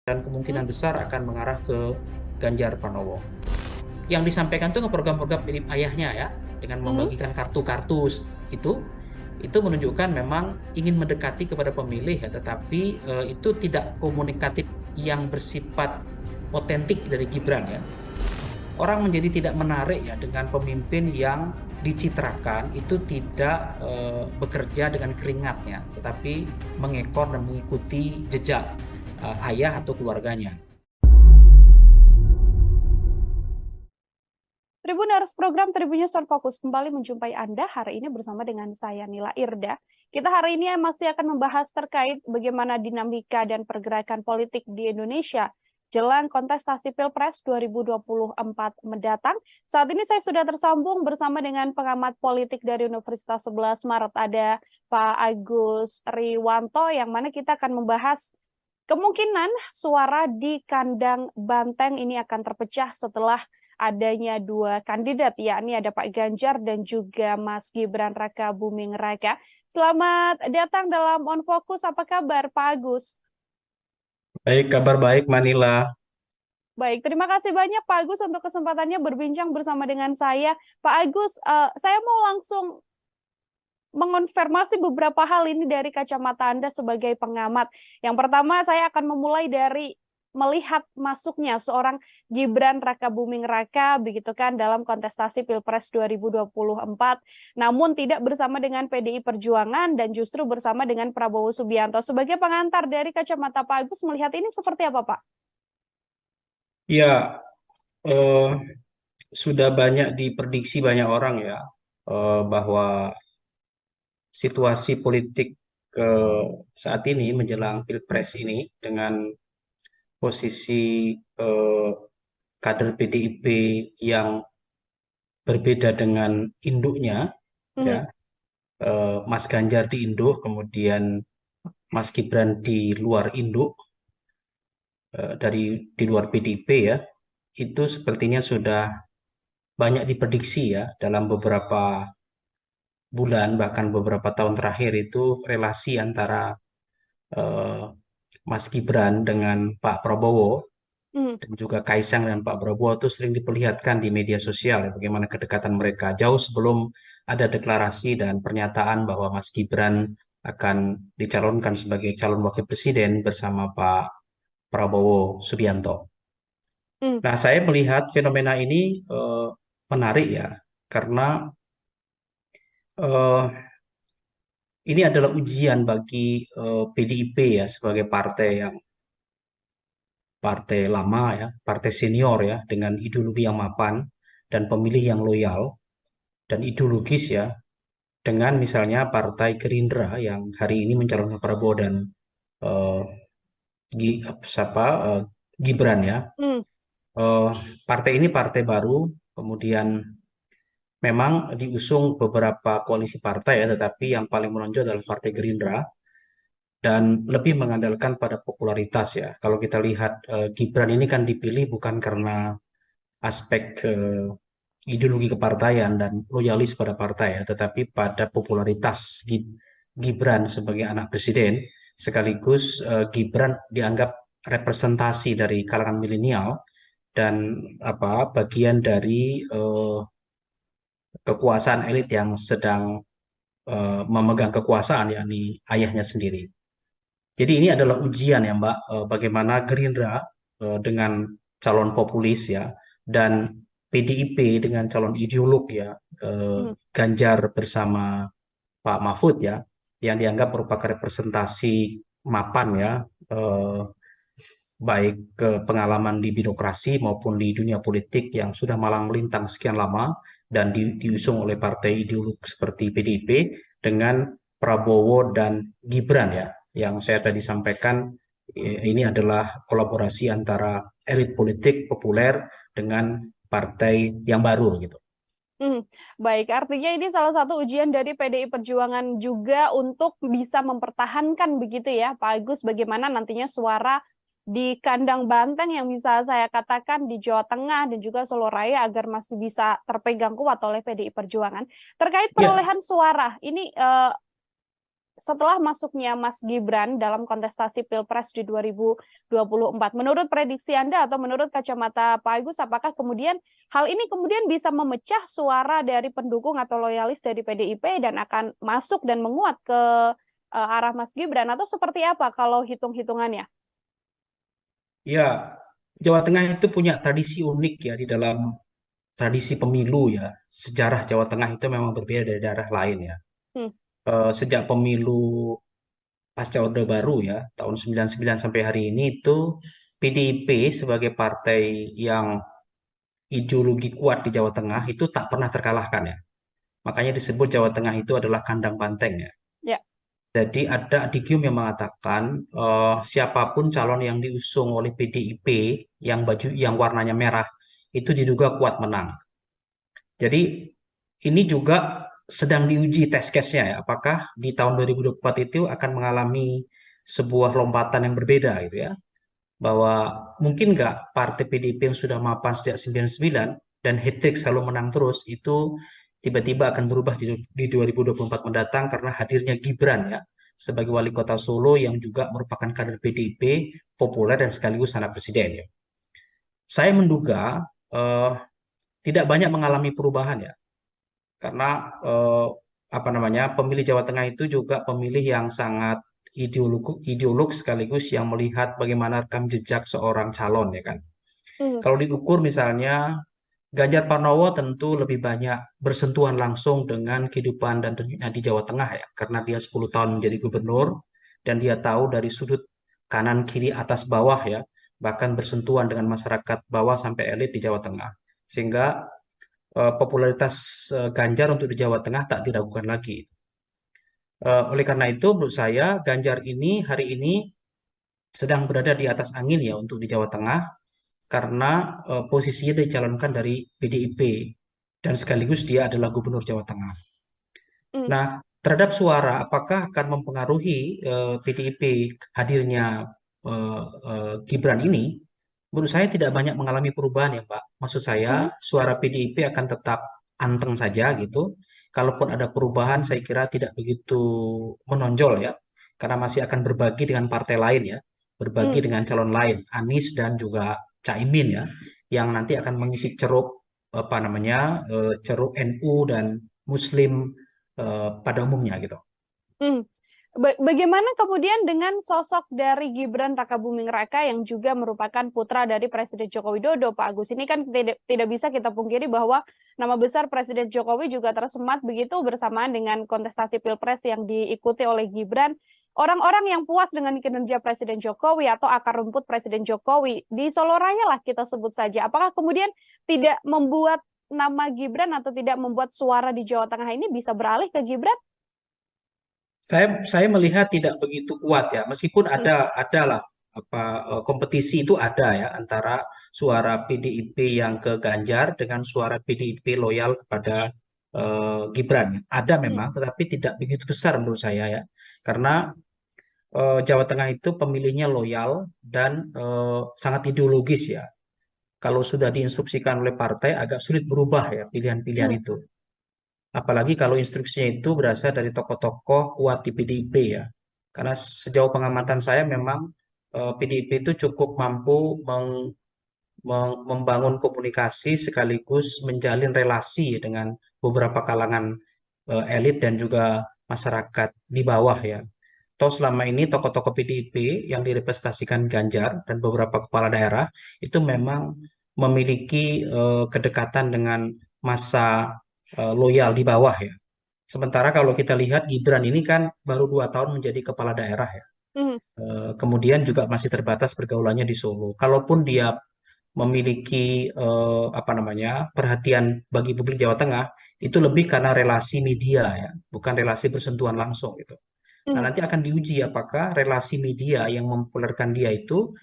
dan kemungkinan besar akan mengarah ke Ganjar Pranowo. Yang disampaikan itu program-program mirip ayahnya ya, dengan Mhm. membagikan kartu-kartu itu menunjukkan memang ingin mendekati kepada pemilih ya, tetapi itu tidak komunikatif yang bersifat otentik dari Gibran ya. Orang menjadi tidak menarik ya dengan pemimpin yang dicitrakan itu tidak bekerja dengan keringatnya, tetapi mengekor dan mengikuti jejak ayah atau keluarganya. Tribuners, program Tribun News on Fokus kembali menjumpai Anda hari ini bersama dengan saya Nila Irda. Kita hari ini masih akan membahas terkait bagaimana dinamika dan pergerakan politik di Indonesia jelang kontestasi Pilpres 2024 mendatang. Saat ini saya sudah tersambung bersama dengan pengamat politik dari Universitas 11 Maret, ada Pak Agus Riwanto, yang mana kita akan membahas kemungkinan suara di kandang Banteng ini akan terpecah setelah adanya dua kandidat, yakni ada Pak Ganjar dan juga Mas Gibran Rakabuming Raka. Selamat datang dalam On Focus. Apa kabar, Pak Agus? Baik, kabar baik Manila. Baik, terima kasih banyak Pak Agus untuk kesempatannya berbincang bersama dengan saya. Pak Agus, saya mau langsung mengonfirmasi beberapa hal ini dari kacamata Anda sebagai pengamat. Yang pertama, saya akan memulai dari melihat masuknya seorang Gibran Rakabuming Raka begitu kan dalam kontestasi Pilpres 2024, namun tidak bersama dengan PDI Perjuangan dan justru bersama dengan Prabowo Subianto. Sebagai pengantar dari kacamata Pak Agus, melihat ini seperti apa, Pak? Ya, eh, sudah banyak diprediksi banyak orang ya, bahwa situasi politik saat ini menjelang Pilpres ini dengan posisi eh, kader PDIP yang berbeda dengan induknya, ya, Mhm. Mas Ganjar di induk, kemudian Mas Gibran di luar induk, di luar PDIP ya, itu sepertinya sudah banyak diprediksi ya dalam beberapa bulan bahkan beberapa tahun terakhir itu relasi antara eh, Mas Gibran dengan Pak Prabowo Mhm. dan juga Kaisang dan Pak Prabowo itu sering diperlihatkan di media sosial ya, bagaimana kedekatan mereka jauh sebelum ada deklarasi dan pernyataan bahwa Mas Gibran akan dicalonkan sebagai calon wakil presiden bersama Pak Prabowo Subianto. Mhm. Nah, saya melihat fenomena ini menarik ya, karena eh, ini adalah ujian bagi PDIP ya sebagai partai lama ya, partai senior ya dengan ideologi yang mapan dan pemilih yang loyal dan ideologis ya, dengan misalnya Partai Gerindra yang hari ini mencalonkan Prabowo dan eh, siapa Gibran ya. Mhm. Eh, Partai ini partai baru, kemudian memang diusung beberapa koalisi partai ya, tetapi yang paling menonjol adalah Partai Gerindra dan lebih mengandalkan pada popularitas ya. Kalau kita lihat Gibran ini kan dipilih bukan karena aspek ideologi kepartaian dan loyalis pada partai ya, tetapi pada popularitas Gibran sebagai anak presiden, sekaligus Gibran dianggap representasi dari kalangan milenial dan bagian dari kekuasaan elit yang sedang memegang kekuasaan yakni ayahnya sendiri. Jadi ini adalah ujian ya Mbak, bagaimana Gerindra dengan calon populis ya, dan PDIP dengan calon ideolog ya, Mhm. Ganjar bersama Pak Mahfud ya, yang dianggap merupakan representasi mapan ya, eh, baik ke pengalaman di birokrasi maupun di dunia politik yang sudah malang melintang sekian lama dan diusung oleh partai ideolog seperti PDIP dengan Prabowo dan Gibran ya, yang saya tadi sampaikan ini adalah kolaborasi antara elit politik populer dengan partai yang baru gitu. Baik, artinya ini salah satu ujian dari PDI Perjuangan juga untuk bisa mempertahankan begitu ya, Pak Agus, bagaimana nantinya suara di kandang banteng yang bisa saya katakan di Jawa Tengah dan juga Solo Raya agar masih bisa terpegang kuat oleh PDI Perjuangan. Terkait Ya, perolehan suara, ini setelah masuknya Mas Gibran dalam kontestasi Pilpres di 2024, menurut prediksi Anda atau menurut kacamata Pak Agus, apakah kemudian hal ini kemudian bisa memecah suara dari pendukung atau loyalis dari PDIP dan akan masuk dan menguat ke arah Mas Gibran, atau seperti apa kalau hitung-hitungannya? Ya, Jawa Tengah itu punya tradisi unik ya di dalam tradisi pemilu ya. Sejarah Jawa Tengah itu memang berbeda dari daerah lain ya. Hmm, Sejak pemilu pasca Orde Baru ya, tahun 99 sampai hari ini itu PDIP sebagai partai yang ideologi kuat di Jawa Tengah itu tak pernah terkalahkan ya. Makanya disebut Jawa Tengah itu adalah kandang banteng ya. ya. Jadi ada adigium yang mengatakan siapapun calon yang diusung oleh PDIP yang baju yang warnanya merah itu diduga kuat menang. Jadi ini juga sedang diuji test case-nya ya. Apakah di tahun 2024 itu akan mengalami sebuah lompatan yang berbeda gitu ya. Bahwa mungkin nggak partai PDIP yang sudah mapan sejak 99 dan hat-trick selalu menang terus itu tiba-tiba akan berubah di 2024 mendatang karena hadirnya Gibran ya sebagai wali kota Solo yang juga merupakan kader PDIP populer dan sekaligus anak presiden ya. Saya menduga tidak banyak mengalami perubahan ya karena apa namanya pemilih Jawa Tengah itu juga pemilih yang sangat ideolog sekaligus yang melihat bagaimana rekam jejak seorang calon ya kan. Hmm, Kalau diukur misalnya Ganjar Pranowo tentu lebih banyak bersentuhan langsung dengan kehidupan dan dunia di Jawa Tengah ya karena dia 10 tahun menjadi gubernur dan dia tahu dari sudut kanan kiri atas bawah ya bahkan bersentuhan dengan masyarakat bawah sampai elit di Jawa Tengah. Sehingga popularitas Ganjar untuk di Jawa Tengah tak diragukan lagi. Oleh karena itu, menurut saya Ganjar ini hari ini sedang berada di atas angin ya untuk di Jawa Tengah karena posisinya dicalonkan dari PDIP dan sekaligus dia adalah gubernur Jawa Tengah. hmm, Nah, terhadap suara apakah akan mempengaruhi PDIP hadirnya Gibran ini? Menurut saya tidak banyak mengalami perubahan ya, Pak. Maksud saya, hmm, suara PDIP akan tetap anteng saja gitu. Kalaupun ada perubahan, saya kira tidak begitu menonjol ya, karena masih akan berbagi dengan partai lain ya, berbagi hmm. dengan calon lain, Anies dan juga Caimin ya, yang nanti akan mengisi ceruk apa namanya ceruk NU dan Muslim pada umumnya gitu. Hmm. Bagaimana kemudian dengan sosok dari Gibran Rakabuming Raka yang juga merupakan putra dari Presiden Joko Widodo, Pak Agus? Ini kan tidak bisa kita pungkiri bahwa nama besar Presiden Jokowi juga tersemat begitu bersamaan dengan kontestasi Pilpres yang diikuti oleh Gibran. Orang-orang yang puas dengan kinerja Presiden Jokowi atau akar rumput Presiden Jokowi di Solo Raya lah kita sebut saja. Apakah kemudian tidak membuat nama Gibran atau tidak membuat suara di Jawa Tengah ini bisa beralih ke Gibran? Saya melihat tidak begitu kuat ya, meskipun Hmm, ada lah apa kompetisi itu ada ya antara suara PDIP yang ke Ganjar dengan suara PDIP loyal kepada Gibran. Ada hmm, memang, tetapi tidak begitu besar menurut saya ya, karena Jawa Tengah itu pemilihnya loyal dan sangat ideologis ya. Kalau sudah diinstruksikan oleh partai agak sulit berubah ya pilihan-pilihan hmm, itu. Apalagi kalau instruksinya itu berasal dari tokoh-tokoh kuat di PDIP ya. Karena sejauh pengamatan saya memang PDIP itu cukup mampu membangun komunikasi sekaligus menjalin relasi dengan beberapa kalangan elit dan juga masyarakat di bawah ya. Toh selama ini tokoh-tokoh PDIP yang direpresentasikan Ganjar dan beberapa kepala daerah itu memang memiliki kedekatan dengan masa loyal di bawah ya. Sementara kalau kita lihat Gibran ini kan baru 2 tahun menjadi kepala daerah ya. hmm. Kemudian juga masih terbatas pergaulannya di Solo. Kalaupun dia memiliki apa namanya perhatian bagi publik Jawa Tengah, itu lebih karena relasi media ya, bukan relasi bersentuhan langsung gitu. Nah, Hmm, nanti akan diuji apakah relasi media yang mempopulerkan dia itu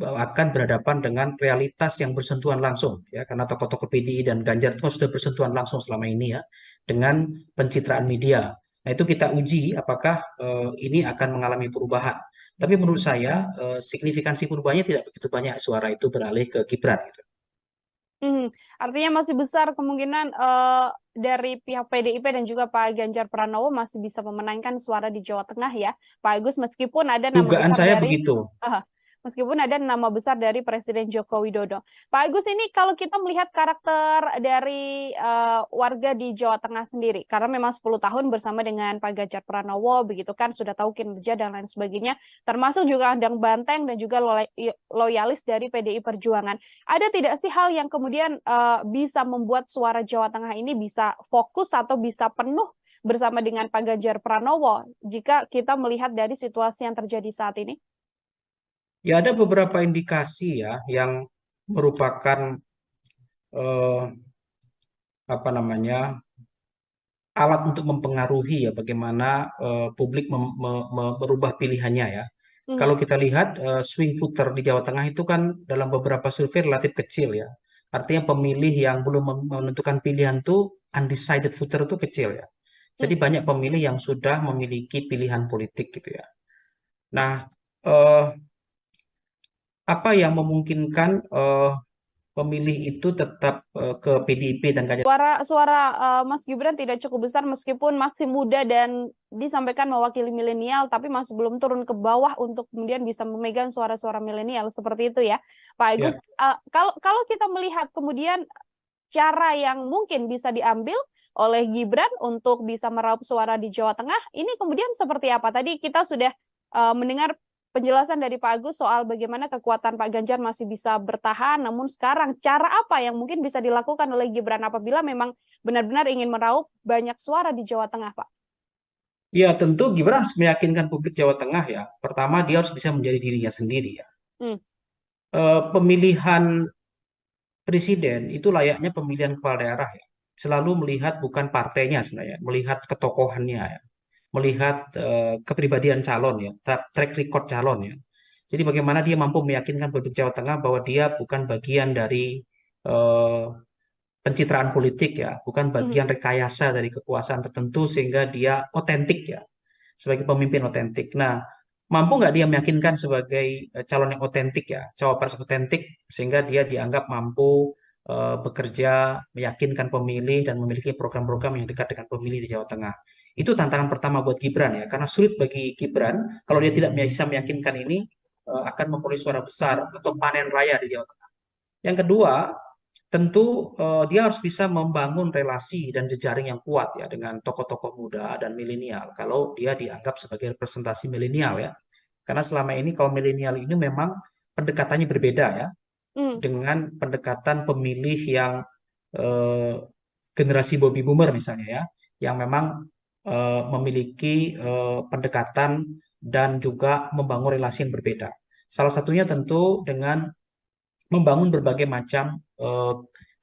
akan berhadapan dengan realitas yang bersentuhan langsung ya karena tokoh-tokoh PDI dan Ganjar itu kan sudah bersentuhan langsung selama ini ya dengan pencitraan media. Nah, itu kita uji apakah ini akan mengalami perubahan. Tapi menurut saya signifikansi perubahannya tidak begitu banyak suara itu beralih ke Gibran gitu. Artinya masih besar kemungkinan dari pihak PDIP dan juga Pak Ganjar Pranowo masih bisa memenangkan suara di Jawa Tengah ya, Pak Agus, meskipun ada nama Dugaan besar saya dari begitu. meskipun ada nama besar dari Presiden Joko Widodo. Pak Agus, ini kalau kita melihat karakter dari warga di Jawa Tengah sendiri, karena memang 10 tahun bersama dengan Pak Ganjar Pranowo, begitu kan, sudah tahu kinerja dan lain sebagainya, termasuk juga Andang Banteng dan juga loyalis dari PDI Perjuangan. Ada tidak sih hal yang kemudian bisa membuat suara Jawa Tengah ini bisa fokus atau bisa penuh bersama dengan Pak Ganjar Pranowo jika kita melihat dari situasi yang terjadi saat ini? Ya ada beberapa indikasi ya yang merupakan eh, apa namanya alat untuk mempengaruhi ya bagaimana publik merubah pilihannya ya. Mhm. Kalau kita lihat swing voter di Jawa Tengah itu kan dalam beberapa survei relatif kecil ya. Artinya pemilih yang belum menentukan pilihan tuh undecided voter itu kecil ya. Jadi Mhm. banyak pemilih yang sudah memiliki pilihan politik gitu ya. Nah, eh, apa yang memungkinkan pemilih itu tetap ke PDIP dan Ganjar? Suara suara Mas Gibran tidak cukup besar meskipun masih muda dan disampaikan mewakili milenial, tapi masih belum turun ke bawah untuk kemudian bisa memegang suara-suara milenial seperti itu ya, Pak Agus. Ya, Kalau kalau kita melihat kemudian cara yang mungkin bisa diambil oleh Gibran untuk bisa meraup suara di Jawa Tengah, ini kemudian seperti apa? Tadi kita sudah mendengar penjelasan dari Pak Agus soal bagaimana kekuatan Pak Ganjar masih bisa bertahan, namun sekarang cara apa yang mungkin bisa dilakukan oleh Gibran apabila memang benar-benar ingin meraup banyak suara di Jawa Tengah, Pak? ya tentu Gibran harus meyakinkan publik Jawa Tengah ya. Pertama dia harus bisa menjadi dirinya sendiri ya. Hmm. Pemilihan presiden itu layaknya pemilihan kepala daerah ya. Selalu melihat bukan partainya sebenarnya, melihat ketokohannya ya, melihat kepribadian calon ya, track record calon ya. Jadi bagaimana dia mampu meyakinkan publik Jawa Tengah bahwa dia bukan bagian dari eh, pencitraan politik ya, bukan Mhm. bagian rekayasa dari kekuasaan tertentu sehingga dia otentik ya, sebagai pemimpin otentik. Nah, mampu nggak dia meyakinkan sebagai calon yang otentik ya, cawapres otentik, sehingga dia dianggap mampu bekerja, meyakinkan pemilih dan memiliki program-program yang dekat dengan pemilih di Jawa Tengah. Itu tantangan pertama buat Gibran ya, karena sulit bagi Gibran kalau dia tidak bisa meyakinkan ini akan memperoleh suara besar atau panen raya di Jawa Tengah. Yang kedua, tentu dia harus bisa membangun relasi dan jejaring yang kuat ya dengan tokoh-tokoh muda dan milenial. Kalau dia dianggap sebagai representasi milenial ya, karena selama ini kaum milenial ini memang pendekatannya berbeda ya Mhm. dengan pendekatan pemilih yang eh, generasi baby boomer misalnya ya, yang memang memiliki pendekatan dan juga membangun relasi yang berbeda. Salah satunya tentu dengan membangun berbagai macam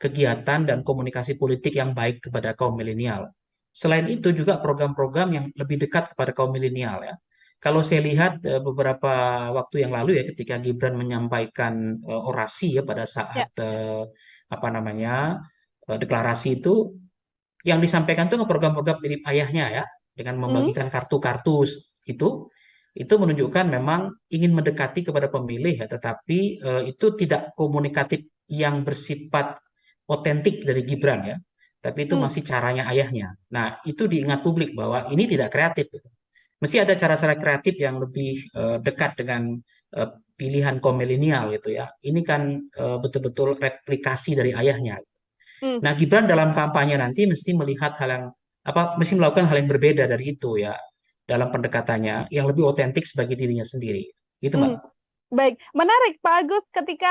kegiatan dan komunikasi politik yang baik kepada kaum milenial. Selain itu juga program-program yang lebih dekat kepada kaum milenial ya. Kalau saya lihat beberapa waktu yang lalu ya ketika Gibran menyampaikan orasi ya pada saat Ya. apa namanya deklarasi itu yang disampaikan itu program-program mirip ayahnya ya dengan Mhm. membagikan kartu-kartu itu menunjukkan memang ingin mendekati kepada pemilih ya tetapi itu tidak komunikatif yang bersifat otentik dari Gibran ya tapi itu Mhm. masih caranya ayahnya. Nah itu diingat publik bahwa ini tidak kreatif gitu. Mesti ada cara-cara kreatif yang lebih dekat dengan eh, pilihan kaum milenial gitu ya. Ini kan betul-betul replikasi dari ayahnya. Mhm. Nah, Gibran dalam kampanye nanti mesti melihat hal yang mesti melakukan hal yang berbeda dari itu ya dalam pendekatannya yang lebih otentik sebagai dirinya sendiri. Gitu, Mbak. Mhm. Baik, menarik Pak Agus ketika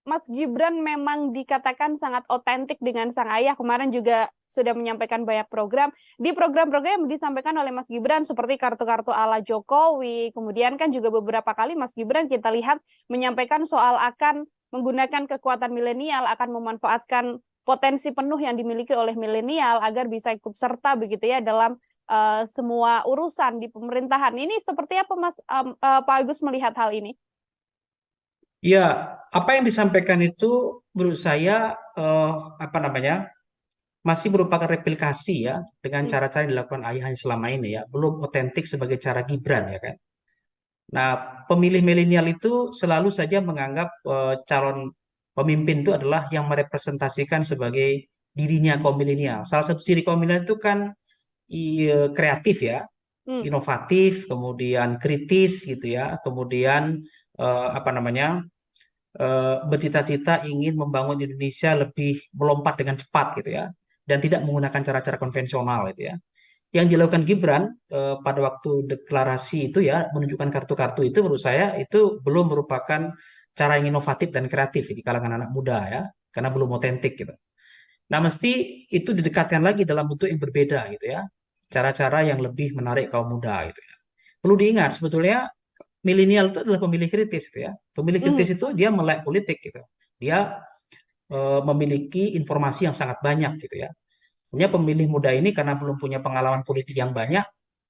Mas Gibran memang dikatakan sangat otentik dengan sang ayah. Kemarin juga sudah menyampaikan banyak program. Di program-program yang disampaikan oleh Mas Gibran seperti kartu-kartu ala Jokowi, kemudian kan juga beberapa kali Mas Gibran kita lihat menyampaikan soal akan menggunakan kekuatan milenial, akan memanfaatkan potensi penuh yang dimiliki oleh milenial agar bisa ikut serta begitu ya dalam semua urusan di pemerintahan. Ini seperti apa Mas Pak Agus melihat hal ini? Ya, apa yang disampaikan itu menurut saya apa namanya masih merupakan replikasi ya dengan Hmm. cara-cara yang dilakukan ayahnya selama ini ya, belum otentik sebagai cara Gibran ya kan. Nah, pemilih milenial itu selalu saja menganggap calon pemimpin itu adalah yang merepresentasikan sebagai dirinya kaum milenial. Salah satu ciri kaum milenial itu kan kreatif ya, Hmm. inovatif, kemudian kritis gitu ya, kemudian apa namanya bercita-cita ingin membangun Indonesia lebih melompat dengan cepat gitu ya, dan tidak menggunakan cara-cara konvensional gitu ya. Yang dilakukan Gibran pada waktu deklarasi itu ya, menunjukkan kartu-kartu itu menurut saya itu belum merupakan cara yang inovatif dan kreatif di kalangan anak muda ya, karena belum otentik gitu. Nah, mesti itu didekatkan lagi dalam bentuk yang berbeda gitu ya. Cara-cara yang lebih menarik kaum muda gitu ya. Perlu diingat sebetulnya milenial itu adalah pemilih kritis gitu ya. Pemilih Hmm. kritis itu dia melek politik gitu. Dia memiliki informasi yang sangat banyak gitu ya. Punya pemilih muda ini karena belum punya pengalaman politik yang banyak,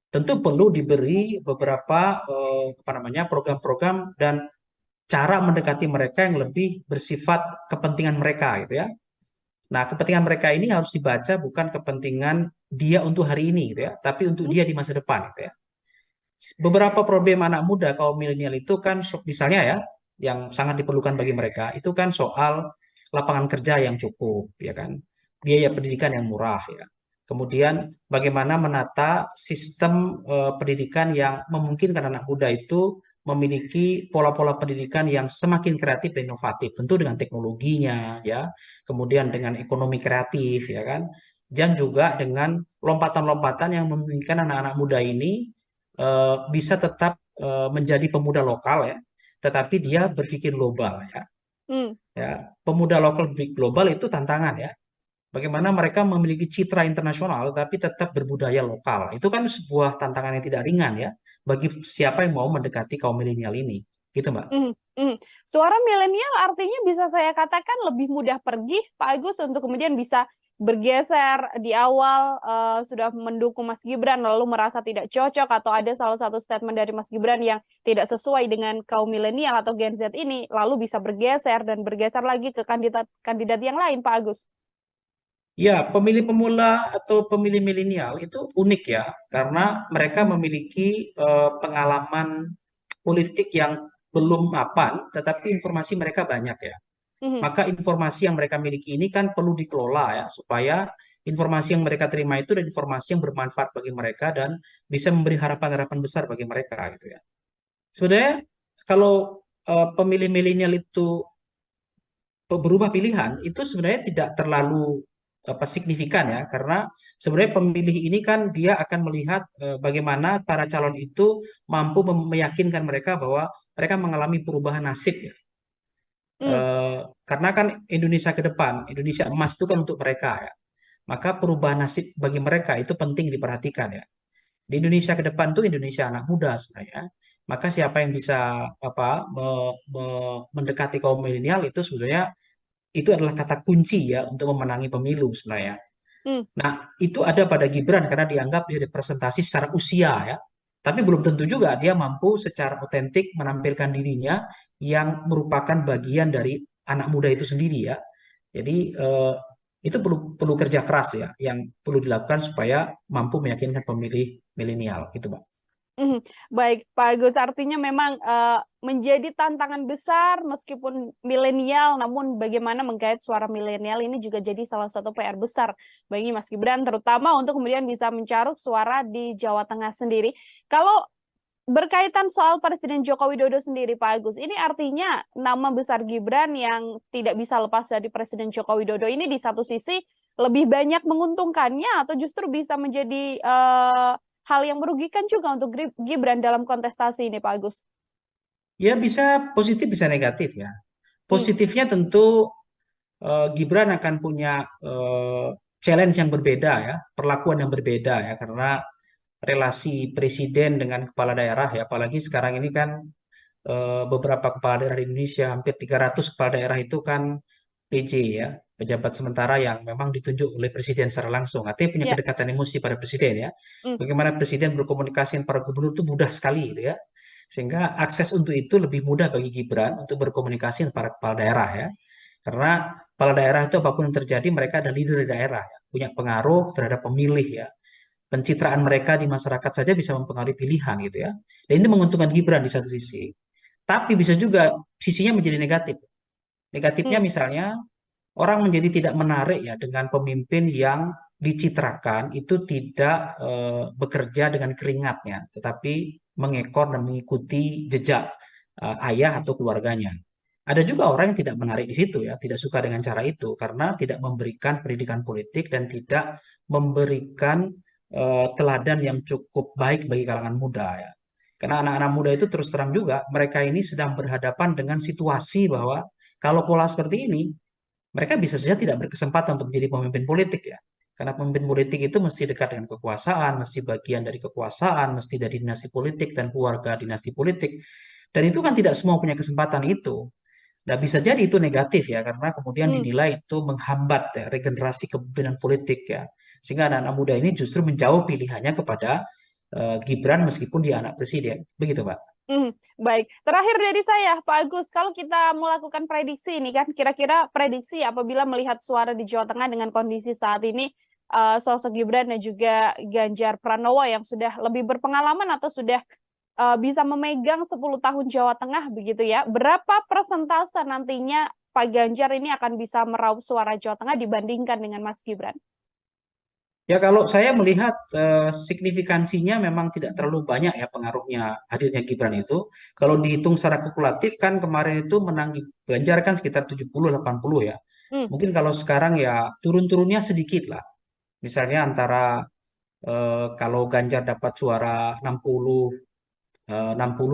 tentu perlu diberi beberapa apa namanya program-program dan cara mendekati mereka yang lebih bersifat kepentingan mereka gitu ya. Nah, kepentingan mereka ini harus dibaca bukan kepentingan dia untuk hari ini gitu ya, tapi untuk Hmm. dia di masa depan gitu ya. Beberapa problem anak muda kaum milenial itu kan misalnya ya, yang sangat diperlukan bagi mereka itu kan soal lapangan kerja yang cukup ya kan, biaya pendidikan yang murah ya. Kemudian bagaimana menata sistem pendidikan yang memungkinkan anak muda itu memiliki pola-pola pendidikan yang semakin kreatif dan inovatif, tentu dengan teknologinya ya, kemudian dengan ekonomi kreatif ya kan, dan juga dengan lompatan-lompatan yang memungkinkan anak-anak muda ini bisa tetap menjadi pemuda lokal ya, tetapi dia berpikir global ya. Hmm. Ya, pemuda lokal berpikir global itu tantangan ya. Bagaimana mereka memiliki citra internasional tapi tetap berbudaya lokal. Itu kan sebuah tantangan yang tidak ringan ya bagi siapa yang mau mendekati kaum milenial ini. Gitu, Mbak. Mhm, mhm. Suara milenial artinya bisa saya katakan lebih mudah pergi, Pak Agus, untuk kemudian bisa bergeser di awal sudah mendukung Mas Gibran, lalu merasa tidak cocok atau ada salah satu statement dari Mas Gibran yang tidak sesuai dengan kaum milenial atau Gen Z ini, lalu bisa bergeser dan bergeser lagi ke kandidat-kandidat yang lain, Pak Agus. Ya, pemilih pemula atau pemilih milenial itu unik ya, karena mereka memiliki pengalaman politik yang belum mapan, tetapi informasi mereka banyak ya. Mhm, Maka informasi yang mereka miliki ini kan perlu dikelola ya, supaya informasi yang mereka terima itu adalah informasi yang bermanfaat bagi mereka dan bisa memberi harapan-harapan besar bagi mereka gitu ya. Sebenarnya kalau pemilih milenial itu berubah pilihan itu sebenarnya tidak terlalu apa signifikan ya, karena sebenarnya pemilih ini kan dia akan melihat bagaimana para calon itu mampu meyakinkan mereka bahwa mereka mengalami perubahan nasib ya. mhm, Karena kan Indonesia ke depan, Indonesia emas itu kan untuk mereka ya. Maka perubahan nasib bagi mereka itu penting diperhatikan ya. Di Indonesia ke depan tuh Indonesia anak muda sebenarnya. Maka siapa yang bisa apa mendekati kaum milenial itu sebenarnya itu adalah kata kunci ya untuk memenangi pemilu sebenarnya. mhm. Nah, itu ada pada Gibran karena dianggap dia representasi secara usia ya. Tapi belum tentu juga dia mampu secara otentik menampilkan dirinya yang merupakan bagian dari anak muda itu sendiri ya. Jadi itu perlu perlu kerja keras ya yang perlu dilakukan supaya mampu meyakinkan pemilih milenial gitu, Pak. Mhm. Baik, Pak Agus, artinya memang menjadi tantangan besar meskipun milenial, namun bagaimana menggait suara milenial ini juga jadi salah satu PR besar bagi Mas Gibran, terutama untuk kemudian bisa mencaruk suara di Jawa Tengah sendiri. Kalau berkaitan soal Presiden Joko Widodo sendiri, Pak Agus, ini artinya nama besar Gibran yang tidak bisa lepas dari Presiden Joko Widodo ini di satu sisi lebih banyak menguntungkannya atau justru bisa menjadi hal yang merugikan juga untuk Gibran dalam kontestasi ini, Pak Agus. Ya bisa positif bisa negatif ya. Hmm, Positifnya tentu Gibran akan punya challenge yang berbeda ya, perlakuan yang berbeda ya, karena relasi presiden dengan kepala daerah ya, apalagi sekarang ini kan beberapa kepala daerah di Indonesia, hampir 300 kepala daerah itu kan PJ ya, pejabat sementara yang memang ditunjuk oleh presiden secara langsung, artinya punya ya, kedekatan emosi pada presiden ya. hmm, Bagaimana presiden berkomunikasi dengan para gubernur itu mudah sekali gitu ya, sehingga akses untuk itu lebih mudah bagi Gibran untuk berkomunikasi dengan para kepala daerah ya. Karena kepala daerah itu apapun yang terjadi mereka ada leader di daerah ya, punya pengaruh terhadap pemilih ya. Pencitraan mereka di masyarakat saja bisa mempengaruhi pilihan gitu ya. Dan ini menguntungkan Gibran di satu sisi. Tapi bisa juga sisinya menjadi negatif. Negatifnya hmm, misalnya orang menjadi tidak menarik ya dengan pemimpin yang dicitrakan itu tidak bekerja dengan keringatnya, tetapi mengekor dan mengikuti jejak ayah atau keluarganya. Ada juga orang yang tidak menarik di situ ya, tidak suka dengan cara itu karena tidak memberikan pendidikan politik dan tidak memberikan teladan yang cukup baik bagi kalangan muda ya. Karena anak-anak muda itu terus terang juga mereka ini sedang berhadapan dengan situasi bahwa kalau pola seperti ini mereka bisa saja tidak berkesempatan untuk menjadi pemimpin politik ya. Karena pemimpin politik itu mesti dekat dengan kekuasaan, mesti bagian dari kekuasaan, mesti dari dinasti politik dan keluarga dinasti politik. Dan itu kan tidak semua punya kesempatan itu. Nah, bisa jadi itu negatif ya, karena kemudian Hmm. dinilai itu menghambat ya, regenerasi kepemimpinan politik ya. Sehingga anak-anak muda ini justru menjauh pilihannya kepada Gibran meskipun dia anak presiden. Begitu, Pak. Baik, terakhir dari saya, Pak Agus, kalau kita melakukan prediksi ini kan, kira-kira prediksi apabila melihat suara di Jawa Tengah dengan kondisi saat ini, sosok Gibran dan juga Ganjar Pranowo yang sudah lebih berpengalaman atau sudah bisa memegang 10 tahun Jawa Tengah begitu ya, berapa persentase nantinya Pak Ganjar ini akan bisa meraup suara Jawa Tengah dibandingkan dengan Mas Gibran? Ya kalau saya melihat signifikansinya memang tidak terlalu banyak ya pengaruhnya hadirnya Gibran itu. Kalau dihitung secara kalkulatif kan kemarin itu menang Ganjar kan sekitar 70-80 ya. Hmm, Mungkin kalau sekarang ya turun-turunnya sedikit lah. Misalnya antara kalau Ganjar dapat suara 60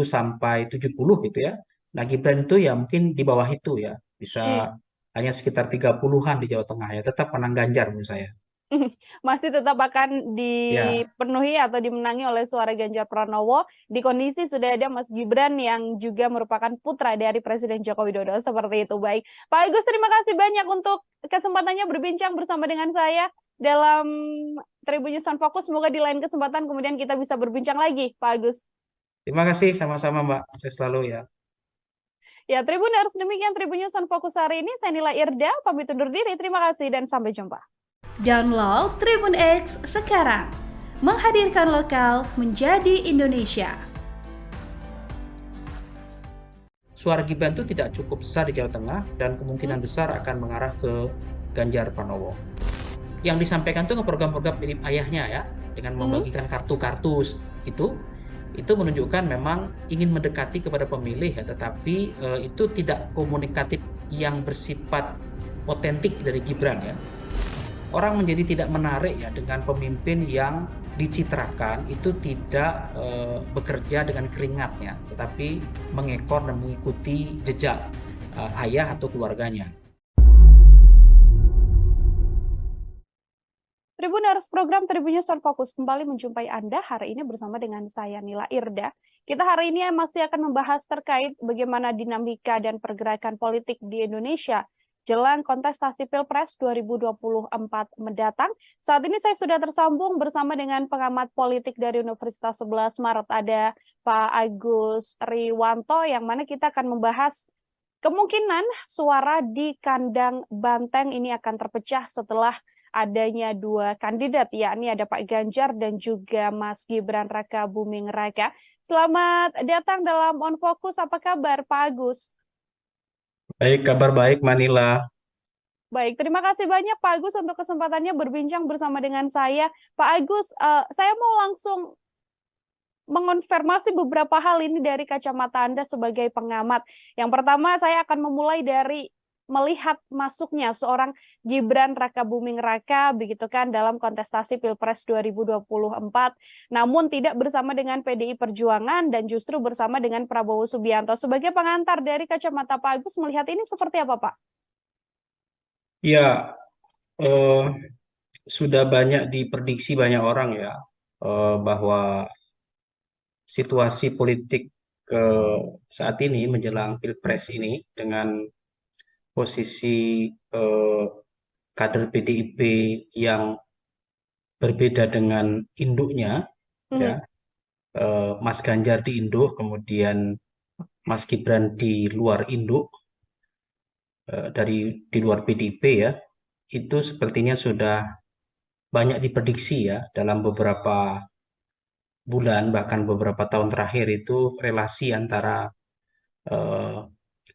sampai 70 gitu ya. Nah Gibran itu ya mungkin di bawah itu ya. hmm. Bisa hanya sekitar 30-an di Jawa Tengah ya. Tetap menang Ganjar menurut saya. Masih tetap akan Ya. dipenuhi atau dimenangi oleh suara Ganjar Pranowo di kondisi sudah ada Mas Gibran yang juga merupakan putra dari Presiden Joko Widodo seperti itu. Baik, Pak Agus, terima kasih banyak untuk kesempatannya berbincang bersama dengan saya dalam Tribun News on Focus. Semoga di lain kesempatan kemudian kita bisa berbincang lagi, Pak Agus. Terima kasih sama-sama Mbak. Saya selalu ya. Ya, Tribuners, demikian Tribun News on Focus hari ini. Saya Nila Irda, pamit undur diri. Terima kasih dan sampai jumpa. Download Tribun X sekarang. Menghadirkan lokal menjadi Indonesia. Suara Gibran itu tidak cukup besar di Jawa Tengah dan kemungkinan besar akan mengarah ke Ganjar Pranowo. Yang disampaikan itu ke program-program mirip ayahnya ya, dengan membagikan kartu-kartu itu menunjukkan memang ingin mendekati kepada pemilih ya, tetapi itu tidak komunikatif yang bersifat otentik dari Gibran ya. Orang menjadi tidak menarik ya dengan pemimpin yang dicitrakan itu tidak bekerja dengan keringatnya, tetapi mengekor dan mengikuti jejak ayah atau keluarganya. Tribuners, program Tribun News on Focus kembali menjumpai Anda hari ini bersama dengan saya Nila Irda. Kita hari ini masih akan membahas terkait bagaimana dinamika dan pergerakan politik di Indonesia jelang kontestasi Pilpres 2024 mendatang. Saat ini saya sudah tersambung bersama dengan pengamat politik dari Universitas 11 Maret, ada Pak Agus Riwanto, yang mana kita akan membahas kemungkinan suara di kandang Banteng ini akan terpecah setelah adanya dua kandidat, yakni ada Pak Ganjar dan juga Mas Gibran Raka Buming Raka. Selamat datang dalam On Focus. Apa kabar, Pak Agus? Baik, kabar baik Manila. Baik, terima kasih banyak Pak Agus untuk kesempatannya berbincang bersama dengan saya. Pak Agus, saya mau langsung mengonfirmasi beberapa hal ini dari kacamata Anda sebagai pengamat. Yang pertama, saya akan memulai dari melihat masuknya seorang Gibran Raka Buming Raka begitu kan dalam kontestasi Pilpres 2024, namun tidak bersama dengan PDI Perjuangan dan justru bersama dengan Prabowo Subianto. Sebagai pengantar dari kacamata Pak Agus, melihat ini seperti apa, Pak? Ya, eh, sudah banyak diprediksi banyak orang ya bahwa situasi politik saat ini menjelang Pilpres ini dengan posisi kader PDIP yang berbeda dengan induknya, ya, Mas Ganjar di induk, kemudian Mas Gibran di luar induk, di luar PDIP ya, itu sepertinya sudah banyak diprediksi ya dalam beberapa bulan bahkan beberapa tahun terakhir itu relasi antara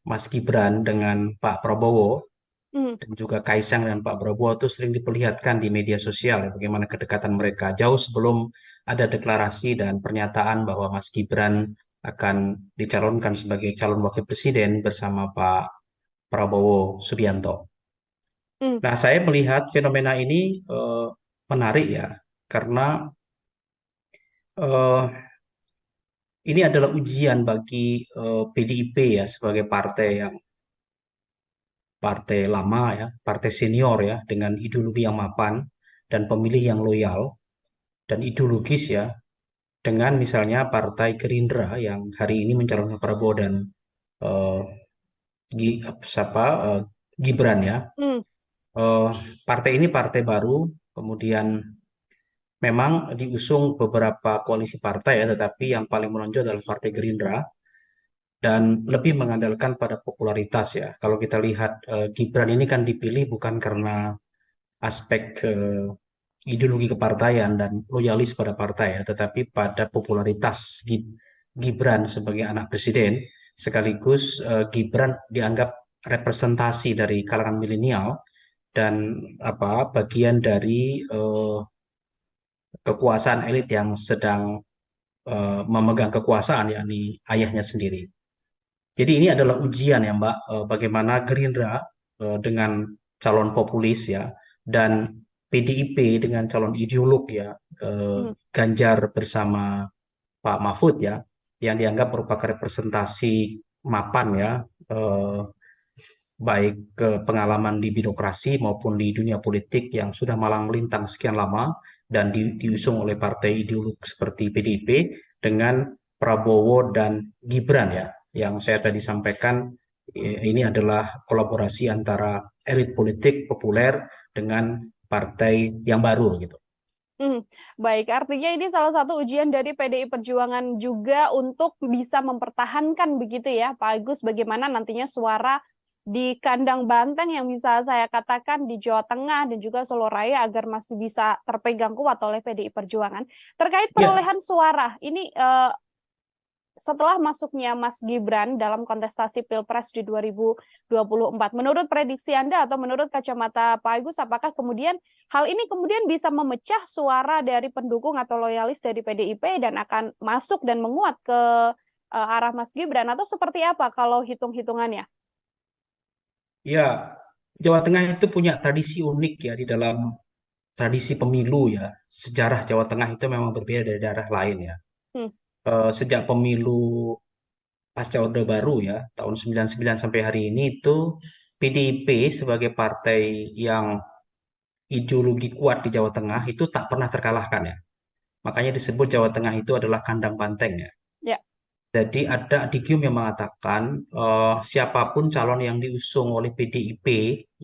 Mas Gibran dengan Pak Prabowo dan juga Kaisang dan Pak Prabowo itu sering diperlihatkan di media sosial ya, bagaimana kedekatan mereka jauh sebelum ada deklarasi dan pernyataan bahwa Mas Gibran akan dicalonkan sebagai calon wakil presiden bersama Pak Prabowo Subianto. Hmm. Nah, saya melihat fenomena ini menarik ya, karena ini adalah ujian bagi PDIP ya sebagai partai lama ya, partai senior ya, dengan ideologi yang mapan dan pemilih yang loyal dan ideologis ya, dengan misalnya Partai Gerindra yang hari ini mencalonkan Prabowo dan eh, Gibran ya. Eh, Partai ini partai baru, kemudian memang diusung beberapa koalisi partai ya, tetapi yang paling menonjol adalah Partai Gerindra dan lebih mengandalkan pada popularitas ya. Kalau kita lihat Gibran ini kan dipilih bukan karena aspek ideologi kepartaian dan loyalis pada partai ya, tetapi pada popularitas Gibran sebagai anak presiden, sekaligus Gibran dianggap representasi dari kalangan milenial dan bagian dari kekuasaan elit yang sedang memegang kekuasaan, yakni ayahnya sendiri. Jadi ini adalah ujian ya Mbak, bagaimana Gerindra dengan calon populis ya, dan PDIP dengan calon ideolog ya, Ganjar bersama Pak Mahfud ya, yang dianggap merupakan representasi mapan ya, baik pengalaman di birokrasi maupun di dunia politik yang sudah malang melintang sekian lama dan diusung oleh partai ideolog seperti PDIP dengan Prabowo dan Gibran ya, yang saya tadi sampaikan ini adalah kolaborasi antara elit politik populer dengan partai yang baru gitu. Baik, artinya ini salah satu ujian dari PDI Perjuangan juga untuk bisa mempertahankan begitu ya, Pak Agus, bagaimana nantinya suara di kandang banteng yang bisa saya katakan di Jawa Tengah dan juga Solo Raya agar masih bisa terpegang kuat oleh PDI Perjuangan. Terkait perolehan suara, ini setelah masuknya Mas Gibran dalam kontestasi Pilpres di 2024, menurut prediksi Anda atau menurut kacamata Pak Agus, apakah kemudian hal ini kemudian bisa memecah suara dari pendukung atau loyalis dari PDIP dan akan masuk dan menguat ke arah Mas Gibran, atau seperti apa kalau hitung-hitungannya? Ya, Jawa Tengah itu punya tradisi unik ya di dalam tradisi pemilu ya. Sejarah Jawa Tengah itu memang berbeda dari daerah lain ya. Sejak pemilu pasca Orde Baru ya, tahun 99 sampai hari ini itu PDIP sebagai partai yang ideologi kuat di Jawa Tengah itu tak pernah terkalahkan ya. Makanya disebut Jawa Tengah itu adalah kandang banteng ya. Jadi ada adigium yang mengatakan siapapun calon yang diusung oleh PDIP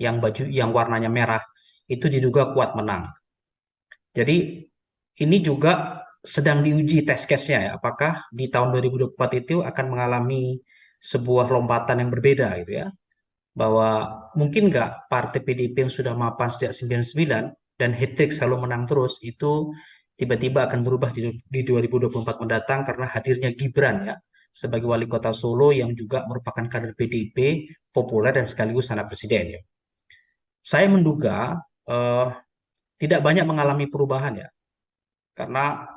yang warnanya merah itu diduga kuat menang. Jadi ini juga sedang diuji test case-nya ya, apakah di tahun 2024 itu akan mengalami sebuah lompatan yang berbeda gitu ya, bahwa mungkin nggak partai PDIP yang sudah mapan sejak 99 dan hat-trick selalu menang terus itu tiba-tiba akan berubah di 2024 mendatang karena hadirnya Gibran ya sebagai wali kota Solo yang juga merupakan kader PDIP populer dan sekaligus anak presiden ya. Saya menduga tidak banyak mengalami perubahan ya, karena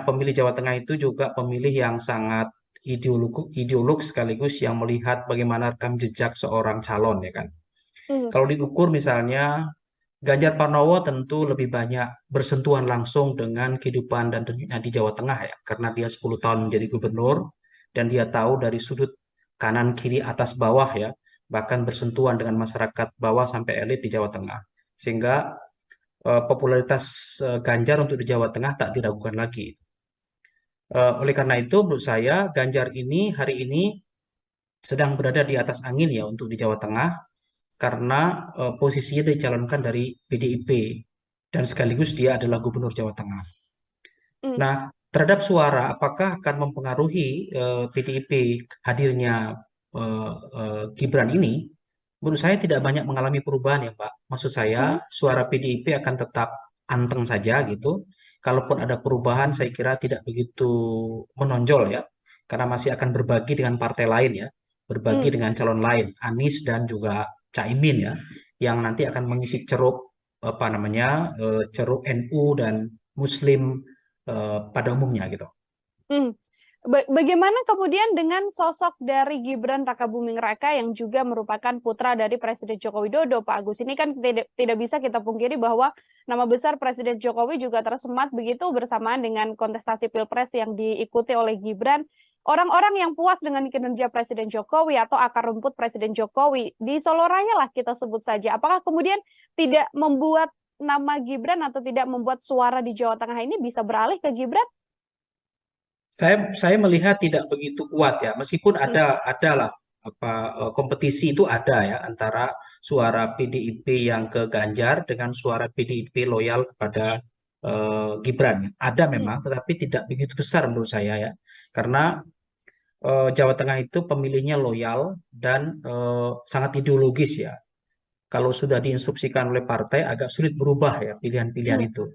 pemilih Jawa Tengah itu juga pemilih yang sangat ideolog sekaligus yang melihat bagaimana rekam jejak seorang calon ya kan. Kalau diukur misalnya Ganjar Pranowo tentu lebih banyak bersentuhan langsung dengan kehidupan dan tentunya di Jawa Tengah ya, karena dia 10 tahun menjadi gubernur dan dia tahu dari sudut kanan kiri atas bawah ya, bahkan bersentuhan dengan masyarakat bawah sampai elit di Jawa Tengah, sehingga popularitas Ganjar untuk di Jawa Tengah tak diragukan lagi. Oleh karena itu menurut saya Ganjar ini hari ini sedang berada di atas angin ya untuk di Jawa Tengah, karena posisinya dicalonkan dari PDIP dan sekaligus dia adalah gubernur Jawa Tengah. Nah, terhadap suara apakah akan mempengaruhi PDIP hadirnya Gibran ini? Menurut saya tidak banyak mengalami perubahan ya Pak. Maksud saya suara PDIP akan tetap anteng saja gitu. Kalaupun ada perubahan saya kira tidak begitu menonjol ya. Karena masih akan berbagi dengan partai lain ya. Berbagi dengan calon lain, Anies dan juga Caimin ya, yang nanti akan mengisi ceruk apa namanya ceruk NU dan Muslim pada umumnya gitu. Hmm. Bagaimana kemudian dengan sosok dari Gibran Rakabuming Raka yang juga merupakan putra dari Presiden Joko Widodo, Pak Agus? Ini kan tidak bisa kita pungkiri bahwa nama besar Presiden Jokowi juga tersemat begitu bersamaan dengan kontestasi Pilpres yang diikuti oleh Gibran. Orang-orang yang puas dengan kinerja Presiden Jokowi atau akar rumput Presiden Jokowi di Solo Raya lah kita sebut saja. Apakah kemudian tidak membuat nama Gibran atau tidak membuat suara di Jawa Tengah ini bisa beralih ke Gibran? Saya melihat tidak begitu kuat ya, meskipun adalah apa kompetisi itu ada ya antara suara PDIP yang ke Ganjar dengan suara PDIP loyal kepada Gibran. Ada memang, tetapi tidak begitu besar menurut saya ya, karena Jawa Tengah itu pemilihnya loyal dan sangat ideologis ya. Kalau sudah diinstruksikan oleh partai agak sulit berubah ya pilihan-pilihan itu.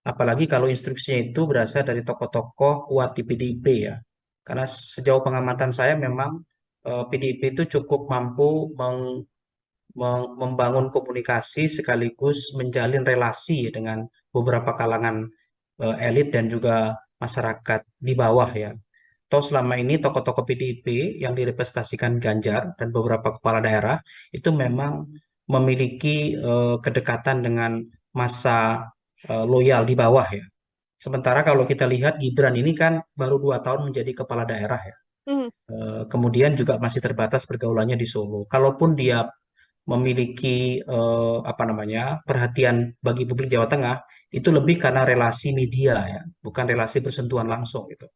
Apalagi kalau instruksinya itu berasal dari tokoh-tokoh kuat di PDIP ya. Karena sejauh pengamatan saya memang PDIP itu cukup mampu membangun komunikasi sekaligus menjalin relasi dengan beberapa kalangan elit dan juga masyarakat di bawah ya. Toh selama ini tokoh-tokoh PDIP yang direpresentasikan Ganjar dan beberapa kepala daerah itu memang memiliki kedekatan dengan masa loyal di bawah ya. Sementara kalau kita lihat Gibran ini kan baru 2 tahun menjadi kepala daerah ya. Kemudian juga masih terbatas pergaulannya di Solo. Kalaupun dia memiliki apa namanya perhatian bagi publik Jawa Tengah, itu lebih karena relasi media ya, bukan relasi bersentuhan langsung gitu.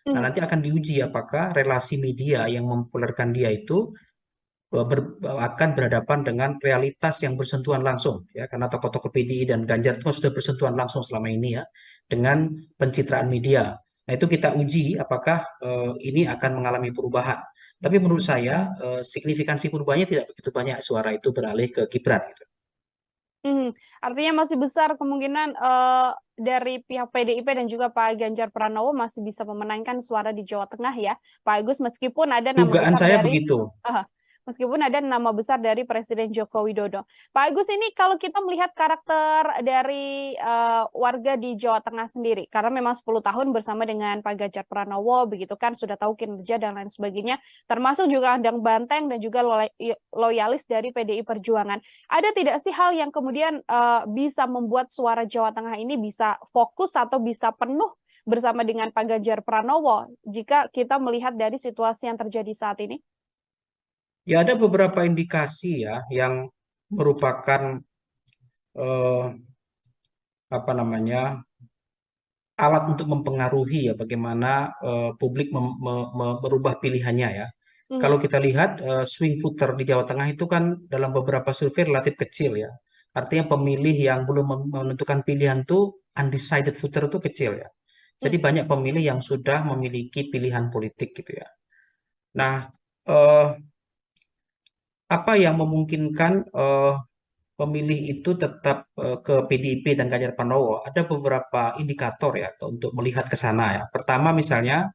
Nah, nanti akan diuji apakah relasi media yang mempopulerkan dia itu akan berhadapan dengan realitas yang bersentuhan langsung ya, karena tokoh-tokoh PDI dan Ganjar itu sudah bersentuhan langsung selama ini ya dengan pencitraan media. Nah, itu kita uji apakah ini akan mengalami perubahan. Tapi menurut saya signifikansi perubahannya tidak begitu banyak, suara itu beralih ke Gibran gitu. Artinya masih besar kemungkinan dari pihak PDIP dan juga Pak Ganjar Pranowo masih bisa memenangkan suara di Jawa Tengah ya, Pak Agus, meskipun ada nama Dugaan besar saya dari begitu. meskipun ada nama besar dari Presiden Joko Widodo. Pak Agus, ini kalau kita melihat karakter dari warga di Jawa Tengah sendiri, karena memang 10 tahun bersama dengan Pak Ganjar Pranowo, begitu kan, sudah tahu kinerja dan lain sebagainya, termasuk juga andang banteng dan juga loyalis dari PDI Perjuangan. Ada tidak sih hal yang kemudian bisa membuat suara Jawa Tengah ini bisa fokus atau bisa penuh bersama dengan Pak Ganjar Pranowo jika kita melihat dari situasi yang terjadi saat ini? Ya ada beberapa indikasi ya yang merupakan apa namanya alat untuk mempengaruhi ya bagaimana publik merubah pilihannya ya. Kalau kita lihat swing voter di Jawa Tengah itu kan dalam beberapa survei relatif kecil ya. Artinya pemilih yang belum menentukan pilihan itu undecided voter itu kecil ya. Jadi banyak pemilih yang sudah memiliki pilihan politik gitu ya. Nah, apa yang memungkinkan pemilih itu tetap ke PDIP dan Ganjar Pranowo? Ada beberapa indikator ya untuk melihat ke sana ya. Pertama misalnya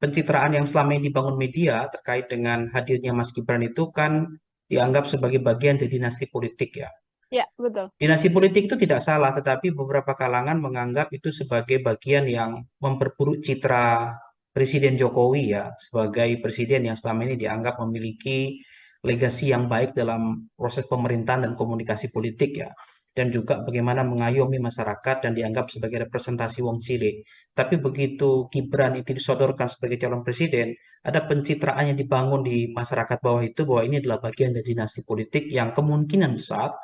pencitraan yang selama ini dibangun media terkait dengan hadirnya Mas Gibran itu kan dianggap sebagai bagian dari dinasti politik ya. Ya, betul. Dinasti politik itu tidak salah, tetapi beberapa kalangan menganggap itu sebagai bagian yang memperburuk citra Presiden Jokowi ya, sebagai presiden yang selama ini dianggap memiliki legasi yang baik dalam proses pemerintahan dan komunikasi politik ya. Dan juga bagaimana mengayomi masyarakat dan dianggap sebagai representasi wong cilik. Tapi begitu Gibran itu disodorkan sebagai calon presiden, ada pencitraan yang dibangun di masyarakat bawah itu bahwa ini adalah bagian dari dinasti politik yang kemungkinan besar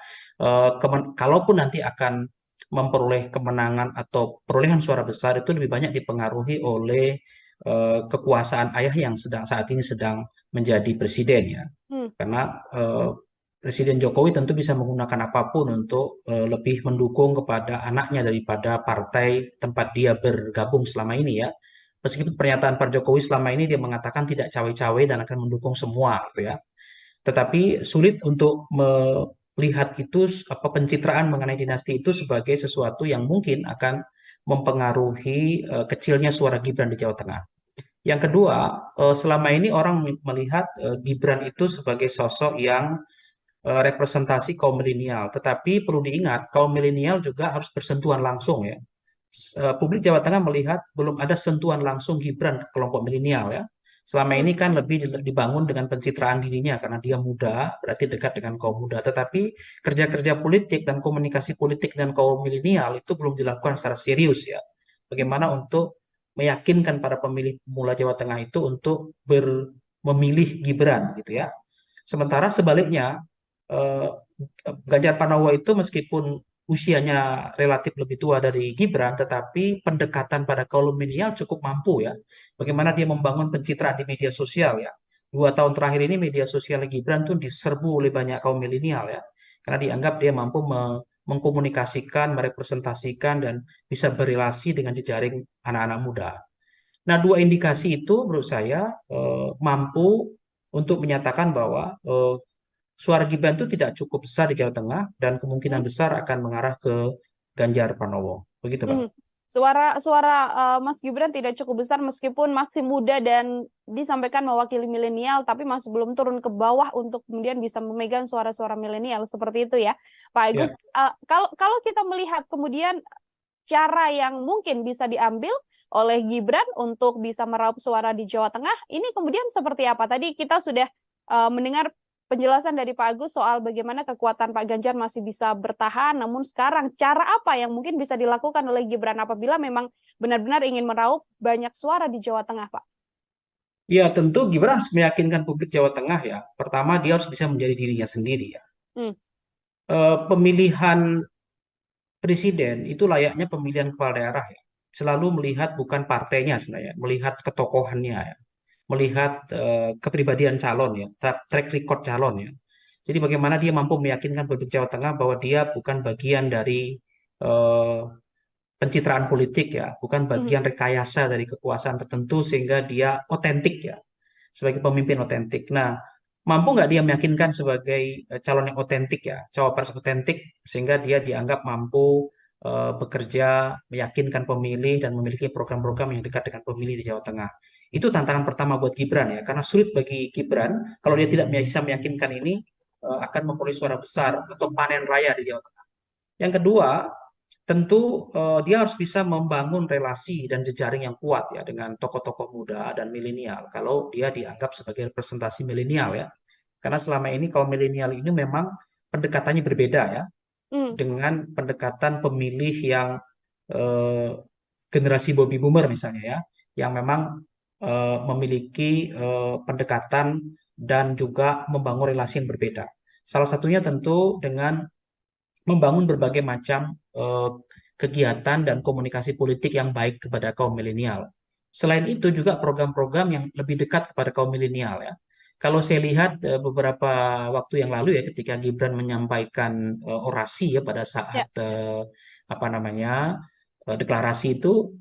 kalaupun nanti akan memperoleh kemenangan atau perolehan suara besar itu lebih banyak dipengaruhi oleh kekuasaan ayah yang saat ini sedang menjadi presiden ya. Karena Presiden Jokowi tentu bisa menggunakan apapun untuk lebih mendukung kepada anaknya daripada partai tempat dia bergabung selama ini ya. Meskipun pernyataan Pak Jokowi selama ini dia mengatakan tidak cawe-cawe dan akan mendukung semua gitu ya. Tetapi sulit untuk melihat itu pencitraan mengenai dinasti itu sebagai sesuatu yang mungkin akan mempengaruhi kecilnya suara Gibran di Jawa Tengah. Yang kedua, selama ini orang melihat Gibran itu sebagai sosok yang representasi kaum milenial. Tetapi perlu diingat, kaum milenial juga harus bersentuhan langsung ya. Publik Jawa Tengah melihat belum ada sentuhan langsung Gibran ke kelompok milenial ya. Selama ini kan lebih dibangun dengan pencitraan dirinya karena dia muda, berarti dekat dengan kaum muda. Tetapi kerja-kerja politik dan komunikasi politik dengan kaum milenial itu belum dilakukan secara serius ya. Bagaimana untuk meyakinkan para pemilih pemula Jawa Tengah itu untuk memilih Gibran gitu ya. Sementara sebaliknya, eh, Ganjar Pranowo itu meskipun usianya relatif lebih tua dari Gibran, tetapi pendekatan pada kaum milenial cukup mampu ya. Bagaimana dia membangun pencitraan di media sosial ya. 2 tahun terakhir ini media sosial Gibran tuh diserbu oleh banyak kaum milenial ya. Karena dianggap dia mampu mengkomunikasikan, merepresentasikan, dan bisa berrelasi dengan jejaring anak-anak muda. Nah, 2 indikasi itu menurut saya mampu untuk menyatakan bahwa suara Gibran itu tidak cukup besar di Jawa Tengah dan kemungkinan besar akan mengarah ke Ganjar Pranowo. Begitu, Mbak. Suara Mas Gibran tidak cukup besar meskipun masih muda dan disampaikan mewakili milenial, tapi masih belum turun ke bawah untuk kemudian bisa memegang suara-suara milenial seperti itu ya, Pak Agus. Kalau kita melihat kemudian cara yang mungkin bisa diambil oleh Gibran untuk bisa meraup suara di Jawa Tengah, ini kemudian seperti apa? Tadi kita sudah mendengar penjelasan dari Pak Agus soal bagaimana kekuatan Pak Ganjar masih bisa bertahan, namun sekarang cara apa yang mungkin bisa dilakukan oleh Gibran apabila memang benar-benar ingin meraup banyak suara di Jawa Tengah, Pak? Ya, tentu Gibran harus meyakinkan publik Jawa Tengah ya. Pertama, dia harus bisa menjadi dirinya sendiri ya. Pemilihan presiden itu layaknya pemilihan kepala daerah ya. Selalu melihat bukan partainya sebenarnya, melihat ketokohannya ya. Melihat kepribadian calon ya, track record calon ya. Jadi bagaimana dia mampu meyakinkan publik Jawa Tengah bahwa dia bukan bagian dari pencitraan politik ya, bukan bagian rekayasa dari kekuasaan tertentu sehingga dia otentik ya, sebagai pemimpin otentik. Nah, mampu nggak dia meyakinkan sebagai calon yang otentik ya, cawapres otentik sehingga dia dianggap mampu bekerja, meyakinkan pemilih dan memiliki program-program yang dekat dengan pemilih di Jawa Tengah. Itu tantangan pertama buat Gibran ya, karena sulit bagi Gibran kalau dia tidak bisa meyakinkan ini akan memperoleh suara besar atau panen raya di Jawa Tengah. Yang kedua, tentu dia harus bisa membangun relasi dan jejaring yang kuat ya dengan tokoh-tokoh muda dan milenial. Kalau dia dianggap sebagai representasi milenial ya, karena selama ini kaum milenial ini memang pendekatannya berbeda ya, dengan pendekatan pemilih yang generasi baby boomer misalnya ya, yang memang memiliki pendekatan dan juga membangun relasi yang berbeda. Salah satunya tentu dengan membangun berbagai macam kegiatan dan komunikasi politik yang baik kepada kaum milenial. Selain itu juga program-program yang lebih dekat kepada kaum milenial ya. Kalau saya lihat beberapa waktu yang lalu ya, ketika Gibran menyampaikan orasi ya pada saat deklarasi itu,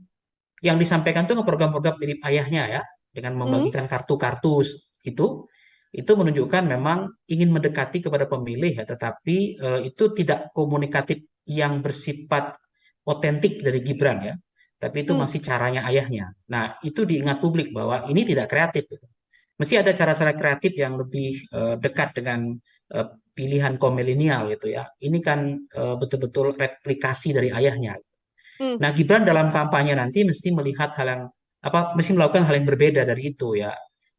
yang disampaikan itu program-program mirip ayahnya ya, dengan membagikan kartu-kartu itu menunjukkan memang ingin mendekati kepada pemilih ya, tetapi itu tidak komunikatif yang bersifat otentik dari Gibran ya, tapi itu masih caranya ayahnya. Nah, itu diingat publik bahwa ini tidak kreatif gitu. Mesti ada cara-cara kreatif yang lebih dekat dengan pilihan kaum milenial gitu ya. Ini kan betul-betul replikasi dari ayahnya. Nah, Gibran dalam kampanye nanti mesti melihat mesti melakukan hal yang berbeda dari itu ya,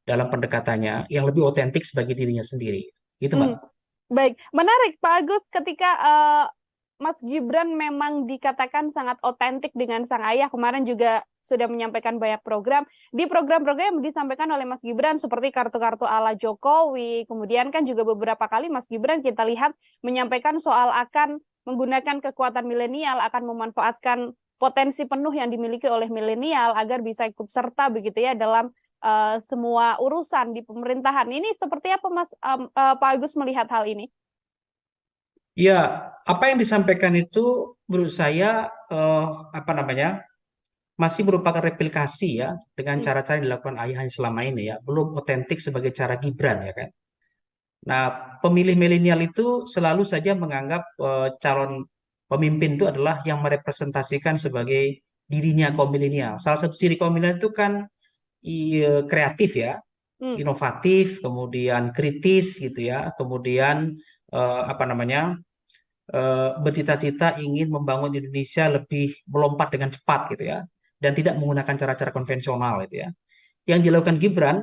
dalam pendekatannya yang lebih otentik sebagai dirinya sendiri. Gitu, Mbak. Baik, menarik Pak Agus ketika Mas Gibran memang dikatakan sangat otentik dengan sang ayah. Kemarin juga sudah menyampaikan banyak program. Di program-program yang disampaikan oleh Mas Gibran seperti kartu-kartu ala Jokowi, kemudian kan juga beberapa kali Mas Gibran kita lihat menyampaikan soal akan menggunakan kekuatan milenial, akan memanfaatkan potensi penuh yang dimiliki oleh milenial agar bisa ikut serta begitu ya dalam semua urusan di pemerintahan. Ini seperti apa Pak Agus melihat hal ini? Ya, apa yang disampaikan itu menurut saya masih merupakan replikasi ya dengan cara-cara yang dilakukan ayahnya selama ini ya, belum otentik sebagai cara Gibran ya kan. Nah, pemilih milenial itu selalu saja menganggap calon pemimpin itu adalah yang merepresentasikan sebagai dirinya kaum milenial. Salah satu ciri kaum milenial itu kan kreatif ya, inovatif, kemudian kritis gitu ya, kemudian apa namanya bercita-cita ingin membangun Indonesia lebih melompat dengan cepat gitu ya, dan tidak menggunakan cara-cara konvensional gitu ya. Yang dilakukan Gibran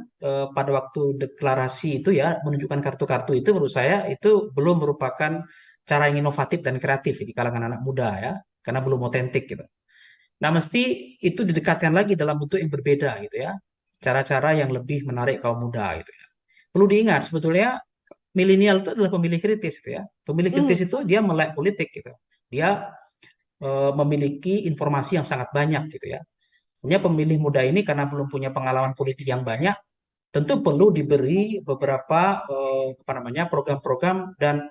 pada waktu deklarasi itu ya, menunjukkan kartu-kartu itu, menurut saya itu belum merupakan cara yang inovatif dan kreatif di kalangan anak muda ya, karena belum otentik gitu. Nah, mesti itu didekatkan lagi dalam bentuk yang berbeda gitu ya, cara-cara yang lebih menarik kaum muda gitu ya. Perlu diingat sebetulnya milenial itu adalah pemilih kritis gitu ya. Pemilih Mhm. kritis itu dia melek politik gitu. Dia memiliki informasi yang sangat banyak gitu ya. Hanya pemilih muda ini karena belum punya pengalaman politik yang banyak, tentu perlu diberi beberapa apa namanya program-program dan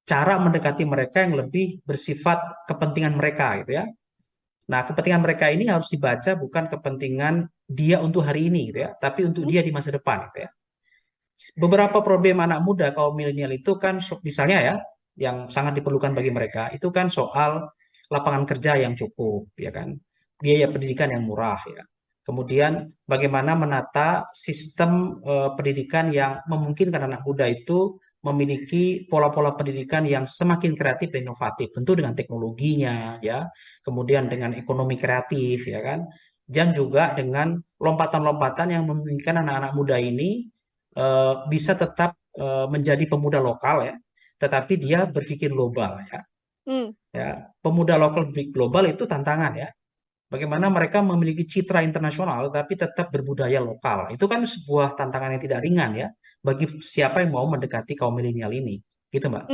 cara mendekati mereka yang lebih bersifat kepentingan mereka gitu ya. Nah, kepentingan mereka ini harus dibaca bukan kepentingan dia untuk hari ini gitu ya, tapi untuk dia di masa depan gitu ya. Beberapa problem anak muda kaum milenial itu kan misalnya ya, yang sangat diperlukan bagi mereka itu kan soal lapangan kerja yang cukup ya kan, biaya pendidikan yang murah ya, kemudian bagaimana menata sistem pendidikan yang memungkinkan anak muda itu memiliki pola-pola pendidikan yang semakin kreatif dan inovatif, tentu dengan teknologinya ya, kemudian dengan ekonomi kreatif ya kan, dan juga dengan lompatan-lompatan yang memungkinkan anak-anak muda ini bisa tetap menjadi pemuda lokal ya, tetapi dia berpikir global ya. Hmm. Ya, pemuda lokal berpikir global itu tantangan ya. Bagaimana mereka memiliki citra internasional tapi tetap berbudaya lokal. Itu kan sebuah tantangan yang tidak ringan ya bagi siapa yang mau mendekati kaum milenial ini. Gitu, Mbak.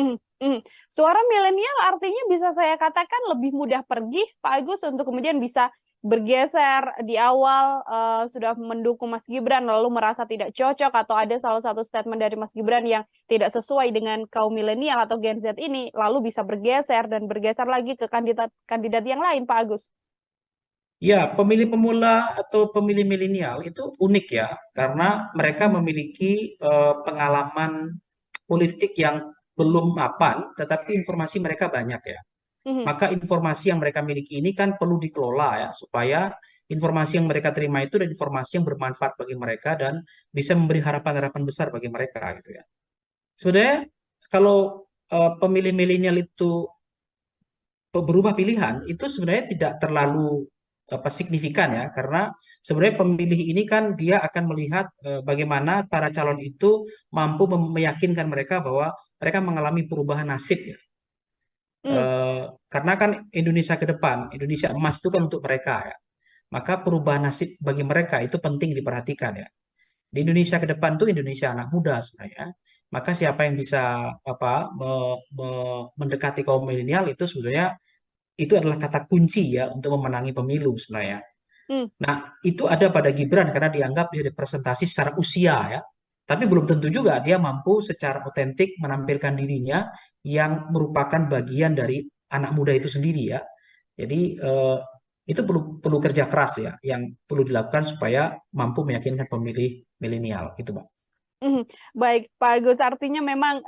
Suara milenial artinya bisa saya katakan lebih mudah pergi, Pak Agus, untuk kemudian bisa bergeser di awal sudah mendukung Mas Gibran, lalu merasa tidak cocok atau ada salah satu statement dari Mas Gibran yang tidak sesuai dengan kaum milenial atau Gen Z ini, lalu bisa bergeser dan bergeser lagi ke kandidat yang lain, Pak Agus. Ya, pemilih pemula atau pemilih milenial itu unik ya, karena mereka memiliki pengalaman politik yang belum mapan, tetapi informasi mereka banyak ya. Mhm. Maka informasi yang mereka miliki ini kan perlu dikelola ya, supaya informasi yang mereka terima itu adalah informasi yang bermanfaat bagi mereka dan bisa memberi harapan-harapan besar bagi mereka gitu ya. Sebenarnya kalau pemilih milenial itu berubah pilihan, itu sebenarnya tidak terlalu signifikan ya, karena sebenarnya pemilih ini kan dia akan melihat bagaimana para calon itu mampu meyakinkan mereka bahwa mereka mengalami perubahan nasib ya. Hmm. Karena kan Indonesia ke depan, Indonesia emas itu kan untuk mereka ya. Maka perubahan nasib bagi mereka itu penting diperhatikan ya. Di Indonesia ke depan itu Indonesia anak muda sebenarnya. Maka siapa yang bisa mendekati kaum milenial itu sebenarnya itu adalah kata kunci ya untuk memenangi pemilu sebenarnya. Hmm. Nah, itu ada pada Gibran karena dianggap dia representasi secara usia ya. Tapi belum tentu juga dia mampu secara otentik menampilkan dirinya yang merupakan bagian dari anak muda itu sendiri ya. Jadi itu perlu kerja keras ya, yang perlu dilakukan supaya mampu meyakinkan pemilih milenial gitu, Pak. Baik, Pak Agus, artinya memang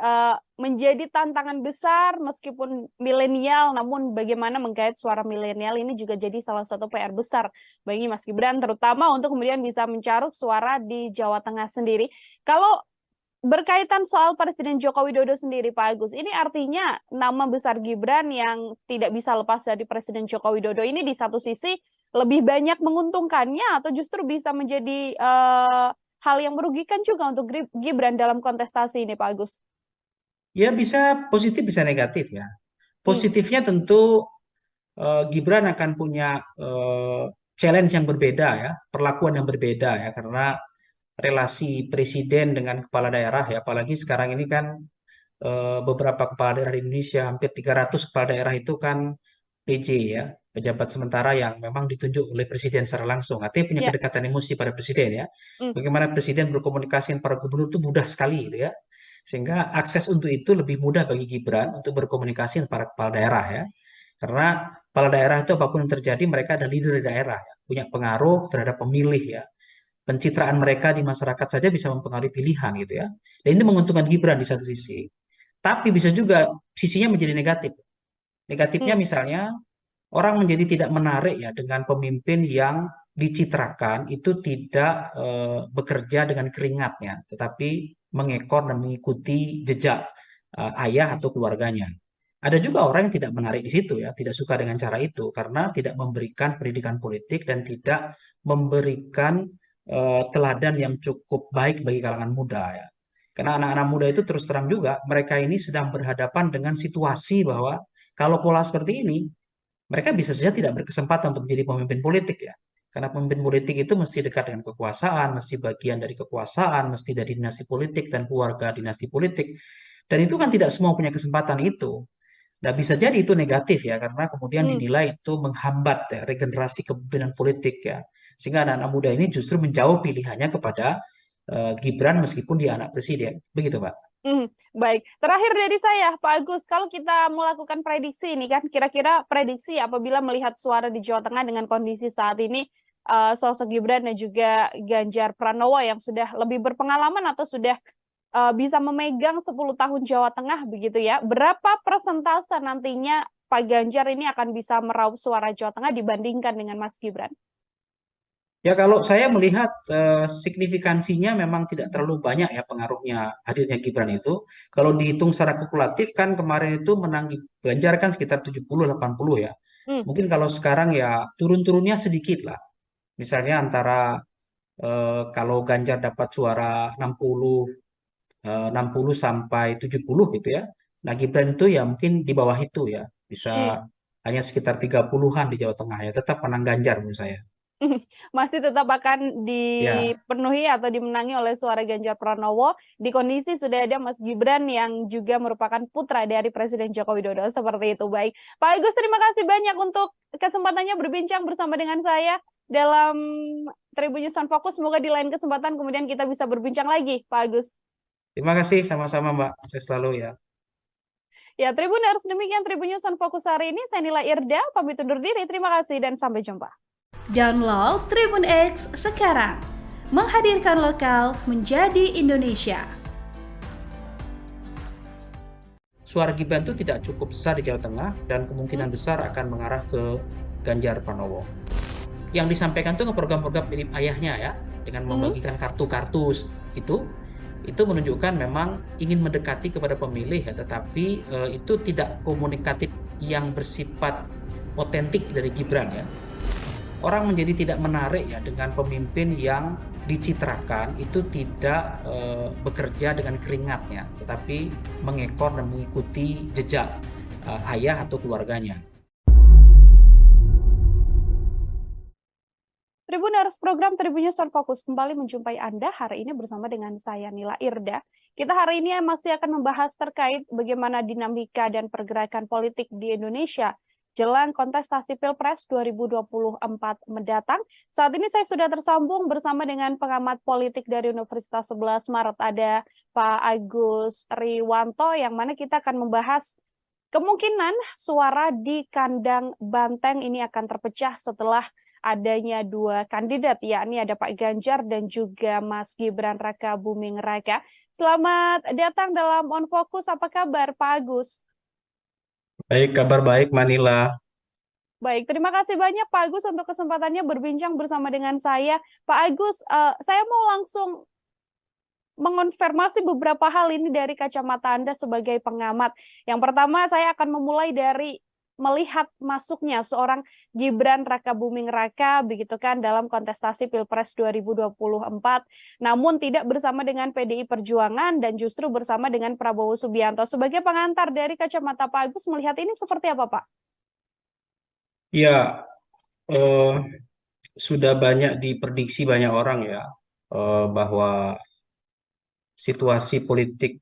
menjadi tantangan besar meskipun milenial, namun bagaimana menggait suara milenial ini juga jadi salah satu PR besar bagi Mas Gibran, terutama untuk kemudian bisa mencaruk suara di Jawa Tengah sendiri. Kalau berkaitan soal Presiden Joko Widodo sendiri, Pak Agus, ini artinya nama besar Gibran yang tidak bisa lepas dari Presiden Joko Widodo ini di satu sisi lebih banyak menguntungkannya atau justru bisa menjadi hal yang merugikan juga untuk Gibran dalam kontestasi ini, Pak Agus? Ya bisa positif bisa negatif ya. Hmm. Positifnya tentu Gibran akan punya challenge yang berbeda ya, perlakuan yang berbeda ya, karena relasi presiden dengan kepala daerah ya, apalagi sekarang ini kan beberapa kepala daerah di Indonesia, hampir 300 kepala daerah itu kan PJ ya, pejabat sementara yang memang ditunjuk oleh presiden secara langsung, artinya punya Ya. kedekatan emosi pada presiden ya. Hmm. Bagaimana presiden berkomunikasi dengan para gubernur itu mudah sekali gitu ya, sehingga akses untuk itu lebih mudah bagi Gibran untuk berkomunikasi dengan para kepala daerah ya. Karena kepala daerah itu apapun yang terjadi, mereka ada leader di daerah, ya, punya pengaruh terhadap pemilih ya. Pencitraan mereka di masyarakat saja bisa mempengaruhi pilihan gitu ya. Dan ini menguntungkan Gibran di satu sisi. Tapi bisa juga sisinya menjadi negatif. Negatifnya Hmm. misalnya orang menjadi tidak menarik ya dengan pemimpin yang dicitrakan itu tidak bekerja dengan keringatnya, tetapi mengekor dan mengikuti jejak ayah atau keluarganya. Ada juga orang yang tidak menarik di situ ya, tidak suka dengan cara itu karena tidak memberikan pendidikan politik dan tidak memberikan teladan yang cukup baik bagi kalangan muda ya. Karena anak-anak muda itu terus terang juga mereka ini sedang berhadapan dengan situasi bahwa kalau pola seperti ini mereka bisa saja tidak berkesempatan untuk menjadi pemimpin politik ya. Karena pemimpin politik itu mesti dekat dengan kekuasaan, mesti bagian dari kekuasaan, mesti dari dinasti politik dan keluarga dinasti politik. Dan itu kan tidak semua punya kesempatan itu. Nah, bisa jadi itu negatif ya, karena kemudian Hmm. dinilai itu menghambat ya, regenerasi kepemimpinan politik ya. Sehingga anak-anak muda ini justru menjauh pilihannya kepada Gibran meskipun dia anak presiden. Begitu, Pak. Baik, terakhir dari saya, Pak Agus, kalau kita melakukan prediksi ini kan, kira-kira prediksi apabila melihat suara di Jawa Tengah dengan kondisi saat ini, sosok Gibran dan juga Ganjar Pranowo yang sudah lebih berpengalaman atau sudah bisa memegang 10 tahun Jawa Tengah begitu ya, berapa persentase nantinya Pak Ganjar ini akan bisa meraup suara Jawa Tengah dibandingkan dengan Mas Gibran? Ya kalau saya melihat signifikansinya memang tidak terlalu banyak ya pengaruhnya hadirnya Gibran itu. Kalau dihitung secara kalkulatif kan kemarin itu menang Ganjar kan sekitar 70-80 ya. Hmm. Mungkin kalau sekarang ya turun-turunnya sedikit lah. Misalnya antara kalau Ganjar dapat suara 60 sampai 70 gitu ya. Nah Gibran itu ya mungkin di bawah itu ya. Bisa hanya sekitar 30-an di Jawa Tengah ya. Tetap menang Ganjar menurut saya. Masih tetap akan Ya. dipenuhi atau dimenangi oleh suara Ganjar Pranowo di kondisi sudah ada Mas Gibran yang juga merupakan putra dari Presiden Joko Widodo. Seperti itu. Baik, Pak Agus, terima kasih banyak untuk kesempatannya berbincang bersama dengan saya dalam Tribun News on Focus. Semoga di lain kesempatan kemudian kita bisa berbincang lagi, Pak Agus. Terima kasih sama-sama Mbak. Saya selalu ya. Ya, Tribuners, demikian Tribun News on Focus hari ini. Saya Nila Irda, pamit undur diri. Terima kasih dan sampai jumpa. Download Tribun X sekarang. Menghadirkan lokal menjadi Indonesia. Suara Gibran itu tidak cukup besar di Jawa Tengah dan kemungkinan besar akan mengarah ke Ganjar Pranowo. Yang disampaikan itu ke program-program mirip ayahnya ya, dengan membagikan kartu-kartu itu menunjukkan memang ingin mendekati kepada pemilih ya, tetapi itu tidak komunikatif yang bersifat otentik dari Gibran ya. Orang menjadi tidak menarik ya dengan pemimpin yang dicitrakan itu tidak bekerja dengan keringatnya, tetapi mengekor dan mengikuti jejak ayah atau keluarganya. Tribuners, program Tribun News on Focus kembali menjumpai Anda hari ini bersama dengan saya Nila Irda. Kita hari ini masih akan membahas terkait bagaimana dinamika dan pergerakan politik di Indonesia jelang kontestasi Pilpres 2024 mendatang. Saat ini saya sudah tersambung bersama dengan pengamat politik dari Universitas 11 Maret, ada Pak Agus Riwanto, yang mana kita akan membahas kemungkinan suara di kandang Banteng ini akan terpecah setelah adanya dua kandidat, yakni ada Pak Ganjar dan juga Mas Gibran Raka Buming Raka. Selamat datang dalam On Focus. Apa kabar, Pak Agus? Baik, kabar baik Manila. Baik, terima kasih banyak Pak Agus untuk kesempatannya berbincang bersama dengan saya. Pak Agus, saya mau langsung mengonfirmasi beberapa hal ini dari kacamata Anda sebagai pengamat. Yang pertama, saya akan memulai dari melihat masuknya seorang Gibran Raka Buming Raka begitu kan dalam kontestasi Pilpres 2024, namun tidak bersama dengan PDI Perjuangan dan justru bersama dengan Prabowo Subianto. Sebagai pengantar dari kacamata Pak Agus, melihat ini seperti apa, Pak? Ya, sudah banyak diprediksi banyak orang ya bahwa situasi politik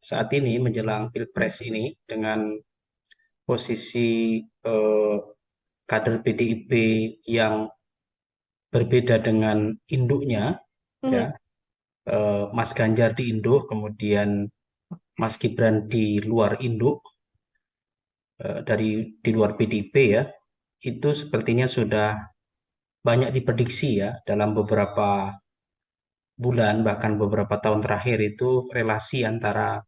saat ini menjelang Pilpres ini dengan posisi kader PDIP yang berbeda dengan induknya, ya, Mas Ganjar di induk, kemudian Mas Gibran di luar induk, di luar PDIP ya, itu sepertinya sudah banyak diprediksi ya dalam beberapa bulan bahkan beberapa tahun terakhir itu relasi antara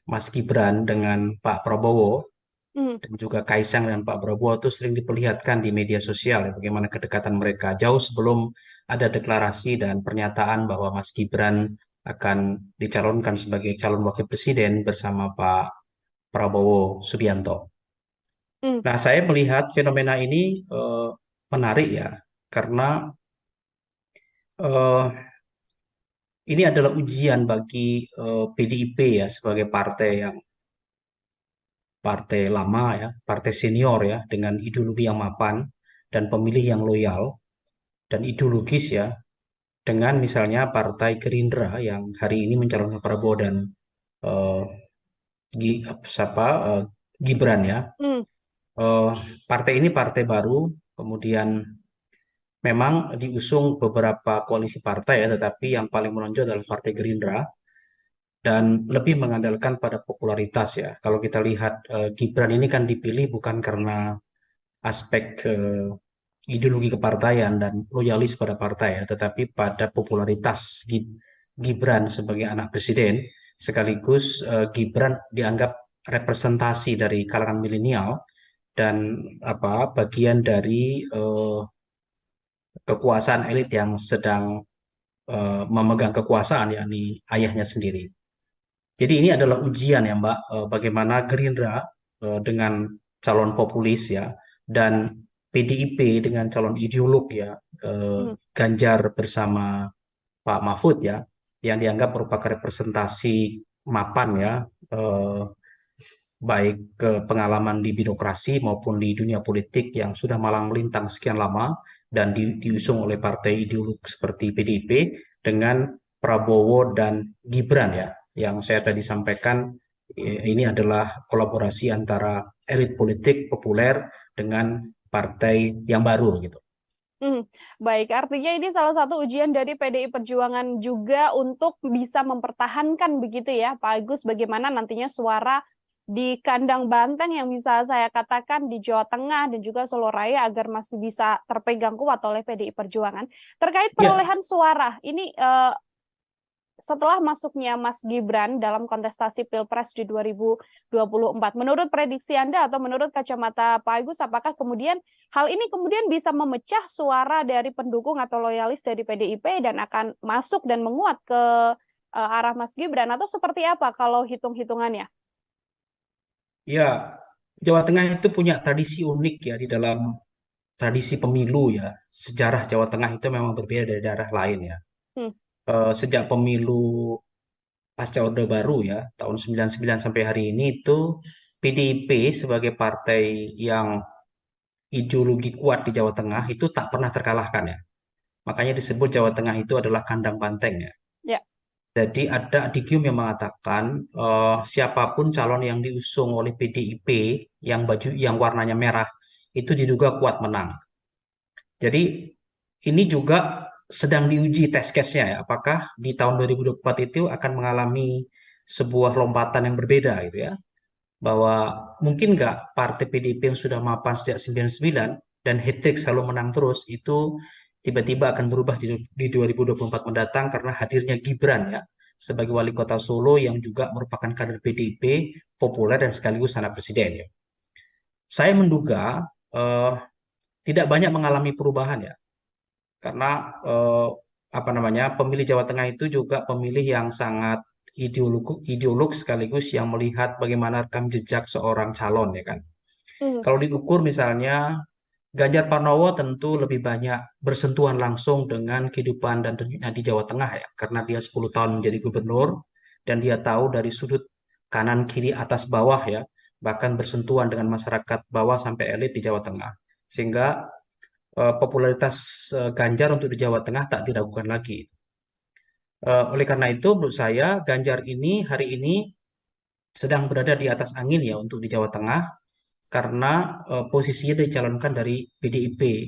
Mas Gibran dengan Pak Prabowo dan juga Kaisang dan Pak Prabowo itu sering diperlihatkan di media sosial ya, bagaimana kedekatan mereka jauh sebelum ada deklarasi dan pernyataan bahwa Mas Gibran akan dicalonkan sebagai calon wakil presiden bersama Pak Prabowo Subianto. Nah, saya melihat fenomena ini menarik ya, karena eh, ini adalah ujian bagi PDIP ya sebagai partai lama ya, partai senior ya, dengan ideologi yang mapan dan pemilih yang loyal dan ideologis ya, dengan misalnya Partai Gerindra yang hari ini mencalonkan Prabowo dan eh, siapa Gibran ya. Eh, Partai ini partai baru, kemudian memang diusung beberapa koalisi partai ya, tetapi yang paling menonjol adalah Partai Gerindra dan lebih mengandalkan pada popularitas ya. Kalau kita lihat Gibran ini kan dipilih bukan karena aspek ideologi kepartaian dan loyalis pada partai ya, tetapi pada popularitas Gibran sebagai anak presiden, sekaligus Gibran dianggap representasi dari kalangan milenial dan bagian dari kekuasaan elit yang sedang memegang kekuasaan, yakni ayahnya sendiri. Jadi ini adalah ujian ya Mbak, bagaimana Gerindra dengan calon populis ya, dan PDIP dengan calon ideolog ya, Ganjar bersama Pak Mahfud ya, yang dianggap merupakan representasi mapan ya, baik ke pengalaman di birokrasi maupun di dunia politik yang sudah malang melintang sekian lama dan diusung oleh partai ideolog seperti PDIP dengan Prabowo dan Gibran ya, yang saya tadi sampaikan ini adalah kolaborasi antara elit politik populer dengan partai yang baru gitu. Baik, artinya ini salah satu ujian dari PDI Perjuangan juga untuk bisa mempertahankan begitu ya, Pak Agus, bagaimana nantinya suara di kandang banteng yang bisa saya katakan di Jawa Tengah dan juga Solo Raya agar masih bisa terpegang kuat oleh PDI Perjuangan. Terkait perolehan suara, ini setelah masuknya Mas Gibran dalam kontestasi Pilpres di 2024, menurut prediksi Anda atau menurut kacamata Pak Agus, apakah kemudian hal ini kemudian bisa memecah suara dari pendukung atau loyalis dari PDIP dan akan masuk dan menguat ke arah Mas Gibran, atau seperti apa kalau hitung-hitungannya? Ya, Jawa Tengah itu punya tradisi unik ya di dalam tradisi pemilu ya. Sejarah Jawa Tengah itu memang berbeda dari daerah lain ya. Sejak pemilu pasca Orde Baru ya, tahun 99 sampai hari ini itu PDIP sebagai partai yang ideologi kuat di Jawa Tengah itu tak pernah terkalahkan ya. Makanya disebut Jawa Tengah itu adalah kandang banteng ya. Jadi ada adigium yang mengatakan siapapun calon yang diusung oleh PDIP yang warnanya merah itu diduga kuat menang. Jadi ini juga sedang diuji test case-nya ya, apakah di tahun 2024 itu akan mengalami sebuah lompatan yang berbeda gitu ya, bahwa mungkin nggak partai PDIP yang sudah mapan sejak 99 dan hat-trick selalu menang terus itu tiba-tiba akan berubah di 2024 mendatang karena hadirnya Gibran ya sebagai wali kota Solo yang juga merupakan kader PDIP populer dan sekaligus anak presiden ya. Saya menduga tidak banyak mengalami perubahan ya, karena pemilih Jawa Tengah itu juga pemilih yang sangat ideolog sekaligus yang melihat bagaimana rekam jejak seorang calon ya kan. Kalau diukur misalnya Ganjar Pranowo tentu lebih banyak bersentuhan langsung dengan kehidupan dan dunia di Jawa Tengah ya, karena dia 10 tahun menjadi gubernur dan dia tahu dari sudut kanan kiri atas bawah ya, bahkan bersentuhan dengan masyarakat bawah sampai elit di Jawa Tengah, sehingga popularitas Ganjar untuk di Jawa Tengah tak diragukan lagi. Oleh karena itu menurut saya Ganjar ini hari ini sedang berada di atas angin ya untuk di Jawa Tengah, karena posisinya dicalonkan dari PDIP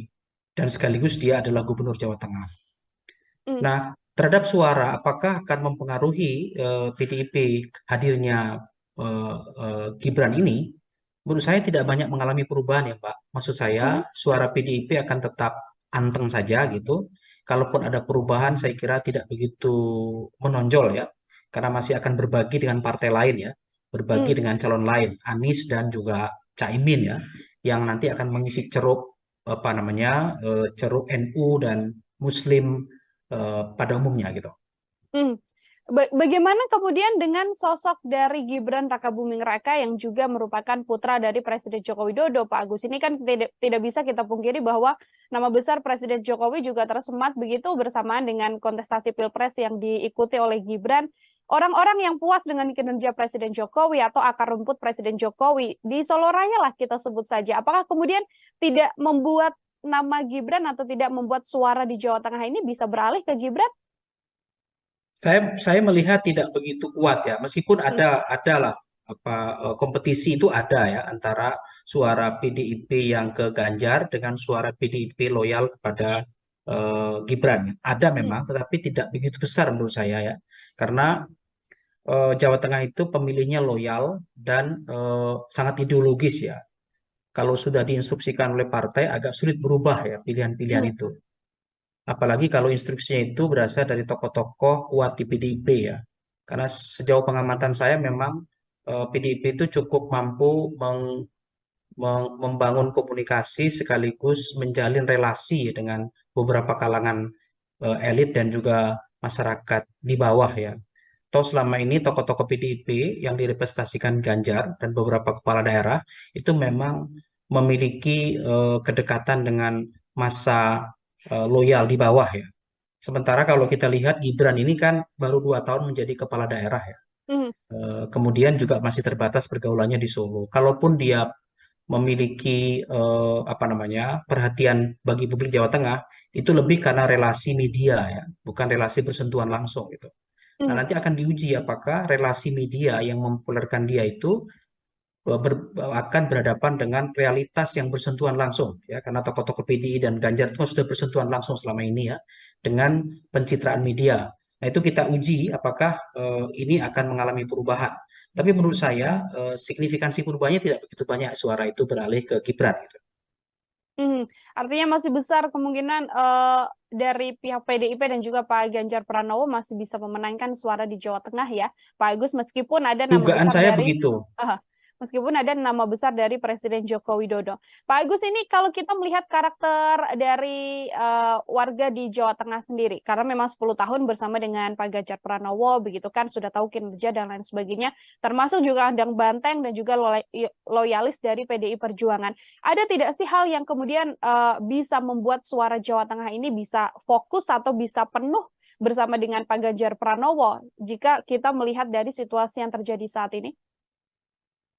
dan sekaligus dia adalah gubernur Jawa Tengah. Nah, terhadap suara apakah akan mempengaruhi PDIP hadirnya Gibran ini? Menurut saya tidak banyak mengalami perubahan ya Mbak. Maksud saya suara PDIP akan tetap anteng saja gitu. Kalaupun ada perubahan saya kira tidak begitu menonjol ya. Karena masih akan berbagi dengan partai lain ya. Berbagi dengan calon lain, Anies dan juga Caimin ya, yang nanti akan mengisi ceruk ceruk NU dan Muslim pada umumnya gitu. Bagaimana kemudian dengan sosok dari Gibran Rakabuming Raka yang juga merupakan putra dari Presiden Joko Widodo, Pak Agus? Ini kan tidak bisa kita pungkiri bahwa nama besar Presiden Jokowi juga tersemat begitu bersamaan dengan kontestasi Pilpres yang diikuti oleh Gibran. Orang-orang yang puas dengan kinerja Presiden Jokowi atau akar rumput Presiden Jokowi di Solo Raya lah kita sebut saja. Apakah kemudian tidak membuat nama Gibran atau tidak membuat suara di Jawa Tengah ini bisa beralih ke Gibran? Saya melihat tidak begitu kuat ya, meskipun adalah kompetisi itu ada ya antara suara PDIP yang ke Ganjar dengan suara PDIP loyal kepada Gibran. Ada memang, tetapi tidak begitu besar menurut saya ya, karena Jawa Tengah itu pemilihnya loyal dan sangat ideologis ya. Kalau sudah diinstruksikan oleh partai agak sulit berubah ya pilihan-pilihan itu. Apalagi kalau instruksinya itu berasal dari tokoh-tokoh kuat di PDIP ya. Karena sejauh pengamatan saya memang PDIP itu cukup mampu membangun komunikasi sekaligus menjalin relasi dengan beberapa kalangan elit dan juga masyarakat di bawah ya. Toh selama ini tokoh-tokoh PDIP yang direpresentasikan Ganjar dan beberapa kepala daerah itu memang memiliki kedekatan dengan masa loyal di bawah ya. Sementara kalau kita lihat Gibran ini kan baru 2 tahun menjadi kepala daerah ya. Kemudian juga masih terbatas pergaulannya di Solo. Kalaupun dia memiliki perhatian bagi publik Jawa Tengah, itu lebih karena relasi media ya, bukan relasi bersentuhan langsung gitu. Nah, nanti akan diuji apakah relasi media yang mempopulerkan dia itu akan berhadapan dengan realitas yang bersentuhan langsung ya, karena tokoh-tokoh PDI dan Ganjar itu sudah bersentuhan langsung selama ini ya dengan pencitraan media. Nah, itu kita uji apakah ini akan mengalami perubahan. Tapi menurut saya signifikansi perubahannya tidak begitu banyak, suara itu beralih ke Gibran gitu. Artinya masih besar kemungkinan dari pihak PDIP dan juga Pak Ganjar Pranowo masih bisa memenangkan suara di Jawa Tengah ya, Pak Agus, meskipun ada nama Dugaan besar saya dari begitu. Meskipun ada nama besar dari Presiden Joko Widodo. Pak Agus, ini kalau kita melihat karakter dari warga di Jawa Tengah sendiri, karena memang 10 tahun bersama dengan Pak Ganjar Pranowo, begitu kan, sudah tahu kinerja dan lain sebagainya, termasuk juga Andang Banteng dan juga loyalis dari PDI Perjuangan. Ada tidak sih hal yang kemudian bisa membuat suara Jawa Tengah ini bisa fokus atau bisa penuh bersama dengan Pak Ganjar Pranowo jika kita melihat dari situasi yang terjadi saat ini?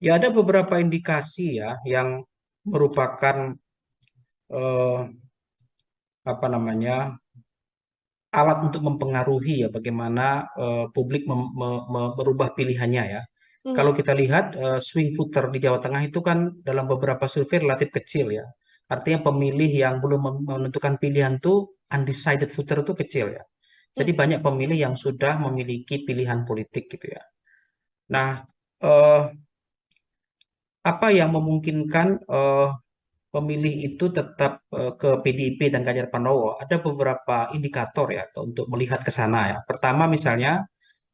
Ya, ada beberapa indikasi ya yang merupakan alat untuk mempengaruhi ya bagaimana publik merubah pilihannya ya. Kalau kita lihat swing voter di Jawa Tengah itu kan dalam beberapa survei relatif kecil ya. Artinya pemilih yang belum menentukan pilihan itu undecided voter itu kecil ya. Jadi banyak pemilih yang sudah memiliki pilihan politik gitu ya. Nah, apa yang memungkinkan pemilih itu tetap ke PDIP dan Ganjar Pranowo? Ada beberapa indikator ya untuk melihat ke sana ya. Pertama misalnya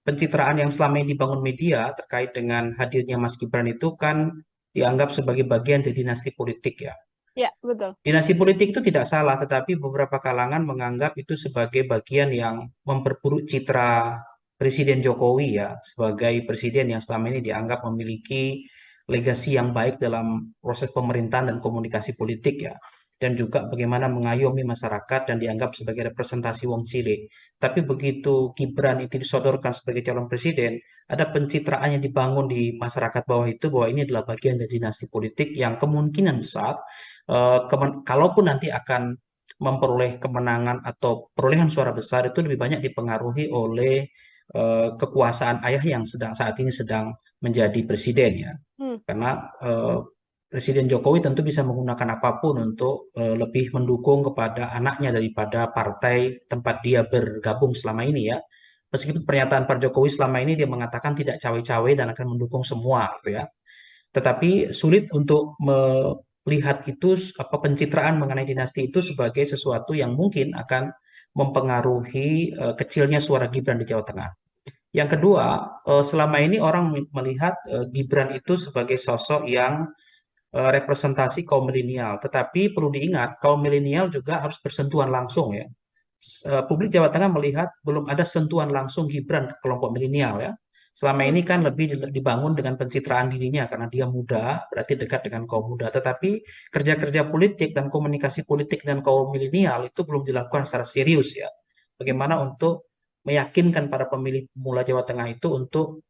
pencitraan yang selama ini dibangun media terkait dengan hadirnya Mas Gibran itu kan dianggap sebagai bagian dari dinasti politik ya. Ya, betul. Dinasti politik itu tidak salah, tetapi beberapa kalangan menganggap itu sebagai bagian yang memperburuk citra Presiden Jokowi ya, sebagai presiden yang selama ini dianggap memiliki legasi yang baik dalam proses pemerintahan dan komunikasi politik ya, dan juga bagaimana mengayomi masyarakat dan dianggap sebagai representasi wong cilik. Tapi begitu Gibran itu disodorkan sebagai calon presiden, ada pencitraan yang dibangun di masyarakat bawah itu bahwa ini adalah bagian dari dinasti politik yang kemungkinan besar kalaupun nanti akan memperoleh kemenangan atau perolehan suara besar itu lebih banyak dipengaruhi oleh kekuasaan ayah yang saat ini sedang menjadi presiden ya. Karena Presiden Jokowi tentu bisa menggunakan apapun untuk lebih mendukung kepada anaknya daripada partai tempat dia bergabung selama ini ya. Meskipun pernyataan Pak Jokowi selama ini dia mengatakan tidak cawe-cawe dan akan mendukung semua gitu ya. Tetapi sulit untuk melihat itu pencitraan mengenai dinasti itu sebagai sesuatu yang mungkin akan mempengaruhi kecilnya suara Gibran di Jawa Tengah. Yang kedua, selama ini orang melihat Gibran itu sebagai sosok yang representasi kaum milenial. Tetapi perlu diingat, kaum milenial juga harus bersentuhan langsung ya publik Jawa Tengah melihat belum ada sentuhan langsung Gibran ke kelompok milenial ya. Selama ini kan lebih dibangun dengan pencitraan dirinya karena dia muda, berarti dekat dengan kaum muda. Tetapi kerja-kerja politik dan komunikasi politik dengan kaum milenial itu belum dilakukan secara serius ya. Bagaimana untuk meyakinkan para pemilih pemula Jawa Tengah itu untuk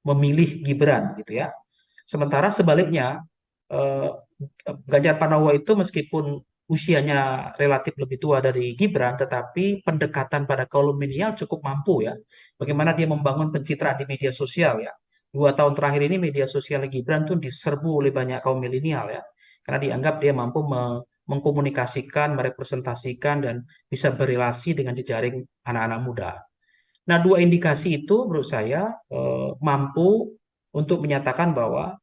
memilih Gibran gitu ya. Sementara sebaliknya, eh, Ganjar Pranowo itu meskipun usianya relatif lebih tua dari Gibran, tetapi pendekatan pada kaum milenial cukup mampu ya. Bagaimana dia membangun pencitraan di media sosial ya. 2 tahun terakhir ini media sosial Gibran tuh diserbu oleh banyak kaum milenial ya. Karena dianggap dia mampu mengkomunikasikan, merepresentasikan, dan bisa berrelasi dengan jejaring anak-anak muda. Nah, 2 indikasi itu menurut saya mampu untuk menyatakan bahwa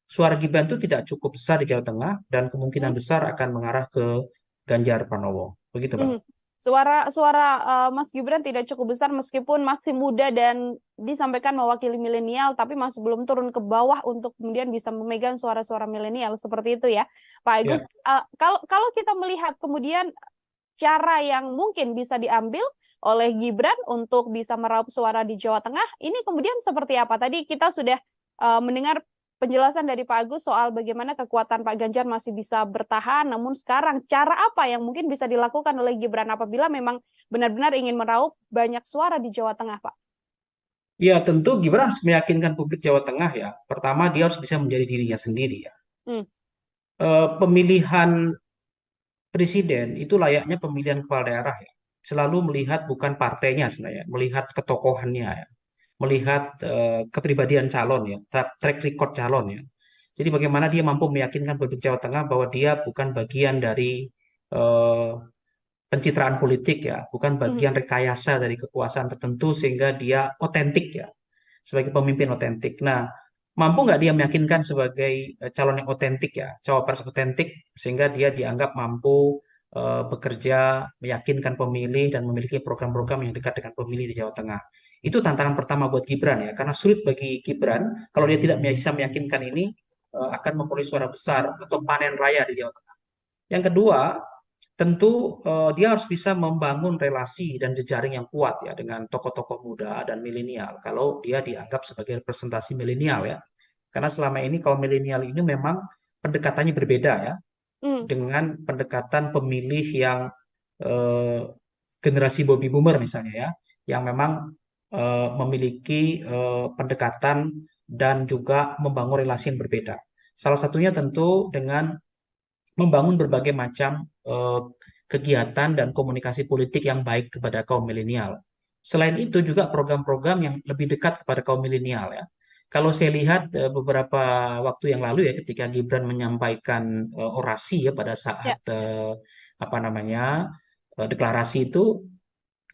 suara Gibran itu tidak cukup besar di Jawa Tengah dan kemungkinan besar akan mengarah ke Ganjar Pranowo. Begitu, Bang. Suara Mas Gibran tidak cukup besar meskipun masih muda dan disampaikan mewakili milenial, tapi masih belum turun ke bawah untuk kemudian bisa memegang suara-suara milenial seperti itu ya, Pak Agus. Kalau kita melihat kemudian cara yang mungkin bisa diambil oleh Gibran untuk bisa meraup suara di Jawa Tengah, ini kemudian seperti apa? Tadi kita sudah mendengar penjelasan dari Pak Agus soal bagaimana kekuatan Pak Ganjar masih bisa bertahan, namun sekarang cara apa yang mungkin bisa dilakukan oleh Gibran apabila memang benar-benar ingin meraup banyak suara di Jawa Tengah, Pak? Ya, tentu Gibran harus meyakinkan publik Jawa Tengah ya. Pertama, dia harus bisa menjadi dirinya sendiri ya. Pemilihan presiden itu layaknya pemilihan kepala daerah ya. Selalu melihat bukan partainya sebenarnya, melihat ketokohannya ya. Melihat kepribadian calon ya, track record calon ya. Jadi bagaimana dia mampu meyakinkan publik Jawa Tengah bahwa dia bukan bagian dari pencitraan politik ya, bukan bagian rekayasa dari kekuasaan tertentu sehingga dia otentik ya, sebagai pemimpin otentik. Nah, mampu nggak dia meyakinkan sebagai calon yang otentik ya, cawapres otentik sehingga dia dianggap mampu bekerja, meyakinkan pemilih dan memiliki program-program yang dekat dengan pemilih di Jawa Tengah. Itu tantangan pertama buat Gibran ya, karena sulit bagi Gibran kalau dia tidak bisa meyakinkan ini akan memperoleh suara besar atau panen raya di Jawa Tengah. Yang kedua, tentu dia harus bisa membangun relasi dan jejaring yang kuat ya dengan tokoh-tokoh muda dan milenial. Kalau dia dianggap sebagai representasi milenial ya, karena selama ini kaum milenial ini memang pendekatannya berbeda ya, dengan pendekatan pemilih yang generasi baby boomer misalnya ya, yang memang memiliki pendekatan dan juga membangun relasi yang berbeda. Salah satunya tentu dengan membangun berbagai macam kegiatan dan komunikasi politik yang baik kepada kaum milenial. Selain itu juga program-program yang lebih dekat kepada kaum milenial ya. Kalau saya lihat beberapa waktu yang lalu ya, ketika Gibran menyampaikan orasi ya pada saat deklarasi itu,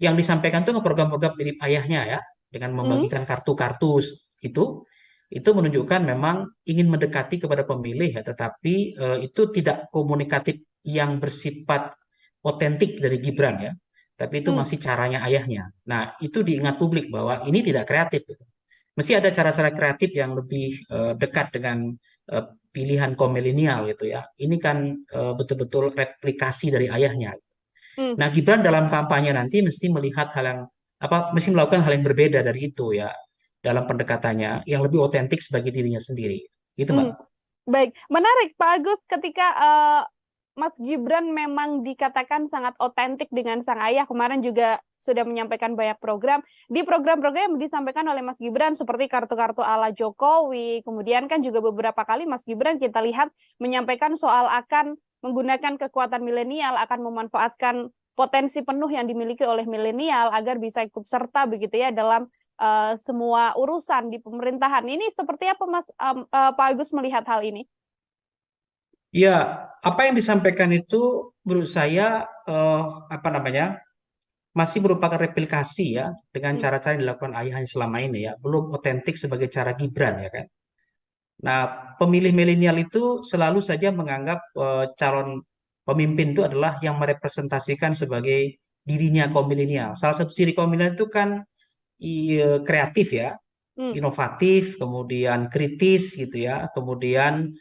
yang disampaikan itu program-program mirip ayahnya ya, dengan membagikan kartu-kartu itu menunjukkan memang ingin mendekati kepada pemilih ya, tetapi itu tidak komunikatif yang bersifat otentik dari Gibran ya, tapi itu masih caranya ayahnya. Nah, itu diingat publik bahwa ini tidak kreatif gitu. Mesti ada cara-cara kreatif yang lebih dekat dengan pilihan kaum milenial gitu ya. Ini kan betul-betul replikasi dari ayahnya. Nah, Gibran dalam kampanye nanti mesti melihat mesti melakukan hal yang berbeda dari itu ya, dalam pendekatannya yang lebih otentik sebagai dirinya sendiri. Gitu, Mbak. Baik, menarik Pak Agus ketika Mas Gibran memang dikatakan sangat otentik dengan sang ayah. Kemarin juga sudah menyampaikan banyak program. Di program-program yang disampaikan oleh Mas Gibran seperti kartu-kartu ala Jokowi, kemudian kan juga beberapa kali Mas Gibran kita lihat menyampaikan soal akan menggunakan kekuatan milenial, akan memanfaatkan potensi penuh yang dimiliki oleh milenial agar bisa ikut serta begitu ya dalam semua urusan di pemerintahan. Ini seperti apa Pak Agus melihat hal ini? Ya, apa yang disampaikan itu menurut saya masih merupakan replikasi ya dengan cara-cara yang dilakukan ayahnya selama ini ya, belum otentik sebagai cara Gibran ya kan. Nah, pemilih milenial itu selalu saja menganggap calon pemimpin itu adalah yang merepresentasikan sebagai dirinya kaum milenial. Salah satu ciri kaum milenial itu kan kreatif ya, inovatif, kemudian kritis gitu ya, kemudian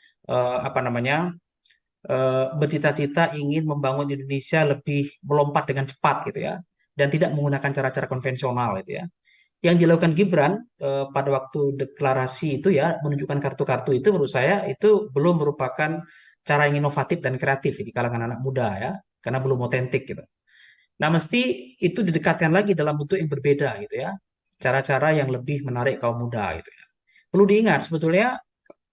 bercita-cita ingin membangun Indonesia lebih melompat dengan cepat gitu ya, dan tidak menggunakan cara-cara konvensional gitu ya. Yang dilakukan Gibran pada waktu deklarasi itu ya, menunjukkan kartu-kartu itu menurut saya itu belum merupakan cara yang inovatif dan kreatif di kalangan anak muda ya, karena belum otentik gitu. Nah, mesti itu didekatkan lagi dalam bentuk yang berbeda gitu ya. Cara-cara yang lebih menarik kaum muda gitu ya. Perlu diingat sebetulnya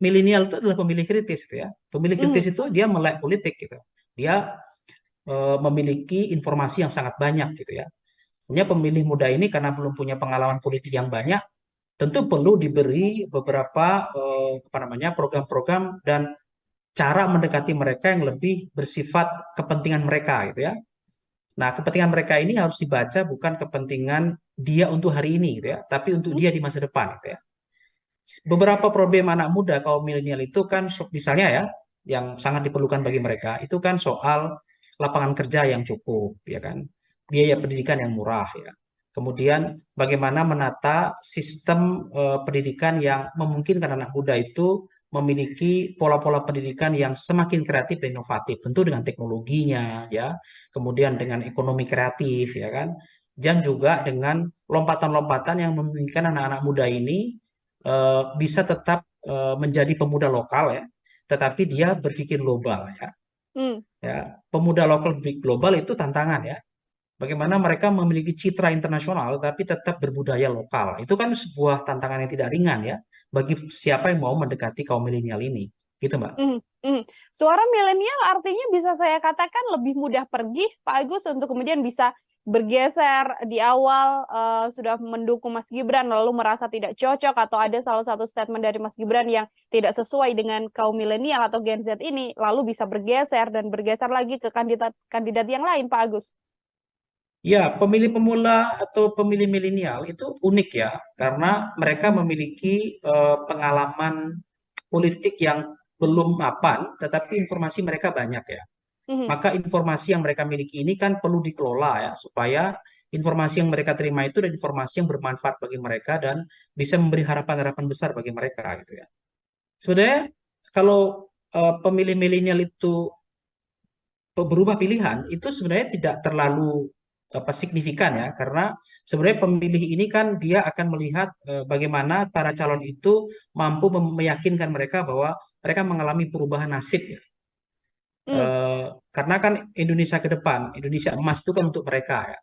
milenial itu adalah pemilih kritis gitu ya. Pemilih kritis itu dia melek politik gitu. Dia memiliki informasi yang sangat banyak gitu ya. Hanya pemilih muda ini karena belum punya pengalaman politik yang banyak, tentu perlu diberi beberapa apa namanya program-program dan cara mendekati mereka yang lebih bersifat kepentingan mereka gitu ya. Nah, kepentingan mereka ini harus dibaca bukan kepentingan dia untuk hari ini gitu ya, tapi untuk dia di masa depan gitu ya. Beberapa problem anak muda kaum milenial itu kan misalnya ya, yang sangat diperlukan bagi mereka itu kan soal lapangan kerja yang cukup ya kan, biaya pendidikan yang murah ya. Kemudian bagaimana menata sistem pendidikan yang memungkinkan anak muda itu memiliki pola-pola pendidikan yang semakin kreatif dan inovatif, tentu dengan teknologinya ya, kemudian dengan ekonomi kreatif ya kan, dan juga dengan lompatan-lompatan yang memungkinkan anak-anak muda ini bisa tetap menjadi pemuda lokal ya, tetapi dia berpikir global ya. Ya, pemuda lokal berpikir global itu tantangan ya. Bagaimana mereka memiliki citra internasional tapi tetap berbudaya lokal. Itu kan sebuah tantangan yang tidak ringan ya bagi siapa yang mau mendekati kaum milenial ini. Gitu, Mbak. Suara milenial artinya bisa saya katakan lebih mudah pergi, Pak Agus, untuk kemudian bisa bergeser di awal sudah mendukung Mas Gibran lalu merasa tidak cocok atau ada salah satu statement dari Mas Gibran yang tidak sesuai dengan kaum milenial atau Gen Z ini lalu bisa bergeser dan bergeser lagi ke kandidat yang lain, Pak Agus. Ya, pemilih pemula atau pemilih milenial itu unik ya, karena mereka memiliki pengalaman politik yang belum mapan, tetapi informasi mereka banyak ya. Maka informasi yang mereka miliki ini kan perlu dikelola ya, supaya informasi yang mereka terima itu adalah informasi yang bermanfaat bagi mereka dan bisa memberi harapan-harapan besar bagi mereka gitu ya. Sebenarnya kalau pemilih milenial itu berubah pilihan, itu sebenarnya tidak terlalu signifikan ya, karena sebenarnya pemilih ini kan dia akan melihat bagaimana para calon itu mampu meyakinkan mereka bahwa mereka mengalami perubahan nasib ya. Karena kan Indonesia ke depan, Indonesia emas itu kan untuk mereka ya.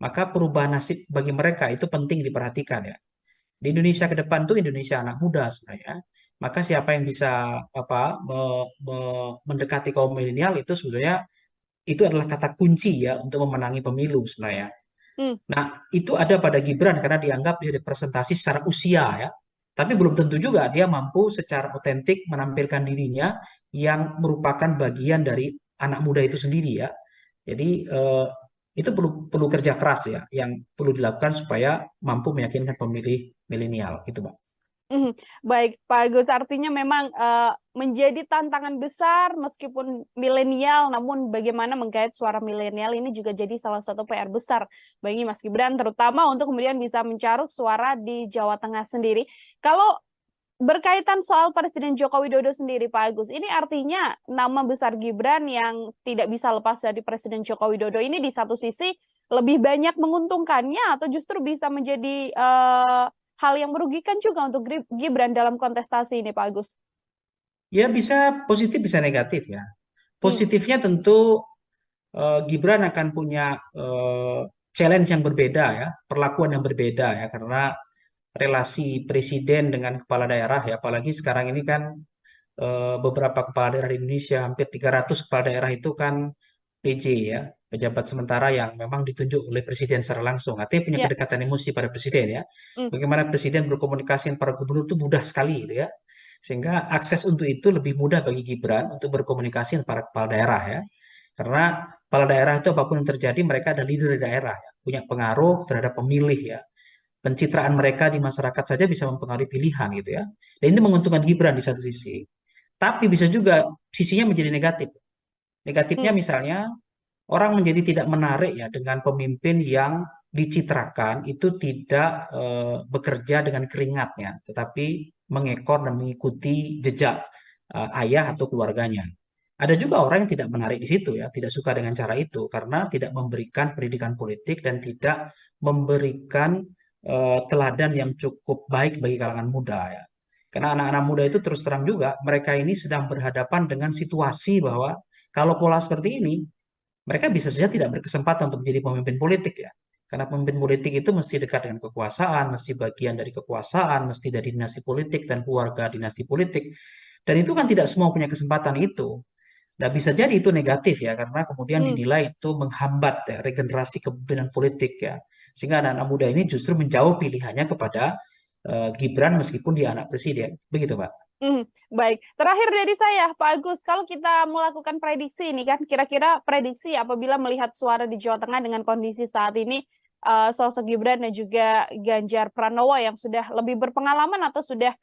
Maka perubahan nasib bagi mereka itu penting diperhatikan ya. Di Indonesia ke depan itu Indonesia anak muda sebenarnya. Maka siapa yang bisa mendekati kaum milenial itu sebenarnya itu adalah kata kunci ya untuk memenangi pemilu sebenarnya. Nah, itu ada pada Gibran karena dianggap dia representasi secara usia ya. Tapi belum tentu juga dia mampu secara otentik menampilkan dirinya yang merupakan bagian dari anak muda itu sendiri ya. Jadi itu perlu kerja keras ya, yang perlu dilakukan supaya mampu meyakinkan pemilih milenial gitu, Pak. Baik, Pak Agus, artinya memang menjadi tantangan besar meskipun milenial, namun bagaimana menggait suara milenial ini juga jadi salah satu PR besar bagi Mas Gibran, terutama untuk kemudian bisa mencaruk suara di Jawa Tengah sendiri. Kalau berkaitan soal Presiden Joko Widodo sendiri, Pak Agus, ini artinya nama besar Gibran yang tidak bisa lepas dari Presiden Joko Widodo ini di satu sisi lebih banyak menguntungkannya atau justru bisa menjadi hal yang merugikan juga untuk Gibran dalam kontestasi ini, Pak Agus? Ya bisa positif, bisa negatif ya. Positifnya tentu Gibran akan punya challenge yang berbeda ya, perlakuan yang berbeda ya, karena relasi presiden dengan kepala daerah ya, apalagi sekarang ini kan beberapa kepala daerah di Indonesia, hampir 300 kepala daerah itu kan PJ ya, pejabat sementara yang memang ditunjuk oleh presiden secara langsung. Artinya punya kedekatan emosi pada presiden ya. Bagaimana presiden berkomunikasi dengan para gubernur itu mudah sekali gitu ya. Sehingga akses untuk itu lebih mudah bagi Gibran untuk berkomunikasi dengan para kepala daerah ya. Karena kepala daerah itu apapun yang terjadi mereka ada leader di daerah ya, punya pengaruh terhadap pemilih ya. Pencitraan mereka di masyarakat saja bisa mempengaruhi pilihan gitu ya. Dan ini menguntungkan Gibran di satu sisi. Tapi bisa juga sisinya menjadi negatif. Negatifnya misalnya orang menjadi tidak menarik ya dengan pemimpin yang dicitrakan itu tidak bekerja dengan keringatnya, tetapi mengekor dan mengikuti jejak ayah atau keluarganya. Ada juga orang yang tidak menarik di situ ya, tidak suka dengan cara itu karena tidak memberikan pendidikan politik dan tidak memberikan teladan yang cukup baik bagi kalangan muda ya. Karena anak-anak muda itu terus terang juga mereka ini sedang berhadapan dengan situasi bahwa kalau pola seperti ini mereka bisa saja tidak berkesempatan untuk menjadi pemimpin politik ya. Karena pemimpin politik itu mesti dekat dengan kekuasaan, mesti bagian dari kekuasaan, mesti dari dinasti politik dan keluarga dinasti politik. Dan itu kan tidak semua punya kesempatan itu. Nah, bisa jadi itu negatif ya, karena kemudian Hmm. dinilai itu menghambat ya, regenerasi kepemimpinan politik ya. Sehingga anak-anak muda ini justru menjauh pilihannya kepada Gibran meskipun dia anak presiden. Begitu, Pak. Baik, terakhir dari saya, Pak Agus, kalau kita melakukan prediksi ini kan, kira-kira prediksi apabila melihat suara di Jawa Tengah dengan kondisi saat ini, sosok Gibran dan juga Ganjar Pranowo yang sudah lebih berpengalaman atau sudah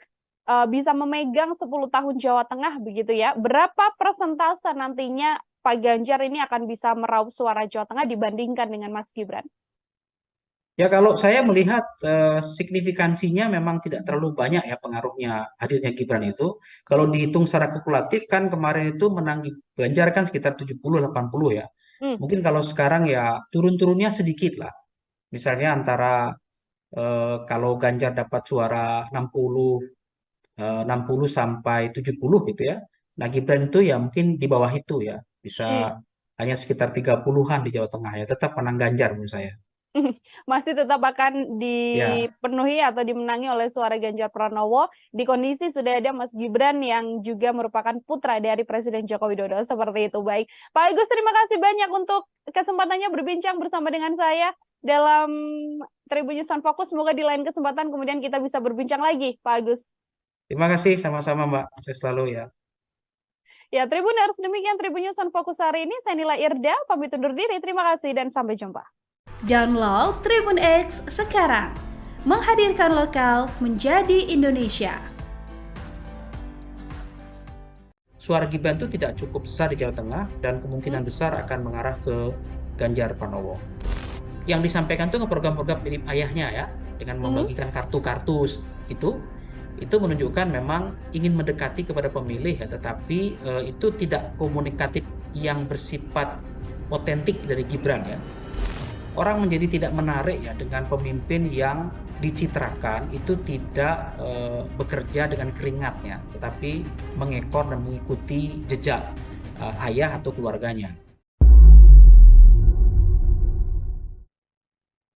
bisa memegang 10 tahun Jawa Tengah begitu ya, berapa persentase nantinya Pak Ganjar ini akan bisa meraup suara Jawa Tengah dibandingkan dengan Mas Gibran? Ya kalau saya melihat signifikansinya memang tidak terlalu banyak ya pengaruhnya hadirnya Gibran itu. Kalau dihitung secara kalkulatif kan kemarin itu menang Ganjar kan sekitar 70-80 ya. Hmm. Mungkin kalau sekarang ya turun-turunnya sedikit lah. Misalnya antara kalau Ganjar dapat suara 60 sampai 70 gitu ya. Nah Gibran itu ya mungkin di bawah itu ya. Bisa hanya sekitar 30-an di Jawa Tengah ya. Tetap menang Ganjar menurut saya. Masih tetap akan Ya. dipenuhi atau dimenangi oleh suara Ganjar Pranowo di kondisi sudah ada Mas Gibran yang juga merupakan putra dari Presiden Joko Widodo. Seperti itu. Baik, Pak Agus, terima kasih banyak untuk kesempatannya berbincang bersama dengan saya dalam Tribun News on Focus. Semoga di lain kesempatan kemudian kita bisa berbincang lagi, Pak Agus. Terima kasih sama-sama Mbak. Saya selalu ya. Ya, Tribuners, demikian Tribun News on Focus hari ini. Saya Nila Irda, pamit undur diri. Terima kasih dan sampai jumpa. Download Tribun X sekarang. Menghadirkan lokal menjadi Indonesia. Suara Gibran itu tidak cukup besar di Jawa Tengah dan kemungkinan besar akan mengarah ke Ganjar Pranowo. Yang disampaikan itu ke program-program mirip ayahnya ya, dengan membagikan kartu-kartu itu menunjukkan memang ingin mendekati kepada pemilih ya, tetapi itu tidak komunikatif yang bersifat otentik dari Gibran ya. Orang menjadi tidak menarik ya dengan pemimpin yang dicitrakan itu tidak bekerja dengan keringatnya, tetapi mengekor dan mengikuti jejak ayah atau keluarganya.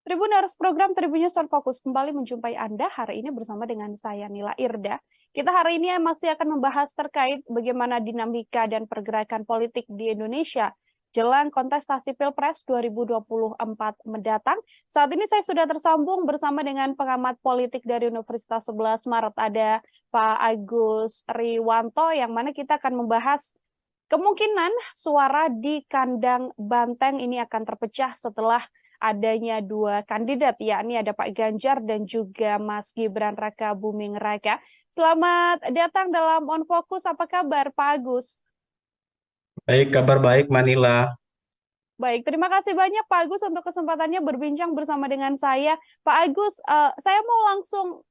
Tribuners, program Tribun News on Focus kembali menjumpai Anda hari ini bersama dengan saya Nila Irda. Kita hari ini masih akan membahas terkait bagaimana dinamika dan pergerakan politik di Indonesia jelang kontestasi Pilpres 2024 mendatang. Saat ini saya sudah tersambung bersama dengan pengamat politik dari Universitas 11 Maret, ada Pak Agus Riwanto, yang mana kita akan membahas kemungkinan suara di kandang Banteng ini akan terpecah setelah adanya dua kandidat, yakni ada Pak Ganjar dan juga Mas Gibran Rakabuming Raka. Selamat datang dalam On Focus. Apa kabar, Pak Agus? Baik, kabar baik Manila. Baik, terima kasih banyak Pak Agus untuk kesempatannya berbincang bersama dengan saya. Pak Agus, saya mau langsung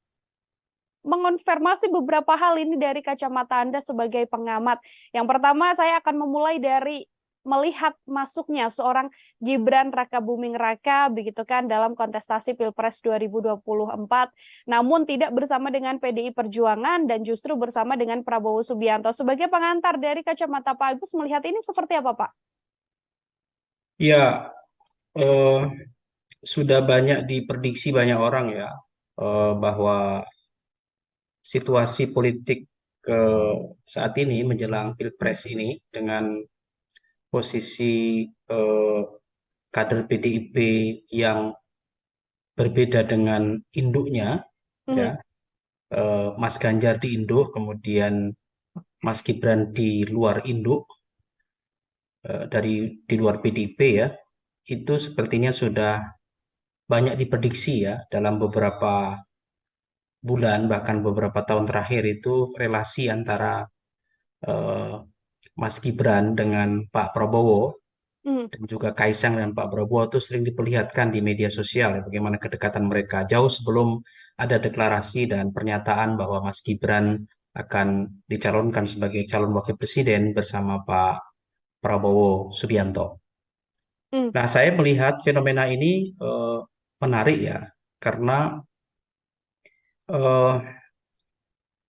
mengonfirmasi beberapa hal ini dari kacamata Anda sebagai pengamat. Yang pertama, saya akan memulai dari melihat masuknya seorang Gibran Rakabuming Raka begitu kan dalam kontestasi Pilpres 2024, namun tidak bersama dengan PDI Perjuangan dan justru bersama dengan Prabowo Subianto. Sebagai pengantar dari kacamata Pak Agus, melihat ini seperti apa, Pak? Ya, sudah banyak diprediksi banyak orang ya bahwa situasi politik saat ini menjelang Pilpres ini dengan posisi kader PDIP yang berbeda dengan induknya, ya, Mas Ganjar di induk, kemudian Mas Gibran di luar induk, di luar PDIP ya, itu sepertinya sudah banyak diprediksi ya dalam beberapa bulan bahkan beberapa tahun terakhir itu relasi antara Mas Gibran dengan Pak Prabowo dan juga Kaisang dan Pak Prabowo itu sering diperlihatkan di media sosial ya, bagaimana kedekatan mereka jauh sebelum ada deklarasi dan pernyataan bahwa Mas Gibran akan dicalonkan sebagai calon wakil presiden bersama Pak Prabowo Subianto. Nah, saya melihat fenomena ini menarik ya, karena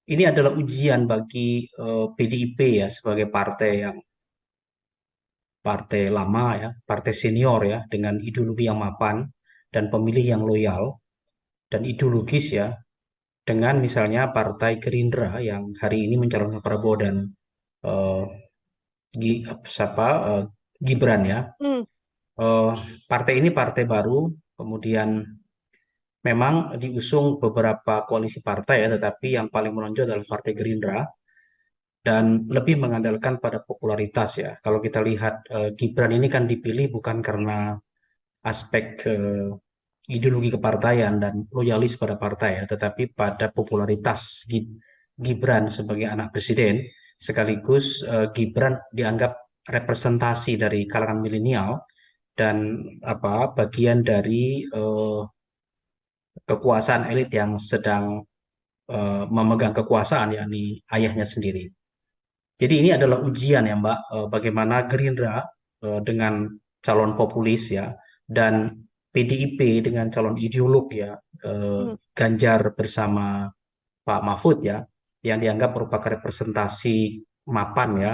ini adalah ujian bagi PDIP ya sebagai partai lama ya, partai senior ya, dengan ideologi yang mapan dan pemilih yang loyal dan ideologis ya, dengan misalnya Partai Gerindra yang hari ini mencalonkan Prabowo dan eh, Gibran ya. Eh, Partai ini partai baru, kemudian memang diusung beberapa koalisi partai ya, tetapi yang paling menonjol adalah Partai Gerindra dan lebih mengandalkan pada popularitas ya. Kalau kita lihat Gibran ini kan dipilih bukan karena aspek ideologi kepartaian dan loyalis pada partai ya, tetapi pada popularitas Gibran sebagai anak presiden, sekaligus Gibran dianggap representasi dari kalangan milenial dan bagian dari kekuasaan elit yang sedang memegang kekuasaan, yakni ayahnya sendiri. Jadi ini adalah ujian ya Mbak, bagaimana Gerindra dengan calon populis ya, dan PDIP dengan calon ideolog ya, Ganjar bersama Pak Mahfud ya, yang dianggap merupakan representasi mapan ya,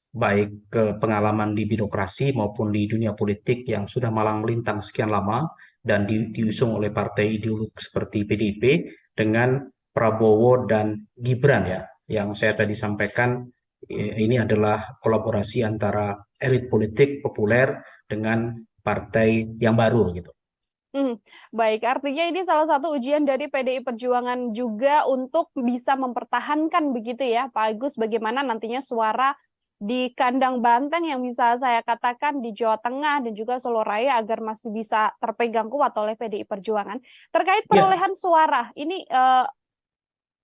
baik ke pengalaman di birokrasi maupun di dunia politik yang sudah malang melintang sekian lama dan diusung oleh partai ideolog seperti PDIP dengan Prabowo dan Gibran ya, yang saya tadi sampaikan ini adalah kolaborasi antara elit politik populer dengan partai yang baru gitu. Baik, artinya ini salah satu ujian dari PDI Perjuangan juga untuk bisa mempertahankan begitu ya, Pak Agus, bagaimana nantinya suara di kandang banteng yang bisa saya katakan di Jawa Tengah dan juga Solo Raya agar masih bisa terpegang kuat oleh PDI Perjuangan. Terkait perolehan suara, ini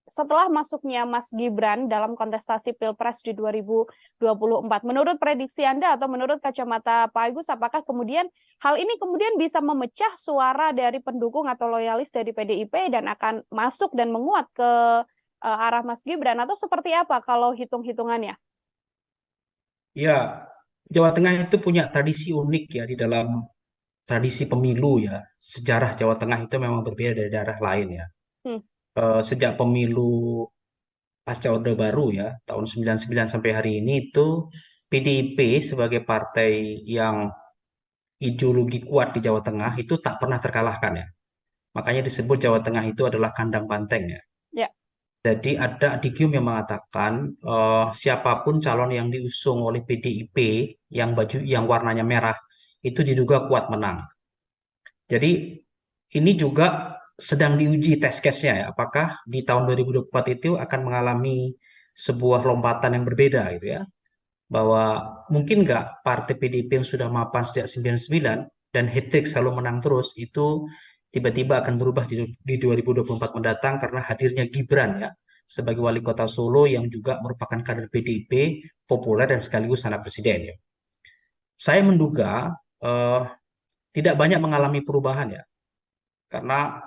setelah masuknya Mas Gibran dalam kontestasi Pilpres di 2024, menurut prediksi Anda atau menurut kacamata Pak Agus, apakah kemudian hal ini kemudian bisa memecah suara dari pendukung atau loyalis dari PDIP dan akan masuk dan menguat ke arah Mas Gibran, atau seperti apa kalau hitung-hitungannya? Ya, Jawa Tengah itu punya tradisi unik ya di dalam tradisi pemilu ya. Sejarah Jawa Tengah itu memang berbeda dari daerah lain ya. Sejak pemilu pasca Orde Baru ya, tahun 99 sampai hari ini itu PDIP sebagai partai yang ideologi kuat di Jawa Tengah itu tak pernah terkalahkan ya. Makanya disebut Jawa Tengah itu adalah kandang banteng ya. Jadi ada adigium yang mengatakan siapapun calon yang diusung oleh PDIP yang warnanya merah itu diduga kuat menang. Jadi ini juga sedang diuji test case-nya ya, apakah di tahun 2024 itu akan mengalami sebuah lompatan yang berbeda gitu ya, bahwa mungkin nggak partai PDIP yang sudah mapan sejak 99 dan hat-trick selalu menang terus itu tiba-tiba akan berubah di 2024 mendatang karena hadirnya Gibran ya sebagai wali kota Solo yang juga merupakan kader PDIP populer dan sekaligus anak presiden ya. Saya menduga tidak banyak mengalami perubahan ya, karena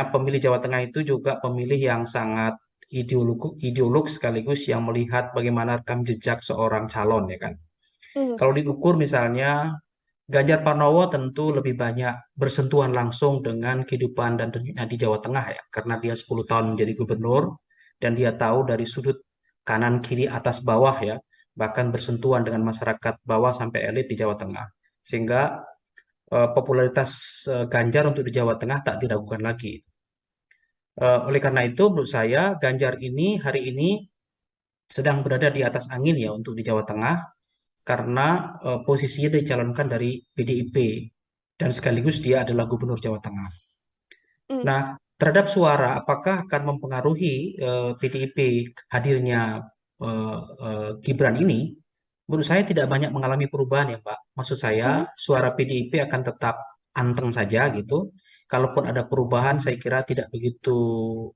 pemilih Jawa Tengah itu juga pemilih yang sangat ideolog sekaligus yang melihat bagaimana rekam jejak seorang calon ya kan. Kalau diukur misalnya Ganjar Pranowo tentu lebih banyak bersentuhan langsung dengan kehidupan dan tentunya di Jawa Tengah ya, karena dia 10 tahun menjadi gubernur dan dia tahu dari sudut kanan kiri atas bawah ya, bahkan bersentuhan dengan masyarakat bawah sampai elit di Jawa Tengah, sehingga popularitas Ganjar untuk di Jawa Tengah tak diragukan lagi. Oleh karena itu menurut saya Ganjar ini hari ini sedang berada di atas angin ya untuk di Jawa Tengah, karena posisinya dicalonkan dari PDIP dan sekaligus dia adalah gubernur Jawa Tengah. Nah, terhadap suara apakah akan mempengaruhi PDIP hadirnya Gibran ini? Menurut saya tidak banyak mengalami perubahan ya Mbak. Maksud saya suara PDIP akan tetap anteng saja gitu. Kalaupun ada perubahan saya kira tidak begitu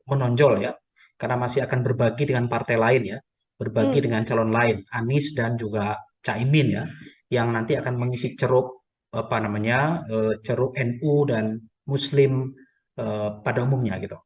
menonjol ya. Karena masih akan berbagi dengan partai lain ya. Berbagi dengan calon lain, Anies dan juga Caimin ya, yang nanti akan mengisi ceruk ceruk NU dan Muslim pada umumnya gitu.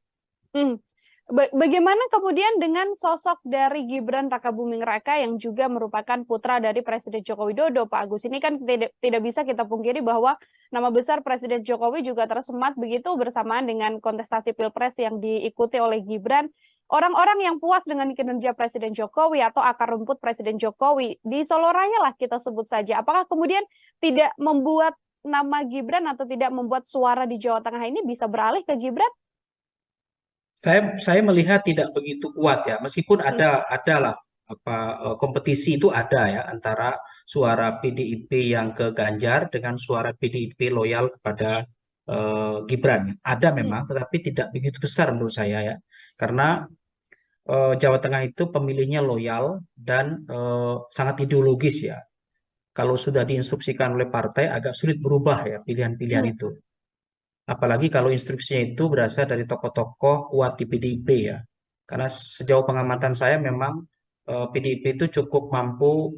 Bagaimana kemudian dengan sosok dari Gibran Rakabuming Raka yang juga merupakan putra dari Presiden Joko Widodo, Pak Agus? Ini kan tidak bisa kita pungkiri bahwa nama besar Presiden Jokowi juga tersemat begitu bersamaan dengan kontestasi Pilpres yang diikuti oleh Gibran. Orang-orang yang puas dengan kinerja Presiden Jokowi atau akar rumput Presiden Jokowi di Solo Raya lah kita sebut saja. Apakah kemudian tidak membuat nama Gibran atau tidak membuat suara di Jawa Tengah ini bisa beralih ke Gibran? Saya melihat tidak begitu kuat ya, meskipun Hmm. adalah kompetisi itu ada ya antara suara PDIP yang ke Ganjar dengan suara PDIP loyal kepada Gibran. Ada memang, tetapi tidak begitu besar menurut saya ya, karena Jawa Tengah itu pemilihnya loyal dan sangat ideologis ya. Kalau sudah diinstruksikan oleh partai agak sulit berubah ya pilihan-pilihan itu. Apalagi kalau instruksinya itu berasal dari tokoh-tokoh kuat di PDIP ya. Karena sejauh pengamatan saya memang PDIP itu cukup mampu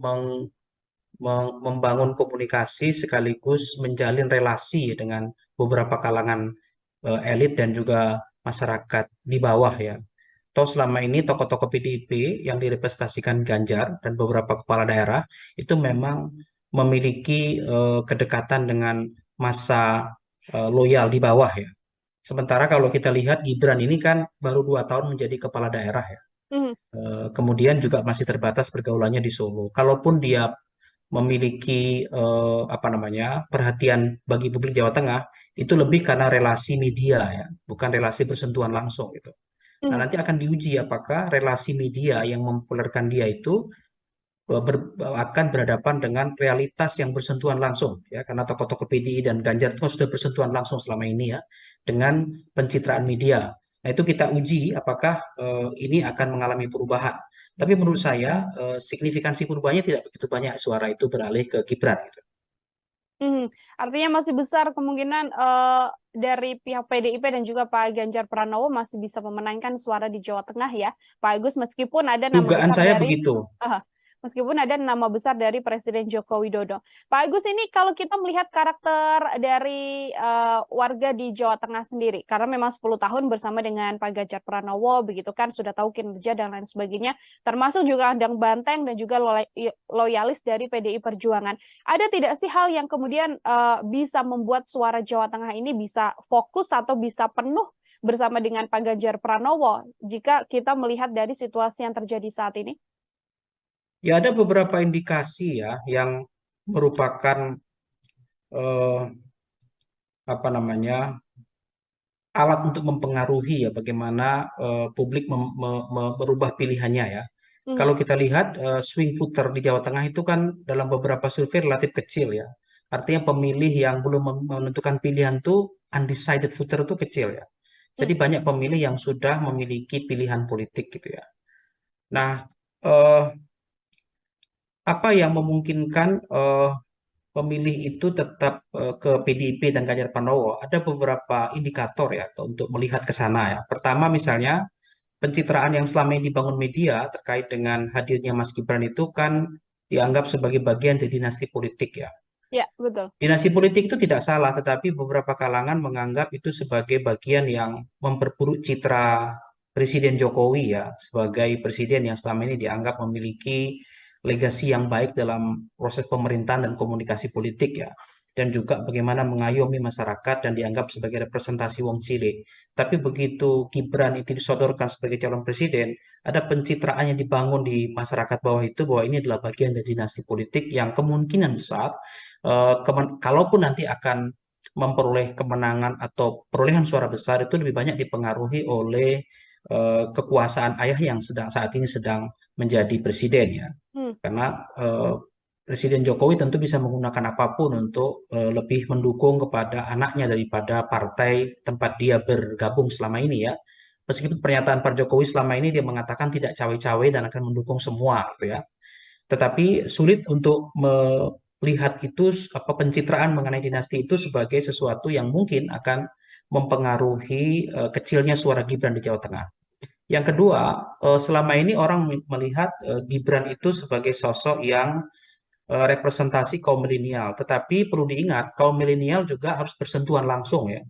membangun komunikasi sekaligus menjalin relasi dengan beberapa kalangan elit dan juga masyarakat di bawah ya. Toh selama ini tokoh-tokoh PDIP yang direpresentasikan Ganjar dan beberapa kepala daerah itu memang memiliki kedekatan dengan masa loyal di bawah ya. Sementara kalau kita lihat Gibran ini kan baru 2 tahun menjadi kepala daerah ya. Kemudian juga masih terbatas pergaulannya di Solo. Kalaupun dia memiliki perhatian bagi publik Jawa Tengah, itu lebih karena relasi media ya, bukan relasi bersentuhan langsung gitu. Nah, nanti akan diuji apakah relasi media yang mempopulerkan dia itu akan berhadapan dengan realitas yang bersentuhan langsung ya, karena tokoh-tokoh PDI dan Ganjar itu sudah bersentuhan langsung selama ini ya dengan pencitraan media. Nah, itu kita uji apakah ini akan mengalami perubahan. Tapi menurut saya signifikansi perubahannya tidak begitu banyak, suara itu beralih ke Gibran gitu. Artinya masih besar kemungkinan dari pihak PDIP dan juga Pak Ganjar Pranowo masih bisa memenangkan suara di Jawa Tengah ya, Pak Agus, meskipun ada nama Dugaan besar saya dari begitu. meskipun ada nama besar dari Presiden Joko Widodo. Pak Agus, ini kalau kita melihat karakter dari warga di Jawa Tengah sendiri, karena memang 10 tahun bersama dengan Pak Ganjar Pranowo, begitu kan, sudah tahu kinerja dan lain sebagainya, termasuk juga Andang Banteng dan juga loyalis dari PDI Perjuangan. Ada tidak sih hal yang kemudian bisa membuat suara Jawa Tengah ini bisa fokus atau bisa penuh bersama dengan Pak Ganjar Pranowo jika kita melihat dari situasi yang terjadi saat ini? Ya ada beberapa indikasi ya yang merupakan alat untuk mempengaruhi ya bagaimana publik merubah pilihannya ya. Kalau kita lihat swing voter di Jawa Tengah itu kan dalam beberapa survei relatif kecil ya. Artinya pemilih yang belum menentukan pilihan itu undecided voter itu kecil ya. Jadi banyak pemilih yang sudah memiliki pilihan politik gitu ya. Nah, apa yang memungkinkan pemilih itu tetap ke PDIP dan Ganjar Pranowo? Ada beberapa indikator ya untuk melihat ke sana ya. Pertama misalnya pencitraan yang selama ini dibangun media terkait dengan hadirnya Mas Gibran itu kan dianggap sebagai bagian dari dinasti politik ya. Ya, betul. Dinasti politik itu tidak salah, tetapi beberapa kalangan menganggap itu sebagai bagian yang memperburuk citra Presiden Jokowi ya, sebagai presiden yang selama ini dianggap memiliki legasi yang baik dalam proses pemerintahan dan komunikasi politik ya. Dan juga bagaimana mengayomi masyarakat dan dianggap sebagai representasi wong cilik. Tapi begitu Gibran itu disodorkan sebagai calon presiden, ada pencitraan yang dibangun di masyarakat bawah itu bahwa ini adalah bagian dari dinasti politik yang kemungkinan besar kalaupun nanti akan memperoleh kemenangan atau perolehan suara besar itu lebih banyak dipengaruhi oleh kekuasaan ayah yang saat ini sedang menjadi presiden ya. Karena Presiden Jokowi tentu bisa menggunakan apapun untuk lebih mendukung kepada anaknya daripada partai tempat dia bergabung selama ini ya. Meskipun pernyataan Pak Jokowi selama ini dia mengatakan tidak cawe-cawe dan akan mendukung semua gitu ya. Tetapi sulit untuk melihat itu pencitraan mengenai dinasti itu sebagai sesuatu yang mungkin akan mempengaruhi kecilnya suara Gibran di Jawa Tengah. Yang kedua, selama ini orang melihat Gibran itu sebagai sosok yang representasi kaum milenial. Tetapi perlu diingat, kaum milenial juga harus bersentuhan langsung ya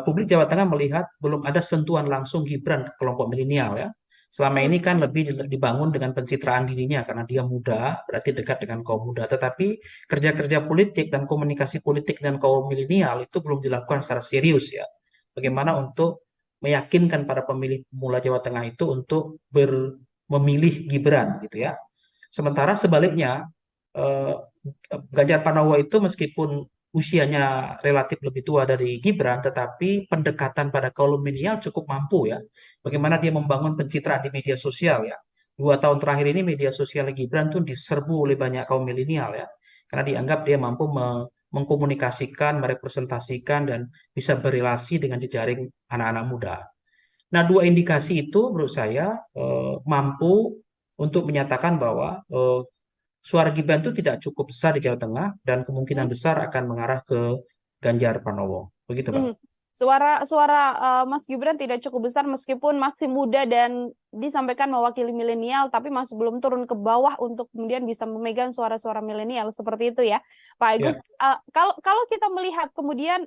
publik Jawa Tengah melihat belum ada sentuhan langsung Gibran ke kelompok milenial ya. Selama Hmm. ini kan lebih dibangun dengan pencitraan dirinya karena dia muda, berarti dekat dengan kaum muda. Tetapi kerja-kerja politik dan komunikasi politik dengan kaum milenial itu belum dilakukan secara serius ya. Bagaimana untuk meyakinkan para pemilih pemula Jawa Tengah itu untuk memilih Gibran gitu ya. Sementara sebaliknya, eh, Ganjar Pranowo itu meskipun usianya relatif lebih tua dari Gibran, tetapi pendekatan pada kaum milenial cukup mampu ya. Bagaimana dia membangun pencitraan di media sosial ya. 2 tahun terakhir ini media sosial Gibran tuh diserbu oleh banyak kaum milenial ya. Karena dianggap dia mampu mengkomunikasikan, merepresentasikan, dan bisa berelasi dengan jejaring anak-anak muda. Nah, dua indikasi itu menurut saya mampu untuk menyatakan bahwa suara Gibran itu tidak cukup besar di Jawa Tengah dan kemungkinan Hmm. besar akan mengarah ke Ganjar Pranowo. Begitu, Pak. Hmm. Suara suara Mas Gibran tidak cukup besar meskipun masih muda dan disampaikan mewakili milenial, tapi masih belum turun ke bawah untuk kemudian bisa memegang suara-suara milenial seperti itu ya, Pak Agus. Ya, Kalau kalau kita melihat kemudian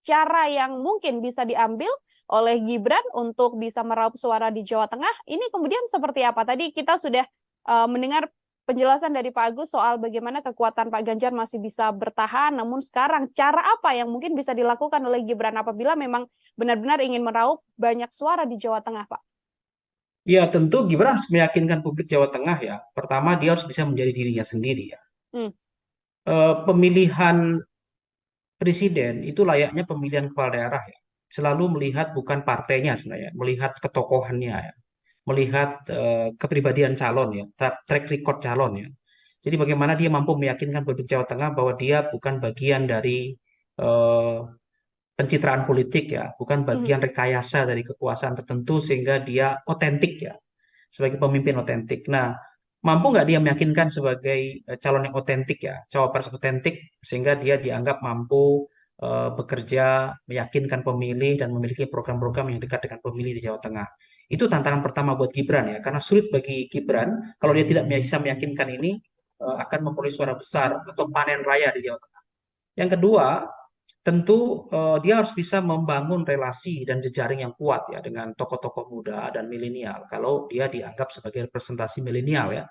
cara yang mungkin bisa diambil oleh Gibran untuk bisa meraup suara di Jawa Tengah, ini kemudian seperti apa? Tadi kita sudah mendengar penjelasan dari Pak Agus soal bagaimana kekuatan Pak Ganjar masih bisa bertahan, namun sekarang cara apa yang mungkin bisa dilakukan oleh Gibran apabila memang benar-benar ingin meraup banyak suara di Jawa Tengah, Pak? ya tentu Gibran harus meyakinkan publik Jawa Tengah ya. Pertama, dia harus bisa menjadi dirinya sendiri ya. Hmm. Pemilihan presiden itu layaknya pemilihan kepala daerah ya. Selalu melihat bukan partainya sebenarnya, melihat ketokohannya ya. Melihat kepribadian calon ya, track record calon ya. Jadi bagaimana dia mampu meyakinkan publik Jawa Tengah bahwa dia bukan bagian dari eh, pencitraan politik ya, bukan Hmm. bagian rekayasa dari kekuasaan tertentu sehingga dia otentik ya, sebagai pemimpin otentik. Nah, mampu nggak dia meyakinkan sebagai calon yang otentik ya, cawapres otentik sehingga dia dianggap mampu bekerja, meyakinkan pemilih dan memiliki program-program yang dekat dengan pemilih di Jawa Tengah. Itu tantangan pertama buat Gibran ya, karena sulit bagi Gibran kalau dia tidak bisa meyakinkan ini akan memperoleh suara besar atau panen raya di Jawa Tengah. Yang kedua, tentu dia harus bisa membangun relasi dan jejaring yang kuat ya dengan tokoh-tokoh muda dan milenial kalau dia dianggap sebagai representasi milenial ya.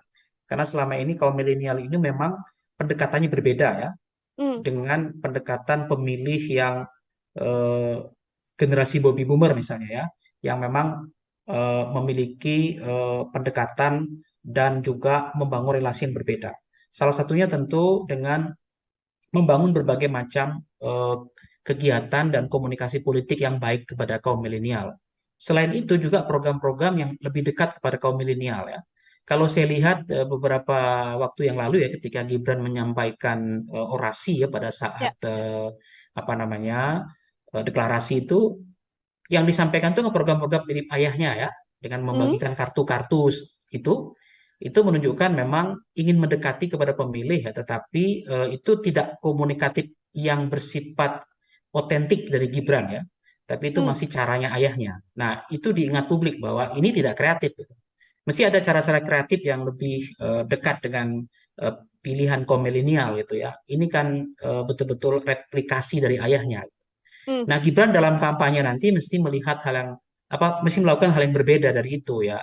Karena selama ini kaum milenial ini memang pendekatannya berbeda ya Hmm. dengan pendekatan pemilih yang eh, generasi baby boomer misalnya ya, yang memang memiliki pendekatan dan juga membangun relasi yang berbeda. Salah satunya tentu dengan membangun berbagai macam kegiatan dan komunikasi politik yang baik kepada kaum milenial. Selain itu juga program-program yang lebih dekat kepada kaum milenial ya. Kalau saya lihat beberapa waktu yang lalu ya ketika Gibran menyampaikan orasi ya pada Ya. saat apa namanya deklarasi itu yang disampaikan itu program-program mirip ayahnya ya dengan Hmm. membagikan kartu-kartu itu menunjukkan memang ingin mendekati kepada pemilih ya, tetapi itu tidak komunikatif yang bersifat otentik dari Gibran ya, tapi itu Hmm. masih caranya ayahnya. Nah, itu diingat publik bahwa ini tidak kreatif gitu. Mesti ada cara-cara kreatif yang lebih dekat dengan pilihan kaum milenial gitu ya. Ini kan betul-betul replikasi dari ayahnya. Hmm. Nah, Gibran dalam kampanye nanti mesti melihat hal yang mesti melakukan hal yang berbeda dari itu ya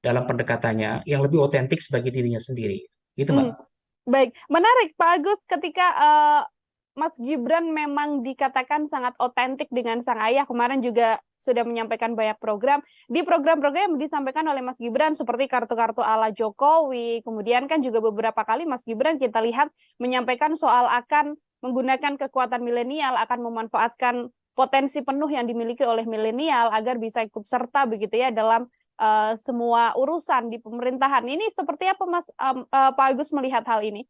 dalam pendekatannya yang lebih otentik sebagai dirinya sendiri. Gitu, Mbak. Hmm. Baik, menarik Pak Agus ketika Mas Gibran memang dikatakan sangat otentik dengan sang ayah. Kemarin juga sudah menyampaikan banyak program. Di program-program yang disampaikan oleh Mas Gibran seperti kartu-kartu ala Jokowi. Kemudian kan juga beberapa kali Mas Gibran kita lihat menyampaikan soal akan menggunakan kekuatan milenial, akan memanfaatkan potensi penuh yang dimiliki oleh milenial agar bisa ikut serta begitu ya dalam semua urusan di pemerintahan. Ini seperti apa Mas Pak Agus melihat hal ini?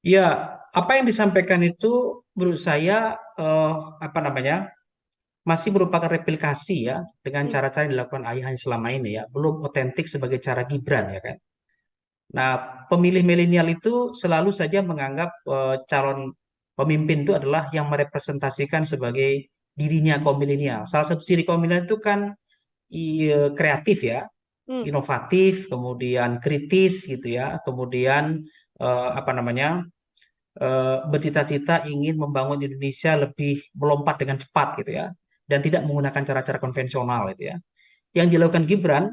Ya, apa yang disampaikan itu menurut saya apa namanya masih merupakan replikasi ya dengan Hmm. cara-cara yang dilakukan ayahnya selama ini ya, belum otentik sebagai cara Gibran ya kan. Nah, pemilih milenial itu selalu saja menganggap calon pemimpin itu adalah yang merepresentasikan sebagai dirinya kaum milenial. Salah satu ciri kaum milenial itu kan kreatif ya, Hmm. inovatif, kemudian kritis gitu ya, kemudian apa namanya bercita-cita ingin membangun Indonesia lebih melompat dengan cepat gitu ya, dan tidak menggunakan cara-cara konvensional gitu ya. Yang dilakukan Gibran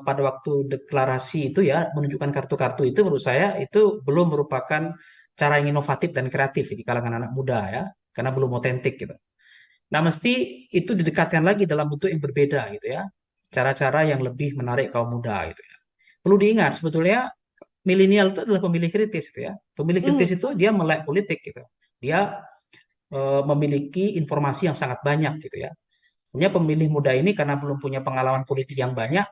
pada waktu deklarasi itu ya, menunjukkan kartu-kartu itu menurut saya itu belum merupakan cara yang inovatif dan kreatif di kalangan anak muda ya, karena belum otentik gitu. Nah, mesti itu didekatkan lagi dalam bentuk yang berbeda gitu ya, cara-cara yang lebih menarik kaum muda gitu ya. Perlu diingat sebetulnya milenial itu adalah pemilih kritis gitu ya. Pemilih Mhm. kritis itu dia melek politik gitu. Dia memiliki informasi yang sangat banyak gitu ya. Punya pemilih muda ini karena belum punya pengalaman politik yang banyak,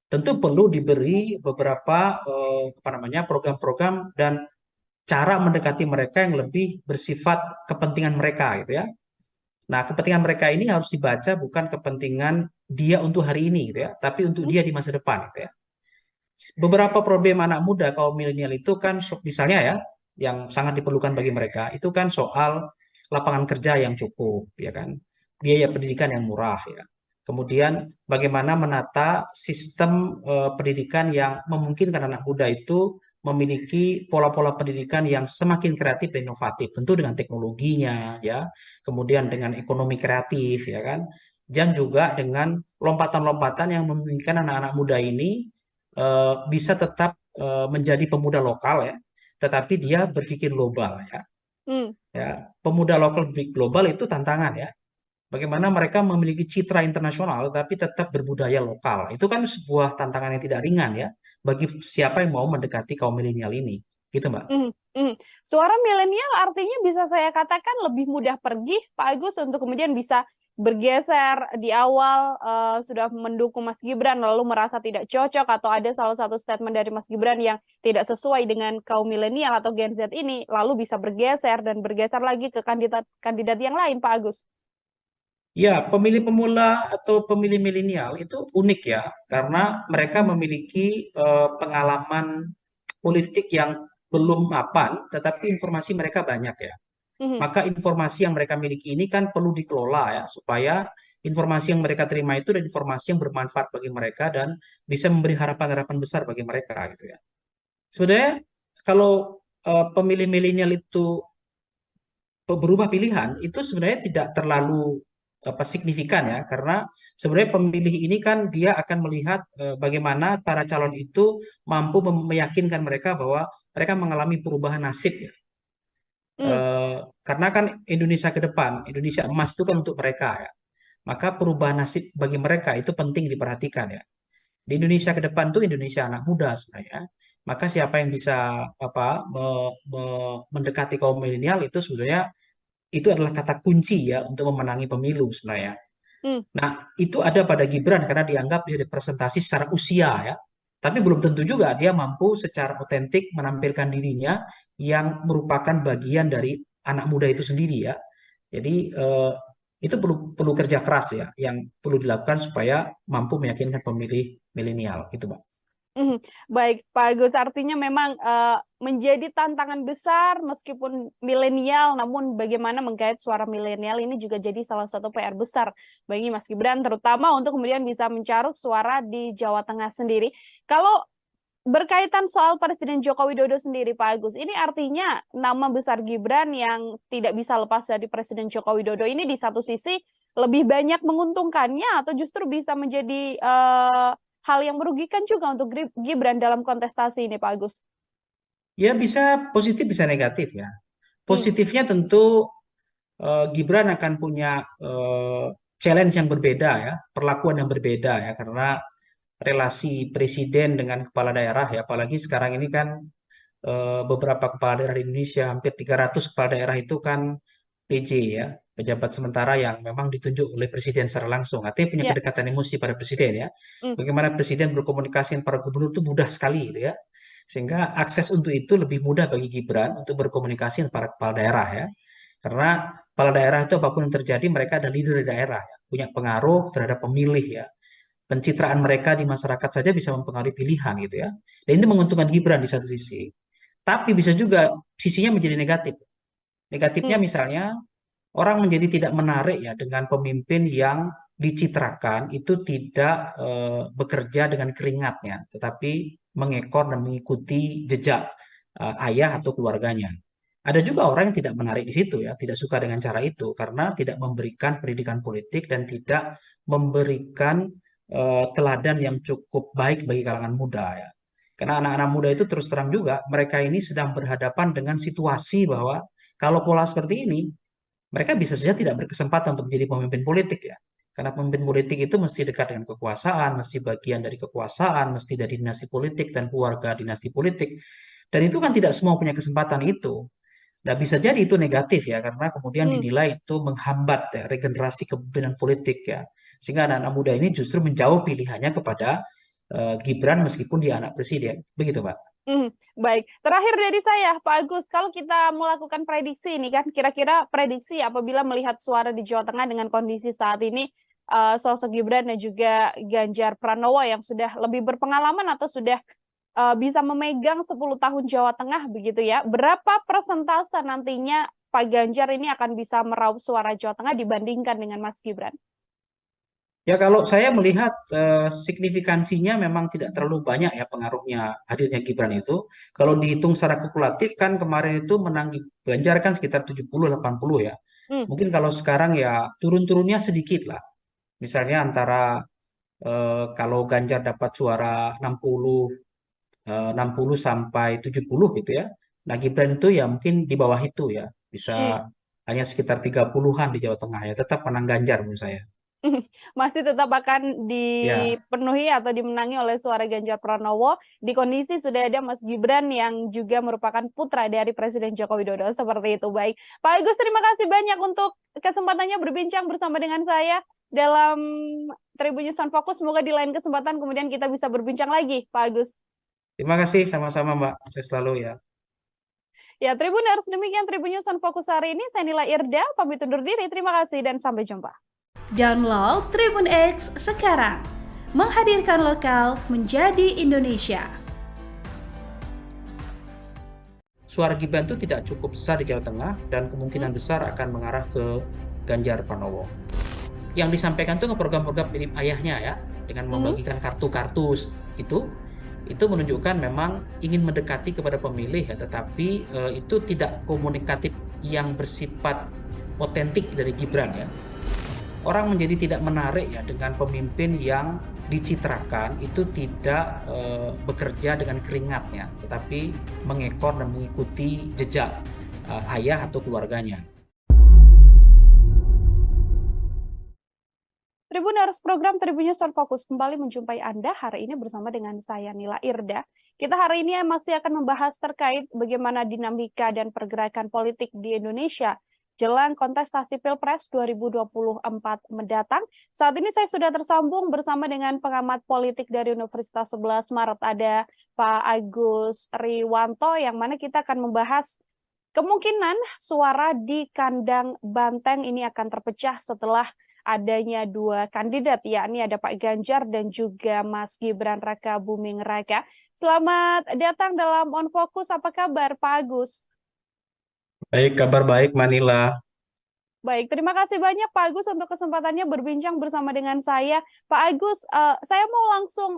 tentu perlu diberi beberapa apa namanya program-program dan cara mendekati mereka yang lebih bersifat kepentingan mereka gitu ya. Nah, kepentingan mereka ini harus dibaca bukan kepentingan dia untuk hari ini gitu ya, tapi untuk dia di masa depan gitu ya. Beberapa problem anak muda kaum milenial itu kan misalnya ya, yang sangat diperlukan bagi mereka itu kan soal lapangan kerja yang cukup ya kan, biaya pendidikan yang murah ya, kemudian bagaimana menata sistem pendidikan yang memungkinkan anak muda itu memiliki pola-pola pendidikan yang semakin kreatif dan inovatif, tentu dengan teknologinya ya, kemudian dengan ekonomi kreatif ya kan, dan juga dengan lompatan-lompatan yang memungkinkan anak-anak muda ini bisa tetap menjadi pemuda lokal ya, tetapi dia berpikir global ya. Hmm. Ya, pemuda lokal berpikir global itu tantangan ya. Bagaimana mereka memiliki citra internasional tapi tetap berbudaya lokal. Itu kan sebuah tantangan yang tidak ringan ya bagi siapa yang mau mendekati kaum milenial ini. Gitu, Mbak. Mhm, mhm. Suara milenial artinya bisa saya katakan lebih mudah pergi, Pak Agus, untuk kemudian bisa bergeser di awal sudah mendukung Mas Gibran, lalu merasa tidak cocok atau ada salah satu statement dari Mas Gibran yang tidak sesuai dengan kaum milenial atau Gen Z ini, lalu bisa bergeser dan bergeser lagi ke kandidat yang lain, Pak Agus. Ya, pemilih pemula atau pemilih milenial itu unik ya, karena mereka memiliki pengalaman politik yang belum mapan, tetapi informasi mereka banyak ya. Mhm, Maka informasi yang mereka miliki ini kan perlu dikelola ya, supaya informasi yang mereka terima itu adalah informasi yang bermanfaat bagi mereka dan bisa memberi harapan-harapan besar bagi mereka gitu ya. Sebenarnya kalau pemilih milenial itu berubah pilihan itu sebenarnya tidak terlalu signifikan ya, karena sebenarnya pemilih ini kan dia akan melihat bagaimana para calon itu mampu meyakinkan mereka bahwa mereka mengalami perubahan nasib ya. mhm, Karena kan Indonesia ke depan, Indonesia emas itu kan untuk mereka ya. Maka perubahan nasib bagi mereka itu penting diperhatikan ya. Di Indonesia ke depan tuh Indonesia anak muda sebenarnya. Maka siapa yang bisa mendekati kaum milenial itu sebenarnya itu adalah kata kunci ya untuk memenangi pemilu sebenarnya. mhm. Nah, itu ada pada Gibran karena dianggap dia representasi secara usia ya. Tapi belum tentu juga dia mampu secara otentik menampilkan dirinya yang merupakan bagian dari anak muda itu sendiri ya. Jadi itu perlu kerja keras ya, yang perlu dilakukan supaya mampu meyakinkan pemilih milenial gitu, Pak. Mhm. Baik, Pak Agus, artinya memang menjadi tantangan besar meskipun milenial, namun bagaimana menggait suara milenial ini juga jadi salah satu PR besar bagi Mas Gibran, terutama untuk kemudian bisa mencaruk suara di Jawa Tengah sendiri. Kalau berkaitan soal Presiden Joko Widodo sendiri, Pak Agus, ini artinya nama besar Gibran yang tidak bisa lepas dari Presiden Joko Widodo ini di satu sisi lebih banyak menguntungkannya atau justru bisa menjadi hal yang merugikan juga untuk Gibran dalam kontestasi ini, Pak Agus? Ya bisa positif bisa negatif ya. Hmm, Positifnya tentu Gibran akan punya challenge yang berbeda ya, perlakuan yang berbeda ya, karena relasi presiden dengan kepala daerah ya, apalagi sekarang ini kan beberapa kepala daerah di Indonesia, hampir 300 kepala daerah itu kan PJ ya, pejabat sementara yang memang ditunjuk oleh presiden secara langsung, artinya punya ya, kedekatan emosi pada presiden ya. hmm, Bagaimana presiden berkomunikasi dengan para gubernur itu mudah sekali gitu ya, sehingga akses untuk itu lebih mudah bagi Gibran untuk berkomunikasi dengan para kepala daerah ya. Karena kepala daerah itu apapun yang terjadi, mereka ada leader di daerah ya, punya pengaruh terhadap pemilih ya. Pencitraan mereka di masyarakat saja bisa mempengaruhi pilihan gitu ya. Dan ini menguntungkan Gibran di satu sisi. Tapi bisa juga sisinya menjadi negatif. Negatifnya hmm, misalnya orang menjadi tidak menarik ya dengan pemimpin yang dicitrakan itu tidak bekerja dengan keringatnya, tetapi mengekor dan mengikuti jejak ayah atau keluarganya. Ada juga orang yang tidak menarik di situ ya, tidak suka dengan cara itu karena tidak memberikan pendidikan politik dan tidak memberikan teladan yang cukup baik bagi kalangan muda ya. Karena anak-anak muda itu terus terang juga mereka ini sedang berhadapan dengan situasi bahwa kalau pola seperti ini mereka bisa saja tidak berkesempatan untuk menjadi pemimpin politik ya. Karena pemimpin politik itu mesti dekat dengan kekuasaan, mesti bagian dari kekuasaan, mesti dari dinasti politik dan keluarga dinasti politik. Dan itu kan tidak semua punya kesempatan itu. Nah, bisa jadi itu negatif ya, karena kemudian Hmm. dinilai itu menghambat ya, regenerasi kepemimpinan politik ya. Sehingga anak-anak muda ini justru menjauh pilihannya kepada Gibran meskipun dia anak presiden. Begitu, Pak. Baik, terakhir dari saya, Pak Agus, kalau kita melakukan prediksi ini kan, kira-kira prediksi apabila melihat suara di Jawa Tengah dengan kondisi saat ini, sosok Gibran dan juga Ganjar Pranowo yang sudah lebih berpengalaman atau sudah bisa memegang 10 tahun Jawa Tengah begitu ya, berapa persentase nantinya Pak Ganjar ini akan bisa meraup suara Jawa Tengah dibandingkan dengan Mas Gibran? Ya kalau saya melihat signifikansinya memang tidak terlalu banyak ya pengaruhnya hadirnya Gibran itu. Kalau dihitung secara kumulatif kan kemarin itu menang Ganjar kan sekitar 70-80 ya. Hmm. Mungkin kalau sekarang ya turun-turunnya sedikit lah. Misalnya antara kalau Ganjar dapat suara 60 sampai 70 gitu ya. Nah Gibran itu ya mungkin di bawah itu ya. Bisa hanya sekitar 30-an di Jawa Tengah ya. Tetap menang Ganjar menurut saya. Masih tetap akan Ya. dipenuhi atau dimenangi oleh suara Ganjar Pranowo di kondisi sudah ada Mas Gibran yang juga merupakan putra dari Presiden Joko Widodo. Seperti itu. Baik, Pak Agus, terima kasih banyak untuk kesempatannya berbincang bersama dengan saya dalam Tribun News on Focus. Semoga di lain kesempatan kemudian kita bisa berbincang lagi, Pak Agus. Terima kasih sama-sama Mbak. Saya selalu ya. Ya, Tribuners, demikian Tribun News on Focus hari ini. Saya Nila Irda, pamit undur diri. Terima kasih dan sampai jumpa. Download Tribun X sekarang, menghadirkan lokal menjadi Indonesia. Suara Gibran itu tidak cukup besar di Jawa Tengah dan kemungkinan besar akan mengarah ke Ganjar Pranowo. Yang disampaikan itu program-program mirip ayahnya ya, dengan membagikan kartu-kartu itu menunjukkan memang ingin mendekati kepada pemilih ya, tetapi itu tidak komunikatif yang bersifat otentik dari Gibran ya. Orang menjadi tidak menarik ya dengan pemimpin yang dicitrakan itu tidak bekerja dengan keringatnya, tetapi mengekor dan mengikuti jejak ayah atau keluarganya. Tribuners, program Tribun News on Focus kembali menjumpai Anda hari ini bersama dengan saya Nila Irda. Kita hari ini masih akan membahas terkait bagaimana dinamika dan pergerakan politik di Indonesia jelang kontestasi Pilpres 2024 mendatang. Saat ini saya sudah tersambung bersama dengan pengamat politik dari Universitas 11 Maret, ada Pak Agus Riwanto, yang mana kita akan membahas kemungkinan suara di kandang Banteng ini akan terpecah setelah adanya dua kandidat, yakni ada Pak Ganjar dan juga Mas Gibran Rakabuming Raka. Selamat datang dalam On Focus. Apa kabar, Pak Agus? Baik, kabar baik Manila. Baik, terima kasih banyak Pak Agus untuk kesempatannya berbincang bersama dengan saya. Pak Agus, saya mau langsung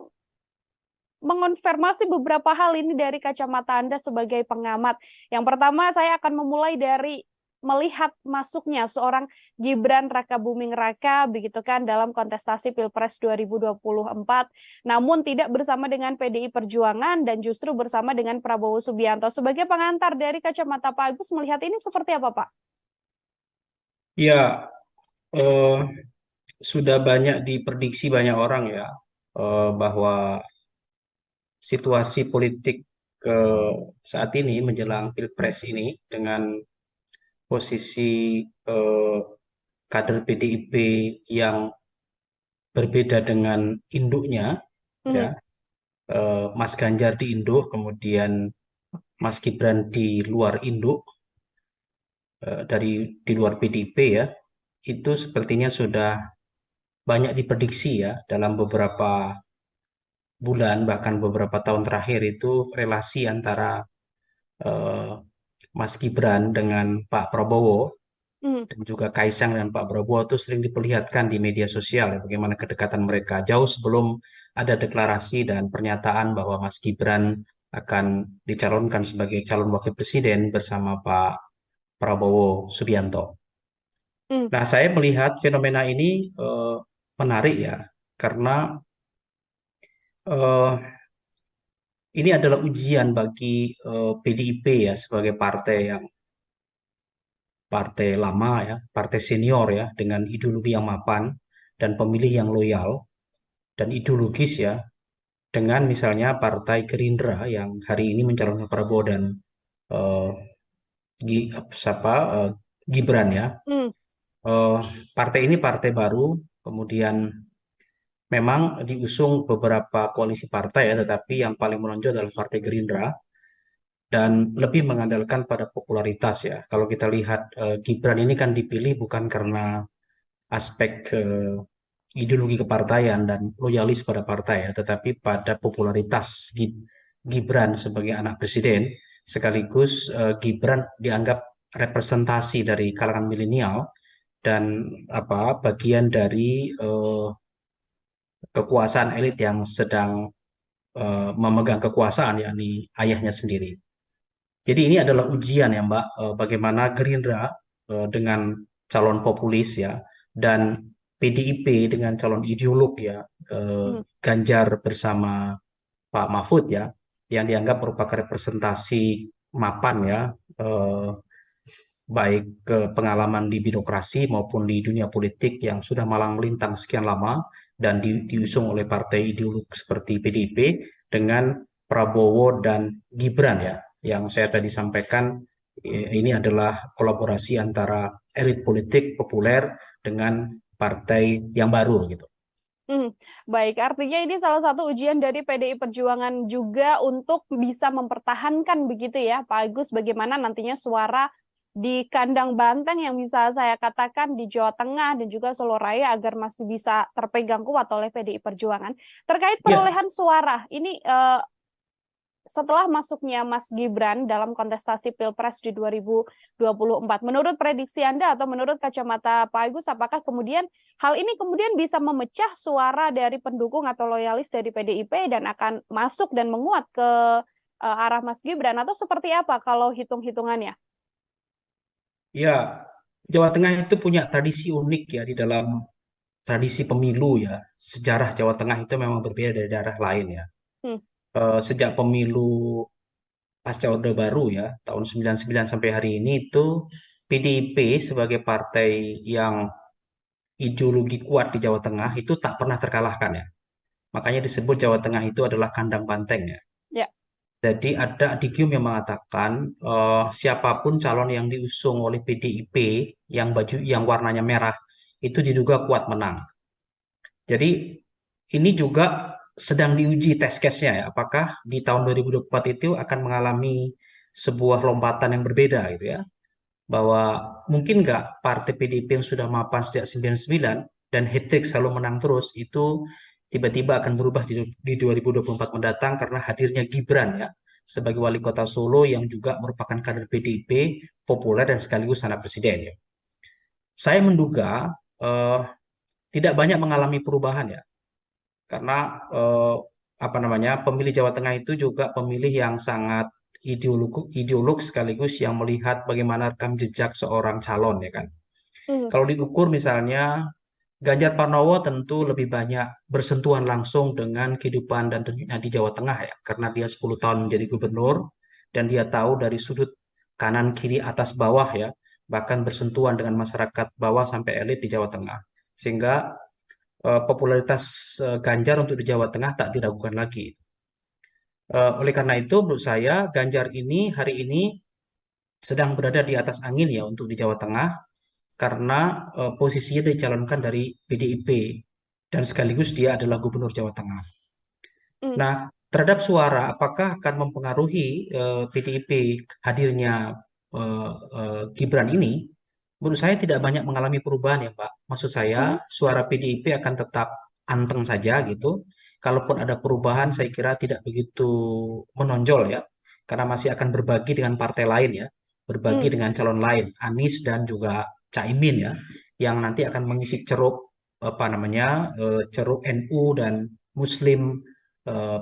mengonfirmasi beberapa hal ini dari kacamata Anda sebagai pengamat. Yang pertama, saya akan memulai dari melihat masuknya seorang Gibran Rakabuming Raka begitu kan dalam kontestasi Pilpres 2024, namun tidak bersama dengan PDI Perjuangan dan justru bersama dengan Prabowo Subianto. Sebagai pengantar dari kacamata Pak Agus, melihat ini seperti apa, Pak? Ya, sudah banyak diprediksi banyak orang ya bahwa situasi politik saat ini menjelang Pilpres ini dengan posisi kader PDIP yang berbeda dengan induknya, ya, Mas Ganjar di induk, kemudian Mas Gibran di luar induk, di luar PDIP ya, itu sepertinya sudah banyak diprediksi ya dalam beberapa bulan bahkan beberapa tahun terakhir itu relasi antara Mas Gibran dengan Pak Prabowo dan juga Kaisang dan Pak Prabowo itu sering diperlihatkan di media sosial ya, bagaimana kedekatan mereka jauh sebelum ada deklarasi dan pernyataan bahwa Mas Gibran akan dicalonkan sebagai calon wakil presiden bersama Pak Prabowo Subianto. Nah, saya melihat fenomena ini menarik ya, karena ini adalah ujian bagi PDIP ya sebagai partai lama ya, partai senior ya, dengan ideologi yang mapan dan pemilih yang loyal dan ideologis ya, dengan misalnya Partai Gerindra yang hari ini mencalonkan Prabowo dan eh, Gibran ya. Eh, Partai ini partai baru, kemudian memang diusung beberapa koalisi partai ya, tetapi yang paling menonjol adalah Partai Gerindra dan lebih mengandalkan pada popularitas ya. Kalau kita lihat Gibran ini kan dipilih bukan karena aspek ideologi kepartaian dan loyalis pada partai ya, tetapi pada popularitas Gibran sebagai anak presiden, sekaligus Gibran dianggap representasi dari kalangan milenial dan bagian dari kekuasaan elit yang sedang memegang kekuasaan, yakni ayahnya sendiri. Jadi ini adalah ujian ya Mbak, bagaimana Gerindra dengan calon populis ya, dan PDIP dengan calon ideolog ya, Ganjar bersama Pak Mahfud ya, yang dianggap merupakan representasi mapan ya, baik ke pengalaman di birokrasi maupun di dunia politik yang sudah malang melintang sekian lama dan diusung oleh partai ideolog seperti PDIP dengan Prabowo dan Gibran ya, yang saya tadi sampaikan ini adalah kolaborasi antara elit politik populer dengan partai yang baru gitu. Baik, artinya ini salah satu ujian dari PDI Perjuangan juga untuk bisa mempertahankan begitu ya, Pak Agus, bagaimana nantinya suara di kandang banteng yang bisa saya katakan di Jawa Tengah dan juga Solo Raya agar masih bisa terpegang kuat oleh PDI Perjuangan. Terkait perolehan suara, ini setelah masuknya Mas Gibran dalam kontestasi Pilpres di 2024, menurut prediksi Anda atau menurut kacamata Pak Agus, apakah kemudian hal ini kemudian bisa memecah suara dari pendukung atau loyalis dari PDIP dan akan masuk dan menguat ke arah Mas Gibran, atau seperti apa kalau hitung-hitungannya? Ya, Jawa Tengah itu punya tradisi unik ya di dalam tradisi pemilu ya. Sejarah Jawa Tengah itu memang berbeda dari daerah lain ya. Sejak pemilu pasca Orde Baru ya, tahun 99 sampai hari ini itu PDIP sebagai partai yang ideologi kuat di Jawa Tengah itu tak pernah terkalahkan ya. Makanya disebut Jawa Tengah itu adalah kandang banteng ya. Jadi ada adigium yang mengatakan siapapun calon yang diusung oleh PDIP yang warnanya merah itu diduga kuat menang. Jadi ini juga sedang diuji test case-nya ya, apakah di tahun 2024 itu akan mengalami sebuah lompatan yang berbeda gitu ya, bahwa mungkin nggak partai PDIP yang sudah mapan sejak 99 dan hat-trick selalu menang terus itu tiba-tiba akan berubah di 2024 mendatang karena hadirnya Gibran ya sebagai wali kota Solo yang juga merupakan kader PDIP populer dan sekaligus anak presiden ya. Saya menduga tidak banyak mengalami perubahan ya, karena pemilih Jawa Tengah itu juga pemilih yang sangat ideolog sekaligus yang melihat bagaimana rekam jejak seorang calon ya kan. Kalau diukur misalnya Ganjar Pranowo tentu lebih banyak bersentuhan langsung dengan kehidupan dan tentunya di Jawa Tengah ya, karena dia 10 tahun menjadi gubernur dan dia tahu dari sudut kanan kiri atas bawah ya, bahkan bersentuhan dengan masyarakat bawah sampai elit di Jawa Tengah, sehingga popularitas Ganjar untuk di Jawa Tengah tak diragukan lagi. Oleh karena itu menurut saya Ganjar ini hari ini sedang berada di atas angin ya untuk di Jawa Tengah, karena posisinya dicalonkan dari PDIP dan sekaligus dia adalah gubernur Jawa Tengah. Nah, terhadap suara apakah akan mempengaruhi PDIP hadirnya Gibran ini? Menurut saya tidak banyak mengalami perubahan ya Mbak. Maksud saya suara PDIP akan tetap anteng saja gitu. Kalaupun ada perubahan saya kira tidak begitu menonjol ya. Karena masih akan berbagi dengan partai lain ya. Berbagi dengan calon lain, Anies dan juga Caimin ya. Yang nanti akan mengisi ceruk ceruk NU dan Muslim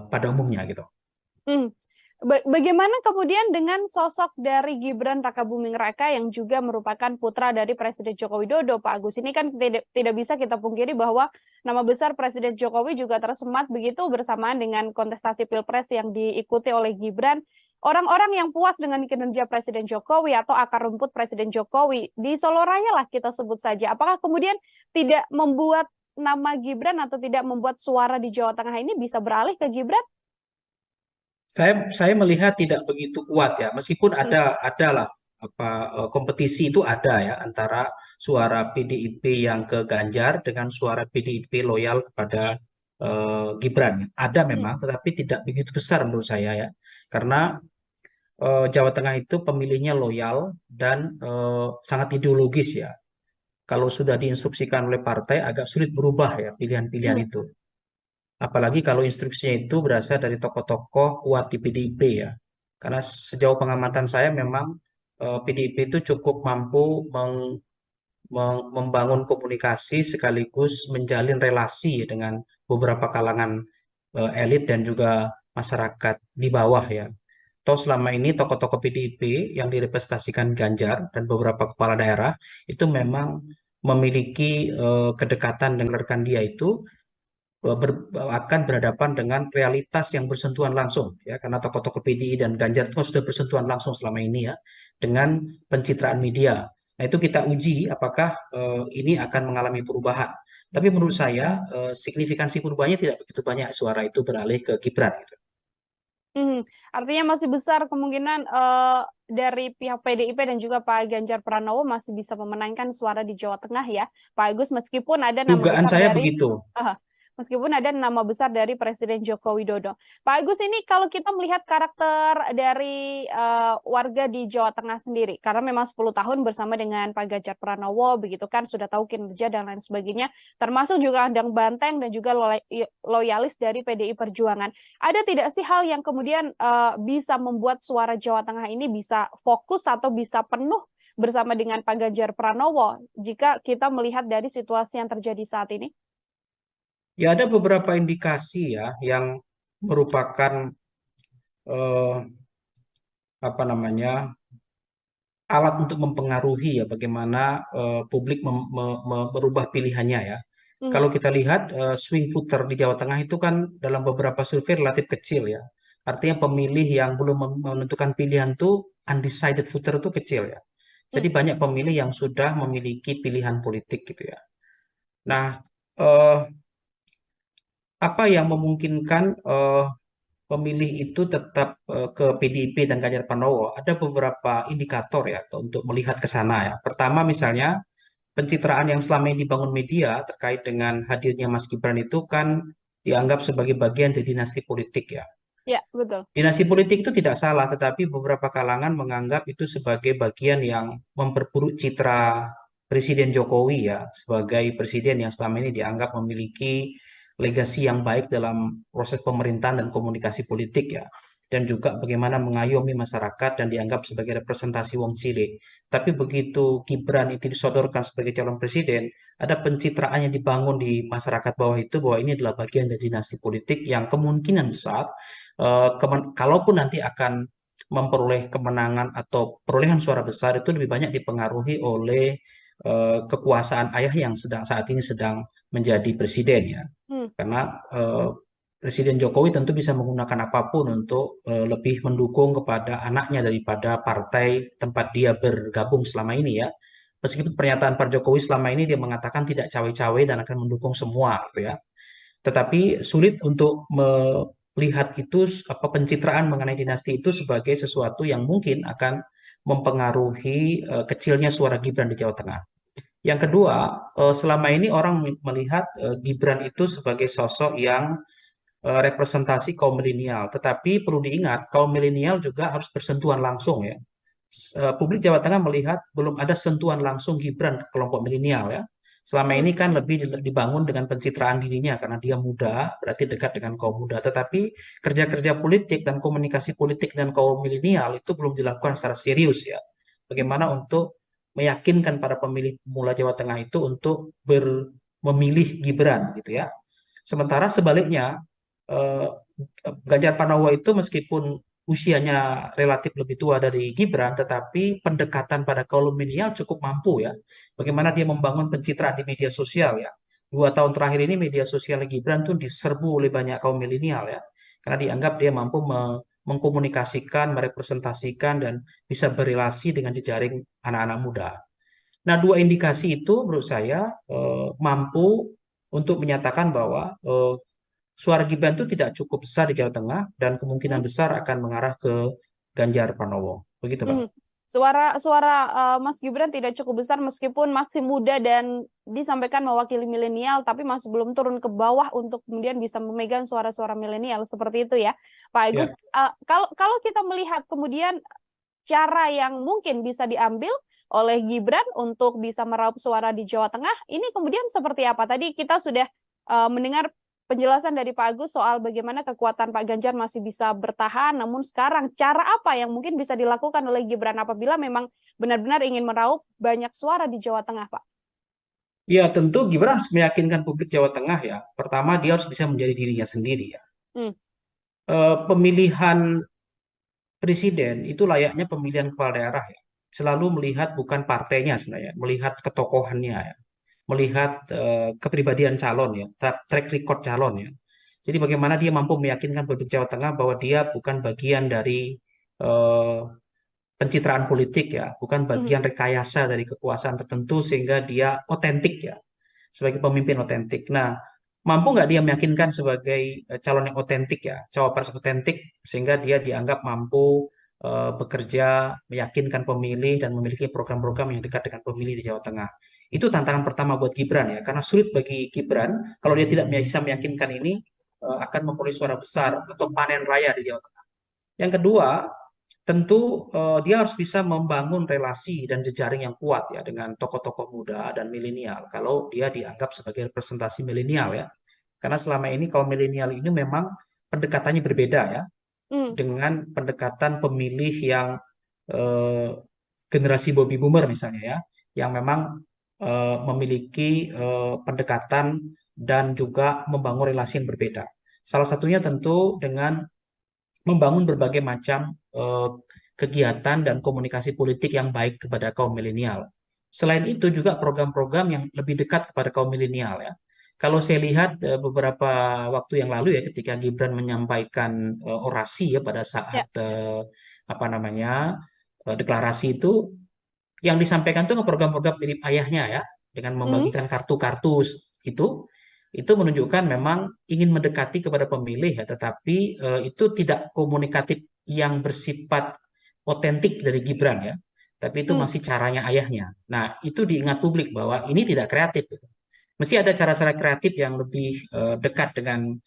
pada umumnya gitu. Bagaimana kemudian dengan sosok dari Gibran Rakabuming Raka yang juga merupakan putra dari Presiden Joko Widodo, Pak Agus? Ini kan tidak bisa kita pungkiri bahwa nama besar Presiden Jokowi juga tersemat begitu bersamaan dengan kontestasi Pilpres yang diikuti oleh Gibran. Orang-orang yang puas dengan kinerja Presiden Jokowi atau akar rumput Presiden Jokowi di Solo Raya lah kita sebut saja. Apakah kemudian tidak membuat nama Gibran atau tidak membuat suara di Jawa Tengah ini bisa beralih ke Gibran? Saya melihat tidak begitu kuat ya, meskipun Hmm. adalah kompetisi itu ada ya antara suara PDIP yang ke Ganjar dengan suara PDIP loyal kepada Gibran. Ada Hmm. memang, tetapi tidak begitu besar menurut saya ya, karena Jawa Tengah itu pemilihnya loyal dan sangat ideologis ya. Kalau sudah diinstruksikan oleh partai agak sulit berubah ya pilihan-pilihan Hmm. itu. Apalagi kalau instruksinya itu berasal dari tokoh-tokoh kuat di PDIP ya. Karena sejauh pengamatan saya memang PDIP itu cukup mampu membangun komunikasi sekaligus menjalin relasi dengan beberapa kalangan elit dan juga masyarakat di bawah ya. Toh selama ini tokoh-tokoh PDIP yang direpresentasikan Ganjar dan beberapa kepala daerah itu memang memiliki kedekatan dengan rekan dia itu akan berhadapan dengan realitas yang bersentuhan langsung ya, karena tokoh-tokoh PDI dan Ganjar itu sudah bersentuhan langsung selama ini ya dengan pencitraan media. Nah, itu kita uji apakah ini akan mengalami perubahan. Tapi menurut saya signifikansi perubahannya tidak begitu banyak, suara itu beralih ke Gibran gitu. Artinya masih besar kemungkinan dari pihak PDIP dan juga Pak Ganjar Pranowo masih bisa memenangkan suara di Jawa Tengah ya, Pak Agus, meskipun ada nama Dugaan besar saya dari begitu. meskipun ada nama besar dari Presiden Joko Widodo. Pak Agus, ini kalau kita melihat karakter dari warga di Jawa Tengah sendiri, karena memang 10 tahun bersama dengan Pak Ganjar Pranowo, begitu kan, sudah tahu kinerja dan lain sebagainya, termasuk juga Andang Banteng dan juga loyalis dari PDI Perjuangan. Ada tidak sih hal yang kemudian bisa membuat suara Jawa Tengah ini bisa fokus atau bisa penuh bersama dengan Pak Ganjar Pranowo jika kita melihat dari situasi yang terjadi saat ini? Ya ada beberapa indikasi ya yang merupakan eh, apa namanya alat untuk mempengaruhi ya bagaimana publik merubah pilihannya ya. Kalau kita lihat swing voter di Jawa Tengah itu kan dalam beberapa survei relatif kecil ya. Artinya pemilih yang belum menentukan pilihan tuh undecided voter itu kecil ya. Jadi banyak pemilih yang sudah memiliki pilihan politik gitu ya. Nah, eh, apa yang memungkinkan pemilih itu tetap ke PDIP dan Ganjar Pranowo? Ada beberapa indikator ya untuk melihat ke sana ya. Pertama misalnya pencitraan yang selama ini dibangun media terkait dengan hadirnya Mas Gibran itu kan dianggap sebagai bagian dari dinasti politik ya. Ya, betul. Dinasti politik itu tidak salah, tetapi beberapa kalangan menganggap itu sebagai bagian yang memperburuk citra Presiden Jokowi ya, sebagai presiden yang selama ini dianggap memiliki legasi yang baik dalam proses pemerintahan dan komunikasi politik ya. Dan juga bagaimana mengayomi masyarakat dan dianggap sebagai representasi wong cilik. Tapi begitu Gibran itu disodorkan sebagai calon presiden, ada pencitraan yang dibangun di masyarakat bawah itu bahwa ini adalah bagian dari dinasti politik yang kemungkinan besar kalaupun nanti akan memperoleh kemenangan atau perolehan suara besar itu lebih banyak dipengaruhi oleh kekuasaan ayah yang saat ini sedang menjadi presiden ya. Karena Presiden Jokowi tentu bisa menggunakan apapun untuk lebih mendukung kepada anaknya daripada partai tempat dia bergabung selama ini ya. Meskipun pernyataan Pak Jokowi selama ini dia mengatakan tidak cawe-cawe dan akan mendukung semua gitu ya. Tetapi sulit untuk melihat itu pencitraan mengenai dinasti itu sebagai sesuatu yang mungkin akan mempengaruhi kecilnya suara Gibran di Jawa Tengah. Yang kedua, selama ini orang melihat Gibran itu sebagai sosok yang representasi kaum milenial. Tetapi perlu diingat, kaum milenial juga harus bersentuhan langsung ya. Publik Jawa Tengah melihat belum ada sentuhan langsung Gibran ke kelompok milenial ya. Selama ini kan lebih dibangun dengan pencitraan dirinya karena dia muda, berarti dekat dengan kaum muda. Tetapi kerja-kerja politik dan komunikasi politik dengan kaum milenial itu belum dilakukan secara serius ya. Bagaimana untuk meyakinkan para pemilih pemula Jawa Tengah itu untuk memilih Gibran gitu ya. Sementara sebaliknya Ganjar Pranowo itu meskipun usianya relatif lebih tua dari Gibran, tetapi pendekatan pada kaum milenial cukup mampu ya. Bagaimana dia membangun pencitraan di media sosial ya. 2 tahun terakhir ini media sosial Gibran tuh diserbu oleh banyak kaum milenial ya. Karena dianggap dia mampu mengkomunikasikan, merepresentasikan, dan bisa berrelasi dengan jejaring anak-anak muda. Nah, 2 indikasi itu menurut saya mampu untuk menyatakan bahwa suara Gibran itu tidak cukup besar di Jawa Tengah dan kemungkinan Hmm? besar akan mengarah ke Ganjar Pranowo. Begitu, Bang. Mhm. Suara suara Mas Gibran tidak cukup besar meskipun masih muda dan disampaikan mewakili milenial, tapi masih belum turun ke bawah untuk kemudian bisa memegang suara-suara milenial seperti itu ya, Pak Agus. Ya, Kalau kalau kita melihat kemudian cara yang mungkin bisa diambil oleh Gibran untuk bisa meraup suara di Jawa Tengah, ini kemudian seperti apa? Tadi kita sudah mendengar penjelasan dari Pak Agus soal bagaimana kekuatan Pak Ganjar masih bisa bertahan, namun sekarang cara apa yang mungkin bisa dilakukan oleh Gibran apabila memang benar-benar ingin meraup banyak suara di Jawa Tengah, Pak? ya tentu Gibran harus meyakinkan publik Jawa Tengah ya. Pertama, dia harus bisa menjadi dirinya sendiri ya. Hmm. Pemilihan presiden itu layaknya pemilihan kepala daerah ya. Selalu melihat bukan partainya sebenarnya, melihat ketokohannya ya, melihat kepribadian calon ya, track record calon ya. Jadi bagaimana dia mampu meyakinkan publik Jawa Tengah bahwa dia bukan bagian dari eh, pencitraan politik ya, bukan Mhm. bagian rekayasa dari kekuasaan tertentu sehingga dia otentik ya, sebagai pemimpin otentik. Nah, mampu nggak dia meyakinkan sebagai calon yang otentik ya, cawapres otentik sehingga dia dianggap mampu bekerja, meyakinkan pemilih dan memiliki program-program yang dekat dengan pemilih di Jawa Tengah. Itu tantangan pertama buat Gibran ya, karena sulit bagi Gibran kalau dia tidak bisa meyakinkan ini akan memperoleh suara besar atau panen raya di Jawa Tengah. Yang kedua, tentu dia harus bisa membangun relasi dan jejaring yang kuat ya dengan tokoh-tokoh muda dan milenial kalau dia dianggap sebagai representasi milenial ya. Karena selama ini kaum milenial ini memang pendekatannya berbeda ya Hmm. dengan pendekatan pemilih yang eh, generasi baby boomer misalnya ya, yang memang memiliki pendekatan dan juga membangun relasi yang berbeda. Salah satunya tentu dengan membangun berbagai macam kegiatan dan komunikasi politik yang baik kepada kaum milenial. Selain itu juga program-program yang lebih dekat kepada kaum milenial ya. Kalau saya lihat beberapa waktu yang lalu ya ketika Gibran menyampaikan orasi ya pada Ya. saat apa namanya deklarasi itu yang disampaikan itu program-program mirip ayahnya ya dengan Mhm. membagikan kartu-kartu itu menunjukkan memang ingin mendekati kepada pemilih ya, tetapi itu tidak komunikatif yang bersifat otentik dari Gibran ya, tapi itu Hmm. masih caranya ayahnya. Nah, itu diingat publik bahwa ini tidak kreatif gitu. Mesti ada cara-cara kreatif yang lebih dekat dengan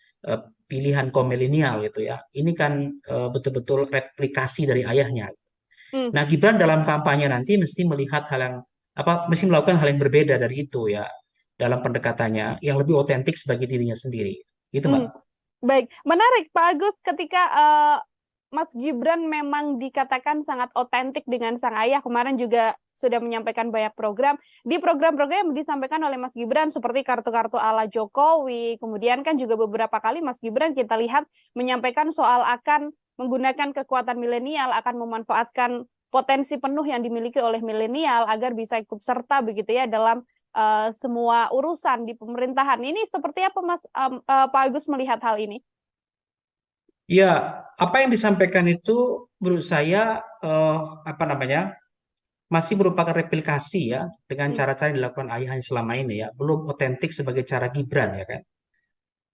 pilihan kaum milenial gitu ya. Ini kan betul-betul replikasi dari ayahnya. Hmm. Nah, Gibran dalam kampanye nanti mesti melihat hal yang mesti melakukan hal yang berbeda dari itu ya dalam pendekatannya yang lebih otentik sebagai dirinya sendiri. Gitu, Mbak. Hmm. Baik, menarik Pak Agus ketika Mas Gibran memang dikatakan sangat otentik dengan sang ayah. Kemarin juga sudah menyampaikan banyak program. Di program-program yang disampaikan oleh Mas Gibran seperti kartu-kartu ala Jokowi. Kemudian kan juga beberapa kali Mas Gibran kita lihat menyampaikan soal akan menggunakan kekuatan milenial, akan memanfaatkan potensi penuh yang dimiliki oleh milenial agar bisa ikut serta begitu ya dalam semua urusan di pemerintahan. Ini seperti apa Mas Pak Agus melihat hal ini? Ya, apa yang disampaikan itu menurut saya apa namanya masih merupakan replikasi ya dengan Hmm. cara-cara yang dilakukan ayahnya selama ini ya, belum otentik sebagai cara Gibran ya kan.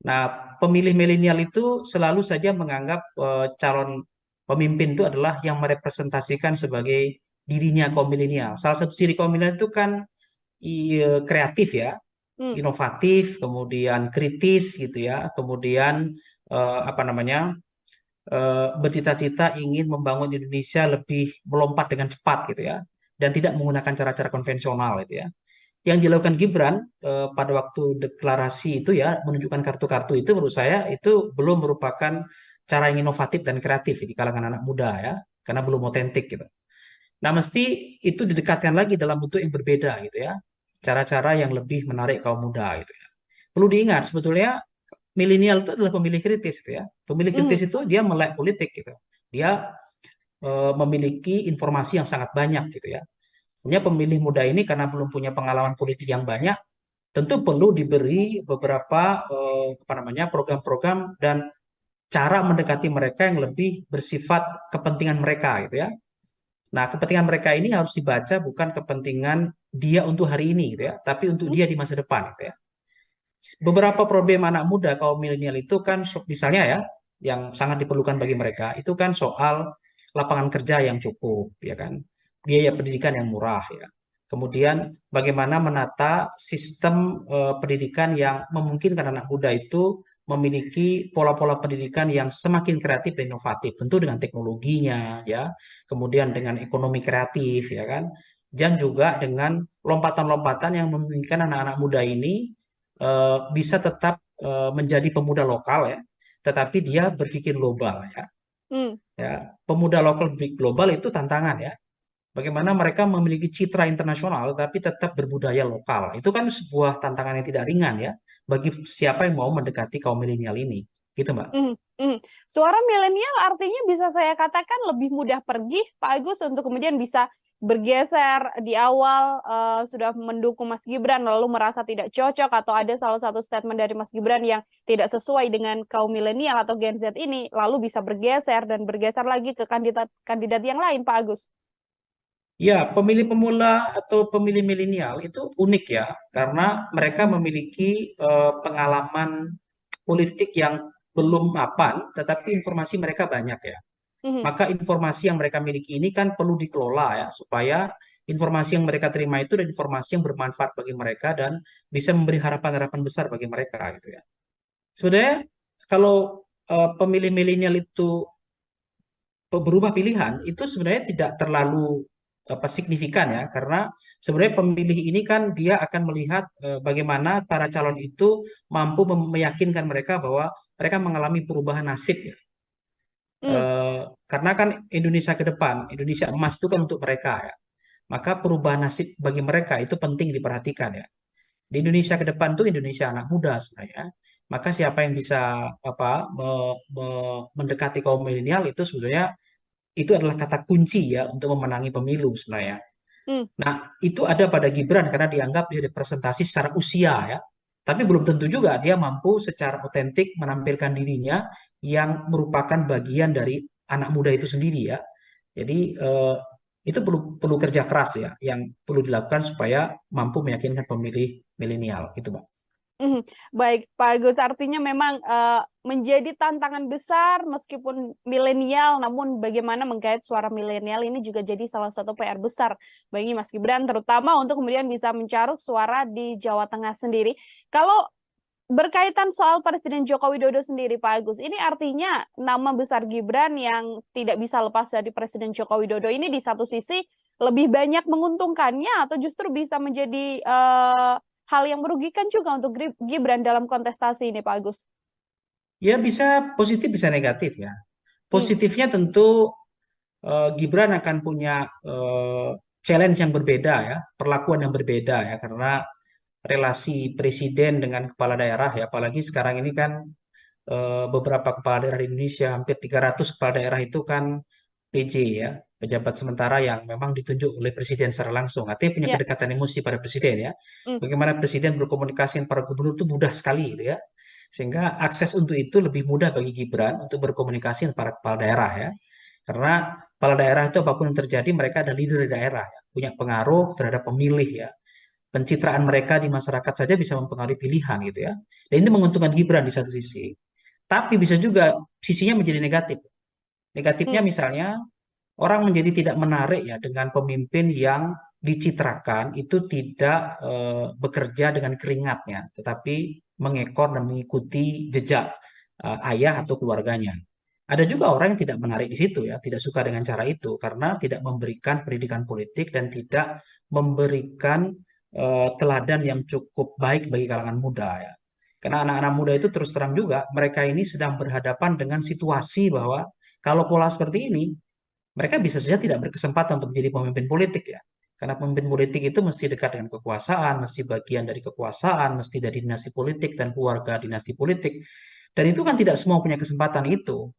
Nah, pemilih milenial itu selalu saja menganggap calon pemimpin itu adalah yang merepresentasikan sebagai dirinya kaum milenial. Salah satu ciri kaum milenial itu kan kreatif ya, Hmm. inovatif, kemudian kritis gitu ya, kemudian apa namanya bercita-cita ingin membangun Indonesia lebih melompat dengan cepat gitu ya, dan tidak menggunakan cara-cara konvensional gitu ya. Yang dilakukan Gibran pada waktu deklarasi itu ya, menunjukkan kartu-kartu itu menurut saya itu belum merupakan cara yang inovatif dan kreatif di kalangan anak muda ya, karena belum otentik gitu. Nah, mesti itu didekatkan lagi dalam bentuk yang berbeda gitu ya. Cara-cara yang lebih menarik kaum muda gitu ya. Perlu diingat sebetulnya milenial itu adalah pemilih kritis gitu ya. Pemilih Hmm. kritis itu dia melek politik gitu. Dia memiliki informasi yang sangat banyak gitu ya. Punya pemilih muda ini karena belum punya pengalaman politik yang banyak, tentu perlu diberi beberapa program-program dan cara mendekati mereka yang lebih bersifat kepentingan mereka gitu ya. Nah, kepentingan mereka ini harus dibaca bukan kepentingan dia untuk hari ini gitu ya, tapi untuk dia di masa depan gitu ya. Beberapa problem anak muda kaum milenial itu kan misalnya ya, yang sangat diperlukan bagi mereka itu kan soal lapangan kerja yang cukup ya kan, biaya pendidikan yang murah ya. Kemudian bagaimana menata sistem pendidikan yang memungkinkan anak muda itu memiliki pola-pola pendidikan yang semakin kreatif dan inovatif, tentu dengan teknologinya ya, kemudian dengan ekonomi kreatif ya kan, dan juga dengan lompatan-lompatan yang memungkinkan anak-anak muda ini bisa tetap menjadi pemuda lokal ya, tetapi dia berpikir global ya. Ya, pemuda lokal berpikir global itu tantangan ya. Bagaimana mereka memiliki citra internasional tapi tetap berbudaya lokal. Itu kan sebuah tantangan yang tidak ringan ya bagi siapa yang mau mendekati kaum milenial ini. Gitu, Mbak. Suara milenial artinya bisa saya katakan lebih mudah pergi, Pak Agus, untuk kemudian bisa bergeser di awal sudah mendukung Mas Gibran lalu merasa tidak cocok atau ada salah satu statement dari Mas Gibran yang tidak sesuai dengan kaum milenial atau Gen Z ini lalu bisa bergeser dan bergeser lagi ke kandidat yang lain, Pak Agus. Ya, pemilih pemula atau pemilih milenial itu unik ya, karena mereka memiliki pengalaman politik yang belum mapan, tetapi informasi mereka banyak ya. Maka informasi yang mereka miliki ini kan perlu dikelola ya, supaya informasi yang mereka terima itu adalah informasi yang bermanfaat bagi mereka dan bisa memberi harapan-harapan besar bagi mereka gitu ya. Sebenarnya kalau pemilih milenial itu berubah pilihan, itu sebenarnya tidak terlalu signifikan ya, karena sebenarnya pemilih ini kan dia akan melihat bagaimana para calon itu mampu meyakinkan mereka bahwa mereka mengalami perubahan nasib ya. Karena kan Indonesia ke depan, Indonesia emas itu kan untuk mereka ya. Maka perubahan nasib bagi mereka itu penting diperhatikan ya. Di Indonesia ke depan itu Indonesia anak muda sebenarnya. Maka siapa yang bisa mendekati kaum milenial itu sebenarnya itu adalah kata kunci ya untuk memenangi pemilu sebenarnya. Nah, itu ada pada Gibran karena dianggap dia representasi secara usia ya. Tapi belum tentu juga dia mampu secara otentik menampilkan dirinya yang merupakan bagian dari anak muda itu sendiri ya. Jadi itu perlu kerja keras ya, yang perlu dilakukan supaya mampu meyakinkan pemilih milenial gitu, Mbak. Baik, Pak Agus, artinya memang menjadi tantangan besar meskipun milenial, namun bagaimana menggait suara milenial ini juga jadi salah satu PR besar bagi Mas Gibran, terutama untuk kemudian bisa mencaruk suara di Jawa Tengah sendiri. Kalau berkaitan soal Presiden Joko Widodo sendiri, Pak Agus, ini artinya nama besar Gibran yang tidak bisa lepas dari Presiden Joko Widodo ini di satu sisi lebih banyak menguntungkannya atau justru bisa menjadi hal yang merugikan juga untuk Gibran dalam kontestasi ini, Pak Agus? Ya bisa positif, bisa negatif ya. Positifnya tentu Gibran akan punya challenge yang berbeda ya, perlakuan yang berbeda ya, karena relasi presiden dengan kepala daerah ya, apalagi sekarang ini kan beberapa kepala daerah di Indonesia, hampir 300 kepala daerah itu kan PJ ya, pejabat sementara yang memang ditunjuk oleh presiden secara langsung, artinya punya kedekatan emosi pada presiden ya. Bagaimana presiden berkomunikasi dengan para gubernur itu mudah sekali gitu ya, sehingga akses untuk itu lebih mudah bagi Gibran untuk berkomunikasi dengan para kepala daerah ya, karena kepala daerah itu apapun yang terjadi mereka ada leader di daerah ya, punya pengaruh terhadap pemilih ya, pencitraan mereka di masyarakat saja bisa mempengaruhi pilihan gitu ya, dan ini menguntungkan Gibran di satu sisi, tapi bisa juga sisinya menjadi negatif. Negatifnya misalnya orang menjadi tidak menarik ya dengan pemimpin yang dicitrakan itu tidak bekerja dengan keringatnya, tetapi mengekor dan mengikuti jejak ayah atau keluarganya. Ada juga orang yang tidak menarik di situ ya, tidak suka dengan cara itu karena tidak memberikan pendidikan politik dan tidak memberikan teladan yang cukup baik bagi kalangan muda ya. Karena anak-anak muda itu terus terang juga mereka ini sedang berhadapan dengan situasi bahwa kalau pola seperti ini, mereka bisa saja tidak berkesempatan untuk menjadi pemimpin politik ya. Karena pemimpin politik itu mesti dekat dengan kekuasaan, mesti bagian dari kekuasaan, mesti dari dinasti politik dan keluarga dinasti politik. Dan itu kan tidak semua punya kesempatan itu.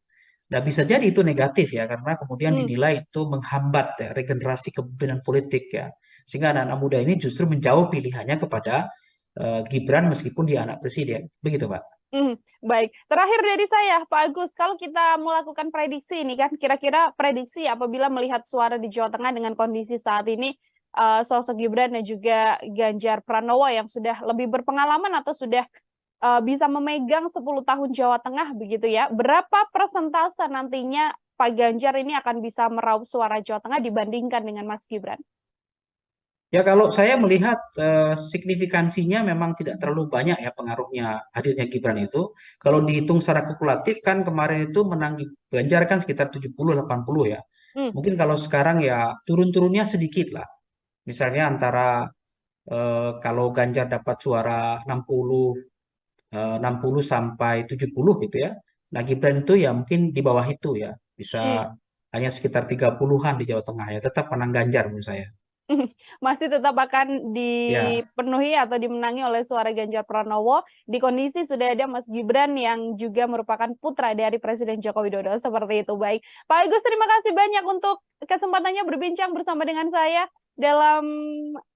Nah, bisa jadi itu negatif ya, karena kemudian Hmm. dinilai itu menghambat ya, regenerasi kepemimpinan politik ya. Sehingga anak-anak muda ini justru menjauh pilihannya kepada Gibran meskipun dia anak presiden. Begitu, Pak. Baik, terakhir dari saya, Pak Agus, kalau kita melakukan prediksi ini kan, kira-kira prediksi apabila melihat suara di Jawa Tengah dengan kondisi saat ini, sosok Gibran dan juga Ganjar Pranowo yang sudah lebih berpengalaman atau sudah bisa memegang 10 tahun Jawa Tengah begitu ya, berapa persentase nantinya Pak Ganjar ini akan bisa meraup suara Jawa Tengah dibandingkan dengan Mas Gibran? Ya, kalau saya melihat signifikansinya memang tidak terlalu banyak ya pengaruhnya hadirnya Gibran itu. Kalau dihitung secara kalkulatif kan kemarin itu menang Ganjar kan sekitar 70-80 ya. Hmm. Mungkin kalau sekarang ya turun-turunnya sedikit lah. Misalnya antara kalau Ganjar dapat suara 60 sampai 70 gitu ya. Nah, Gibran itu ya mungkin di bawah itu ya. Hmm. Bisa hanya sekitar 30-an di Jawa Tengah ya. Tetap menang Ganjar menurut saya. Masih tetap akan Ya. dipenuhi atau dimenangi oleh suara Ganjar Pranowo di kondisi sudah ada Mas Gibran yang juga merupakan putra dari Presiden Joko Widodo. Seperti itu. Baik, Pak Agus, terima kasih banyak untuk kesempatannya berbincang bersama dengan saya dalam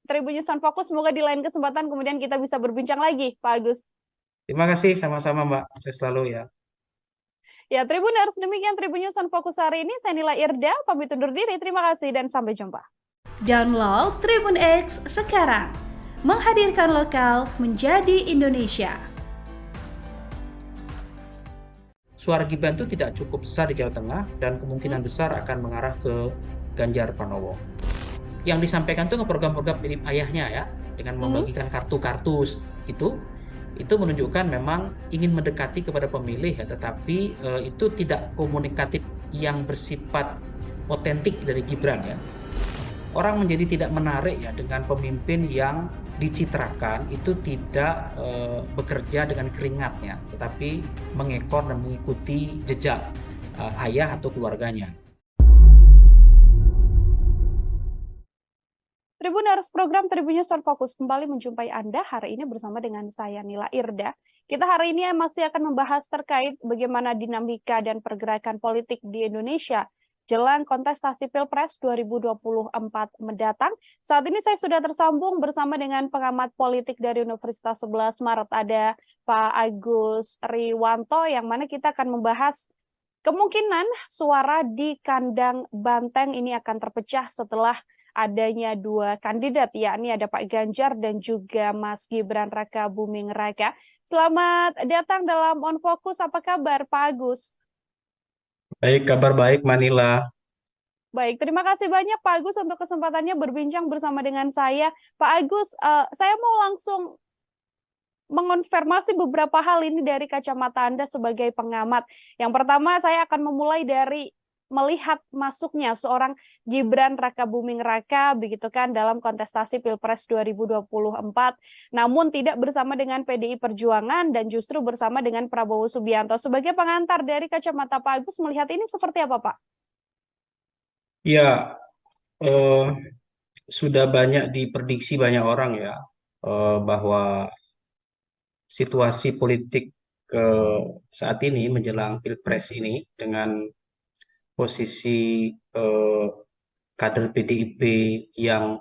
Tribun News on Focus. Semoga di lain kesempatan kemudian kita bisa berbincang lagi, Pak Agus. Terima kasih sama-sama Mbak. Saya selalu ya. Ya, Tribuners, demikian Tribun News on Focus hari ini. Saya Nila Irda, pamit undur diri. Terima kasih dan sampai jumpa. Download Tribun X sekarang, menghadirkan lokal menjadi Indonesia. Suara Gibran itu tidak cukup besar di Jawa Tengah dan kemungkinan besar akan mengarah ke Ganjar Pranowo. Yang disampaikan itu program-program mirip ayahnya ya, dengan membagikan kartu-kartu itu menunjukkan memang ingin mendekati kepada pemilih ya, tetapi itu tidak komunikatif yang bersifat otentik dari Gibran ya. Orang menjadi tidak menarik ya dengan pemimpin yang dicitrakan itu tidak bekerja dengan keringatnya, tetapi mengekor dan mengikuti jejak ayah atau keluarganya. Tribuners, program Tribun News on Focus kembali menjumpai Anda hari ini bersama dengan saya Nila Irda. Kita hari ini masih akan membahas terkait bagaimana dinamika dan pergerakan politik di Indonesia jelang kontestasi Pilpres 2024 mendatang. Saat ini saya sudah tersambung bersama dengan pengamat politik dari Universitas 11 Maret, ada Pak Agus Riwanto, yang mana kita akan membahas kemungkinan suara di kandang Banteng ini akan terpecah setelah adanya dua kandidat, yakni ada Pak Ganjar dan juga Mas Gibran Raka Buming Raka. Selamat datang dalam On Focus. Apa kabar, Pak Agus? Baik, kabar baik Manila. Baik, terima kasih banyak Pak Agus untuk kesempatannya berbincang bersama dengan saya. Pak Agus, saya mau langsung mengonfirmasi beberapa hal ini dari kacamata Anda sebagai pengamat. Yang pertama, saya akan memulai dari melihat masuknya seorang Gibran Raka Buming Raka begitu kan dalam kontestasi Pilpres 2024, namun tidak bersama dengan PDI Perjuangan dan justru bersama dengan Prabowo Subianto. Sebagai pengantar dari kacamata Pak Agus, melihat ini seperti apa, Pak? Ya, sudah banyak diprediksi banyak orang ya bahwa situasi politik saat ini menjelang Pilpres ini dengan posisi kader PDIP yang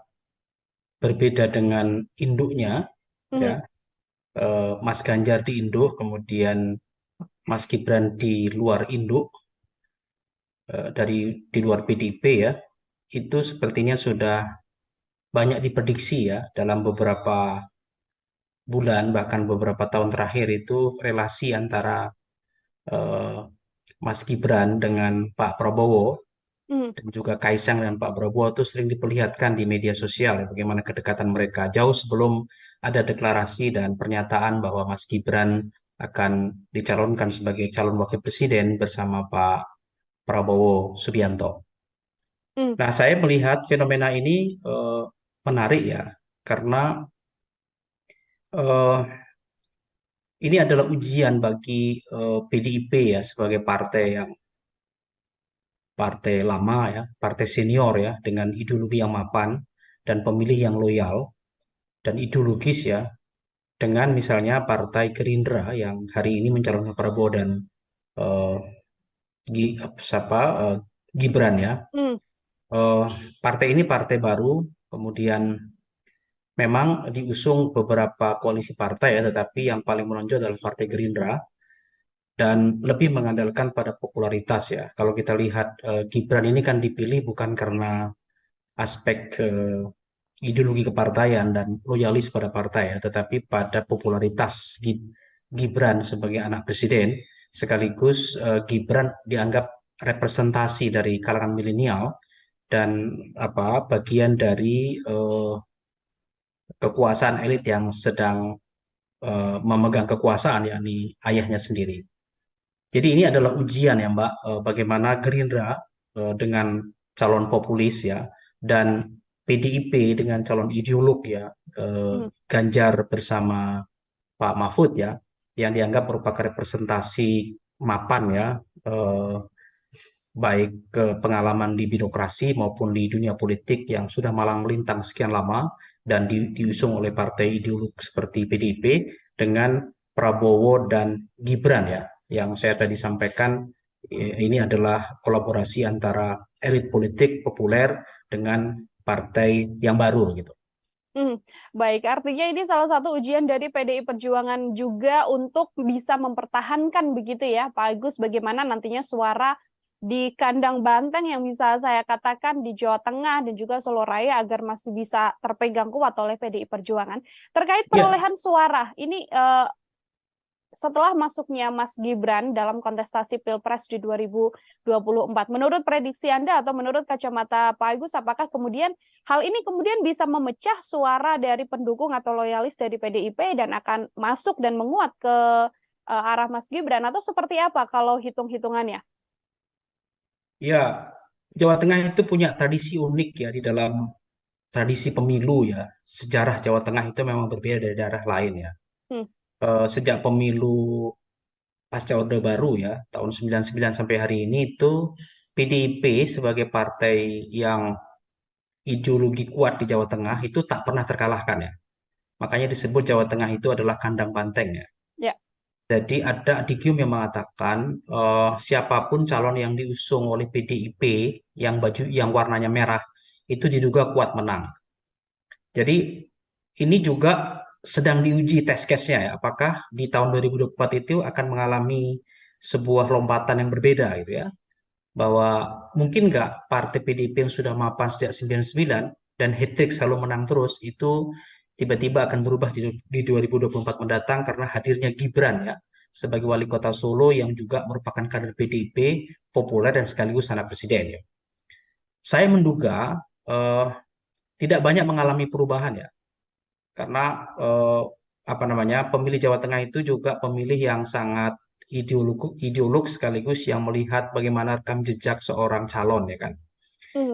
berbeda dengan induknya, ya, Mas Ganjar di induk, kemudian Mas Gibran di luar induk, di luar PDIP ya, itu sepertinya sudah banyak diprediksi ya dalam beberapa bulan bahkan beberapa tahun terakhir itu relasi antara Mas Gibran dengan Pak Prabowo dan juga Kaisang dan Pak Prabowo itu sering diperlihatkan di media sosial ya, bagaimana kedekatan mereka jauh sebelum ada deklarasi dan pernyataan bahwa Mas Gibran akan dicalonkan sebagai calon wakil presiden bersama Pak Prabowo Subianto. Nah, saya melihat fenomena ini menarik ya, karena ini adalah ujian bagi PDIP ya sebagai partai lama ya, partai senior ya, dengan ideologi yang mapan dan pemilih yang loyal dan ideologis ya, dengan misalnya Partai Gerindra yang hari ini mencalonkan Prabowo dan Gibran ya. Hmm. Partai ini partai baru, kemudian memang diusung beberapa koalisi partai ya, tetapi yang paling menonjol adalah Partai Gerindra dan lebih mengandalkan pada popularitas ya. Kalau kita lihat Gibran ini kan dipilih bukan karena aspek ideologi kepartaian dan loyalis pada partai ya, tetapi pada popularitas Gibran sebagai anak presiden, sekaligus Gibran dianggap representasi dari kalangan milenial dan bagian dari kekuasaan elit yang sedang memegang kekuasaan, yakni ayahnya sendiri. Jadi ini adalah ujian ya Mbak, bagaimana Gerindra dengan calon populis ya, dan PDIP dengan calon ideolog ya, Ganjar bersama Pak Mahfud ya, yang dianggap merupakan representasi mapan ya, baik ke pengalaman di birokrasi maupun di dunia politik yang sudah malang melintang sekian lama dan diusung oleh partai ideolog seperti PDIP dengan Prabowo dan Gibran ya, yang saya tadi sampaikan ini adalah kolaborasi antara elit politik populer dengan partai yang baru gitu. Baik, artinya ini salah satu ujian dari PDI Perjuangan juga untuk bisa mempertahankan begitu ya, Pak Agus, bagaimana nantinya suara di kandang banteng yang bisa saya katakan di Jawa Tengah dan juga Solo Raya agar masih bisa terpegang kuat oleh PDI Perjuangan. Terkait perolehan suara, ini setelah masuknya Mas Gibran dalam kontestasi Pilpres di 2024, menurut prediksi Anda atau menurut kacamata Pak Agus, apakah kemudian hal ini kemudian bisa memecah suara dari pendukung atau loyalis dari PDIP dan akan masuk dan menguat ke arah Mas Gibran, atau seperti apa kalau hitung-hitungannya? Ya, Jawa Tengah itu punya tradisi unik ya di dalam tradisi pemilu ya. Sejarah Jawa Tengah itu memang berbeda dari daerah lain ya. Sejak pemilu pasca Orde Baru ya, tahun 99 sampai hari ini itu PDIP sebagai partai yang ideologi kuat di Jawa Tengah itu tak pernah terkalahkan ya. Makanya disebut Jawa Tengah itu adalah kandang banteng ya. Jadi ada adigium yang mengatakan siapapun calon yang diusung oleh PDIP yang warnanya merah itu diduga kuat menang. Jadi ini juga sedang diuji test case-nya ya, apakah di tahun 2024 itu akan mengalami sebuah lompatan yang berbeda gitu ya, bahwa mungkin nggak partai PDIP yang sudah mapan sejak 99 dan hat-trick selalu menang terus itu tiba-tiba akan berubah di 2024 mendatang karena hadirnya Gibran ya sebagai wali kota Solo yang juga merupakan kader PDIP populer dan sekaligus anak presiden ya. Saya menduga tidak banyak mengalami perubahan ya, karena pemilih Jawa Tengah itu juga pemilih yang sangat ideolog sekaligus yang melihat bagaimana rekam jejak seorang calon ya kan.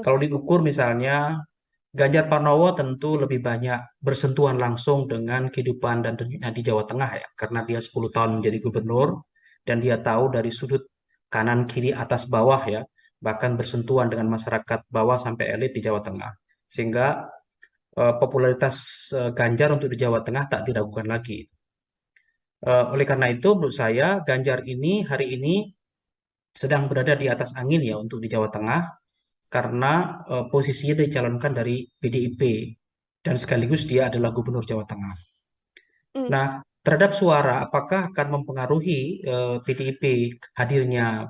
Kalau diukur misalnya Ganjar Pranowo tentu lebih banyak bersentuhan langsung dengan kehidupan dan dunia di Jawa Tengah ya, karena dia 10 tahun menjadi gubernur dan dia tahu dari sudut kanan kiri atas bawah ya, bahkan bersentuhan dengan masyarakat bawah sampai elit di Jawa Tengah, sehingga popularitas Ganjar untuk di Jawa Tengah tak diragukan lagi. Oleh karena itu menurut saya Ganjar ini hari ini sedang berada di atas angin ya untuk di Jawa Tengah karena posisinya dicalonkan dari PDIP dan sekaligus dia adalah gubernur Jawa Tengah. Nah, terhadap suara apakah akan mempengaruhi PDIP hadirnya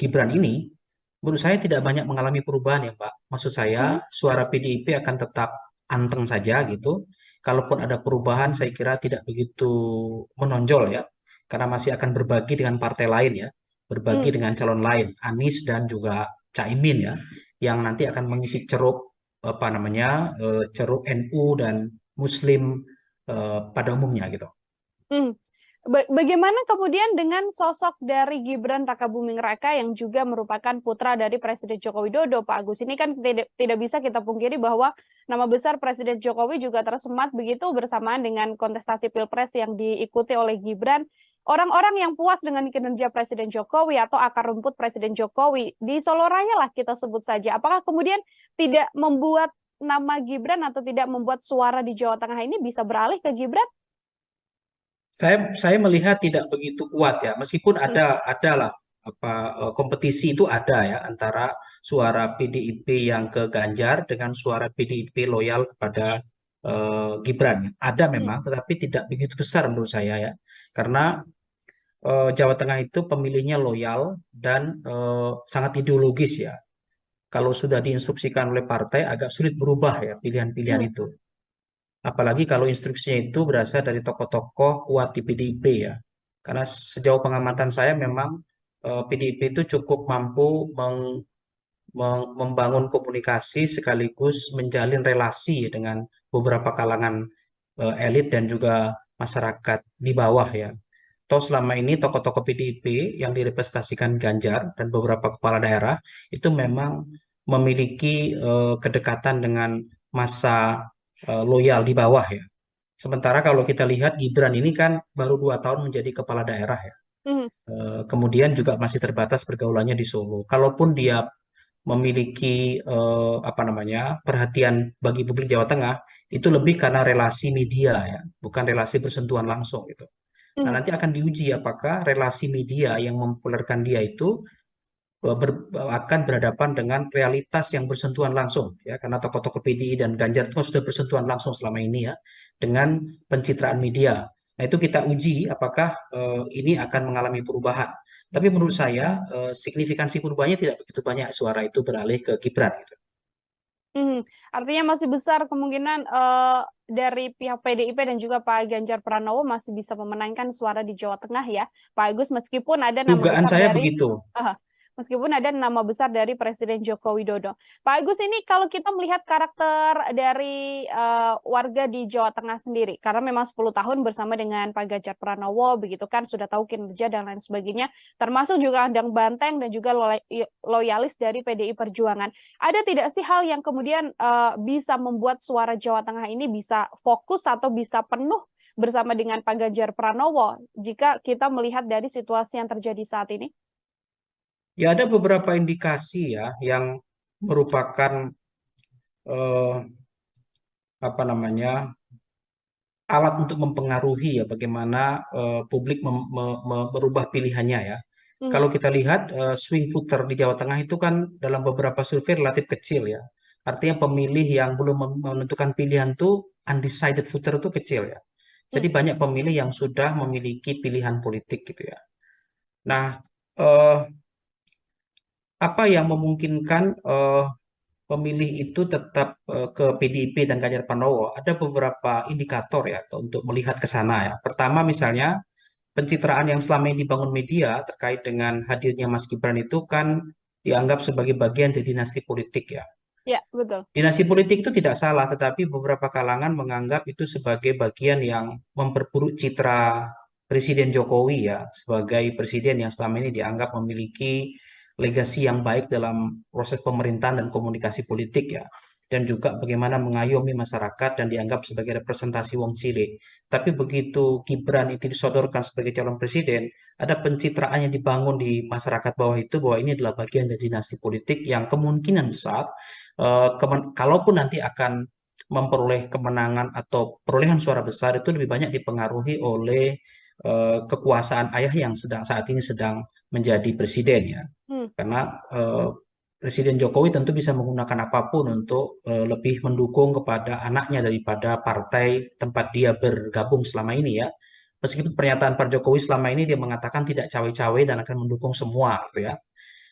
Gibran ini? Menurut saya tidak banyak mengalami perubahan ya Mbak. Maksud saya suara PDIP akan tetap anteng saja gitu. Kalaupun ada perubahan saya kira tidak begitu menonjol ya. Karena masih akan berbagi dengan partai lain ya. Berbagi dengan calon lain, Anies dan juga Caimin ya. Yang nanti akan mengisi ceruk ceruk NU dan Muslim pada umumnya gitu. Bagaimana kemudian dengan sosok dari Gibran Rakabuming Raka yang juga merupakan putra dari Presiden Joko Widodo, Pak Agus? Ini kan tidak bisa kita pungkiri bahwa nama besar Presiden Jokowi juga tersemat begitu bersamaan dengan kontestasi Pilpres yang diikuti oleh Gibran. Orang-orang yang puas dengan kinerja Presiden Jokowi atau akar rumput Presiden Jokowi di Solo Raya lah kita sebut saja. Apakah kemudian tidak membuat nama Gibran atau tidak membuat suara di Jawa Tengah ini bisa beralih ke Gibran? Saya melihat tidak begitu kuat ya, meskipun ada lah kompetisi itu ada ya antara suara PDIP yang ke Ganjar dengan suara PDIP loyal kepada Gibran. Ada Hmm. memang, tetapi tidak begitu besar menurut saya ya, karena Jawa Tengah itu pemilihnya loyal dan sangat ideologis ya. Kalau sudah diinstruksikan oleh partai agak sulit berubah ya pilihan-pilihan Hmm. itu. Apalagi kalau instruksinya itu berasal dari tokoh-tokoh kuat di PDIP ya. Karena sejauh pengamatan saya memang PDIP itu cukup mampu membangun komunikasi sekaligus menjalin relasi dengan beberapa kalangan elit dan juga masyarakat di bawah ya. Toh selama ini tokoh-tokoh PDIP yang direpresentasikan Ganjar dan beberapa kepala daerah itu memang memiliki kedekatan dengan masa loyal di bawah ya. Sementara kalau kita lihat Gibran ini kan baru 2 tahun menjadi kepala daerah ya. Hmm. Kemudian juga masih terbatas pergaulannya di Solo. Kalaupun dia memiliki apa namanya perhatian bagi publik Jawa Tengah, itu lebih karena relasi media ya, bukan relasi bersentuhan langsung gitu. Nah, Hmm. nanti akan diuji apakah relasi media yang mempopulerkan dia itu akan berhadapan dengan realitas yang bersentuhan langsung ya, karena tokoh-tokoh PDI dan Ganjar itu sudah bersentuhan langsung selama ini ya dengan pencitraan media. Nah, itu kita uji apakah ini akan mengalami perubahan. Tapi menurut saya signifikansi perubahannya tidak begitu banyak, suara itu beralih ke Gibran gitu. Artinya masih besar kemungkinan dari pihak PDIP dan juga Pak Ganjar Pranowo masih bisa memenangkan suara di Jawa Tengah ya, Pak Agus, meskipun ada nama Dugaan besar saya dari begitu. meskipun ada nama besar dari Presiden Joko Widodo. Pak Agus, ini kalau kita melihat karakter dari warga di Jawa Tengah sendiri, karena memang 10 tahun bersama dengan Pak Ganjar Pranowo, begitu kan, sudah tahu kinerja dan lain sebagainya, termasuk juga Andang Banteng dan juga loyalis dari PDI Perjuangan. Ada tidak sih hal yang kemudian bisa membuat suara Jawa Tengah ini bisa fokus atau bisa penuh bersama dengan Pak Ganjar Pranowo jika kita melihat dari situasi yang terjadi saat ini? Ya ada beberapa indikasi ya yang merupakan eh, apa namanya alat untuk mempengaruhi ya bagaimana publik merubah pilihannya ya. Hmm. Kalau kita lihat swing voter di Jawa Tengah itu kan dalam beberapa survei relatif kecil ya. Artinya pemilih yang belum menentukan pilihan tuh undecided voter itu kecil ya. Jadi Hmm. banyak pemilih yang sudah memiliki pilihan politik gitu ya. Nah, eh, apa yang memungkinkan pemilih itu tetap ke PDIP dan Ganjar Pranowo? Ada beberapa indikator ya untuk melihat ke sana ya. Pertama misalnya pencitraan yang selama ini dibangun media terkait dengan hadirnya Mas Gibran itu kan dianggap sebagai bagian dari dinasti politik ya. Ya, betul. Dinasti politik itu tidak salah, tetapi beberapa kalangan menganggap itu sebagai bagian yang memperburuk citra Presiden Jokowi ya, sebagai presiden yang selama ini dianggap memiliki legasi yang baik dalam proses pemerintahan dan komunikasi politik ya. Dan juga bagaimana mengayomi masyarakat dan dianggap sebagai representasi wong cilik. Tapi begitu Gibran itu disodorkan sebagai calon presiden, ada pencitraan yang dibangun di masyarakat bawah itu bahwa ini adalah bagian dari dinasti politik yang kemungkinan besar kalaupun nanti akan memperoleh kemenangan atau perolehan suara besar itu lebih banyak dipengaruhi oleh kekuasaan ayah yang saat ini sedang menjadi presiden ya. Hmm. Karena Presiden Jokowi tentu bisa menggunakan apapun untuk lebih mendukung kepada anaknya daripada partai tempat dia bergabung selama ini ya. Meskipun pernyataan Pak Jokowi selama ini dia mengatakan tidak cawe-cawe dan akan mendukung semua gitu ya.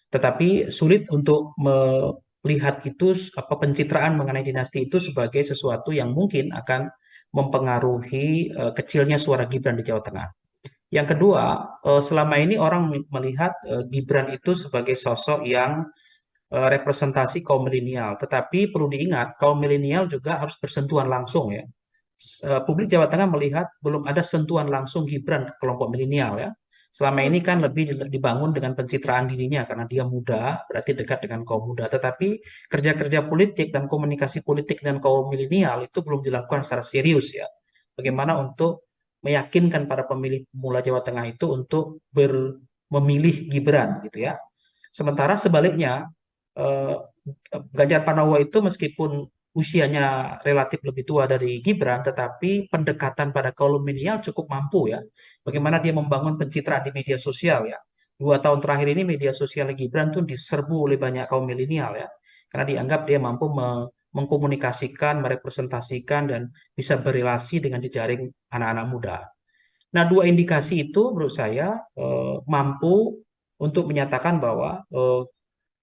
Tetapi sulit untuk melihat itu pencitraan mengenai dinasti itu sebagai sesuatu yang mungkin akan mempengaruhi kecilnya suara Gibran di Jawa Tengah. Yang kedua, selama ini orang melihat Gibran itu sebagai sosok yang representasi kaum milenial. Tetapi perlu diingat, kaum milenial juga harus bersentuhan langsung ya. Publik Jawa Tengah melihat belum ada sentuhan langsung Gibran ke kelompok milenial ya. Selama ini kan lebih dibangun dengan pencitraan dirinya karena dia muda, berarti dekat dengan kaum muda. Tetapi kerja-kerja politik dan komunikasi politik dengan kaum milenial itu belum dilakukan secara serius ya. Bagaimana untuk meyakinkan para pemilih pemula Jawa Tengah itu untuk memilih Gibran gitu ya. Sementara sebaliknya Ganjar Pranowo itu meskipun usianya relatif lebih tua dari Gibran, tetapi pendekatan pada kaum milenial cukup mampu ya. Bagaimana dia membangun pencitraan di media sosial ya. 2 tahun terakhir ini media sosial Gibran tuh diserbu oleh banyak kaum milenial ya, karena dianggap dia mampu mengkomunikasikan, merepresentasikan, dan bisa berelasi dengan jejaring anak-anak muda. Nah, 2 indikasi itu menurut saya mampu untuk menyatakan bahwa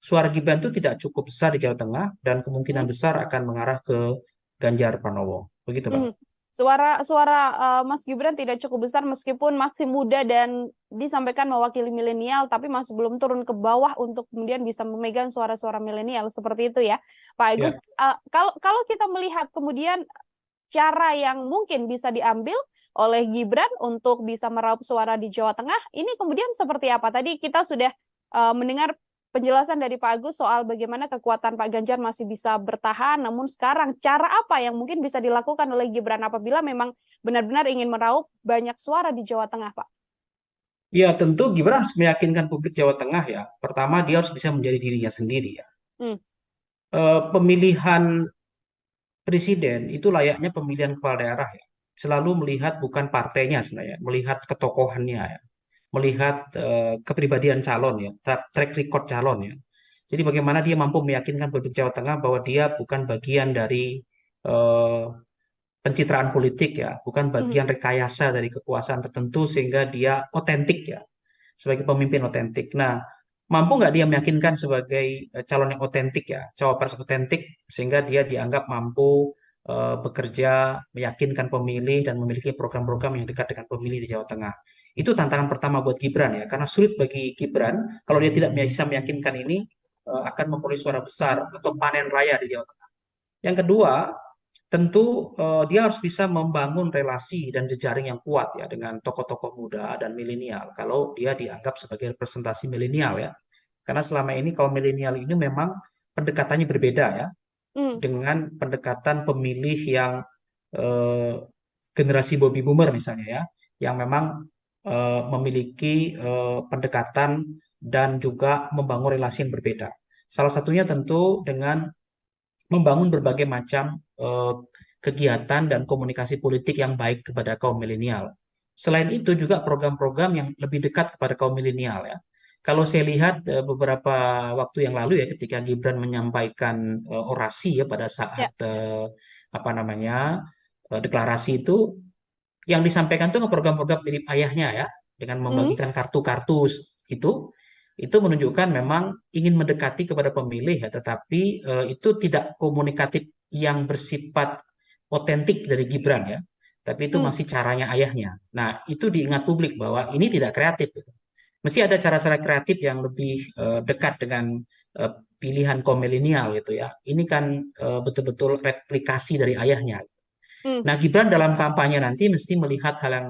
suara Gibran itu tidak cukup besar di Jawa Tengah dan kemungkinan Hmm. besar akan mengarah ke Ganjar Pranowo. Begitu, Pak. Mhm. Suara suara Mas Gibran tidak cukup besar meskipun masih muda dan disampaikan mewakili milenial, tapi masih belum turun ke bawah untuk kemudian bisa memegang suara-suara milenial seperti itu ya, Pak Agus. Ya, Kalau kalau kita melihat kemudian cara yang mungkin bisa diambil oleh Gibran untuk bisa meraup suara di Jawa Tengah, ini kemudian seperti apa? Tadi kita sudah mendengar penjelasan dari Pak Agus soal bagaimana kekuatan Pak Ganjar masih bisa bertahan, namun sekarang cara apa yang mungkin bisa dilakukan oleh Gibran apabila memang benar-benar ingin meraup banyak suara di Jawa Tengah, Pak? ya tentu Gibran harus meyakinkan publik Jawa Tengah ya. Pertama, dia harus bisa menjadi dirinya sendiri ya. Hmm. Pemilihan presiden itu layaknya pemilihan kepala daerah ya. Selalu melihat bukan partainya sebenarnya, melihat ketokohannya ya, melihat kepribadian calon ya, track record calon ya. Jadi bagaimana dia mampu meyakinkan publik Jawa Tengah bahwa dia bukan bagian dari eh, pencitraan politik ya, bukan Mhm. bagian rekayasa dari kekuasaan tertentu sehingga dia otentik ya, sebagai pemimpin otentik. Nah, mampu nggak dia meyakinkan sebagai calon yang otentik ya, cawapres otentik sehingga dia dianggap mampu bekerja, meyakinkan pemilih dan memiliki program-program yang dekat dengan pemilih di Jawa Tengah. Itu tantangan pertama buat Gibran ya, karena sulit bagi Gibran kalau dia tidak bisa meyakinkan ini akan memperoleh suara besar atau panen raya di Jawa Tengah. Yang kedua, tentu dia harus bisa membangun relasi dan jejaring yang kuat ya dengan tokoh-tokoh muda dan milenial. Kalau dia dianggap sebagai representasi milenial ya, karena selama ini kaum milenial ini memang pendekatannya berbeda ya Hmm. dengan pendekatan pemilih yang eh, generasi baby boomer misalnya ya, yang memang memiliki pendekatan dan juga membangun relasi yang berbeda. Salah satunya tentu dengan membangun berbagai macam kegiatan dan komunikasi politik yang baik kepada kaum milenial. Selain itu juga program-program yang lebih dekat kepada kaum milenial ya. Kalau saya lihat beberapa waktu yang lalu ya ketika Gibran menyampaikan orasi ya pada Ya. saat apa namanya deklarasi itu yang disampaikan itu program-program mirip ayahnya ya dengan Hmm. membagikan kartu-kartu itu menunjukkan memang ingin mendekati kepada pemilih ya, tetapi itu tidak komunikatif yang bersifat otentik dari Gibran ya, tapi itu Hmm. masih caranya ayahnya. Nah, itu diingat publik bahwa ini tidak kreatif gitu. Mesti ada cara-cara kreatif yang lebih dekat dengan pilihan kaum milenial gitu ya. Ini kan betul-betul replikasi dari ayahnya. Hmm. Nah, Gibran dalam kampanye nanti mesti melihat hal yang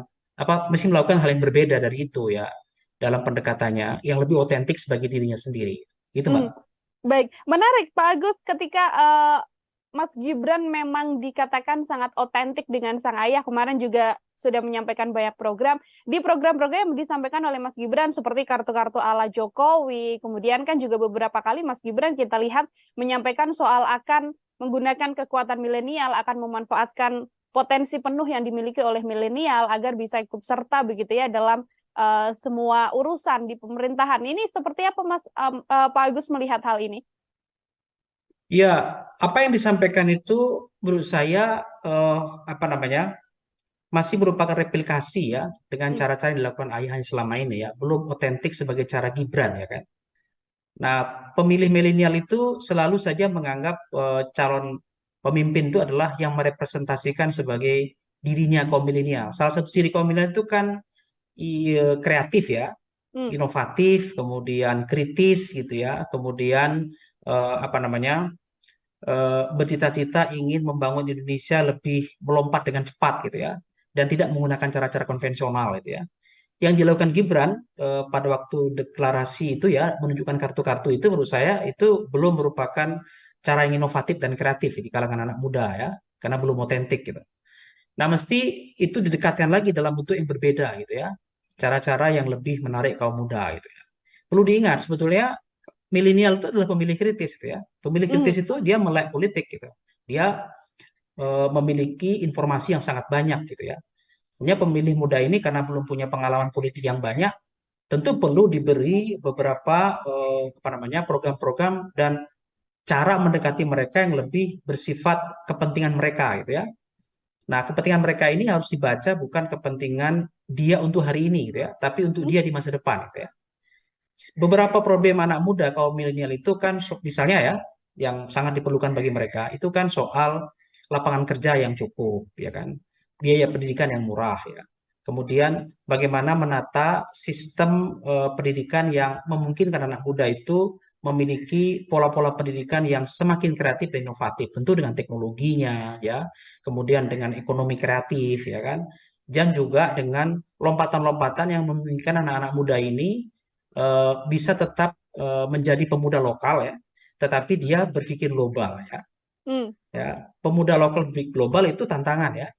mesti melakukan hal yang berbeda dari itu ya dalam pendekatannya yang lebih otentik sebagai dirinya sendiri. Gitu, Mbak. Hmm. Baik, menarik Pak Agus ketika Mas Gibran memang dikatakan sangat otentik dengan sang ayah. Kemarin juga sudah menyampaikan banyak program. Di program-program yang disampaikan oleh Mas Gibran seperti kartu-kartu ala Jokowi. Kemudian kan juga beberapa kali Mas Gibran kita lihat menyampaikan soal akan menggunakan kekuatan milenial, akan memanfaatkan potensi penuh yang dimiliki oleh milenial agar bisa ikut serta begitu ya dalam semua urusan di pemerintahan. Ini seperti apa Mas Pak Agus melihat hal ini? Ya, apa yang disampaikan itu menurut saya apa namanya masih merupakan replikasi ya dengan Hmm. cara-cara yang dilakukan ayahnya selama ini ya, belum otentik sebagai cara Gibran ya kan. Nah, pemilih milenial itu selalu saja menganggap calon pemimpin itu adalah yang merepresentasikan sebagai dirinya kaum milenial. Salah satu ciri kaum milenial itu kan kreatif ya, Hmm. inovatif, kemudian kritis gitu ya, kemudian apa namanya bercita-cita ingin membangun Indonesia lebih melompat dengan cepat gitu ya, dan tidak menggunakan cara-cara konvensional gitu ya. Yang dilakukan Gibran pada waktu deklarasi itu ya, menunjukkan kartu-kartu itu menurut saya itu belum merupakan cara yang inovatif dan kreatif di kalangan anak muda ya, karena belum otentik gitu. Nah, mesti itu didekatkan lagi dalam bentuk yang berbeda gitu ya. Cara-cara yang lebih menarik kaum muda gitu ya. Perlu diingat sebetulnya milenial itu adalah pemilih kritis gitu ya. Pemilih Hmm. kritis itu dia melek politik gitu. Dia memiliki informasi yang sangat banyak gitu ya. Punya pemilih muda ini karena belum punya pengalaman politik yang banyak, tentu perlu diberi beberapa program-program dan cara mendekati mereka yang lebih bersifat kepentingan mereka gitu ya. Nah, kepentingan mereka ini harus dibaca bukan kepentingan dia untuk hari ini gitu ya, tapi untuk dia di masa depan gitu ya. Beberapa problem anak muda kaum milenial itu kan misalnya ya, yang sangat diperlukan bagi mereka itu kan soal lapangan kerja yang cukup ya kan, biaya pendidikan yang murah ya. Kemudian bagaimana menata sistem pendidikan yang memungkinkan anak muda itu memiliki pola-pola pendidikan yang semakin kreatif dan inovatif, tentu dengan teknologinya ya, kemudian dengan ekonomi kreatif ya kan, dan juga dengan lompatan-lompatan yang memungkinkan anak-anak muda ini bisa tetap menjadi pemuda lokal ya, tetapi dia berpikir global ya. Ya, pemuda lokal berpikir global itu tantangan ya.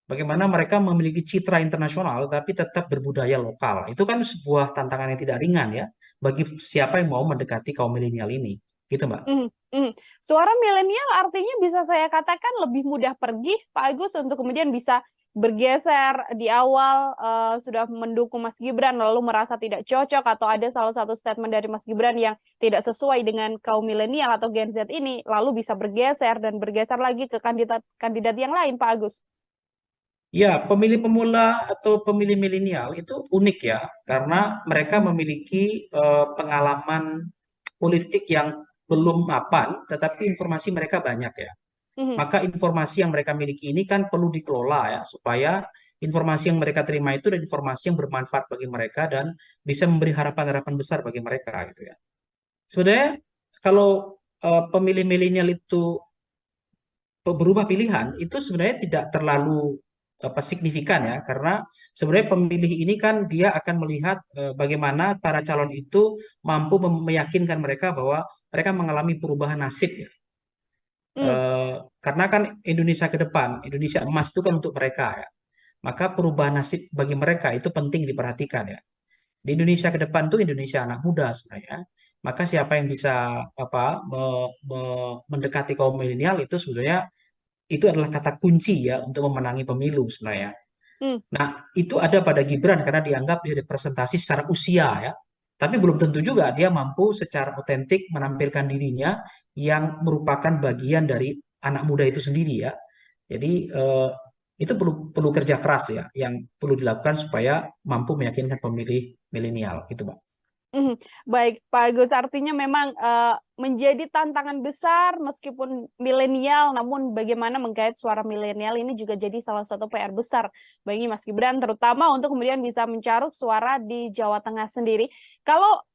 Bagaimana mereka memiliki citra internasional tapi tetap berbudaya lokal. Itu kan sebuah tantangan yang tidak ringan ya bagi siapa yang mau mendekati kaum milenial ini. Gitu, Mbak. Suara milenial artinya bisa saya katakan lebih mudah pergi, Pak Agus, untuk kemudian bisa bergeser di awal sudah mendukung Mas Gibran lalu merasa tidak cocok atau ada salah satu statement dari Mas Gibran yang tidak sesuai dengan kaum milenial atau Gen Z ini lalu bisa bergeser dan bergeser lagi ke kandidat yang lain, Pak Agus. Ya, pemilih pemula atau pemilih milenial itu unik ya, karena mereka memiliki pengalaman politik yang belum mapan, tetapi informasi mereka banyak ya. Maka informasi yang mereka miliki ini kan perlu dikelola ya, supaya informasi yang mereka terima itu adalah informasi yang bermanfaat bagi mereka dan bisa memberi harapan-harapan besar bagi mereka gitu ya. Sebenarnya kalau pemilih milenial itu berubah pilihan, itu sebenarnya tidak terlalu signifikan ya, karena sebenarnya pemilih ini kan dia akan melihat bagaimana para calon itu mampu meyakinkan mereka bahwa mereka mengalami perubahan nasib ya. Karena kan Indonesia ke depan, Indonesia emas itu kan untuk mereka ya. Maka perubahan nasib bagi mereka itu penting diperhatikan ya. Di Indonesia ke depan itu Indonesia anak muda sebenarnya. Maka siapa yang bisa mendekati kaum milenial itu sebenarnya itu adalah kata kunci ya untuk memenangi pemilu sebenarnya. Nah, itu ada pada Gibran karena dianggap dia representasi secara usia ya. Tapi belum tentu juga dia mampu secara otentik menampilkan dirinya yang merupakan bagian dari anak muda itu sendiri ya. Jadi itu perlu kerja keras ya, yang perlu dilakukan supaya mampu meyakinkan pemilih milenial gitu, Mbak. Baik, Pak Agus, artinya memang menjadi tantangan besar meskipun milenial, namun bagaimana menggait suara milenial ini juga jadi salah satu PR besar bagi Mas Gibran, terutama untuk kemudian bisa mencaruk suara di Jawa Tengah sendiri. Kalau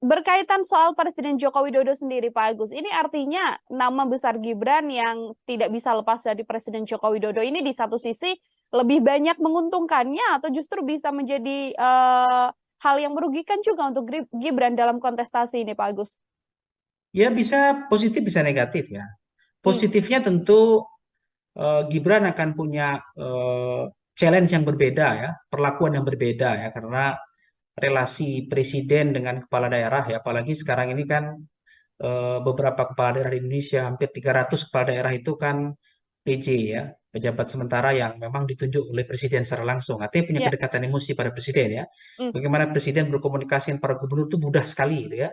berkaitan soal Presiden Joko Widodo sendiri, Pak Agus, ini artinya nama besar Gibran yang tidak bisa lepas dari Presiden Joko Widodo ini di satu sisi lebih banyak menguntungkannya atau justru bisa menjadi hal yang merugikan juga untuk Gibran dalam kontestasi ini, Pak Agus? Ya bisa positif, bisa negatif ya. Positifnya tentu Gibran akan punya challenge yang berbeda ya, perlakuan yang berbeda ya, karena relasi presiden dengan kepala daerah ya, apalagi sekarang ini kan beberapa kepala daerah di Indonesia, hampir 300 kepala daerah itu kan PJ ya, pejabat sementara yang memang ditunjuk oleh presiden secara langsung, artinya punya kedekatan emosi pada presiden ya. Bagaimana presiden berkomunikasi dengan para gubernur itu mudah sekali gitu ya,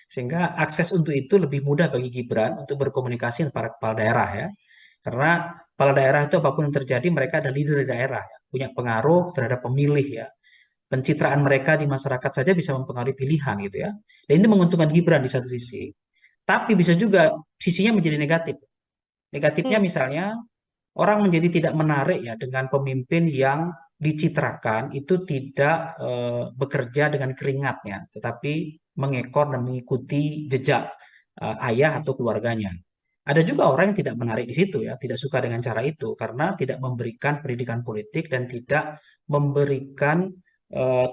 sehingga akses untuk itu lebih mudah bagi Gibran untuk berkomunikasi dengan para kepala daerah ya, karena kepala daerah itu apapun yang terjadi mereka ada leader di daerah ya, punya pengaruh terhadap pemilih ya, pencitraan mereka di masyarakat saja bisa mempengaruhi pilihan gitu ya, dan ini menguntungkan Gibran di satu sisi, tapi bisa juga sisinya menjadi negatif. Negatifnya misalnya orang menjadi tidak menarik ya dengan pemimpin yang dicitrakan itu tidak bekerja dengan keringatnya, tetapi mengekor dan mengikuti jejak ayah atau keluarganya. Ada juga orang yang tidak menarik di situ ya, tidak suka dengan cara itu karena tidak memberikan pendidikan politik dan tidak memberikan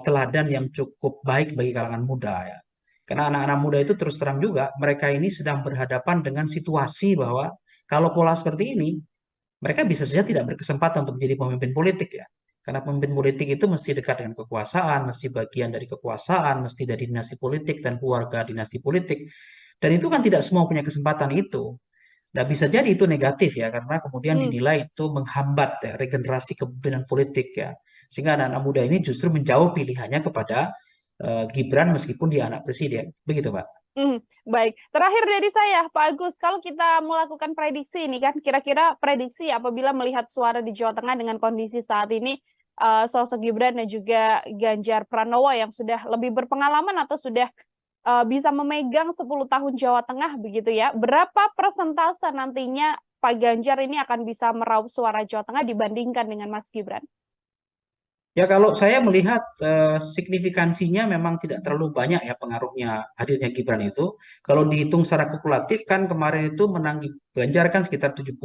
teladan yang cukup baik bagi kalangan muda ya. Karena anak-anak muda itu terus terang juga mereka ini sedang berhadapan dengan situasi bahwa kalau pola seperti ini, mereka bisa saja tidak berkesempatan untuk menjadi pemimpin politik ya. Karena pemimpin politik itu mesti dekat dengan kekuasaan, mesti bagian dari kekuasaan, mesti dari dinasti politik dan keluarga dinasti politik. Dan itu kan tidak semua punya kesempatan itu. Nah, bisa jadi itu negatif ya, karena kemudian dinilai itu menghambat ya, regenerasi kepemimpinan politik ya. Sehingga anak-anak muda ini justru menjauh pilihannya kepada Gibran meskipun dia anak presiden. Begitu, Pak. Baik, terakhir dari saya, Pak Agus, kalau kita melakukan prediksi ini kan, kira-kira prediksi apabila melihat suara di Jawa Tengah dengan kondisi saat ini, sosok Gibran dan juga Ganjar Pranowo yang sudah lebih berpengalaman atau sudah bisa memegang 10 tahun Jawa Tengah begitu ya, berapa persentase nantinya Pak Ganjar ini akan bisa meraup suara Jawa Tengah dibandingkan dengan Mas Gibran? Ya kalau saya melihat signifikansinya memang tidak terlalu banyak ya pengaruhnya hadirnya Gibran itu. Kalau dihitung secara kalkulatif kan kemarin itu menang Ganjar kan sekitar 70-80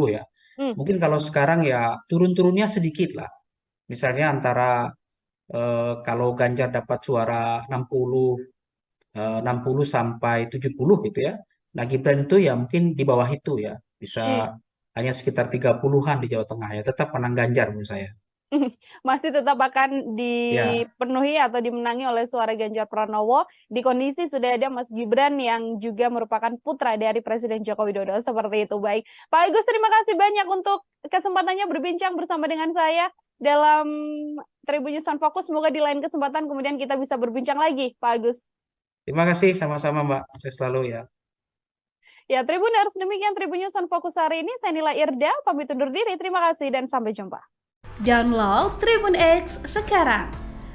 ya. Hmm. Mungkin kalau sekarang ya turun-turunnya sedikit lah. Misalnya antara kalau Ganjar dapat suara 60 sampai 70 gitu ya. Nah Gibran itu ya mungkin di bawah itu ya. Bisa hanya sekitar 30-an di Jawa Tengah ya. Tetap menang Ganjar menurut saya. Masih tetap akan Ya. dipenuhi atau dimenangi oleh suara Ganjar Pranowo di kondisi sudah ada Mas Gibran yang juga merupakan putra dari Presiden Joko Widodo. Seperti itu. Baik, Pak Agus, terima kasih banyak untuk kesempatannya berbincang bersama dengan saya dalam Tribun News on Focus. Semoga di lain kesempatan kemudian kita bisa berbincang lagi, Pak Agus. Terima kasih sama-sama Mbak. Saya selalu ya. Ya, Tribuners, demikian Tribun News on Focus hari ini. Saya Nila Irda, pamit undur diri. Terima kasih dan sampai jumpa. Download Tribun X sekarang,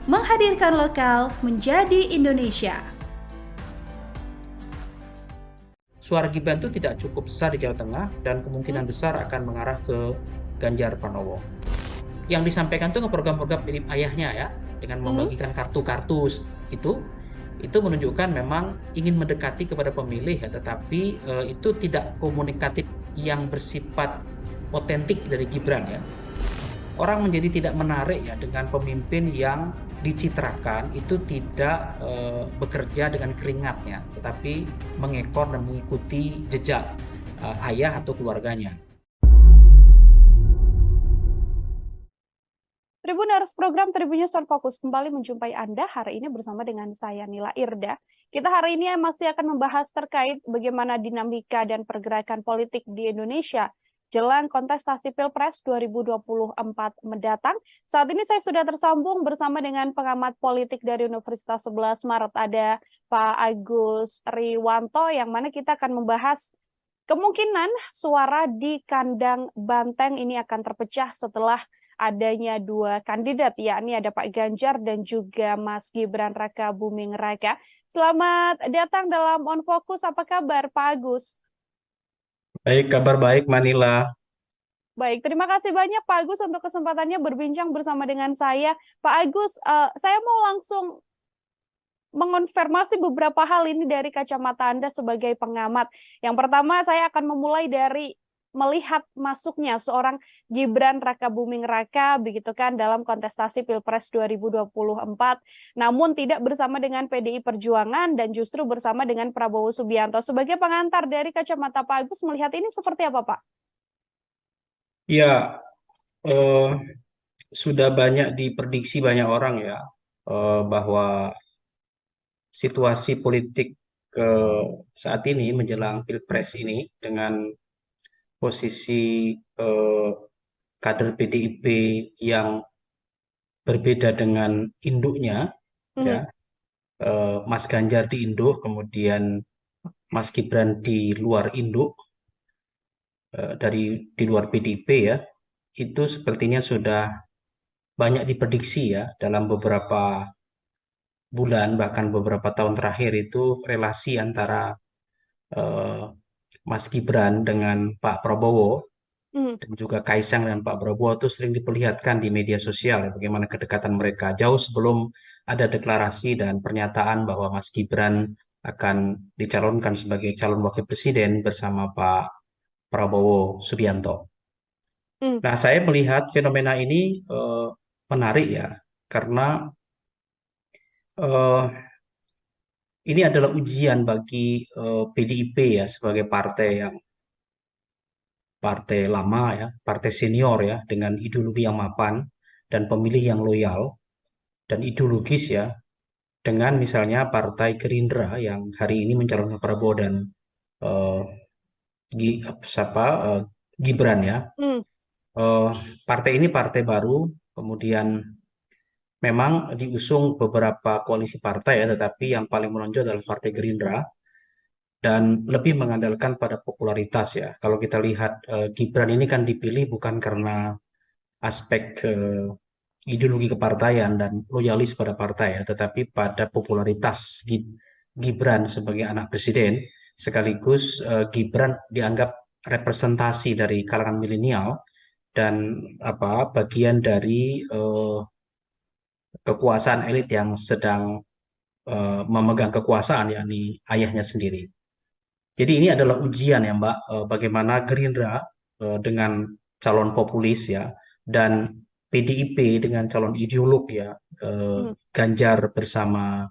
menghadirkan lokal menjadi Indonesia. Suara Gibran itu tidak cukup besar di Jawa Tengah dan kemungkinan besar akan mengarah ke Ganjar Pranowo. Yang disampaikan itu program-program mirip ayahnya ya, dengan membagikan kartu-kartu itu menunjukkan memang ingin mendekati kepada pemilih ya, tetapi itu tidak komunikatif yang bersifat otentik dari Gibran ya. Orang menjadi tidak menarik ya dengan pemimpin yang dicitrakan itu tidak bekerja dengan keringatnya, tetapi mengekor dan mengikuti jejak ayah atau keluarganya. Tribuners, program Tribun News on Focus kembali menjumpai Anda hari ini bersama dengan saya Nila Irda. Kita hari ini masih akan membahas terkait bagaimana dinamika dan pergerakan politik di Indonesia jelang kontestasi Pilpres 2024 mendatang. Saat ini saya sudah tersambung bersama dengan pengamat politik dari Universitas 11 Maret, ada Pak Agus Riwanto, yang mana kita akan membahas kemungkinan suara di kandang Banteng ini akan terpecah setelah adanya dua kandidat, yakni ada Pak Ganjar dan juga Mas Gibran Raka Buming Raka. Selamat datang dalam On Focus. Apa kabar, Pak Agus? Baik, kabar baik Manila. Baik, terima kasih banyak Pak Agus untuk kesempatannya berbincang bersama dengan saya. Pak Agus, saya mau langsung mengonfirmasi beberapa hal ini dari kacamata Anda sebagai pengamat. Yang pertama, saya akan memulai dari melihat masuknya seorang Gibran Raka Buming Raka begitu kan dalam kontestasi Pilpres 2024, namun tidak bersama dengan PDI Perjuangan dan justru bersama dengan Prabowo Subianto. Sebagai pengantar dari kacamata Pak Agus, melihat ini seperti apa, Pak? Ya, sudah banyak diprediksi banyak orang ya bahwa situasi politik saat ini menjelang Pilpres ini dengan posisi kader PDIP yang berbeda dengan induknya, ya, Mas Ganjar di induk, kemudian Mas Gibran di luar induk, di luar PDIP ya, itu sepertinya sudah banyak diprediksi ya dalam beberapa bulan bahkan beberapa tahun terakhir itu relasi antara Mas Gibran dengan Pak Prabowo dan juga Kaisang dan Pak Prabowo itu sering diperlihatkan di media sosial ya, bagaimana kedekatan mereka jauh sebelum ada deklarasi dan pernyataan bahwa Mas Gibran akan dicalonkan sebagai calon wakil presiden bersama Pak Prabowo Subianto. Nah, saya melihat fenomena ini menarik ya, karena ini adalah ujian bagi PDIP ya sebagai partai lama ya, partai senior ya, dengan ideologi yang mapan dan pemilih yang loyal dan ideologis ya, dengan misalnya Partai Gerindra yang hari ini mencalonkan Prabowo dan Gibran ya. Partai ini partai baru, kemudian memang diusung beberapa koalisi partai ya, tetapi yang paling menonjol adalah Partai Gerindra dan lebih mengandalkan pada popularitas ya. Kalau kita lihat Gibran ini kan dipilih bukan karena aspek ideologi kepartaian dan loyalis pada partai ya, tetapi pada popularitas Gibran sebagai anak presiden, sekaligus Gibran dianggap representasi dari kalangan milenial dan bagian dari kekuasaan elit yang sedang memegang kekuasaan, yakni ayahnya sendiri. Jadi ini adalah ujian ya Mbak, bagaimana Gerindra dengan calon populis ya, dan PDIP dengan calon ideolog ya, Ganjar bersama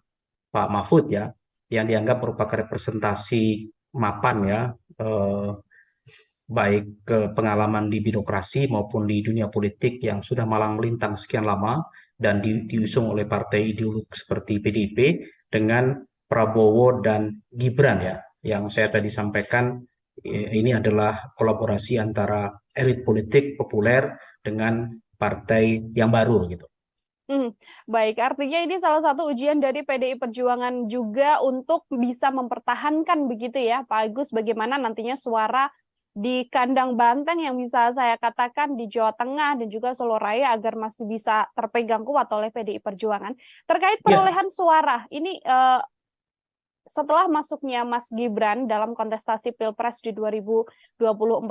Pak Mahfud ya, yang dianggap merupakan representasi mapan ya, baik ke pengalaman di birokrasi maupun di dunia politik yang sudah malang melintang sekian lama dan diusung oleh partai ideolog seperti PDIP dengan Prabowo dan Gibran ya, yang saya tadi sampaikan ini adalah kolaborasi antara elit politik populer dengan partai yang baru gitu. Baik, artinya ini salah satu ujian dari PDI Perjuangan juga untuk bisa mempertahankan begitu ya, Pak Agus, bagaimana nantinya suara di kandang banteng yang bisa saya katakan di Jawa Tengah dan juga Solo Raya agar masih bisa terpegang kuat oleh PDI Perjuangan. Terkait perolehan suara, ini setelah masuknya Mas Gibran dalam kontestasi Pilpres di 2024,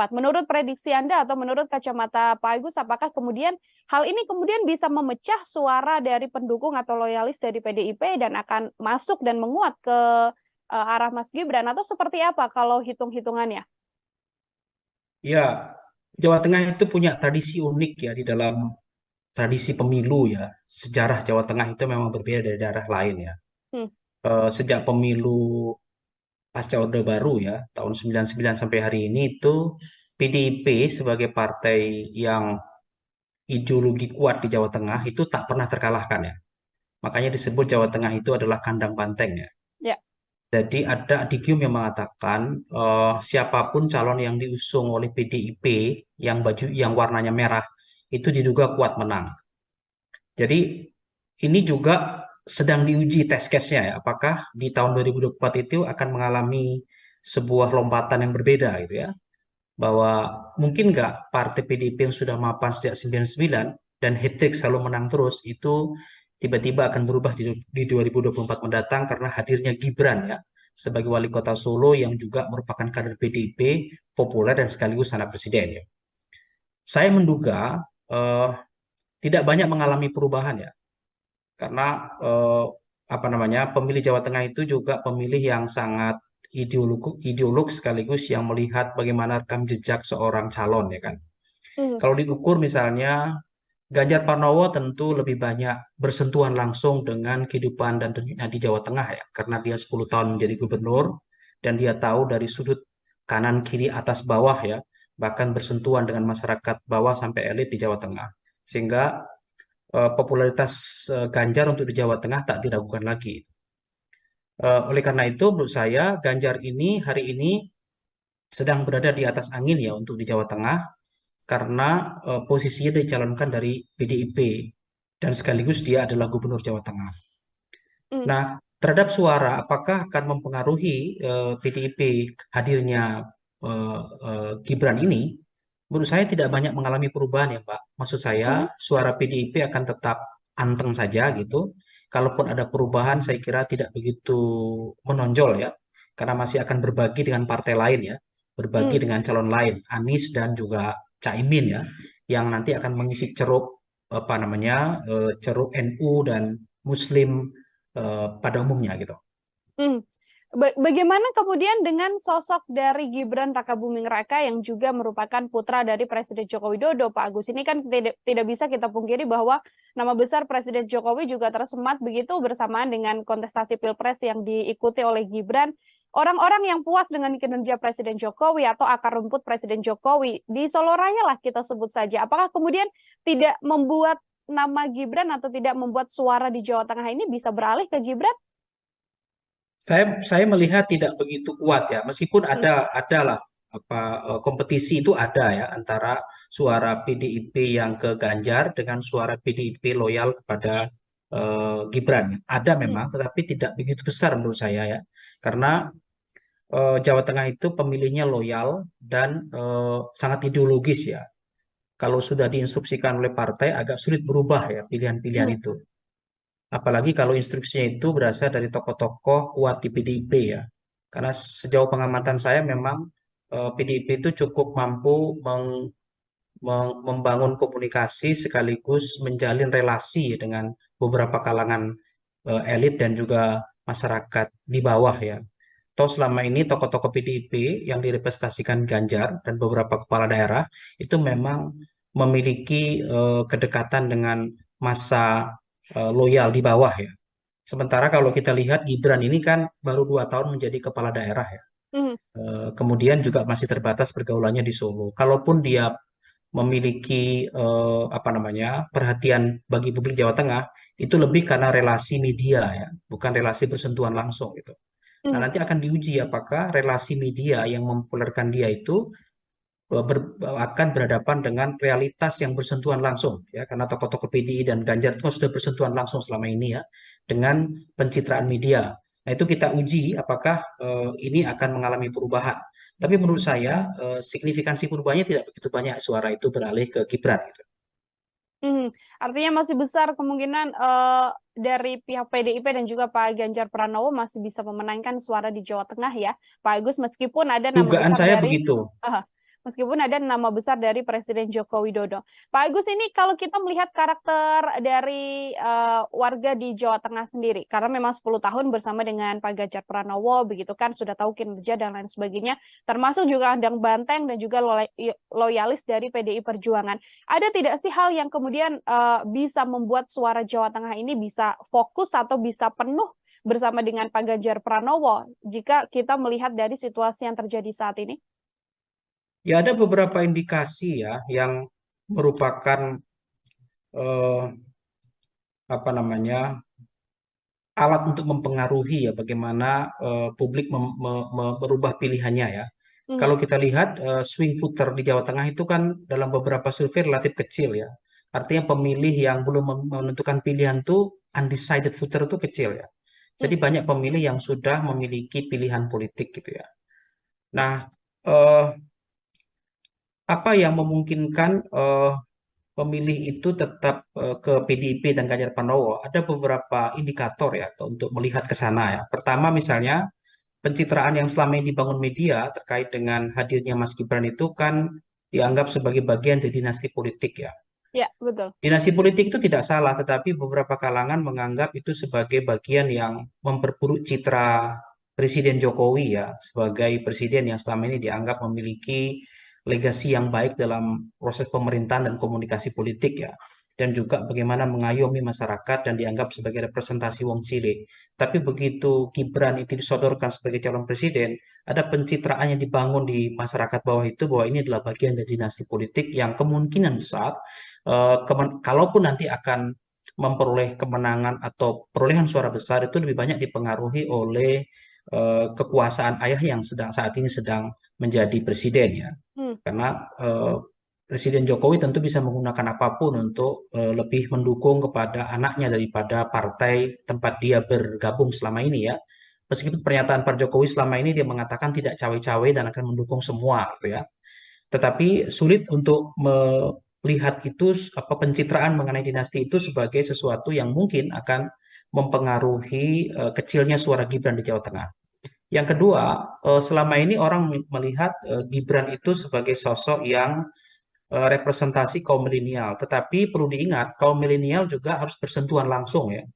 menurut prediksi Anda atau menurut kacamata Pak Agus, apakah kemudian hal ini kemudian bisa memecah suara dari pendukung atau loyalis dari PDIP dan akan masuk dan menguat ke arah Mas Gibran, atau seperti apa kalau hitung-hitungannya? Ya, Jawa Tengah itu punya tradisi unik ya di dalam tradisi pemilu ya. Sejarah Jawa Tengah itu memang berbeda dari daerah lain ya. Sejak pemilu pasca Orde Baru ya, tahun 99 sampai hari ini itu PDIP sebagai partai yang ideologi kuat di Jawa Tengah itu tak pernah terkalahkan ya. Makanya disebut Jawa Tengah itu adalah kandang banteng ya. Jadi ada adigium yang mengatakan siapapun calon yang diusung oleh PDIP yang warnanya merah itu diduga kuat menang. Jadi ini juga sedang diuji test case-nya ya, apakah di tahun 2024 itu akan mengalami sebuah lompatan yang berbeda gitu ya, bahwa mungkin nggak partai PDIP yang sudah mapan sejak 99 dan hat-trick selalu menang terus itu tiba-tiba akan berubah di 2024 mendatang karena hadirnya Gibran ya sebagai wali kota Solo yang juga merupakan kader PDIP populer dan sekaligus anak presiden ya. Saya menduga tidak banyak mengalami perubahan ya. Karena pemilih Jawa Tengah itu juga pemilih yang sangat ideolog sekaligus yang melihat bagaimana rekam jejak seorang calon ya kan. Kalau diukur misalnya Ganjar Pranowo tentu lebih banyak bersentuhan langsung dengan kehidupan dan dunia di Jawa Tengah ya, karena dia 10 tahun menjadi gubernur dan dia tahu dari sudut kanan kiri atas bawah ya, bahkan bersentuhan dengan masyarakat bawah sampai elit di Jawa Tengah. Sehingga popularitas Ganjar untuk di Jawa Tengah tak diragukan lagi. Oleh karena itu menurut saya Ganjar ini hari ini sedang berada di atas angin ya untuk di Jawa Tengah karena posisinya dicalonkan dari PDIP dan sekaligus dia adalah gubernur Jawa Tengah. Nah, terhadap suara apakah akan mempengaruhi PDIP hadirnya Gibran ini? Menurut saya tidak banyak mengalami perubahan ya Mbak. Maksud saya suara PDIP akan tetap anteng saja gitu. Kalaupun ada perubahan saya kira tidak begitu menonjol ya. Karena masih akan berbagi dengan partai lain ya. Berbagi dengan calon lain, Anies dan juga Caimin ya. Yang nanti akan mengisi ceruk ceruk NU dan Muslim pada umumnya gitu. Bagaimana kemudian dengan sosok dari Gibran Rakabuming Raka yang juga merupakan putra dari Presiden Joko Widodo, Pak Agus? Ini kan tidak bisa kita pungkiri bahwa nama besar Presiden Jokowi juga tersemat begitu bersamaan dengan kontestasi Pilpres yang diikuti oleh Gibran. Orang-orang yang puas dengan kinerja Presiden Jokowi atau akar rumput Presiden Jokowi di Solo Raya lah kita sebut saja. Apakah kemudian tidak membuat nama Gibran atau tidak membuat suara di Jawa Tengah ini bisa beralih ke Gibran? Saya melihat tidak begitu kuat ya, meskipun adalah kompetisi itu ada ya antara suara PDIP yang ke Ganjar dengan suara PDIP loyal kepada Gibran. Ada memang, tetapi tidak begitu besar menurut saya ya, karena Jawa Tengah itu pemilihnya loyal dan sangat ideologis ya. Kalau sudah diinstruksikan oleh partai agak sulit berubah ya pilihan-pilihan Hmm. itu. Apalagi kalau instruksinya itu berasal dari tokoh-tokoh kuat di PDIP ya. Karena sejauh pengamatan saya memang PDIP itu cukup mampu membangun komunikasi sekaligus menjalin relasi dengan beberapa kalangan elit dan juga masyarakat di bawah ya. Toh selama ini tokoh-tokoh PDIP yang direpresentasikan Ganjar dan beberapa kepala daerah itu memang memiliki kedekatan dengan masa loyal di bawah ya. Sementara kalau kita lihat Gibran ini kan baru 2 tahun menjadi kepala daerah ya. Hmm. Kemudian juga masih terbatas pergaulannya di Solo. Kalaupun dia memiliki apa namanya perhatian bagi publik Jawa Tengah, itu lebih karena relasi media ya, bukan relasi bersentuhan langsung gitu. Nah, Hmm. nanti akan diuji apakah relasi media yang mempopulerkan dia itu akan berhadapan dengan realitas yang bersentuhan langsung ya, karena tokoh-tokoh PDI dan Ganjar itu kan sudah bersentuhan langsung selama ini ya dengan pencitraan media. Nah, itu kita uji apakah ini akan mengalami perubahan. Tapi menurut saya signifikansi perubahannya tidak begitu banyak, suara itu beralih ke Gibran gitu. Artinya masih besar kemungkinan dari pihak PDIP dan juga Pak Ganjar Pranowo masih bisa memenangkan suara di Jawa Tengah ya, Pak Agus, meskipun ada nama Dugaan besar saya dari begitu. meskipun ada nama besar dari Presiden Joko Widodo. Pak Agus, ini kalau kita melihat karakter dari warga di Jawa Tengah sendiri, karena memang 10 tahun bersama dengan Pak Ganjar Pranowo, begitu kan, sudah tahu kinerja dan lain sebagainya, termasuk juga Andang Banteng dan juga loyalis dari PDI Perjuangan. Ada tidak sih hal yang kemudian bisa membuat suara Jawa Tengah ini bisa fokus atau bisa penuh bersama dengan Pak Ganjar Pranowo jika kita melihat dari situasi yang terjadi saat ini? Ya ada beberapa indikasi ya yang merupakan eh, apa namanya alat untuk mempengaruhi ya bagaimana publik merubah pilihannya ya. Kalau kita lihat swing voter di Jawa Tengah itu kan dalam beberapa survei relatif kecil ya. Artinya pemilih yang belum menentukan pilihan tuh undecided voter itu kecil ya. Jadi banyak pemilih yang sudah memiliki pilihan politik gitu ya. Nah, eh, apa yang memungkinkan pemilih itu tetap ke PDIP dan Ganjar Pranowo? Ada beberapa indikator ya untuk melihat ke sana ya. Pertama misalnya pencitraan yang selama ini dibangun media terkait dengan hadirnya Mas Gibran itu kan dianggap sebagai bagian dari dinasti politik ya. Ya, betul. Dinasti politik itu tidak salah, tetapi beberapa kalangan menganggap itu sebagai bagian yang memperburuk citra Presiden Jokowi ya, sebagai presiden yang selama ini dianggap memiliki legasi yang baik dalam proses pemerintahan dan komunikasi politik ya. Dan juga bagaimana mengayomi masyarakat dan dianggap sebagai representasi wong cilik. Tapi begitu Gibran itu disodorkan sebagai calon presiden, ada pencitraan yang dibangun di masyarakat bawah itu bahwa ini adalah bagian dari dinasti politik yang kemungkinan besar kalaupun nanti akan memperoleh kemenangan atau perolehan suara besar itu lebih banyak dipengaruhi oleh kekuasaan ayah yang saat ini sedang menjadi presiden ya. Karena Presiden Jokowi tentu bisa menggunakan apapun untuk lebih mendukung kepada anaknya daripada partai tempat dia bergabung selama ini ya. Meskipun pernyataan Pak Jokowi selama ini dia mengatakan tidak cawe-cawe dan akan mendukung semua gitu ya. Tetapi sulit untuk melihat itu pencitraan mengenai dinasti itu sebagai sesuatu yang mungkin akan mempengaruhi kecilnya suara Gibran di Jawa Tengah. Yang kedua, selama ini orang melihat Gibran itu sebagai sosok yang representasi kaum milenial. Tetapi perlu diingat, kaum milenial juga harus bersentuhan langsung ya.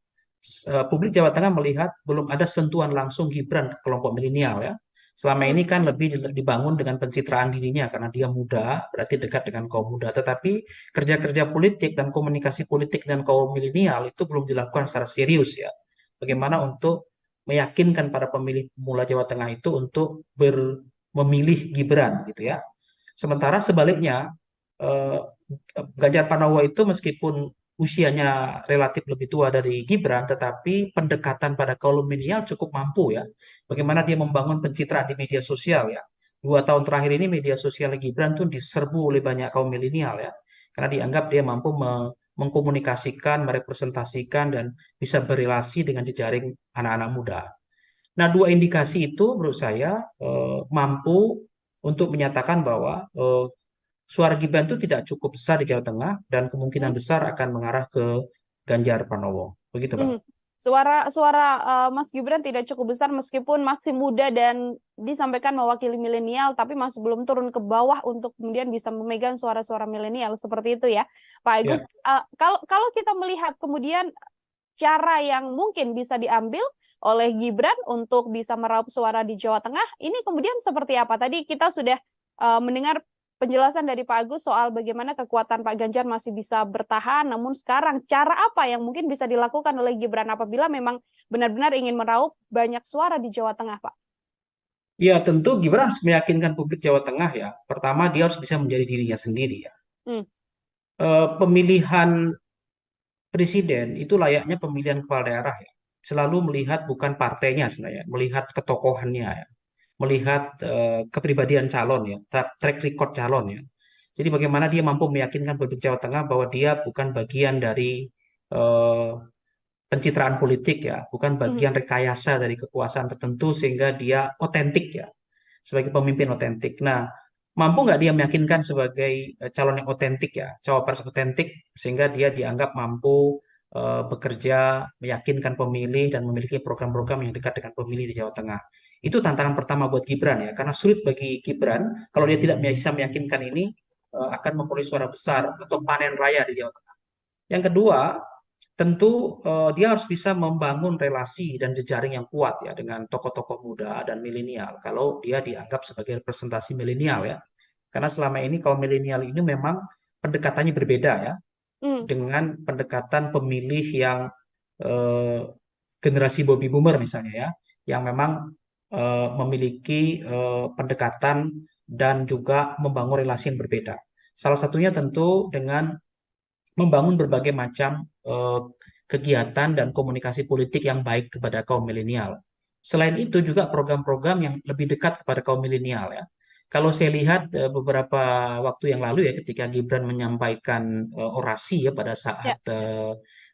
Publik Jawa Tengah melihat belum ada sentuhan langsung Gibran ke kelompok milenial ya. Selama ini kan lebih dibangun dengan pencitraan dirinya karena dia muda, berarti dekat dengan kaum muda. Tetapi kerja-kerja politik dan komunikasi politik dengan kaum milenial itu belum dilakukan secara serius ya. Bagaimana untuk meyakinkan para pemilih pemula Jawa Tengah itu untuk memilih Gibran gitu ya. Sementara sebaliknya Ganjar Pranowo itu meskipun usianya relatif lebih tua dari Gibran, tetapi pendekatan pada kaum milenial cukup mampu ya. Bagaimana dia membangun pencitraan di media sosial ya. 2 tahun terakhir ini media sosial Gibran tuh diserbu oleh banyak kaum milenial ya. Karena dianggap dia mampu mengkomunikasikan, merepresentasikan, dan bisa berrelasi dengan jejaring anak-anak muda. Nah, dua indikasi itu menurut saya mampu untuk menyatakan bahwa suara Gibran itu tidak cukup besar di Jawa Tengah dan kemungkinan Hmm. besar akan mengarah ke Ganjar Pranowo. Begitu, Pak. Mhm. Suara Mas Gibran tidak cukup besar meskipun masih muda dan disampaikan mewakili milenial, tapi masih belum turun ke bawah untuk kemudian bisa memegang suara-suara milenial seperti itu ya, Pak Agus. Ya. Kalau kita melihat kemudian cara yang mungkin bisa diambil oleh Gibran untuk bisa meraup suara di Jawa Tengah, ini kemudian seperti apa? Tadi kita sudah mendengar penjelasan dari Pak Agus soal bagaimana kekuatan Pak Ganjar masih bisa bertahan, namun sekarang cara apa yang mungkin bisa dilakukan oleh Gibran apabila memang benar-benar ingin meraup banyak suara di Jawa Tengah, Pak? Ya, tentu Gibran harus meyakinkan publik Jawa Tengah ya. Pertama, dia harus bisa menjadi dirinya sendiri ya. Hmm. Pemilihan presiden itu layaknya pemilihan kepala daerah ya. Selalu melihat bukan partainya sebenarnya, melihat ketokohannya ya. Melihat kepribadian calon ya, track record calon ya. Jadi bagaimana dia mampu meyakinkan publik Jawa Tengah bahwa dia bukan bagian dari eh, pencitraan politik ya, bukan bagian rekayasa dari kekuasaan tertentu sehingga dia otentik ya, sebagai pemimpin otentik. Nah, mampu nggak dia meyakinkan sebagai calon yang otentik ya, cawapres otentik sehingga dia dianggap mampu bekerja, meyakinkan pemilih dan memiliki program-program yang dekat dengan pemilih di Jawa Tengah. Itu tantangan pertama buat Gibran ya, karena sulit bagi Gibran kalau dia tidak bisa meyakinkan ini akan memperoleh suara besar atau panen raya di Jawa Tengah. Yang kedua, tentu dia harus bisa membangun relasi dan jejaring yang kuat ya dengan tokoh-tokoh muda dan milenial. Kalau dia dianggap sebagai representasi milenial ya, karena selama ini kaum milenial ini memang pendekatannya berbeda ya dengan pendekatan pemilih yang generasi baby boomer misalnya ya, yang memang memiliki pendekatan dan juga membangun relasi yang berbeda. Salah satunya tentu dengan membangun berbagai macam kegiatan dan komunikasi politik yang baik kepada kaum milenial. Selain itu juga program-program yang lebih dekat kepada kaum milenial ya. Kalau saya lihat beberapa waktu yang lalu ya ketika Gibran menyampaikan orasi ya pada saat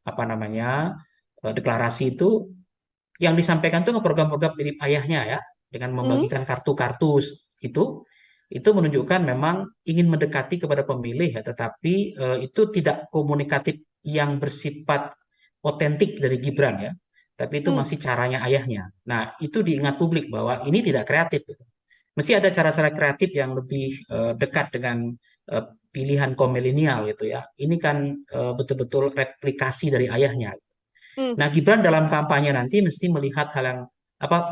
apa namanya deklarasi itu yang disampaikan itu program-program mirip ayahnya ya dengan membagikan kartu-kartu itu menunjukkan memang ingin mendekati kepada pemilih ya, tetapi itu tidak komunikatif yang bersifat otentik dari Gibran ya, tapi itu masih caranya ayahnya. Nah, itu diingat publik bahwa ini tidak kreatif gitu. Mesti ada cara-cara kreatif yang lebih dekat dengan pilihan kaum milenial gitu ya. Ini kan betul-betul replikasi dari ayahnya. Nah, Gibran dalam kampanye nanti mesti melihat hal yang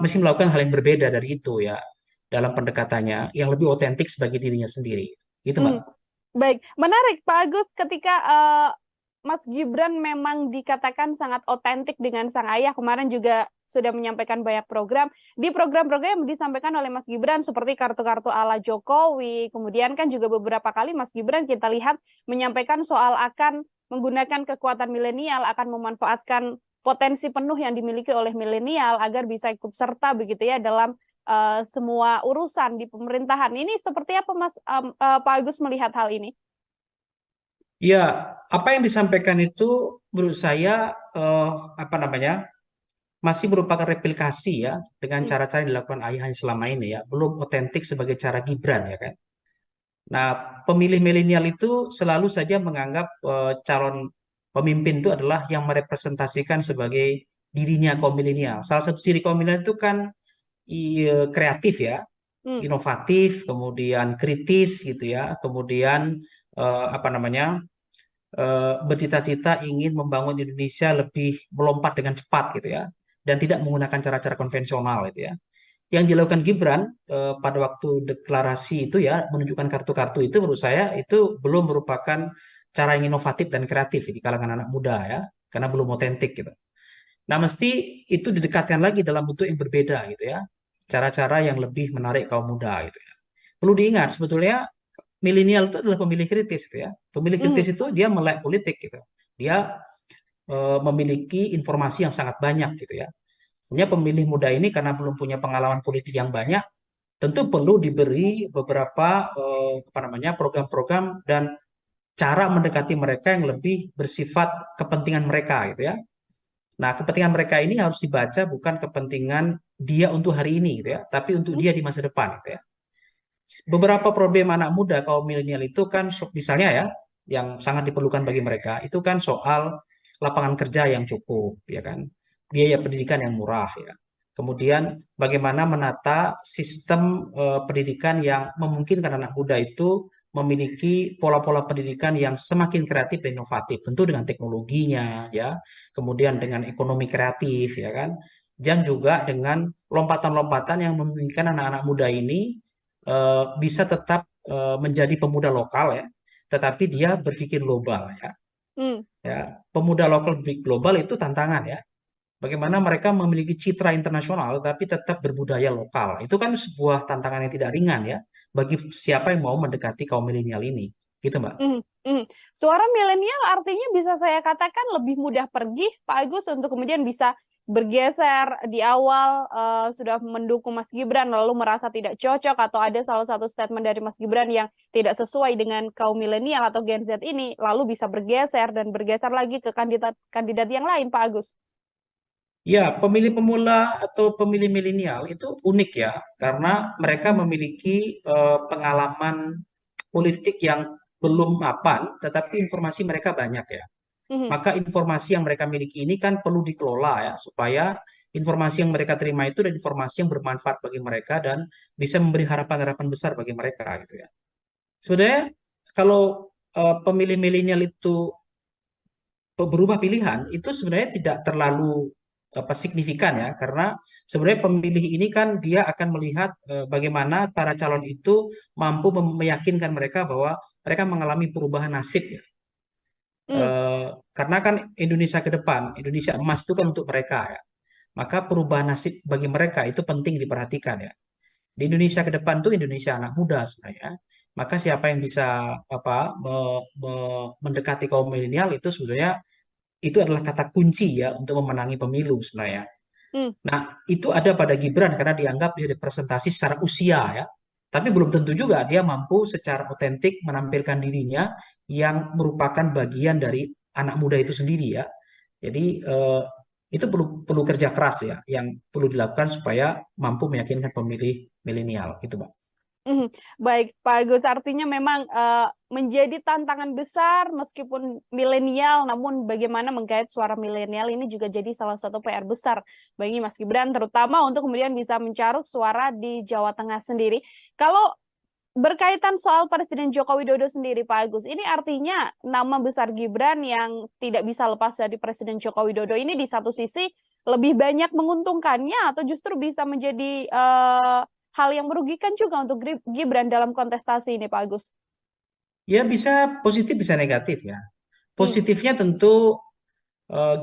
mesti melakukan hal yang berbeda dari itu ya dalam pendekatannya yang lebih otentik sebagai dirinya sendiri. Gitu, Mbak. Baik, menarik Pak Agus ketika Mas Gibran memang dikatakan sangat otentik dengan sang ayah. Kemarin juga sudah menyampaikan banyak program. Di program-program yang disampaikan oleh Mas Gibran seperti kartu-kartu ala Jokowi. Kemudian kan juga beberapa kali Mas Gibran kita lihat menyampaikan soal akan menggunakan kekuatan milenial, akan memanfaatkan potensi penuh yang dimiliki oleh milenial agar bisa ikut serta begitu ya dalam semua urusan di pemerintahan. Ini seperti apa Mas Pak Agus melihat hal ini? Ya, apa yang disampaikan itu menurut saya masih merupakan replikasi ya dengan cara-cara yang dilakukan ayahnya selama ini ya, belum otentik sebagai cara Gibran ya kan. Nah, pemilih milenial itu selalu saja menganggap calon pemimpin itu adalah yang merepresentasikan sebagai dirinya kaum milenial. Salah satu ciri kaum milenial itu kan kreatif ya, inovatif, kemudian kritis gitu ya, kemudian bercita-cita ingin membangun Indonesia lebih melompat dengan cepat gitu ya, dan tidak menggunakan cara-cara konvensional gitu ya. Yang dilakukan Gibran pada waktu deklarasi itu ya, menunjukkan kartu-kartu itu menurut saya itu belum merupakan cara yang inovatif dan kreatif di kalangan anak muda ya, karena belum otentik gitu. Nah, mesti itu didekatkan lagi dalam bentuk yang berbeda gitu ya. Cara-cara yang lebih menarik kaum muda gitu ya. Perlu diingat sebetulnya milenial itu adalah pemilih kritis gitu ya. Pemilih kritis itu dia melek politik gitu. Dia memiliki informasi yang sangat banyak gitu ya. Punya pemilih muda ini karena belum punya pengalaman politik yang banyak, tentu perlu diberi beberapa program-program dan cara mendekati mereka yang lebih bersifat kepentingan mereka gitu ya. Nah, kepentingan mereka ini harus dibaca bukan kepentingan dia untuk hari ini gitu ya, tapi untuk dia di masa depan gitu ya. Beberapa problem anak muda kaum milenial itu kan misalnya ya, yang sangat diperlukan bagi mereka itu kan soal lapangan kerja yang cukup ya kan, biaya pendidikan yang murah ya. Kemudian bagaimana menata sistem pendidikan yang memungkinkan anak muda itu memiliki pola-pola pendidikan yang semakin kreatif dan inovatif, tentu dengan teknologinya ya, kemudian dengan ekonomi kreatif ya kan, dan juga dengan lompatan-lompatan yang memungkinkan anak-anak muda ini bisa tetap menjadi pemuda lokal ya, tetapi dia berpikir global ya. Ya, pemuda lokal berpikir global itu tantangan ya. Bagaimana mereka memiliki citra internasional tapi tetap berbudaya lokal. Itu kan sebuah tantangan yang tidak ringan ya bagi siapa yang mau mendekati kaum milenial ini. Gitu, Mbak. Suara milenial artinya bisa saya katakan lebih mudah pergi, Pak Agus, untuk kemudian bisa bergeser di awal sudah mendukung Mas Gibran lalu merasa tidak cocok atau ada salah satu statement dari Mas Gibran yang tidak sesuai dengan kaum milenial atau Gen Z ini lalu bisa bergeser dan bergeser lagi ke kandidat yang lain, Pak Agus. Ya, pemilih pemula atau pemilih milenial itu unik ya, karena mereka memiliki pengalaman politik yang belum mapan, tetapi informasi mereka banyak ya. Maka informasi yang mereka miliki ini kan perlu dikelola ya, supaya informasi yang mereka terima itu adalah informasi yang bermanfaat bagi mereka dan bisa memberi harapan-harapan besar bagi mereka gitu ya. Sebenarnya kalau pemilih milenial itu berubah pilihan, itu sebenarnya tidak terlalu signifikan ya, karena sebenarnya pemilih ini kan dia akan melihat bagaimana para calon itu mampu meyakinkan mereka bahwa mereka mengalami perubahan nasib ya. Karena kan Indonesia ke depan, Indonesia emas itu kan untuk mereka ya. Maka perubahan nasib bagi mereka itu penting diperhatikan ya. Di Indonesia ke depan itu Indonesia anak muda sebenarnya. Maka siapa yang bisa mendekati kaum milenial itu sebenarnya itu adalah kata kunci ya untuk memenangi pemilu sebenarnya. Nah, itu ada pada Gibran karena dianggap dia representasi secara usia ya. Tapi belum tentu juga dia mampu secara otentik menampilkan dirinya yang merupakan bagian dari anak muda itu sendiri ya. Jadi itu perlu kerja keras ya, yang perlu dilakukan supaya mampu meyakinkan pemilih milenial gitu, Pak. Baik, Pak Agus, artinya memang menjadi tantangan besar meskipun milenial, namun bagaimana menggait suara milenial ini juga jadi salah satu PR besar bagi Mas Gibran, terutama untuk kemudian bisa mencaruk suara di Jawa Tengah sendiri. Kalau berkaitan soal Presiden Joko Widodo sendiri, Pak Agus, ini artinya nama besar Gibran yang tidak bisa lepas dari Presiden Joko Widodo ini di satu sisi lebih banyak menguntungkannya atau justru bisa menjadi hal yang merugikan juga untuk Gibran dalam kontestasi ini, Pak Agus? Ya bisa positif, bisa negatif ya. Positifnya tentu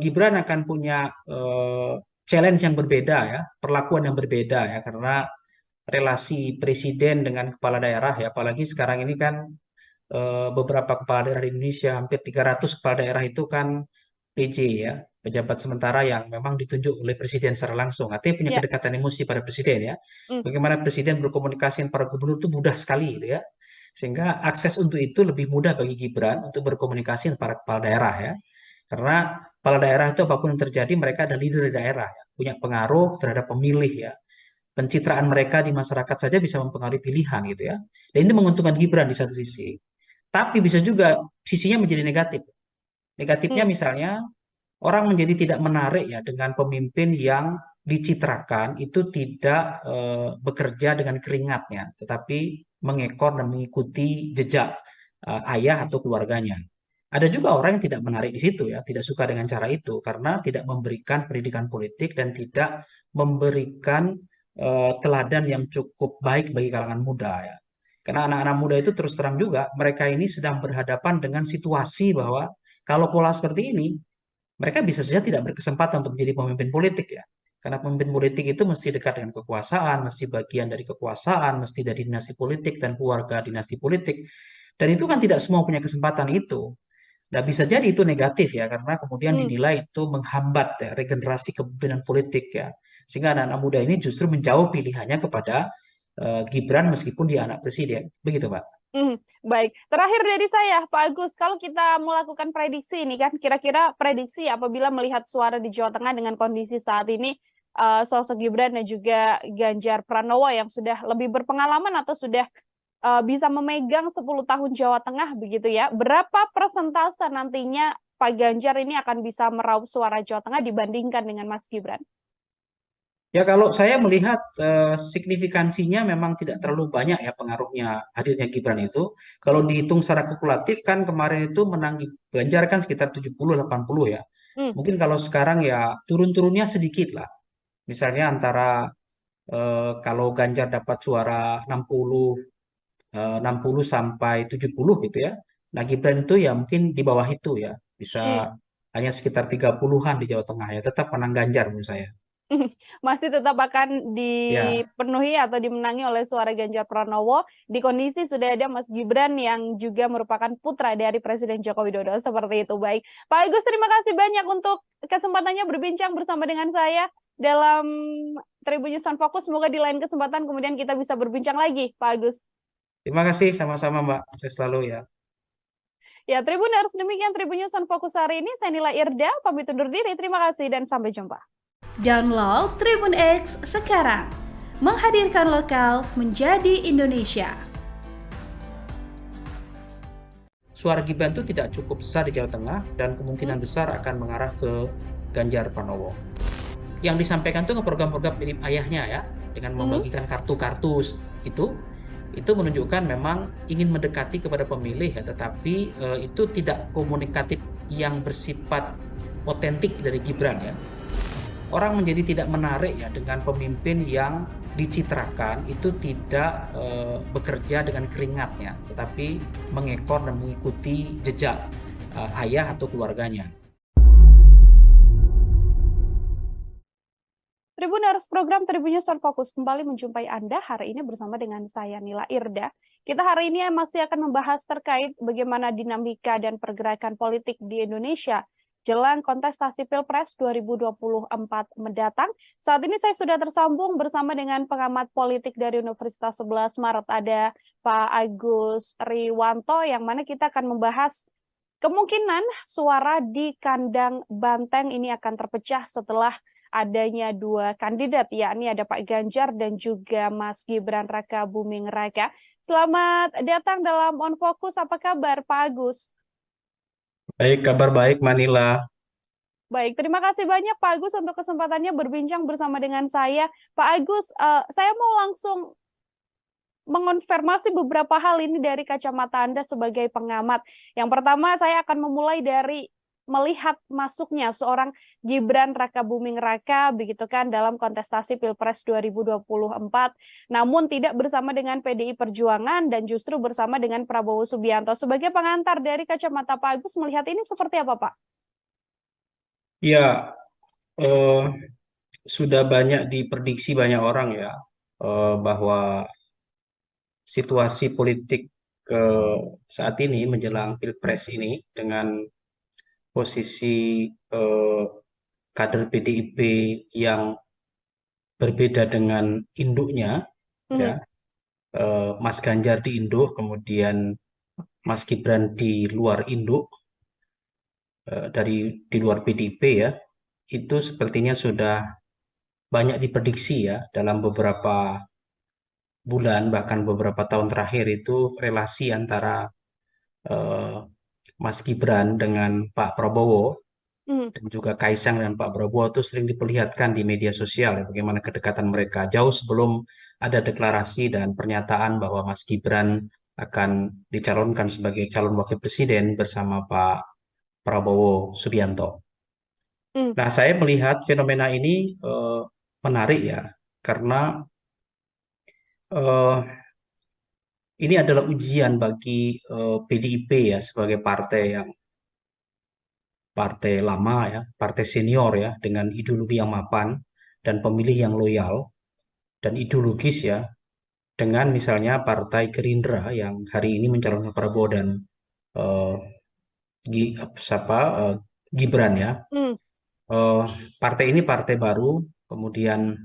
Gibran akan punya challenge yang berbeda ya, perlakuan yang berbeda ya, karena relasi presiden dengan kepala daerah ya, apalagi sekarang ini kan beberapa kepala daerah di Indonesia, hampir 300 kepala daerah itu kan PJ ya, pejabat sementara yang memang ditunjuk oleh presiden secara langsung, artinya punya kedekatan emosi pada presiden ya. Bagaimana presiden berkomunikasi dengan para gubernur itu mudah sekali gitu ya, sehingga akses untuk itu lebih mudah bagi Gibran untuk berkomunikasi dengan para kepala daerah ya, karena kepala daerah itu apapun yang terjadi mereka ada leader di daerah ya, punya pengaruh terhadap pemilih ya, pencitraan mereka di masyarakat saja bisa mempengaruhi pilihan gitu ya, dan ini menguntungkan Gibran di satu sisi, tapi bisa juga sisinya menjadi negatif. Negatifnya misalnya orang menjadi tidak menarik ya dengan pemimpin yang dicitrakan itu tidak bekerja dengan keringatnya, tetapi mengekor dan mengikuti jejak ayah atau keluarganya. Ada juga orang yang tidak menarik di situ ya, tidak suka dengan cara itu karena tidak memberikan pendidikan politik dan tidak memberikan teladan yang cukup baik bagi kalangan muda ya. Karena anak-anak muda itu terus terang juga mereka ini sedang berhadapan dengan situasi bahwa kalau pola seperti ini, mereka bisa saja tidak berkesempatan untuk menjadi pemimpin politik ya. Karena pemimpin politik itu mesti dekat dengan kekuasaan, mesti bagian dari kekuasaan, mesti dari dinasti politik dan keluarga dinasti politik. Dan itu kan tidak semua punya kesempatan itu. Nah, bisa jadi itu negatif ya, karena kemudian dinilai itu menghambat ya, regenerasi kepemimpinan politik ya. Sehingga anak-anak muda ini justru menjauh pilihannya kepada Gibran meskipun dia anak presiden. Begitu, Pak. Baik, terakhir dari saya, Pak Agus, kalau kita melakukan prediksi ini kan, kira-kira prediksi apabila melihat suara di Jawa Tengah dengan kondisi saat ini, sosok Gibran dan juga Ganjar Pranowo yang sudah lebih berpengalaman atau sudah bisa memegang 10 tahun Jawa Tengah begitu ya, berapa persentase nantinya Pak Ganjar ini akan bisa meraup suara Jawa Tengah dibandingkan dengan Mas Gibran? Ya kalau saya melihat signifikansinya memang tidak terlalu banyak ya pengaruhnya hadirnya Gibran itu. Kalau dihitung secara kalkulatif kan kemarin itu menang Ganjar kan sekitar 70-80 ya. Hmm. Mungkin kalau sekarang ya turun-turunnya sedikit lah. Misalnya antara kalau Ganjar dapat suara 60 sampai 70 gitu ya. Nah Gibran itu ya mungkin di bawah itu ya. Hmm. Bisa hanya sekitar 30-an di Jawa Tengah ya. Tetap menang Ganjar menurut saya. Masih tetap akan Ya. dipenuhi atau dimenangi oleh suara Ganjar Pranowo di kondisi sudah ada Mas Gibran yang juga merupakan putra dari Presiden Joko Widodo. Seperti itu. Baik, Pak Agus, terima kasih banyak untuk kesempatannya berbincang bersama dengan saya dalam Tribun News on Focus. Semoga di lain kesempatan kemudian kita bisa berbincang lagi, Pak Agus. Terima kasih sama-sama Mbak. Saya selalu ya. Ya, Tribuners, demikian Tribun News on Focus hari ini. Saya Nila Irda, pamit undur diri. Terima kasih dan sampai jumpa. Download Tribun X sekarang. Menghadirkan lokal menjadi Indonesia. Suara Gibran itu tidak cukup besar di Jawa Tengah dan kemungkinan besar akan mengarah ke Ganjar Pranowo. Yang disampaikan itu program-program mirip ayahnya ya, dengan membagikan kartu-kartu itu menunjukkan memang ingin mendekati kepada pemilih ya, tetapi itu tidak komunikatif yang bersifat otentik dari Gibran ya. Orang menjadi tidak menarik ya dengan pemimpin yang dicitrakan itu tidak bekerja dengan keringatnya, tetapi mengekor dan mengikuti jejak ayah atau keluarganya. Tribuners, program Tribun News on Focus kembali menjumpai Anda hari ini bersama dengan saya Nila Irda. Kita hari ini masih akan membahas terkait bagaimana dinamika dan pergerakan politik di Indonesia jelang kontestasi Pilpres 2024 mendatang. Saat ini saya sudah tersambung bersama dengan pengamat politik dari Universitas 11 Maret, ada Pak Agus Riwanto, yang mana kita akan membahas kemungkinan suara di kandang Banteng ini akan terpecah setelah adanya dua kandidat, yakni ada Pak Ganjar dan juga Mas Gibran Raka Buming Raka. Selamat datang dalam On Focus. Apa kabar, Pak Agus? Baik, kabar baik Manila. Baik, terima kasih banyak Pak Agus untuk kesempatannya berbincang bersama dengan saya. Pak Agus, saya mau langsung mengonfirmasi beberapa hal ini dari kacamata Anda sebagai pengamat. Yang pertama, saya akan memulai dari melihat masuknya seorang Gibran Raka Buming Raka begitu kan dalam kontestasi Pilpres 2024, namun tidak bersama dengan PDI Perjuangan dan justru bersama dengan Prabowo Subianto. Sebagai pengantar dari kacamata Pak Agus, melihat ini seperti apa, Pak? Ya, sudah banyak diprediksi banyak orang ya bahwa situasi politik saat ini menjelang Pilpres ini dengan posisi kader PDIP yang berbeda dengan induknya, ya, Mas Ganjar di induk, kemudian Mas Gibran di luar induk, di luar PDIP ya, itu sepertinya sudah banyak diprediksi ya dalam beberapa bulan bahkan beberapa tahun terakhir itu relasi antara Mas Gibran dengan Pak Prabowo dan juga Kaisang dan Pak Prabowo itu sering diperlihatkan di media sosial ya, bagaimana kedekatan mereka jauh sebelum ada deklarasi dan pernyataan bahwa Mas Gibran akan dicalonkan sebagai calon wakil presiden bersama Pak Prabowo Subianto. Nah, saya melihat fenomena ini menarik ya, karena ini adalah ujian bagi PDIP ya sebagai partai lama ya, partai senior ya, dengan ideologi yang mapan dan pemilih yang loyal dan ideologis ya, dengan misalnya Partai Gerindra yang hari ini mencalonkan Prabowo dan Gibran ya. Partai ini partai baru, kemudian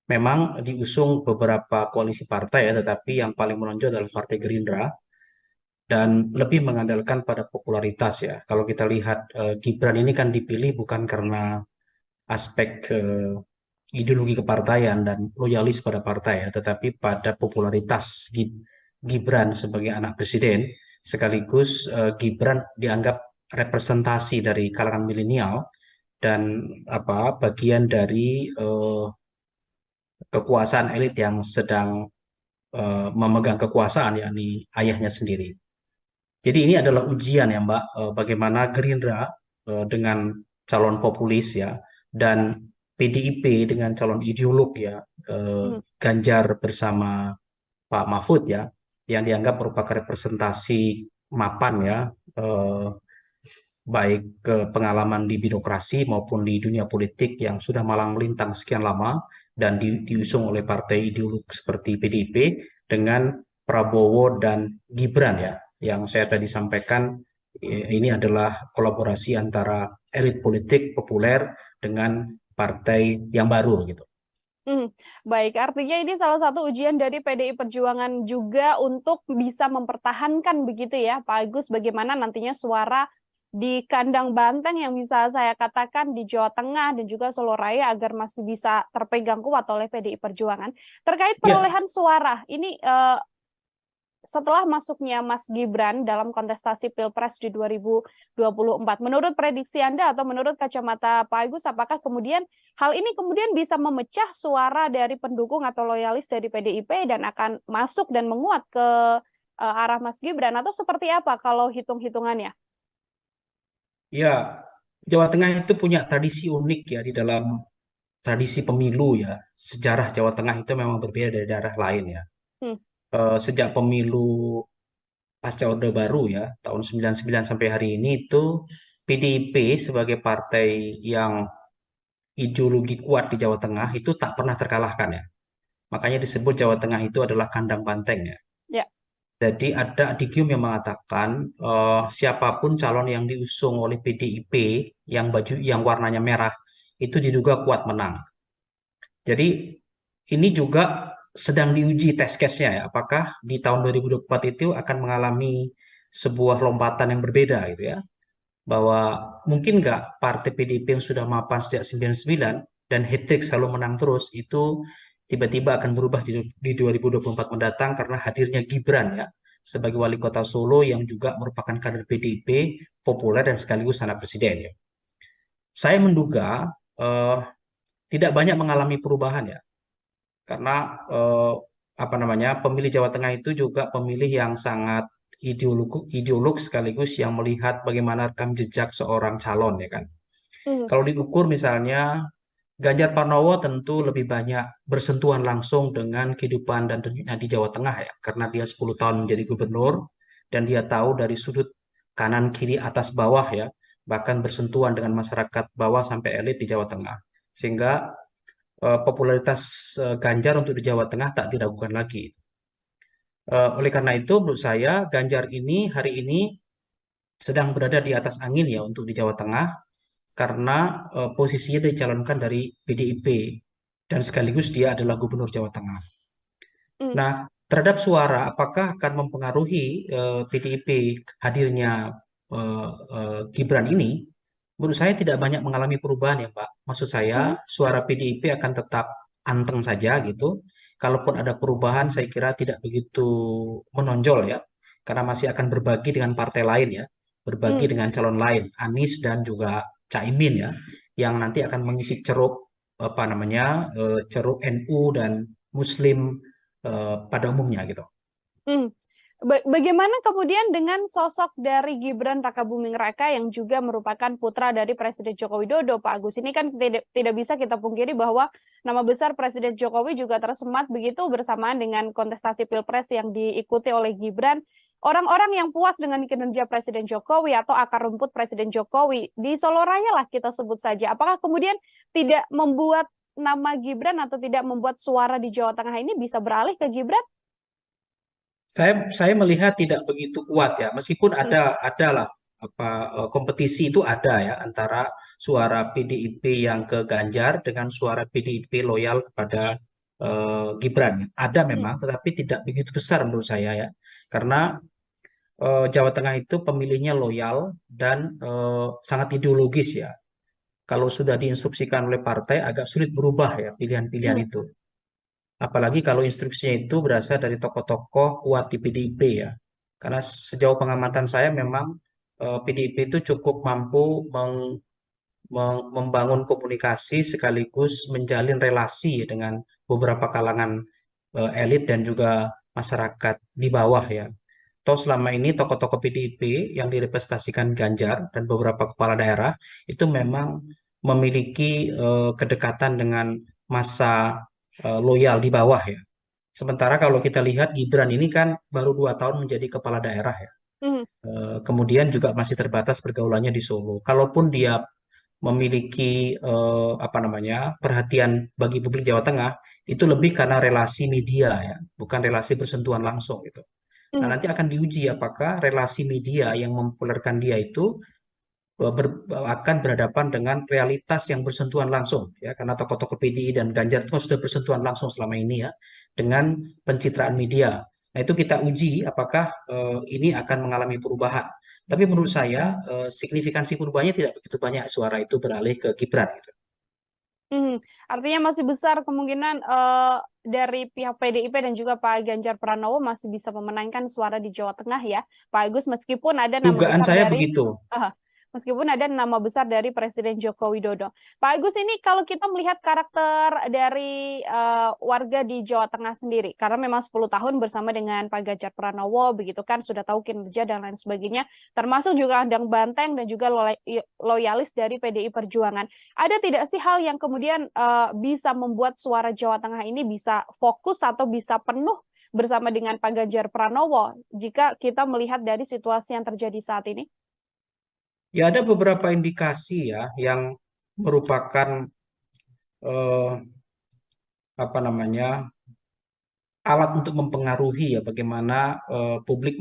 memang diusung beberapa koalisi partai ya, tetapi yang paling menonjol adalah Partai Gerindra dan lebih mengandalkan pada popularitas ya. Kalau kita lihat Gibran ini kan dipilih bukan karena aspek ideologi kepartaian dan loyalis pada partai ya, tetapi pada popularitas Gibran sebagai anak presiden, sekaligus Gibran dianggap representasi dari kalangan milenial dan bagian dari kekuasaan elit yang sedang memegang kekuasaan, yakni ayahnya sendiri. Jadi ini adalah ujian ya Mbak, bagaimana Gerindra dengan calon populis ya, dan PDIP dengan calon ideolog ya, Ganjar bersama Pak Mahfud ya, yang dianggap merupakan representasi mapan ya, baik pengalaman di birokrasi maupun di dunia politik yang sudah malang melintang sekian lama dan diusung oleh partai ideolog seperti PDIP dengan Prabowo dan Gibran ya, yang saya tadi sampaikan ini adalah kolaborasi antara elit politik populer dengan partai yang baru gitu. Baik, artinya ini salah satu ujian dari PDI Perjuangan juga untuk bisa mempertahankan begitu ya, Pak Agus, bagaimana nantinya suara di kandang banteng yang bisa saya katakan di Jawa Tengah dan juga Solo Raya agar masih bisa terpegang kuat oleh PDI Perjuangan. Terkait perolehan suara, ini setelah masuknya Mas Gibran dalam kontestasi Pilpres di 2024, menurut prediksi Anda atau menurut kacamata Pak Agus, apakah kemudian hal ini kemudian bisa memecah suara dari pendukung atau loyalis dari PDIP dan akan masuk dan menguat ke arah Mas Gibran, atau seperti apa kalau hitung-hitungannya? Ya, Jawa Tengah itu punya tradisi unik ya di dalam tradisi pemilu ya. Sejarah Jawa Tengah itu memang berbeda dari daerah lain ya. Sejak pemilu pasca Orde Baru ya, tahun 99 sampai hari ini itu PDIP sebagai partai yang ideologi kuat di Jawa Tengah itu tak pernah terkalahkan ya. Makanya disebut Jawa Tengah itu adalah kandang banteng ya. Jadi ada adigium yang mengatakan siapapun calon yang diusung oleh PDIP yang warnanya merah itu diduga kuat menang. Jadi ini juga sedang diuji test case-nya ya, apakah di tahun 2024 itu akan mengalami sebuah lompatan yang berbeda gitu ya, bahwa mungkin nggak partai PDIP yang sudah mapan sejak 99 dan hat-trick selalu menang terus itu tiba-tiba akan berubah di 2024 mendatang karena hadirnya Gibran ya sebagai wali kota Solo yang juga merupakan kader PDIP populer dan sekaligus anak presiden ya. Saya menduga tidak banyak mengalami perubahan ya. Karena pemilih Jawa Tengah itu juga pemilih yang sangat ideolog sekaligus yang melihat bagaimana rekam jejak seorang calon ya kan. Kalau diukur misalnya Ganjar Pranowo tentu lebih banyak bersentuhan langsung dengan kehidupan dan denyutnya di Jawa Tengah ya, karena dia 10 tahun menjadi gubernur dan dia tahu dari sudut kanan kiri atas bawah ya, bahkan bersentuhan dengan masyarakat bawah sampai elit di Jawa Tengah. Sehingga popularitas Ganjar untuk di Jawa Tengah tak diragukan lagi. Oleh karena itu menurut saya Ganjar ini hari ini sedang berada di atas angin ya untuk di Jawa Tengah karena posisinya dicalonkan dari PDIP dan sekaligus dia adalah gubernur Jawa Tengah. Nah, terhadap suara apakah akan mempengaruhi PDIP hadirnya Gibran ini? Menurut saya tidak banyak mengalami perubahan ya Pak. Maksud saya suara PDIP akan tetap anteng saja gitu. Kalaupun ada perubahan saya kira tidak begitu menonjol ya. Karena masih akan berbagi dengan partai lain ya. Berbagi dengan calon lain, Anies dan juga Caimin ya. Yang nanti akan mengisi ceruk ceruk NU dan Muslim pada umumnya gitu. Bagaimana kemudian dengan sosok dari Gibran Rakabuming Raka yang juga merupakan putra dari Presiden Joko Widodo, Pak Agus? Ini kan tidak bisa kita pungkiri bahwa nama besar Presiden Jokowi juga tersemat begitu bersamaan dengan kontestasi Pilpres yang diikuti oleh Gibran. Orang-orang yang puas dengan kinerja Presiden Jokowi atau akar rumput Presiden Jokowi di Solo Raya lah kita sebut saja. Apakah kemudian tidak membuat nama Gibran atau tidak membuat suara di Jawa Tengah ini bisa beralih ke Gibran? Saya melihat tidak begitu kuat ya, meskipun ada lah kompetisi itu ada ya antara suara PDIP yang ke Ganjar dengan suara PDIP loyal kepada Gibran. Ada memang, tetapi tidak begitu besar menurut saya ya, karena Jawa Tengah itu pemilihnya loyal dan sangat ideologis ya. Kalau sudah diinstruksikan oleh partai, agak sulit berubah ya pilihan-pilihan Hmm. itu. Apalagi kalau instruksinya itu berasal dari tokoh-tokoh kuat di PDIP ya. Karena sejauh pengamatan saya memang PDIP itu cukup mampu membangun komunikasi sekaligus menjalin relasi dengan beberapa kalangan elit dan juga masyarakat di bawah ya. Toh selama ini tokoh-tokoh PDIP yang direpresentasikan Ganjar dan beberapa kepala daerah itu memang memiliki kedekatan dengan masa loyal di bawah ya. Sementara kalau kita lihat Gibran ini kan baru 2 tahun menjadi kepala daerah ya. Hmm. Kemudian juga masih terbatas pergaulannya di Solo. Kalaupun dia memiliki apa namanya perhatian bagi publik Jawa Tengah, itu lebih karena relasi media ya, bukan relasi bersentuhan langsung gitu. Nah, Hmm. nanti akan diuji apakah relasi media yang mempopulerkan dia itu akan berhadapan dengan realitas yang bersentuhan langsung ya, karena tokoh-tokoh PDI dan Ganjar itu sudah bersentuhan langsung selama ini ya dengan pencitraan media. Nah, itu kita uji apakah ini akan mengalami perubahan. Tapi menurut saya signifikansi perubahannya tidak begitu banyak, suara itu beralih ke Gibran gitu. Artinya masih besar kemungkinan dari pihak PDIP dan juga Pak Ganjar Pranowo masih bisa memenangkan suara di Jawa Tengah ya, Pak Agus, meskipun ada nama Dugaan besar saya dari begitu. meskipun ada nama besar dari Presiden Joko Widodo. Pak Agus, ini kalau kita melihat karakter dari warga di Jawa Tengah sendiri, karena memang 10 tahun bersama dengan Pak Ganjar Pranowo, begitu kan, sudah tahu kinerja dan lain sebagainya, termasuk juga Andang Banteng dan juga loyalis dari PDI Perjuangan. Ada tidak sih hal yang kemudian bisa membuat suara Jawa Tengah ini bisa fokus atau bisa penuh bersama dengan Pak Ganjar Pranowo jika kita melihat dari situasi yang terjadi saat ini? Ya ada beberapa indikasi ya yang merupakan eh, apa namanya alat untuk mempengaruhi ya bagaimana publik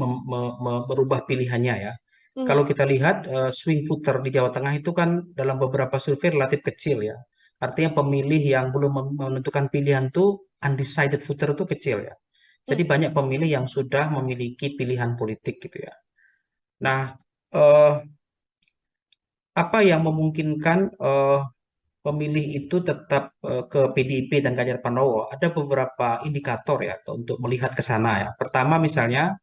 merubah pilihannya ya. Hmm. Kalau kita lihat swing voter di Jawa Tengah itu kan dalam beberapa survei relatif kecil ya. Artinya pemilih yang belum menentukan pilihan tuh undecided voter itu kecil ya. Jadi banyak pemilih yang sudah memiliki pilihan politik gitu ya. Nah, eh, apa yang memungkinkan pemilih itu tetap ke PDIP dan Ganjar Pranowo, ada beberapa indikator ya untuk melihat ke sana ya. Pertama misalnya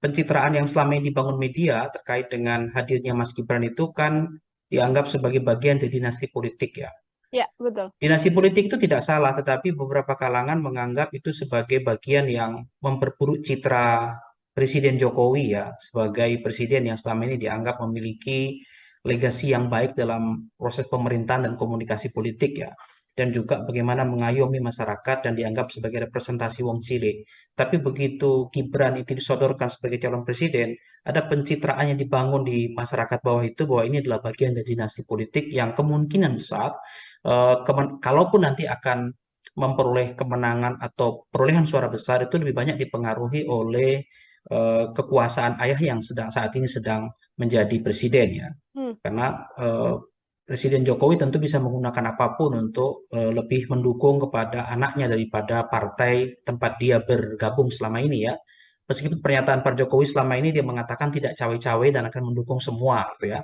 pencitraan yang selama ini dibangun media terkait dengan hadirnya Mas Gibran itu kan dianggap sebagai bagian dari dinasti politik ya. Ya, betul. Dinasti politik itu tidak salah, tetapi beberapa kalangan menganggap itu sebagai bagian yang memperburuk citra Presiden Jokowi ya, sebagai presiden yang selama ini dianggap memiliki legasi yang baik dalam proses pemerintahan dan komunikasi politik ya. Dan juga bagaimana mengayomi masyarakat dan dianggap sebagai representasi wong cilik. Tapi begitu Gibran itu disodorkan sebagai calon presiden, ada pencitraan yang dibangun di masyarakat bawah itu bahwa ini adalah bagian dari dinasti politik yang kemungkinan besar kalaupun nanti akan memperoleh kemenangan atau perolehan suara besar itu lebih banyak dipengaruhi oleh kekuasaan ayah yang saat ini sedang menjadi presiden ya. Karena Presiden Jokowi tentu bisa menggunakan apapun untuk lebih mendukung kepada anaknya daripada partai tempat dia bergabung selama ini ya. Meskipun pernyataan Pak Jokowi selama ini dia mengatakan tidak cawe-cawe dan akan mendukung semua gitu ya.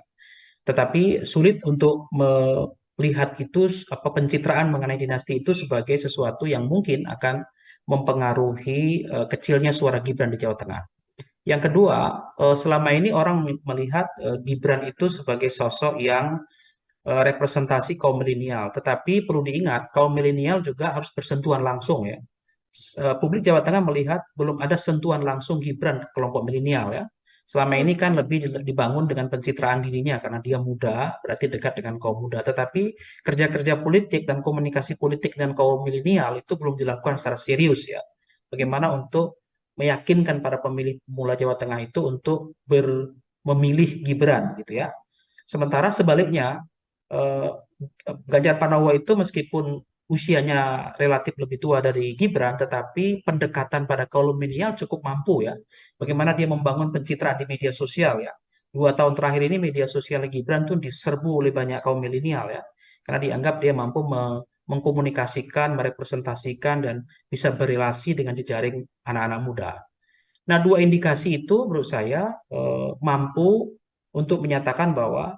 Tetapi sulit untuk melihat itu pencitraan mengenai dinasti itu sebagai sesuatu yang mungkin akan mempengaruhi kecilnya suara Gibran di Jawa Tengah. Yang kedua, selama ini orang melihat Gibran itu sebagai sosok yang representasi kaum milenial. Tetapi perlu diingat, kaum milenial juga harus bersentuhan langsung ya. Publik Jawa Tengah melihat belum ada sentuhan langsung Gibran ke kelompok milenial ya. Selama ini kan lebih dibangun dengan pencitraan dirinya karena dia muda, berarti dekat dengan kaum muda. Tetapi kerja-kerja politik dan komunikasi politik dengan kaum milenial itu belum dilakukan secara serius ya. Bagaimana untuk meyakinkan para pemilih pemula Jawa Tengah itu untuk memilih Gibran gitu ya. Sementara sebaliknya Ganjar Pranowo itu meskipun usianya relatif lebih tua dari Gibran, tetapi pendekatan pada kaum milenial cukup mampu ya. Bagaimana dia membangun pencitraan di media sosial ya. 2 tahun terakhir ini media sosial Gibran tuh diserbu oleh banyak kaum milenial ya. Karena dianggap dia mampu mengkomunikasikan, merepresentasikan, dan bisa berrelasi dengan jejaring anak-anak muda. Nah, dua indikasi itu menurut saya mampu untuk menyatakan bahwa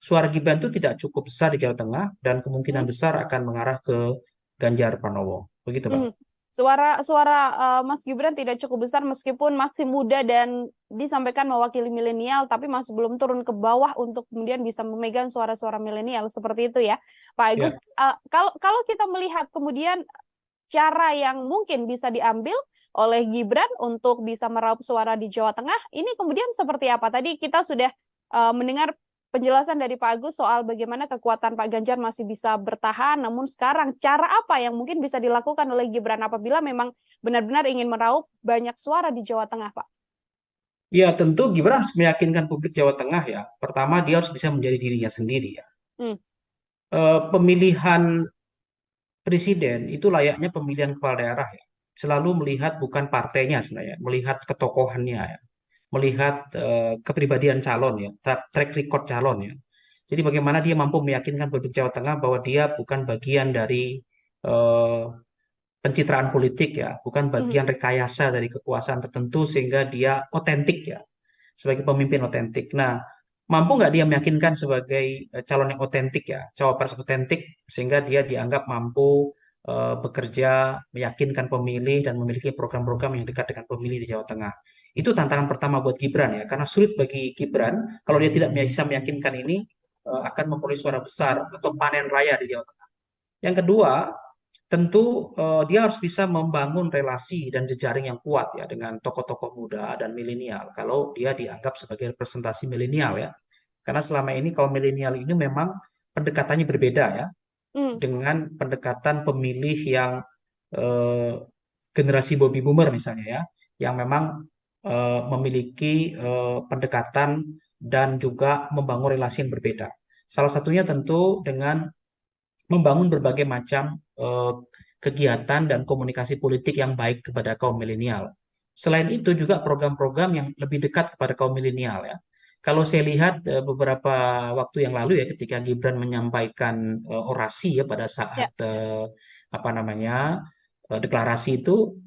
suara Gibran itu tidak cukup besar di Jawa Tengah dan kemungkinan Hmm. besar akan mengarah ke Ganjar Pranowo. Begitu, Mbak. Hmm. Suara Mas Gibran tidak cukup besar meskipun masih muda dan disampaikan mewakili milenial, tapi masih belum turun ke bawah untuk kemudian bisa memegang suara-suara milenial seperti itu ya, Pak Agus. Ya. Kalau kita melihat kemudian cara yang mungkin bisa diambil oleh Gibran untuk bisa meraup suara di Jawa Tengah, ini kemudian seperti apa? Tadi kita sudah mendengar penjelasan dari Pak Agus soal bagaimana kekuatan Pak Ganjar masih bisa bertahan, namun sekarang cara apa yang mungkin bisa dilakukan oleh Gibran apabila memang benar-benar ingin meraup banyak suara di Jawa Tengah, Pak? Ya, tentu Gibran harus meyakinkan publik Jawa Tengah ya. Pertama, dia harus bisa menjadi dirinya sendiri ya. Hmm. Pemilihan presiden itu layaknya pemilihan kepala daerah ya. Selalu melihat bukan partainya sebenarnya, melihat ketokohannya ya. Melihat kepribadian calon ya, track record calon ya. Jadi bagaimana dia mampu meyakinkan publik Jawa Tengah bahwa dia bukan bagian dari pencitraan politik ya, bukan bagian rekayasa dari kekuasaan tertentu sehingga dia otentik ya, sebagai pemimpin otentik. Nah, mampu nggak dia meyakinkan sebagai calon yang otentik ya, cawapres otentik sehingga dia dianggap mampu bekerja, meyakinkan pemilih dan memiliki program-program yang dekat dengan pemilih di Jawa Tengah. Itu tantangan pertama buat Gibran ya, karena sulit bagi Gibran kalau dia tidak bisa meyakinkan ini akan memperoleh suara besar atau panen raya di Jawa Tengah. Yang kedua, tentu dia harus bisa membangun relasi dan jejaring yang kuat ya dengan tokoh-tokoh muda dan milenial. Kalau dia dianggap sebagai representasi milenial ya, karena selama ini kaum milenial ini memang pendekatannya berbeda ya dengan pendekatan pemilih yang generasi baby boomer misalnya ya, yang memang memiliki pendekatan dan juga membangun relasi yang berbeda. Salah satunya tentu dengan membangun berbagai macam kegiatan dan komunikasi politik yang baik kepada kaum milenial. Selain itu juga program-program yang lebih dekat kepada kaum milenial ya. Kalau saya lihat beberapa waktu yang lalu ya ketika Gibran menyampaikan orasi ya pada saat deklarasi itu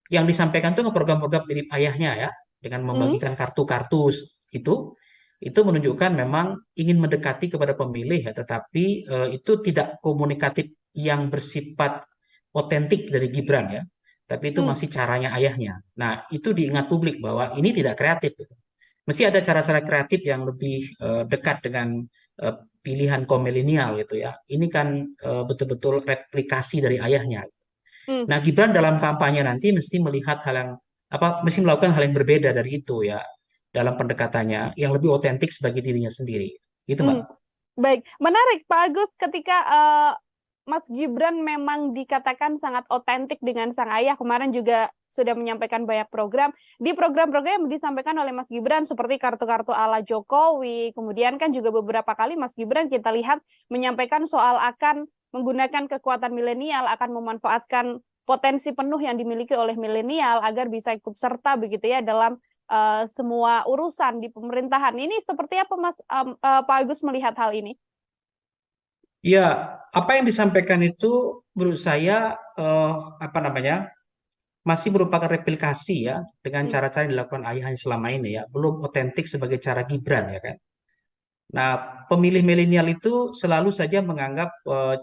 yang disampaikan itu program-program mirip ayahnya ya dengan membagikan kartu-kartu itu menunjukkan memang ingin mendekati kepada pemilih ya, tetapi itu tidak komunikatif yang bersifat otentik dari Gibran ya, tapi itu masih caranya ayahnya. Nah, itu diingat publik bahwa ini tidak kreatif gitu. Mesti ada cara-cara kreatif yang lebih dekat dengan pilihan kaum milenial gitu ya. Ini kan betul-betul replikasi dari ayahnya. Nah, Gibran dalam kampanye nanti mesti melihat mesti melakukan hal yang berbeda dari itu ya dalam pendekatannya yang lebih otentik sebagai dirinya sendiri. Gitu, Mbak. Baik, menarik Pak Agus ketika Mas Gibran memang dikatakan sangat otentik dengan sang ayah. Kemarin juga sudah menyampaikan banyak program. Di program-program yang disampaikan oleh Mas Gibran seperti kartu-kartu ala Jokowi. Kemudian kan juga beberapa kali Mas Gibran kita lihat menyampaikan soal akan menggunakan kekuatan milenial, akan memanfaatkan potensi penuh yang dimiliki oleh milenial agar bisa ikut serta begitu ya dalam semua urusan di pemerintahan. Ini seperti apa Pak Agus melihat hal ini? Ya, apa yang disampaikan itu menurut saya masih merupakan replikasi ya dengan cara-cara yang dilakukan ayahnya selama ini ya, belum otentik sebagai cara Gibran ya kan. Nah, pemilih milenial itu selalu saja menganggap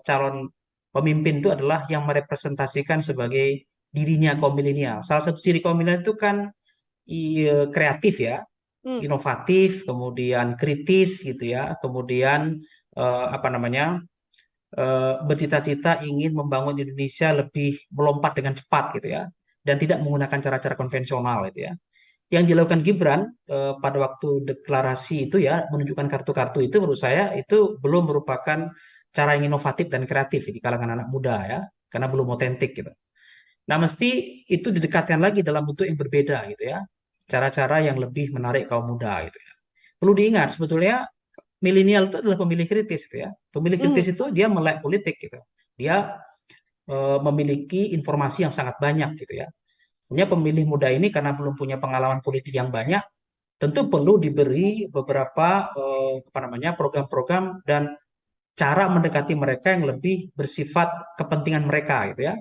calon pemimpin itu adalah yang merepresentasikan sebagai dirinya kaum milenial. Salah satu ciri kaum milenial itu kan kreatif ya, inovatif, kemudian kritis gitu ya, kemudian bercita-cita ingin membangun Indonesia lebih melompat dengan cepat gitu ya, dan tidak menggunakan cara-cara konvensional gitu ya. Yang dilakukan Gibran pada waktu deklarasi itu ya, menunjukkan kartu-kartu itu menurut saya itu belum merupakan cara yang inovatif dan kreatif di kalangan anak muda ya, karena belum otentik gitu. Nah, mesti itu didekatkan lagi dalam bentuk yang berbeda gitu ya, cara-cara yang lebih menarik kaum muda gitu ya. Perlu diingat sebetulnya milenial itu adalah pemilih kritis gitu ya. Pemilih kritis itu dia melek politik gitu. Dia memiliki informasi yang sangat banyak gitu ya. Hanya pemilih muda ini karena belum punya pengalaman politik yang banyak, tentu perlu diberi beberapa program-program dan cara mendekati mereka yang lebih bersifat kepentingan mereka gitu ya.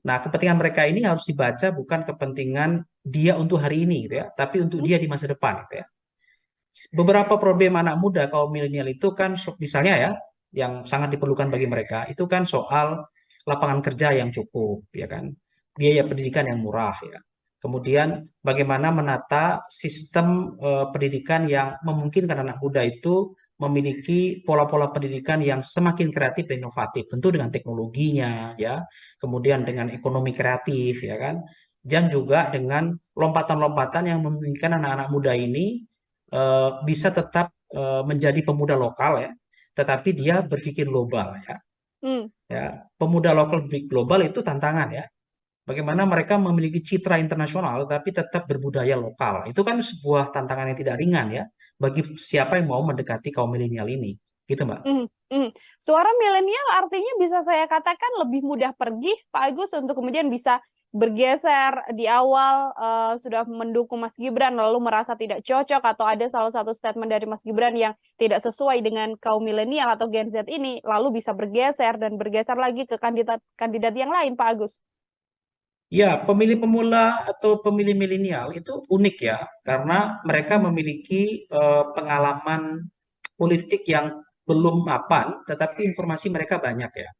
Nah, kepentingan mereka ini harus dibaca bukan kepentingan dia untuk hari ini gitu ya, tapi untuk dia di masa depan gitu ya. Beberapa problem anak muda kaum milenial itu kan misalnya ya, yang sangat diperlukan bagi mereka itu kan soal lapangan kerja yang cukup ya kan, biaya pendidikan yang murah ya. Kemudian bagaimana menata sistem pendidikan yang memungkinkan anak muda itu memiliki pola-pola pendidikan yang semakin kreatif dan inovatif, tentu dengan teknologinya ya, kemudian dengan ekonomi kreatif ya kan, dan juga dengan lompatan-lompatan yang memungkinkan anak-anak muda ini bisa tetap menjadi pemuda lokal ya, tetapi dia berpikir global ya. Ya, pemuda lokal berpikir global itu tantangan ya. Bagaimana mereka memiliki citra internasional tapi tetap berbudaya lokal. Itu kan sebuah tantangan yang tidak ringan ya bagi siapa yang mau mendekati kaum milenial ini. Gitu, Mbak. Suara milenial artinya bisa saya katakan lebih mudah pergi, Pak Agus, untuk kemudian bisa bergeser di awal sudah mendukung Mas Gibran lalu merasa tidak cocok atau ada salah satu statement dari Mas Gibran yang tidak sesuai dengan kaum milenial atau Gen Z ini lalu bisa bergeser dan bergeser lagi ke kandidat yang lain, Pak Agus. Ya, pemilih pemula atau pemilih milenial itu unik ya, karena mereka memiliki pengalaman politik yang belum mapan, tetapi informasi mereka banyak ya.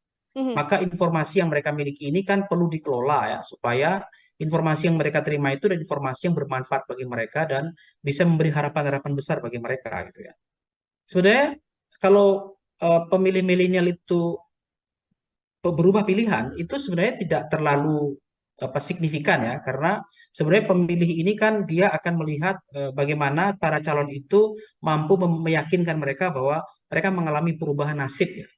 Maka informasi yang mereka miliki ini kan perlu dikelola ya, supaya informasi yang mereka terima itu adalah informasi yang bermanfaat bagi mereka dan bisa memberi harapan-harapan besar bagi mereka gitu ya. Sebenarnya kalau pemilih milenial itu berubah pilihan, itu sebenarnya tidak terlalu signifikan ya, karena sebenarnya pemilih ini kan dia akan melihat bagaimana para calon itu mampu meyakinkan mereka bahwa mereka mengalami perubahan nasib ya.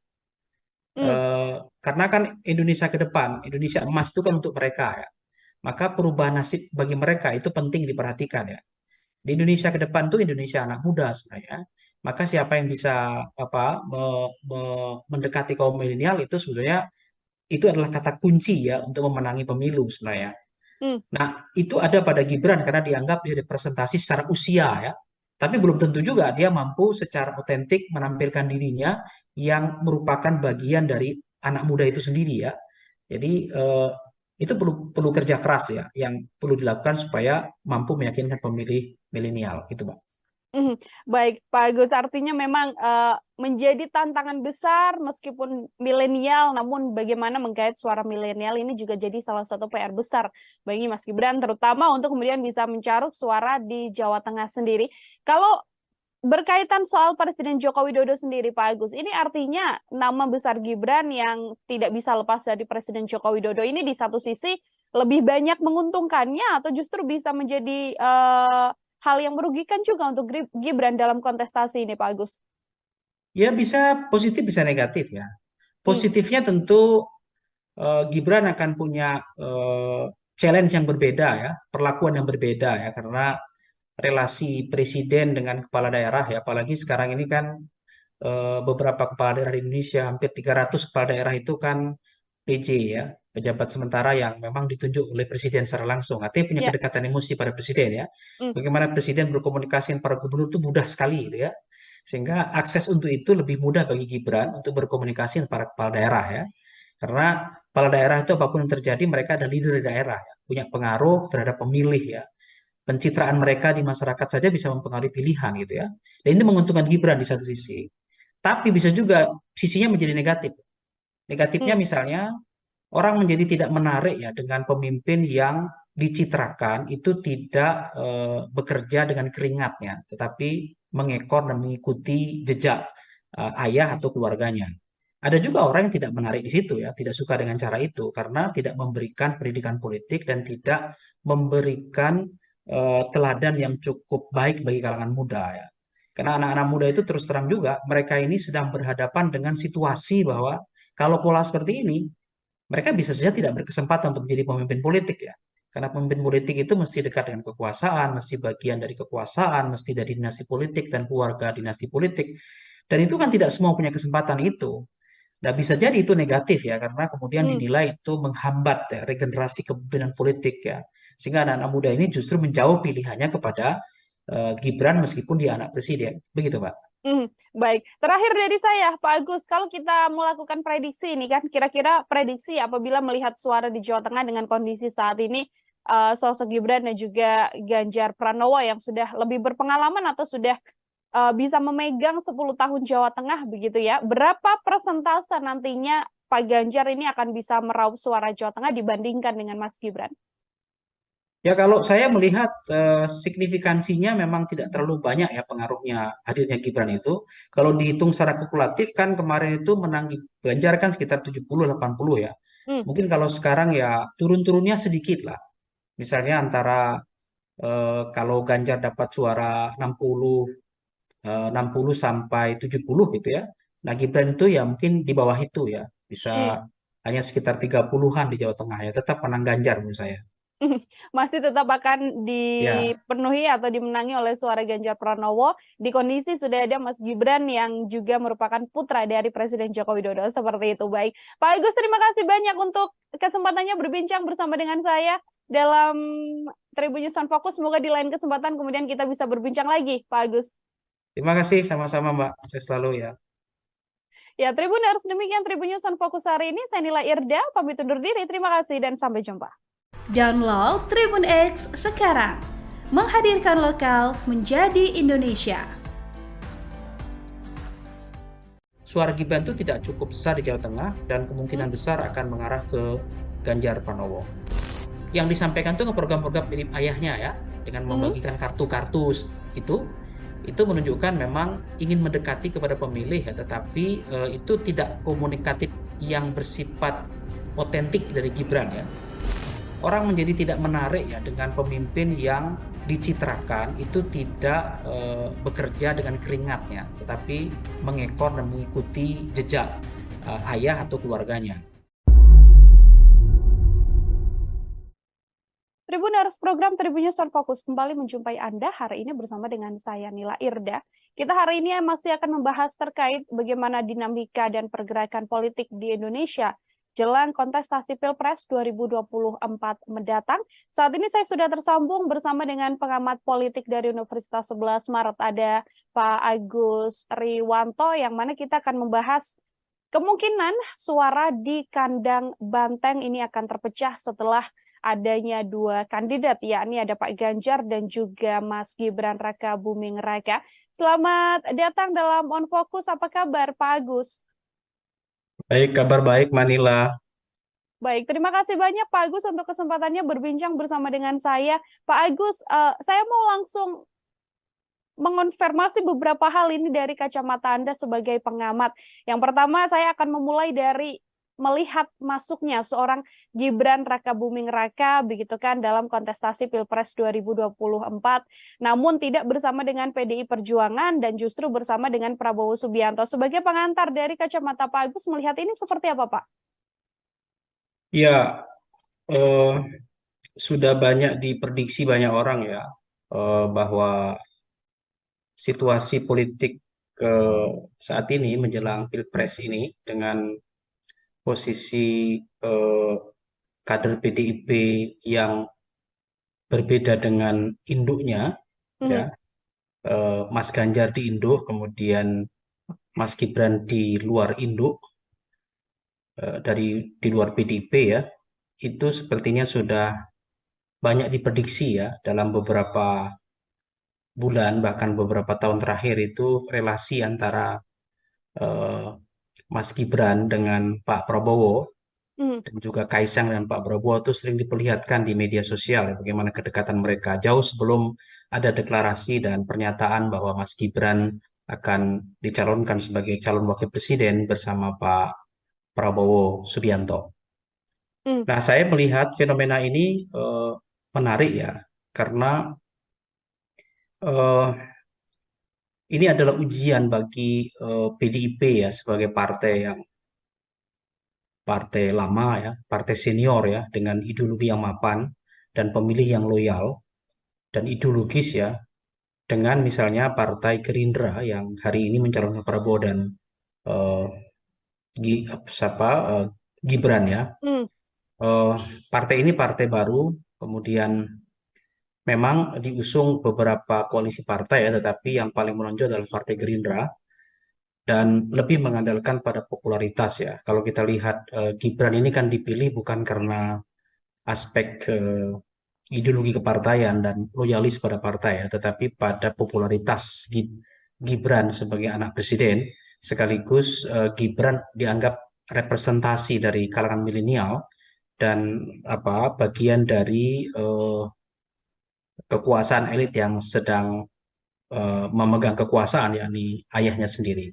Karena kan Indonesia ke depan, Indonesia emas itu kan untuk mereka ya. Maka perubahan nasib bagi mereka itu penting diperhatikan ya. Di Indonesia ke depan itu Indonesia anak muda sebenarnya. Maka siapa yang bisa mendekati kaum milenial itu sebenarnya itu adalah kata kunci ya untuk memenangi pemilu sebenarnya. Nah, itu ada pada Gibran karena dianggap dia representasi secara usia ya. Tapi belum tentu juga dia mampu secara otentik menampilkan dirinya yang merupakan bagian dari anak muda itu sendiri ya. Jadi itu perlu kerja keras ya, yang perlu dilakukan supaya mampu meyakinkan pemilih milenial gitu, Pak. Baik, Pak Agus, artinya memang menjadi tantangan besar meskipun milenial, namun bagaimana menggait suara milenial ini juga jadi salah satu PR besar bagi Mas Gibran, terutama untuk kemudian bisa mencaruk suara di Jawa Tengah sendiri. Kalau berkaitan soal Presiden Joko Widodo sendiri, Pak Agus, ini artinya nama besar Gibran yang tidak bisa lepas dari Presiden Joko Widodo ini di satu sisi lebih banyak menguntungkannya atau justru bisa menjadi hal yang merugikan juga untuk Gibran dalam kontestasi ini, Pak Agus? Ya bisa positif, bisa negatif ya. Positifnya tentu Gibran akan punya challenge yang berbeda ya, perlakuan yang berbeda ya, karena relasi presiden dengan kepala daerah ya, apalagi sekarang ini kan beberapa kepala daerah di Indonesia, hampir 300 kepala daerah itu kan PJ ya, pejabat sementara yang memang ditunjuk oleh presiden secara langsung, artinya punya kedekatan emosi pada presiden ya. Bagaimana presiden berkomunikasi dengan para gubernur itu mudah sekali gitu ya, sehingga akses untuk itu lebih mudah bagi Gibran untuk berkomunikasi dengan para kepala daerah ya, karena kepala daerah itu apapun yang terjadi mereka ada leader di daerah ya, punya pengaruh terhadap pemilih ya, pencitraan mereka di masyarakat saja bisa mempengaruhi pilihan gitu ya, dan ini menguntungkan Gibran di satu sisi, tapi bisa juga sisinya menjadi negatif. Negatifnya misalnya orang menjadi tidak menarik ya dengan pemimpin yang dicitrakan itu tidak bekerja dengan keringatnya, tetapi mengekor dan mengikuti jejak ayah atau keluarganya. Ada juga orang yang tidak menarik di situ ya, tidak suka dengan cara itu karena tidak memberikan pendidikan politik dan tidak memberikan teladan yang cukup baik bagi kalangan muda ya. Karena anak-anak muda itu terus terang juga mereka ini sedang berhadapan dengan situasi bahwa kalau pola seperti ini, mereka bisa saja tidak berkesempatan untuk menjadi pemimpin politik ya. Karena pemimpin politik itu mesti dekat dengan kekuasaan, mesti bagian dari kekuasaan, mesti dari dinasti politik dan keluarga dinasti politik. Dan itu kan tidak semua punya kesempatan itu. Nah, bisa jadi itu negatif ya, karena kemudian dinilai itu menghambat ya, regenerasi kepemimpinan politik ya. Sehingga anak-anak muda ini justru menjauh pilihannya kepada Gibran meskipun dia anak presiden. Begitu, Pak. Baik, terakhir dari saya, Pak Agus, kalau kita melakukan prediksi ini kan, kira-kira prediksi apabila melihat suara di Jawa Tengah dengan kondisi saat ini, sosok Gibran dan juga Ganjar Pranowo yang sudah lebih berpengalaman atau sudah bisa memegang 10 tahun Jawa Tengah begitu ya, berapa persentase nantinya Pak Ganjar ini akan bisa meraup suara Jawa Tengah dibandingkan dengan Mas Gibran? Ya kalau saya melihat signifikansinya memang tidak terlalu banyak ya pengaruhnya hadirnya Gibran itu. Kalau dihitung secara kalkulatif kan kemarin itu menang Ganjar kan sekitar 70-80 ya. Hmm. Mungkin kalau sekarang ya turun-turunnya sedikit lah. Misalnya antara kalau Ganjar dapat suara 60 sampai 70 gitu ya. Nah Gibran itu ya mungkin di bawah itu ya. Hmm. Bisa hanya sekitar 30-an di Jawa Tengah ya. Tetap menang Ganjar menurut saya. Masih tetap akan Ya. dipenuhi atau dimenangi oleh suara Ganjar Pranowo di kondisi sudah ada Mas Gibran yang juga merupakan putra dari Presiden Joko Widodo. Seperti itu. Baik, Pak Agus, terima kasih banyak untuk kesempatannya berbincang bersama dengan saya dalam Tribun News on Focus. Semoga di lain kesempatan kemudian kita bisa berbincang lagi, Pak Agus. Terima kasih sama-sama Mbak. Saya selalu ya. Ya, Tribuners, demikian Tribun News on Focus hari ini. Saya Nila Irda, pamit undur diri. Terima kasih dan sampai jumpa. Download Tribun X sekarang. Menghadirkan lokal menjadi Indonesia. Suara Gibran itu tidak cukup besar di Jawa Tengah dan kemungkinan besar akan mengarah ke Ganjar Pranowo. Yang disampaikan itu program-program mirip ayahnya ya, dengan membagikan kartu-kartu itu menunjukkan memang ingin mendekati kepada pemilih ya, tetapi itu tidak komunikatif yang bersifat otentik dari Gibran ya. Orang menjadi tidak menarik ya dengan pemimpin yang dicitrakan itu tidak bekerja dengan keringatnya, tetapi mengekor dan mengikuti jejak ayah atau keluarganya. Tribuners, program Tribun News on Focus kembali menjumpai Anda hari ini bersama dengan saya Nila Irda. Kita hari ini masih akan membahas terkait bagaimana dinamika dan pergerakan politik di Indonesia jelang kontestasi Pilpres 2024 mendatang. Saat ini saya sudah tersambung bersama dengan pengamat politik dari Universitas 11 Maret, ada Pak Agus Riwanto, yang mana kita akan membahas kemungkinan suara di kandang Banteng ini akan terpecah setelah adanya dua kandidat, yakni ada Pak Ganjar dan juga Mas Gibran Raka Buming Raka. Selamat datang dalam On Focus. Apa kabar, Pak Agus? Baik, kabar baik Manila. Baik, terima kasih banyak Pak Agus untuk kesempatannya berbincang bersama dengan saya. Pak Agus, saya mau langsung mengonfirmasi beberapa hal ini dari kacamata Anda sebagai pengamat. Yang pertama, saya akan memulai dari melihat masuknya seorang Gibran Raka Buming Raka begitu kan dalam kontestasi Pilpres 2024, namun tidak bersama dengan PDI Perjuangan dan justru bersama dengan Prabowo Subianto. Sebagai pengantar dari kacamata Pak Agus, melihat ini seperti apa, Pak? Ya, sudah banyak diprediksi banyak orang ya bahwa situasi politik saat ini menjelang Pilpres ini dengan posisi kader PDIP yang berbeda dengan induknya, ya, Mas Ganjar di induk, kemudian Mas Gibran di luar induk, di luar PDIP ya, itu sepertinya sudah banyak diprediksi ya dalam beberapa bulan bahkan beberapa tahun terakhir itu relasi antara Mas Gibran dengan Pak Prabowo dan juga Kaisang dan Pak Prabowo itu sering diperlihatkan di media sosial ya, bagaimana kedekatan mereka jauh sebelum ada deklarasi dan pernyataan bahwa Mas Gibran akan dicalonkan sebagai calon wakil presiden bersama Pak Prabowo Subianto. Nah, saya melihat fenomena ini menarik ya, karena ini adalah ujian bagi PDIP ya sebagai partai lama ya, partai senior ya, dengan ideologi yang mapan dan pemilih yang loyal dan ideologis ya, dengan misalnya Partai Gerindra yang hari ini mencalonkan Prabowo dan Gibran ya. Partai ini partai baru, kemudian memang diusung beberapa koalisi partai ya, tetapi yang paling menonjol adalah Partai Gerindra dan lebih mengandalkan pada popularitas ya. Kalau kita lihat Gibran ini kan dipilih bukan karena aspek ideologi kepartaian dan loyalis pada partai ya, tetapi pada popularitas Gibran sebagai anak presiden, sekaligus Gibran dianggap representasi dari kalangan milenial dan bagian dari kekuasaan elit yang sedang memegang kekuasaan, yakni ayahnya sendiri.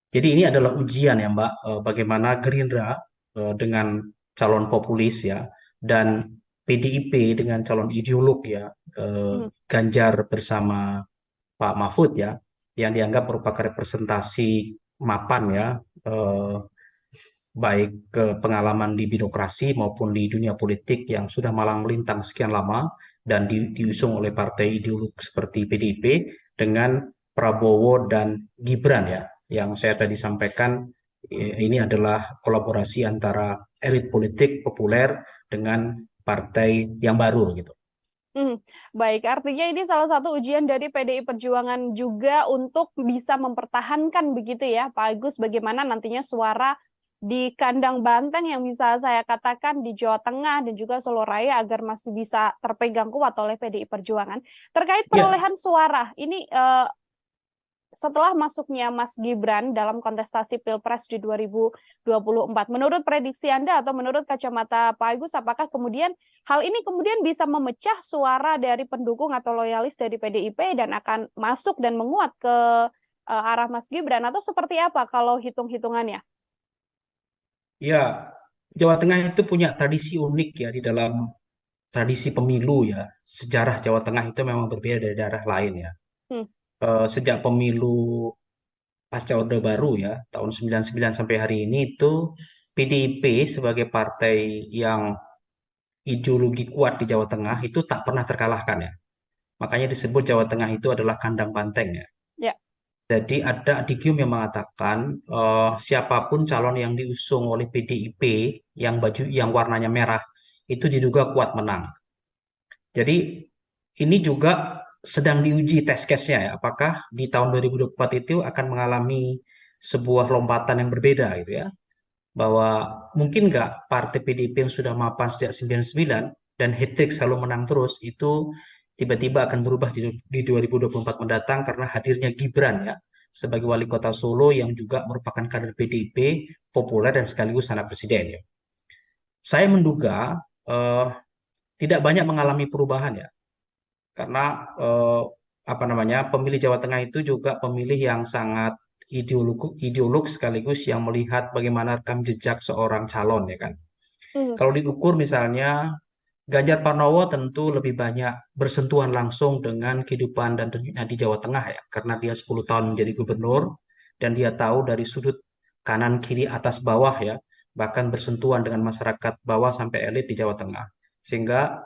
Jadi ini adalah ujian ya Mbak, bagaimana Gerindra dengan calon populis ya, dan PDIP dengan calon ideolog ya, Ganjar bersama Pak Mahfud ya, yang dianggap merupakan representasi mapan ya, baik ke pengalaman di birokrasi maupun di dunia politik yang sudah malang melintang sekian lama dan diusung oleh partai ideolog seperti PDIP dengan Prabowo dan Gibran ya, yang saya tadi sampaikan ini adalah kolaborasi antara elit politik populer dengan partai yang baru gitu. Baik, artinya ini salah satu ujian dari PDI Perjuangan juga untuk bisa mempertahankan begitu ya, Pak Agus, bagaimana nantinya suara di kandang banteng yang bisa saya katakan di Jawa Tengah dan juga Solo Raya agar masih bisa terpegang kuat oleh PDI Perjuangan. Terkait perolehan suara, ini setelah masuknya Mas Gibran dalam kontestasi Pilpres di 2024, menurut prediksi Anda atau menurut kacamata Pak Agus, apakah kemudian hal ini kemudian bisa memecah suara dari pendukung atau loyalis dari PDIP dan akan masuk dan menguat ke arah Mas Gibran, atau seperti apa kalau hitung-hitungannya? Ya, Jawa Tengah itu punya tradisi unik ya di dalam tradisi pemilu ya. Sejarah Jawa Tengah itu memang berbeda dari daerah lain ya. Sejak pemilu pasca Orde Baru ya, tahun 99 sampai hari ini itu PDIP sebagai partai yang ideologi kuat di Jawa Tengah itu tak pernah terkalahkan ya. Makanya disebut Jawa Tengah itu adalah kandang banteng ya. Jadi ada adigium yang mengatakan siapapun calon yang diusung oleh PDIP yang warnanya merah itu diduga kuat menang. Jadi ini juga sedang diuji test case-nya ya, apakah di tahun 2024 itu akan mengalami sebuah lompatan yang berbeda gitu ya, bahwa mungkin nggak partai PDIP yang sudah mapan sejak 99 dan hat-trick selalu menang terus itu tiba-tiba akan berubah di 2024 mendatang karena hadirnya Gibran ya sebagai wali kota Solo yang juga merupakan kader PDIP populer dan sekaligus anak presiden ya. Saya menduga tidak banyak mengalami perubahan ya, karena pemilih Jawa Tengah itu juga pemilih yang sangat ideolog sekaligus yang melihat bagaimana rekam jejak seorang calon ya kan. Kalau diukur misalnya Ganjar Pranowo tentu lebih banyak bersentuhan langsung dengan kehidupan dan dunia di Jawa Tengah ya, karena dia 10 tahun menjadi gubernur dan dia tahu dari sudut kanan kiri atas bawah ya, bahkan bersentuhan dengan masyarakat bawah sampai elit di Jawa Tengah, sehingga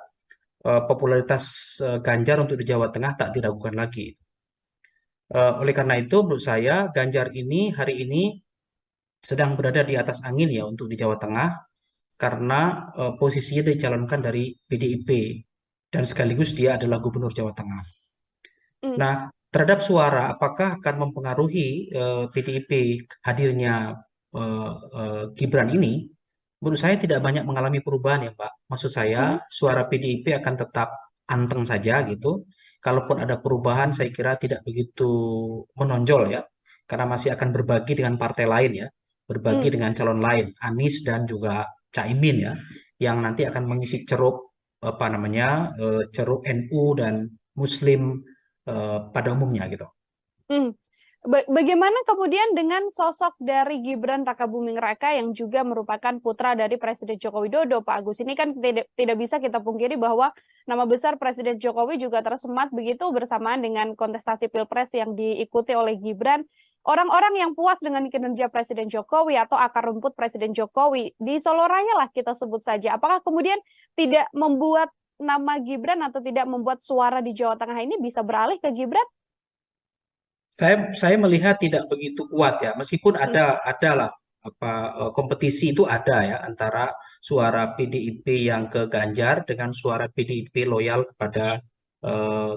popularitas Ganjar untuk di Jawa Tengah tak diragukan lagi. Oleh karena itu menurut saya Ganjar ini hari ini sedang berada di atas angin ya untuk di Jawa Tengah karena posisinya dicalonkan dari PDIP dan sekaligus dia adalah gubernur Jawa Tengah. Nah, terhadap suara apakah akan mempengaruhi PDIP hadirnya Gibran ini? Menurut saya tidak banyak mengalami perubahan ya Mbak. Maksud saya suara PDIP akan tetap anteng saja gitu. Kalaupun ada perubahan saya kira tidak begitu menonjol ya. Karena masih akan berbagi dengan partai lain ya. Berbagi dengan calon lain, Anies dan juga Caimin ya. Yang nanti akan mengisi ceruk ceruk NU dan Muslim pada umumnya gitu. Bagaimana kemudian dengan sosok dari Gibran Rakabuming Raka yang juga merupakan putra dari Presiden Joko Widodo, Pak Agus? Ini kan tidak bisa kita pungkiri bahwa nama besar Presiden Jokowi juga tersemat begitu bersamaan dengan kontestasi Pilpres yang diikuti oleh Gibran. Orang-orang yang puas dengan kinerja Presiden Jokowi atau akar rumput Presiden Jokowi di Solo Raya lah kita sebut saja. Apakah kemudian tidak membuat nama Gibran atau tidak membuat suara di Jawa Tengah ini bisa beralih ke Gibran? Saya melihat tidak begitu kuat ya, meskipun adalah kompetisi itu ada ya antara suara PDIP yang ke Ganjar dengan suara PDIP loyal kepada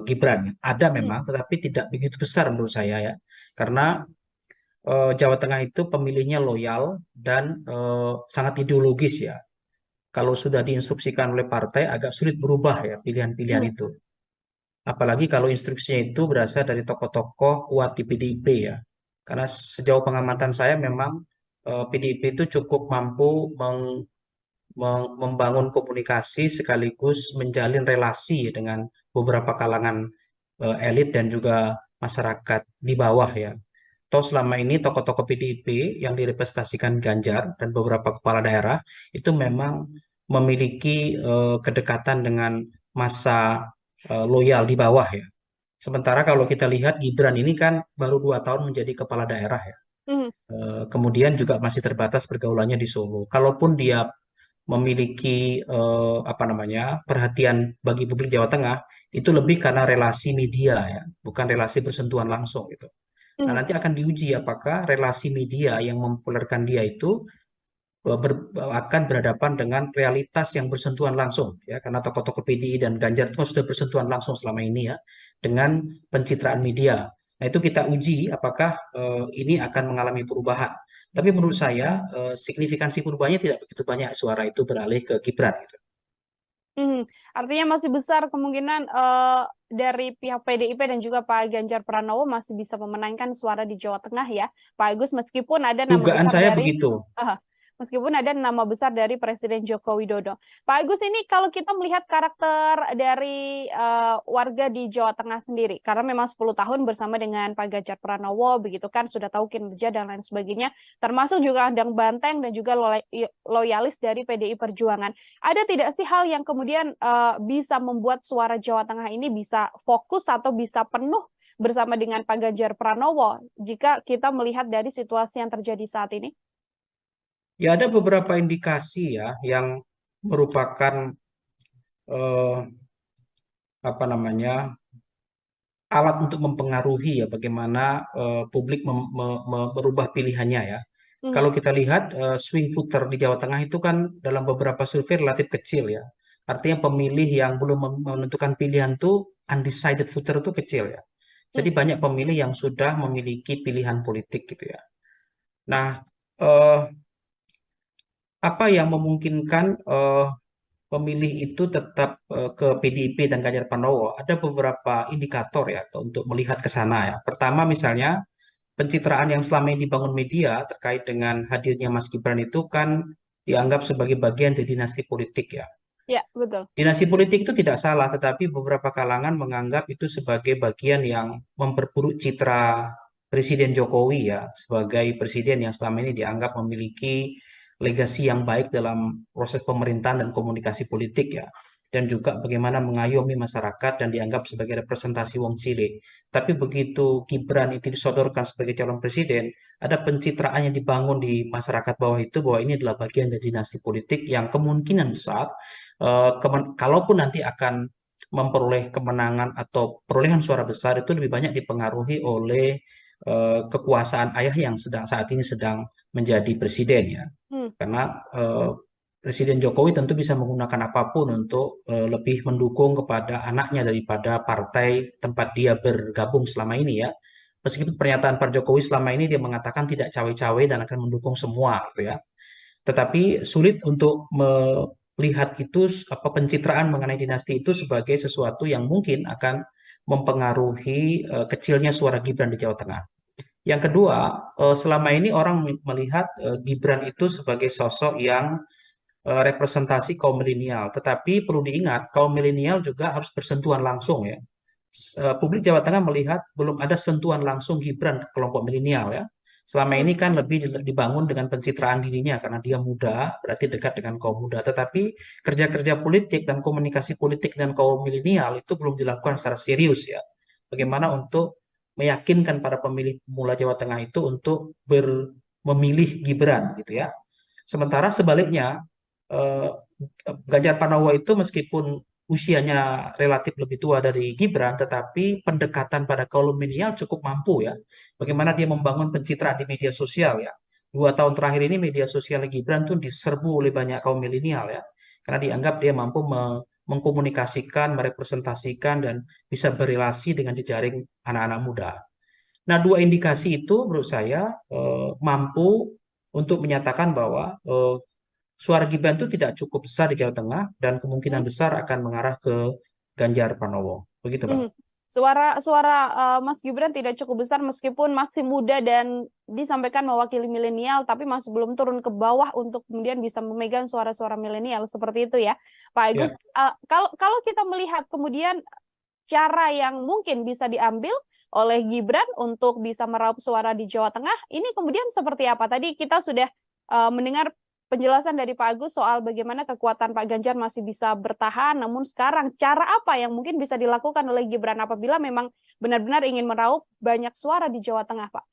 Gibran. Ada memang, tetapi tidak begitu besar menurut saya ya, karena Jawa Tengah itu pemilihnya loyal dan sangat ideologis ya. Kalau sudah diinstruksikan oleh partai, agak sulit berubah ya pilihan-pilihan Hmm. itu. Apalagi kalau instruksinya itu berasal dari tokoh-tokoh kuat di PDIP ya. Karena sejauh pengamatan saya memang PDIP itu cukup mampu membangun komunikasi sekaligus menjalin relasi dengan beberapa kalangan elit dan juga masyarakat di bawah ya. Toh selama ini tokoh-tokoh PDIP yang direpresentasikan Ganjar dan beberapa kepala daerah itu memang memiliki kedekatan dengan masa loyal di bawah ya. Sementara kalau kita lihat Gibran ini kan baru 2 tahun menjadi kepala daerah ya. Hmm. Kemudian juga masih terbatas pergaulannya di Solo. Kalaupun dia memiliki apa namanya perhatian bagi publik Jawa Tengah, itu lebih karena relasi media ya, bukan relasi bersentuhan langsung gitu. Nah, Hmm. nanti akan diuji apakah relasi media yang mempopulerkan dia itu akan berhadapan dengan realitas yang bersentuhan langsung ya, karena tokoh-tokoh PDI dan Ganjar itu sudah bersentuhan langsung selama ini ya dengan pencitraan media. Nah, itu kita uji apakah ini akan mengalami perubahan. Tapi menurut saya signifikansi perubahannya tidak begitu banyak, suara itu beralih ke Gibran gitu. Artinya masih besar kemungkinan dari pihak PDIP dan juga Pak Ganjar Pranowo masih bisa memenangkan suara di Jawa Tengah ya, Pak Agus, meskipun ada nama Dugaan besar saya dari begitu. meskipun ada nama besar dari Presiden Joko Widodo. Pak Agus, ini kalau kita melihat karakter dari warga di Jawa Tengah sendiri, karena memang 10 tahun bersama dengan Pak Ganjar Pranowo, begitu kan, sudah tahu kinerja dan lain sebagainya, termasuk juga Andang Banteng dan juga loyalis dari PDI Perjuangan. Ada tidak sih hal yang kemudian bisa membuat suara Jawa Tengah ini bisa fokus atau bisa penuh bersama dengan Pak Ganjar Pranowo jika kita melihat dari situasi yang terjadi saat ini? Ya ada beberapa indikasi ya yang merupakan eh, apa namanya alat untuk mempengaruhi ya bagaimana publik merubah pilihannya ya. Kalau kita lihat swing voter di Jawa Tengah itu kan dalam beberapa survei relatif kecil ya. Artinya pemilih yang belum menentukan pilihan tuh undecided voter itu kecil ya. Jadi banyak pemilih yang sudah memiliki pilihan politik gitu ya. Nah, eh, apa yang memungkinkan pemilih itu tetap ke PDIP dan Ganjar Pranowo? Ada beberapa indikator ya untuk melihat ke sana ya. Pertama misalnya pencitraan yang selama ini dibangun media terkait dengan hadirnya Mas Gibran itu kan dianggap sebagai bagian dari dinasti politik ya. Ya, betul. Dinasti politik itu tidak salah, tetapi beberapa kalangan menganggap itu sebagai bagian yang memperburuk citra Presiden Jokowi ya, sebagai presiden yang selama ini dianggap memiliki legasi yang baik dalam proses pemerintahan dan komunikasi politik ya. Dan juga bagaimana mengayomi masyarakat dan dianggap sebagai representasi wong cilik. Tapi begitu Gibran itu disodorkan sebagai calon presiden, ada pencitraan yang dibangun di masyarakat bawah itu bahwa ini adalah bagian dari dinasti politik yang kemungkinan besar kalaupun nanti akan memperoleh kemenangan atau perolehan suara besar itu lebih banyak dipengaruhi oleh kekuasaan ayah yang saat ini sedang menjadi presiden ya. Karena Presiden Jokowi tentu bisa menggunakan apapun untuk lebih mendukung kepada anaknya daripada partai tempat dia bergabung selama ini ya. Meskipun pernyataan Pak Jokowi selama ini dia mengatakan tidak cawe-cawe dan akan mendukung semua gitu ya. Tetapi sulit untuk melihat itu pencitraan mengenai dinasti itu sebagai sesuatu yang mungkin akan mempengaruhi kecilnya suara Gibran di Jawa Tengah. Yang kedua, selama ini orang melihat Gibran itu sebagai sosok yang representasi kaum milenial. Tetapi perlu diingat, kaum milenial juga harus bersentuhan langsung ya. Publik Jawa Tengah melihat belum ada sentuhan langsung Gibran ke kelompok milenial ya. Selama ini kan lebih dibangun dengan pencitraan dirinya karena dia muda, berarti dekat dengan kaum muda. Tetapi kerja-kerja politik dan komunikasi politik dengan kaum milenial itu belum dilakukan secara serius ya. Bagaimana untuk meyakinkan para pemilih pemula Jawa Tengah itu untuk memilih Gibran gitu ya. Sementara sebaliknya Ganjar Pranowo itu meskipun usianya relatif lebih tua dari Gibran, tetapi pendekatan pada kaum milenial cukup mampu ya. Bagaimana dia membangun pencitraan di media sosial ya. 2 tahun terakhir ini media sosial Gibran tuh diserbu oleh banyak kaum milenial ya. Karena dianggap dia mampu mengkomunikasikan, merepresentasikan, dan bisa berrelasi dengan jejaring anak-anak muda. Nah, dua indikasi itu menurut saya mampu untuk menyatakan bahwa suara Gibran itu tidak cukup besar di Jawa Tengah dan kemungkinan Hmm. besar akan mengarah ke Ganjar Pranowo. Begitu, Mbak. Suara suara Mas Gibran tidak cukup besar meskipun masih muda dan disampaikan mewakili milenial, tapi masih belum turun ke bawah untuk kemudian bisa memegang suara-suara milenial seperti itu ya, Pak Agus. Ya. Kalau kita melihat kemudian cara yang mungkin bisa diambil oleh Gibran untuk bisa meraup suara di Jawa Tengah, ini kemudian seperti apa? Tadi kita sudah mendengar penjelasan dari Pak Agus soal bagaimana kekuatan Pak Ganjar masih bisa bertahan, namun sekarang cara apa yang mungkin bisa dilakukan oleh Gibran apabila memang benar-benar ingin meraup banyak suara di Jawa Tengah, Pak?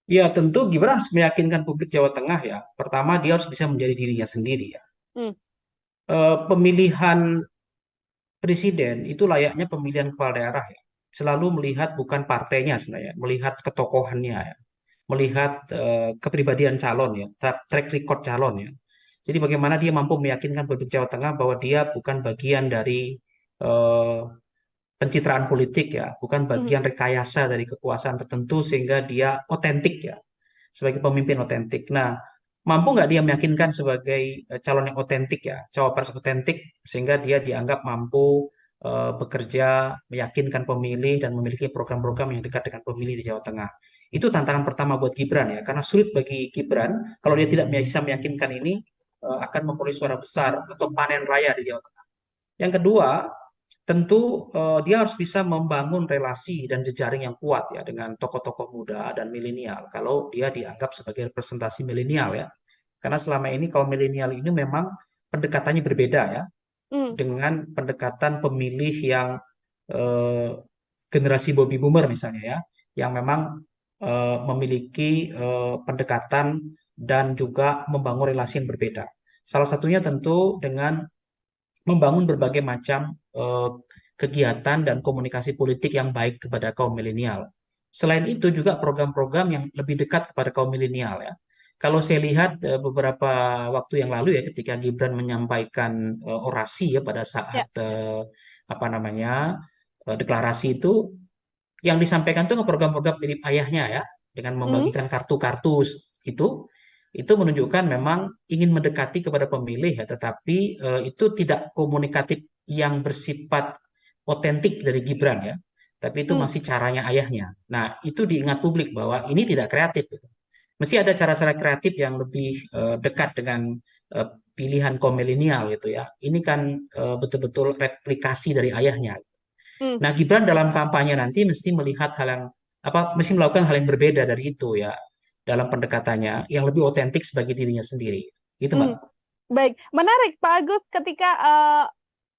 Ya, tentu Gibran harus meyakinkan publik Jawa Tengah ya. Pertama, dia harus bisa menjadi dirinya sendiri ya. Pemilihan presiden itu layaknya pemilihan kepala daerah ya. Selalu melihat bukan partainya sebenarnya, melihat ketokohannya ya. Melihat kepribadian calon ya, track record calon ya. Jadi bagaimana dia mampu meyakinkan publik Jawa Tengah bahwa dia bukan bagian dari pencitraan politik ya, bukan bagian rekayasa dari kekuasaan tertentu sehingga dia otentik ya, sebagai pemimpin otentik. Nah, mampu nggak dia meyakinkan sebagai calon yang otentik ya, cawapres otentik sehingga dia dianggap mampu bekerja, meyakinkan pemilih dan memiliki program-program yang dekat dengan pemilih di Jawa Tengah. Itu tantangan pertama buat Gibran ya, karena sulit bagi Gibran kalau dia tidak bisa meyakinkan ini akan memperoleh suara besar atau panen raya di Jawa Tengah. Yang kedua, tentu dia harus bisa membangun relasi dan jejaring yang kuat ya dengan tokoh-tokoh muda dan milenial. Kalau dia dianggap sebagai representasi milenial ya, karena selama ini kaum milenial ini memang pendekatannya berbeda ya dengan pendekatan pemilih yang generasi baby boomer misalnya ya, yang memang memiliki pendekatan dan juga membangun relasi yang berbeda. Salah satunya tentu dengan membangun berbagai macam kegiatan dan komunikasi politik yang baik kepada kaum milenial. Selain itu juga program-program yang lebih dekat kepada kaum milenial ya. Kalau saya lihat beberapa waktu yang lalu ya ketika Gibran menyampaikan orasi ya pada saat deklarasi itu yang disampaikan itu program-program mirip ayahnya ya dengan membagikan kartu-kartu itu menunjukkan memang ingin mendekati kepada pemilih ya, tetapi itu tidak komunikatif yang bersifat otentik dari Gibran ya, tapi itu masih caranya ayahnya. Nah, itu diingat publik bahwa ini tidak kreatif gitu. Mesti ada cara-cara kreatif yang lebih dekat dengan pilihan kaum milenial gitu ya. Ini kan betul-betul replikasi dari ayahnya. Nah, Gibran dalam kampanye nanti mesti melihat mesti melakukan hal yang berbeda dari itu ya dalam pendekatannya yang lebih otentik sebagai dirinya sendiri. Gitu, Mbak. Baik, menarik Pak Agus ketika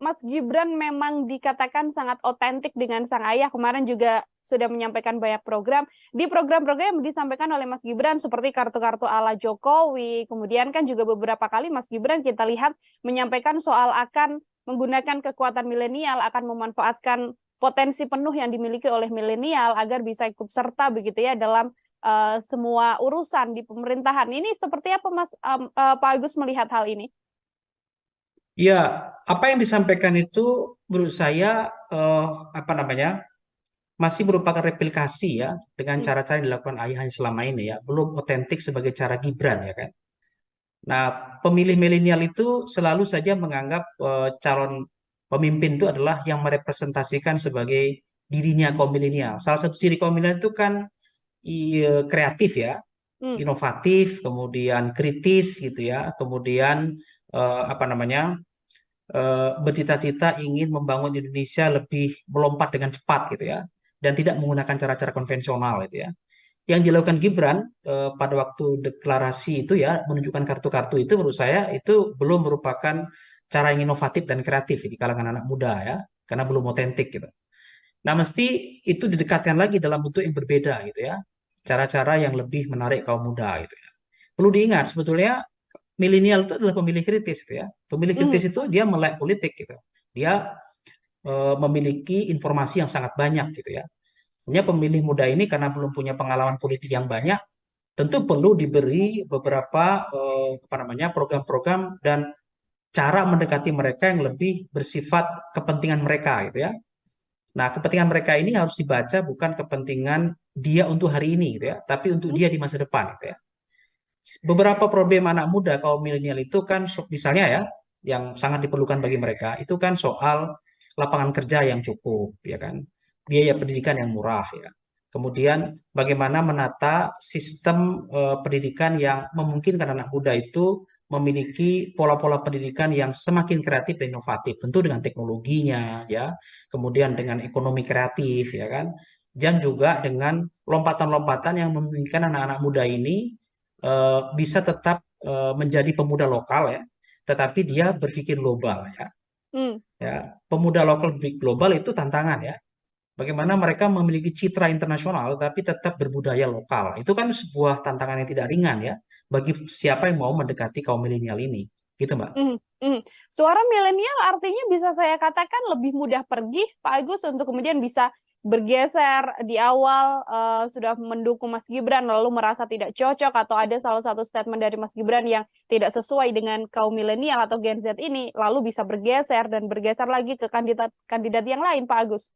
Mas Gibran memang dikatakan sangat otentik dengan sang ayah. Kemarin juga sudah menyampaikan banyak program. Di program-program yang disampaikan oleh Mas Gibran seperti kartu-kartu ala Jokowi, kemudian kan juga beberapa kali Mas Gibran kita lihat menyampaikan soal akan menggunakan kekuatan milenial, akan memanfaatkan potensi penuh yang dimiliki oleh milenial agar bisa ikut serta begitu ya dalam semua urusan di pemerintahan. Ini seperti apa Pak Agus melihat hal ini? Ya, apa yang disampaikan itu menurut saya masih merupakan replikasi ya dengan cara-cara yang dilakukan ayahnya selama ini ya, belum otentik sebagai cara Gibran ya kan. Nah, pemilih milenial itu selalu saja menganggap calon pemimpin itu adalah yang merepresentasikan sebagai dirinya kaum milenial. Salah satu ciri kaum milenial itu kan kreatif ya, inovatif, kemudian kritis gitu ya, kemudian bercita-cita ingin membangun Indonesia lebih melompat dengan cepat gitu ya, dan tidak menggunakan cara-cara konvensional gitu ya. Yang dilakukan Gibran pada waktu deklarasi itu ya, menunjukkan kartu-kartu itu menurut saya itu belum merupakan cara yang inovatif dan kreatif di kalangan anak muda ya, karena belum otentik gitu. Nah, mesti itu didekatkan lagi dalam bentuk yang berbeda gitu ya, cara-cara yang lebih menarik kaum muda gitu ya. Perlu diingat sebetulnya milenial itu adalah pemilih kritis gitu ya. Pemilih kritis itu dia melek politik gitu. Dia memiliki informasi yang sangat banyak gitu ya. Hanya pemilih muda ini karena belum punya pengalaman politik yang banyak, tentu perlu diberi beberapa program-program dan cara mendekati mereka yang lebih bersifat kepentingan mereka gitu ya. Nah, kepentingan mereka ini harus dibaca bukan kepentingan dia untuk hari ini gitu ya, tapi untuk dia di masa depan gitu ya. Beberapa problem anak muda kaum milenial itu kan misalnya ya, yang sangat diperlukan bagi mereka itu kan soal lapangan kerja yang cukup, ya kan, biaya pendidikan yang murah ya. Kemudian bagaimana menata sistem pendidikan yang memungkinkan anak muda itu memiliki pola-pola pendidikan yang semakin kreatif dan inovatif, tentu dengan teknologinya ya, kemudian dengan ekonomi kreatif ya kan, dan juga dengan lompatan-lompatan yang memungkinkan anak-anak muda ini bisa tetap menjadi pemuda lokal ya, tetapi dia berpikir global ya. Ya, pemuda lokal berpikir global itu tantangan ya. Bagaimana mereka memiliki citra internasional tapi tetap berbudaya lokal. Itu kan sebuah tantangan yang tidak ringan ya bagi siapa yang mau mendekati kaum milenial ini. Gitu, Mbak. Suara milenial artinya bisa saya katakan lebih mudah pergi, Pak Agus, untuk kemudian bisa bergeser di awal sudah mendukung Mas Gibran lalu merasa tidak cocok atau ada salah satu statement dari Mas Gibran yang tidak sesuai dengan kaum milenial atau Gen Z ini lalu bisa bergeser dan bergeser lagi ke kandidat yang lain, Pak Agus.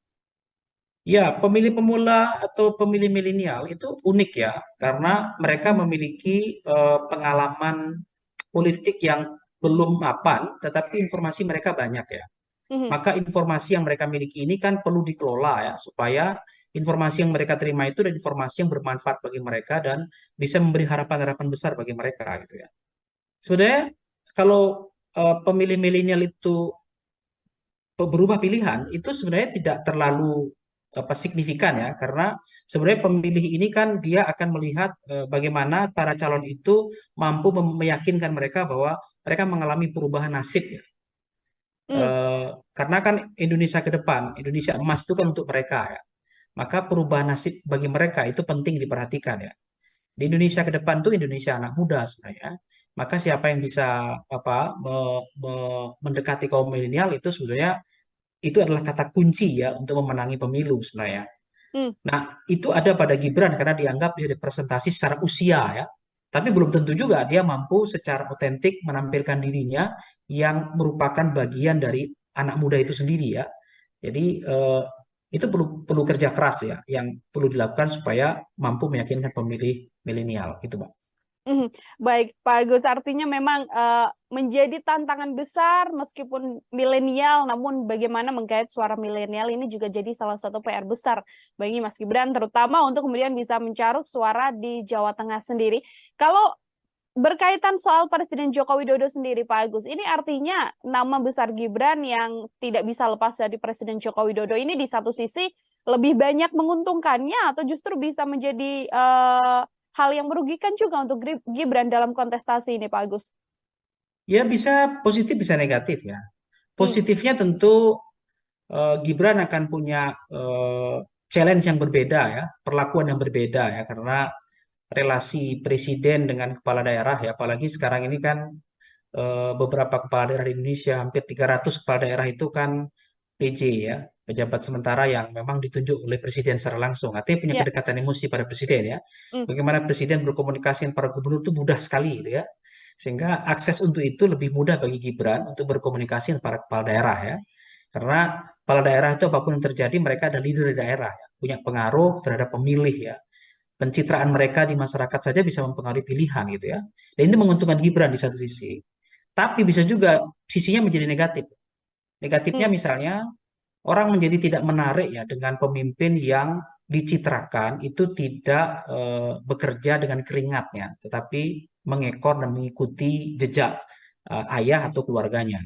Ya, pemilih pemula atau pemilih milenial itu unik ya, karena mereka memiliki pengalaman politik yang belum mapan, tetapi informasi mereka banyak ya. Maka informasi yang mereka miliki ini kan perlu dikelola ya, supaya informasi yang mereka terima itu adalah informasi yang bermanfaat bagi mereka dan bisa memberi harapan-harapan besar bagi mereka gitu ya. Sebenarnya kalau pemilih milenial itu berubah pilihan, itu sebenarnya tidak terlalu signifikan ya, karena sebenarnya pemilih ini kan dia akan melihat bagaimana para calon itu mampu meyakinkan mereka bahwa mereka mengalami perubahan nasib ya. Karena kan Indonesia ke depan, Indonesia emas itu kan untuk mereka ya. Maka perubahan nasib bagi mereka itu penting diperhatikan ya. Di Indonesia ke depan itu Indonesia anak muda sebenarnya. Maka siapa yang bisa mendekati kaum milenial itu sebenarnya itu adalah kata kunci ya untuk memenangi pemilu sebenarnya. Nah, itu ada pada Gibran karena dianggap dia representasi secara usia ya. Tapi belum tentu juga dia mampu secara otentik menampilkan dirinya yang merupakan bagian dari anak muda itu sendiri ya. Jadi itu perlu kerja keras ya, yang perlu dilakukan supaya mampu meyakinkan pemilih milenial gitu, Pak. Baik, Pak Agus, artinya memang menjadi tantangan besar meskipun milenial, namun bagaimana menggait suara milenial ini juga jadi salah satu PR besar bagi Mas Gibran, terutama untuk kemudian bisa mencaruk suara di Jawa Tengah sendiri. Kalau berkaitan soal Presiden Joko Widodo sendiri, Pak Agus, ini artinya nama besar Gibran yang tidak bisa lepas dari Presiden Joko Widodo ini di satu sisi lebih banyak menguntungkannya atau justru bisa menjadi hal yang merugikan juga untuk Gibran dalam kontestasi ini, Pak Agus? Ya bisa positif, bisa negatif ya. Positifnya tentu Gibran akan punya challenge yang berbeda ya, perlakuan yang berbeda ya, karena relasi presiden dengan kepala daerah ya, apalagi sekarang ini kan beberapa kepala daerah di Indonesia, hampir 300 kepala daerah itu kan PJ ya, pejabat sementara yang memang ditunjuk oleh presiden secara langsung. Artinya punya kedekatan emosi pada presiden ya. Bagaimana presiden berkomunikasi dengan para gubernur itu mudah sekali gitu ya. Sehingga akses untuk itu lebih mudah bagi Gibran untuk berkomunikasi dengan para kepala daerah ya. Karena kepala daerah itu apapun yang terjadi mereka ada leader di daerah ya, punya pengaruh terhadap pemilih ya. Pencitraan mereka di masyarakat saja bisa mempengaruhi pilihan gitu ya. Dan ini menguntungkan Gibran di satu sisi. Tapi bisa juga sisinya menjadi negatif. Negatifnya misalnya orang menjadi tidak menarik ya dengan pemimpin yang dicitrakan itu tidak bekerja dengan keringatnya, tetapi mengekor dan mengikuti jejak ayah atau keluarganya.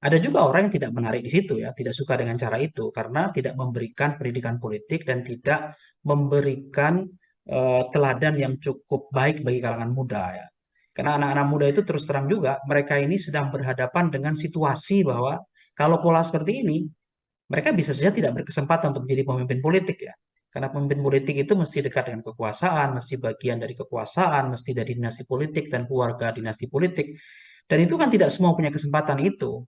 Ada juga orang yang tidak menarik di situ ya, tidak suka dengan cara itu karena tidak memberikan pendidikan politik dan tidak memberikan teladan yang cukup baik bagi kalangan muda ya. Karena anak-anak muda itu terus terang juga mereka ini sedang berhadapan dengan situasi bahwa kalau pola seperti ini mereka bisa saja tidak berkesempatan untuk menjadi pemimpin politik ya. Karena pemimpin politik itu mesti dekat dengan kekuasaan, mesti bagian dari kekuasaan, mesti dari dinasti politik dan keluarga dinasti politik. Dan itu kan tidak semua punya kesempatan itu.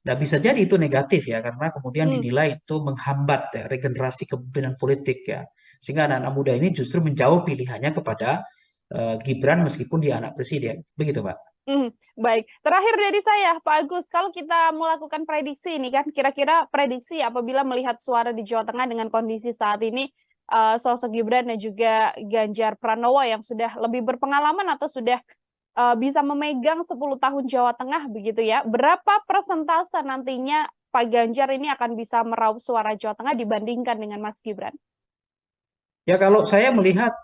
Nah, bisa jadi itu negatif ya, karena kemudian dinilai itu menghambat ya, regenerasi kepemimpinan politik ya. Sehingga anak-anak muda ini justru menjauh pilihannya kepada Gibran meskipun dia anak presiden. Begitu, Pak. Baik, terakhir dari saya, Pak Agus, kalau kita melakukan prediksi ini kan, kira-kira prediksi apabila melihat suara di Jawa Tengah dengan kondisi saat ini, sosok Gibran dan juga Ganjar Pranowo yang sudah lebih berpengalaman atau sudah bisa memegang 10 tahun Jawa Tengah begitu ya. Berapa persentase nantinya Pak Ganjar ini akan bisa meraup suara Jawa Tengah dibandingkan dengan Mas Gibran? Ya kalau saya melihat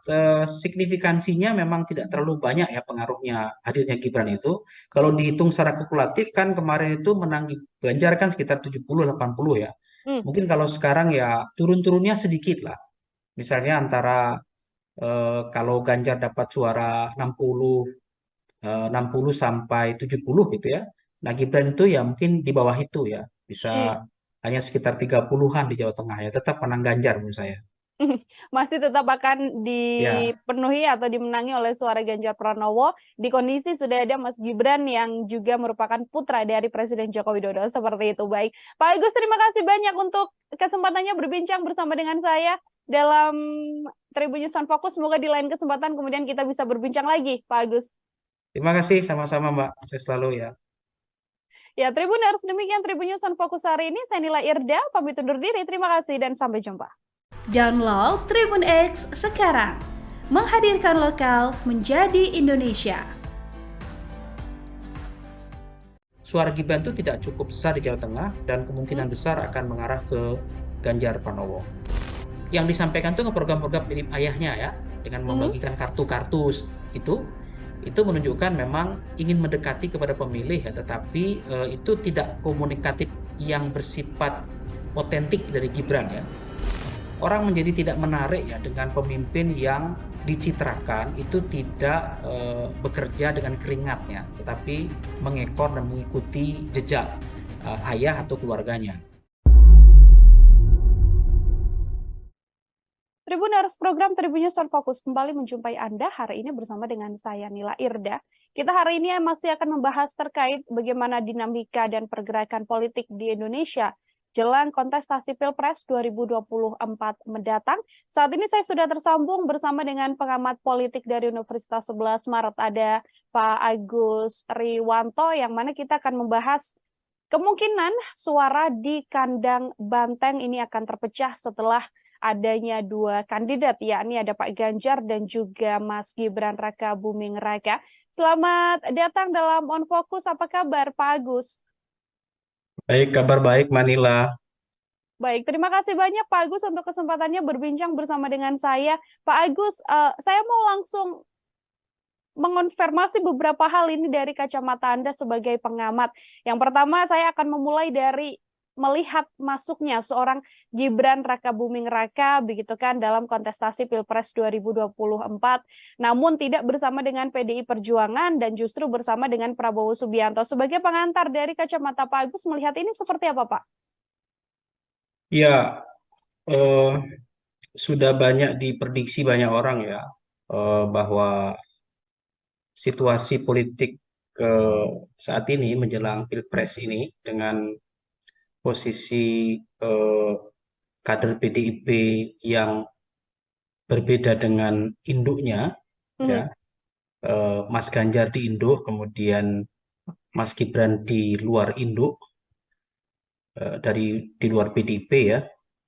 signifikansinya memang tidak terlalu banyak ya pengaruhnya hadirnya Gibran itu. Kalau dihitung secara kalkulatif kan kemarin itu menang Ganjar kan sekitar 70-80 ya. Hmm. Mungkin kalau sekarang ya turun-turunnya sedikit lah. Misalnya antara kalau Ganjar dapat suara 60 sampai 70 gitu ya. Nah Gibran itu ya mungkin di bawah itu ya. Hmm. Bisa hanya sekitar 30-an di Jawa Tengah ya. Tetap menang Ganjar menurut saya. Masih tetap akan Ya. dipenuhi atau dimenangi oleh suara Ganjar Pranowo di kondisi sudah ada Mas Gibran yang juga merupakan putra dari Presiden Joko Widodo. Seperti itu. Baik, Pak Agus, terima kasih banyak untuk kesempatannya berbincang bersama dengan saya dalam Tribun News on Focus. Semoga di lain kesempatan kemudian kita bisa berbincang lagi, Pak Agus. Terima kasih sama-sama Mbak. Saya selalu ya. Ya, Tribuners, demikian Tribun News on Focus hari ini. Saya Nila Irda, pamit undur diri. Terima kasih dan sampai jumpa. Download Tribun X sekarang. Menghadirkan lokal menjadi Indonesia. Suara Gibran itu tidak cukup besar di Jawa Tengah dan kemungkinan besar akan mengarah ke Ganjar Pranowo. Yang disampaikan itu program-program mirip ayahnya ya, dengan membagikan kartu-kartu itu menunjukkan memang ingin mendekati kepada pemilih ya, tetapi itu tidak komunikatif yang bersifat otentik dari Gibran ya. Orang menjadi tidak menarik ya dengan pemimpin yang dicitrakan itu tidak bekerja dengan keringatnya, tetapi mengekor dan mengikuti jejak ayah atau keluarganya. Tribuners, program Tribun News on Focus kembali menjumpai Anda hari ini bersama dengan saya Nila Irda. Kita hari ini masih akan membahas terkait bagaimana dinamika dan pergerakan politik di Indonesia jelang kontestasi Pilpres 2024 mendatang. Saat ini saya sudah tersambung bersama dengan pengamat politik dari Universitas 11 Maret. Ada Pak Agus Riwanto yang mana kita akan membahas kemungkinan suara di kandang Banteng ini akan terpecah setelah adanya dua kandidat, yakni ada Pak Ganjar dan juga Mas Gibran Raka Buming Raka. Selamat datang dalam On Focus. Apa kabar Pak Agus? Baik, kabar baik Manila. Baik, terima kasih banyak Pak Agus untuk kesempatannya berbincang bersama dengan saya. Pak Agus, saya mau langsung mengonfirmasi beberapa hal ini dari kacamata Anda sebagai pengamat. Yang pertama, saya akan memulai dari melihat masuknya seorang Gibran Raka Buming Raka begitu kan dalam kontestasi Pilpres 2024, namun tidak bersama dengan PDI Perjuangan dan justru bersama dengan Prabowo Subianto. Sebagai pengantar dari kacamata Pak Agus melihat ini seperti apa, Pak? Ya, sudah banyak diprediksi banyak orang ya bahwa situasi politik saat ini menjelang Pilpres ini dengan posisi kader PDIP yang berbeda dengan induknya, ya, Mas Ganjar di induk, kemudian Mas Gibran di luar induk, di luar PDIP ya,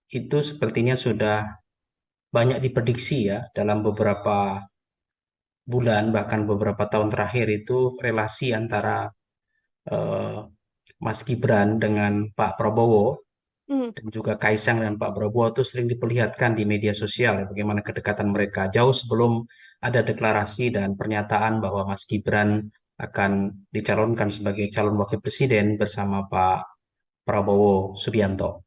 itu sepertinya sudah banyak diprediksi ya dalam beberapa bulan bahkan beberapa tahun terakhir itu relasi antara Mas Gibran dengan Pak Prabowo dan juga Kaisang dan Pak Prabowo itu sering diperlihatkan di media sosial ya, bagaimana kedekatan mereka jauh sebelum ada deklarasi dan pernyataan bahwa Mas Gibran akan dicalonkan sebagai calon wakil presiden bersama Pak Prabowo Subianto.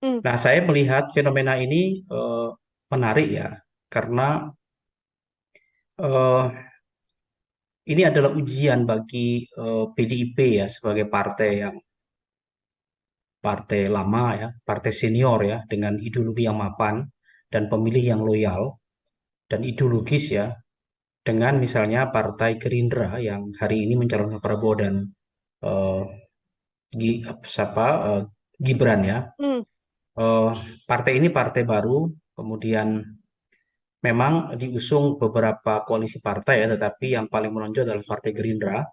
Nah, saya melihat fenomena ini menarik ya, karena ini adalah ujian bagi PDIP ya sebagai partai lama ya, partai senior ya, dengan ideologi yang mapan dan pemilih yang loyal dan ideologis ya, dengan misalnya Partai Gerindra yang hari ini mencalonkan Prabowo dan Gibran ya. Partai ini partai baru, kemudian memang diusung beberapa koalisi partai ya, tetapi yang paling menonjol adalah Partai Gerindra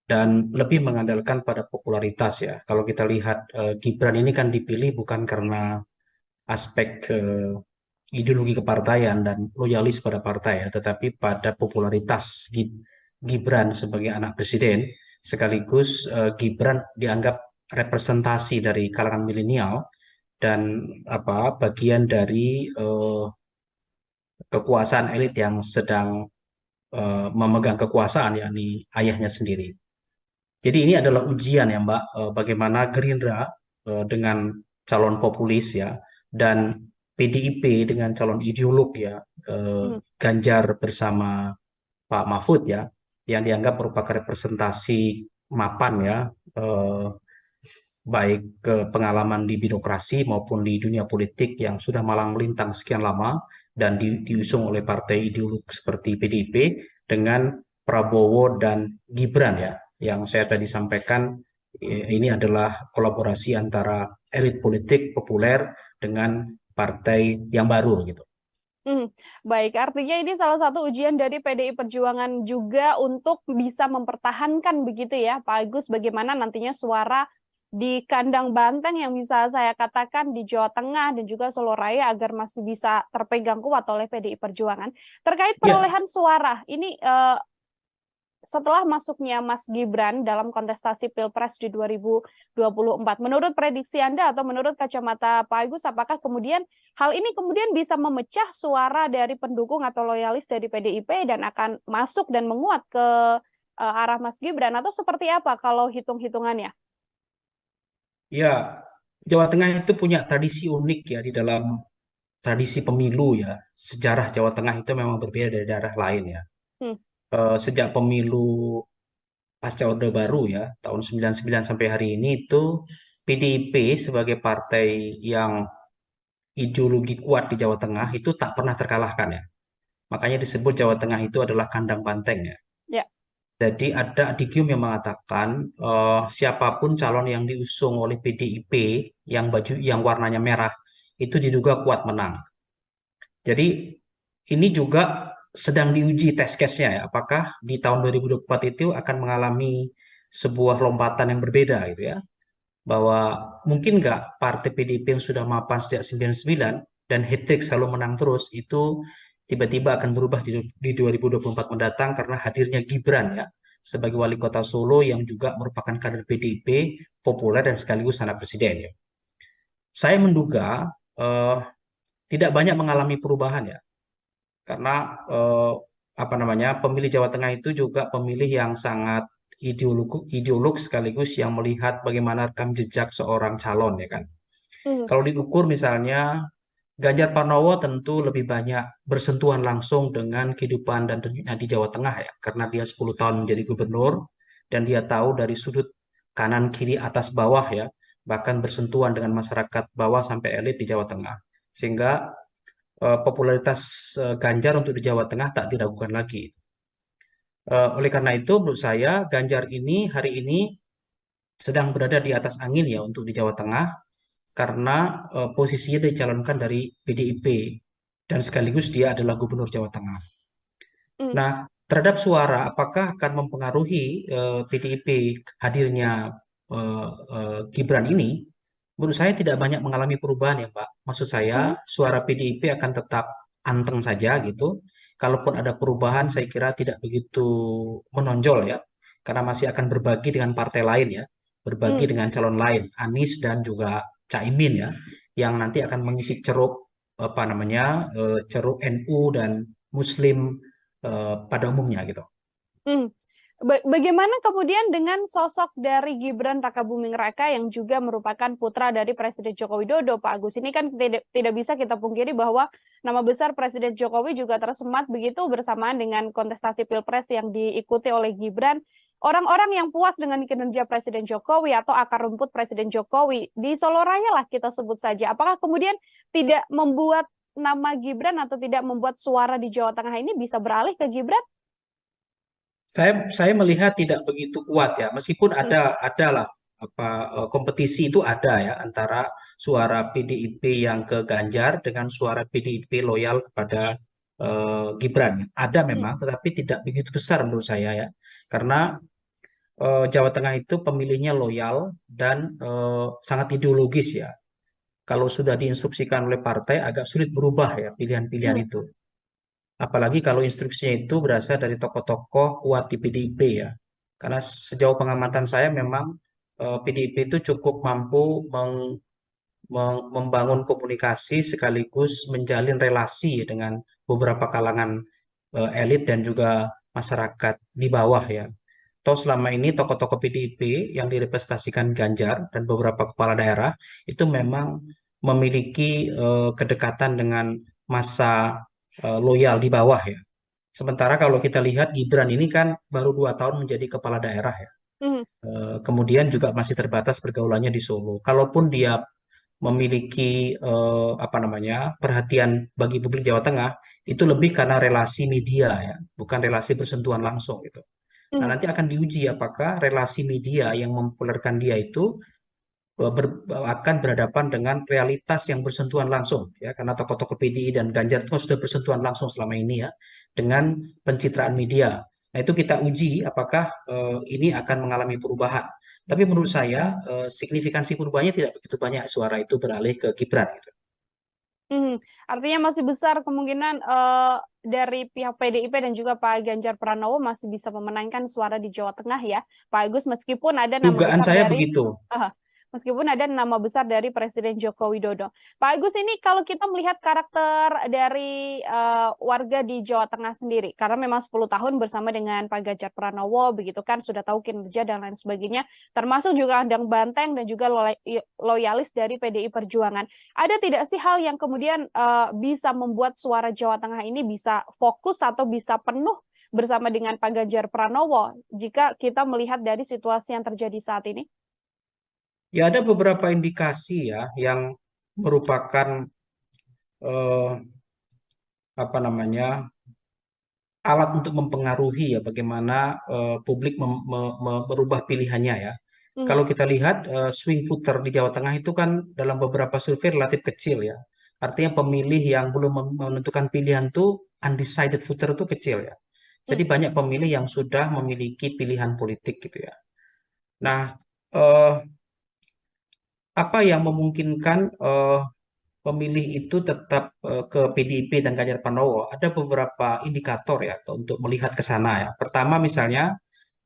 dan lebih mengandalkan pada popularitas ya. Kalau kita lihat Gibran ini kan dipilih bukan karena aspek ideologi kepartaian dan loyalis pada partai ya, tetapi pada popularitas Gibran sebagai anak presiden, sekaligus Gibran dianggap representasi dari kalangan milenial dan bagian dari kekuasaan elit yang sedang memegang kekuasaan, yakni ayahnya sendiri. Jadi ini adalah ujian ya Mbak, bagaimana Gerindra dengan calon populis ya, dan PDIP dengan calon ideolog ya, Ganjar bersama Pak Mahfud ya, yang dianggap merupakan representasi mapan ya, baik pengalaman di birokrasi maupun di dunia politik yang sudah malang melintang sekian lama dan diusung oleh partai ideolog seperti PDIP dengan Prabowo dan Gibran ya, yang saya tadi sampaikan ini adalah kolaborasi antara elit politik populer dengan partai yang baru gitu. Baik, artinya ini salah satu ujian dari PDI Perjuangan juga untuk bisa mempertahankan begitu ya, Pak Agus, bagaimana nantinya suara di kandang banteng yang bisa saya katakan di Jawa Tengah dan juga Solo Raya agar masih bisa terpegang kuat oleh PDI Perjuangan. Terkait perolehan suara, ini setelah masuknya Mas Gibran dalam kontestasi Pilpres di 2024, menurut prediksi Anda atau menurut kacamata Pak Agus, apakah kemudian hal ini kemudian bisa memecah suara dari pendukung atau loyalis dari PDIP dan akan masuk dan menguat ke arah Mas Gibran, atau seperti apa kalau hitung-hitungannya? Ya, Jawa Tengah itu punya tradisi unik ya di dalam tradisi pemilu ya. Sejarah Jawa Tengah itu memang berbeda dari daerah lain ya. Sejak pemilu pasca Orde Baru ya, tahun 99 sampai hari ini itu PDIP sebagai partai yang ideologi kuat di Jawa Tengah itu tak pernah terkalahkan ya. Makanya disebut Jawa Tengah itu adalah kandang banteng ya. Ya. Jadi ada adigium yang mengatakan siapapun calon yang diusung oleh PDIP yang warnanya merah itu diduga kuat menang. Jadi ini juga sedang diuji test case-nya ya, apakah di tahun 2024 itu akan mengalami sebuah lompatan yang berbeda gitu ya, bahwa mungkin nggak partai PDIP yang sudah mapan sejak 99 dan hat-trick selalu menang terus itu tiba-tiba akan berubah di 2024 mendatang karena hadirnya Gibran ya sebagai wali kota Solo yang juga merupakan kader PDIP populer dan sekaligus anak presiden ya. Saya menduga tidak banyak mengalami perubahan ya, karena pemilih Jawa Tengah itu juga pemilih yang sangat ideolog sekaligus yang melihat bagaimana rekam jejak seorang calon ya kan. Kalau diukur misalnya Ganjar Pranowo tentu lebih banyak bersentuhan langsung dengan kehidupan dan tentunya di Jawa Tengah ya, karena dia 10 tahun menjadi gubernur dan dia tahu dari sudut kanan kiri atas bawah ya, bahkan bersentuhan dengan masyarakat bawah sampai elit di Jawa Tengah, sehingga popularitas Ganjar untuk di Jawa Tengah tak diragukan lagi. Oleh karena itu menurut saya Ganjar ini hari ini sedang berada di atas angin ya untuk di Jawa Tengah karena posisinya dicalonkan dari PDIP dan sekaligus dia adalah gubernur Jawa Tengah. Nah, terhadap suara apakah akan mempengaruhi PDIP hadirnya Gibran ini? Menurut saya tidak banyak mengalami perubahan ya Mbak. Maksud saya suara PDIP akan tetap anteng saja gitu. Kalaupun ada perubahan saya kira tidak begitu menonjol ya. Karena masih akan berbagi dengan partai lain ya. Berbagi dengan calon lain, Anies dan juga Caimin ya. Yang nanti akan mengisi ceruk ceruk NU dan Muslim pada umumnya gitu. Bagaimana kemudian dengan sosok dari Gibran Rakabuming Raka yang juga merupakan putra dari Presiden Joko Widodo, Pak Agus? Ini kan tidak bisa kita pungkiri bahwa nama besar Presiden Jokowi juga tersemat begitu bersamaan dengan kontestasi Pilpres yang diikuti oleh Gibran. Orang-orang yang puas dengan kinerja Presiden Jokowi atau akar rumput Presiden Jokowi di Solo Raya lah kita sebut saja. Apakah kemudian tidak membuat nama Gibran atau tidak membuat suara di Jawa Tengah ini bisa beralih ke Gibran? Saya melihat tidak begitu kuat ya, meskipun adalah kompetisi itu ada ya antara suara PDIP yang ke Ganjar dengan suara PDIP loyal kepada Gibran. Ada memang, tetapi tidak begitu besar menurut saya ya, karena Jawa Tengah itu pemilihnya loyal dan sangat ideologis ya. Kalau sudah diinstruksikan oleh partai agak sulit berubah ya pilihan-pilihan Hmm. itu. Apalagi kalau instruksinya itu berasal dari tokoh-tokoh kuat di PDIP ya. Karena sejauh pengamatan saya memang PDIP itu cukup mampu membangun komunikasi sekaligus menjalin relasi dengan beberapa kalangan elit dan juga masyarakat di bawah ya. Toh selama ini tokoh-tokoh PDIP yang direpresentasikan Ganjar dan beberapa kepala daerah itu memang memiliki kedekatan dengan masa loyal di bawah ya. Sementara kalau kita lihat Gibran ini kan baru 2 tahun menjadi kepala daerah ya. Hmm. Kemudian juga masih terbatas pergaulannya di Solo. Kalaupun dia memiliki apa namanya perhatian bagi publik Jawa Tengah, itu lebih karena relasi media ya, bukan relasi bersentuhan langsung gitu. Nah, Hmm. nanti akan diuji apakah relasi media yang mempopulerkan dia itu akan berhadapan dengan realitas yang bersentuhan langsung ya, karena tokoh-tokoh PDI dan Ganjar itu sudah bersentuhan langsung selama ini ya dengan pencitraan media. Nah, itu kita uji apakah ini akan mengalami perubahan. Tapi menurut saya signifikansi perubahannya tidak begitu banyak, suara itu beralih ke Gibran gitu. Artinya masih besar kemungkinan dari pihak PDIP dan juga Pak Ganjar Pranowo masih bisa memenangkan suara di Jawa Tengah ya, Pak Agus, meskipun ada nama Dugaan besar saya dari begitu. meskipun ada nama besar dari Presiden Joko Widodo. Pak Agus, ini kalau kita melihat karakter dari warga di Jawa Tengah sendiri, karena memang 10 tahun bersama dengan Pak Ganjar Pranowo, begitu kan, sudah tahu kinerja dan lain sebagainya, termasuk juga andang banteng dan juga loyalis dari PDI Perjuangan. Ada tidak sih hal yang kemudian bisa membuat suara Jawa Tengah ini bisa fokus atau bisa penuh bersama dengan Pak Ganjar Pranowo jika kita melihat dari situasi yang terjadi saat ini? Ya ada beberapa indikasi ya yang merupakan eh, apa namanya alat untuk mempengaruhi ya bagaimana publik merubah pilihannya ya. Kalau kita lihat swing voter di Jawa Tengah itu kan dalam beberapa survei relatif kecil ya. Artinya pemilih yang belum menentukan pilihan tuh undecided voter itu kecil ya. Jadi banyak pemilih yang sudah memiliki pilihan politik gitu ya. Nah, eh, apa yang memungkinkan pemilih itu tetap ke PDIP dan Ganjar Pranowo? Ada beberapa indikator ya untuk melihat ke sana ya. Pertama misalnya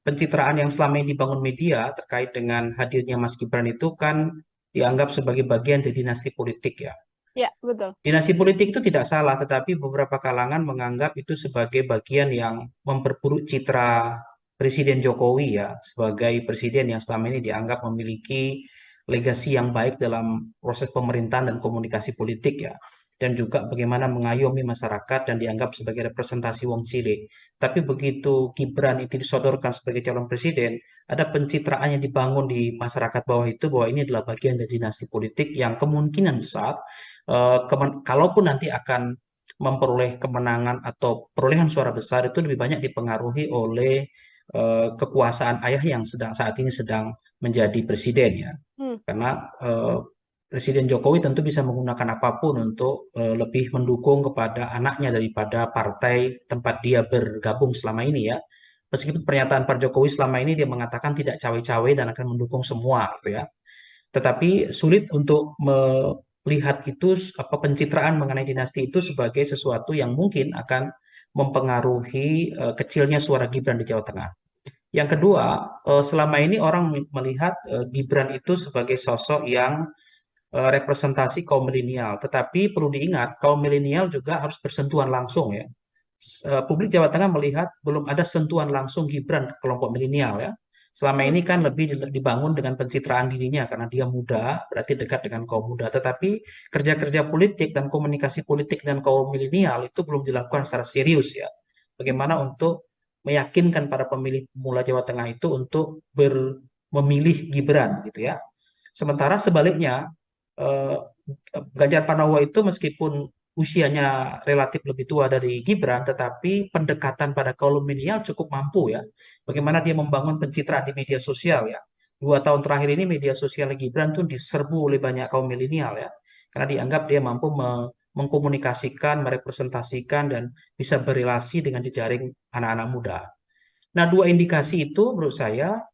pencitraan yang selama ini dibangun media terkait dengan hadirnya Mas Gibran itu kan dianggap sebagai bagian dari dinasti politik ya. Ya, betul. Dinasti politik itu tidak salah, tetapi beberapa kalangan menganggap itu sebagai bagian yang memperburuk citra Presiden Jokowi ya, sebagai presiden yang selama ini dianggap memiliki legasi yang baik dalam proses pemerintahan dan komunikasi politik ya. Dan juga bagaimana mengayomi masyarakat dan dianggap sebagai representasi wong cilik. Tapi begitu Gibran itu disodorkan sebagai calon presiden, ada pencitraan yang dibangun di masyarakat bawah itu bahwa ini adalah bagian dari dinasti politik yang kemungkinan besar kalaupun nanti akan memperoleh kemenangan atau perolehan suara besar itu lebih banyak dipengaruhi oleh kekuasaan ayah yang saat ini sedang menjadi presiden ya. Karena Presiden Jokowi tentu bisa menggunakan apapun untuk lebih mendukung kepada anaknya daripada partai tempat dia bergabung selama ini ya. Meskipun pernyataan Pak Jokowi selama ini dia mengatakan tidak cawe-cawe dan akan mendukung semua gitu ya. Tetapi sulit untuk melihat itu pencitraan mengenai dinasti itu sebagai sesuatu yang mungkin akan mempengaruhi kecilnya suara Gibran di Jawa Tengah. Yang kedua, selama ini orang melihat Gibran itu sebagai sosok yang representasi kaum milenial. Tetapi perlu diingat, kaum milenial juga harus bersentuhan langsung ya. Publik Jawa Tengah melihat belum ada sentuhan langsung Gibran ke kelompok milenial ya. Selama ini kan lebih dibangun dengan pencitraan dirinya karena dia muda, berarti dekat dengan kaum muda. Tetapi kerja-kerja politik dan komunikasi politik dengan kaum milenial itu belum dilakukan secara serius ya. Bagaimana untuk meyakinkan para pemilih pemula Jawa Tengah itu untuk memilih Gibran gitu ya. Sementara sebaliknya Ganjar Pranowo itu meskipun usianya relatif lebih tua dari Gibran, tetapi pendekatan pada kaum milenial cukup mampu ya. Bagaimana dia membangun pencitraan di media sosial ya. 2 tahun terakhir ini media sosial Gibran tuh diserbu oleh banyak kaum milenial ya. Karena dianggap dia mampu mengkomunikasikan, merepresentasikan, dan bisa berrelasi dengan jejaring anak-anak muda. Nah, dua indikasi itu menurut saya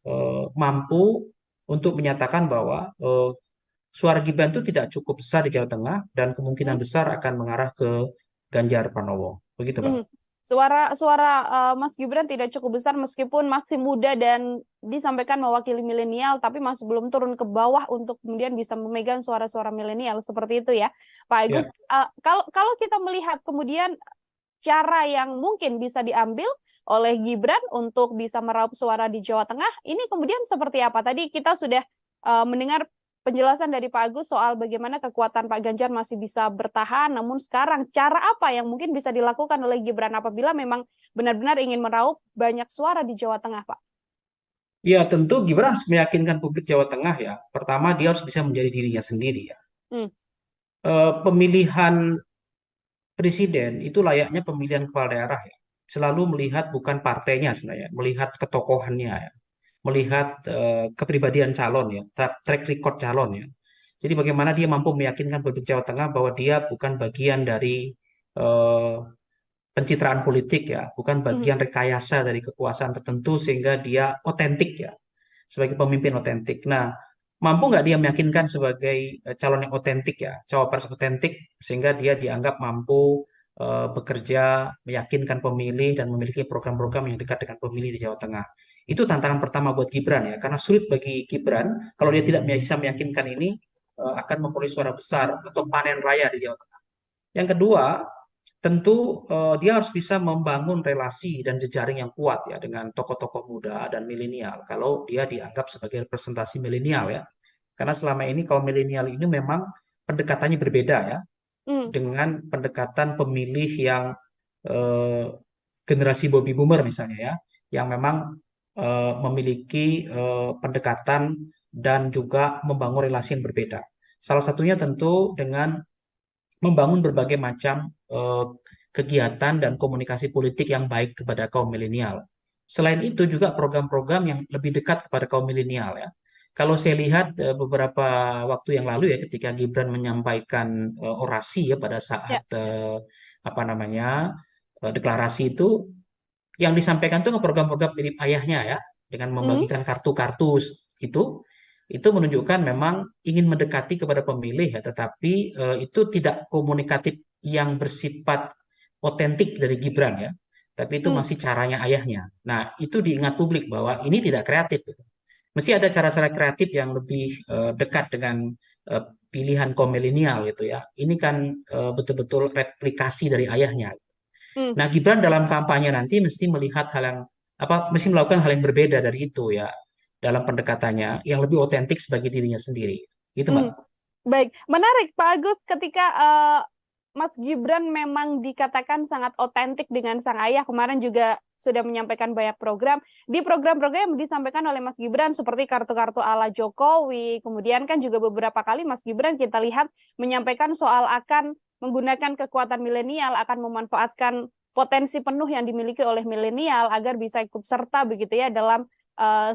mampu untuk menyatakan bahwa suara Gibran itu tidak cukup besar di Jawa Tengah dan kemungkinan Hmm. besar akan mengarah ke Ganjar Pranowo. Begitu, Pak. Suara suara Mas Gibran tidak cukup besar meskipun masih muda dan disampaikan mewakili milenial, tapi masih belum turun ke bawah untuk kemudian bisa memegang suara-suara milenial seperti itu ya, Pak Agus. Ya. Kalau kita melihat kemudian cara yang mungkin bisa diambil oleh Gibran untuk bisa meraup suara di Jawa Tengah, ini kemudian seperti apa? Tadi kita sudah mendengar penjelasan dari Pak Agus soal bagaimana kekuatan Pak Ganjar masih bisa bertahan, namun sekarang cara apa yang mungkin bisa dilakukan oleh Gibran apabila memang benar-benar ingin meraup banyak suara di Jawa Tengah, Pak? Ya, tentu Gibran harus meyakinkan publik Jawa Tengah ya. Pertama, dia harus bisa menjadi dirinya sendiri ya. Pemilihan presiden itu layaknya pemilihan kepala daerah ya. Selalu melihat bukan partainya sebenarnya, melihat ketokohannya ya. Melihat kepribadian calon ya, track record calon ya. Jadi bagaimana dia mampu meyakinkan publik Jawa Tengah bahwa dia bukan bagian dari pencitraan politik ya, bukan bagian rekayasa dari kekuasaan tertentu sehingga dia otentik ya, sebagai pemimpin otentik. Nah, mampu nggak dia meyakinkan sebagai calon yang otentik ya, cawapres otentik sehingga dia dianggap mampu bekerja, meyakinkan pemilih dan memiliki program-program yang dekat dengan pemilih di Jawa Tengah. Itu tantangan pertama buat Gibran ya, karena sulit bagi Gibran kalau dia tidak bisa meyakinkan ini akan memperoleh suara besar atau panen raya di Jawa Tengah. Yang kedua, tentu dia harus bisa membangun relasi dan jejaring yang kuat ya dengan tokoh-tokoh muda dan milenial. Kalau dia dianggap sebagai representasi milenial ya, karena selama ini kaum milenial ini memang pendekatannya berbeda ya dengan pendekatan pemilih yang generasi baby boomer misalnya ya, yang memang memiliki pendekatan dan juga membangun relasi yang berbeda. Salah satunya tentu dengan membangun berbagai macam kegiatan dan komunikasi politik yang baik kepada kaum milenial. Selain itu juga program-program yang lebih dekat kepada kaum milenial ya. Kalau saya lihat beberapa waktu yang lalu ya ketika Gibran menyampaikan orasi ya pada saat deklarasi itu yang disampaikan itu program-program mirip ayahnya ya dengan membagikan kartu-kartu itu menunjukkan memang ingin mendekati kepada pemilih ya, tetapi itu tidak komunikatif yang bersifat otentik dari Gibran ya, tapi itu masih caranya ayahnya. Nah, itu diingat publik bahwa ini tidak kreatif gitu. Mesti ada cara-cara kreatif yang lebih dekat dengan pilihan kaum milenial gitu ya. Ini kan betul-betul replikasi dari ayahnya. Nah, Gibran dalam kampanye nanti mesti melihat mesti melakukan hal yang berbeda dari itu ya dalam pendekatannya yang lebih otentik sebagai dirinya sendiri. Gitu, Mbak. Baik, menarik Pak Agus ketika Mas Gibran memang dikatakan sangat otentik dengan sang ayah. Kemarin juga sudah menyampaikan banyak program. Di program-program yang disampaikan oleh Mas Gibran seperti kartu-kartu ala Jokowi, kemudian kan juga beberapa kali Mas Gibran kita lihat menyampaikan soal akan menggunakan kekuatan milenial, akan memanfaatkan potensi penuh yang dimiliki oleh milenial agar bisa ikut serta begitu ya dalam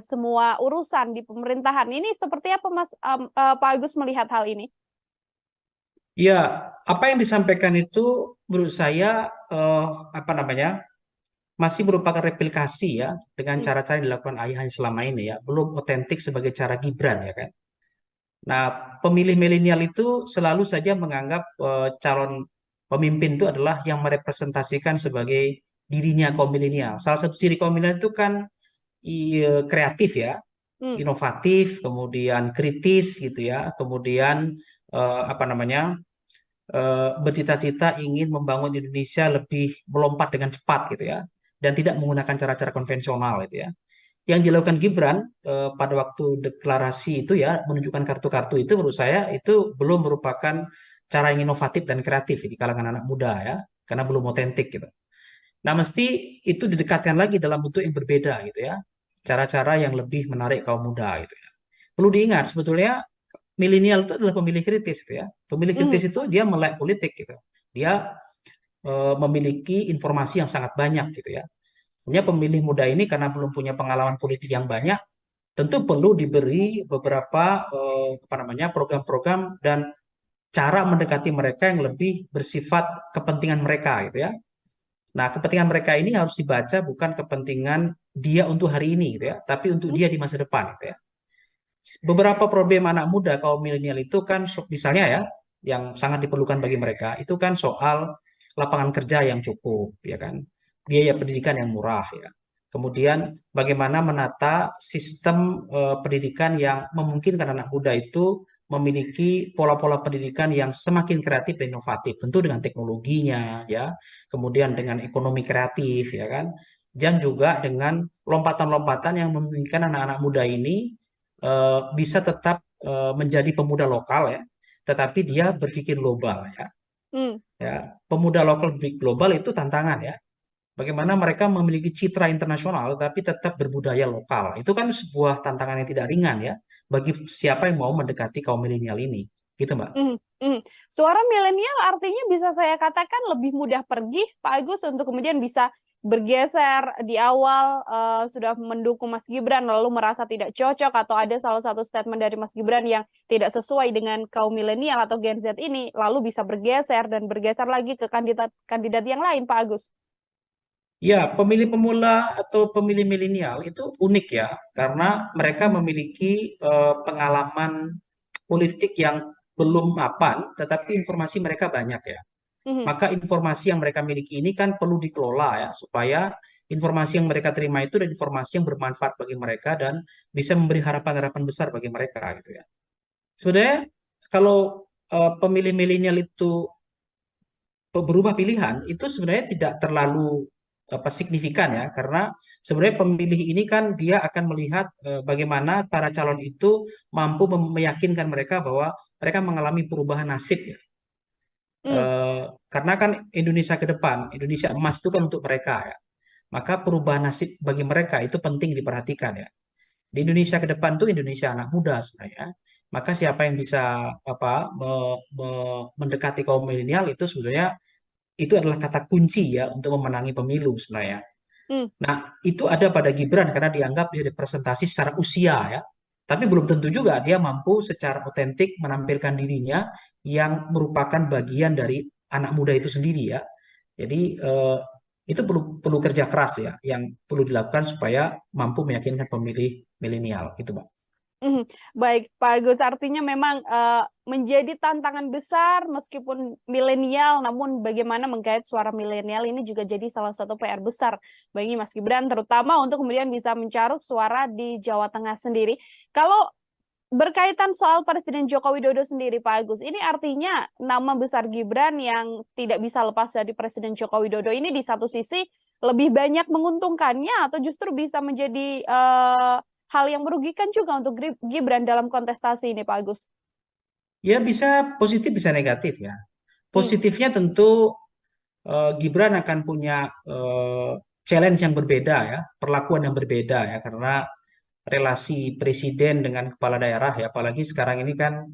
semua urusan di pemerintahan. Ini seperti apa Pak Agus melihat hal ini? Ya, apa yang disampaikan itu menurut saya masih merupakan replikasi ya dengan cara-cara yang dilakukan ayahnya selama ini ya, belum otentik sebagai cara Gibran ya kan. Nah, pemilih milenial itu selalu saja menganggap calon pemimpin itu adalah yang merepresentasikan sebagai dirinya kaum milenial. Salah satu ciri kaum milenial itu kan kreatif ya, inovatif, kemudian kritis gitu ya, kemudian bercita-cita ingin membangun Indonesia lebih melompat dengan cepat gitu ya, dan tidak menggunakan cara-cara konvensional gitu ya. Yang dilakukan Gibran pada waktu deklarasi itu ya, menunjukkan kartu-kartu itu menurut saya itu belum merupakan cara yang inovatif dan kreatif di kalangan anak muda ya, karena belum otentik gitu. Nah, mesti itu didekatkan lagi dalam bentuk yang berbeda gitu ya, cara-cara yang lebih menarik kaum muda gitu ya. Perlu diingat sebetulnya milenial itu adalah pemilih kritis gitu ya. Pemilih kritis itu dia melek politik gitu. Dia memiliki informasi yang sangat banyak gitu ya. Punya pemilih muda ini karena belum punya pengalaman politik yang banyak, tentu perlu diberi beberapa program-program dan cara mendekati mereka yang lebih bersifat kepentingan mereka gitu ya. Nah, kepentingan mereka ini harus dibaca bukan kepentingan dia untuk hari ini gitu ya, tapi untuk dia di masa depan gitu ya. Beberapa problem anak muda kaum milenial itu kan misalnya ya, yang sangat diperlukan bagi mereka itu kan soal lapangan kerja yang cukup ya kan, biaya pendidikan yang murah ya. Kemudian bagaimana menata sistem pendidikan yang memungkinkan anak muda itu memiliki pola-pola pendidikan yang semakin kreatif dan inovatif, tentu dengan teknologinya ya, kemudian dengan ekonomi kreatif ya kan, dan juga dengan lompatan-lompatan yang memungkinkan anak-anak muda ini bisa tetap menjadi pemuda lokal ya, tetapi dia berpikir global ya. Hmm. Ya, pemuda lokal berpikir global itu tantangan ya. Bagaimana mereka memiliki citra internasional tapi tetap berbudaya lokal. Itu kan sebuah tantangan yang tidak ringan ya bagi siapa yang mau mendekati kaum milenial ini. Gitu, Mbak. Suara milenial artinya bisa saya katakan lebih mudah pergi, Pak Agus, untuk kemudian bisa bergeser di awal sudah mendukung Mas Gibran lalu merasa tidak cocok atau ada salah satu statement dari Mas Gibran yang tidak sesuai dengan kaum milenial atau Gen Z ini lalu bisa bergeser dan bergeser lagi ke kandidat yang lain, Pak Agus. Ya, pemilih pemula atau pemilih milenial itu unik ya, karena mereka memiliki pengalaman politik yang belum mapan, tetapi informasi mereka banyak ya. Maka informasi yang mereka miliki ini kan perlu dikelola ya, supaya informasi yang mereka terima itu adalah informasi yang bermanfaat bagi mereka dan bisa memberi harapan-harapan besar bagi mereka gitu ya. Sebenarnya kalau pemilih milenial itu berubah pilihan, itu sebenarnya tidak terlalu signifikan ya, karena sebenarnya pemilih ini kan dia akan melihat bagaimana para calon itu mampu meyakinkan mereka bahwa mereka mengalami perubahan nasib ya. Karena kan Indonesia ke depan, Indonesia emas itu kan untuk mereka ya. Maka perubahan nasib bagi mereka itu penting diperhatikan ya. Di Indonesia ke depan itu Indonesia anak muda sebenarnya. Maka siapa yang bisa mendekati kaum milenial itu sebenarnya itu adalah kata kunci ya untuk memenangi pemilu sebenarnya. Nah, itu ada pada Gibran karena dianggap dia representasi secara usia ya. Tapi belum tentu juga dia mampu secara otentik menampilkan dirinya yang merupakan bagian dari anak muda itu sendiri ya. Jadi itu perlu kerja keras ya, yang perlu dilakukan supaya mampu meyakinkan pemilih milenial gitu, Pak. Baik, Pak Agus, artinya memang menjadi tantangan besar meskipun milenial, namun bagaimana menggait suara milenial ini juga jadi salah satu PR besar bagi Mas Gibran, terutama untuk kemudian bisa mencaruk suara di Jawa Tengah sendiri. Kalau berkaitan soal Presiden Joko Widodo sendiri, Pak Agus, ini artinya nama besar Gibran yang tidak bisa lepas dari Presiden Joko Widodo ini di satu sisi lebih banyak menguntungkannya atau justru bisa menjadi hal yang merugikan juga untuk Gibran dalam kontestasi ini, Pak Agus? Ya bisa positif, bisa negatif ya. Positifnya tentu Gibran akan punya challenge yang berbeda ya, perlakuan yang berbeda ya, karena relasi presiden dengan kepala daerah ya, apalagi sekarang ini kan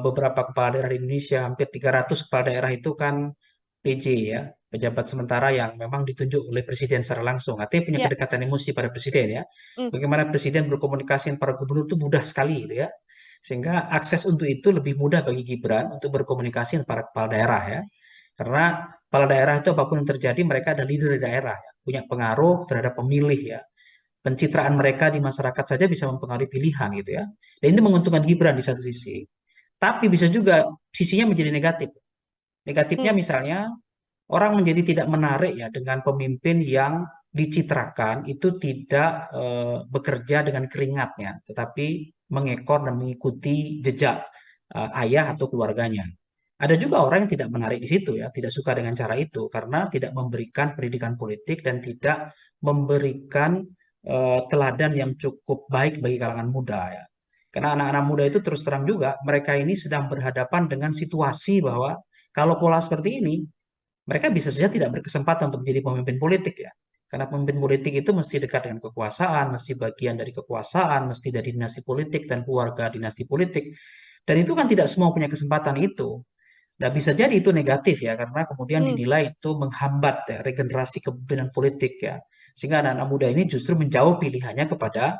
beberapa kepala daerah di Indonesia, hampir 300 kepala daerah itu kan PJ ya, pejabat sementara yang memang ditunjuk oleh presiden secara langsung, artinya punya kedekatan emosi pada presiden ya. Bagaimana presiden berkomunikasi dengan para gubernur itu mudah sekali gitu ya, sehingga akses untuk itu lebih mudah bagi Gibran untuk berkomunikasi dengan para kepala daerah ya, karena kepala daerah itu apapun yang terjadi mereka ada leader di daerah ya, punya pengaruh terhadap pemilih ya, pencitraan mereka di masyarakat saja bisa mempengaruhi pilihan gitu ya, dan ini menguntungkan Gibran di satu sisi, tapi bisa juga sisinya menjadi negatif. Negatifnya misalnya orang menjadi tidak menarik ya dengan pemimpin yang dicitrakan itu tidak bekerja dengan keringatnya, tetapi mengekor dan mengikuti jejak ayah atau keluarganya. Ada juga orang yang tidak menarik di situ ya, tidak suka dengan cara itu karena tidak memberikan pendidikan politik dan tidak memberikan teladan yang cukup baik bagi kalangan muda ya. Karena anak-anak muda itu terus terang juga mereka ini sedang berhadapan dengan situasi bahwa kalau pola seperti ini, mereka bisa saja tidak berkesempatan untuk menjadi pemimpin politik ya. Karena pemimpin politik itu mesti dekat dengan kekuasaan, mesti bagian dari kekuasaan, mesti dari dinasti politik dan keluarga dinasti politik. Dan itu kan tidak semua punya kesempatan itu. Nah, bisa jadi itu negatif ya, karena kemudian dinilai itu menghambat ya, regenerasi kepemimpinan politik ya. Sehingga anak-anak muda ini justru menjauh pilihannya kepada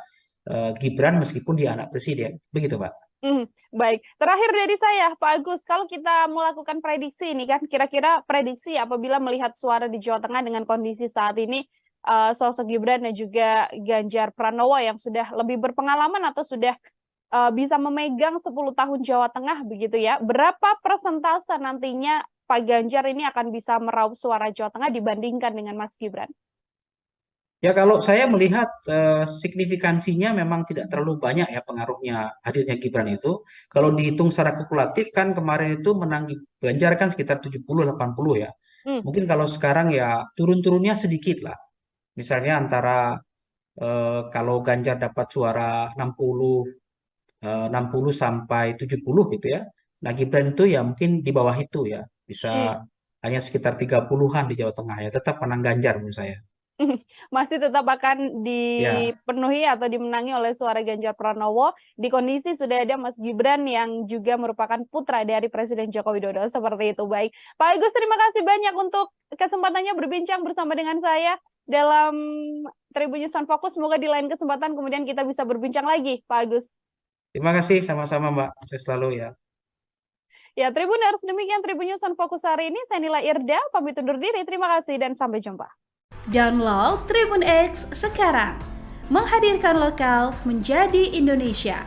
Gibran meskipun dia anak presiden. Begitu, Pak. Baik, terakhir dari saya, Pak Agus, kalau kita melakukan prediksi ini kan, kira-kira prediksi apabila melihat suara di Jawa Tengah dengan kondisi saat ini, sosok Gibran dan juga Ganjar Pranowo yang sudah lebih berpengalaman atau sudah bisa memegang 10 tahun Jawa Tengah begitu ya. Berapa persentase nantinya Pak Ganjar ini akan bisa meraup suara Jawa Tengah dibandingkan dengan Mas Gibran? Ya kalau saya melihat signifikansinya memang tidak terlalu banyak ya pengaruhnya hadirnya Gibran itu. Kalau dihitung secara kalkulatif kan kemarin itu menang Ganjar kan sekitar 70-80 ya. Hmm, Mungkin kalau sekarang ya turun-turunnya sedikit lah. Misalnya antara kalau Ganjar dapat suara 60 sampai 70 gitu ya. Nah Gibran itu ya mungkin di bawah itu ya. hmm. Bisa hanya sekitar 30-an di Jawa Tengah ya. Tetap menang Ganjar menurut saya. Masih tetap akan Ya. dipenuhi atau dimenangi oleh suara Ganjar Pranowo di kondisi sudah ada Mas Gibran yang juga merupakan putra dari Presiden Joko Widodo. Seperti itu. Baik, Pak Agus, terima kasih banyak untuk kesempatannya berbincang bersama dengan saya dalam Tribun News on Focus. Semoga di lain kesempatan kemudian kita bisa berbincang lagi, Pak Agus. Terima kasih sama-sama Mbak. Saya selalu ya. Ya, Tribuners, demikian Tribun News on Focus hari ini. Saya Nila Irda, pamit undur diri. Terima kasih dan sampai jumpa. Download Tribun X sekarang. Menghadirkan lokal menjadi Indonesia.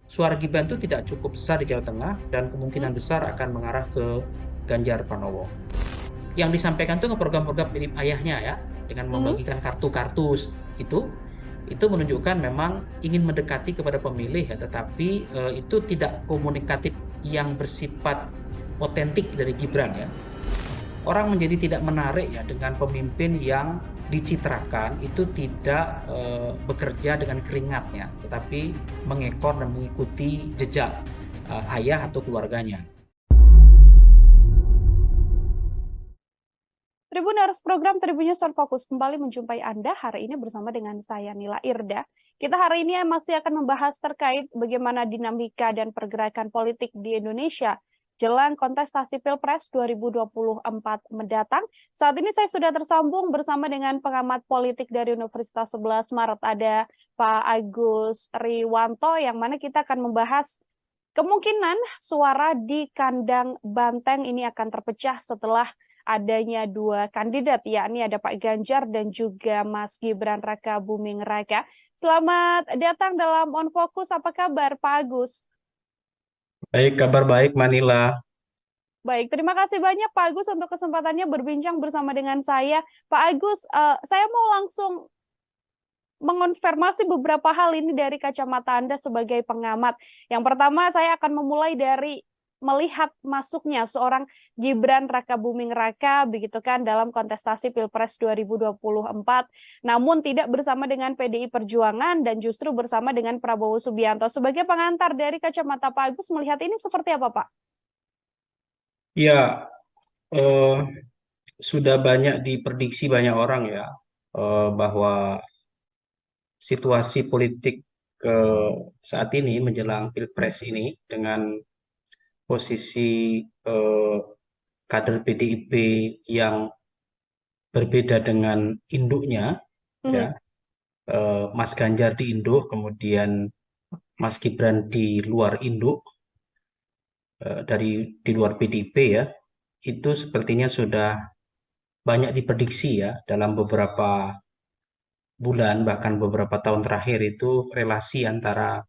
Suara Gibran itu tidak cukup besar di Jawa Tengah dan kemungkinan besar akan mengarah ke Ganjar Pranowo. Yang disampaikan itu ke program-program mirip ayahnya ya, dengan membagikan kartu-kartu itu menunjukkan memang ingin mendekati kepada pemilih ya, tetapi itu tidak komunikatif yang bersifat otentik dari Gibran ya. Orang menjadi tidak menarik ya dengan pemimpin yang dicitrakan itu tidak bekerja dengan keringatnya, tetapi mengekor dan mengikuti jejak ayah atau keluarganya. Tribuners, program Tribun News on Focus kembali menjumpai Anda hari ini bersama dengan saya Nila Irda. Kita hari ini masih akan membahas terkait bagaimana dinamika dan pergerakan politik di Indonesia jelang kontestasi Pilpres 2024 mendatang. Saat ini saya sudah tersambung bersama dengan pengamat politik dari Universitas 11 Maret, ada Pak Agus Riwanto, yang mana kita akan membahas kemungkinan suara di kandang Banteng ini akan terpecah setelah adanya dua kandidat, yakni ada Pak Ganjar dan juga Mas Gibran Raka Buming Raka. Selamat datang dalam On Focus. Apa kabar, Pak Agus? Baik, kabar baik Manila. Baik, terima kasih banyak Pak Agus untuk kesempatannya berbincang bersama dengan saya. Pak Agus, saya mau langsung mengonfirmasi beberapa hal ini dari kacamata Anda sebagai pengamat. Yang pertama, saya akan memulai dari melihat masuknya seorang Gibran Raka Buming Raka begitu kan dalam kontestasi Pilpres 2024, namun tidak bersama dengan PDI Perjuangan dan justru bersama dengan Prabowo Subianto. Sebagai pengantar dari kacamata Pak Agus, melihat ini seperti apa, Pak? Ya, sudah banyak diprediksi banyak orang ya bahwa situasi politik saat ini menjelang Pilpres ini dengan posisi kader PDIP yang berbeda dengan induknya, ya, Mas Ganjar di induk, kemudian Mas Gibran di luar induk, di luar PDIP ya, itu sepertinya sudah banyak diprediksi ya dalam beberapa bulan bahkan beberapa tahun terakhir itu relasi antara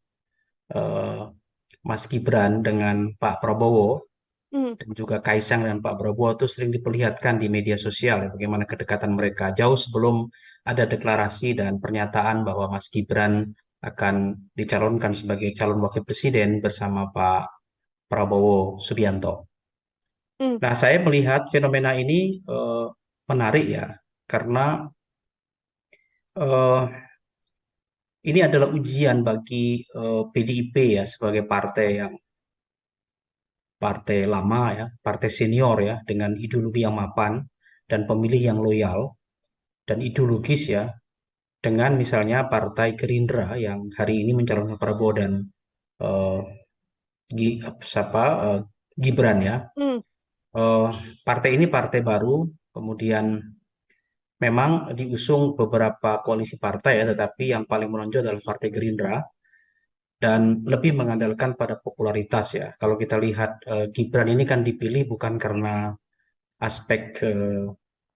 Mas Gibran dengan Pak Prabowo dan juga Kaisang dan Pak Prabowo itu sering diperlihatkan di media sosial ya, bagaimana kedekatan mereka jauh sebelum ada deklarasi dan pernyataan bahwa Mas Gibran akan dicalonkan sebagai calon wakil presiden bersama Pak Prabowo Subianto. Nah, saya melihat fenomena ini menarik ya, karena ini adalah ujian bagi PDIP ya sebagai partai lama ya, partai senior ya, dengan ideologi yang mapan dan pemilih yang loyal dan ideologis ya, dengan misalnya Partai Gerindra yang hari ini mencalonkan Prabowo dan Gibran ya. Partai ini partai baru, kemudian memang diusung beberapa koalisi partai ya, tetapi yang paling menonjol adalah Partai Gerindra dan lebih mengandalkan pada popularitas ya. Kalau kita lihat Gibran ini kan dipilih bukan karena aspek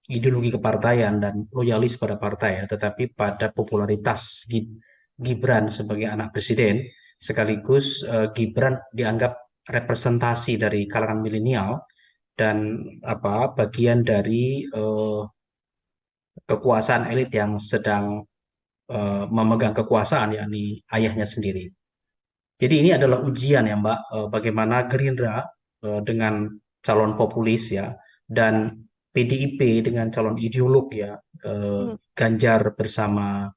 ideologi kepartaian dan loyalis pada partai ya, tetapi pada popularitas Gibran sebagai anak presiden, sekaligus Gibran dianggap representasi dari kalangan milenial dan bagian dari kekuasaan elit yang sedang memegang kekuasaan, yakni ayahnya sendiri. Jadi ini adalah ujian ya Mbak, bagaimana Gerindra dengan calon populis ya, dan PDIP dengan calon ideolog ya, Ganjar bersama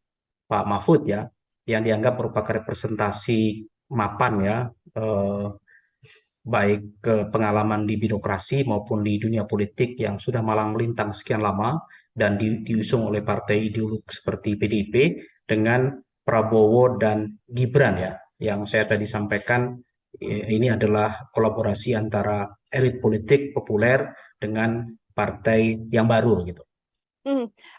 Pak Mahfud ya, yang dianggap merupakan representasi mapan ya, baik pengalaman di birokrasi maupun di dunia politik yang sudah malang melintang sekian lama dan diusung oleh partai ideolog seperti PDIP dengan Prabowo dan Gibran ya, yang saya tadi sampaikan ini adalah kolaborasi antara elit politik populer dengan partai yang baru gitu.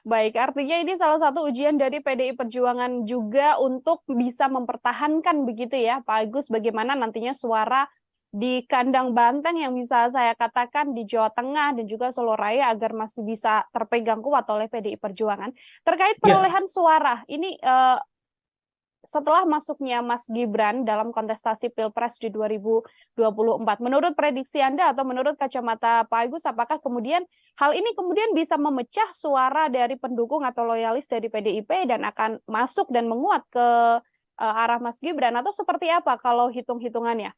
Baik, artinya ini salah satu ujian dari PDI Perjuangan juga untuk bisa mempertahankan begitu ya, Pak Agus, bagaimana nantinya suara di kandang banteng yang bisa saya katakan di Jawa Tengah dan juga Solo Raya agar masih bisa terpegang kuat oleh PDI Perjuangan. Terkait perolehan suara, ini setelah masuknya Mas Gibran dalam kontestasi Pilpres di 2024, menurut prediksi Anda atau menurut kacamata Pak Agus, apakah kemudian hal ini kemudian bisa memecah suara dari pendukung atau loyalis dari PDIP dan akan masuk dan menguat ke arah Mas Gibran, atau seperti apa kalau hitung-hitungannya?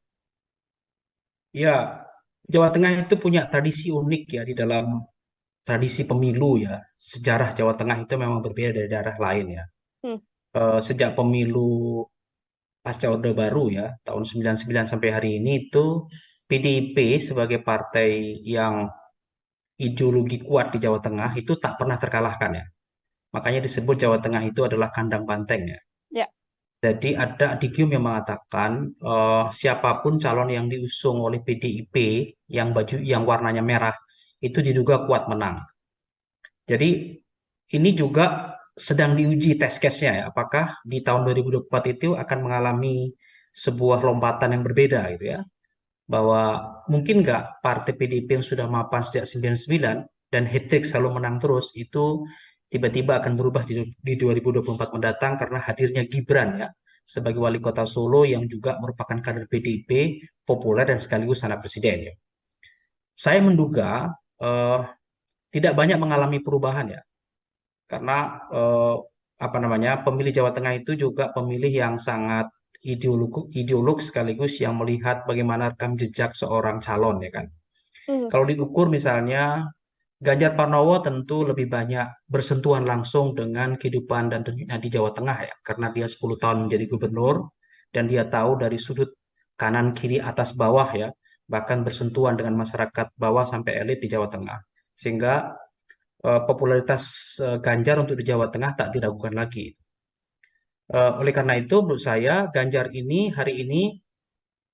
Ya, Jawa Tengah itu punya tradisi unik ya di dalam tradisi pemilu ya. Sejarah Jawa Tengah itu memang berbeda dari daerah lain ya. Sejak pemilu pasca Orde Baru ya, tahun 99 sampai hari ini itu PDIP sebagai partai yang ideologi kuat di Jawa Tengah itu tak pernah terkalahkan ya. Makanya disebut Jawa Tengah itu adalah kandang banteng ya. Ya. Jadi ada adigium yang mengatakan siapapun calon yang diusung oleh PDIP yang warnanya merah itu diduga kuat menang. Jadi ini juga sedang diuji test case-nya ya, apakah di tahun 2024 itu akan mengalami sebuah lompatan yang berbeda gitu ya, bahwa mungkin nggak partai PDIP yang sudah mapan sejak 99 dan hat-trick selalu menang terus itu tiba-tiba akan berubah di 2024 mendatang karena hadirnya Gibran ya sebagai wali kota Solo yang juga merupakan kader PDIP populer dan sekaligus anak presiden ya. Saya menduga tidak banyak mengalami perubahan ya, karena pemilih Jawa Tengah itu juga pemilih yang sangat ideolog sekaligus yang melihat bagaimana rekam jejak seorang calon ya kan. Kalau diukur misalnya Ganjar Pranowo tentu lebih banyak bersentuhan langsung dengan kehidupan dan dunia di Jawa Tengah ya, karena dia 10 tahun menjadi gubernur dan dia tahu dari sudut kanan kiri atas bawah ya, bahkan bersentuhan dengan masyarakat bawah sampai elit di Jawa Tengah, sehingga popularitas Ganjar untuk di Jawa Tengah tak diragukan lagi. Oleh karena itu menurut saya Ganjar ini hari ini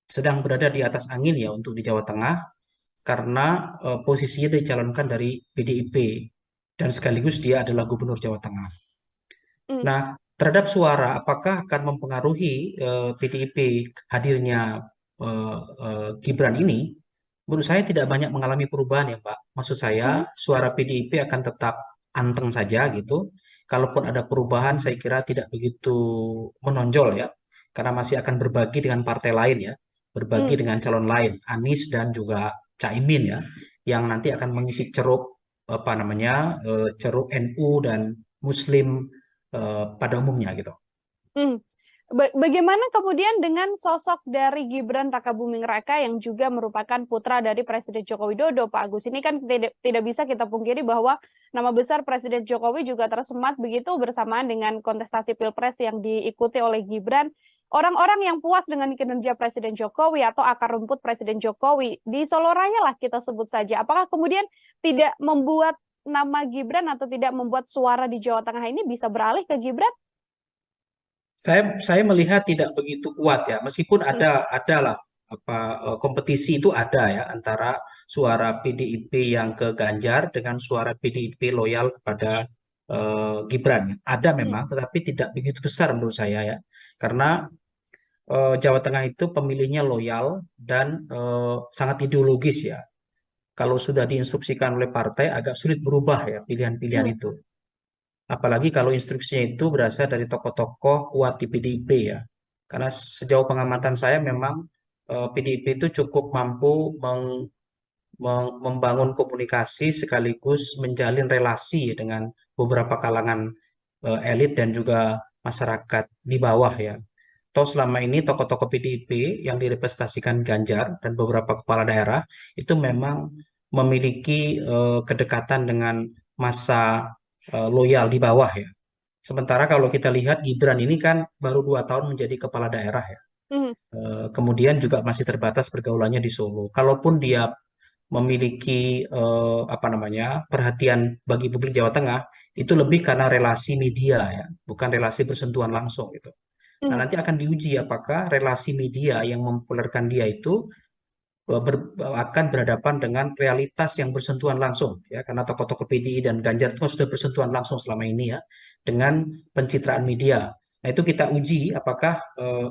sedang berada di atas angin ya untuk di Jawa Tengah karena posisinya dicalonkan dari PDIP dan sekaligus dia adalah gubernur Jawa Tengah. Nah, terhadap suara apakah akan mempengaruhi PDIP hadirnya Gibran ini? Menurut saya tidak banyak mengalami perubahan ya Mbak. Maksud saya suara PDIP akan tetap anteng saja gitu. Kalaupun ada perubahan saya kira tidak begitu menonjol ya. Karena masih akan berbagi dengan partai lain ya. Berbagi dengan calon lain, Anies dan juga Caimin ya. Yang nanti akan mengisi ceruk ceruk NU dan Muslim pada umumnya gitu. Bagaimana kemudian dengan sosok dari Gibran Rakabuming Raka yang juga merupakan putra dari Presiden Joko Widodo, Pak Agus? Ini kan tidak bisa kita pungkiri bahwa nama besar Presiden Jokowi juga tersemat begitu bersamaan dengan kontestasi Pilpres yang diikuti oleh Gibran. Orang-orang yang puas dengan kinerja Presiden Jokowi atau akar rumput Presiden Jokowi di Solo Raya lah kita sebut saja. Apakah kemudian tidak membuat nama Gibran atau tidak membuat suara di Jawa Tengah ini bisa beralih ke Gibran? Saya melihat tidak begitu kuat ya, meskipun adalah kompetisi itu ada ya antara suara PDIP yang ke Ganjar dengan suara PDIP loyal kepada Gibran. Ada Hmm. memang, tetapi tidak begitu besar menurut saya ya. Karena Jawa Tengah itu pemilihnya loyal dan sangat ideologis ya. Kalau sudah diinstruksikan oleh partai agak sulit berubah ya pilihan-pilihan Hmm. itu. Apalagi kalau instruksinya itu berasal dari tokoh-tokoh kuat di PDIP ya. Karena sejauh pengamatan saya memang PDIP itu cukup mampu membangun komunikasi sekaligus menjalin relasi dengan beberapa kalangan elit dan juga masyarakat di bawah ya. Toh selama ini tokoh-tokoh PDIP yang direpresentasikan Ganjar dan beberapa kepala daerah itu memang memiliki kedekatan dengan masa loyal di bawah ya. Sementara kalau kita lihat Gibran ini kan baru 2 tahun menjadi kepala daerah ya. Hmm. Kemudian juga masih terbatas pergaulannya di Solo. Kalaupun dia memiliki apa namanya perhatian bagi publik Jawa Tengah, itu lebih karena relasi media ya, bukan relasi bersentuhan langsung gitu. Nah, Hmm. nanti akan diuji apakah relasi media yang mempopulerkan dia itu akan berhadapan dengan realitas yang bersentuhan langsung ya, karena tokoh-tokoh PDI dan Ganjar itu sudah bersentuhan langsung selama ini ya dengan pencitraan media. Nah, itu kita uji apakah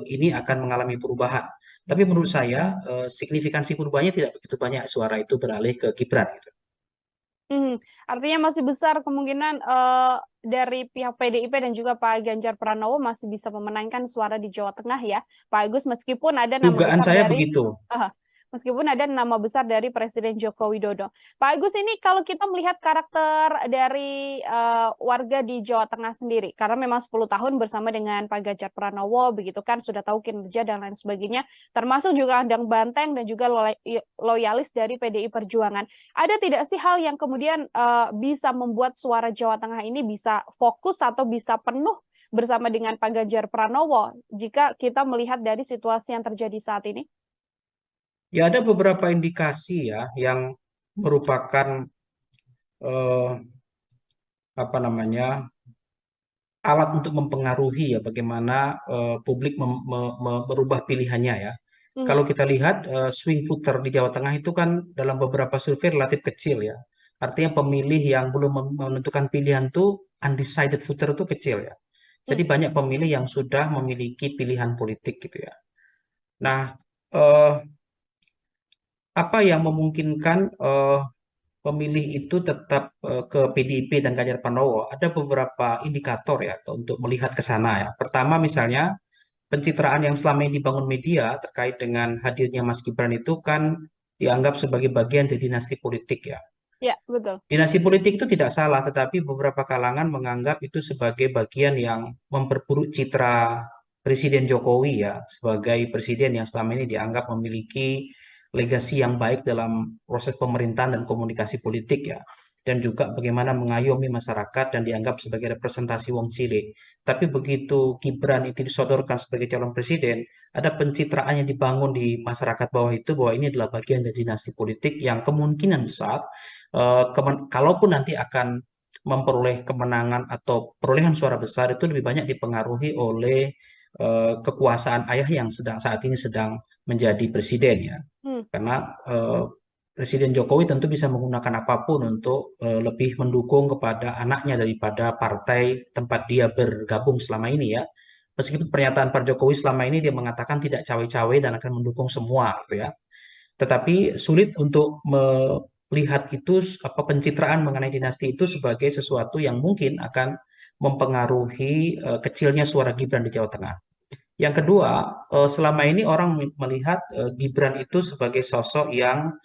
ini akan mengalami perubahan. Tapi menurut saya signifikansi perubahannya tidak begitu banyak, suara itu beralih ke Gibran gitu. Hmm. Artinya masih besar kemungkinan dari pihak PDIP dan juga Pak Ganjar Pranowo masih bisa memenangkan suara di Jawa Tengah ya, Pak Agus, meskipun ada nama Dugaan besar saya dari begitu. meskipun ada nama besar dari Presiden Joko Widodo. Pak Agus, ini kalau kita melihat karakter dari warga di Jawa Tengah sendiri, karena memang 10 tahun bersama dengan Pak Ganjar Pranowo, begitu kan, sudah tahu kinerja dan lain sebagainya, termasuk juga andang banteng dan juga loyalis dari PDI Perjuangan. Ada tidak sih hal yang kemudian bisa membuat suara Jawa Tengah ini bisa fokus atau bisa penuh bersama dengan Pak Ganjar Pranowo jika kita melihat dari situasi yang terjadi saat ini? Ya ada beberapa indikasi ya yang merupakan eh, apa namanya alat untuk mempengaruhi ya bagaimana publik merubah pilihannya ya. Mhm. Kalau kita lihat swing voter di Jawa Tengah itu kan dalam beberapa survei relatif kecil ya. Artinya pemilih yang belum menentukan pilihan tuh undecided voter itu kecil ya. Jadi Mhm. banyak pemilih yang sudah memiliki pilihan politik gitu ya. Nah, eh, apa yang memungkinkan pemilih itu tetap ke PDIP dan Ganjar Pranowo? Ada beberapa indikator ya untuk melihat ke sana ya. Pertama misalnya pencitraan yang selama ini dibangun media terkait dengan hadirnya Mas Gibran itu kan dianggap sebagai bagian dari dinasti politik ya. Ya, betul. Dinasti politik itu tidak salah, tetapi beberapa kalangan menganggap itu sebagai bagian yang memperburuk citra Presiden Jokowi ya, sebagai presiden yang selama ini dianggap memiliki legasi yang baik dalam proses pemerintahan dan komunikasi politik ya. Dan juga bagaimana mengayomi masyarakat dan dianggap sebagai representasi wong cilik. Tapi begitu Gibran itu disodorkan sebagai calon presiden, ada pencitraan yang dibangun di masyarakat bawah itu bahwa ini adalah bagian dari dinasti politik yang kemungkinan besar kalaupun nanti akan memperoleh kemenangan atau perolehan suara besar itu lebih banyak dipengaruhi oleh kekuasaan ayah yang saat ini sedang menjadi presiden ya. Hmm. Karena Presiden Jokowi tentu bisa menggunakan apapun untuk lebih mendukung kepada anaknya daripada partai tempat dia bergabung selama ini ya. Meskipun pernyataan Pak Jokowi selama ini dia mengatakan tidak cawe-cawe dan akan mendukung semua gitu ya. Tetapi sulit untuk melihat itu apa pencitraan mengenai dinasti itu sebagai sesuatu yang mungkin akan mempengaruhi kecilnya suara Gibran di Jawa Tengah. Yang kedua, selama ini orang melihat Gibran itu sebagai sosok yang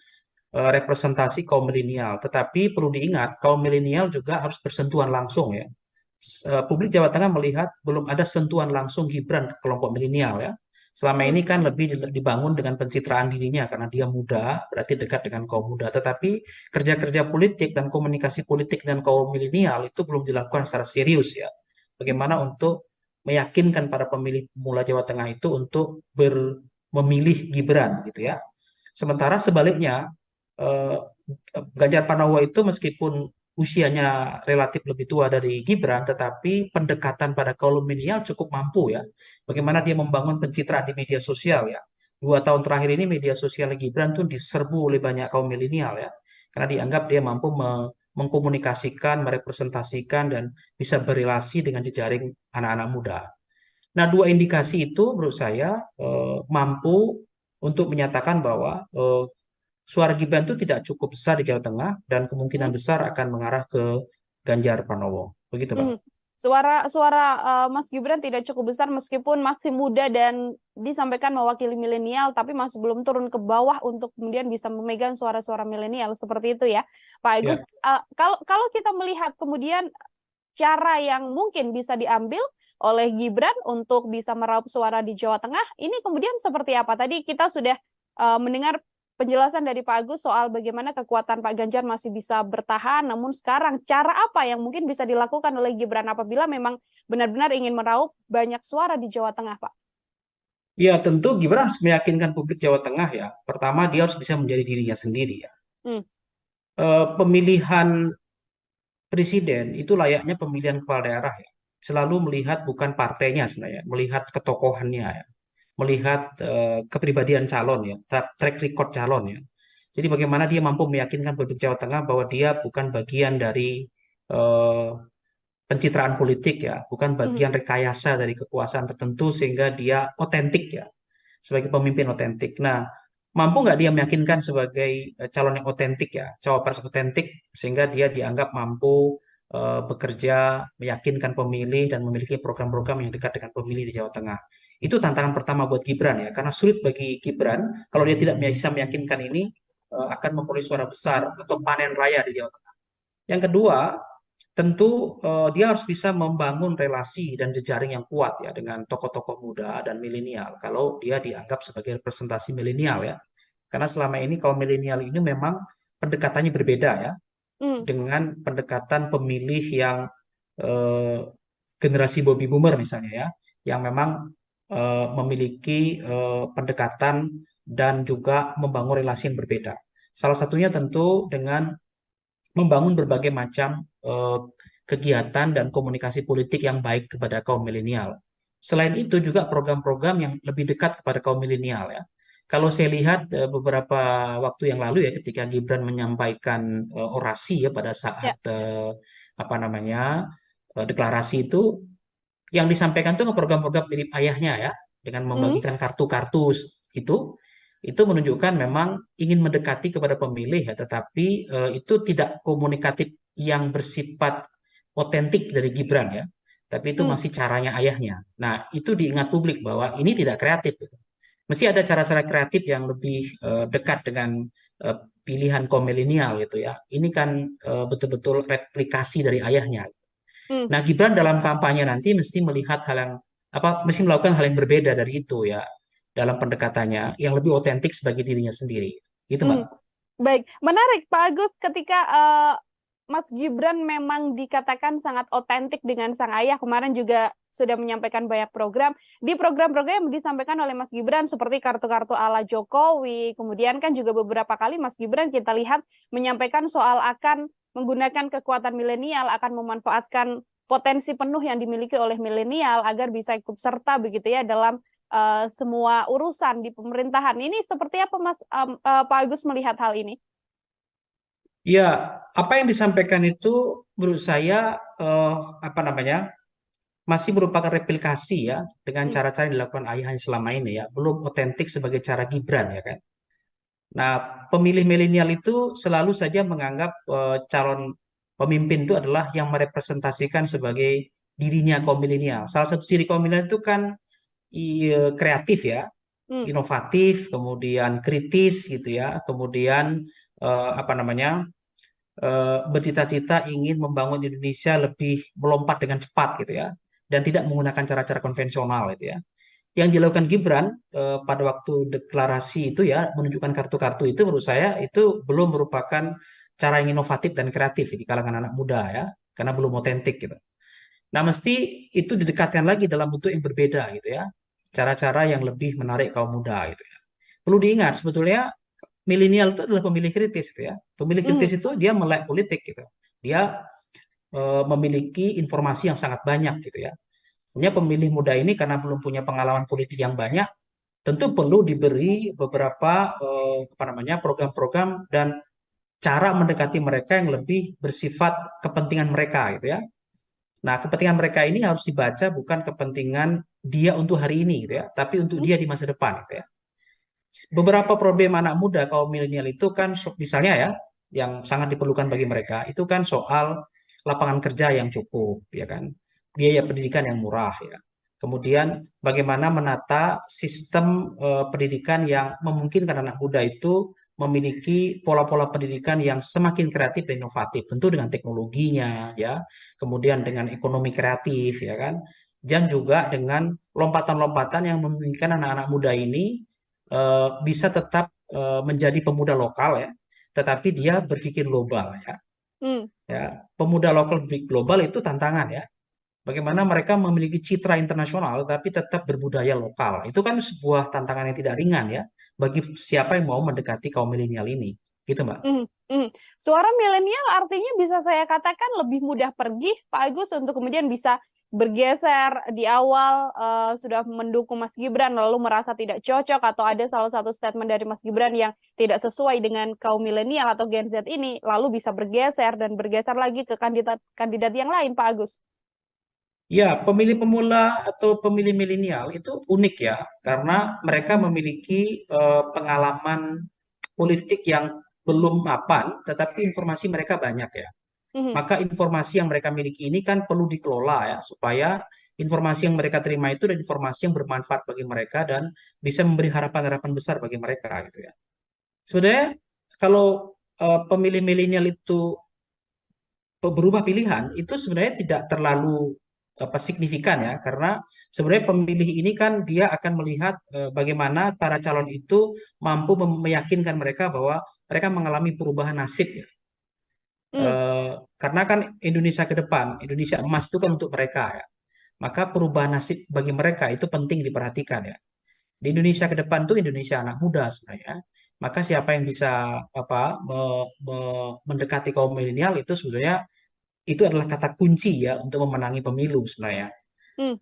representasi kaum milenial. Tetapi perlu diingat, kaum milenial juga harus bersentuhan langsung ya. Publik Jawa Tengah melihat belum ada sentuhan langsung Gibran ke kelompok milenial ya. Selama Hmm. ini kan lebih dibangun dengan pencitraan dirinya karena dia muda, berarti dekat dengan kaum muda. Tetapi kerja-kerja politik dan komunikasi politik dengan kaum milenial itu belum dilakukan secara serius ya. Bagaimana untuk meyakinkan para pemilih pemula Jawa Tengah itu untuk memilih Gibran gitu ya. Sementara sebaliknya eh, Ganjar Pranowo itu meskipun usianya relatif lebih tua dari Gibran, tetapi pendekatan pada kaum milenial cukup mampu ya. Bagaimana dia membangun pencitraan di media sosial ya. 2 tahun terakhir ini media sosial Gibran tuh diserbu oleh banyak kaum milenial ya. Karena dianggap dia mampu mengkomunikasikan, merepresentasikan, dan bisa berrelasi dengan jejaring anak-anak muda. Nah, dua indikasi itu menurut saya mampu untuk menyatakan bahwa suara Gibran itu tidak cukup besar di Jawa Tengah dan kemungkinan Hmm. besar akan mengarah ke Ganjar Pranowo. Begitu, Mbak. Hmm. Suara Mas Gibran tidak cukup besar meskipun masih muda dan disampaikan mewakili milenial, tapi masih belum turun ke bawah untuk kemudian bisa memegang suara-suara milenial seperti itu ya, Pak Agus. Ya. Kalau kita melihat kemudian cara yang mungkin bisa diambil oleh Gibran untuk bisa meraup suara di Jawa Tengah, ini kemudian seperti apa? Tadi kita sudah mendengar penjelasan dari Pak Agus soal bagaimana kekuatan Pak Ganjar masih bisa bertahan, namun sekarang cara apa yang mungkin bisa dilakukan oleh Gibran apabila memang benar-benar ingin meraup banyak suara di Jawa Tengah, Pak? Ya, tentu Gibran harus meyakinkan publik Jawa Tengah ya. Pertama, dia harus bisa menjadi dirinya sendiri ya. Hmm. Pemilihan presiden itu layaknya pemilihan kepala daerah ya. Selalu melihat bukan partainya sebenarnya, melihat ketokohannya ya. Melihat kepribadian calon ya, track record calon ya. Jadi bagaimana dia mampu meyakinkan publik Jawa Tengah bahwa dia bukan bagian dari eh, pencitraan politik ya, bukan bagian rekayasa dari kekuasaan tertentu sehingga dia otentik ya, sebagai pemimpin otentik. Nah, mampu nggak dia meyakinkan sebagai calon yang otentik ya, cawapres otentik sehingga dia dianggap mampu bekerja, meyakinkan pemilih dan memiliki program-program yang dekat dengan pemilih di Jawa Tengah. Itu tantangan pertama buat Gibran ya, karena sulit bagi Gibran kalau dia tidak bisa meyakinkan ini akan memperoleh suara besar atau panen raya di Jawa Tengah. Yang kedua, tentu dia harus bisa membangun relasi dan jejaring yang kuat ya dengan tokoh-tokoh muda dan milenial. Kalau dia dianggap sebagai representasi milenial ya, karena selama ini kaum milenial ini memang pendekatannya berbeda ya dengan pendekatan pemilih yang eh, generasi baby boomer misalnya ya, yang memang memiliki pendekatan dan juga membangun relasi yang berbeda. Salah satunya tentu dengan membangun berbagai macam kegiatan dan komunikasi politik yang baik kepada kaum milenial. Selain itu juga program-program yang lebih dekat kepada kaum milenial ya. Kalau saya lihat beberapa waktu yang lalu ya ketika Gibran menyampaikan orasi ya pada Ya. saat apa namanya deklarasi itu yang disampaikan itu program-program mirip ayahnya ya dengan membagikan kartu-kartu itu menunjukkan memang ingin mendekati kepada pemilih ya, tetapi itu tidak komunikatif yang bersifat otentik dari Gibran ya, tapi itu masih caranya ayahnya. Nah, itu diingat publik bahwa ini tidak kreatif gitu. Mesti ada cara-cara kreatif yang lebih dekat dengan pilihan kaum milenial gitu ya. Ini kan betul-betul replikasi dari ayahnya. Nah, Gibran dalam kampanye nanti mesti melihat hal yang mesti melakukan hal yang berbeda dari itu ya dalam pendekatannya yang lebih otentik sebagai dirinya sendiri. Gitu, Mbak. Baik, menarik Pak Agus ketika Mas Gibran memang dikatakan sangat otentik dengan sang ayah. Kemarin juga sudah menyampaikan banyak program. Di program-program yang disampaikan oleh Mas Gibran seperti kartu-kartu ala Jokowi, kemudian kan juga beberapa kali Mas Gibran kita lihat menyampaikan soal akan menggunakan kekuatan milenial, akan memanfaatkan potensi penuh yang dimiliki oleh milenial agar bisa ikut serta begitu ya dalam semua urusan di pemerintahan. Ini seperti apa Mas Pak Agus melihat hal ini? Ya, apa yang disampaikan itu menurut saya masih merupakan replikasi ya dengan cara-cara yang dilakukan ayahnya selama ini ya, belum otentik sebagai cara Gibran ya kan. Nah, pemilih milenial itu selalu saja menganggap calon pemimpin itu adalah yang merepresentasikan sebagai dirinya kaum milenial. Salah satu ciri kaum milenial itu kan kreatif ya, inovatif, kemudian kritis gitu ya, kemudian bercita-cita ingin membangun Indonesia lebih melompat dengan cepat gitu ya, dan tidak menggunakan cara-cara konvensional gitu ya. Yang dilakukan Gibran pada waktu deklarasi itu ya, menunjukkan kartu-kartu itu menurut saya itu belum merupakan cara yang inovatif dan kreatif di kalangan anak muda ya, karena belum otentik gitu. Nah, mesti itu didekatkan lagi dalam bentuk yang berbeda gitu ya, cara-cara yang lebih menarik kaum muda gitu ya. Perlu diingat sebetulnya milenial itu adalah pemilih kritis gitu ya. Pemilih kritis itu dia melek politik gitu. Dia memiliki informasi yang sangat banyak gitu ya. Hanya pemilih muda ini karena belum punya pengalaman politik yang banyak, tentu perlu diberi beberapa program-program dan cara mendekati mereka yang lebih bersifat kepentingan mereka gitu ya. Nah, kepentingan mereka ini harus dibaca bukan kepentingan dia untuk hari ini gitu ya, tapi untuk dia di masa depan gitu ya. Beberapa problem anak muda kaum milenial itu kan misalnya ya, yang sangat diperlukan bagi mereka itu kan soal lapangan kerja yang cukup ya kan, biaya pendidikan yang murah ya. Kemudian bagaimana menata sistem pendidikan yang memungkinkan anak muda itu memiliki pola-pola pendidikan yang semakin kreatif dan inovatif, tentu dengan teknologinya ya, kemudian dengan ekonomi kreatif ya kan, dan juga dengan lompatan-lompatan yang memungkinkan anak-anak muda ini bisa tetap menjadi pemuda lokal ya, tetapi dia berpikir global ya. Hmm. Ya, pemuda lokal berpikir global itu tantangan ya. Bagaimana mereka memiliki citra internasional tapi tetap berbudaya lokal. Itu kan sebuah tantangan yang tidak ringan ya bagi siapa yang mau mendekati kaum milenial ini. Gitu, Mbak. Suara milenial artinya bisa saya katakan lebih mudah pergi, Pak Agus, untuk kemudian bisa bergeser di awal sudah mendukung Mas Gibran lalu merasa tidak cocok atau ada salah satu statement dari Mas Gibran yang tidak sesuai dengan kaum milenial atau Gen Z ini lalu bisa bergeser dan bergeser lagi ke kandidat yang lain, Pak Agus. Ya, pemilih pemula atau pemilih milenial itu unik ya, karena mereka memiliki pengalaman politik yang belum mapan, tetapi informasi mereka banyak ya. Maka informasi yang mereka miliki ini kan perlu dikelola ya, supaya informasi yang mereka terima itu adalah informasi yang bermanfaat bagi mereka dan bisa memberi harapan-harapan besar bagi mereka gitu ya. Sebenarnya kalau pemilih milenial itu berubah pilihan, itu sebenarnya tidak terlalu signifikan ya, karena sebenarnya pemilih ini kan dia akan melihat bagaimana para calon itu mampu meyakinkan mereka bahwa mereka mengalami perubahan nasib ya. Karena kan Indonesia ke depan, Indonesia emas itu kan untuk mereka ya. Maka perubahan nasib bagi mereka itu penting diperhatikan ya. Di Indonesia ke depan itu Indonesia anak muda sebenarnya. Maka siapa yang bisa mendekati kaum milenial itu sebenarnya itu adalah kata kunci ya untuk memenangi pemilu sebenarnya.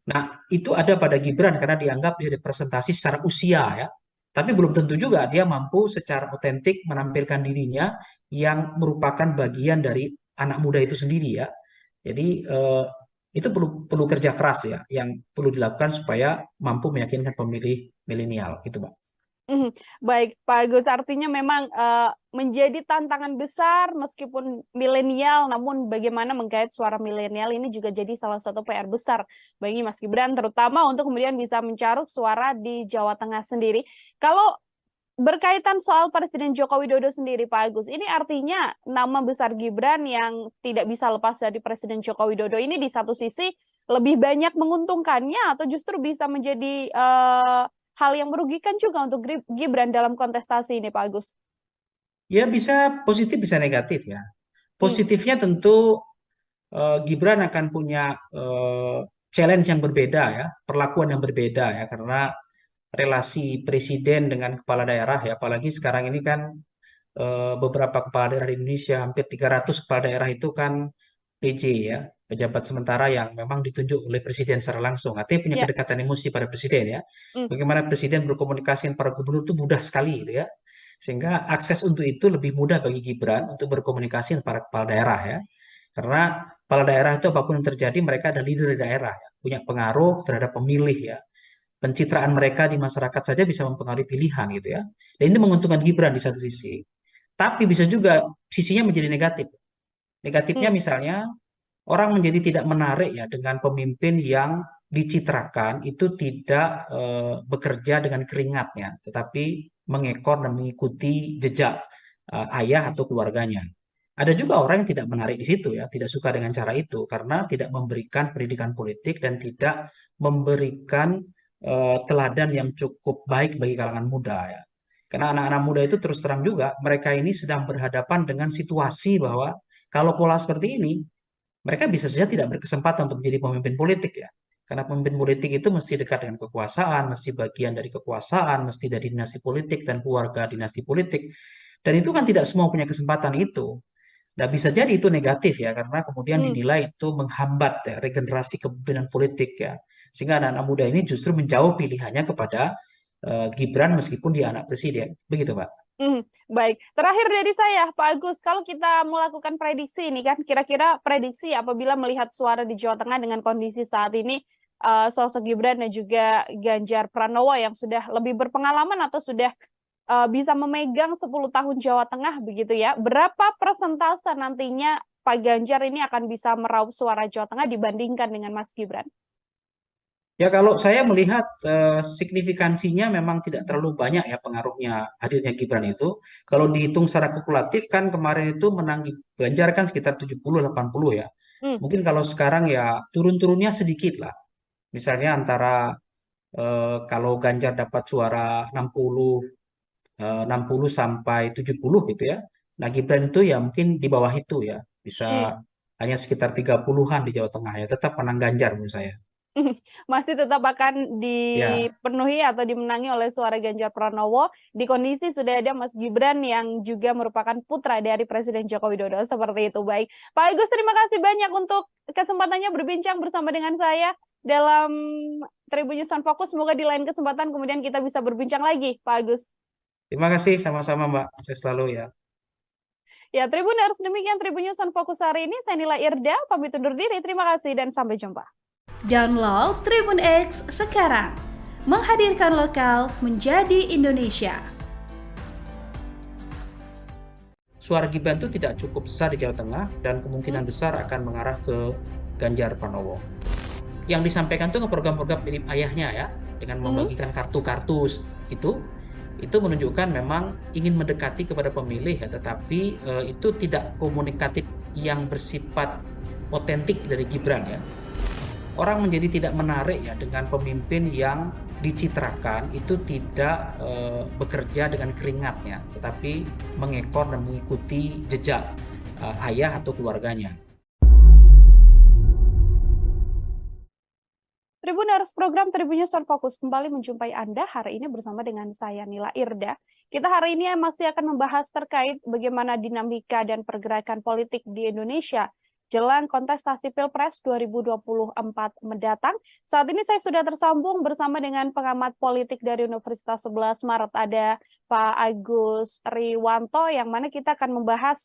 Nah, itu ada pada Gibran karena dianggap dia representasi secara usia ya. Tapi belum tentu juga dia mampu secara otentik menampilkan dirinya yang merupakan bagian dari anak muda itu sendiri ya. Jadi itu perlu kerja keras ya, yang perlu dilakukan supaya mampu meyakinkan pemilih milenial gitu, Pak. Baik, Pak Agus, artinya memang menjadi tantangan besar meskipun milenial, namun bagaimana menggait suara milenial ini juga jadi salah satu PR besar bagi Mas Gibran, terutama untuk kemudian bisa mencaruk suara di Jawa Tengah sendiri. Kalau berkaitan soal Presiden Joko Widodo sendiri, Pak Agus, ini artinya nama besar Gibran yang tidak bisa lepas dari Presiden Joko Widodo ini di satu sisi lebih banyak menguntungkannya atau justru bisa menjadi hal yang merugikan juga untuk Gibran dalam kontestasi ini, Pak Agus? Ya bisa positif, bisa negatif ya. Positifnya tentu Gibran akan punya challenge yang berbeda ya, perlakuan yang berbeda ya, karena relasi presiden dengan kepala daerah ya, apalagi sekarang ini kan beberapa kepala daerah di Indonesia, hampir 300 kepala daerah itu kan PJ ya, pejabat sementara yang memang ditunjuk oleh presiden secara langsung. Artinya punya kedekatan emosi pada presiden ya. Bagaimana presiden berkomunikasi dengan para gubernur itu mudah sekali gitu ya. Sehingga akses untuk itu lebih mudah bagi Gibran untuk berkomunikasi dengan para kepala daerah ya. Karena kepala daerah itu apapun yang terjadi mereka ada leader di daerah ya, punya pengaruh terhadap pemilih ya. Pencitraan mereka di masyarakat saja bisa mempengaruhi pilihan gitu ya. Dan ini menguntungkan Gibran di satu sisi. Tapi bisa juga sisinya menjadi negatif. Negatifnya misalnya orang menjadi tidak menarik ya dengan pemimpin yang dicitrakan itu tidak bekerja dengan keringatnya, tetapi mengekor dan mengikuti jejak ayah atau keluarganya. Ada juga orang yang tidak menarik di situ ya, tidak suka dengan cara itu karena tidak memberikan pendidikan politik dan tidak memberikan teladan yang cukup baik bagi kalangan muda ya. Karena anak-anak muda itu terus terang juga mereka ini sedang berhadapan dengan situasi bahwa kalau pola seperti ini mereka bisa saja tidak berkesempatan untuk menjadi pemimpin politik ya. Karena pemimpin politik itu mesti dekat dengan kekuasaan, mesti bagian dari kekuasaan, mesti dari dinasti politik dan keluarga dinasti politik. Dan itu kan tidak semua punya kesempatan itu. Nah, bisa jadi itu negatif ya, karena kemudian dinilai itu menghambat ya, regenerasi kepemimpinan politik ya. Sehingga anak-anak muda ini justru menjauh pilihannya kepada Gibran meskipun dia anak presiden. Begitu, Pak. Baik, terakhir dari saya, Pak Agus, kalau kita melakukan prediksi ini kan, kira-kira prediksi apabila melihat suara di Jawa Tengah dengan kondisi saat ini, sosok Gibran dan juga Ganjar Pranowo yang sudah lebih berpengalaman atau sudah bisa memegang 10 tahun Jawa Tengah begitu ya, berapa persentase nantinya Pak Ganjar ini akan bisa meraup suara Jawa Tengah dibandingkan dengan Mas Gibran? Ya kalau saya melihat signifikansinya memang tidak terlalu banyak ya pengaruhnya hadirnya Gibran itu. Kalau dihitung secara kalkulatif kan kemarin itu menang Ganjar kan sekitar 70-80 ya. Hmm, Mungkin kalau sekarang ya turun-turunnya sedikit lah. Misalnya antara kalau Ganjar dapat suara 60 sampai 70 gitu ya. Nah Gibran itu ya mungkin di bawah itu ya. hmm. Bisa hanya sekitar 30-an di Jawa Tengah ya. Tetap menang Ganjar menurut saya. Masih tetap akan Ya. dipenuhi atau dimenangi oleh suara Ganjar Pranowo di kondisi sudah ada Mas Gibran yang juga merupakan putra dari Presiden Joko Widodo seperti itu. Baik, Pak Agus, terima kasih banyak untuk kesempatannya berbincang bersama dengan saya dalam Tribun News on Focus. Semoga di lain kesempatan kemudian kita bisa berbincang lagi, Pak Agus. Terima kasih sama-sama Mbak. Saya selalu ya. Ya, Tribuners, demikian Tribun News on Focus hari ini. Saya Nila Irda, pamit undur diri. Terima kasih dan sampai jumpa. Download Tribun X sekarang. Menghadirkan lokal menjadi Indonesia. Suara Gibran itu tidak cukup besar di Jawa Tengah dan kemungkinan besar akan mengarah ke Ganjar Pranowo. Yang disampaikan itu ke program-program mirip ayahnya ya, dengan membagikan kartu-kartu itu menunjukkan memang ingin mendekati kepada pemilih ya, tetapi itu tidak komunikatif yang bersifat otentik dari Gibran ya. Orang menjadi tidak menarik ya dengan pemimpin yang dicitrakan itu tidak bekerja dengan keringatnya, tetapi mengekor dan mengikuti jejak ayah atau keluarganya. Tribuners, program Tribun News on Focus kembali menjumpai Anda hari ini bersama dengan saya Nila Irda. Kita hari ini masih akan membahas terkait bagaimana dinamika dan pergerakan politik di Indonesia jelang kontestasi Pilpres 2024 mendatang. Saat ini saya sudah tersambung bersama dengan pengamat politik dari Universitas 11 Maret, ada Pak Agus Riwanto, yang mana kita akan membahas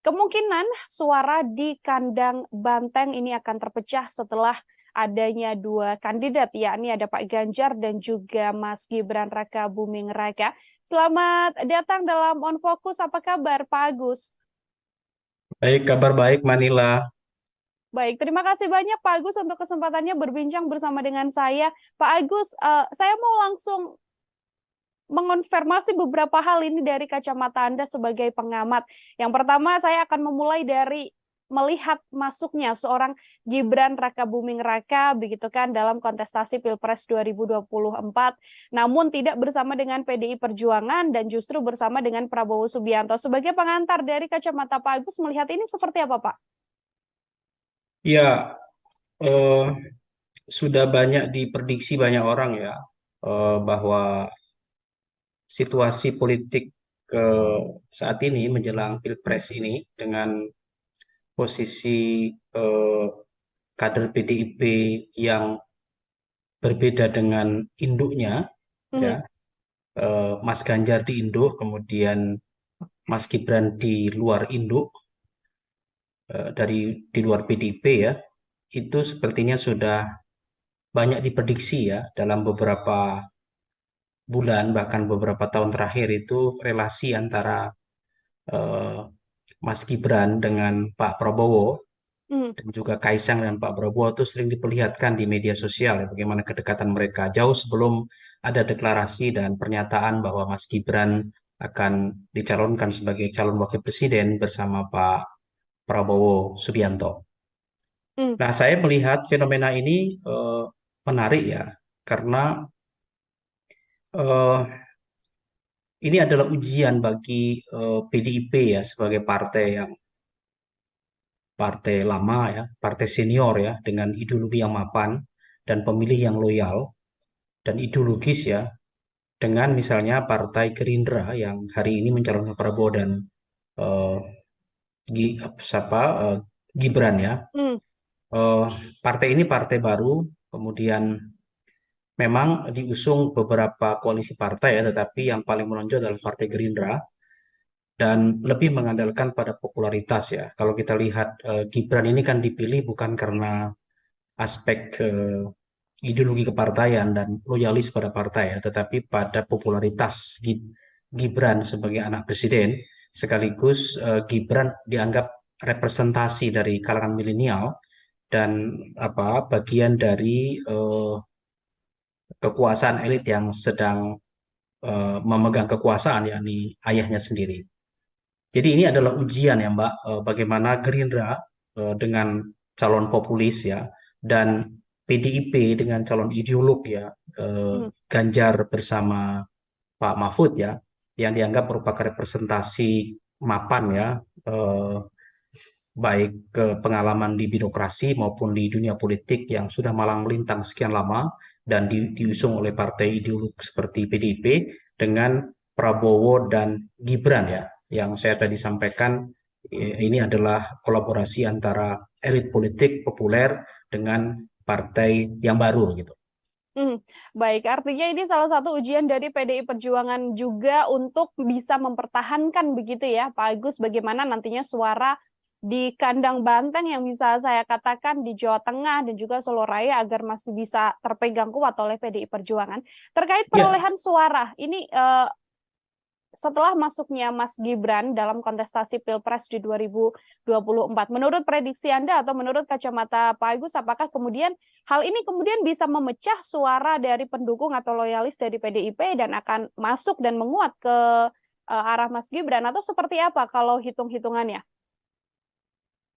kemungkinan suara di kandang Banteng ini akan terpecah setelah adanya dua kandidat, yakni ada Pak Ganjar dan juga Mas Gibran Raka Buming Raka. Selamat datang dalam On Focus. Apa kabar, Pak Agus? Baik, kabar baik Manila. Baik, terima kasih banyak Pak Agus untuk kesempatannya berbincang bersama dengan saya. Pak Agus, saya mau langsung mengonfirmasi beberapa hal ini dari kacamata Anda sebagai pengamat. Yang pertama, saya akan memulai dari melihat masuknya seorang Gibran Raka Buming Raka begitu kan dalam kontestasi Pilpres 2024, namun tidak bersama dengan PDI Perjuangan dan justru bersama dengan Prabowo Subianto. Sebagai pengantar dari kacamata Pak Agus, melihat ini seperti apa, Pak? Ya, eh, sudah banyak diprediksi banyak orang ya, bahwa situasi politik saat ini menjelang Pilpres ini dengan posisi kader PDIP yang berbeda dengan induknya, ya, Mas Ganjar di induk, kemudian Mas Gibran di luar induk, di luar PDIP ya, itu sepertinya sudah banyak diprediksi ya dalam beberapa bulan bahkan beberapa tahun terakhir itu relasi antara eh, Mas Gibran dengan Pak Prabowo dan juga Kaisang dan Pak Prabowo itu sering diperlihatkan di media sosial ya, bagaimana kedekatan mereka jauh sebelum ada deklarasi dan pernyataan bahwa Mas Gibran akan dicalonkan sebagai calon wakil presiden bersama Pak Prabowo Subianto. Nah, saya melihat fenomena ini menarik ya, karena ini adalah ujian bagi PDIP ya sebagai partai lama ya, partai senior ya dengan ideologi yang mapan dan pemilih yang loyal dan ideologis ya, dengan misalnya Partai Gerindra yang hari ini mencalonkan Prabowo dan eh, Gibran ya. Partai ini partai baru, kemudian memang diusung beberapa koalisi partai ya, tetapi yang paling menonjol adalah Partai Gerindra dan lebih mengandalkan pada popularitas ya. Kalau kita lihat Gibran ini kan dipilih bukan karena aspek ideologi kepartaian dan loyalis pada partai ya, tetapi pada popularitas Gibran sebagai anak presiden, sekaligus Gibran dianggap representasi dari kalangan milenial dan bagian dari kekuasaan elit yang sedang memegang kekuasaan, yakni ayahnya sendiri. Jadi ini adalah ujian ya Mbak, bagaimana Gerindra dengan calon populis ya, dan PDIP dengan calon ideolog ya, Ganjar bersama Pak Mahfud ya, yang dianggap merupakan representasi mapan ya, baik ke pengalaman di birokrasi maupun di dunia politik yang sudah malang melintang sekian lama dan diusung oleh partai ideolog seperti PDIP dengan Prabowo dan Gibran ya, yang saya tadi sampaikan ini adalah kolaborasi antara elit politik populer dengan partai yang baru gitu. Baik, artinya ini salah satu ujian dari PDI Perjuangan juga untuk bisa mempertahankan begitu ya, Pak Agus, bagaimana nantinya suara di kandang banteng yang bisa saya katakan di Jawa Tengah dan juga Solo Raya agar masih bisa terpegang kuat oleh PDI Perjuangan. Terkait perolehan suara, ini setelah masuknya Mas Gibran dalam kontestasi Pilpres di 2024, menurut prediksi Anda atau menurut kacamata Pak Agus, apakah kemudian hal ini kemudian bisa memecah suara dari pendukung atau loyalis dari PDIP dan akan masuk dan menguat ke arah Mas Gibran, atau seperti apa kalau hitung-hitungannya?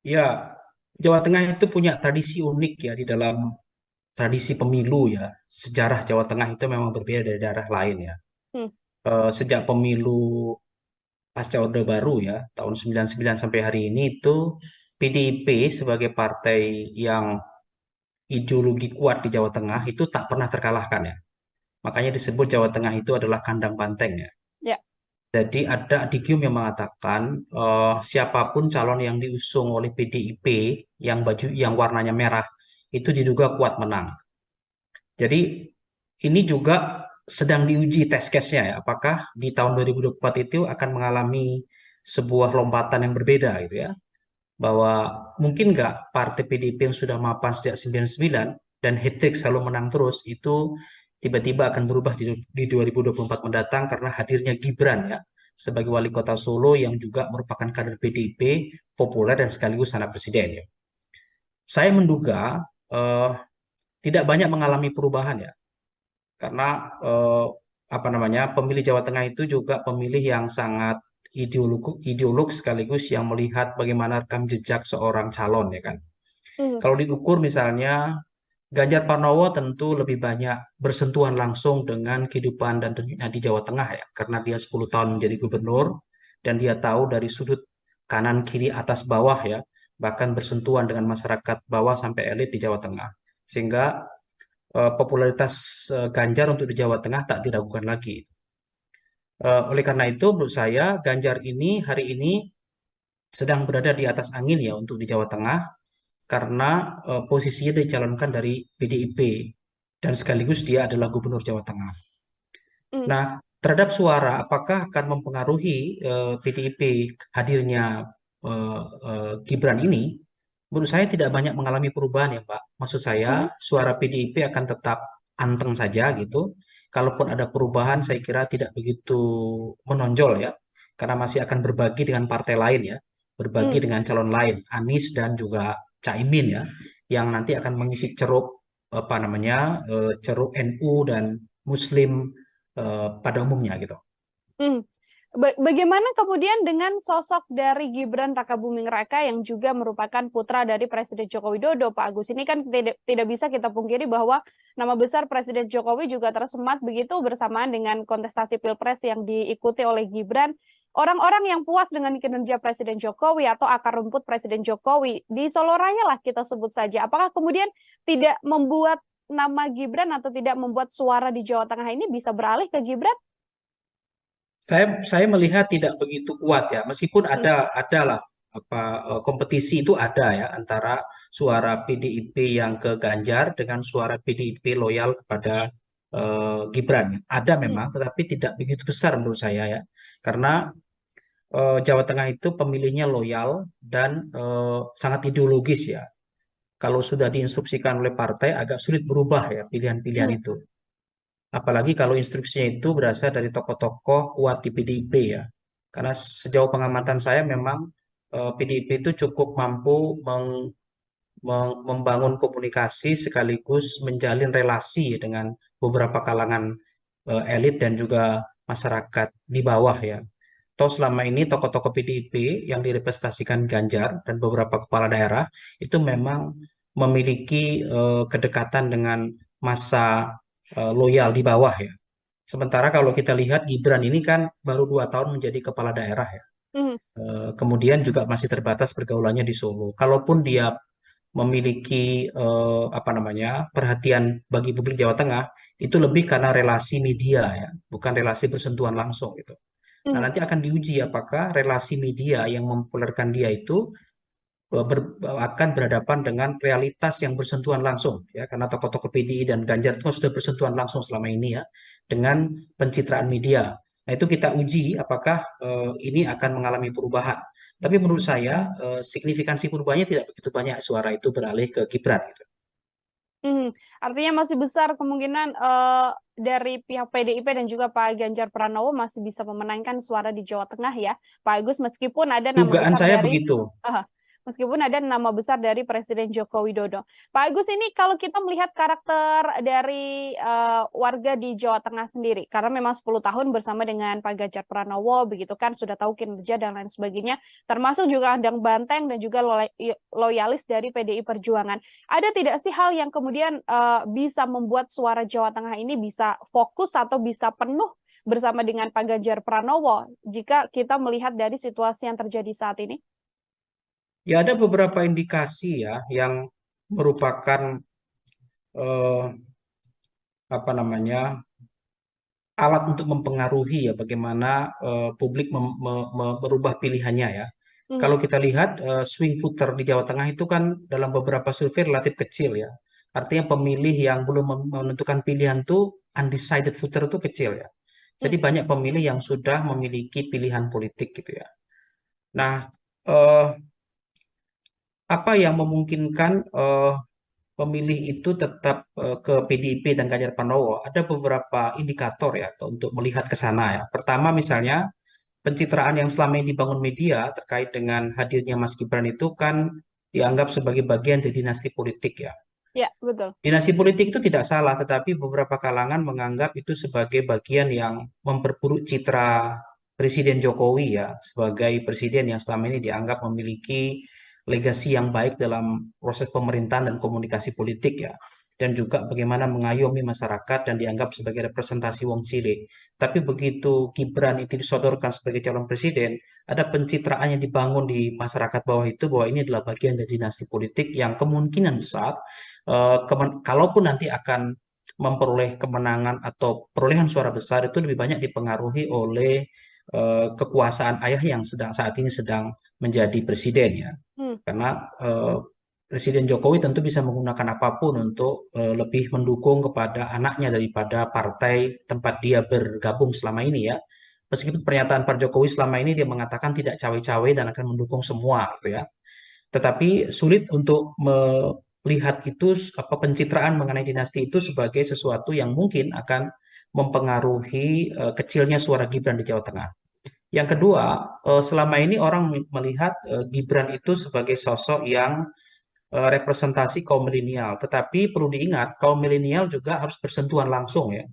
Ya, Jawa Tengah itu punya tradisi unik ya di dalam tradisi pemilu ya. Sejarah Jawa Tengah itu memang berbeda dari daerah lain ya. Sejak pemilu pasca Orde Baru ya, tahun 99 sampai hari ini itu PDIP sebagai partai yang ideologi kuat di Jawa Tengah itu tak pernah terkalahkan ya. Makanya disebut Jawa Tengah itu adalah kandang banteng ya. Jadi ada adigium yang mengatakan siapapun calon yang diusung oleh PDIP yang warnanya merah itu diduga kuat menang. Jadi ini juga sedang diuji test case-nya ya, apakah di tahun 2024 itu akan mengalami sebuah lompatan yang berbeda gitu ya, bahwa mungkin nggak partai PDIP yang sudah mapan sejak 99 dan hat-trick selalu menang terus itu tiba-tiba akan berubah di 2024 mendatang karena hadirnya Gibran ya sebagai wali kota Solo yang juga merupakan kader PDIP populer dan sekaligus anak presiden ya. Saya menduga tidak banyak mengalami perubahan ya, karena pemilih Jawa Tengah itu juga pemilih yang sangat ideolog sekaligus yang melihat bagaimana rekam jejak seorang calon ya kan. Kalau diukur misalnya Ganjar Pranowo tentu lebih banyak bersentuhan langsung dengan kehidupan dan dunia di Jawa Tengah ya, karena dia 10 tahun menjadi gubernur dan dia tahu dari sudut kanan kiri atas bawah ya, bahkan bersentuhan dengan masyarakat bawah sampai elit di Jawa Tengah, sehingga popularitas Ganjar untuk di Jawa Tengah tak diragukan lagi. Oleh karena itu menurut saya Ganjar ini hari ini sedang berada di atas angin ya untuk di Jawa Tengah karena posisinya dicalonkan dari PDIP dan sekaligus dia adalah gubernur Jawa Tengah. Nah, terhadap suara apakah akan mempengaruhi PDIP hadirnya Gibran ini? Menurut saya tidak banyak mengalami perubahan ya Mbak. Maksud saya suara PDIP akan tetap anteng saja gitu. Kalaupun ada perubahan saya kira tidak begitu menonjol ya. Karena masih akan berbagi dengan partai lain ya. Berbagi dengan calon lain, Anies dan juga Caimin ya. Yang nanti akan mengisi ceruk ceruk NU dan Muslim pada umumnya gitu. Bagaimana kemudian dengan sosok dari Gibran Rakabuming Raka yang juga merupakan putra dari Presiden Joko Widodo, Pak Agus? Ini kan tidak bisa kita pungkiri bahwa nama besar Presiden Jokowi juga tersemat begitu bersamaan dengan kontestasi Pilpres yang diikuti oleh Gibran. Orang-orang yang puas dengan kinerja Presiden Jokowi atau akar rumput Presiden Jokowi di Solo Raya lah kita sebut saja. Apakah kemudian tidak membuat nama Gibran atau tidak membuat suara di Jawa Tengah ini bisa beralih ke Gibran? Saya melihat tidak begitu kuat ya, meskipun adalah kompetisi itu ada ya antara suara PDIP yang ke Ganjar dengan suara PDIP loyal kepada Gibran. Ada Hmm. memang, tetapi tidak begitu besar menurut saya ya, karena Jawa Tengah itu pemilihnya loyal dan sangat ideologis ya. Kalau sudah diinstruksikan oleh partai, agak sulit berubah ya pilihan-pilihan Hmm. itu. Apalagi kalau instruksinya itu berasal dari tokoh-tokoh kuat di PDIP ya. Karena sejauh pengamatan saya memang PDIP itu cukup mampu membangun komunikasi sekaligus menjalin relasi dengan beberapa kalangan elit dan juga masyarakat di bawah ya. Toh selama ini tokoh-tokoh PDIP yang direpresentasikan Ganjar dan beberapa kepala daerah itu memang memiliki kedekatan dengan masa loyal di bawah ya. Sementara kalau kita lihat Gibran ini kan baru 2 tahun menjadi kepala daerah ya. Hmm. Kemudian juga masih terbatas pergaulannya di Solo. Kalaupun dia memiliki apa namanya perhatian bagi publik Jawa Tengah, itu lebih karena relasi media ya, bukan relasi bersentuhan langsung gitu. Nah, Hmm. nanti akan diuji apakah relasi media yang mempopulerkan dia itu akan berhadapan dengan realitas yang bersentuhan langsung ya, karena tokoh-tokoh PDI dan Ganjar itu sudah bersentuhan langsung selama ini ya dengan pencitraan media. Nah, itu kita uji apakah ini akan mengalami perubahan. Tapi menurut saya signifikansi perubahannya tidak begitu banyak, suara itu beralih ke Gibran gitu. Hmm. Artinya masih besar kemungkinan dari pihak PDIP dan juga Pak Ganjar Pranowo masih bisa memenangkan suara di Jawa Tengah ya, Pak Agus, meskipun ada nama Dugaan besar saya dari begitu. meskipun ada nama besar dari Presiden Joko Widodo. Pak Agus, ini kalau kita melihat karakter dari warga di Jawa Tengah sendiri, karena memang 10 tahun bersama dengan Pak Ganjar Pranowo, begitu kan, sudah tahu kinerja dan lain sebagainya, termasuk juga andang banteng dan juga loyalis dari PDI Perjuangan. Ada tidak sih hal yang kemudian bisa membuat suara Jawa Tengah ini bisa fokus atau bisa penuh bersama dengan Pak Ganjar Pranowo jika kita melihat dari situasi yang terjadi saat ini? Ya ada beberapa indikasi ya yang merupakan eh, apa namanya alat untuk mempengaruhi ya bagaimana publik merubah pilihannya ya. Mhm. Kalau kita lihat swing voter di Jawa Tengah itu kan dalam beberapa survei relatif kecil ya. Artinya pemilih yang belum menentukan pilihan tuh undecided voter itu kecil ya. Jadi Hmm. banyak pemilih yang sudah memiliki pilihan politik gitu ya. Nah, eh, apa yang memungkinkan pemilih itu tetap ke PDIP dan Ganjar Pranowo? Ada beberapa indikator ya untuk melihat ke sana ya. Pertama misalnya pencitraan yang selama ini dibangun media terkait dengan hadirnya Mas Gibran itu kan dianggap sebagai bagian dari dinasti politik ya. Ya, betul. Dinasti politik itu tidak salah, tetapi beberapa kalangan menganggap itu sebagai bagian yang memperburuk citra Presiden Jokowi ya, sebagai presiden yang selama ini dianggap memiliki legasi yang baik dalam proses pemerintahan dan komunikasi politik ya. Dan juga bagaimana mengayomi masyarakat dan dianggap sebagai representasi wong cilik. Tapi begitu Gibran itu disodorkan sebagai calon presiden, ada pencitraan yang dibangun di masyarakat bawah itu bahwa ini adalah bagian dari dinasti politik yang kemungkinan besar kalaupun nanti akan memperoleh kemenangan atau perolehan suara besar itu lebih banyak dipengaruhi oleh kekuasaan ayah yang saat ini sedang menjadi presiden ya. Hmm. Karena Presiden Jokowi tentu bisa menggunakan apapun untuk lebih mendukung kepada anaknya daripada partai tempat dia bergabung selama ini ya. Meskipun pernyataan Pak Jokowi selama ini dia mengatakan tidak cawe-cawe dan akan mendukung semua gitu ya. Tetapi sulit untuk melihat itu apa pencitraan mengenai dinasti itu sebagai sesuatu yang mungkin akan mempengaruhi kecilnya suara Gibran di Jawa Tengah. Yang kedua, selama ini orang melihat Gibran itu sebagai sosok yang representasi kaum milenial. Tetapi perlu diingat, kaum milenial juga harus bersentuhan langsung ya.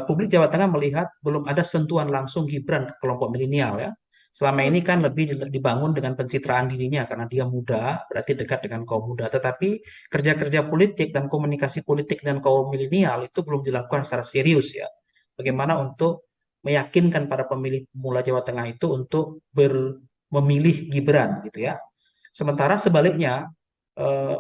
Publik Jawa Tengah melihat belum ada sentuhan langsung Gibran ke kelompok milenial ya. Selama Hmm. ini kan lebih dibangun dengan pencitraan dirinya karena dia muda, berarti dekat dengan kaum muda. Tetapi kerja-kerja politik dan komunikasi politik dengan kaum milenial itu belum dilakukan secara serius ya. Bagaimana untuk meyakinkan para pemilih pemula Jawa Tengah itu untuk memilih Gibran gitu ya. Sementara sebaliknya eh,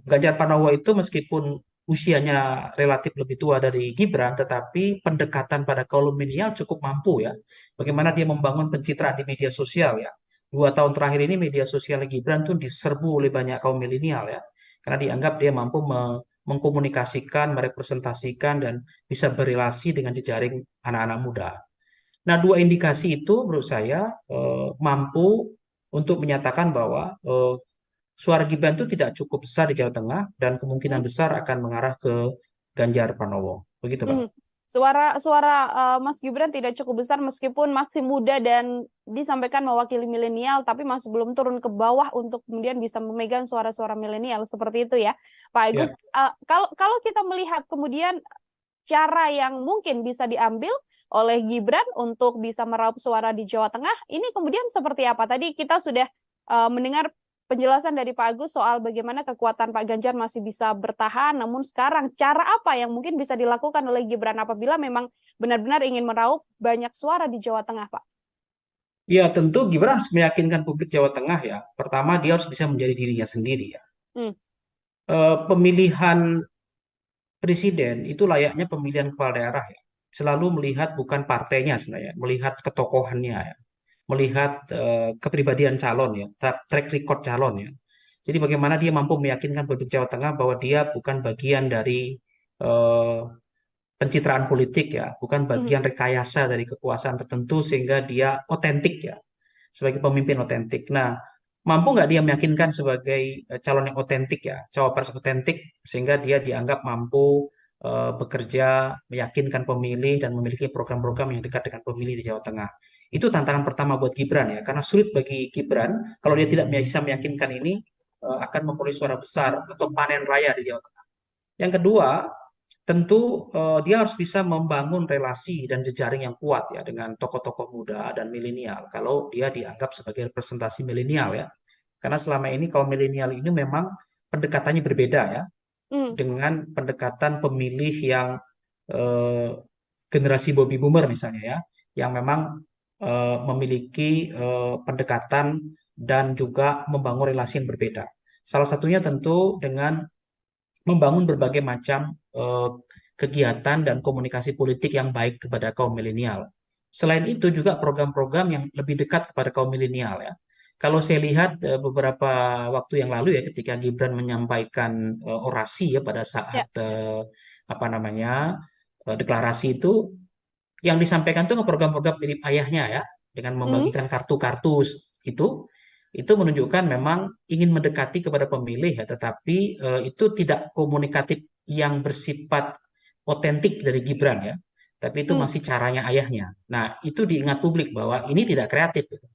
Ganjar Pranowo itu meskipun usianya relatif lebih tua dari Gibran, tetapi pendekatan pada kaum milenial cukup mampu ya. Bagaimana dia membangun pencitraan di media sosial ya. 2 tahun terakhir ini media sosial Gibran tuh diserbu oleh banyak kaum milenial ya. Karena dianggap dia mampu mengkomunikasikan, merepresentasikan, dan bisa berrelasi dengan jejaring anak-anak muda. Nah, dua indikasi itu menurut saya mampu untuk menyatakan bahwa suara Gibran itu tidak cukup besar di Jawa Tengah dan kemungkinan Hmm. besar akan mengarah ke Ganjar Pranowo. Begitu, Mbak. Suara suara Mas Gibran tidak cukup besar meskipun masih muda dan disampaikan mewakili milenial, tapi masih belum turun ke bawah untuk kemudian bisa memegang suara-suara milenial seperti itu ya, Pak Agus. Ya. Kalau kita melihat kemudian cara yang mungkin bisa diambil oleh Gibran untuk bisa meraup suara di Jawa Tengah, ini kemudian seperti apa? Tadi kita sudah mendengar penjelasan dari Pak Agus soal bagaimana kekuatan Pak Ganjar masih bisa bertahan, namun sekarang cara apa yang mungkin bisa dilakukan oleh Gibran apabila memang benar-benar ingin meraup banyak suara di Jawa Tengah, Pak? Ya, tentu Gibran harus meyakinkan publik Jawa Tengah ya. Pertama, dia harus bisa menjadi dirinya sendiri ya. Hmm. Pemilihan presiden itu layaknya pemilihan kepala daerah ya. Selalu melihat bukan partainya sebenarnya, melihat ketokohannya ya. Melihat kepribadian calon ya, track record calon ya. Jadi bagaimana dia mampu meyakinkan publik Jawa Tengah bahwa dia bukan bagian dari pencitraan politik ya, bukan bagian rekayasa dari kekuasaan tertentu sehingga dia otentik ya, sebagai pemimpin otentik. Nah, mampu nggak dia meyakinkan sebagai calon yang otentik ya, cawapres otentik sehingga dia dianggap mampu bekerja, meyakinkan pemilih dan memiliki program-program yang dekat dengan pemilih di Jawa Tengah. Itu tantangan pertama buat Gibran ya, karena sulit bagi Gibran kalau dia tidak bisa meyakinkan ini akan memperoleh suara besar atau panen raya di Jawa Tengah. Yang kedua, tentu dia harus bisa membangun relasi dan jejaring yang kuat ya dengan tokoh-tokoh muda dan milenial kalau dia dianggap sebagai representasi milenial ya. Karena selama ini kaum milenial ini memang pendekatannya berbeda ya dengan pendekatan pemilih yang generasi baby boomer misalnya ya, yang memang memiliki pendekatan dan juga membangun relasi yang berbeda. Salah satunya tentu dengan membangun berbagai macam kegiatan dan komunikasi politik yang baik kepada kaum milenial. Selain itu juga program-program yang lebih dekat kepada kaum milenial ya. Kalau saya lihat beberapa waktu yang lalu ya ketika Gibran menyampaikan orasi ya pada saat deklarasi itu yang disampaikan itu program-program mirip ayahnya ya dengan membagikan kartu-kartu itu menunjukkan memang ingin mendekati kepada pemilih ya, tetapi itu tidak komunikatif yang bersifat otentik dari Gibran ya, tapi itu masih caranya ayahnya. Nah, itu diingat publik bahwa ini tidak kreatif gitu.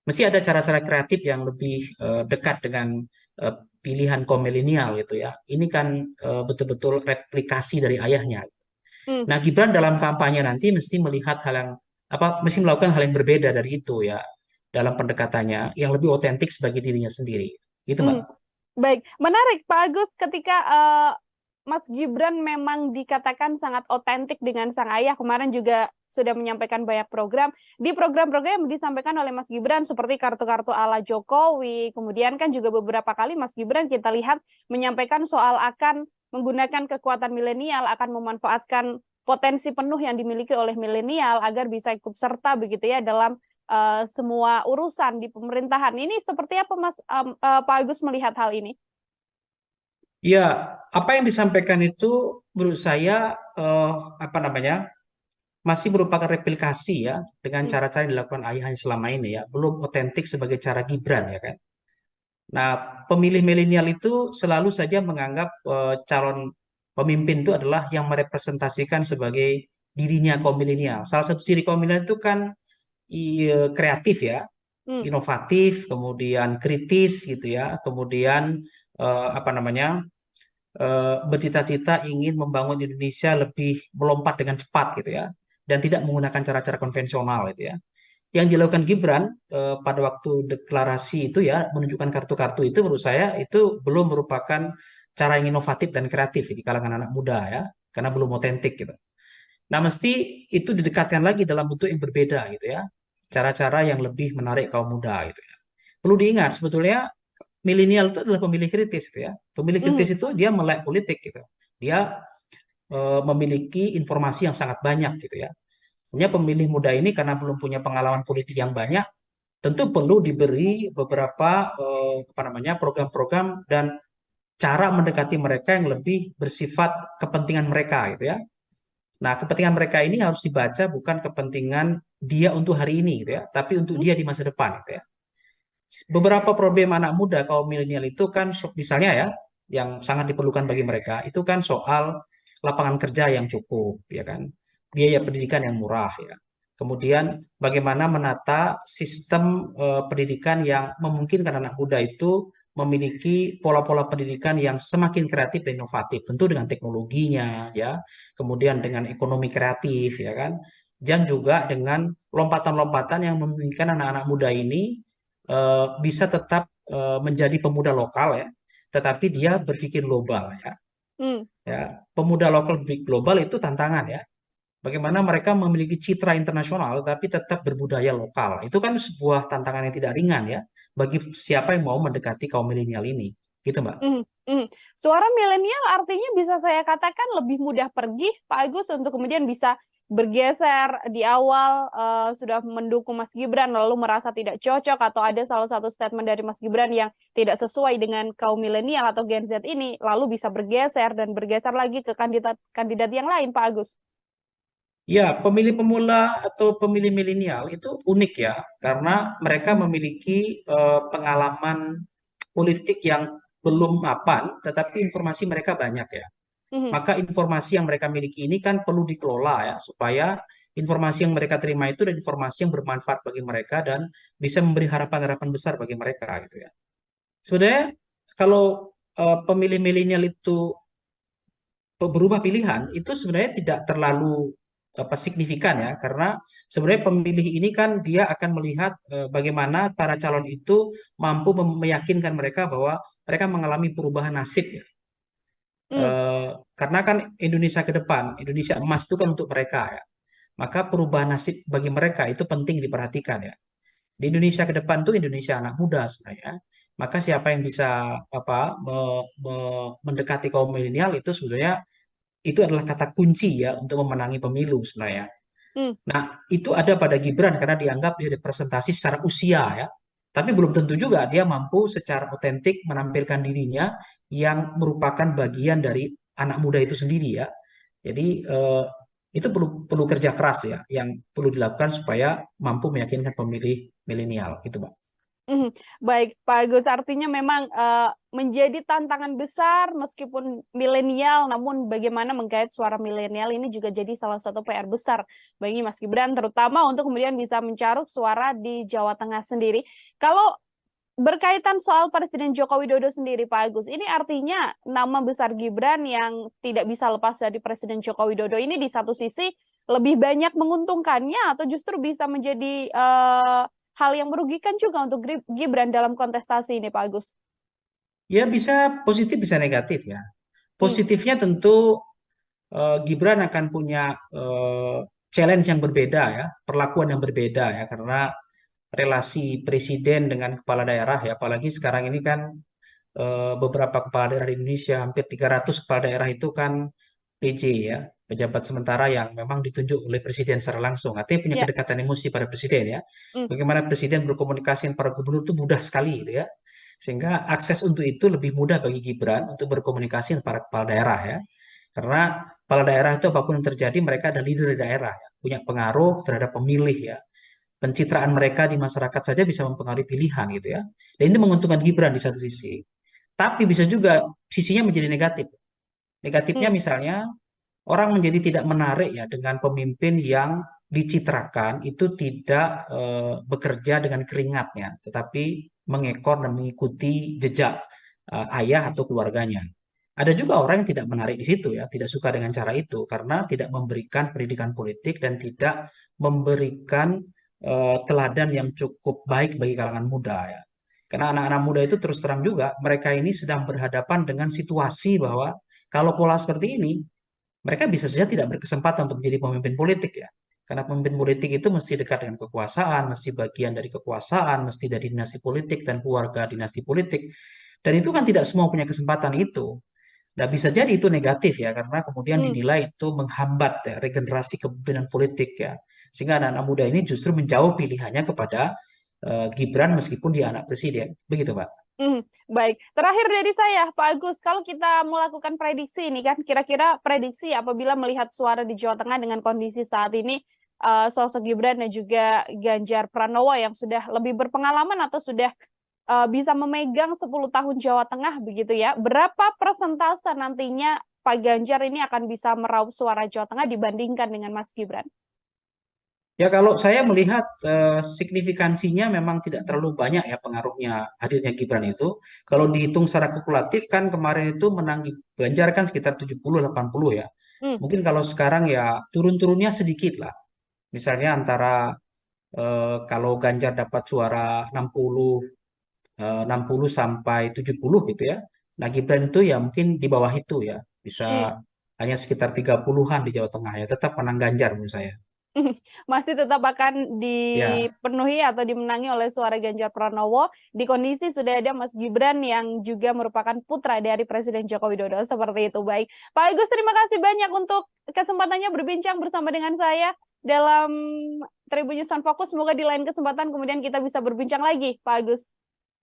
Mesti ada cara-cara kreatif yang lebih dekat dengan pilihan kaum milenial gitu ya. Ini kan betul-betul replikasi dari ayahnya. Nah, Gibran dalam kampanye nanti mesti melihat mesti melakukan hal yang berbeda dari itu ya dalam pendekatannya yang lebih otentik sebagai dirinya sendiri. Gitu, Mbak. Baik, menarik Pak Agus ketika Mas Gibran memang dikatakan sangat otentik dengan sang ayah. Kemarin juga sudah menyampaikan banyak program. Di program-program yang disampaikan oleh Mas Gibran seperti kartu-kartu ala Jokowi, kemudian kan juga beberapa kali Mas Gibran kita lihat menyampaikan soal akan menggunakan kekuatan milenial, akan memanfaatkan potensi penuh yang dimiliki oleh milenial agar bisa ikut serta begitu ya dalam semua urusan di pemerintahan. Ini seperti apa Mas Pak Agus melihat hal ini? Ya, apa yang disampaikan itu menurut saya masih merupakan replikasi ya dengan cara-cara yang dilakukan ayahnya selama ini ya, belum otentik sebagai cara Gibran ya kan. Nah, pemilih milenial itu selalu saja menganggap calon pemimpin itu adalah yang merepresentasikan sebagai dirinya kaum milenial. Salah satu ciri kaum milenial itu kan kreatif ya, inovatif, kemudian kritis gitu ya, kemudian bercita-cita ingin membangun Indonesia lebih melompat dengan cepat gitu ya, dan tidak menggunakan cara-cara konvensional gitu ya. Yang dilakukan Gibran pada waktu deklarasi itu ya, menunjukkan kartu-kartu itu menurut saya itu belum merupakan cara yang inovatif dan kreatif di kalangan anak muda ya, karena belum otentik gitu. Nah, mesti itu didekatkan lagi dalam bentuk yang berbeda gitu ya, cara-cara yang lebih menarik kaum muda gitu ya. Perlu diingat sebetulnya milenial itu adalah pemilih kritis gitu ya. Pemilih kritis itu dia melek politik gitu. Dia memiliki informasi yang sangat banyak gitu ya. Hanya pemilih muda ini karena belum punya pengalaman politik yang banyak, tentu perlu diberi beberapa program-program dan cara mendekati mereka yang lebih bersifat kepentingan mereka gitu ya. Nah, kepentingan mereka ini harus dibaca bukan kepentingan dia untuk hari ini gitu ya, tapi untuk dia di masa depan gitu ya. Beberapa problem anak muda kaum milenial itu kan misalnya ya, yang sangat diperlukan bagi mereka itu kan soal lapangan kerja yang cukup ya kan, biaya pendidikan yang murah ya. Kemudian bagaimana menata sistem pendidikan yang memungkinkan anak muda itu memiliki pola-pola pendidikan yang semakin kreatif dan inovatif, tentu dengan teknologinya ya, kemudian dengan ekonomi kreatif ya kan, dan juga dengan lompatan-lompatan yang memungkinkan anak-anak muda ini bisa tetap menjadi pemuda lokal ya, tetapi dia berpikir global ya. Hmm. Ya, pemuda lokal berpikir global itu tantangan ya. Bagaimana mereka memiliki citra internasional tapi tetap berbudaya lokal. Itu kan sebuah tantangan yang tidak ringan ya bagi siapa yang mau mendekati kaum milenial ini. Gitu, Mbak. Suara milenial artinya bisa saya katakan lebih mudah pergi, Pak Agus, untuk kemudian bisa bergeser di awal sudah mendukung Mas Gibran lalu merasa tidak cocok atau ada salah satu statement dari Mas Gibran yang tidak sesuai dengan kaum milenial atau Gen Z ini lalu bisa bergeser dan bergeser lagi ke kandidat yang lain, Pak Agus. Ya, pemilih pemula atau pemilih milenial itu unik ya, karena mereka memiliki pengalaman politik yang belum mapan, tetapi informasi mereka banyak ya. Maka informasi yang mereka miliki ini kan perlu dikelola ya, supaya informasi yang mereka terima itu dan informasi yang bermanfaat bagi mereka dan bisa memberi harapan-harapan besar bagi mereka gitu ya. Sebenarnya kalau pemilih milenial itu berubah pilihan, itu sebenarnya tidak terlalu signifikan ya, karena sebenarnya pemilih ini kan dia akan melihat bagaimana para calon itu mampu meyakinkan mereka bahwa mereka mengalami perubahan nasib ya. Karena kan Indonesia ke depan, Indonesia emas itu kan untuk mereka ya. Maka perubahan nasib bagi mereka itu penting diperhatikan ya. Di Indonesia ke depan itu Indonesia anak muda sebenarnya. Maka siapa yang bisa mendekati kaum milenial itu sebenarnya itu adalah kata kunci ya untuk memenangi pemilu sebenarnya. Nah, itu ada pada Gibran karena dianggap dia representasi secara usia ya. Tapi belum tentu juga dia mampu secara otentik menampilkan dirinya yang merupakan bagian dari anak muda itu sendiri ya. Jadi itu perlu kerja keras ya, yang perlu dilakukan supaya mampu meyakinkan pemilih milenial gitu, Pak. Baik, Pak Agus, artinya memang menjadi tantangan besar meskipun milenial, namun bagaimana menggait suara milenial ini juga jadi salah satu PR besar bagi Mas Gibran, terutama untuk kemudian bisa mencaruk suara di Jawa Tengah sendiri. Kalau berkaitan soal Presiden Joko Widodo sendiri, Pak Agus, ini artinya nama besar Gibran yang tidak bisa lepas dari Presiden Joko Widodo ini di satu sisi lebih banyak menguntungkannya atau justru bisa menjadi hal yang merugikan juga untuk Gibran dalam kontestasi ini, Pak Agus? Ya bisa positif, bisa negatif ya. Positifnya tentu Gibran akan punya challenge yang berbeda ya, perlakuan yang berbeda ya, karena relasi presiden dengan kepala daerah ya, apalagi sekarang ini kan beberapa kepala daerah di Indonesia, hampir 300 kepala daerah itu kan PJ ya, pejabat sementara yang memang ditunjuk oleh presiden secara langsung. Artinya punya kedekatan emosi pada presiden ya. Bagaimana presiden berkomunikasi dengan para gubernur itu mudah sekali gitu ya. Sehingga akses untuk itu lebih mudah bagi Gibran untuk berkomunikasi dengan para kepala daerah ya. Karena kepala daerah itu apapun yang terjadi mereka ada leader di daerah ya, punya pengaruh terhadap pemilih ya. Pencitraan mereka di masyarakat saja bisa mempengaruhi pilihan gitu ya. Dan ini menguntungkan Gibran di satu sisi. Tapi bisa juga sisinya menjadi negatif. Negatifnya misalnya orang menjadi tidak menarik ya dengan pemimpin yang dicitrakan itu tidak bekerja dengan keringatnya, tetapi mengekor dan mengikuti jejak ayah atau keluarganya. Ada juga orang yang tidak menarik di situ ya, tidak suka dengan cara itu karena tidak memberikan pendidikan politik dan tidak memberikan teladan yang cukup baik bagi kalangan muda ya. Karena anak-anak muda itu terus terang juga mereka ini sedang berhadapan dengan situasi bahwa kalau pola seperti ini, mereka bisa saja tidak berkesempatan untuk menjadi pemimpin politik ya. Karena pemimpin politik itu mesti dekat dengan kekuasaan, mesti bagian dari kekuasaan, mesti dari dinasti politik dan keluarga dinasti politik. Dan itu kan tidak semua punya kesempatan itu. Nah, bisa jadi itu negatif ya, karena kemudian dinilai itu menghambat ya, regenerasi kepemimpinan politik ya. Sehingga anak-anak muda ini justru menjauh pilihannya kepada Gibran meskipun dia anak presiden. Begitu, Pak. Baik, terakhir dari saya, Pak Agus, kalau kita melakukan prediksi ini kan, kira-kira prediksi apabila melihat suara di Jawa Tengah dengan kondisi saat ini, sosok Gibran dan juga Ganjar Pranowo yang sudah lebih berpengalaman atau sudah bisa memegang 10 tahun Jawa Tengah begitu ya. Berapa persentase nantinya Pak Ganjar ini akan bisa meraup suara Jawa Tengah dibandingkan dengan Mas Gibran? Ya kalau saya melihat signifikansinya memang tidak terlalu banyak ya pengaruhnya hadirnya Gibran itu. Kalau dihitung secara kalkulatif kan kemarin itu menang Ganjar kan sekitar 70-80 ya. Hmm, Mungkin kalau sekarang ya turun-turunnya sedikit lah. Misalnya antara kalau Ganjar dapat suara 60 sampai 70 gitu ya. Nah Gibran itu ya mungkin di bawah itu ya. hmm. Bisa hanya sekitar 30-an di Jawa Tengah ya. Tetap menang Ganjar menurut saya. Masih tetap akan Ya. dipenuhi atau dimenangi oleh suara Ganjar Pranowo di kondisi sudah ada Mas Gibran yang juga merupakan putra dari Presiden Joko Widodo. Seperti itu. Baik, Pak Agus, terima kasih banyak untuk kesempatannya berbincang bersama dengan saya dalam Tribun News on Focus. Semoga di lain kesempatan kemudian kita bisa berbincang lagi, Pak Agus.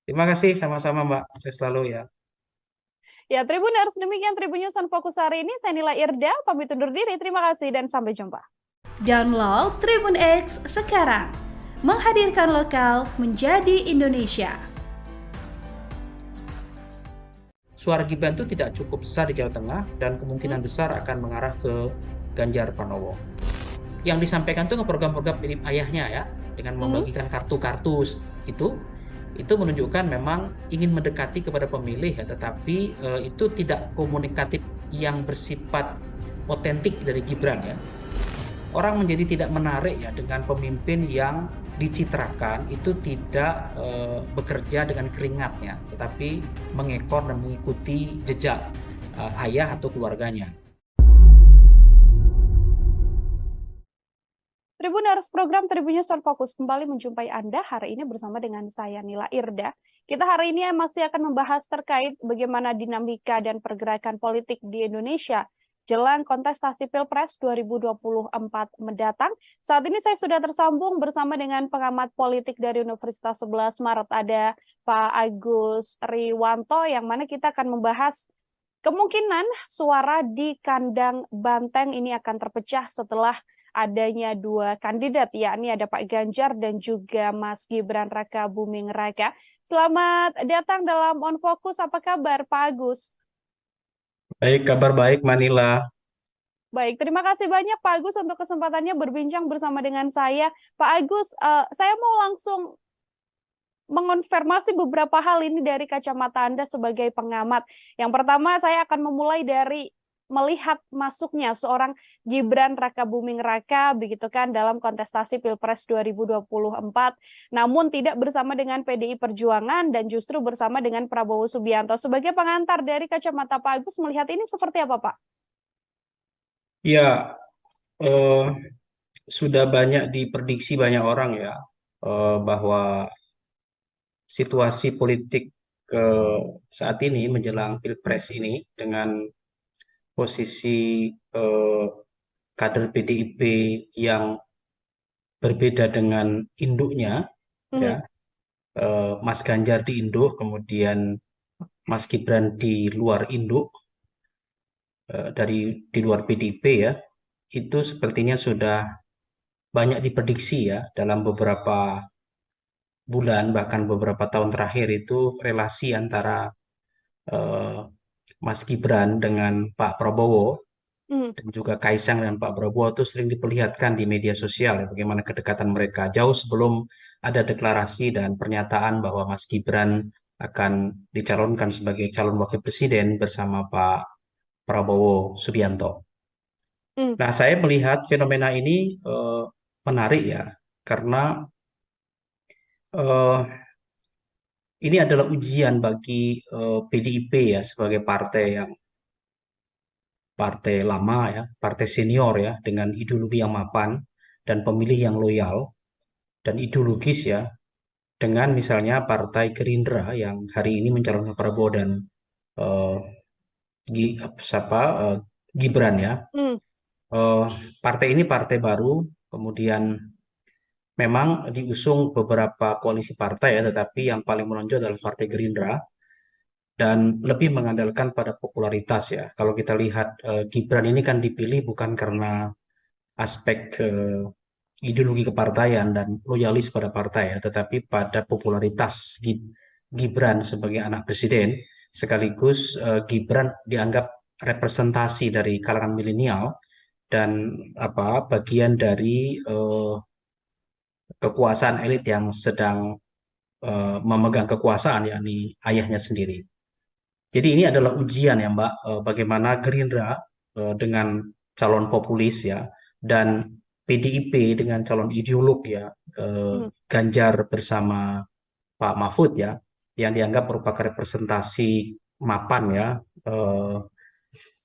Terima kasih sama-sama Mbak. Saya selalu ya. Ya, Tribuners, demikian Tribun News on Focus hari ini. Saya Nila Irda, pamit undur diri. Terima kasih dan sampai jumpa. Download Tribun X sekarang. Menghadirkan lokal menjadi Indonesia. Suara Gibran itu tidak cukup besar di Jawa Tengah dan kemungkinan besar akan mengarah ke Ganjar Pranowo. Yang disampaikan itu ke program-program mirip ayahnya ya, dengan membagikan kartu-kartu itu menunjukkan memang ingin mendekati kepada pemilih ya, tetapi itu tidak komunikatif yang bersifat otentik dari Gibran ya. Orang menjadi tidak menarik ya dengan pemimpin yang dicitrakan itu tidak bekerja dengan keringatnya, tetapi mengekor dan mengikuti jejak ayah atau keluarganya. Tribuners, program Tribun News on Focus kembali menjumpai Anda hari ini bersama dengan saya Nila Irda. Kita hari ini masih akan membahas terkait bagaimana dinamika dan pergerakan politik di Indonesia jelang kontestasi Pilpres 2024 mendatang. Saat ini saya sudah tersambung bersama dengan pengamat politik dari Universitas 11 Maret, ada Pak Agus Riwanto, yang mana kita akan membahas kemungkinan suara di kandang Banteng ini akan terpecah setelah adanya dua kandidat, yakni ada Pak Ganjar dan juga Mas Gibran Raka Buming Raka. Selamat datang dalam On Focus. Apa kabar, Pak Agus? Baik, kabar baik Manila. Baik, terima kasih banyak Pak Agus untuk kesempatannya berbincang bersama dengan saya. Pak Agus, saya mau langsung mengonfirmasi beberapa hal ini dari kacamata Anda sebagai pengamat. Yang pertama, saya akan memulai dari melihat masuknya seorang Gibran Raka Buming Raka begitu kan dalam kontestasi Pilpres 2024, namun tidak bersama dengan PDI Perjuangan dan justru bersama dengan Prabowo Subianto. Sebagai pengantar dari kacamata Pak Agus, melihat ini seperti apa, Pak? Ya, sudah banyak diprediksi banyak orang ya bahwa situasi politik saat ini menjelang Pilpres ini dengan posisi kader PDIP yang berbeda dengan induknya, ya, Mas Ganjar di induk, kemudian Mas Gibran di luar induk, di luar PDIP ya, itu sepertinya sudah banyak diprediksi ya dalam beberapa bulan bahkan beberapa tahun terakhir itu relasi antara Mas Gibran dengan Pak Prabowo dan juga Kaisang dan Pak Prabowo itu sering diperlihatkan di media sosial ya, bagaimana kedekatan mereka jauh sebelum ada deklarasi dan pernyataan bahwa Mas Gibran akan dicalonkan sebagai calon wakil presiden bersama Pak Prabowo Subianto. Nah, saya melihat fenomena ini menarik ya, karena ini adalah ujian bagi PDIP ya sebagai partai lama ya, partai senior ya, dengan ideologi yang mapan dan pemilih yang loyal dan ideologis ya, dengan misalnya Partai Gerindra yang hari ini mencalonkan Prabowo dan Gibran ya. Partai ini partai baru, kemudian memang diusung beberapa koalisi partai ya, tetapi yang paling menonjol adalah Partai Gerindra dan lebih mengandalkan pada popularitas ya. Kalau kita lihat Gibran ini kan dipilih bukan karena aspek ideologi kepartaian dan loyalis pada partai ya, tetapi pada popularitas Gibran sebagai anak presiden, sekaligus Gibran dianggap representasi dari kalangan milenial dan bagian dari kekuasaan elit yang sedang memegang kekuasaan, yakni ayahnya sendiri. Jadi ini adalah ujian ya Mbak, bagaimana Gerindra dengan calon populis ya, dan PDIP dengan calon ideolog ya, Ganjar bersama Pak Mahfud ya, yang dianggap merupakan representasi mapan ya,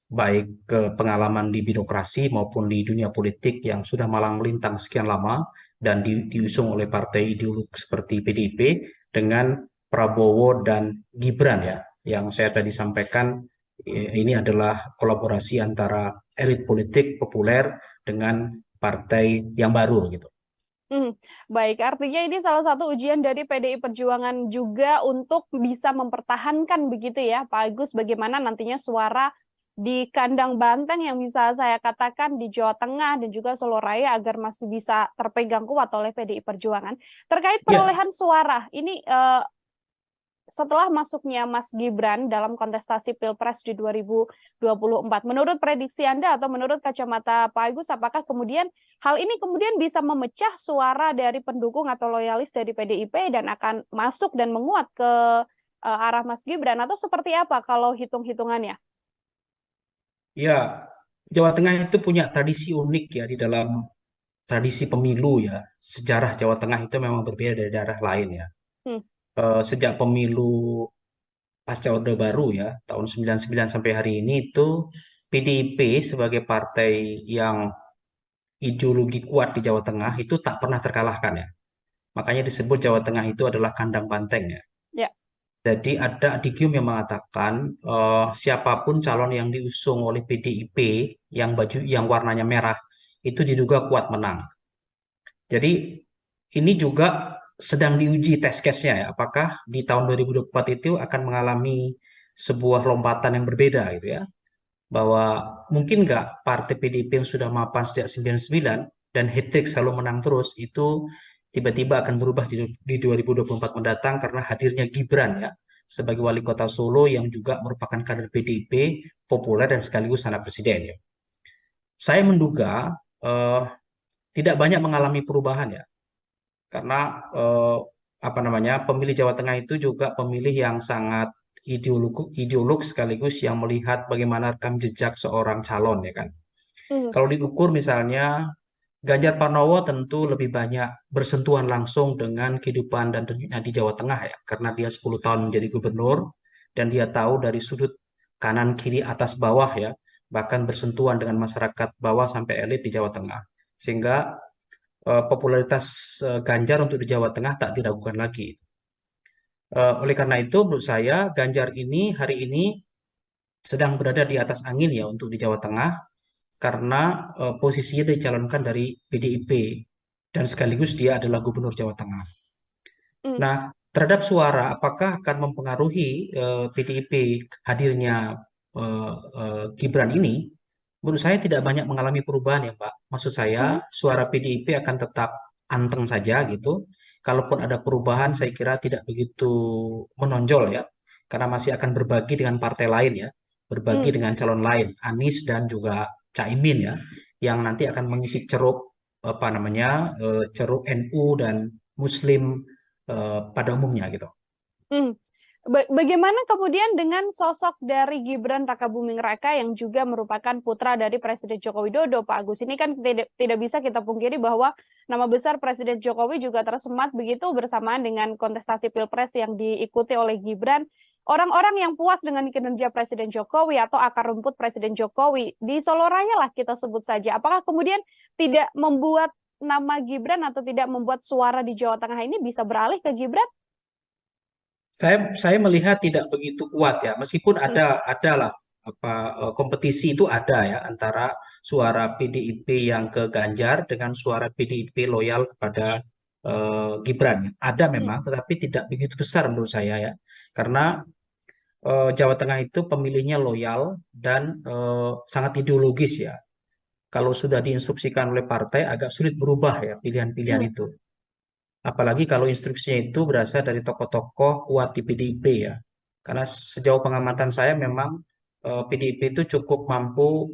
baik pengalaman di birokrasi maupun di dunia politik yang sudah malang melintang sekian lama dan diusung oleh partai ideolog seperti PDIP dengan Prabowo dan Gibran ya, yang saya tadi sampaikan ini adalah kolaborasi antara elit politik populer dengan partai yang baru gitu. Baik, artinya ini salah satu ujian dari PDI Perjuangan juga untuk bisa mempertahankan begitu ya, Pak Agus, bagaimana nantinya suara di kandang banteng yang bisa saya katakan di Jawa Tengah dan juga Solo Raya agar masih bisa terpegang kuat oleh PDI Perjuangan. Terkait perolehan suara, ini setelah masuknya Mas Gibran dalam kontestasi Pilpres di 2024, menurut prediksi Anda atau menurut kacamata Pak Agus, apakah kemudian hal ini kemudian bisa memecah suara dari pendukung atau loyalis dari PDIP dan akan masuk dan menguat ke arah Mas Gibran, atau seperti apa kalau hitung-hitungannya? Ya, Jawa Tengah itu punya tradisi unik ya di dalam tradisi pemilu ya. Sejarah Jawa Tengah itu memang berbeda dari daerah lain ya. Sejak pemilu pasca Orde Baru ya, tahun 99 sampai hari ini itu PDIP sebagai partai yang ideologi kuat di Jawa Tengah itu tak pernah terkalahkan ya. Makanya disebut Jawa Tengah itu adalah kandang banteng ya. Jadi ada adigium yang mengatakan siapapun calon yang diusung oleh PDIP yang warnanya merah itu diduga kuat menang. Jadi ini juga sedang diuji test case-nya ya, apakah di tahun 2024 itu akan mengalami sebuah lompatan yang berbeda gitu ya, bahwa mungkin nggak partai PDIP yang sudah mapan sejak 99 dan hat-trick selalu menang terus itu tiba-tiba akan berubah di 2024 mendatang karena hadirnya Gibran ya sebagai wali kota Solo yang juga merupakan kader PDIP populer dan sekaligus anak presiden ya. Saya menduga tidak banyak mengalami perubahan ya, karena pemilih Jawa Tengah itu juga pemilih yang sangat ideolog sekaligus yang melihat bagaimana rekam jejak seorang calon ya kan. Kalau diukur misalnya Ganjar Pranowo tentu lebih banyak bersentuhan langsung dengan kehidupan dan dunia di Jawa Tengah ya, karena dia 10 tahun menjadi gubernur dan dia tahu dari sudut kanan kiri atas bawah ya, bahkan bersentuhan dengan masyarakat bawah sampai elit di Jawa Tengah, sehingga popularitas Ganjar untuk di Jawa Tengah tak diragukan lagi. Oleh karena itu menurut saya Ganjar ini hari ini sedang berada di atas angin ya untuk di Jawa Tengah, karena posisinya dicalonkan dari PDIP dan sekaligus dia adalah gubernur Jawa Tengah. Nah, terhadap suara apakah akan mempengaruhi PDIP hadirnya Gibran ini? Menurut saya tidak banyak mengalami perubahan ya Mbak. Maksud saya suara PDIP akan tetap anteng saja gitu. Kalaupun ada perubahan saya kira tidak begitu menonjol ya, karena masih akan berbagi dengan partai lain ya, berbagi dengan calon lain, Anies dan juga Caimin ya, yang nanti akan mengisi ceruk ceruk NU dan Muslim pada umumnya gitu. Bagaimana kemudian dengan sosok dari Gibran Rakabuming Raka yang juga merupakan putra dari Presiden Joko Widodo, Pak Agus? Ini kan tidak bisa kita pungkiri bahwa nama besar Presiden Jokowi juga tersemat begitu bersamaan dengan kontestasi Pilpres yang diikuti oleh Gibran. Orang-orang yang puas dengan kinerja Presiden Jokowi atau akar rumput Presiden Jokowi di Solo Raya lah kita sebut saja. Apakah kemudian tidak membuat nama Gibran atau tidak membuat suara di Jawa Tengah ini bisa beralih ke Gibran? Saya melihat tidak begitu kuat ya, meskipun adalah kompetisi itu ada ya antara suara PDIP yang ke Ganjar dengan suara PDIP loyal kepada Gibran. Ada memang, tetapi tidak begitu besar menurut saya ya, karena Jawa Tengah itu pemilihnya loyal dan sangat ideologis ya. Kalau sudah diinstruksikan oleh partai agak sulit berubah ya pilihan-pilihan Hmm. itu. Apalagi kalau instruksinya itu berasal dari tokoh-tokoh kuat di PDIP ya. Karena sejauh pengamatan saya memang PDIP itu cukup mampu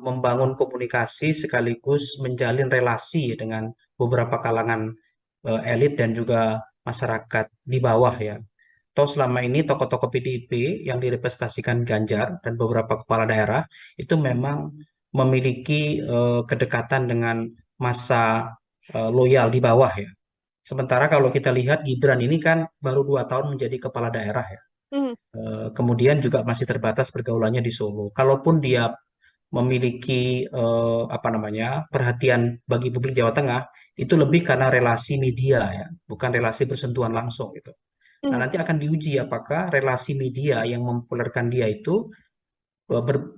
membangun komunikasi sekaligus menjalin relasi dengan beberapa kalangan elit dan juga masyarakat di bawah ya. Toh selama ini tokoh-tokoh PDIP yang direpresentasikan Ganjar dan beberapa kepala daerah itu memang memiliki kedekatan dengan masa loyal di bawah ya. Sementara kalau kita lihat Gibran ini kan baru 2 tahun menjadi kepala daerah ya. Hmm. Kemudian juga masih terbatas pergaulannya di Solo. Kalaupun dia memiliki apa namanya perhatian bagi publik Jawa Tengah, itu lebih karena relasi media ya, bukan relasi bersentuhan langsung gitu. Nah, Hmm. nanti akan diuji apakah relasi media yang mempopulerkan dia itu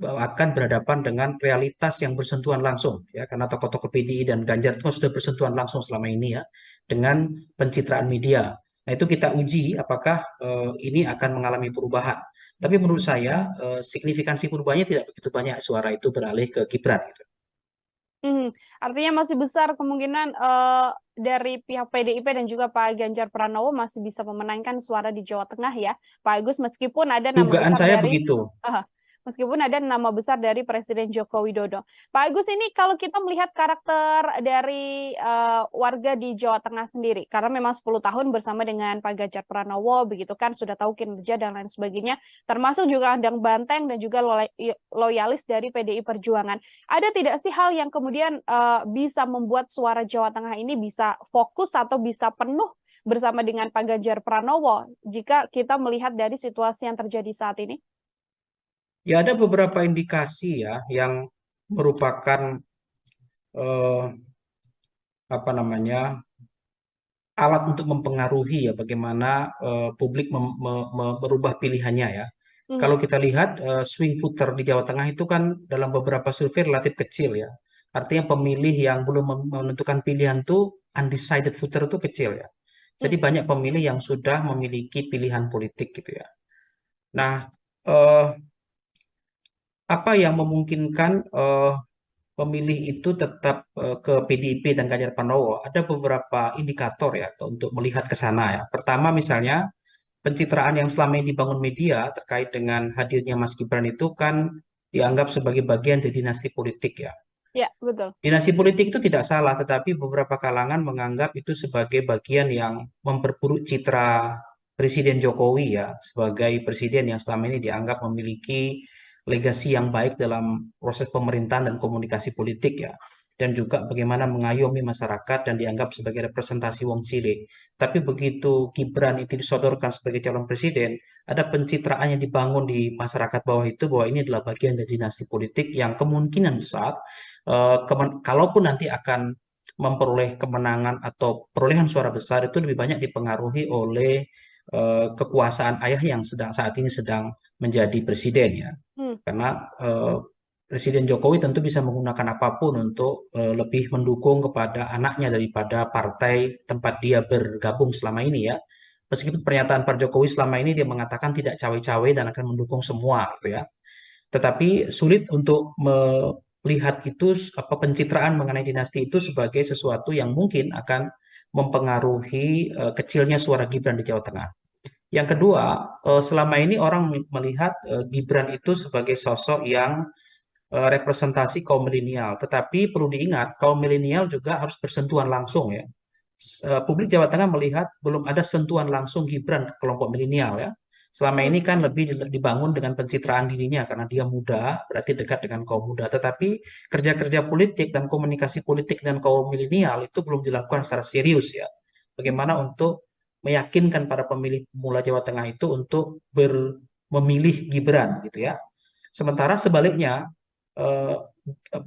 akan berhadapan dengan realitas yang bersentuhan langsung ya, karena tokoh-tokoh PDI dan Ganjar itu sudah bersentuhan langsung selama ini ya dengan pencitraan media. Nah, itu kita uji apakah ini akan mengalami perubahan. Tapi menurut saya signifikansi perubahannya tidak begitu banyak, suara itu beralih ke Gibran gitu. Artinya masih besar kemungkinan dari pihak PDIP dan juga Pak Ganjar Pranowo masih bisa memenangkan suara di Jawa Tengah ya, Pak Agus, meskipun ada nama Dugaan besar saya dari begitu. Presiden Joko Widodo. Pak Agus, ini kalau kita melihat karakter dari warga di Jawa Tengah sendiri, karena memang 10 tahun bersama dengan Pak Ganjar Pranowo, begitu kan, sudah tahu kinerja dan lain sebagainya, termasuk juga Andang Banteng dan juga loyalis dari PDI Perjuangan. Ada tidak sih hal yang kemudian bisa membuat suara Jawa Tengah ini bisa fokus atau bisa penuh bersama dengan Pak Ganjar Pranowo jika kita melihat dari situasi yang terjadi saat ini? Ya ada beberapa indikasi ya yang merupakan eh, apa namanya alat untuk mempengaruhi ya bagaimana publik merubah pilihannya ya. Kalau kita lihat swing voter di Jawa Tengah itu kan dalam beberapa survei relatif kecil ya. Artinya pemilih yang belum menentukan pilihan tuh undecided voter itu kecil ya. Jadi banyak pemilih yang sudah memiliki pilihan politik gitu ya. Nah, eh, apa yang memungkinkan pemilih itu tetap ke PDIP dan Ganjar Pranowo? Ada beberapa indikator ya untuk melihat ke sana ya. Pertama misalnya pencitraan yang selama ini dibangun media terkait dengan hadirnya Mas Gibran itu kan dianggap sebagai bagian dari dinasti politik ya. Ya, betul. Dinasti politik itu tidak salah, tetapi beberapa kalangan menganggap itu sebagai bagian yang memperburuk citra Presiden Jokowi ya, sebagai presiden yang selama ini dianggap memiliki legasi yang baik dalam proses pemerintahan dan komunikasi politik ya. Dan juga bagaimana mengayomi masyarakat dan dianggap sebagai representasi wong cilik. Tapi begitu Gibran itu disodorkan sebagai calon presiden, ada pencitraan yang dibangun di masyarakat bawah itu bahwa ini adalah bagian dari dinasti politik yang kemungkinan besar kalaupun nanti akan memperoleh kemenangan atau perolehan suara besar itu lebih banyak dipengaruhi oleh kekuasaan ayah yang saat ini sedang menjadi presiden ya. Karena Presiden Jokowi tentu bisa menggunakan apapun untuk lebih mendukung kepada anaknya daripada partai tempat dia bergabung selama ini ya. Meskipun pernyataan Pak Jokowi selama ini dia mengatakan tidak cawe-cawe dan akan mendukung semua gitu ya. Tetapi sulit untuk melihat itu apa pencitraan mengenai dinasti itu sebagai sesuatu yang mungkin akan mempengaruhi kecilnya suara Gibran di Jawa Tengah. Yang kedua, selama ini orang melihat Gibran itu sebagai sosok yang representasi kaum milenial. Tetapi perlu diingat, kaum milenial juga harus bersentuhan langsung ya. Publik Jawa Tengah melihat belum ada sentuhan langsung Gibran ke kelompok milenial ya. Selama ini kan lebih dibangun dengan pencitraan dirinya karena dia muda, berarti dekat dengan kaum muda. Tetapi kerja-kerja politik dan komunikasi politik dengan kaum milenial itu belum dilakukan secara serius ya. Bagaimana untuk meyakinkan para pemilih pemula Jawa Tengah itu untuk memilih Gibran gitu ya. Sementara sebaliknya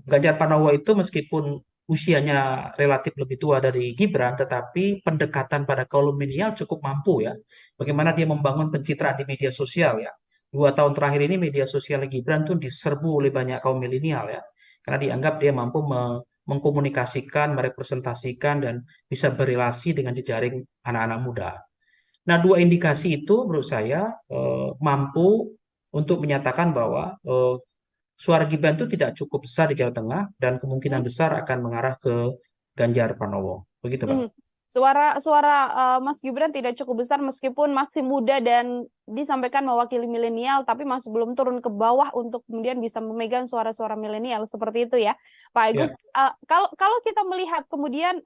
Ganjar Pranowo itu meskipun usianya relatif lebih tua dari Gibran, tetapi pendekatan pada kaum milenial cukup mampu ya. Bagaimana dia membangun pencitraan di media sosial ya. 2 tahun terakhir ini media sosial Gibran tuh diserbu oleh banyak kaum milenial ya. Karena dianggap dia mampu mengkomunikasikan, merepresentasikan, dan bisa berrelasi dengan jejaring anak-anak muda. Nah, dua indikasi itu menurut saya mampu untuk menyatakan bahwa suara Gibran itu tidak cukup besar di Jawa Tengah dan kemungkinan besar akan mengarah ke Ganjar Pranowo. Begitu, Pak. Suara Mas Gibran tidak cukup besar meskipun masih muda dan disampaikan mewakili milenial, tapi masih belum turun ke bawah untuk kemudian bisa memegang suara-suara milenial seperti itu ya, Pak Agus. Ya. Kalau kita melihat kemudian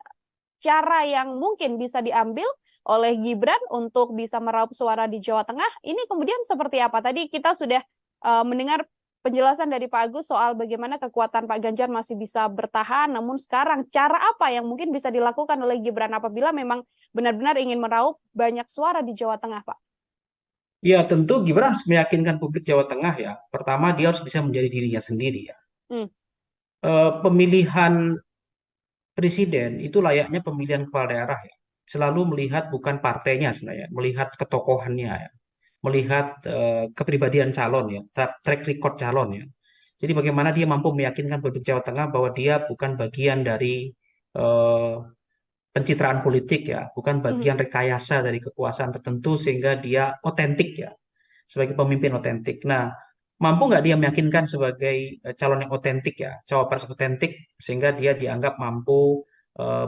cara yang mungkin bisa diambil oleh Gibran untuk bisa meraup suara di Jawa Tengah, ini kemudian seperti apa? Tadi kita sudah mendengar penjelasan dari Pak Agus soal bagaimana kekuatan Pak Ganjar masih bisa bertahan, namun sekarang cara apa yang mungkin bisa dilakukan oleh Gibran apabila memang benar-benar ingin meraup banyak suara di Jawa Tengah, Pak? Ya, tentu Gibran harus meyakinkan publik Jawa Tengah ya. Pertama, dia harus bisa menjadi dirinya sendiri ya. Pemilihan presiden itu layaknya pemilihan kepala daerah ya. Selalu melihat bukan partainya sebenarnya, melihat ketokohannya ya. Melihat kepribadian calon ya, track record calon ya. Jadi bagaimana dia mampu meyakinkan publik Jawa Tengah bahwa dia bukan bagian dari pencitraan politik ya, bukan bagian rekayasa dari kekuasaan tertentu sehingga dia otentik ya, sebagai pemimpin otentik. Nah, mampu nggak dia meyakinkan sebagai calon yang otentik ya, cawapres otentik sehingga dia dianggap mampu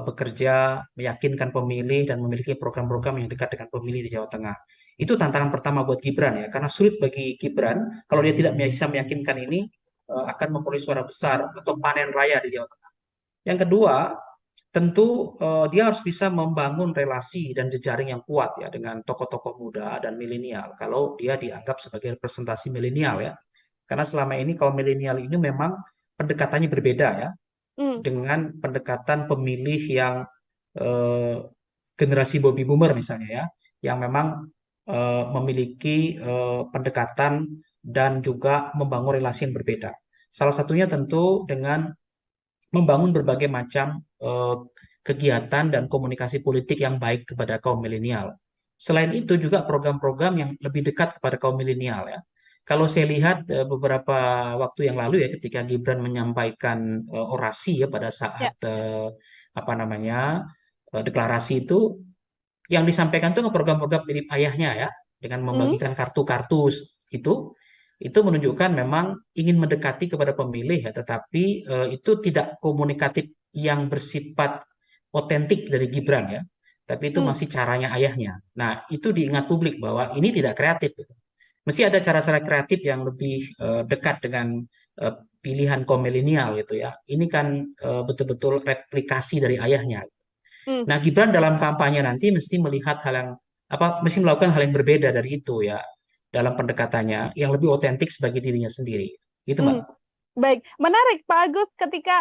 bekerja, meyakinkan pemilih dan memiliki program-program yang dekat dengan pemilih di Jawa Tengah. Itu tantangan pertama buat Gibran ya, karena sulit bagi Gibran kalau dia tidak bisa meyakinkan ini akan memperoleh suara besar atau panen raya di Jawa Tengah. Yang kedua, tentu dia harus bisa membangun relasi dan jejaring yang kuat ya dengan tokoh-tokoh muda dan milenial. Kalau dia dianggap sebagai representasi milenial ya, karena selama ini kaum milenial ini memang pendekatannya berbeda ya, dengan pendekatan pemilih yang generasi baby boomer misalnya ya, yang memang memiliki pendekatan dan juga membangun relasi yang berbeda. Salah satunya tentu dengan membangun berbagai macam kegiatan dan komunikasi politik yang baik kepada kaum milenial. Selain itu juga program-program yang lebih dekat kepada kaum milenial ya. Kalau saya lihat beberapa waktu yang lalu ya, ketika Gibran menyampaikan orasi ya pada saat deklarasi itu, yang disampaikan itu program-program mirip ayahnya ya, dengan membagikan kartu-kartu itu menunjukkan memang ingin mendekati kepada pemilih ya, tetapi itu tidak komunikatif yang bersifat otentik dari Gibran ya, tapi itu masih caranya ayahnya. Nah, itu diingat publik bahwa ini tidak kreatif gitu. Mesti ada cara-cara kreatif yang lebih dekat dengan pilihan kaum milenial gitu ya. Ini kan betul-betul replikasi dari ayahnya. Nah, Gibran dalam kampanye nanti mesti melihat mesti melakukan hal yang berbeda dari itu ya, dalam pendekatannya yang lebih otentik sebagai dirinya sendiri. Gitu, Mbak. Baik, menarik Pak Agus ketika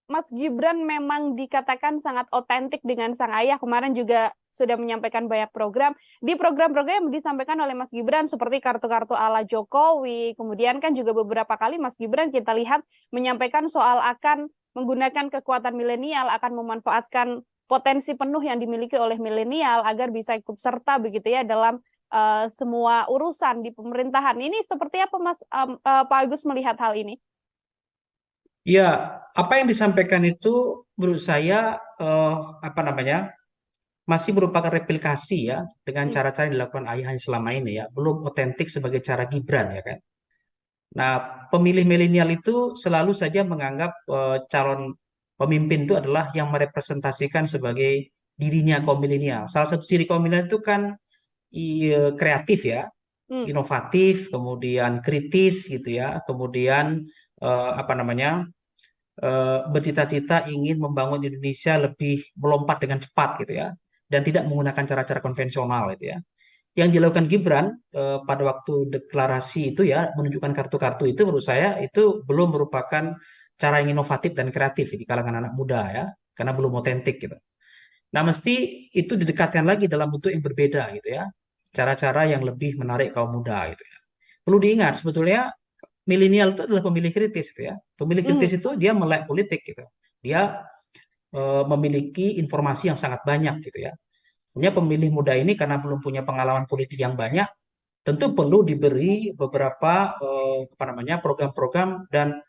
Mas Gibran memang dikatakan sangat otentik dengan sang ayah. Kemarin juga sudah menyampaikan banyak program. Di program-program yang disampaikan oleh Mas Gibran seperti kartu-kartu ala Jokowi, kemudian kan juga beberapa kali Mas Gibran kita lihat menyampaikan soal akan menggunakan kekuatan milenial, akan memanfaatkan potensi penuh yang dimiliki oleh milenial agar bisa ikut serta begitu ya dalam semua urusan di pemerintahan. Ini seperti apa Pak Agus melihat hal ini? Ya, apa yang disampaikan itu menurut saya masih merupakan replikasi ya dengan cara-cara yang dilakukan ayahnya selama ini ya, belum otentik sebagai cara Gibran ya kan. Nah, pemilih milenial itu selalu saja menganggap calon pemimpin itu adalah yang merepresentasikan sebagai dirinya kaum milenial. Salah satu ciri kaum milenial itu kan kreatif ya, inovatif, kemudian kritis gitu ya, kemudian bercita-cita ingin membangun Indonesia lebih melompat dengan cepat gitu ya, dan tidak menggunakan cara-cara konvensional gitu ya. Yang dilakukan Gibran pada waktu deklarasi itu ya, menunjukkan kartu-kartu itu menurut saya itu belum merupakan cara yang inovatif dan kreatif di kalangan anak muda ya, karena belum otentik gitu. Nah, mesti itu didekatkan lagi dalam bentuk yang berbeda gitu ya, cara-cara yang lebih menarik kaum muda gitu ya. Perlu diingat sebetulnya milenial itu adalah pemilih kritis gitu ya. Pemilih kritis itu dia melek politik gitu. Dia memiliki informasi yang sangat banyak gitu ya. Punya pemilih muda ini karena belum punya pengalaman politik yang banyak, tentu perlu diberi beberapa program-program dan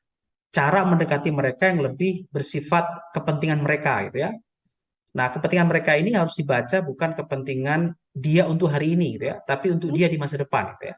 cara mendekati mereka yang lebih bersifat kepentingan mereka gitu ya. Nah, kepentingan mereka ini harus dibaca bukan kepentingan dia untuk hari ini gitu ya, tapi untuk dia di masa depan gitu ya.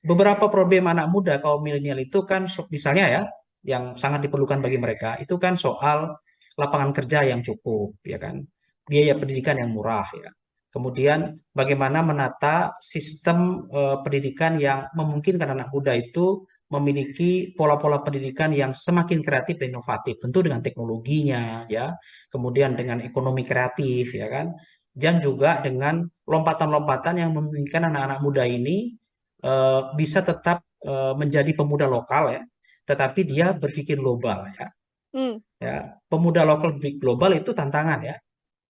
Beberapa problem anak muda kaum milenial itu kan misalnya ya, yang sangat diperlukan bagi mereka itu kan soal lapangan kerja yang cukup, ya kan, biaya pendidikan yang murah ya. Kemudian bagaimana menata sistem pendidikan yang memungkinkan anak muda itu memiliki pola-pola pendidikan yang semakin kreatif dan inovatif, tentu dengan teknologinya ya, kemudian dengan ekonomi kreatif ya kan, dan juga dengan lompatan-lompatan yang memungkinkan anak-anak muda ini bisa tetap menjadi pemuda lokal ya, tetapi dia berpikir global ya. Ya, pemuda lokal berpikir global itu tantangan ya.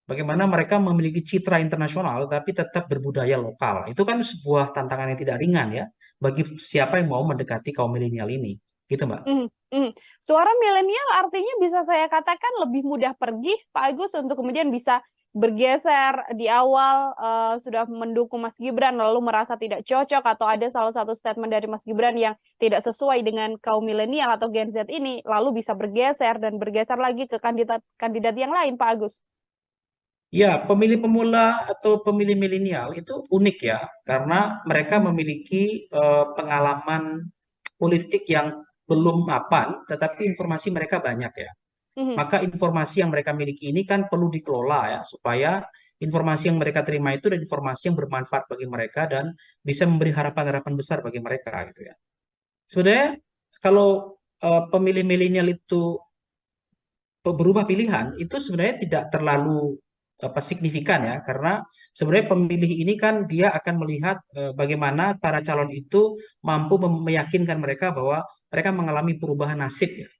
Bagaimana mereka memiliki citra internasional tapi tetap berbudaya lokal. Itu kan sebuah tantangan yang tidak ringan ya bagi siapa yang mau mendekati kaum milenial ini. Gitu, Mbak. Suara milenial artinya bisa saya katakan lebih mudah pergi, Pak Agus, untuk kemudian bisa bergeser di awal sudah mendukung Mas Gibran lalu merasa tidak cocok atau ada salah satu statement dari Mas Gibran yang tidak sesuai dengan kaum milenial atau Gen Z ini lalu bisa bergeser dan bergeser lagi ke kandidat yang lain, Pak Agus. Ya, pemilih pemula atau pemilih milenial itu unik ya, karena mereka memiliki pengalaman politik yang belum mapan, tetapi informasi mereka banyak ya. Maka informasi yang mereka miliki ini kan perlu dikelola ya, supaya informasi yang mereka terima itu dan informasi yang bermanfaat bagi mereka dan bisa memberi harapan-harapan besar bagi mereka gitu ya. Sebenarnya kalau pemilih milenial itu berubah pilihan, itu sebenarnya tidak terlalu signifikan ya, karena sebenarnya pemilih ini kan dia akan melihat bagaimana para calon itu mampu meyakinkan mereka bahwa mereka mengalami perubahan nasib ya.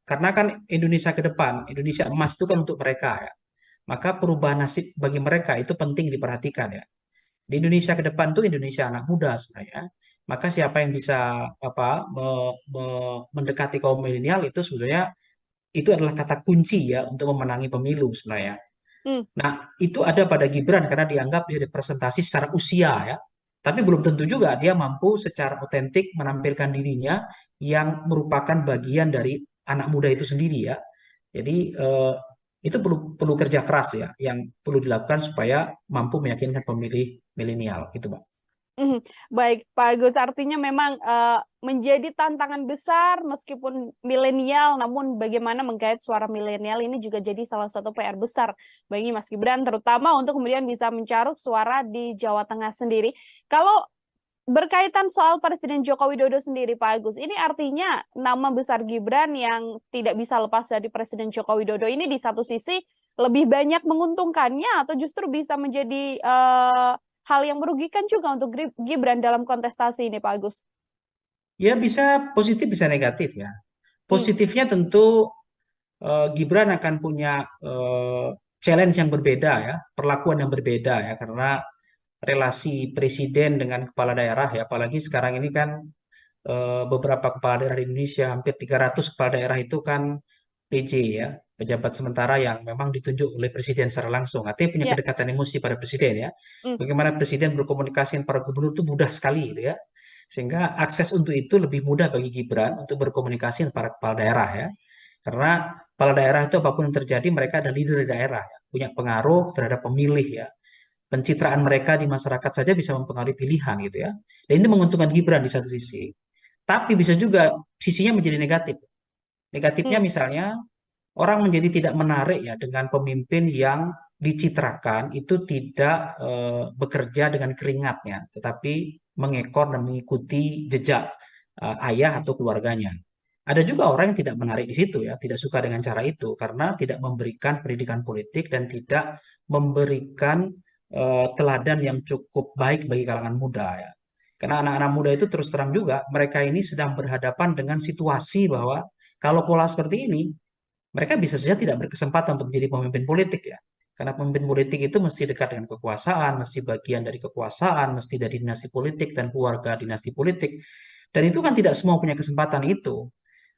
Karena kan Indonesia ke depan, Indonesia emas itu kan untuk mereka ya. Maka perubahan nasib bagi mereka itu penting diperhatikan ya. Di Indonesia ke depan itu Indonesia anak muda sebenarnya. Maka siapa yang bisa mendekati kaum milenial itu sebenarnya itu adalah kata kunci ya untuk memenangi pemilu sebenarnya. Nah, itu ada pada Gibran karena dianggap dia representasi secara usia ya. Tapi belum tentu juga dia mampu secara otentik menampilkan dirinya yang merupakan bagian dari anak muda itu sendiri ya. Jadi itu perlu kerja keras ya, yang perlu dilakukan supaya mampu meyakinkan pemilih milenial gitu, Pak. Baik, Pak Agus, artinya memang menjadi tantangan besar meskipun milenial, namun bagaimana menggait suara milenial ini juga jadi salah satu PR besar bagi Mas Gibran, terutama untuk kemudian bisa mencaruk suara di Jawa Tengah sendiri. Kalau berkaitan soal Presiden Joko Widodo sendiri, Pak Agus, ini artinya nama besar Gibran yang tidak bisa lepas dari Presiden Joko Widodo ini di satu sisi lebih banyak menguntungkannya atau justru bisa menjadi hal yang merugikan juga untuk Gibran dalam kontestasi ini, Pak Agus? Ya bisa positif, bisa negatif ya. Positifnya tentu Gibran akan punya challenge yang berbeda ya, perlakuan yang berbeda ya, karena relasi presiden dengan kepala daerah ya, apalagi sekarang ini kan beberapa kepala daerah di Indonesia, hampir 300 kepala daerah itu kan PJ ya, pejabat sementara yang memang ditunjuk oleh presiden secara langsung. Artinya punya kedekatan emosi pada presiden ya. Bagaimana presiden berkomunikasi dengan para gubernur itu mudah sekali gitu ya. Sehingga akses untuk itu lebih mudah bagi Gibran untuk berkomunikasi dengan para kepala daerah ya. Karena kepala daerah itu apapun yang terjadi mereka ada leader di daerah ya, punya pengaruh terhadap pemilih ya. Pencitraan mereka di masyarakat saja bisa mempengaruhi pilihan gitu ya. Dan ini menguntungkan Gibran di satu sisi. Tapi bisa juga sisinya menjadi negatif. Negatifnya misalnya orang menjadi tidak menarik ya dengan pemimpin yang dicitrakan itu tidak bekerja dengan keringatnya, tetapi mengekor dan mengikuti jejak ayah atau keluarganya. Ada juga orang yang tidak menarik di situ ya, tidak suka dengan cara itu karena tidak memberikan pendidikan politik dan tidak memberikan teladan yang cukup baik bagi kalangan muda ya. Karena anak-anak muda itu terus terang juga mereka ini sedang berhadapan dengan situasi bahwa kalau pola seperti ini mereka bisa saja tidak berkesempatan untuk menjadi pemimpin politik ya. Karena pemimpin politik itu mesti dekat dengan kekuasaan, mesti bagian dari kekuasaan, mesti dari dinasti politik dan keluarga dinasti politik. Dan itu kan tidak semua punya kesempatan itu.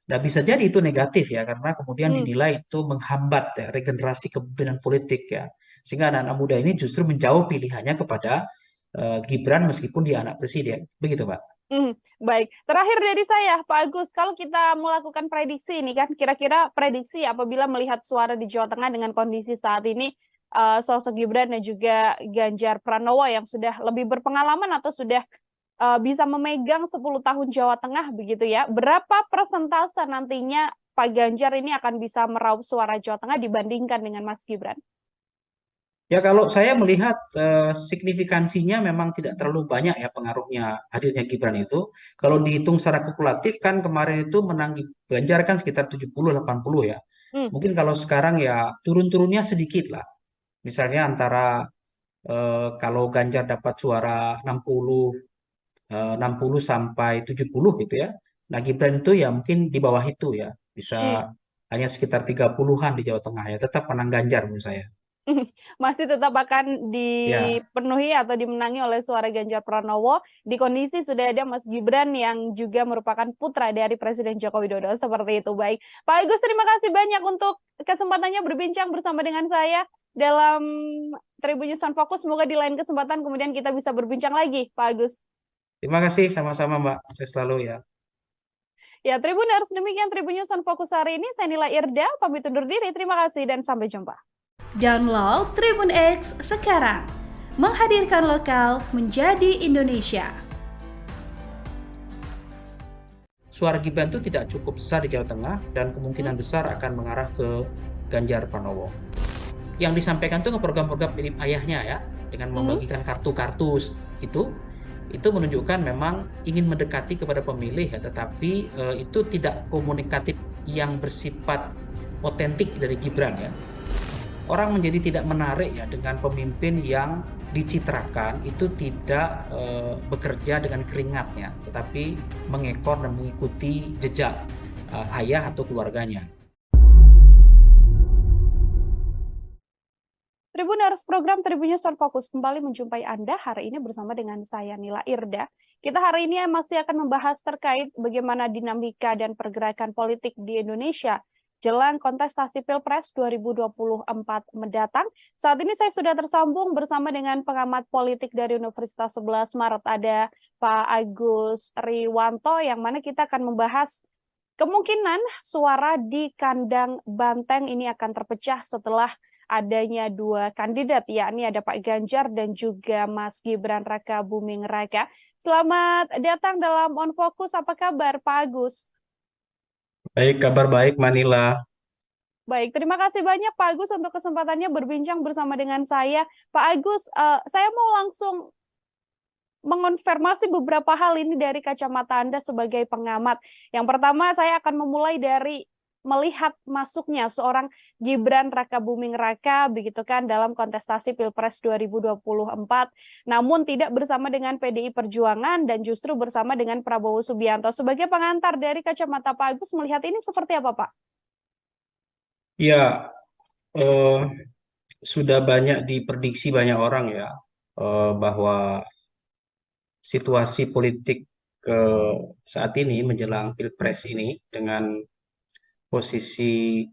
Nah, bisa jadi itu negatif ya, karena kemudian dinilai itu menghambat ya, regenerasi kepemimpinan politik ya. Sehingga anak-anak muda ini justru menjauh pilihannya kepada Gibran meskipun dia anak presiden. Begitu, Pak. Baik, terakhir dari saya, Pak Agus, kalau kita melakukan prediksi ini kan, kira-kira prediksi apabila melihat suara di Jawa Tengah dengan kondisi saat ini, sosok Gibran dan juga Ganjar Pranowo yang sudah lebih berpengalaman atau sudah bisa memegang 10 tahun Jawa Tengah begitu ya. Berapa persentase nantinya Pak Ganjar ini akan bisa meraup suara Jawa Tengah dibandingkan dengan Mas Gibran? Ya kalau saya melihat signifikansinya memang tidak terlalu banyak ya pengaruhnya hadirnya Gibran itu. Kalau dihitung secara kalkulatif kan kemarin itu menang Ganjar kan sekitar 70-80 ya. Hmm, Mungkin kalau sekarang ya turun-turunnya sedikit lah. Misalnya antara kalau Ganjar dapat suara 60 sampai 70 gitu ya. Nah Gibran itu ya mungkin di bawah itu ya. hmm. Bisa hanya sekitar 30-an di Jawa Tengah ya. Tetap menang Ganjar menurut saya. Masih tetap akan Ya. dipenuhi atau dimenangi oleh suara Ganjar Pranowo di kondisi sudah ada Mas Gibran yang juga merupakan putra dari Presiden Joko Widodo seperti itu. Baik, Pak Agus, terima kasih banyak untuk kesempatannya berbincang bersama dengan saya dalam Tribun News on Focus. Semoga di lain kesempatan kemudian kita bisa berbincang lagi, Pak Agus. Terima kasih sama-sama Mbak. Saya selalu ya. Ya, Tribuners, demikian Tribun News on Focus hari ini. Saya Nila Irda, pamit undur diri. Terima kasih dan sampai jumpa. Download Tribun X sekarang. Menghadirkan lokal menjadi Indonesia. Suara Gibran itu tidak cukup besar di Jawa Tengah dan kemungkinan besar akan mengarah ke Ganjar Pranowo. Yang disampaikan itu ke program-program mirip ayahnya ya, dengan membagikan kartu-kartu itu menunjukkan memang ingin mendekati kepada pemilih ya, tetapi itu tidak komunikatif yang bersifat otentik dari Gibran ya. Orang menjadi tidak menarik ya dengan pemimpin yang dicitrakan itu tidak bekerja dengan keringatnya, tetapi mengekor dan mengikuti jejak ayah atau keluarganya. Tribuners, program Tribun News on Focus kembali menjumpai Anda hari ini bersama dengan saya Nila Irda. Kita hari ini masih akan membahas terkait bagaimana dinamika dan pergerakan politik di Indonesia jelang kontestasi Pilpres 2024 mendatang. Saat ini saya sudah tersambung bersama dengan pengamat politik dari Universitas 11 Maret, ada Pak Agus Riwanto, yang mana kita akan membahas kemungkinan suara di kandang Banteng ini akan terpecah setelah adanya dua kandidat, yakni ada Pak Ganjar dan juga Mas Gibran Raka Buming Raka. Selamat datang dalam On Focus. Apa kabar, Pak Agus? Baik, kabar baik Manila. Baik, terima kasih banyak Pak Agus untuk kesempatannya berbincang bersama dengan saya. Pak Agus, saya mau langsung mengonfirmasi beberapa hal ini dari kacamata Anda sebagai pengamat. Yang pertama, saya akan memulai dari melihat masuknya seorang Gibran Raka Buming Raka begitu kan dalam kontestasi Pilpres 2024, namun tidak bersama dengan PDI Perjuangan dan justru bersama dengan Prabowo Subianto. Sebagai pengantar dari kacamata Pak Agus, melihat ini seperti apa, Pak? Ya, sudah banyak diprediksi banyak orang ya bahwa situasi politik saat ini menjelang Pilpres ini dengan posisi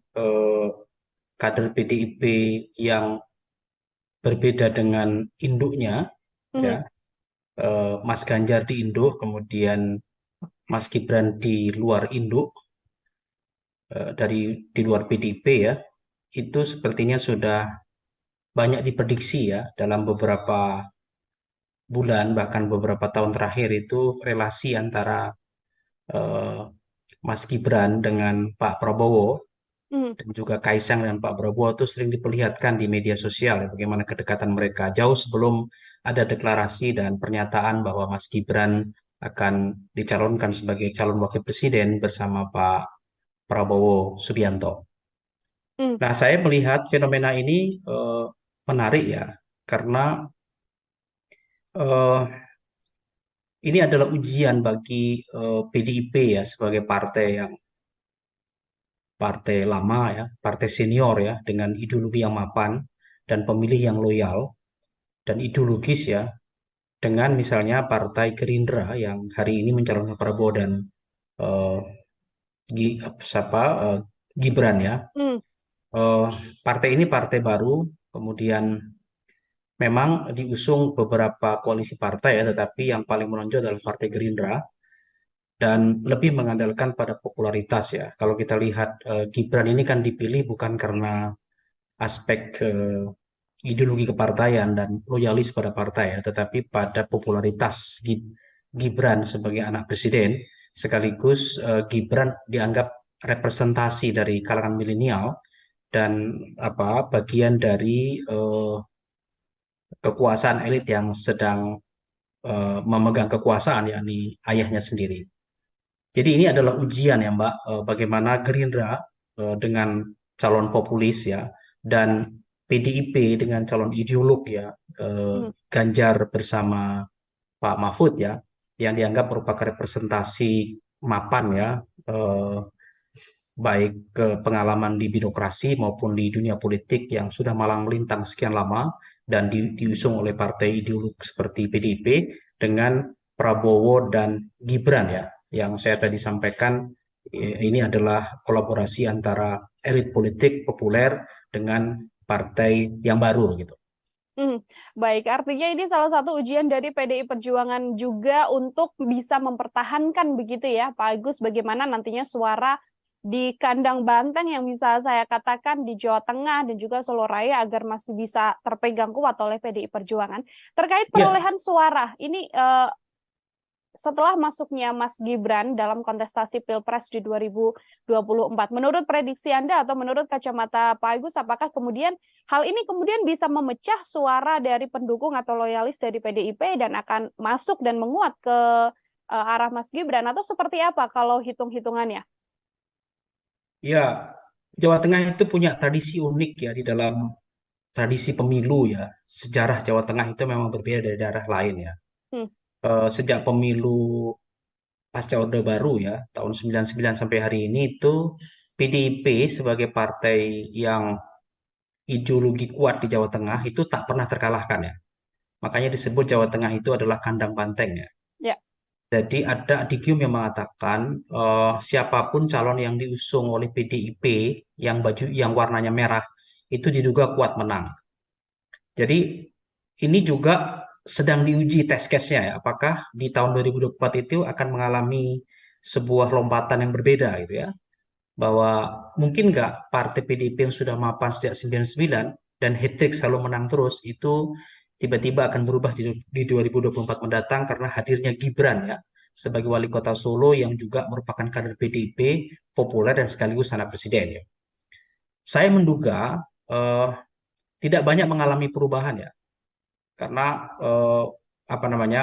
kader PDIP yang berbeda dengan induknya, ya, Mas Ganjar di induk, kemudian Mas Gibran di luar induk, di luar PDIP ya, itu sepertinya sudah banyak diprediksi ya dalam beberapa bulan bahkan beberapa tahun terakhir itu relasi antara Mas Gibran dengan Pak Prabowo dan juga Kaisang dan Pak Prabowo itu sering diperlihatkan di media sosial ya, bagaimana kedekatan mereka jauh sebelum ada deklarasi dan pernyataan bahwa Mas Gibran akan dicalonkan sebagai calon wakil presiden bersama Pak Prabowo Subianto. Nah, saya melihat fenomena ini menarik ya, karena ini adalah ujian bagi PDIP ya sebagai partai lama ya, partai senior ya, dengan ideologi yang mapan dan pemilih yang loyal dan ideologis ya, dengan misalnya Partai Gerindra yang hari ini mencalonkan Prabowo dan Gibran ya. Partai ini partai baru, kemudian memang diusung beberapa koalisi partai ya, tetapi yang paling menonjol adalah Partai Gerindra dan lebih mengandalkan pada popularitas ya. Kalau kita lihat Gibran ini kan dipilih bukan karena aspek ideologi kepartaian dan loyalis pada partai ya, tetapi pada popularitas Gibran sebagai anak presiden, sekaligus Gibran dianggap representasi dari kalangan milenial dan bagian dari kekuasaan elit yang sedang memegang kekuasaan, yakni ayahnya sendiri. Jadi ini adalah ujian ya Mbak, bagaimana Gerindra dengan calon populis ya, dan PDIP dengan calon ideolog ya, Ganjar bersama Pak Mahfud ya, yang dianggap merupakan representasi mapan ya, baik ke pengalaman di birokrasi maupun di dunia politik yang sudah malang melintang sekian lama dan diusung oleh partai ideolog seperti PDIP dengan Prabowo dan Gibran ya, yang saya tadi sampaikan ini adalah kolaborasi antara elit politik populer dengan partai yang baru gitu. Baik, artinya ini salah satu ujian dari PDI Perjuangan juga untuk bisa mempertahankan begitu ya, Pak Agus, bagaimana nantinya suara di kandang banteng yang bisa saya katakan di Jawa Tengah dan juga Solo Raya agar masih bisa terpegang kuat oleh PDI Perjuangan. Terkait perolehan suara, ini setelah masuknya Mas Gibran dalam kontestasi Pilpres di 2024, menurut prediksi Anda atau menurut kacamata Pak Agus, apakah kemudian hal ini kemudian bisa memecah suara dari pendukung atau loyalis dari PDIP dan akan masuk dan menguat ke arah Mas Gibran, atau seperti apa kalau hitung-hitungannya? Ya, Jawa Tengah itu punya tradisi unik ya di dalam tradisi pemilu ya. Sejarah Jawa Tengah itu memang berbeda dari daerah lain ya. Sejak pemilu pasca Orde Baru ya, tahun 99 sampai hari ini itu PDIP sebagai partai yang ideologi kuat di Jawa Tengah itu tak pernah terkalahkan ya. Makanya disebut Jawa Tengah itu adalah kandang banteng ya. Jadi ada adigium yang mengatakan siapapun calon yang diusung oleh PDIP yang warnanya merah itu diduga kuat menang. Jadi ini juga sedang diuji test case-nya ya, apakah di tahun 2024 itu akan mengalami sebuah lompatan yang berbeda gitu ya. Bahwa mungkin nggak partai PDIP yang sudah mapan sejak 99 dan hat-trick selalu menang terus itu tiba-tiba akan berubah di 2024 mendatang karena hadirnya Gibran ya sebagai wali kota Solo yang juga merupakan kader PDIP populer dan sekaligus anak presiden ya. Saya menduga tidak banyak mengalami perubahan ya, karena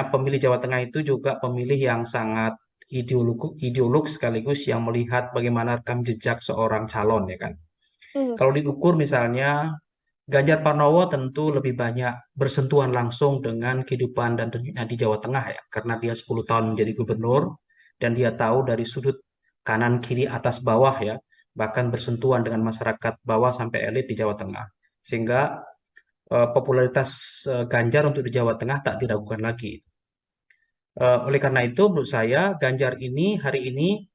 pemilih Jawa Tengah itu juga pemilih yang sangat ideolog sekaligus yang melihat bagaimana rekam jejak seorang calon ya kan. Kalau diukur misalnya Ganjar Pranowo tentu lebih banyak bersentuhan langsung dengan kehidupan dan tentunya di Jawa Tengah ya, karena dia 10 tahun menjadi gubernur dan dia tahu dari sudut kanan kiri atas bawah ya, bahkan bersentuhan dengan masyarakat bawah sampai elit di Jawa Tengah. Sehingga popularitas Ganjar untuk di Jawa Tengah tak diragukan lagi. Oleh karena itu menurut saya Ganjar ini hari ini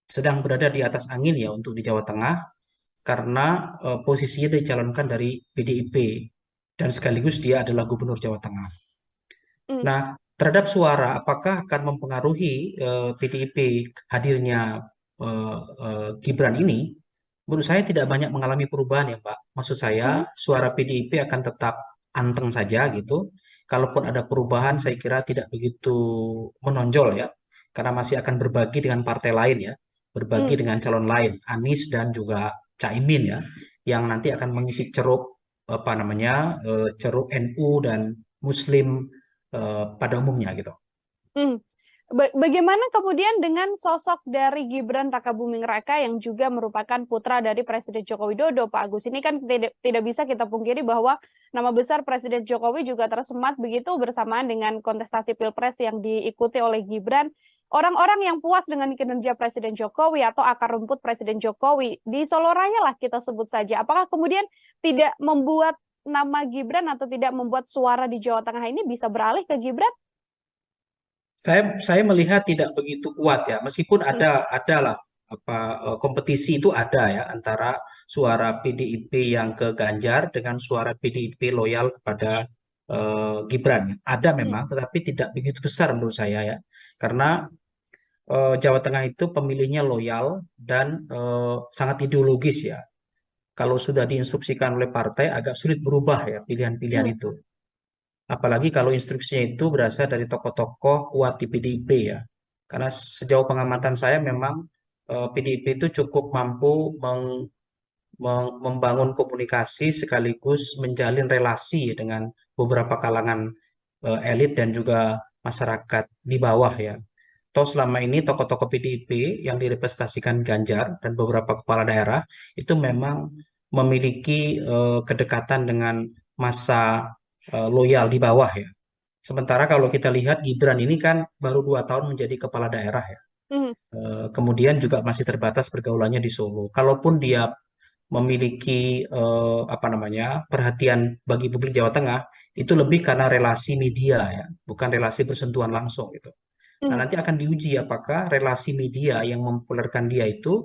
sedang berada di atas angin ya untuk di Jawa Tengah karena posisinya dicalonkan dari PDIP dan sekaligus dia adalah gubernur Jawa Tengah. Nah, terhadap suara apakah akan mempengaruhi PDIP hadirnya Gibran ini? Menurut saya tidak banyak mengalami perubahan ya Mbak. Maksud saya suara PDIP akan tetap anteng saja gitu. Kalaupun ada perubahan saya kira tidak begitu menonjol ya. Karena masih akan berbagi dengan partai lain ya. Berbagi dengan calon lain, Anies dan juga Caimin ya. Yang nanti akan mengisi ceruk ceruk NU dan Muslim pada umumnya gitu. Bagaimana kemudian dengan sosok dari Gibran Rakabuming Raka yang juga merupakan putra dari Presiden Joko Widodo, Pak Agus? Ini kan tidak bisa kita pungkiri bahwa nama besar Presiden Jokowi juga tersemat begitu bersamaan dengan kontestasi Pilpres yang diikuti oleh Gibran. Orang-orang yang puas dengan kinerja Presiden Jokowi atau akar rumput Presiden Jokowi di Solo Raya lah kita sebut saja. Apakah kemudian tidak membuat nama Gibran atau tidak membuat suara di Jawa Tengah ini bisa beralih ke Gibran? Saya melihat tidak begitu kuat ya, meskipun adalah kompetisi itu ada ya antara suara PDIP yang ke Ganjar dengan suara PDIP loyal kepada Gibran. Ada Hmm. memang, tetapi tidak begitu besar menurut saya ya. Karena Jawa Tengah itu pemilihnya loyal dan sangat ideologis ya. Kalau sudah diinstruksikan oleh partai agak sulit berubah ya pilihan-pilihan Hmm. itu. Apalagi kalau instruksinya itu berasal dari tokoh-tokoh kuat di PDIP ya. Karena sejauh pengamatan saya memang PDIP itu cukup mampu membangun komunikasi sekaligus menjalin relasi dengan beberapa kalangan elit dan juga masyarakat di bawah ya. Toh selama ini tokoh-tokoh PDIP yang direpresentasikan Ganjar dan beberapa kepala daerah itu memang memiliki kedekatan dengan masa loyal di bawah ya. Sementara kalau kita lihat Gibran ini kan baru 2 tahun menjadi kepala daerah ya. Hmm. Kemudian juga masih terbatas pergaulannya di Solo. Kalaupun dia memiliki apa namanya perhatian bagi publik Jawa Tengah itu lebih karena relasi media ya, bukan relasi bersentuhan langsung gitu. Nah, Hmm. nanti akan diuji apakah relasi media yang mempopulerkan dia itu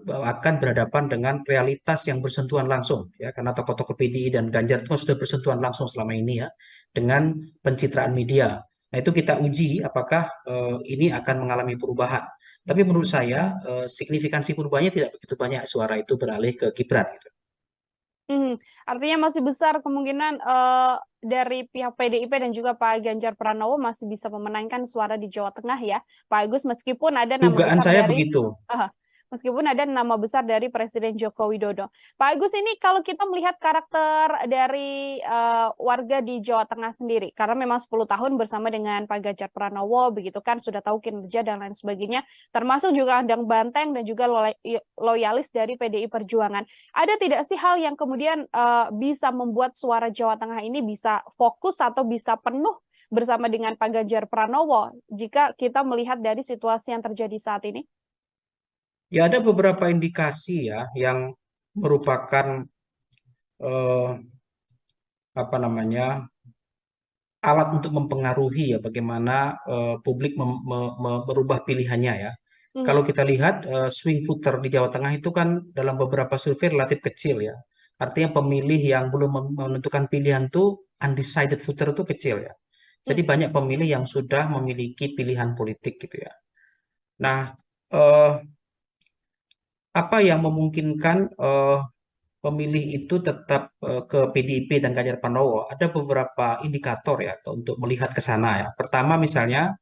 akan berhadapan dengan realitas yang bersentuhan langsung ya, karena tokoh-tokoh PDI dan Ganjar itu sudah bersentuhan langsung selama ini ya dengan pencitraan media. Nah, itu kita uji apakah ini akan mengalami perubahan. Tapi menurut saya signifikansi perubahannya tidak begitu banyak, suara itu beralih ke Gibran gitu. Artinya masih besar kemungkinan dari pihak PDIP dan juga Pak Ganjar Pranowo masih bisa memenangkan suara di Jawa Tengah ya, Pak Agus, meskipun ada nama Dugaan besar saya dari begitu. Presiden Joko Widodo. Pak Agus, ini kalau kita melihat karakter dari warga di Jawa Tengah sendiri, karena memang 10 tahun bersama dengan Pak Ganjar Pranowo, begitu kan, sudah tahu kinerja dan lain sebagainya, termasuk juga andang banteng dan juga loyalis dari PDI Perjuangan. Ada tidak sih hal yang kemudian bisa membuat suara Jawa Tengah ini bisa fokus atau bisa penuh bersama dengan Pak Ganjar Pranowo jika kita melihat dari situasi yang terjadi saat ini? Ya ada beberapa indikasi ya yang merupakan eh, apa namanya alat untuk mempengaruhi ya bagaimana publik merubah pilihannya ya. Hmm. Kalau kita lihat swing voter di Jawa Tengah itu kan dalam beberapa survei relatif kecil ya. Artinya pemilih yang belum menentukan pilihan tuh undecided voter itu kecil ya. Jadi Hmm. banyak pemilih yang sudah memiliki pilihan politik gitu ya. Nah, eh, apa yang memungkinkan pemilih itu tetap ke PDIP dan Ganjar Pranowo? Ada beberapa indikator ya untuk melihat ke sana ya. Pertama misalnya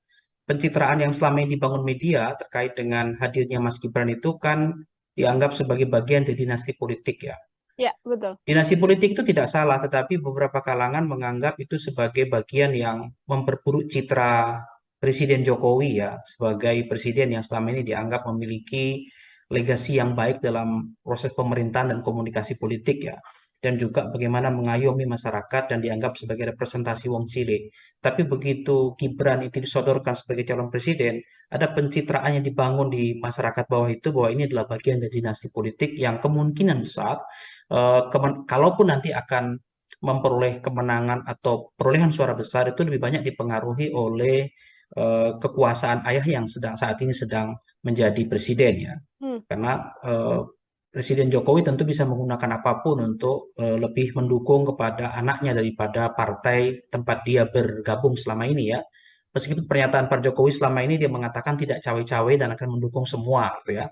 pencitraan yang selama ini dibangun media terkait dengan hadirnya Mas Gibran itu kan dianggap sebagai bagian dari dinasti politik ya. Ya, betul. Dinasti politik itu tidak salah, tetapi beberapa kalangan menganggap itu sebagai bagian yang memperburuk citra Presiden Jokowi ya, sebagai presiden yang selama ini dianggap memiliki legasi yang baik dalam proses pemerintahan dan komunikasi politik ya. Dan juga bagaimana mengayomi masyarakat dan dianggap sebagai representasi wong cilik. Tapi begitu Gibran itu disodorkan sebagai calon presiden, ada pencitraan yang dibangun di masyarakat bawah itu bahwa ini adalah bagian dari dinasti politik yang kemungkinan besar kalaupun nanti akan memperoleh kemenangan atau perolehan suara besar itu lebih banyak dipengaruhi oleh kekuasaan ayah yang saat ini sedang menjadi presiden ya. Hmm. Karena Presiden Jokowi tentu bisa menggunakan apapun untuk lebih mendukung kepada anaknya daripada partai tempat dia bergabung selama ini ya. Meskipun pernyataan Pak Jokowi selama ini dia mengatakan tidak cawe-cawe dan akan mendukung semua gitu ya.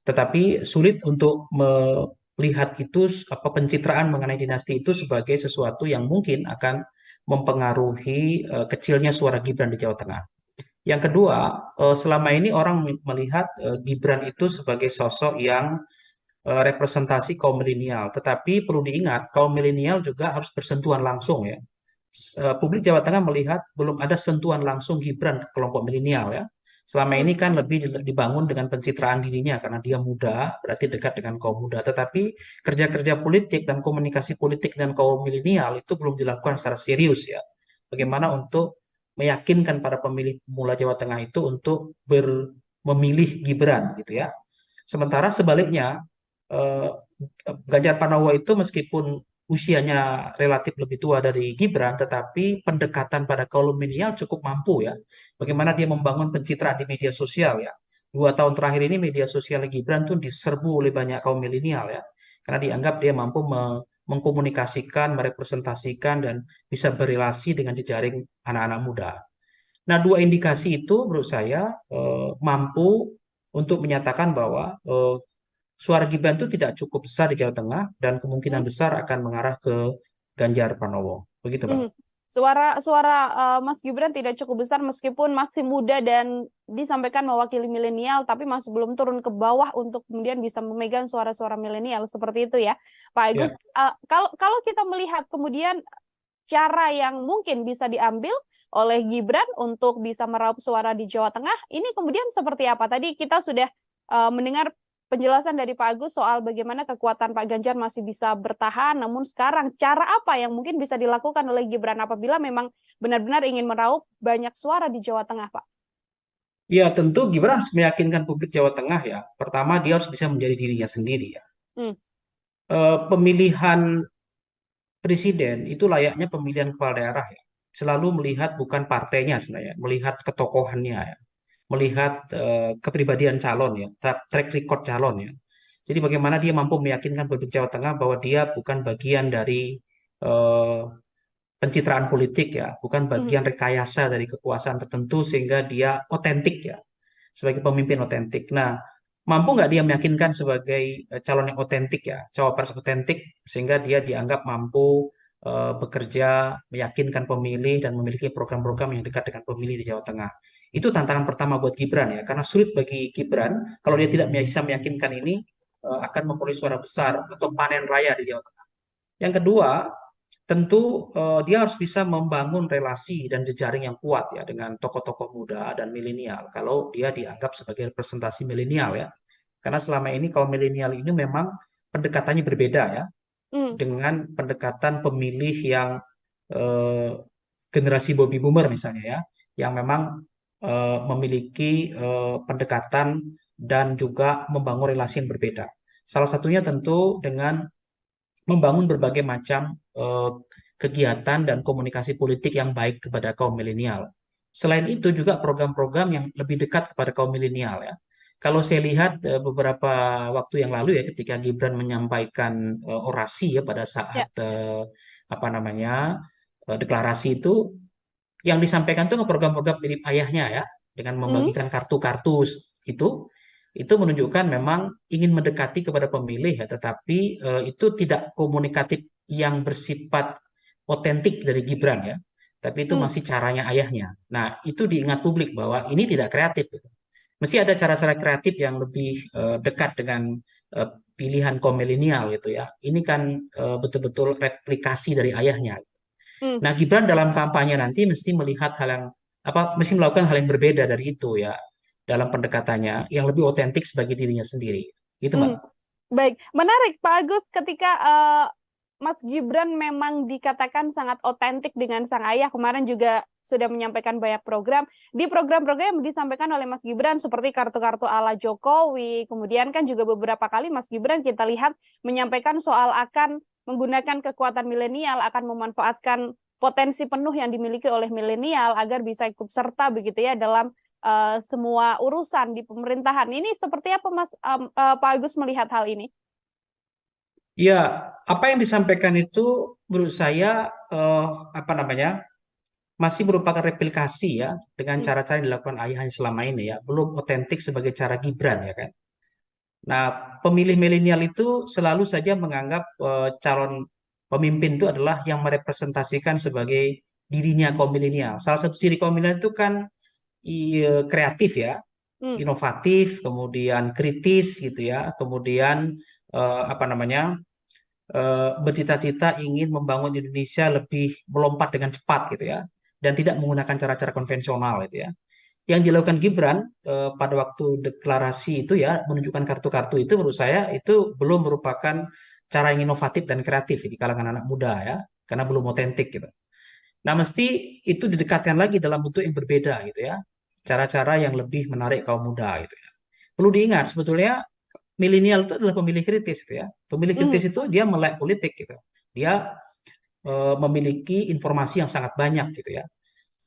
Tetapi sulit untuk melihat itu apa pencitraan mengenai dinasti itu sebagai sesuatu yang mungkin akan mempengaruhi kecilnya suara Gibran di Jawa Tengah. Yang kedua, selama ini orang melihat Gibran itu sebagai sosok yang representasi kaum milenial. Tetapi perlu diingat, kaum milenial juga harus bersentuhan langsung ya. Publik Jawa Tengah melihat belum ada sentuhan langsung Gibran ke kelompok milenial ya. Selama Hmm. ini kan lebih dibangun dengan pencitraan dirinya karena dia muda, berarti dekat dengan kaum muda. Tetapi kerja-kerja politik dan komunikasi politik dengan kaum milenial itu belum dilakukan secara serius ya. Bagaimana untuk meyakinkan para pemilih pemula Jawa Tengah itu untuk memilih Gibran gitu ya. Sementara sebaliknya eh, Ganjar Pranowo itu meskipun usianya relatif lebih tua dari Gibran, tetapi pendekatan pada kaum milenial cukup mampu ya. Bagaimana dia membangun pencitraan di media sosial ya. 2 tahun terakhir ini media sosial Gibran tuh diserbu oleh banyak kaum milenial ya. Karena dianggap dia mampu mengkomunikasikan, merepresentasikan, dan bisa berrelasi dengan jejaring anak-anak muda. Nah, dua indikasi itu menurut saya mampu untuk menyatakan bahwa suara Gibran itu tidak cukup besar di Jawa Tengah dan kemungkinan besar akan mengarah ke Ganjar Pranowo. Begitu, Mbak. Suara Mas Gibran tidak cukup besar meskipun masih muda dan disampaikan mewakili milenial, tapi masih belum turun ke bawah untuk kemudian bisa memegang suara-suara milenial seperti itu ya, Pak Agus. Kalau kita melihat kemudian cara yang mungkin bisa diambil oleh Gibran untuk bisa meraup suara di Jawa Tengah, ini kemudian seperti apa? Tadi kita sudah mendengar penjelasan dari Pak Agus soal bagaimana kekuatan Pak Ganjar masih bisa bertahan, namun sekarang cara apa yang mungkin bisa dilakukan oleh Gibran apabila memang benar-benar ingin meraup banyak suara di Jawa Tengah, Pak? Ya, tentu Gibran harus meyakinkan publik Jawa Tengah ya. Pertama, dia harus bisa menjadi dirinya sendiri ya. Pemilihan presiden itu layaknya pemilihan kepala daerah ya. Selalu melihat bukan partainya sebenarnya, melihat ketokohannya ya. Melihat kepribadian calon ya, track record calon ya. Jadi bagaimana dia mampu meyakinkan publik Jawa Tengah bahwa dia bukan bagian dari pencitraan politik ya, bukan bagian rekayasa dari kekuasaan tertentu sehingga dia otentik ya, sebagai pemimpin otentik. Nah, mampu nggak dia meyakinkan sebagai calon yang otentik ya, cawapres otentik sehingga dia dianggap mampu bekerja, meyakinkan pemilih dan memiliki program-program yang dekat dengan pemilih di Jawa Tengah. Itu tantangan pertama buat Gibran ya, karena sulit bagi Gibran kalau dia tidak bisa meyakinkan ini akan memperoleh suara besar atau panen raya di Jawa Tengah. Yang kedua, tentu dia harus bisa membangun relasi dan jejaring yang kuat ya dengan tokoh-tokoh muda dan milenial kalau dia dianggap sebagai representasi milenial ya. Karena selama ini kaum milenial ini memang pendekatannya berbeda ya dengan pendekatan pemilih yang generasi baby boomer misalnya ya, yang memang memiliki pendekatan dan juga membangun relasi yang berbeda. Salah satunya tentu dengan membangun berbagai macam kegiatan dan komunikasi politik yang baik kepada kaum milenial. Selain itu juga program-program yang lebih dekat kepada kaum milenial ya. Kalau saya lihat beberapa waktu yang lalu ya, ketika Gibran menyampaikan orasi ya pada saat deklarasi itu, yang disampaikan itu program-program mirip ayahnya ya, dengan membagikan kartu-kartu itu menunjukkan memang ingin mendekati kepada pemilih ya, tetapi itu tidak komunikatif yang bersifat otentik dari Gibran ya, tapi itu masih caranya ayahnya. Nah, itu diingat publik bahwa ini tidak kreatif gitu. Mesti ada cara-cara kreatif yang lebih dekat dengan pilihan kaum milenial gitu ya. Ini kan betul-betul replikasi dari ayahnya. Nah, Gibran dalam kampanye nanti mesti melihat mesti melakukan hal yang berbeda dari itu ya, dalam pendekatannya yang lebih otentik sebagai dirinya sendiri. Gitu, Mbak. Baik, menarik Pak Agus ketika Mas Gibran memang dikatakan sangat otentik dengan sang ayah. Kemarin juga sudah menyampaikan banyak program. Di program-program yang disampaikan oleh Mas Gibran seperti kartu-kartu ala Jokowi, kemudian kan juga beberapa kali Mas Gibran kita lihat menyampaikan soal akan menggunakan kekuatan milenial, akan memanfaatkan potensi penuh yang dimiliki oleh milenial agar bisa ikut serta begitu ya dalam semua urusan di pemerintahan. Ini seperti apa Pak Agus melihat hal ini? Ya, apa yang disampaikan itu menurut saya masih merupakan replikasi ya dengan cara-cara yang dilakukan ayahnya selama ini ya, belum otentik sebagai cara Gibran ya kan. Nah, pemilih milenial itu selalu saja menganggap calon pemimpin itu adalah yang merepresentasikan sebagai dirinya kaum milenial. Salah satu ciri kaum milenial itu kan kreatif ya, inovatif, kemudian kritis gitu ya, kemudian bercita-cita ingin membangun Indonesia lebih melompat dengan cepat gitu ya, dan tidak menggunakan cara-cara konvensional gitu ya. Yang dilakukan Gibran pada waktu deklarasi itu ya, menunjukkan kartu-kartu itu menurut saya itu belum merupakan cara yang inovatif dan kreatif di kalangan anak muda ya, karena belum otentik gitu. Nah, mesti itu didekatkan lagi dalam bentuk yang berbeda gitu ya, cara-cara yang lebih menarik kaum muda gitu ya. Perlu diingat sebetulnya milenial itu adalah pemilih kritis gitu ya. Pemilih kritis itu dia melek politik gitu. Dia memiliki informasi yang sangat banyak gitu ya.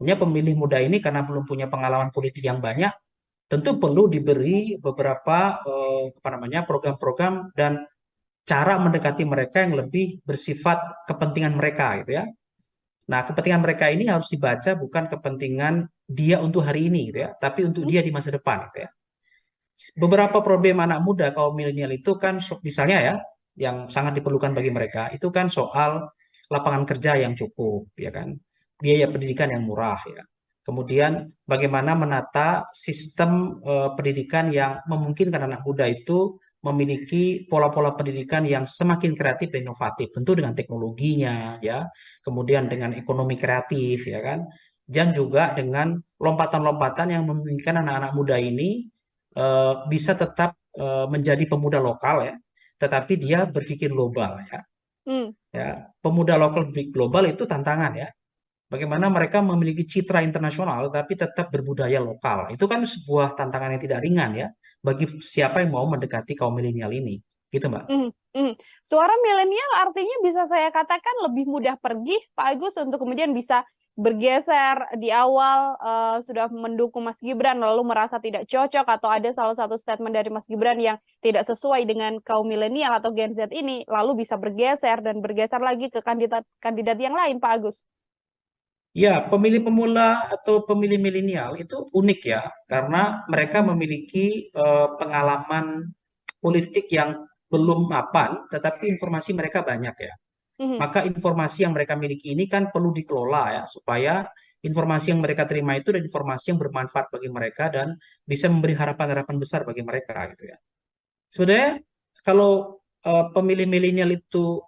Punya pemilih muda ini karena belum punya pengalaman politik yang banyak, tentu perlu diberi beberapa program-program dan cara mendekati mereka yang lebih bersifat kepentingan mereka gitu ya. Nah, kepentingan mereka ini harus dibaca bukan kepentingan dia untuk hari ini gitu ya, tapi untuk dia di masa depan gitu ya. Beberapa problem anak muda kaum milenial itu kan misalnya ya, yang sangat diperlukan bagi mereka itu kan soal lapangan kerja yang cukup, ya kan, biaya pendidikan yang murah ya. Kemudian bagaimana menata sistem pendidikan yang memungkinkan anak muda itu memiliki pola-pola pendidikan yang semakin kreatif dan inovatif, tentu dengan teknologinya ya, kemudian dengan ekonomi kreatif ya kan, dan juga dengan lompatan-lompatan yang memungkinkan anak-anak muda ini bisa tetap menjadi pemuda lokal ya, tetapi dia berpikir global ya. Ya, pemuda lokal berpikir global itu tantangan ya. Bagaimana mereka memiliki citra internasional tapi tetap berbudaya lokal. Itu kan sebuah tantangan yang tidak ringan ya bagi siapa yang mau mendekati kaum milenial ini. Gitu, Mbak. Suara milenial artinya bisa saya katakan lebih mudah pergi, Pak Agus, untuk kemudian bisa bergeser di awal sudah mendukung Mas Gibran lalu merasa tidak cocok atau ada salah satu statement dari Mas Gibran yang tidak sesuai dengan kaum milenial atau Gen Z ini lalu bisa bergeser dan bergeser lagi ke kandidat yang lain, Pak Agus. Ya, pemilih pemula atau pemilih milenial itu unik ya, karena mereka memiliki pengalaman politik yang belum mapan, tetapi informasi mereka banyak ya. Maka informasi yang mereka miliki ini kan perlu dikelola ya, supaya informasi yang mereka terima itu dan informasi yang bermanfaat bagi mereka dan bisa memberi harapan-harapan besar bagi mereka gitu ya. Sebenarnya kalau pemilih milenial itu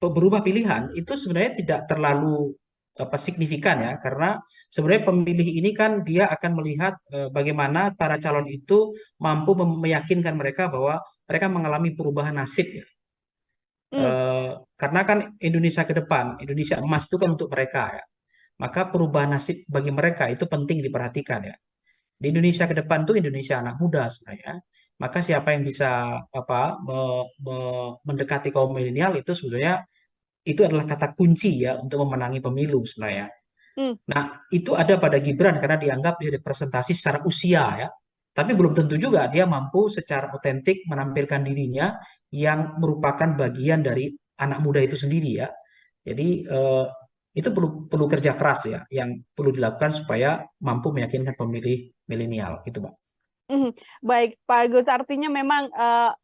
berubah pilihan, itu sebenarnya tidak terlalu signifikan ya, karena sebenarnya pemilih ini kan dia akan melihat bagaimana para calon itu mampu meyakinkan mereka bahwa mereka mengalami perubahan nasib ya. Karena kan Indonesia ke depan, Indonesia emas itu kan untuk mereka ya. Maka perubahan nasib bagi mereka itu penting diperhatikan ya. Di Indonesia ke depan itu Indonesia anak muda sebenarnya. Maka siapa yang bisa mendekati kaum milenial itu sebenarnya itu adalah kata kunci ya untuk memenangi pemilu sebenarnya. Nah, itu ada pada Gibran karena dianggap dia representasi secara usia ya. Tapi belum tentu juga dia mampu secara otentik menampilkan dirinya yang merupakan bagian dari anak muda itu sendiri ya. Jadi itu perlu kerja keras ya, yang perlu dilakukan supaya mampu meyakinkan pemilih milenial gitu, Pak. Baik, Pak Agus, artinya memang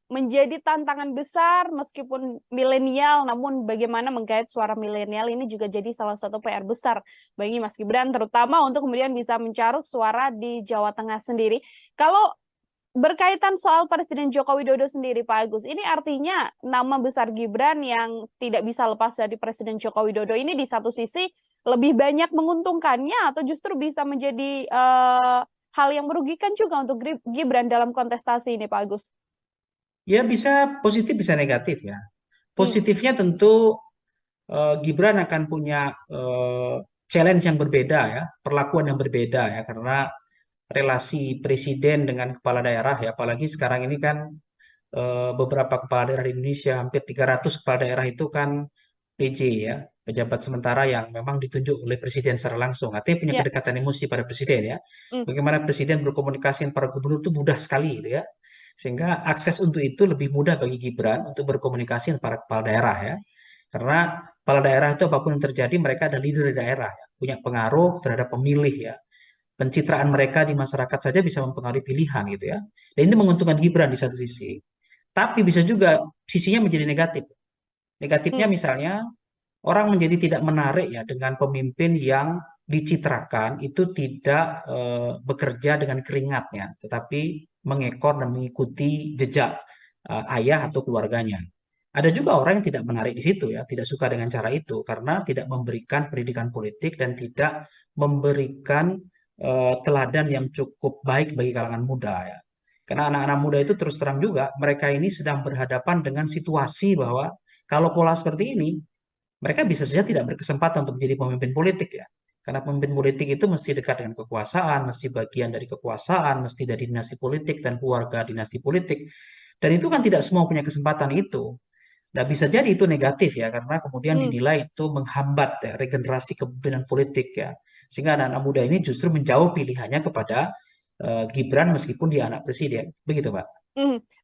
menjadi tantangan besar meskipun milenial, namun bagaimana menggait suara milenial ini juga jadi salah satu PR besar bagi Mas Gibran, terutama untuk kemudian bisa mencaruk suara di Jawa Tengah sendiri. Kalau berkaitan soal Presiden Joko Widodo sendiri, Pak Agus, ini artinya nama besar Gibran yang tidak bisa lepas dari Presiden Joko Widodo ini di satu sisi lebih banyak menguntungkannya atau justru bisa menjadi hal yang merugikan juga untuk Gibran dalam kontestasi ini, Pak Agus? Ya bisa positif, bisa negatif ya. Positifnya tentu Gibran akan punya challenge yang berbeda ya, perlakuan yang berbeda ya, karena relasi presiden dengan kepala daerah ya, apalagi sekarang ini kan beberapa kepala daerah di Indonesia, hampir 300 kepala daerah itu kan PJ ya, pejabat sementara yang memang ditunjuk oleh presiden secara langsung, artinya punya kedekatan emosi pada presiden ya. Bagaimana presiden berkomunikasi dengan para gubernur itu mudah sekali gitu ya, sehingga akses untuk itu lebih mudah bagi Gibran untuk berkomunikasi dengan para kepala daerah ya, karena kepala daerah itu apapun yang terjadi mereka ada leader di daerah ya, punya pengaruh terhadap pemilih ya, pencitraan mereka di masyarakat saja bisa mempengaruhi pilihan gitu ya, dan ini menguntungkan Gibran di satu sisi, tapi bisa juga sisinya menjadi negatif. Negatifnya misalnya orang menjadi tidak menarik ya dengan pemimpin yang dicitrakan itu tidak bekerja dengan keringatnya, tetapi mengekor dan mengikuti jejak ayah atau keluarganya. Ada juga orang yang tidak menarik di situ ya, tidak suka dengan cara itu karena tidak memberikan pendidikan politik dan tidak memberikan teladan yang cukup baik bagi kalangan muda ya. Karena anak-anak muda itu terus terang juga mereka ini sedang berhadapan dengan situasi bahwa kalau pola seperti ini, mereka bisa saja tidak berkesempatan untuk menjadi pemimpin politik ya. Karena pemimpin politik itu mesti dekat dengan kekuasaan, mesti bagian dari kekuasaan, mesti dari dinasti politik dan keluarga dinasti politik. Dan itu kan tidak semua punya kesempatan itu. Nah, bisa jadi itu negatif ya, karena kemudian dinilai itu menghambat ya, regenerasi kepemimpinan politik ya. Sehingga anak-anak muda ini justru menjauh pilihannya kepada Gibran meskipun dia anak presiden. Begitu, Pak.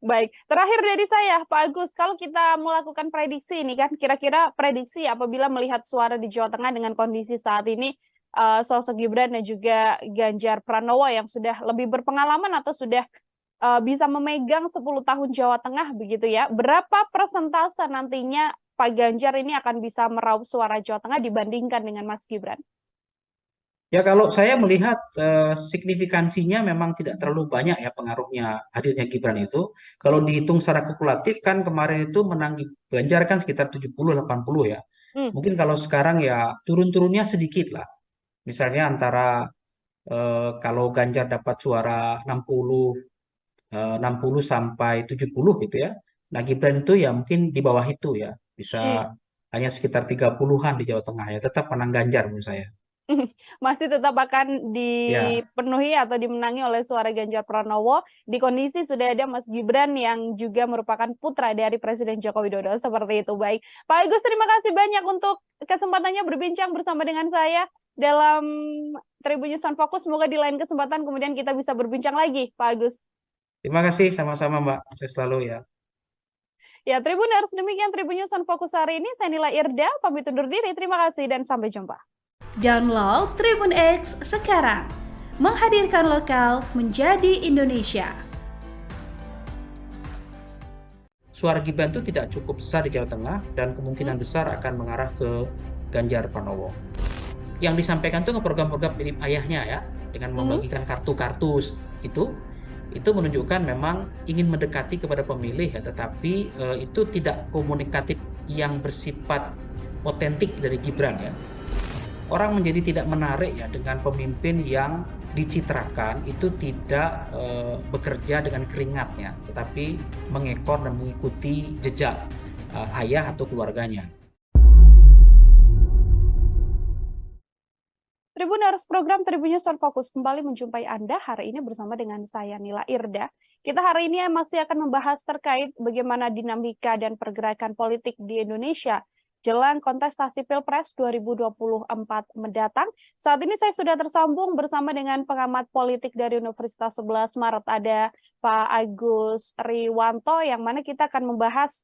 Baik, terakhir dari saya, Pak Agus, kalau kita melakukan prediksi ini kan, kira-kira prediksi apabila melihat suara di Jawa Tengah dengan kondisi saat ini, sosok Gibran dan juga Ganjar Pranowo yang sudah lebih berpengalaman atau sudah bisa memegang 10 tahun Jawa Tengah begitu ya. Berapa persentase nantinya Pak Ganjar ini akan bisa meraup suara Jawa Tengah dibandingkan dengan Mas Gibran? Ya kalau saya melihat signifikansinya memang tidak terlalu banyak ya pengaruhnya hadirnya Gibran itu. Kalau dihitung secara kalkulatif kan kemarin itu menang Ganjar kan sekitar 70-80 ya. Hmm, Mungkin kalau sekarang ya turun-turunnya sedikit lah. Misalnya antara kalau Ganjar dapat suara 60 sampai 70 gitu ya. Nah Gibran itu ya mungkin di bawah itu ya. hmm. Bisa hanya sekitar 30-an di Jawa Tengah ya. Tetap menang Ganjar menurut saya. Masih tetap akan Ya. dipenuhi atau dimenangi oleh suara Ganjar Pranowo di kondisi sudah ada Mas Gibran yang juga merupakan putra dari Presiden Joko Widodo. Seperti itu. Baik, Pak Agus, terima kasih banyak untuk kesempatannya berbincang bersama dengan saya dalam Tribun News on Focus. Semoga di lain kesempatan kemudian kita bisa berbincang lagi, Pak Agus. Terima kasih sama-sama Mbak. Saya selalu ya. Ya, Tribuners, demikian Tribun News on Focus hari ini. Saya Nila Irda, pamit undur diri. Terima kasih dan sampai jumpa. Download Tribun X sekarang. Menghadirkan lokal menjadi Indonesia. Suara Gibran itu tidak cukup besar di Jawa Tengah dan kemungkinan besar akan mengarah ke Ganjar Pranowo. Yang disampaikan itu program-program mirip ayahnya ya, dengan membagikan kartu-kartu itu menunjukkan memang ingin mendekati kepada pemilih ya, tetapi itu tidak komunikatif yang bersifat otentik dari Gibran ya. Orang menjadi tidak menarik ya dengan pemimpin yang dicitrakan itu tidak bekerja dengan keringatnya, tetapi mengekor dan mengikuti jejak ayah atau keluarganya. Tribuners, program Tribun News on Focus kembali menjumpai Anda hari ini bersama dengan saya Nila Irda. Kita hari ini masih akan membahas terkait bagaimana dinamika dan pergerakan politik di Indonesia jelang kontestasi Pilpres 2024 mendatang. Saat ini saya sudah tersambung bersama dengan pengamat politik dari Universitas 11 Maret, ada Pak Agus Riwanto, yang mana kita akan membahas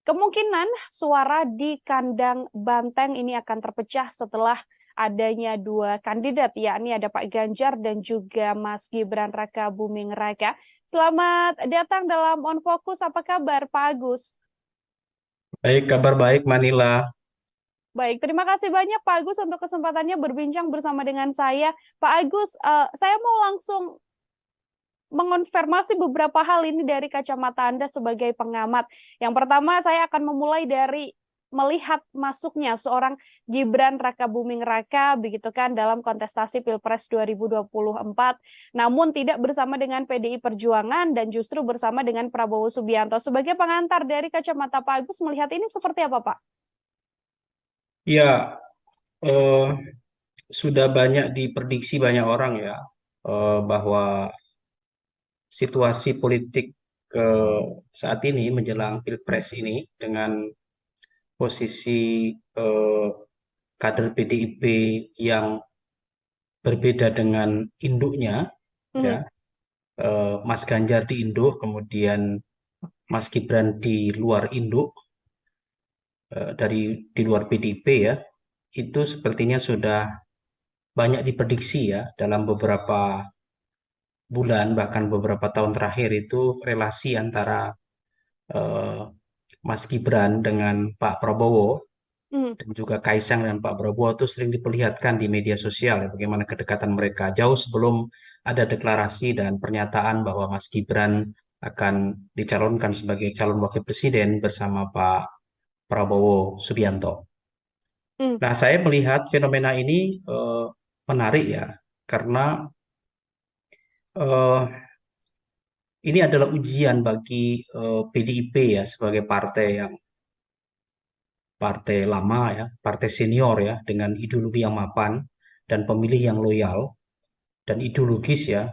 kemungkinan suara di kandang Banteng ini akan terpecah setelah adanya dua kandidat, yakni ada Pak Ganjar dan juga Mas Gibran Raka Buming Raka. Selamat datang dalam On Focus. Apa kabar, Pak Agus? Baik, kabar baik Manila. Baik, terima kasih banyak Pak Agus untuk kesempatannya berbincang bersama dengan saya. Pak Agus, saya mau langsung mengonfirmasi beberapa hal ini dari kacamata Anda sebagai pengamat. Yang pertama, saya akan memulai dari melihat masuknya seorang Gibran Raka Buming Raka begitu kan dalam kontestasi Pilpres 2024, namun tidak bersama dengan PDI Perjuangan dan justru bersama dengan Prabowo Subianto. Sebagai pengantar dari kacamata Pak Agus, melihat ini seperti apa, Pak? Ya, sudah banyak diprediksi banyak orang ya bahwa situasi politik saat ini menjelang Pilpres ini dengan posisi kader PDIP yang berbeda dengan induknya, ya, Mas Ganjar di induk, kemudian Mas Gibran di luar induk, di luar PDIP ya, itu sepertinya sudah banyak diprediksi ya dalam beberapa bulan bahkan beberapa tahun terakhir itu relasi antara Mas Gibran dengan Pak Prabowo dan juga Kaisang dan Pak Prabowo itu sering diperlihatkan di media sosial ya, bagaimana kedekatan mereka jauh sebelum ada deklarasi dan pernyataan bahwa Mas Gibran akan dicalonkan sebagai calon wakil presiden bersama Pak Prabowo Subianto. Nah, saya melihat fenomena ini menarik ya, karena ini adalah ujian bagi PDIP ya sebagai partai lama ya, partai senior ya, dengan ideologi yang mapan dan pemilih yang loyal dan ideologis ya,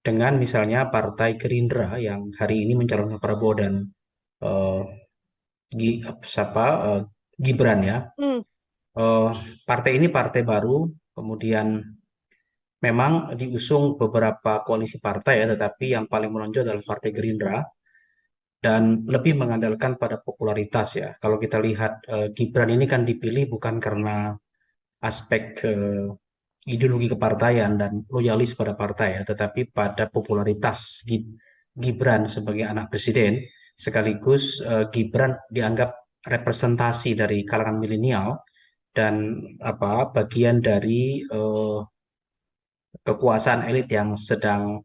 dengan misalnya Partai Gerindra yang hari ini mencalonkan Prabowo dan Gibran ya. Partai ini partai baru, kemudian memang diusung beberapa koalisi partai ya, tetapi yang paling menonjol adalah Partai Gerindra dan lebih mengandalkan pada popularitas ya. Kalau kita lihat Gibran ini kan dipilih bukan karena aspek ideologi kepartaian dan loyalis pada partai ya, tetapi pada popularitas Gibran sebagai anak presiden, sekaligus Gibran dianggap representasi dari kalangan milenial dan bagian dari kekuasaan elit yang sedang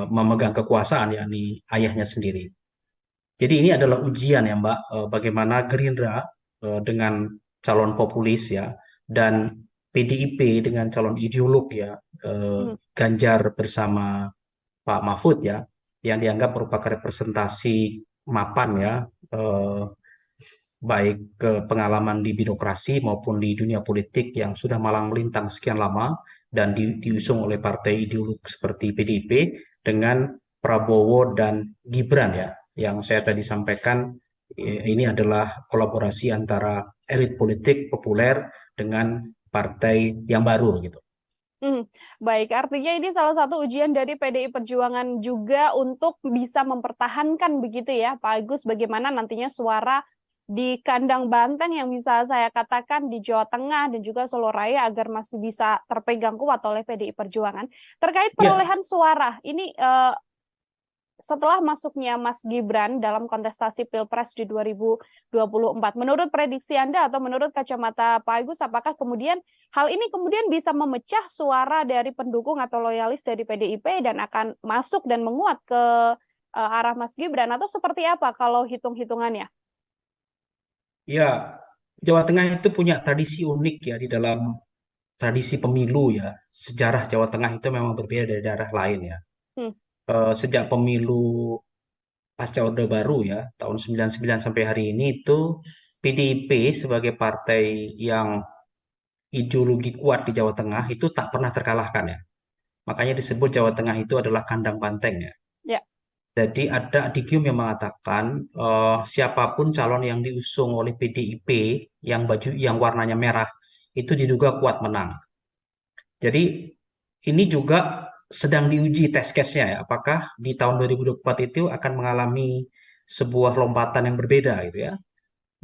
memegang kekuasaan, yakni ayahnya sendiri. Jadi ini adalah ujian ya Mbak, bagaimana Gerindra dengan calon populis ya, dan PDIP dengan calon ideolog ya, Ganjar bersama Pak Mahfud ya, yang dianggap merupakan representasi mapan ya, baik ke pengalaman di birokrasi maupun di dunia politik yang sudah malang melintang sekian lama dan diusung oleh partai ideolog seperti PDIP dengan Prabowo dan Gibran ya, yang saya tadi sampaikan ini adalah kolaborasi antara elit politik populer dengan partai yang baru gitu. Baik, artinya ini salah satu ujian dari PDI Perjuangan juga untuk bisa mempertahankan begitu ya, Pak Agus, bagaimana nantinya suara di kandang banteng yang bisa saya katakan di Jawa Tengah dan juga Solo Raya agar masih bisa terpegang kuat oleh PDI Perjuangan. Terkait perolehan suara, ini setelah masuknya Mas Gibran dalam kontestasi Pilpres di 2024, menurut prediksi Anda atau menurut kacamata Pak Agus, apakah kemudian hal ini kemudian bisa memecah suara dari pendukung atau loyalis dari PDIP dan akan masuk dan menguat ke arah Mas Gibran, atau seperti apa kalau hitung-hitungannya? Ya, Jawa Tengah itu punya tradisi unik ya di dalam tradisi pemilu ya. Sejarah Jawa Tengah itu memang berbeda dari daerah lain ya. Sejak pemilu pasca Orde Baru ya, tahun 99 sampai hari ini itu PDIP sebagai partai yang ideologi kuat di Jawa Tengah itu tak pernah terkalahkan ya. Makanya disebut Jawa Tengah itu adalah kandang banteng ya. Jadi ada adigium yang mengatakan siapapun calon yang diusung oleh PDIP yang warnanya merah itu diduga kuat menang. Jadi ini juga sedang diuji test case-nya ya, apakah di tahun 2024 itu akan mengalami sebuah lompatan yang berbeda gitu ya,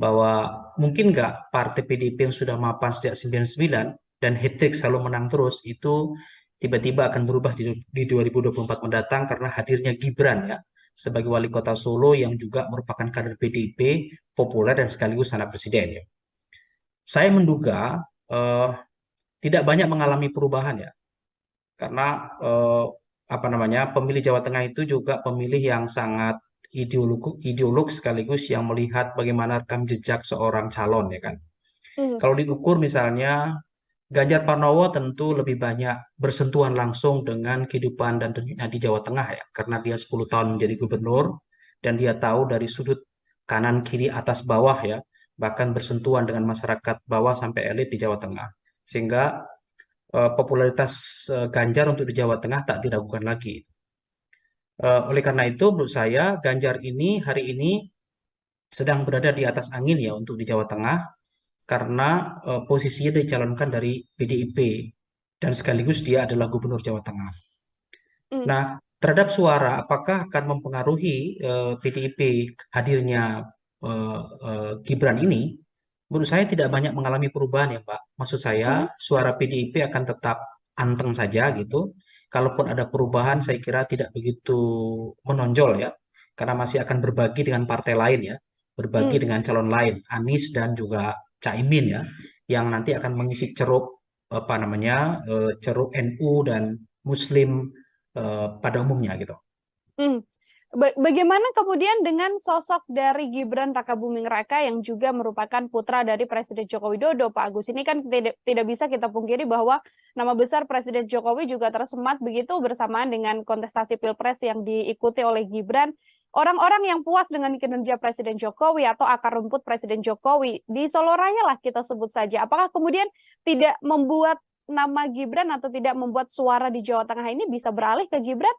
bahwa mungkin nggak partai PDIP yang sudah mapan sejak 99 dan hat-trick selalu menang terus itu tiba-tiba akan berubah di 2024 mendatang karena hadirnya Gibran ya sebagai wali kota Solo yang juga merupakan kader PDIP populer dan sekaligus anak presiden ya. Saya menduga tidak banyak mengalami perubahan ya. Karena pemilih Jawa Tengah itu juga pemilih yang sangat ideolog sekaligus yang melihat bagaimana rekam jejak seorang calon ya kan. Kalau diukur misalnya Ganjar Pranowo tentu lebih banyak bersentuhan langsung dengan kehidupan dan tentunya di Jawa Tengah ya, karena dia 10 tahun menjadi gubernur dan dia tahu dari sudut kanan kiri atas bawah ya, bahkan bersentuhan dengan masyarakat bawah sampai elit di Jawa Tengah. Sehingga popularitas Ganjar untuk di Jawa Tengah tak diragukan lagi. Oleh karena itu, menurut saya Ganjar ini hari ini sedang berada di atas angin ya untuk di Jawa Tengah karena posisinya dicalonkan dari PDIP dan sekaligus dia adalah gubernur Jawa Tengah. Nah, terhadap suara, apakah akan mempengaruhi PDIP hadirnya Gibran ini? Menurut saya tidak banyak mengalami perubahan ya Pak. Maksud saya suara PDIP akan tetap anteng saja gitu. Kalaupun ada perubahan saya kira tidak begitu menonjol ya. Karena masih akan berbagi dengan partai lain ya. Berbagi dengan calon lain, Anies dan juga Caimin ya. Yang nanti akan mengisi ceruk ceruk NU dan Muslim pada umumnya gitu. Bagaimana kemudian dengan sosok dari Gibran Rakabuming Raka yang juga merupakan putra dari Presiden Joko Widodo, Pak Agus? Ini kan tidak bisa kita pungkiri bahwa nama besar Presiden Jokowi juga tersemat begitu bersamaan dengan kontestasi Pilpres yang diikuti oleh Gibran. Orang-orang yang puas dengan kinerja Presiden Jokowi atau akar rumput Presiden Jokowi di Solo Raya lah kita sebut saja. Apakah kemudian tidak membuat nama Gibran atau tidak membuat suara di Jawa Tengah ini bisa beralih ke Gibran?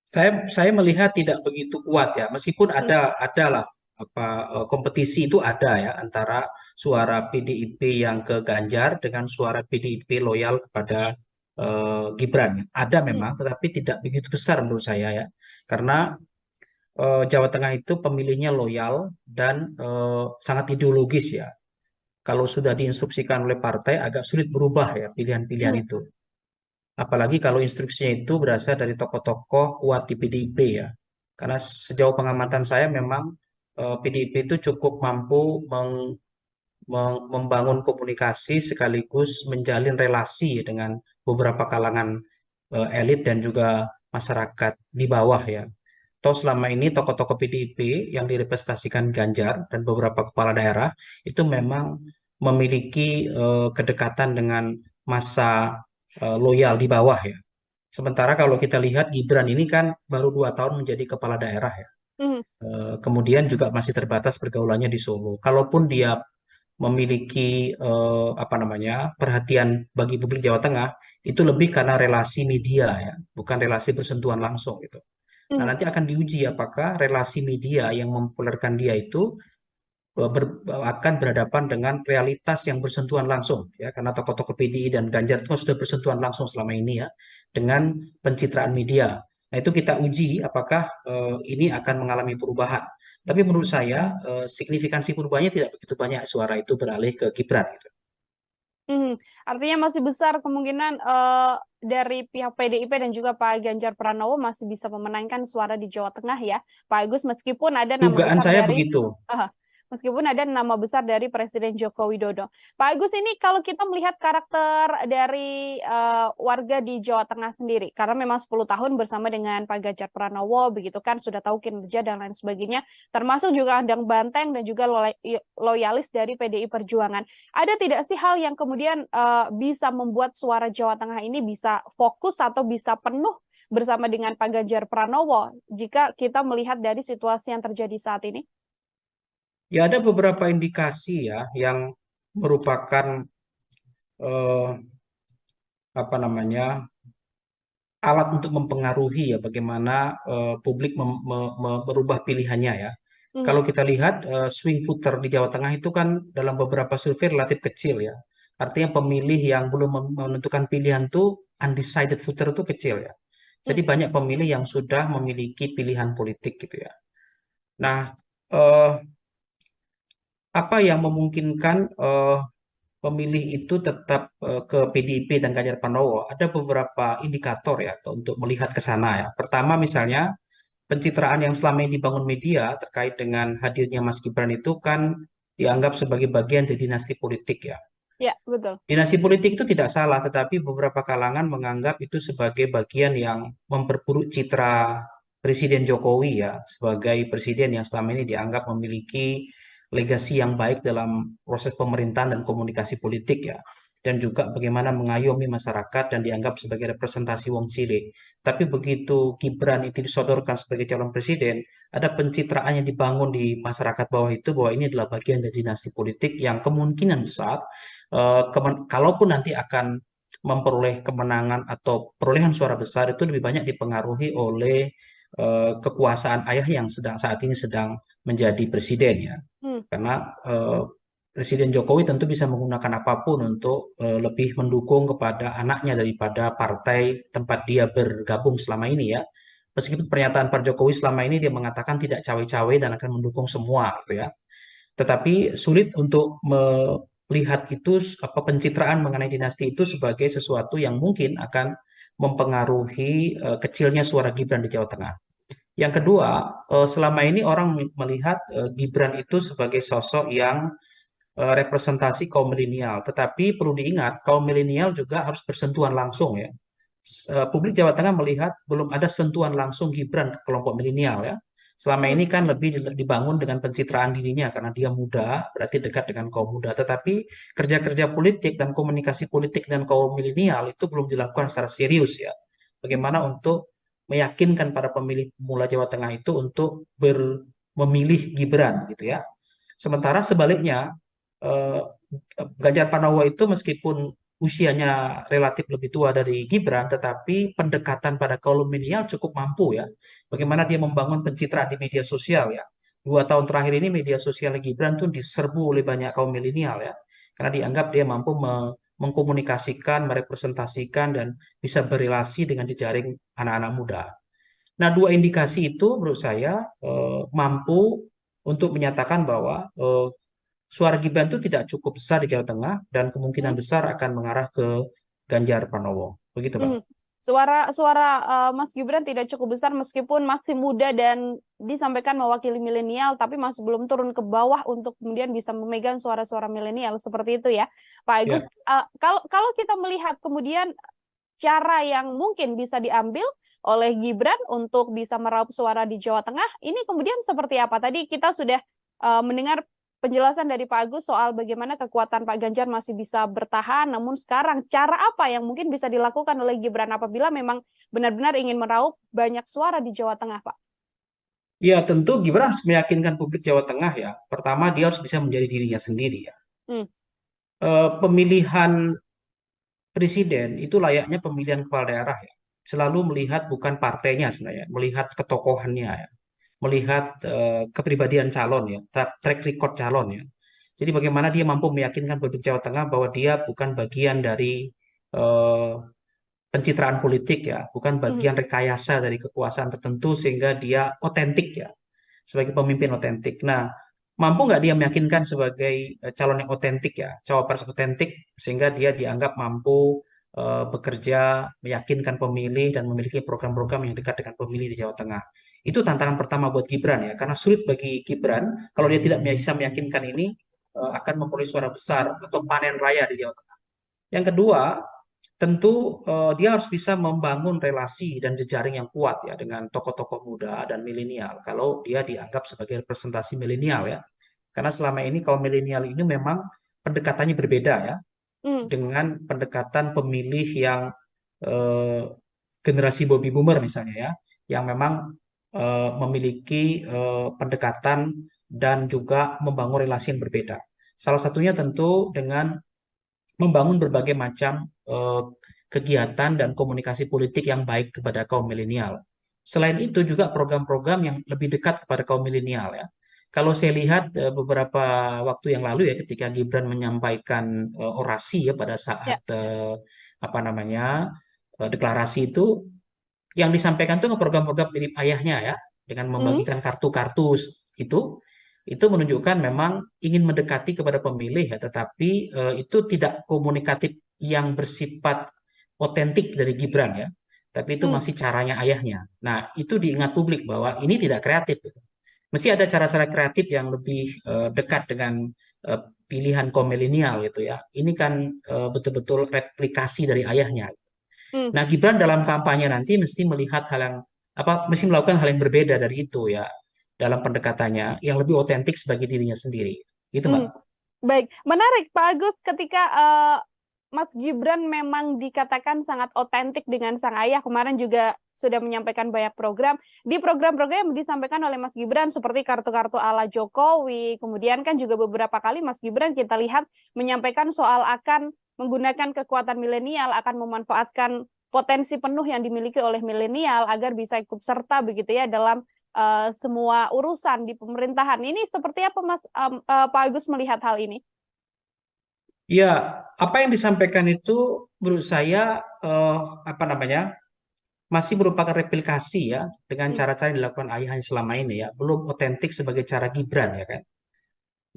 Saya melihat tidak begitu kuat ya, meskipun adalah kompetisi itu ada ya antara suara PDIP yang ke Ganjar dengan suara PDIP loyal kepada Gibran. Ada Hmm. memang, tetapi tidak begitu besar menurut saya ya. Karena Jawa Tengah itu pemilihnya loyal dan sangat ideologis ya. Kalau sudah diinstruksikan oleh partai agak sulit berubah ya pilihan-pilihan Hmm. itu. Apalagi kalau instruksinya itu berasal dari tokoh-tokoh kuat di PDIP ya. Karena sejauh pengamatan saya memang PDIP itu cukup mampu membangun komunikasi sekaligus menjalin relasi dengan beberapa kalangan elit dan juga masyarakat di bawah ya. Toh selama ini tokoh-tokoh PDIP yang direpresentasikan Ganjar dan beberapa kepala daerah itu memang memiliki kedekatan dengan masa loyal di bawah ya. Sementara kalau kita lihat Gibran ini kan baru 2 tahun menjadi kepala daerah ya. Hmm. Kemudian juga masih terbatas pergaulannya di Solo. Kalaupun dia memiliki apa namanya perhatian bagi publik Jawa Tengah, itu lebih karena relasi media ya, bukan relasi bersentuhan langsung gitu. Nah, Hmm. nanti akan diuji apakah relasi media yang mempopulerkan dia itu akan berhadapan dengan realitas yang bersentuhan langsung ya, karena tokoh-tokoh PDI dan Ganjar itu sudah bersentuhan langsung selama ini ya dengan pencitraan media. Nah, itu kita uji apakah ini akan mengalami perubahan. Tapi menurut saya signifikansi perubahannya tidak begitu banyak, suara itu beralih ke Gibran gitu. Artinya masih besar kemungkinan dari pihak PDIP dan juga Pak Ganjar Pranowo masih bisa memenangkan suara di Jawa Tengah ya, Pak Agus, meskipun ada nama Dugaan besar saya dari begitu. eh, meskipun ada nama besar dari Presiden Joko Widodo. Pak Agus, ini kalau kita melihat karakter dari warga di Jawa Tengah sendiri, karena memang 10 tahun bersama dengan Pak Ganjar Pranowo, begitu kan, sudah tahu kinerja dan lain sebagainya, termasuk juga Andang Banteng dan juga loyalis dari PDI Perjuangan. Ada tidak sih hal yang kemudian bisa membuat suara Jawa Tengah ini bisa fokus atau bisa penuh bersama dengan Pak Ganjar Pranowo jika kita melihat dari situasi yang terjadi saat ini? Ya ada beberapa indikasi ya yang merupakan eh, apa namanya alat untuk mempengaruhi ya bagaimana publik merubah pilihannya ya. Hmm. Kalau kita lihat swing voter di Jawa Tengah itu kan dalam beberapa survei relatif kecil ya. Artinya pemilih yang belum menentukan pilihan tuh undecided voter itu kecil ya. Jadi Hmm. banyak pemilih yang sudah memiliki pilihan politik gitu ya. Nah, eh, apa yang memungkinkan pemilih itu tetap ke PDIP dan Ganjar Pranowo? Ada beberapa indikator ya untuk melihat ke sana ya. Pertama misalnya pencitraan yang selama ini dibangun media terkait dengan hadirnya Mas Gibran itu kan dianggap sebagai bagian dari dinasti politik ya. Ya, betul. Dinasti politik itu tidak salah, tetapi beberapa kalangan menganggap itu sebagai bagian yang memperburuk citra Presiden Jokowi ya, sebagai presiden yang selama ini dianggap memiliki legasi yang baik dalam proses pemerintahan dan komunikasi politik ya. Dan juga bagaimana mengayomi masyarakat dan dianggap sebagai representasi wong cilik. Tapi begitu Gibran itu disodorkan sebagai calon presiden, ada pencitraan yang dibangun di masyarakat bawah itu bahwa ini adalah bagian dari dinasti politik yang kemungkinan besar kalaupun nanti akan memperoleh kemenangan atau perolehan suara besar itu lebih banyak dipengaruhi oleh kekuasaan ayah yang saat ini sedang menjadi presiden ya. Hmm. Karena Presiden Jokowi tentu bisa menggunakan apapun untuk lebih mendukung kepada anaknya daripada partai tempat dia bergabung selama ini ya. Meskipun pernyataan Pak Jokowi selama ini dia mengatakan tidak cawe-cawe dan akan mendukung semua gitu ya. Tetapi sulit untuk melihat itu apa pencitraan mengenai dinasti itu sebagai sesuatu yang mungkin akan mempengaruhi kecilnya suara Gibran di Jawa Tengah. Yang kedua, selama ini orang melihat Gibran itu sebagai sosok yang representasi kaum milenial. Tetapi perlu diingat, kaum milenial juga harus bersentuhan langsung ya. Publik Jawa Tengah melihat belum ada sentuhan langsung Gibran ke kelompok milenial ya. Selama Hmm. ini kan lebih dibangun dengan pencitraan dirinya karena dia muda, berarti dekat dengan kaum muda. Tetapi kerja-kerja politik dan komunikasi politik dengan kaum milenial itu belum dilakukan secara serius ya. Bagaimana untuk meyakinkan para pemilih pemula Jawa Tengah itu untuk memilih Gibran gitu ya. Sementara sebaliknya eh, Ganjar Pranowo itu meskipun usianya relatif lebih tua dari Gibran, tetapi pendekatan pada kaum milenial cukup mampu ya. Bagaimana dia membangun pencitraan di media sosial ya. 2 tahun terakhir ini media sosial Gibran tuh diserbu oleh banyak kaum milenial ya. Karena dianggap dia mampu mengkomunikasikan, merepresentasikan, dan bisa berelasi dengan jejaring anak-anak muda. Nah, dua indikasi itu menurut saya mampu untuk menyatakan bahwa suara Gibran itu tidak cukup besar di Jawa Tengah dan kemungkinan Hmm. besar akan mengarah ke Ganjar Pranowo. Begitu, Pak. Suara Mas Gibran tidak cukup besar meskipun masih muda dan disampaikan mewakili milenial, tapi masih belum turun ke bawah untuk kemudian bisa memegang suara-suara milenial seperti itu ya, Pak Agus. Ya. Kalau kita melihat kemudian cara yang mungkin bisa diambil oleh Gibran untuk bisa meraup suara di Jawa Tengah, ini kemudian seperti apa? Tadi kita sudah mendengar penjelasan dari Pak Agus soal bagaimana kekuatan Pak Ganjar masih bisa bertahan, namun sekarang cara apa yang mungkin bisa dilakukan oleh Gibran apabila memang benar-benar ingin meraup banyak suara di Jawa Tengah, Pak? Ya, tentu Gibran harus meyakinkan publik Jawa Tengah ya. Pertama, dia harus bisa menjadi dirinya sendiri ya. Hmm. Pemilihan presiden itu layaknya pemilihan kepala daerah ya. Selalu melihat bukan partainya sebenarnya, melihat ketokohannya ya. Melihat kepribadian calon ya, track record calon ya. Jadi bagaimana dia mampu meyakinkan publik Jawa Tengah bahwa dia bukan bagian dari pencitraan politik ya, bukan bagian rekayasa dari kekuasaan tertentu sehingga dia otentik ya, sebagai pemimpin otentik. Nah, mampu nggak dia meyakinkan sebagai calon yang otentik ya, cawapres otentik sehingga dia dianggap mampu bekerja, meyakinkan pemilih dan memiliki program-program yang dekat dengan pemilih di Jawa Tengah. Itu tantangan pertama buat Gibran ya, karena sulit bagi Gibran kalau dia tidak bisa meyakinkan ini akan memperoleh suara besar atau panen raya di Jawa Tengah. Yang kedua, tentu dia harus bisa membangun relasi dan jejaring yang kuat ya dengan tokoh-tokoh muda dan milenial. Kalau dia dianggap sebagai representasi milenial ya, karena selama ini kaum milenial ini memang pendekatannya berbeda ya dengan pendekatan pemilih yang generasi baby boomer misalnya ya, yang memang memiliki pendekatan dan juga membangun relasi yang berbeda. Salah satunya tentu dengan membangun berbagai macam kegiatan dan komunikasi politik yang baik kepada kaum milenial. Selain itu juga program-program yang lebih dekat kepada kaum milenial ya. Kalau saya lihat beberapa waktu yang lalu ya ketika Gibran menyampaikan orasi ya pada saat deklarasi itu yang disampaikan itu program-program mirip ayahnya ya dengan membagikan kartu-kartu itu menunjukkan memang ingin mendekati kepada pemilih ya, tetapi itu tidak komunikatif yang bersifat otentik dari Gibran ya, tapi itu masih caranya ayahnya. Nah, itu diingat publik bahwa ini tidak kreatif gitu. Mesti ada cara-cara kreatif yang lebih dekat dengan pilihan kaum milenial gitu ya. Ini kan betul-betul replikasi dari ayahnya. Nah, Gibran dalam kampanye nanti mesti melihat mesti melakukan hal yang berbeda dari itu ya dalam pendekatannya yang lebih otentik sebagai dirinya sendiri. Gitu, Mbak. Baik, menarik Pak Agus ketika Mas Gibran memang dikatakan sangat otentik dengan sang ayah. Kemarin juga sudah menyampaikan banyak program. Di program-program yang disampaikan oleh Mas Gibran seperti kartu-kartu ala Jokowi, kemudian kan juga beberapa kali Mas Gibran kita lihat menyampaikan soal akan menggunakan kekuatan milenial, akan memanfaatkan potensi penuh yang dimiliki oleh milenial agar bisa ikut serta begitu ya dalam semua urusan di pemerintahan. Ini seperti apa Mas Pak Agus melihat hal ini? Ya, apa yang disampaikan itu menurut saya masih merupakan replikasi ya dengan cara-cara yang dilakukan ayahnya selama ini ya, belum otentik sebagai cara Gibran ya kan.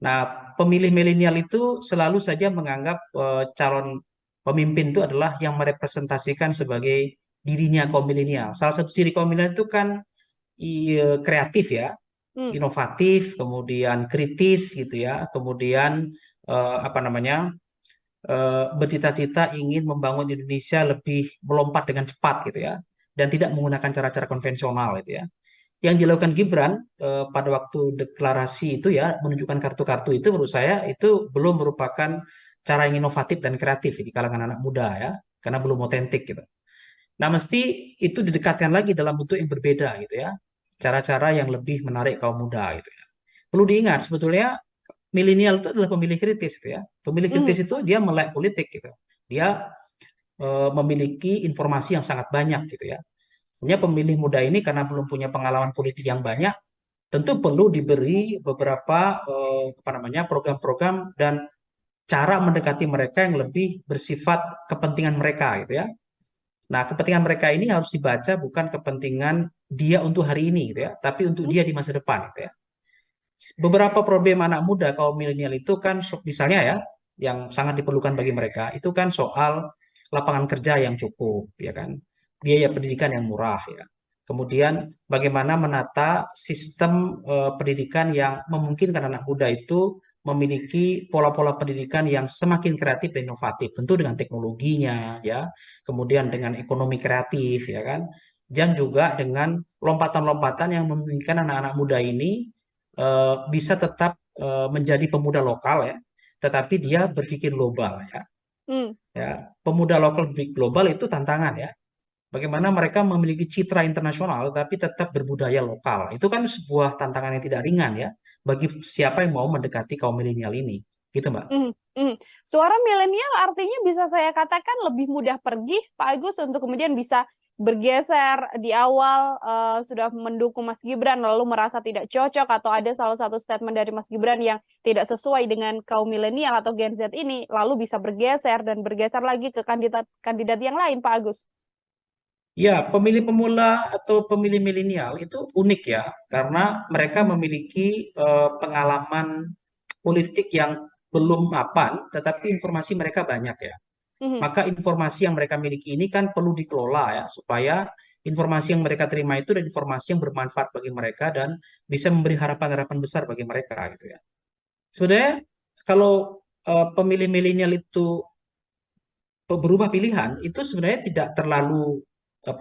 Nah, pemilih milenial itu selalu saja menganggap calon pemimpin itu adalah yang merepresentasikan sebagai dirinya kaum milenial. Salah satu ciri kaum milenial itu kan kreatif ya, inovatif, kemudian kritis gitu ya, kemudian bercita-cita ingin membangun Indonesia lebih melompat dengan cepat gitu ya, dan tidak menggunakan cara-cara konvensional gitu ya. Yang dilakukan Gibran pada waktu deklarasi itu ya, menunjukkan kartu-kartu itu menurut saya itu belum merupakan cara yang inovatif dan kreatif di kalangan anak muda ya, karena belum otentik gitu. Nah, mesti itu didekatkan lagi dalam bentuk yang berbeda gitu ya, cara-cara yang lebih menarik kaum muda gitu ya. Perlu diingat sebetulnya milenial itu adalah pemilih kritis gitu ya. Pemilih kritis itu dia melek politik gitu. Dia memiliki informasi yang sangat banyak gitu ya. Punya pemilih muda ini karena belum punya pengalaman politik yang banyak, tentu perlu diberi beberapa program-program dan cara mendekati mereka yang lebih bersifat kepentingan mereka gitu ya. Nah, kepentingan mereka ini harus dibaca bukan kepentingan dia untuk hari ini gitu ya, tapi untuk dia di masa depan gitu ya. Beberapa problem anak muda kaum milenial itu kan misalnya ya, yang sangat diperlukan bagi mereka itu kan soal lapangan kerja yang cukup, ya kan, biaya pendidikan yang murah ya. Kemudian bagaimana menata sistem pendidikan yang memungkinkan anak muda itu memiliki pola-pola pendidikan yang semakin kreatif dan inovatif, tentu dengan teknologinya ya, kemudian dengan ekonomi kreatif ya kan, dan juga dengan lompatan-lompatan yang memungkinkan anak-anak muda ini bisa tetap menjadi pemuda lokal ya, tetapi dia berpikir global ya. Ya, pemuda lokal berpikir global itu tantangan ya. Bagaimana mereka memiliki citra internasional tapi tetap berbudaya lokal. Itu kan sebuah tantangan yang tidak ringan ya bagi siapa yang mau mendekati kaum milenial ini. Gitu, Mbak. Suara milenial artinya bisa saya katakan lebih mudah pergi, Pak Agus, untuk kemudian bisa bergeser di awal sudah mendukung Mas Gibran lalu merasa tidak cocok atau ada salah satu statement dari Mas Gibran yang tidak sesuai dengan kaum milenial atau Gen Z ini lalu bisa bergeser dan bergeser lagi ke kandidat yang lain, Pak Agus. Ya, pemilih pemula atau pemilih milenial itu unik ya, karena mereka memiliki pengalaman politik yang belum mapan, tetapi informasi mereka banyak ya. Maka informasi yang mereka miliki ini kan perlu dikelola ya, supaya informasi yang mereka terima itu dan informasi yang bermanfaat bagi mereka dan bisa memberi harapan-harapan besar bagi mereka gitu ya. Sebenarnya kalau pemilih milenial itu berubah pilihan, itu sebenarnya tidak terlalu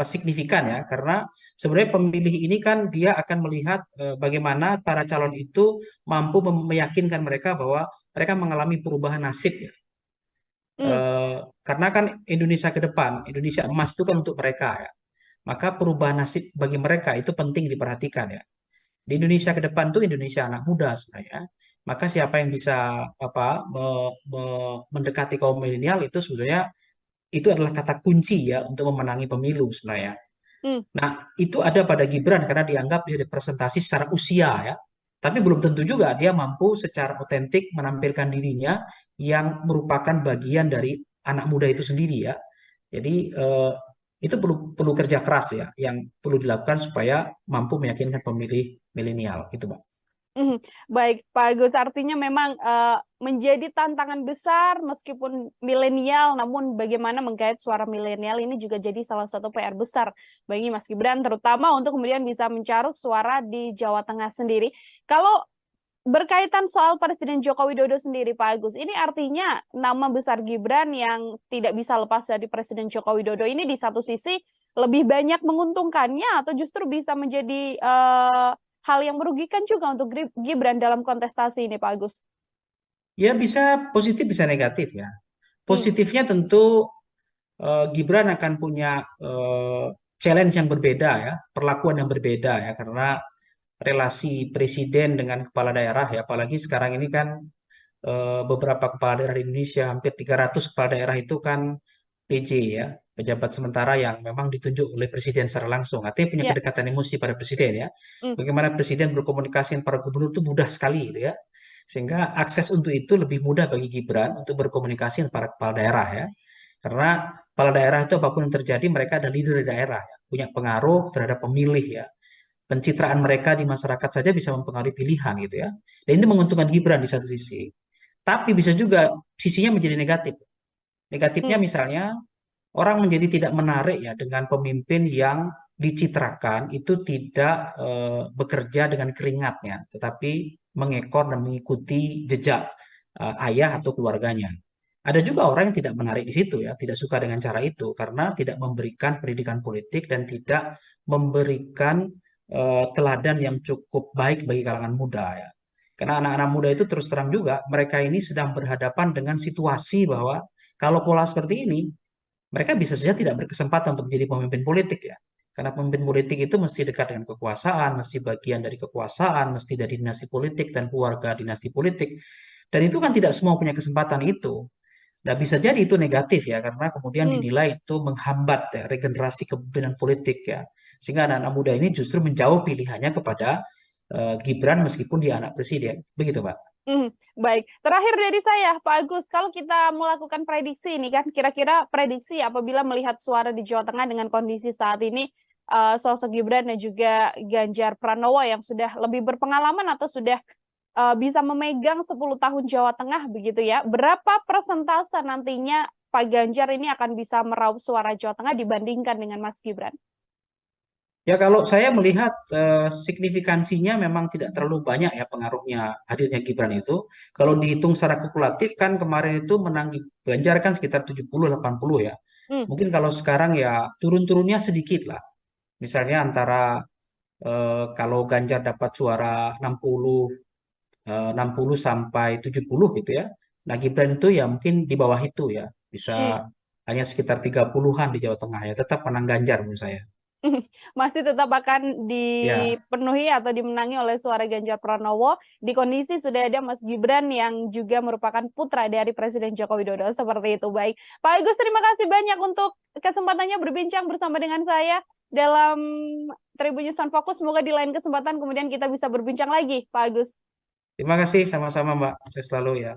signifikan ya, karena sebenarnya pemilih ini kan dia akan melihat bagaimana para calon itu mampu meyakinkan mereka bahwa mereka mengalami perubahan nasib ya. Karena kan Indonesia ke depan, Indonesia emas itu kan untuk mereka ya. Maka perubahan nasib bagi mereka itu penting diperhatikan ya. Di Indonesia ke depan itu Indonesia anak muda sebenarnya. Maka siapa yang bisa mendekati kaum milenial itu sebenarnya itu adalah kata kunci ya untuk memenangi pemilu sebenarnya. Nah, itu ada pada Gibran karena dianggap dia representasi secara usia ya. Tapi belum tentu juga dia mampu secara otentik menampilkan dirinya yang merupakan bagian dari anak muda itu sendiri ya. Jadi itu perlu kerja keras ya, yang perlu dilakukan supaya mampu meyakinkan pemilih milenial gitu, Pak. Baik, Pak Agus, artinya memang menjadi tantangan besar meskipun milenial, namun bagaimana menggait suara milenial ini juga jadi salah satu PR besar bagi Mas Gibran, terutama untuk kemudian bisa mencaruk suara di Jawa Tengah sendiri. Kalau berkaitan soal Presiden Joko Widodo sendiri, Pak Agus, ini artinya nama besar Gibran yang tidak bisa lepas dari Presiden Joko Widodo ini di satu sisi lebih banyak menguntungkannya atau justru bisa menjadi hal yang merugikan juga untuk Gibran dalam kontestasi ini, Pak Agus? Ya bisa positif, bisa negatif ya. Positifnya tentu Gibran akan punya challenge yang berbeda ya, perlakuan yang berbeda ya, karena relasi presiden dengan kepala daerah ya, apalagi sekarang ini kan beberapa kepala daerah di Indonesia, hampir 300 kepala daerah itu kan PJ ya, pejabat sementara yang memang ditunjuk oleh presiden secara langsung, artinya punya kedekatan emosi pada presiden ya. Bagaimana presiden berkomunikasi dengan para gubernur itu mudah sekali gitu ya, sehingga akses untuk itu lebih mudah bagi Gibran untuk berkomunikasi dengan para kepala daerah ya, karena kepala daerah itu apapun yang terjadi mereka ada leader di daerah ya, punya pengaruh terhadap pemilih ya, pencitraan mereka di masyarakat saja bisa mempengaruhi pilihan gitu ya, dan ini menguntungkan Gibran di satu sisi, tapi bisa juga sisinya menjadi negatif. Negatifnya misalnya orang menjadi tidak menarik ya dengan pemimpin yang dicitrakan itu tidak bekerja dengan keringatnya, tetapi mengekor dan mengikuti jejak ayah atau keluarganya. Ada juga orang yang tidak menarik di situ ya, tidak suka dengan cara itu karena tidak memberikan pendidikan politik dan tidak memberikan teladan yang cukup baik bagi kalangan muda ya. Karena anak-anak muda itu terus terang juga mereka ini sedang berhadapan dengan situasi bahwa kalau pola seperti ini, mereka bisa saja tidak berkesempatan untuk menjadi pemimpin politik ya. Karena pemimpin politik itu mesti dekat dengan kekuasaan, mesti bagian dari kekuasaan, mesti dari dinasti politik dan keluarga dinasti politik. Dan itu kan tidak semua punya kesempatan itu. Nah, bisa jadi itu negatif ya, karena kemudian dinilai itu menghambat ya, regenerasi kepemimpinan politik ya. Sehingga anak-anak muda ini justru menjauh pilihannya kepada Gibran meskipun dia anak presiden. Begitu, Pak. Baik, terakhir dari saya, Pak Agus, kalau kita melakukan prediksi ini kan, kira-kira prediksi apabila melihat suara di Jawa Tengah dengan kondisi saat ini, sosok Gibran dan juga Ganjar Pranowo yang sudah lebih berpengalaman atau sudah bisa memegang 10 tahun Jawa Tengah begitu ya, berapa persentase nantinya Pak Ganjar ini akan bisa meraup suara Jawa Tengah dibandingkan dengan Mas Gibran? Ya kalau saya melihat signifikansinya memang tidak terlalu banyak ya pengaruhnya hadirnya Gibran itu. Kalau dihitung secara kalkulatif kan kemarin itu menang Ganjar kan sekitar 70-80 ya. Hmm. Mungkin kalau sekarang ya turun-turunnya sedikit lah. Misalnya antara kalau Ganjar dapat suara 60 sampai 70 gitu ya. Nah Gibran itu ya mungkin di bawah itu ya. Hmm. Bisa hanya sekitar 30-an di Jawa Tengah ya. Tetap menang Ganjar menurut saya. Masih tetap akan Ya. dipenuhi atau dimenangi oleh suara Ganjar Pranowo di kondisi sudah ada Mas Gibran yang juga merupakan putra dari Presiden Joko Widodo. Seperti itu. Baik, Pak Agus, terima kasih banyak untuk kesempatannya berbincang bersama dengan saya dalam Tribun News on Focus. Semoga di lain kesempatan kemudian kita bisa berbincang lagi, Pak Agus. Terima kasih sama-sama Mbak. Saya selalu ya.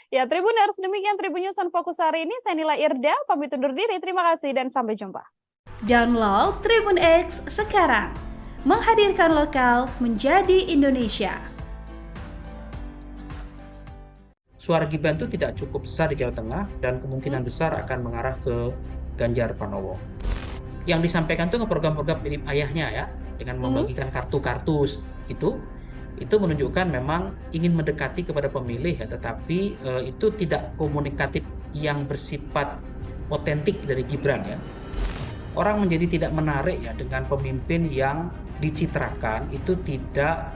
Ya, Tribuners, demikian Tribun News on Focus hari ini. Saya Nila Irda, pamit undur diri. Terima kasih dan sampai jumpa. Download Tribun X sekarang, menghadirkan lokal menjadi Indonesia. Suara Gibran itu tidak cukup besar di Jawa Tengah dan kemungkinan besar akan mengarah ke Ganjar Pranowo. Yang disampaikan itu program-program mirip ayahnya ya, dengan membagikan kartu-kartu itu menunjukkan memang ingin mendekati kepada pemilih ya, tetapi itu tidak komunikatif yang bersifat otentik dari Gibran ya. Orang menjadi tidak menarik ya dengan pemimpin yang dicitrakan itu tidak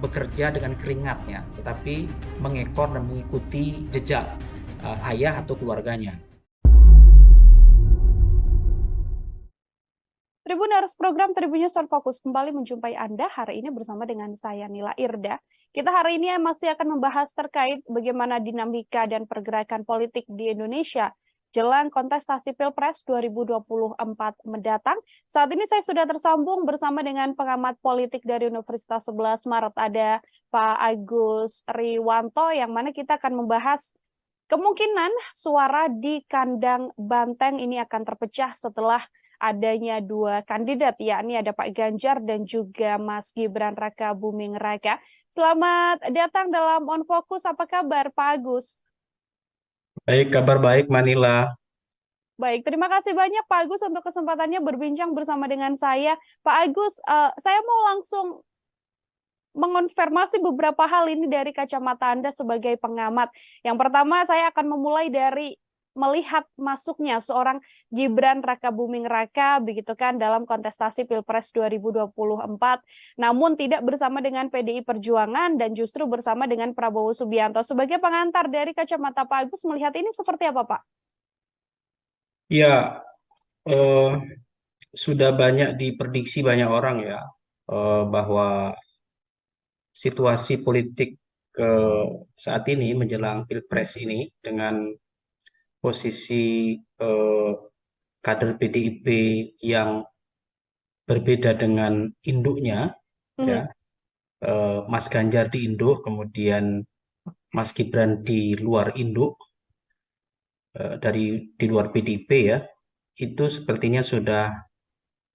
bekerja dengan keringatnya, tetapi mengekor dan mengikuti jejak ayah atau keluarganya. Tribuners, program Tribun News on Focus kembali menjumpai Anda hari ini bersama dengan saya Nila Irda. Kita hari ini masih akan membahas terkait bagaimana dinamika dan pergerakan politik di Indonesia jelang kontestasi Pilpres 2024 mendatang. Saat ini saya sudah tersambung bersama dengan pengamat politik dari Universitas 11 Maret, ada Pak Agus Riwanto, yang mana kita akan membahas kemungkinan suara di kandang Banteng ini akan terpecah setelah adanya dua kandidat, yakni ada Pak Ganjar dan juga Mas Gibran Rakabuming Raka. Selamat datang dalam On Focus. Apa kabar, Pak Agus? Baik, kabar baik Manila. Baik, terima kasih banyak Pak Agus untuk kesempatannya berbincang bersama dengan saya. Pak Agus, saya mau langsung mengonfirmasi beberapa hal ini dari kacamata Anda sebagai pengamat. Yang pertama, saya akan memulai dari melihat masuknya seorang Gibran Rakabuming Raka begitu kan dalam kontestasi Pilpres 2024, namun tidak bersama dengan PDI Perjuangan dan justru bersama dengan Prabowo Subianto. Sebagai pengantar dari kacamata Pak Agus, melihat ini seperti apa, Pak? Ya, sudah banyak diprediksi banyak orang ya bahwa situasi politik saat ini menjelang Pilpres ini dengan posisi kader PDIP yang berbeda dengan induknya, ya, Mas Ganjar di induk, kemudian Mas Gibran di luar induk, di luar PDIP ya, itu sepertinya sudah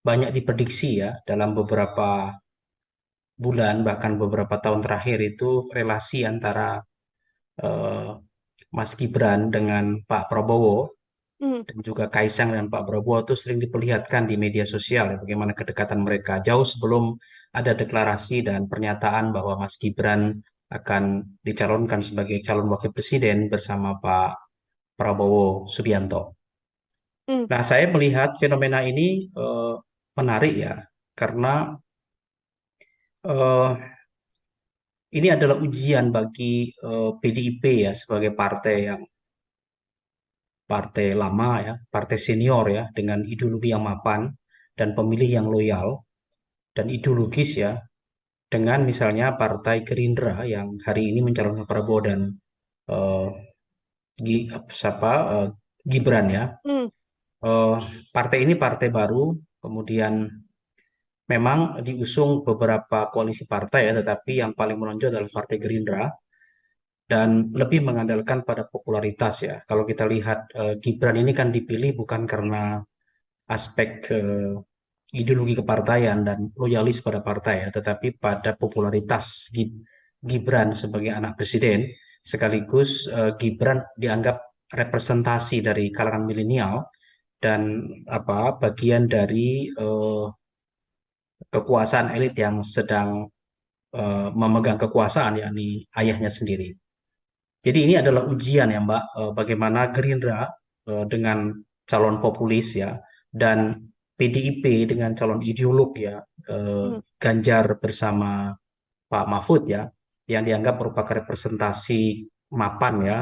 banyak diprediksi ya dalam beberapa bulan bahkan beberapa tahun terakhir itu relasi antara Mas Gibran dengan Pak Prabowo dan juga Kaisang dan Pak Prabowo itu sering diperlihatkan di media sosial ya, bagaimana kedekatan mereka jauh sebelum ada deklarasi dan pernyataan bahwa Mas Gibran akan dicalonkan sebagai calon wakil presiden bersama Pak Prabowo Subianto. Nah, saya melihat fenomena ini menarik ya, karena ini adalah ujian bagi PDIP ya sebagai partai lama ya, partai senior ya, dengan ideologi yang mapan dan pemilih yang loyal dan ideologis ya, dengan misalnya Partai Gerindra yang hari ini mencalonkan Prabowo dan Gibran ya. Partai ini partai baru, kemudian memang diusung beberapa koalisi partai ya, tetapi yang paling menonjol adalah Partai Gerindra dan lebih mengandalkan pada popularitas ya. Kalau kita lihat Gibran ini kan dipilih bukan karena aspek ideologi kepartaian dan loyalis pada partai ya, tetapi pada popularitas Gibran sebagai anak presiden, sekaligus Gibran dianggap representasi dari kalangan milenial dan bagian dari kekuasaan elit yang sedang memegang kekuasaan, yakni ayahnya sendiri. Jadi ini adalah ujian ya Mbak, bagaimana Gerindra dengan calon populis ya, dan PDIP dengan calon ideolog ya, Ganjar bersama Pak Mahfud ya, yang dianggap merupakan representasi mapan ya,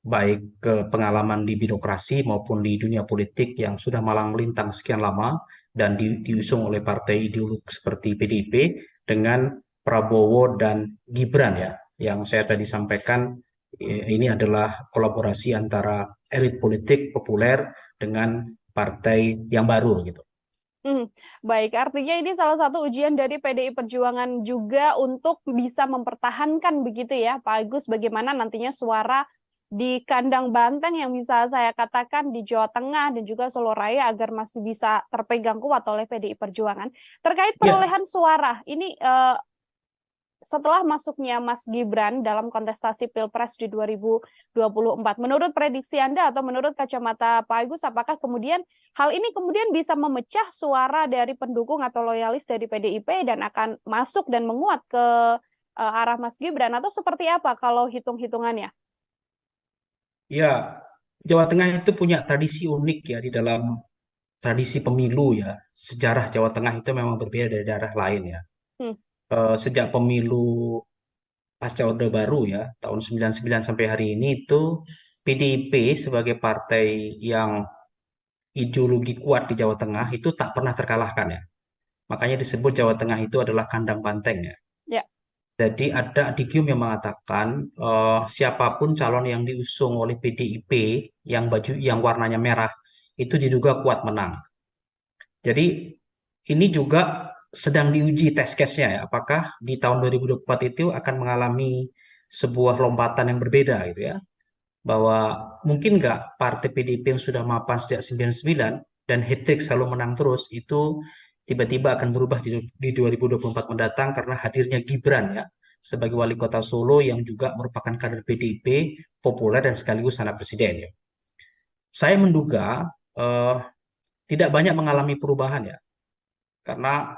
baik ke pengalaman di birokrasi maupun di dunia politik yang sudah malang melintang sekian lama dan diusung oleh partai ideolog seperti PDIP dengan Prabowo dan Gibran ya, yang saya tadi sampaikan ini adalah kolaborasi antara elit politik populer dengan partai yang baru gitu. Baik, artinya ini salah satu ujian dari PDI Perjuangan juga untuk bisa mempertahankan begitu ya, Pak Agus, bagaimana nantinya suara di kandang banteng yang bisa saya katakan di Jawa Tengah dan juga Solo Raya agar masih bisa terpegang kuat oleh PDI Perjuangan. Terkait perolehan suara, ini setelah masuknya Mas Gibran dalam kontestasi Pilpres di 2024, menurut prediksi Anda atau menurut kacamata Pak Agus, apakah kemudian hal ini kemudian bisa memecah suara dari pendukung atau loyalis dari PDIP dan akan masuk dan menguat ke arah Mas Gibran, atau seperti apa kalau hitung-hitungannya? Ya, Jawa Tengah itu punya tradisi unik ya di dalam tradisi pemilu ya. Sejarah Jawa Tengah itu memang berbeda dari daerah lain ya. Sejak pemilu pasca Orde Baru ya, tahun 99 sampai hari ini itu PDIP sebagai partai yang ideologi kuat di Jawa Tengah itu tak pernah terkalahkan ya. Makanya disebut Jawa Tengah itu adalah kandang banteng ya. Jadi ada adigium yang mengatakan siapapun calon yang diusung oleh PDIP yang warnanya merah itu diduga kuat menang. Jadi ini juga sedang diuji test case-nya ya, apakah di tahun 2024 itu akan mengalami sebuah lompatan yang berbeda gitu ya, bahwa mungkin nggak partai PDIP yang sudah mapan sejak 99 dan hat-trick selalu menang terus itu tiba-tiba akan berubah di 2024 mendatang karena hadirnya Gibran ya sebagai wali kota Solo yang juga merupakan kader PDIP populer dan sekaligus anak presiden ya. Saya menduga tidak banyak mengalami perubahan ya. Karena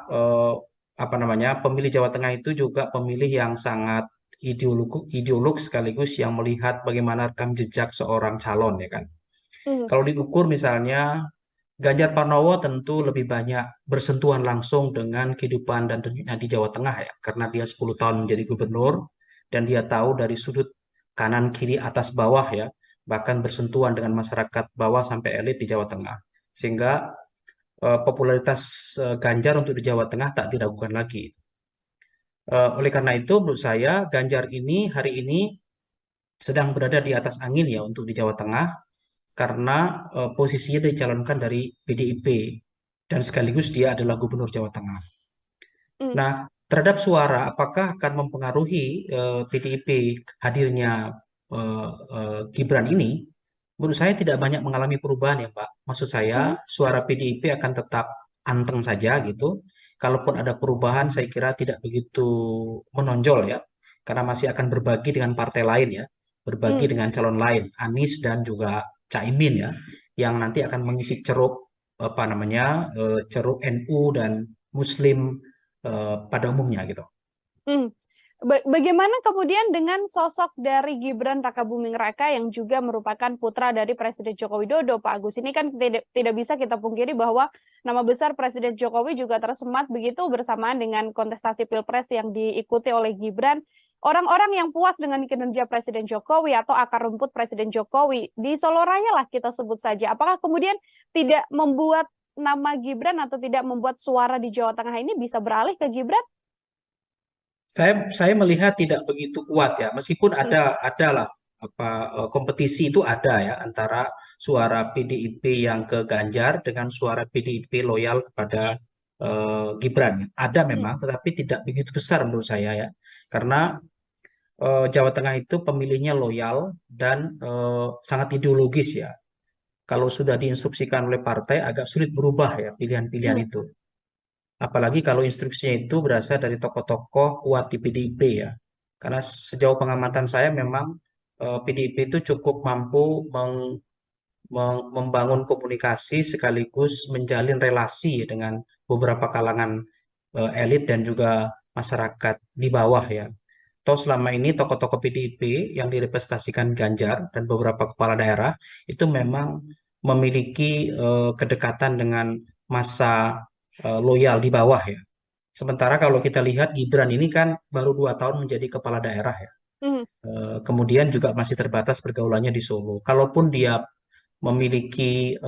pemilih Jawa Tengah itu juga pemilih yang sangat ideolog sekaligus yang melihat bagaimana rekam jejak seorang calon ya kan. Kalau diukur misalnya Ganjar Pranowo tentu lebih banyak bersentuhan langsung dengan kehidupan dan dunia di Jawa Tengah ya, karena dia 10 tahun menjadi gubernur dan dia tahu dari sudut kanan kiri atas bawah ya, bahkan bersentuhan dengan masyarakat bawah sampai elit di Jawa Tengah. Sehingga popularitas Ganjar untuk di Jawa Tengah tak diragukan lagi. Oleh karena itu, menurut saya Ganjar ini hari ini sedang berada di atas angin ya untuk di Jawa Tengah karena posisinya dicalonkan dari PDIP dan sekaligus dia adalah gubernur Jawa Tengah. Nah, terhadap suara, apakah akan mempengaruhi PDIP hadirnya Gibran ini? Menurut saya tidak banyak mengalami perubahan ya Pak. Maksud saya suara PDIP akan tetap anteng saja gitu. Kalaupun ada perubahan saya kira tidak begitu menonjol ya. Karena masih akan berbagi dengan partai lain ya. Berbagi dengan calon lain, Anies dan juga Caimin ya. Yang nanti akan mengisi ceruk ceruk NU dan Muslim pada umumnya gitu. Bagaimana kemudian dengan sosok dari Gibran Rakabuming Raka yang juga merupakan putra dari Presiden Joko Widodo, Pak Agus? Ini kan tidak bisa kita pungkiri bahwa nama besar Presiden Jokowi juga tersemat begitu bersamaan dengan kontestasi Pilpres yang diikuti oleh Gibran. Orang-orang yang puas dengan kinerja Presiden Jokowi atau akar rumput Presiden Jokowi di Solo Raya lah kita sebut saja. Apakah kemudian tidak membuat nama Gibran atau tidak membuat suara di Jawa Tengah ini bisa beralih ke Gibran? Saya melihat tidak begitu kuat ya, meskipun adalah kompetisi itu ada ya antara suara PDIP yang ke Ganjar dengan suara PDIP loyal kepada Gibran. Ada memang, tetapi tidak begitu besar menurut saya ya, karena Jawa Tengah itu pemilihnya loyal dan sangat ideologis ya. Kalau sudah diinstruksikan oleh partai, agak sulit berubah ya pilihan-pilihan Hmm. itu. Apalagi kalau instruksinya itu berasal dari tokoh-tokoh kuat di PDIP ya. Karena sejauh pengamatan saya memang PDIP itu cukup mampu membangun komunikasi sekaligus menjalin relasi dengan beberapa kalangan elit dan juga masyarakat di bawah ya. Toh selama ini tokoh-tokoh PDIP yang direpresentasikan Ganjar dan beberapa kepala daerah itu memang memiliki kedekatan dengan masa loyal di bawah ya. Sementara kalau kita lihat Gibran ini kan baru 2 tahun menjadi kepala daerah ya. Hmm. Kemudian juga masih terbatas pergaulannya di Solo. Kalaupun dia memiliki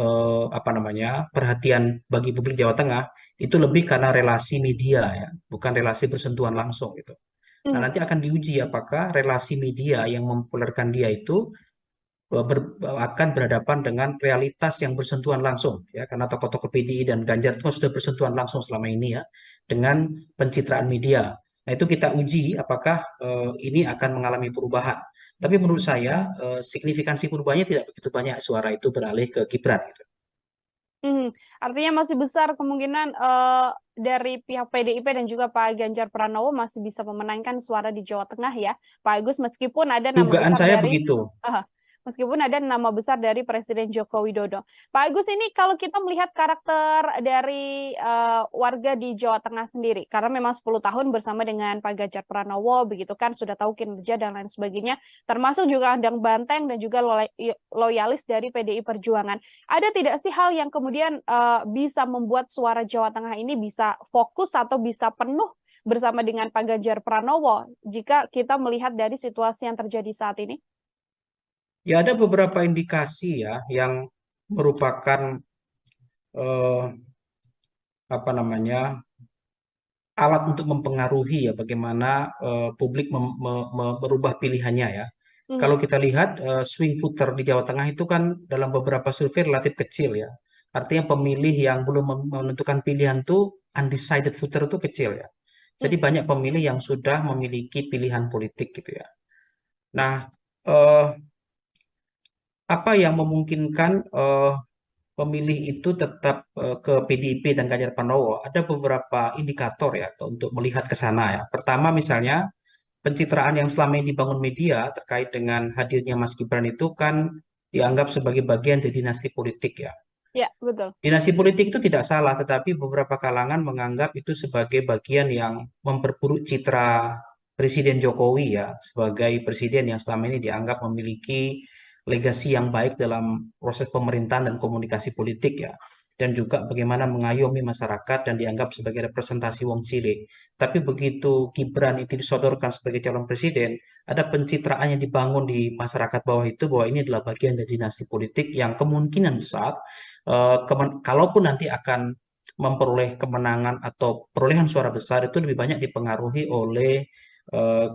apa namanya perhatian bagi publik Jawa Tengah, itu lebih karena relasi media ya, bukan relasi bersentuhan langsung gitu. Nah, Hmm. nanti akan diuji apakah relasi media yang mempopulerkan dia itu akan berhadapan dengan realitas yang bersentuhan langsung ya, karena tokoh-tokoh PDI dan Ganjar itu sudah bersentuhan langsung selama ini ya dengan pencitraan media. Nah, itu kita uji apakah ini akan mengalami perubahan. Tapi menurut saya signifikansi perubahannya tidak begitu banyak, suara itu beralih ke Gibran gitu. Artinya masih besar kemungkinan dari pihak PDIP dan juga Pak Ganjar Pranowo masih bisa memenangkan suara di Jawa Tengah ya, Pak Agus, meskipun ada nama Dugaan besar saya dari begitu. Presiden Joko Widodo. Pak Agus, ini kalau kita melihat karakter dari warga di Jawa Tengah sendiri, karena memang 10 tahun bersama dengan Pak Ganjar Pranowo, begitu kan, sudah tahu kinerja dan lain sebagainya, termasuk juga Andang Banteng dan juga loyalis dari PDI Perjuangan. Ada tidak sih hal yang kemudian bisa membuat suara Jawa Tengah ini bisa fokus atau bisa penuh bersama dengan Pak Ganjar Pranowo jika kita melihat dari situasi yang terjadi saat ini? Ya ada beberapa indikasi ya yang merupakan eh, apa namanya alat untuk mempengaruhi ya bagaimana publik merubah pilihannya ya. Kalau kita lihat swing voter di Jawa Tengah itu kan dalam beberapa survei relatif kecil ya. Artinya pemilih yang belum menentukan pilihan itu undecided voter itu kecil ya. Jadi banyak pemilih yang sudah memiliki pilihan politik gitu ya. Nah, eh, apa yang memungkinkan pemilih itu tetap ke PDIP dan Ganjar Pranowo? Ada beberapa indikator ya untuk melihat ke sana ya. Pertama misalnya pencitraan yang selama ini dibangun media terkait dengan hadirnya Mas Gibran itu kan dianggap sebagai bagian dari dinasti politik ya. Ya, betul. Dinasti politik itu tidak salah, tetapi beberapa kalangan menganggap itu sebagai bagian yang memperburuk citra Presiden Jokowi ya, sebagai presiden yang selama ini dianggap memiliki legasi yang baik dalam proses pemerintahan dan komunikasi politik ya. Dan juga bagaimana mengayomi masyarakat dan dianggap sebagai representasi wong cilik. Tapi begitu Gibran itu disodorkan sebagai calon presiden, ada pencitraan yang dibangun di masyarakat bawah itu bahwa ini adalah bagian dari dinasti politik yang kemungkinan besar kalaupun nanti akan memperoleh kemenangan atau perolehan suara besar itu lebih banyak dipengaruhi oleh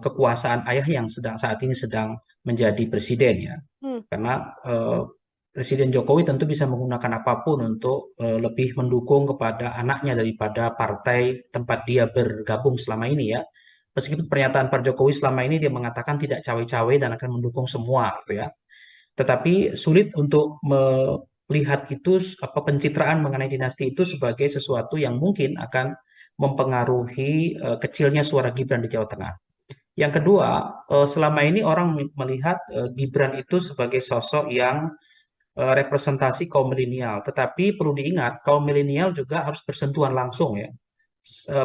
kekuasaan ayah yang saat ini sedang menjadi presiden ya. Karena Presiden Jokowi tentu bisa menggunakan apapun untuk lebih mendukung kepada anaknya daripada partai tempat dia bergabung selama ini ya. Meskipun pernyataan Pak Jokowi selama ini dia mengatakan tidak cawe-cawe dan akan mendukung semua gitu ya. Tetapi sulit untuk melihat itu pencitraan mengenai dinasti itu sebagai sesuatu yang mungkin akan mempengaruhi kecilnya suara Gibran di Jawa Tengah. Yang kedua, selama ini orang melihat Gibran itu sebagai sosok yang representasi kaum milenial. Tetapi perlu diingat, kaum milenial juga harus bersentuhan langsung ya.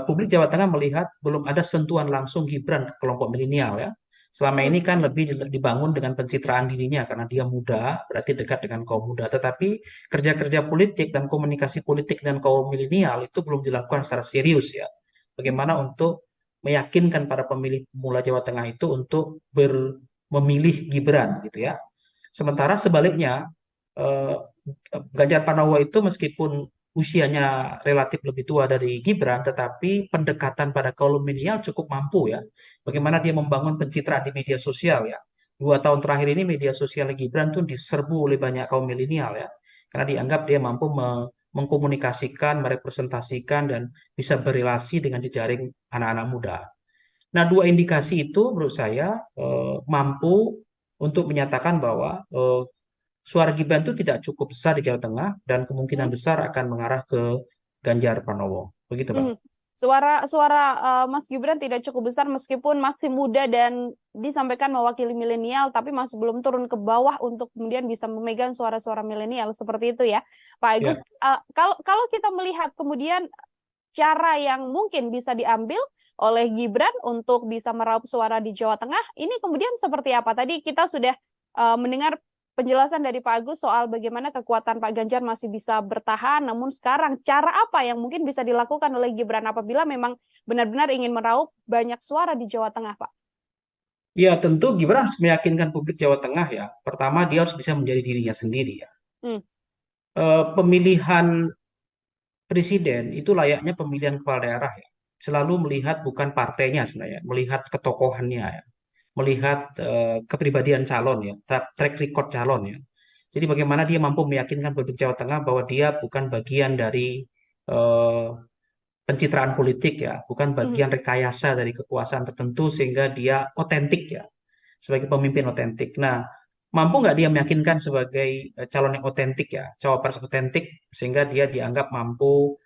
Publik Jawa Tengah melihat belum ada sentuhan langsung Gibran ke kelompok milenial ya. Selama ini kan lebih dibangun dengan pencitraan dirinya karena dia muda, berarti dekat dengan kaum muda. Tetapi kerja-kerja politik dan komunikasi politik dengan kaum milenial itu belum dilakukan secara serius ya. Bagaimana untuk meyakinkan para pemilih pemula Jawa Tengah itu untuk memilih Gibran gitu ya. Sementara sebaliknya Ganjar Pranowo itu meskipun usianya relatif lebih tua dari Gibran, tetapi pendekatan pada kaum milenial cukup mampu ya. Bagaimana dia membangun pencitraan di media sosial ya. 2 tahun terakhir ini media sosial Gibran tuh diserbu oleh banyak kaum milenial ya. Karena dianggap dia mampu mengkomunikasikan, merepresentasikan, dan bisa berrelasi dengan jejaring anak-anak muda. Nah, dua indikasi itu menurut saya mampu untuk menyatakan bahwa suara Gibran itu tidak cukup besar di Jawa Tengah dan kemungkinan besar akan mengarah ke Ganjar Pranowo. Begitu, Pak. Suara Mas Gibran tidak cukup besar meskipun masih muda dan disampaikan mewakili milenial, tapi masih belum turun ke bawah untuk kemudian bisa memegang suara-suara milenial seperti itu ya, Pak Agus. Kalau kita melihat kemudian cara yang mungkin bisa diambil oleh Gibran untuk bisa meraup suara di Jawa Tengah, ini kemudian seperti apa? Tadi kita sudah mendengar penjelasan dari Pak Agus soal bagaimana kekuatan Pak Ganjar masih bisa bertahan, namun sekarang cara apa yang mungkin bisa dilakukan oleh Gibran apabila memang benar-benar ingin meraup banyak suara di Jawa Tengah, Pak? Ya, tentu Gibran harus meyakinkan publik Jawa Tengah ya. Pertama, dia harus bisa menjadi dirinya sendiri ya. Pemilihan presiden itu layaknya pemilihan kepala daerah ya. Selalu melihat bukan partainya sebenarnya, melihat ketokohannya ya. Melihat kepribadian calon ya, track record calon ya. Jadi bagaimana dia mampu meyakinkan publik Jawa Tengah bahwa dia bukan bagian dari pencitraan politik ya, bukan bagian rekayasa dari kekuasaan tertentu sehingga dia otentik ya, sebagai pemimpin otentik. Nah, mampu nggak dia meyakinkan sebagai calon yang otentik ya, cawapres otentik sehingga dia dianggap mampu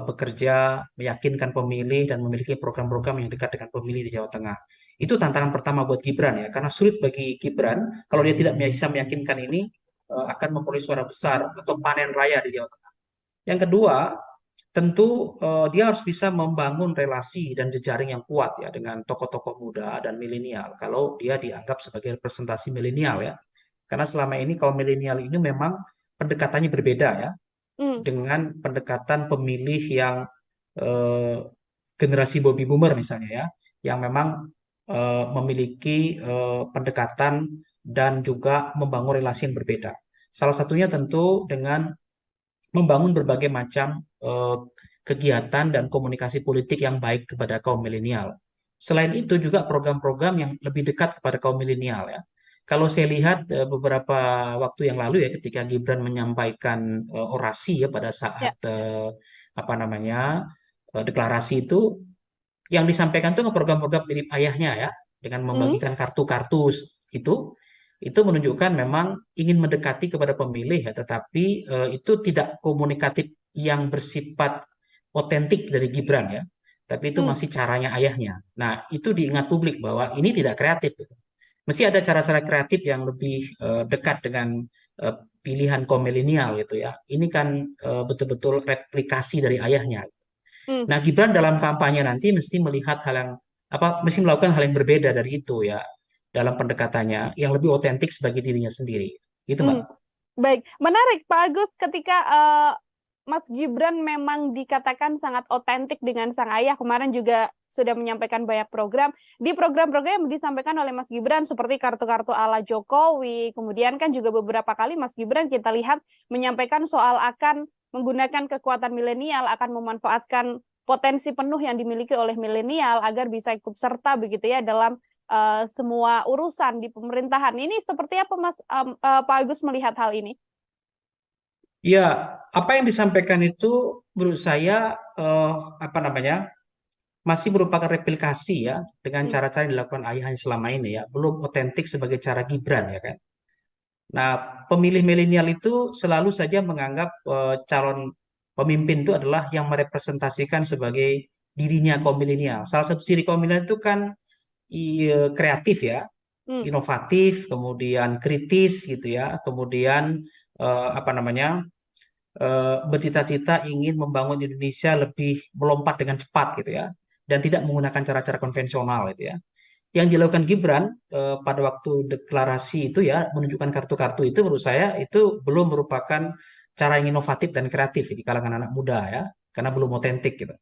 bekerja, meyakinkan pemilih dan memiliki program-program yang dekat dengan pemilih di Jawa Tengah. Itu tantangan pertama buat Gibran ya, karena sulit bagi Gibran kalau dia tidak bisa meyakinkan ini akan memperoleh suara besar atau panen raya di Jawa Tengah. Yang kedua, tentu dia harus bisa membangun relasi dan jejaring yang kuat ya dengan tokoh-tokoh muda dan milenial. Kalau dia dianggap sebagai representasi milenial ya, karena selama ini kaum milenial ini memang pendekatannya berbeda ya, dengan pendekatan pemilih yang generasi baby boomer misalnya ya, yang memang memiliki pendekatan dan juga membangun relasi yang berbeda. Salah satunya tentu dengan membangun berbagai macam kegiatan dan komunikasi politik yang baik kepada kaum milenial. Selain itu juga program-program yang lebih dekat kepada kaum milenial ya. Kalau saya lihat beberapa waktu yang lalu ya, ketika Gibran menyampaikan orasi ya pada saat deklarasi itu, yang disampaikan itu program-program mirip ayahnya ya, dengan membagikan kartu-kartu itu menunjukkan memang ingin mendekati kepada pemilih ya, tetapi itu tidak komunikatif yang bersifat otentik dari Gibran ya, tapi itu masih caranya ayahnya. Nah, itu diingat publik bahwa ini tidak kreatif gitu. Mesti ada cara-cara kreatif yang lebih dekat dengan pilihan kaum milenial gitu ya. Ini kan betul-betul replikasi dari ayahnya. Nah, Gibran dalam kampanye nanti mesti melihat mesti melakukan hal yang berbeda dari itu ya, dalam pendekatannya yang lebih otentik sebagai dirinya sendiri. Gitu, Mbak. Baik, menarik Pak Agus ketika Mas Gibran memang dikatakan sangat otentik dengan sang ayah. Kemarin juga sudah menyampaikan banyak program. Di program-program yang disampaikan oleh Mas Gibran seperti kartu-kartu ala Jokowi, kemudian kan juga beberapa kali Mas Gibran kita lihat menyampaikan soal akan menggunakan kekuatan milenial, akan memanfaatkan potensi penuh yang dimiliki oleh milenial agar bisa ikut serta begitu ya dalam semua urusan di pemerintahan. Ini seperti apa Pak Agus melihat hal ini? Ya, apa yang disampaikan itu menurut saya masih merupakan replikasi ya dengan cara-cara yang dilakukan ayahnya selama ini ya, belum otentik sebagai cara Gibran ya kan. Nah, pemilih milenial itu selalu saja menganggap calon pemimpin itu adalah yang merepresentasikan sebagai dirinya kaum milenial. Salah satu ciri kaum milenial itu kan kreatif ya, inovatif, kemudian kritis gitu ya, kemudian bercita-cita ingin membangun Indonesia lebih melompat dengan cepat gitu ya, dan tidak menggunakan cara-cara konvensional gitu ya. Yang dilakukan Gibran pada waktu deklarasi itu ya, menunjukkan kartu-kartu itu menurut saya itu belum merupakan cara yang inovatif dan kreatif di kalangan anak muda ya, karena belum otentik gitu.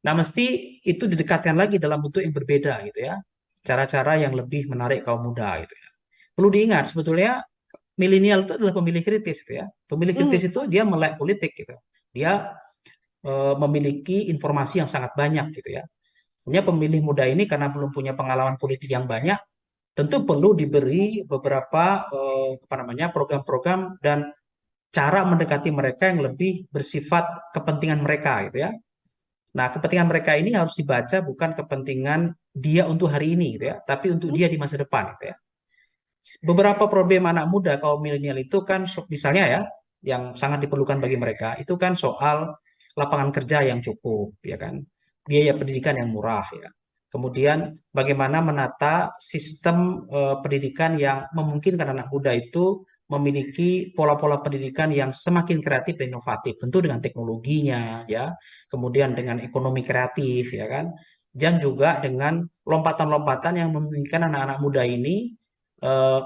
Nah, mesti itu didekatkan lagi dalam bentuk yang berbeda gitu ya, cara-cara yang lebih menarik kaum muda gitu ya. Perlu diingat sebetulnya milenial itu adalah pemilih kritis gitu ya. Pemilih kritis itu dia melek politik gitu. Dia memiliki informasi yang sangat banyak gitu ya. Punya pemilih muda ini karena belum punya pengalaman politik yang banyak, tentu perlu diberi beberapa program-program dan cara mendekati mereka yang lebih bersifat kepentingan mereka gitu ya. Nah, kepentingan mereka ini harus dibaca bukan kepentingan dia untuk hari ini gitu ya, tapi untuk dia di masa depan gitu ya. Beberapa problem anak muda kaum milenial itu kan misalnya ya, yang sangat diperlukan bagi mereka itu kan soal lapangan kerja yang cukup ya kan, biaya pendidikan yang murah ya. Kemudian bagaimana menata sistem pendidikan yang memungkinkan anak muda itu memiliki pola-pola pendidikan yang semakin kreatif dan inovatif, tentu dengan teknologinya ya, kemudian dengan ekonomi kreatif ya kan, dan juga dengan lompatan-lompatan yang memungkinkan anak-anak muda ini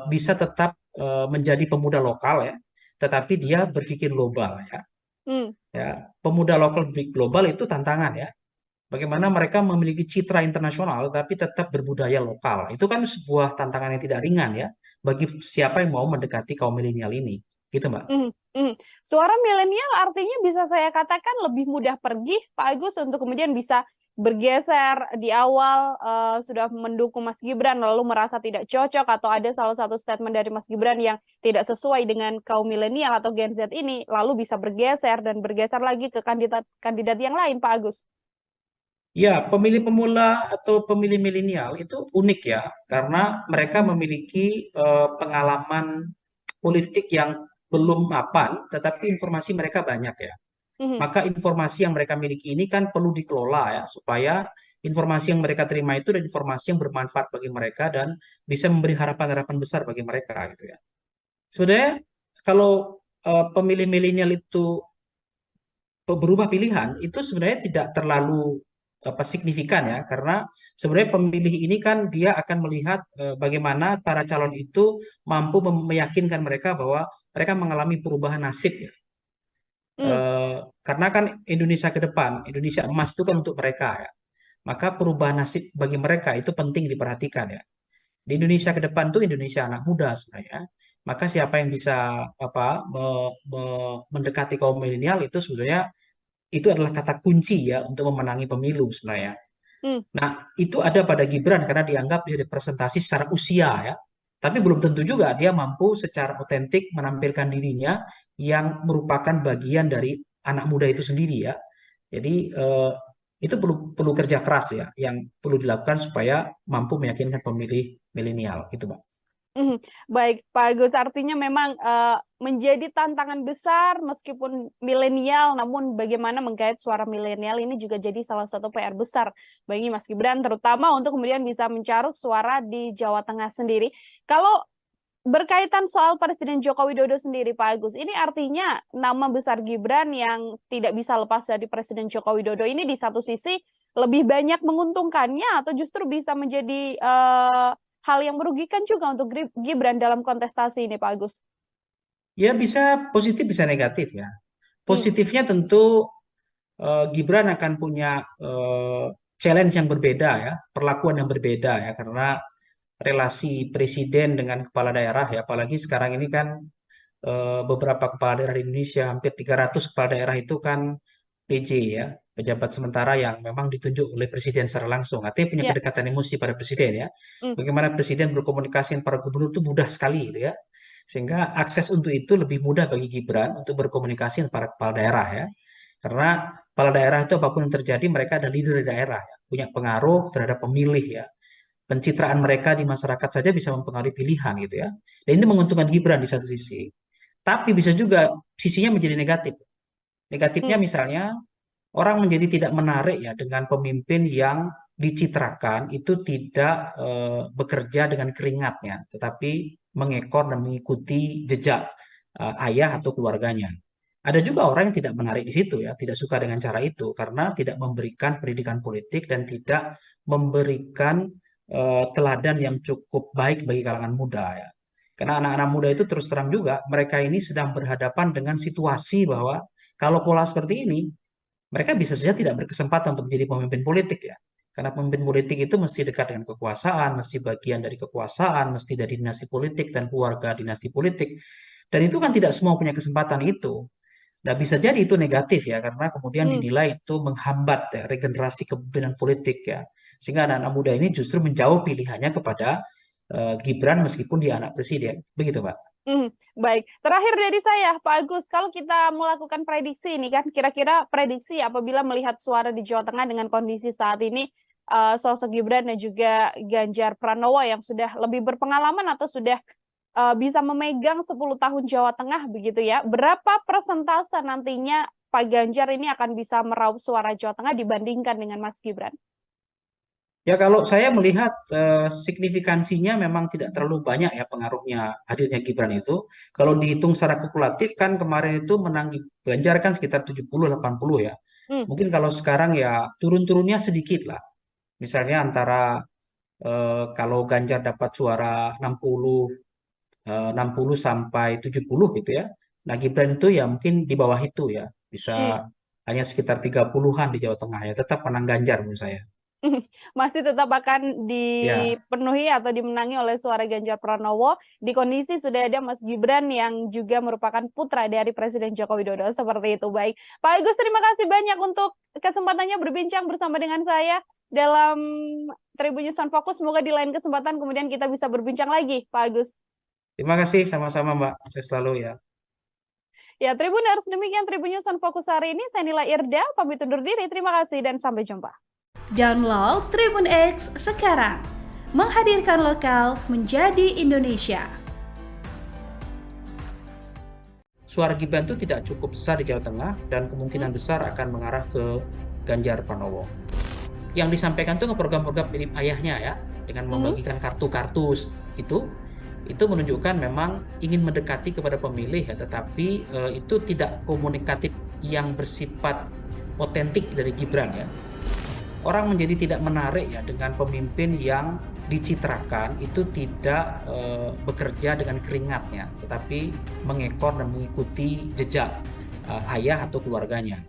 bisa tetap menjadi pemuda lokal ya, tetapi dia berpikir global ya. Ya, pemuda lokal berpikir global itu tantangan ya. Bagaimana mereka memiliki citra internasional tapi tetap berbudaya lokal. Itu kan sebuah tantangan yang tidak ringan ya bagi siapa yang mau mendekati kaum milenial ini. Gitu, Mbak. Suara milenial artinya bisa saya katakan lebih mudah pergi, Pak Agus, untuk kemudian bisa bergeser di awal sudah mendukung Mas Gibran lalu merasa tidak cocok atau ada salah satu statement dari Mas Gibran yang tidak sesuai dengan kaum milenial atau Gen Z ini lalu bisa bergeser dan bergeser lagi ke kandidat yang lain, Pak Agus. Ya, pemilih pemula atau pemilih milenial itu unik ya, karena mereka memiliki pengalaman politik yang belum mapan, tetapi informasi mereka banyak ya. Maka informasi yang mereka miliki ini kan perlu dikelola ya, supaya informasi yang mereka terima itu adalah informasi yang bermanfaat bagi mereka dan bisa memberi harapan-harapan besar bagi mereka gitu ya. Sebenarnya kalau pemilih milenial itu berubah pilihan, itu sebenarnya tidak terlalu signifikan ya, karena sebenarnya pemilih ini kan dia akan melihat bagaimana para calon itu mampu meyakinkan mereka bahwa mereka mengalami perubahan nasib ya. Karena kan Indonesia ke depan, Indonesia emas itu kan untuk mereka ya. Maka perubahan nasib bagi mereka itu penting diperhatikan ya. Di Indonesia ke depan itu Indonesia anak muda sebenarnya. Maka siapa yang bisa mendekati kaum milenial itu sebenarnya itu adalah kata kunci ya untuk memenangi pemilu sebenarnya. Nah, itu ada pada Gibran karena dianggap dia representasi secara usia ya. Tapi belum tentu juga dia mampu secara otentik menampilkan dirinya yang merupakan bagian dari anak muda itu sendiri ya. Jadi itu perlu kerja keras ya, yang perlu dilakukan supaya mampu meyakinkan pemilih milenial gitu, Pak. Baik, Pak Agus, artinya memang menjadi tantangan besar meskipun milenial, namun bagaimana menggait suara milenial ini juga jadi salah satu PR besar bagi Mas Gibran, terutama untuk kemudian bisa mencaruk suara di Jawa Tengah sendiri. Kalau berkaitan soal Presiden Joko Widodo sendiri, Pak Agus, ini artinya nama besar Gibran yang tidak bisa lepas dari Presiden Joko Widodo ini di satu sisi lebih banyak menguntungkannya atau justru bisa menjadi hal yang merugikan juga untuk Gibran dalam kontestasi ini, Pak Agus? Ya bisa positif, bisa negatif ya. Positifnya tentu Gibran akan punya challenge yang berbeda ya, perlakuan yang berbeda ya, karena relasi presiden dengan kepala daerah ya, apalagi sekarang ini kan beberapa kepala daerah di Indonesia, hampir 300 kepala daerah itu kan PJ ya, pejabat sementara yang memang ditunjuk oleh presiden secara langsung, artinya punya kedekatan emosi pada presiden ya. Bagaimana presiden berkomunikasi dengan para gubernur itu mudah sekali gitu ya, sehingga akses untuk itu lebih mudah bagi Gibran untuk berkomunikasi dengan para kepala daerah ya, karena kepala daerah itu apapun yang terjadi mereka ada leader di daerah ya, punya pengaruh terhadap pemilih ya, pencitraan mereka di masyarakat saja bisa mempengaruhi pilihan gitu ya, dan ini menguntungkan Gibran di satu sisi, tapi bisa juga sisinya menjadi negatif. Negatifnya misalnya orang menjadi tidak menarik ya dengan pemimpin yang dicitrakan itu tidak bekerja dengan keringatnya, tetapi mengekor dan mengikuti jejak ayah atau keluarganya. Ada juga orang yang tidak menarik di situ ya, tidak suka dengan cara itu karena tidak memberikan pendidikan politik dan tidak memberikan teladan yang cukup baik bagi kalangan muda ya. Karena anak-anak muda itu terus terang juga mereka ini sedang berhadapan dengan situasi bahwa kalau pola seperti ini, mereka bisa saja tidak berkesempatan untuk menjadi pemimpin politik ya. Karena pemimpin politik itu mesti dekat dengan kekuasaan, mesti bagian dari kekuasaan, mesti dari dinasti politik dan keluarga dinasti politik. Dan itu kan tidak semua punya kesempatan itu. Nah, bisa jadi itu negatif ya, karena kemudian dinilai itu menghambat ya, regenerasi kepemimpinan politik ya. Sehingga anak-anak muda ini justru menjauh pilihannya kepada Gibran meskipun dia anak presiden. Begitu, Pak. Baik, terakhir dari saya, Pak Agus, kalau kita melakukan prediksi ini kan, kira-kira prediksi apabila melihat suara di Jawa Tengah dengan kondisi saat ini, sosok Gibran dan juga Ganjar Pranowo yang sudah lebih berpengalaman atau sudah bisa memegang 10 tahun Jawa Tengah begitu ya, berapa persentase nantinya Pak Ganjar ini akan bisa meraup suara Jawa Tengah dibandingkan dengan Mas Gibran? Ya kalau saya melihat signifikansinya memang tidak terlalu banyak ya pengaruhnya hadirnya Gibran itu. Kalau dihitung secara kumulatif kan kemarin itu menang Ganjar kan sekitar 70-80 ya. Hmm. Mungkin kalau sekarang ya turun-turunnya sedikit lah. Misalnya antara kalau Ganjar dapat suara 60 sampai 70 gitu ya. Nah Gibran itu ya mungkin di bawah itu ya. Hmm. Bisa hanya sekitar 30-an di Jawa Tengah ya. Tetap menang Ganjar menurut saya. Masih tetap akan Ya. dipenuhi atau dimenangi oleh suara Ganjar Pranowo di kondisi sudah ada Mas Gibran yang juga merupakan putra dari Presiden Joko Widodo. Seperti itu. Baik, Pak Agus, terima kasih banyak untuk kesempatannya berbincang bersama dengan saya dalam Tribun News on Focus. Semoga di lain kesempatan kemudian kita bisa berbincang lagi, Pak Agus. Terima kasih sama-sama Mbak. Saya selalu ya. Ya, Tribuners, demikian Tribun News on Focus hari ini. Saya Nila Irda, pamit undur diri. Terima kasih dan sampai jumpa. Download Tribun X sekarang, menghadirkan lokal menjadi Indonesia. Suara Gibran itu tidak cukup besar di Jawa Tengah dan kemungkinan besar akan mengarah ke Ganjar Pranowo. Yang disampaikan itu program-program mirip ayahnya ya, dengan membagikan kartu-kartu itu menunjukkan memang ingin mendekati kepada pemilih ya, tetapi itu tidak komunikatif yang bersifat otentik dari Gibran ya. Orang menjadi tidak menarik ya dengan pemimpin yang dicitrakan itu tidak bekerja dengan keringatnya, tetapi mengekor dan mengikuti jejak ayah atau keluarganya.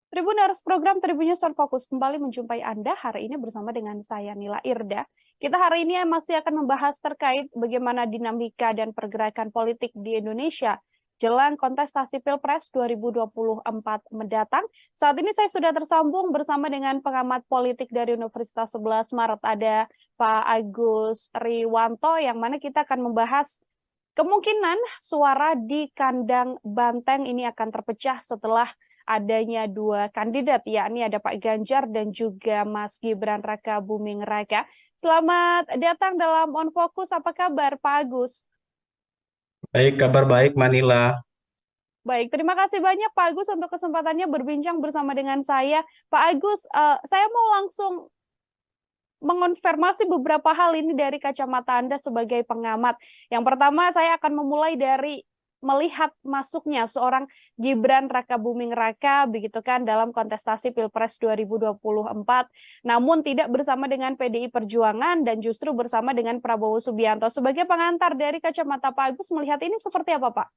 Tribuners, program Tribun News on Focus kembali menjumpai Anda hari ini bersama dengan saya Nila Irda. Kita hari ini masih akan membahas terkait bagaimana dinamika dan pergerakan politik di Indonesia jelang kontestasi Pilpres 2024 mendatang. Saat ini saya sudah tersambung bersama dengan pengamat politik dari Universitas 11 Maret, ada Pak Agus Riwanto, yang mana kita akan membahas kemungkinan suara di kandang Banteng ini akan terpecah setelah adanya dua kandidat, yakni ada Pak Ganjar dan juga Mas Gibran Raka Buming Raka. Selamat datang dalam On Focus. Apa kabar, Pak Agus? Baik, kabar baik Manila. Baik, terima kasih banyak Pak Agus untuk kesempatannya berbincang bersama dengan saya. Pak Agus, saya mau langsung mengonfirmasi beberapa hal ini dari kacamata Anda sebagai pengamat. Yang pertama, saya akan memulai dari melihat masuknya seorang Gibran Raka Buming Raka begitu kan dalam kontestasi Pilpres 2024, namun tidak bersama dengan PDI Perjuangan dan justru bersama dengan Prabowo Subianto. Sebagai pengantar dari kacamata Pak Agus, melihat ini seperti apa, Pak?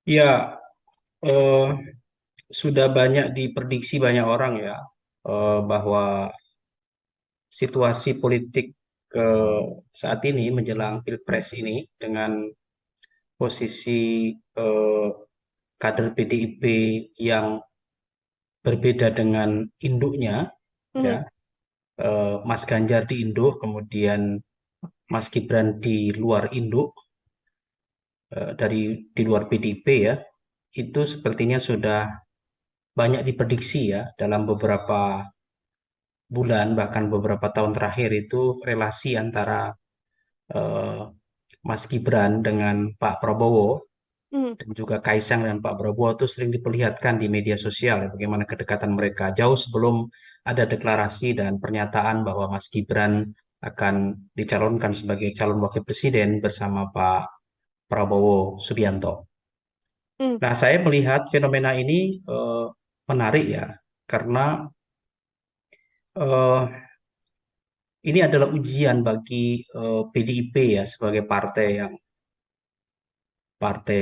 Ya, sudah banyak diprediksi banyak orang ya bahwa situasi politik saat ini menjelang Pilpres ini dengan posisi kader PDIP yang berbeda dengan induknya, ya, Mas Ganjar di induk, kemudian Mas Gibran di luar induk, di luar PDIP ya, itu sepertinya sudah banyak diprediksi ya dalam beberapa bulan bahkan beberapa tahun terakhir itu relasi antara Mas Gibran dengan Pak Prabowo dan juga Kaisang dan Pak Prabowo itu sering diperlihatkan di media sosial ya, bagaimana kedekatan mereka jauh sebelum ada deklarasi dan pernyataan bahwa Mas Gibran akan dicalonkan sebagai calon wakil presiden bersama Pak Prabowo Subianto. Nah, saya melihat fenomena ini menarik ya, karena ini adalah ujian bagi PDIP ya sebagai partai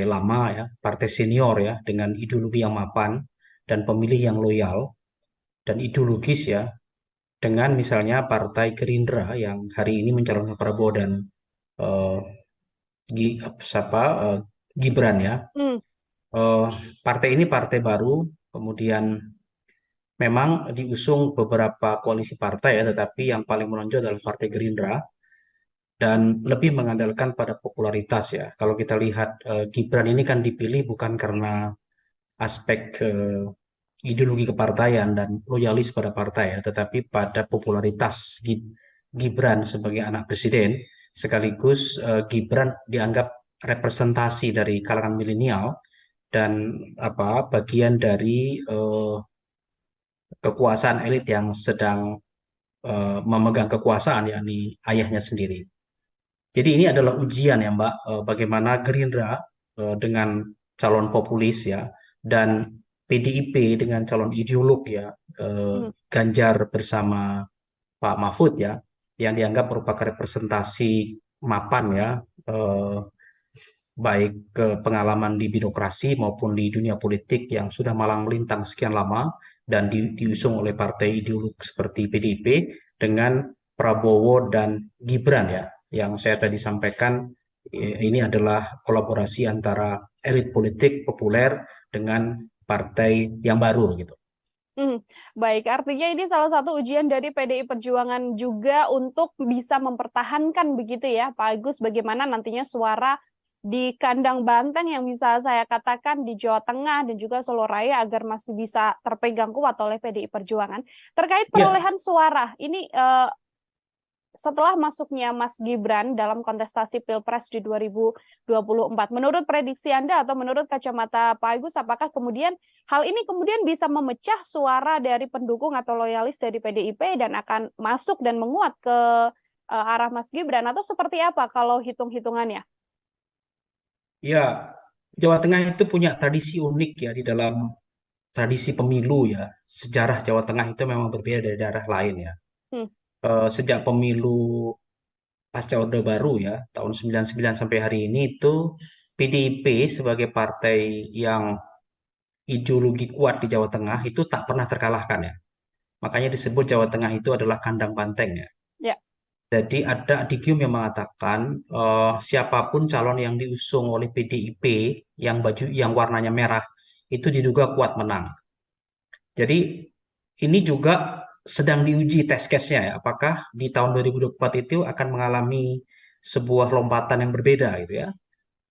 lama ya, partai senior ya, dengan ideologi yang mapan dan pemilih yang loyal dan ideologis ya, dengan misalnya Partai Gerindra yang hari ini mencalonkan Prabowo dan Gibran ya. Partai ini partai baru, kemudian memang diusung beberapa koalisi partai ya, tetapi yang paling menonjol adalah Partai Gerindra dan lebih mengandalkan pada popularitas ya. Kalau kita lihat Gibran ini kan dipilih bukan karena aspek ideologi kepartaian dan loyalis pada partai ya, tetapi pada popularitas Gibran sebagai anak presiden, sekaligus Gibran dianggap representasi dari kalangan milenial dan bagian dari kekuasaan elit yang sedang memegang kekuasaan, yakni ayahnya sendiri. Jadi ini adalah ujian ya Mbak, bagaimana Gerindra dengan calon populis ya, dan PDIP dengan calon ideolog ya, Ganjar bersama Pak Mahfud ya, yang dianggap merupakan representasi mapan ya, baik ke pengalaman di birokrasi maupun di dunia politik yang sudah malang melintang sekian lama dan diusung oleh partai ideolog seperti PDIP dengan Prabowo dan Gibran ya, yang saya tadi sampaikan ini adalah kolaborasi antara elit politik populer dengan partai yang baru gitu. Baik, artinya ini salah satu ujian dari PDI Perjuangan juga untuk bisa mempertahankan begitu ya, Pak Agus, bagaimana nantinya suara di kandang banteng yang bisa saya katakan di Jawa Tengah dan juga Solo Raya agar masih bisa terpegang kuat oleh PDI Perjuangan. Terkait perolehan suara, ini setelah masuknya Mas Gibran dalam kontestasi Pilpres di 2024, menurut prediksi Anda atau menurut kacamata Pak Agus, apakah kemudian hal ini kemudian bisa memecah suara dari pendukung atau loyalis dari PDIP dan akan masuk dan menguat ke arah Mas Gibran, atau seperti apa kalau hitung-hitungannya? Ya, Jawa Tengah itu punya tradisi unik ya di dalam tradisi pemilu ya. Sejarah Jawa Tengah itu memang berbeda dari daerah lain ya. Sejak pemilu pasca Orde Baru ya, tahun 99 sampai hari ini itu PDIP sebagai partai yang ideologi kuat di Jawa Tengah itu tak pernah terkalahkan ya. Makanya disebut Jawa Tengah itu adalah kandang banteng ya. Jadi ada adigium yang mengatakan siapapun calon yang diusung oleh PDIP yang warnanya merah itu diduga kuat menang. Jadi ini juga sedang diuji test case-nya ya, apakah di tahun 2024 itu akan mengalami sebuah lompatan yang berbeda gitu ya,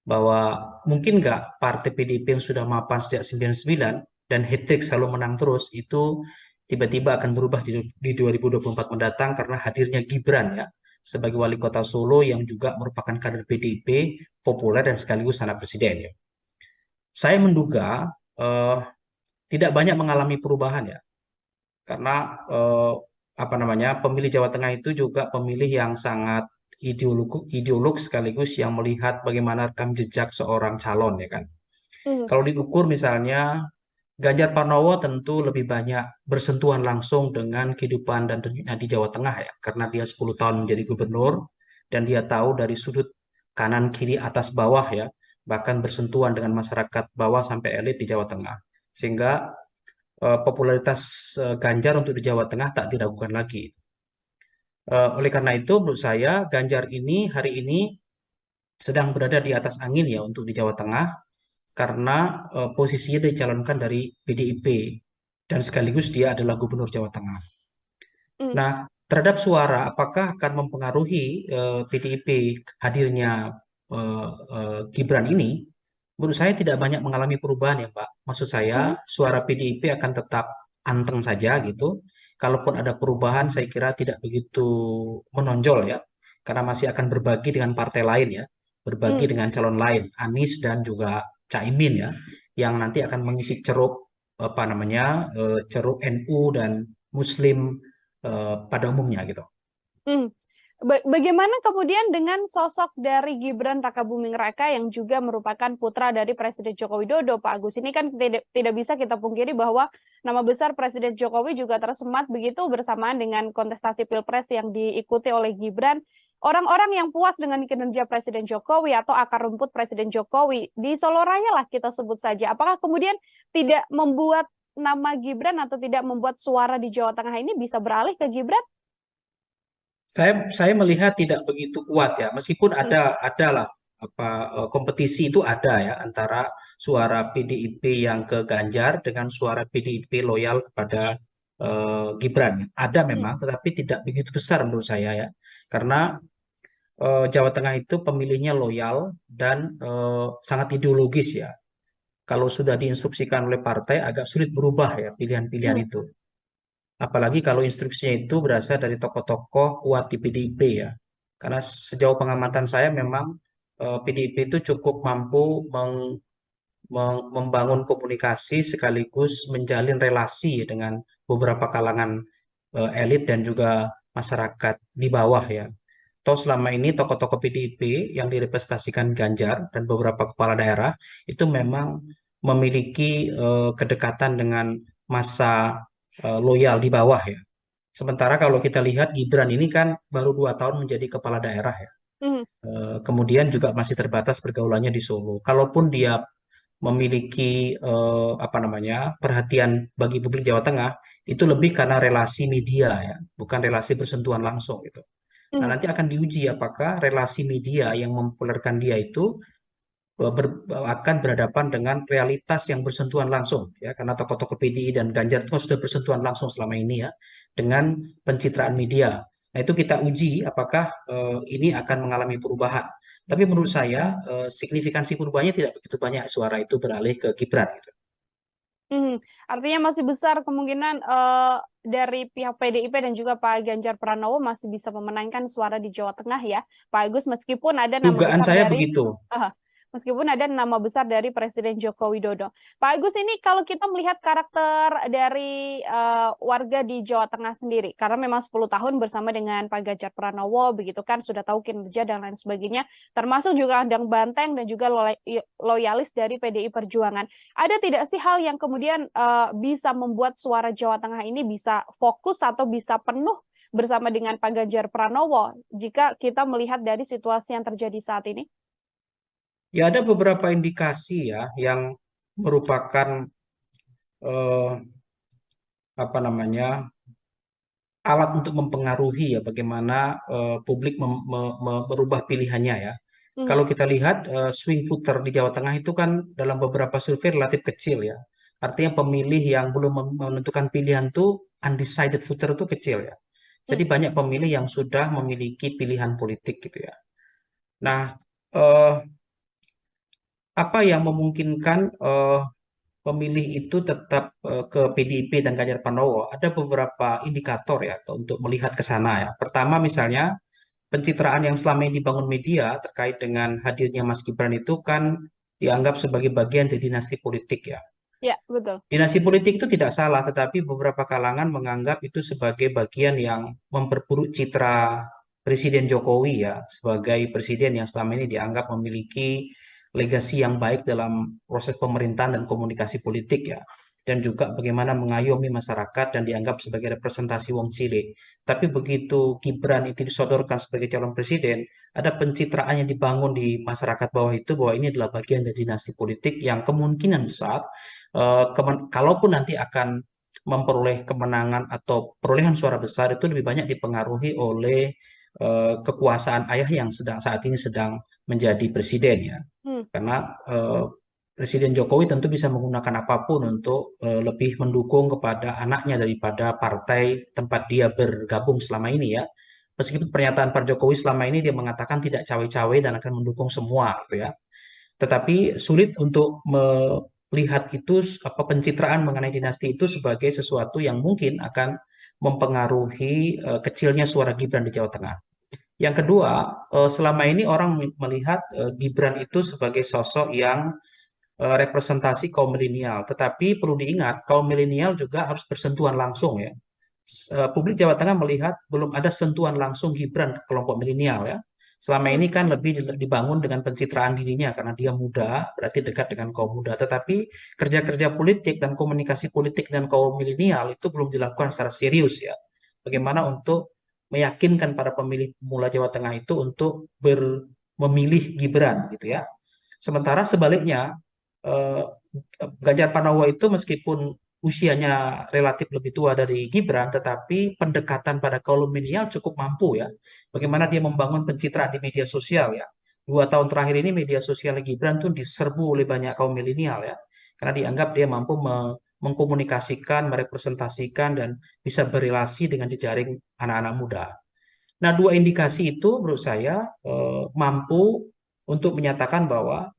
bahwa mungkin nggak partai PDIP yang sudah mapan sejak 99 dan hat-trick selalu menang terus itu tiba-tiba akan berubah di 2024 mendatang karena hadirnya Gibran ya sebagai wali kota Solo yang juga merupakan kader PDIP populer dan sekaligus anak presiden ya. Saya menduga tidak banyak mengalami perubahan ya. Karena pemilih Jawa Tengah itu juga pemilih yang sangat ideolog sekaligus yang melihat bagaimana rekam jejak seorang calon ya kan. Kalau diukur misalnya Ganjar Pranowo tentu lebih banyak bersentuhan langsung dengan kehidupan dan dunia di Jawa Tengah ya, karena dia 10 tahun menjadi gubernur dan dia tahu dari sudut kanan kiri atas bawah ya, bahkan bersentuhan dengan masyarakat bawah sampai elit di Jawa Tengah. Sehingga popularitas Ganjar untuk di Jawa Tengah tak diragukan lagi. Oleh karena itu, menurut saya Ganjar ini hari ini sedang berada di atas angin ya untuk di Jawa Tengah karena posisinya dicalonkan dari PDIP dan sekaligus dia adalah gubernur Jawa Tengah. Nah, terhadap suara, apakah akan mempengaruhi PDIP hadirnya Gibran ini? Menurut saya tidak banyak mengalami perubahan ya Mbak. Maksud saya suara PDIP akan tetap anteng saja gitu. Kalaupun ada perubahan saya kira tidak begitu menonjol ya. Karena masih akan berbagi dengan partai lain ya. Berbagi dengan calon lain, Anies dan juga Caimin ya. Yang nanti akan mengisi ceruk ceruk NU dan Muslim pada umumnya gitu. Bagaimana kemudian dengan sosok dari Gibran Rakabuming Raka yang juga merupakan putra dari Presiden Joko Widodo, Pak Agus? Ini kan tidak bisa kita pungkiri bahwa nama besar Presiden Jokowi juga tersemat begitu bersamaan dengan kontestasi Pilpres yang diikuti oleh Gibran. Orang-orang yang puas dengan kinerja Presiden Jokowi atau akar rumput Presiden Jokowi di Solo Raya lah kita sebut saja. Apakah kemudian tidak membuat nama Gibran atau tidak membuat suara di Jawa Tengah ini bisa beralih ke Gibran? Saya melihat tidak begitu kuat ya, meskipun adalah kompetisi itu ada ya antara suara PDIP yang ke Ganjar dengan suara PDIP loyal kepada Gibran. Ada memang, tetapi tidak begitu besar menurut saya ya. Karena Jawa Tengah itu pemilihnya loyal dan sangat ideologis ya. Kalau sudah diinstruksikan oleh partai agak sulit berubah ya pilihan-pilihan Hmm. itu. Apalagi kalau instruksinya itu berasal dari tokoh-tokoh kuat di PDIP ya. Karena sejauh pengamatan saya memang PDIP itu cukup mampu membangun komunikasi sekaligus menjalin relasi dengan beberapa kalangan elit dan juga masyarakat di bawah ya. Toh selama ini tokoh-tokoh PDIP yang direpresentasikan Ganjar dan beberapa kepala daerah itu memang memiliki kedekatan dengan masa loyal di bawah ya. Sementara kalau kita lihat Gibran ini kan baru 2 tahun menjadi kepala daerah ya. Hmm. Kemudian juga masih terbatas pergaulannya di Solo. Kalaupun dia memiliki apa namanya perhatian bagi publik Jawa Tengah, itu lebih karena relasi media ya, bukan relasi bersentuhan langsung gitu. Nah, Hmm. nanti akan diuji apakah relasi media yang mempopulerkan dia itu akan berhadapan dengan realitas yang bersentuhan langsung ya, karena tokoh-tokoh PDI dan Ganjar itu sudah bersentuhan langsung selama ini ya dengan pencitraan media. Nah, itu kita uji apakah ini akan mengalami perubahan. Tapi menurut saya signifikansi perubahannya tidak begitu banyak, suara itu beralih ke Gibran gitu. Artinya masih besar kemungkinan dari pihak PDIP dan juga Pak Ganjar Pranowo masih bisa memenangkan suara di Jawa Tengah ya, Pak Agus, meskipun ada nama Dugaan besar saya dari begitu. Presiden Joko Widodo. Pak Agus, ini kalau kita melihat karakter dari warga di Jawa Tengah sendiri, karena memang 10 tahun bersama dengan Pak Ganjar Pranowo, begitu kan, sudah tahu kinerja dan lain sebagainya, termasuk juga Andang Banteng dan juga loyalis dari PDI Perjuangan. Ada tidak sih hal yang kemudian bisa membuat suara Jawa Tengah ini bisa fokus atau bisa penuh bersama dengan Pak Ganjar Pranowo jika kita melihat dari situasi yang terjadi saat ini? Ya ada beberapa indikasi ya yang merupakan eh, apa namanya alat untuk mempengaruhi ya bagaimana publik merubah pilihannya ya. Kalau kita lihat swing voter di Jawa Tengah itu kan dalam beberapa survei relatif kecil ya. Artinya pemilih yang belum menentukan pilihan tuh undecided voter itu kecil ya. Jadi banyak pemilih yang sudah memiliki pilihan politik gitu ya. Nah, eh, apa yang memungkinkan pemilih itu tetap ke PDIP dan Ganjar Pranowo? Ada beberapa indikator ya untuk melihat ke sana ya. Pertama misalnya pencitraan yang selama ini dibangun media terkait dengan hadirnya Mas Gibran itu kan dianggap sebagai bagian dari dinasti politik ya. Ya, betul. Dinasti politik itu tidak salah, tetapi beberapa kalangan menganggap itu sebagai bagian yang memperburuk citra Presiden Jokowi ya, sebagai presiden yang selama ini dianggap memiliki legasi yang baik dalam proses pemerintahan dan komunikasi politik ya. Dan juga bagaimana mengayomi masyarakat dan dianggap sebagai representasi wong cilik. Tapi begitu Gibran itu disodorkan sebagai calon presiden, ada pencitraan yang dibangun di masyarakat bawah itu bahwa ini adalah bagian dari dinasti politik yang kemungkinan besar kalaupun nanti akan memperoleh kemenangan atau perolehan suara besar itu lebih banyak dipengaruhi oleh kekuasaan ayah yang saat ini sedang menjadi presiden ya. Karena Presiden Jokowi tentu bisa menggunakan apapun untuk lebih mendukung kepada anaknya daripada partai tempat dia bergabung selama ini ya. Meskipun pernyataan Pak Jokowi selama ini dia mengatakan tidak cawe-cawe dan akan mendukung semua gitu ya. Tetapi sulit untuk melihat itu pencitraan mengenai dinasti itu sebagai sesuatu yang mungkin akan mempengaruhi kecilnya suara Gibran di Jawa Tengah. Yang kedua, selama ini orang melihat Gibran itu sebagai sosok yang representasi kaum milenial. Tetapi perlu diingat, kaum milenial juga harus bersentuhan langsung ya. Publik Jawa Tengah melihat belum ada sentuhan langsung Gibran ke kelompok milenial ya. Selama ini kan lebih dibangun dengan pencitraan dirinya karena dia muda, berarti dekat dengan kaum muda. Tetapi kerja-kerja politik dan komunikasi politik dengan kaum milenial itu belum dilakukan secara serius ya. Bagaimana untuk meyakinkan para pemilih pemula Jawa Tengah itu untuk memilih Gibran gitu ya. Sementara sebaliknya Ganjar Pranowo itu meskipun usianya relatif lebih tua dari Gibran, tetapi pendekatan pada kaum milenial cukup mampu ya. Bagaimana dia membangun pencitraan di media sosial ya. 2 tahun terakhir ini media sosial Gibran tuh diserbu oleh banyak kaum milenial ya. Karena dianggap dia mampu mengkomunikasikan, merepresentasikan, dan bisa berrelasi dengan jejaring anak-anak muda. Nah, dua indikasi itu menurut saya mampu untuk menyatakan bahwa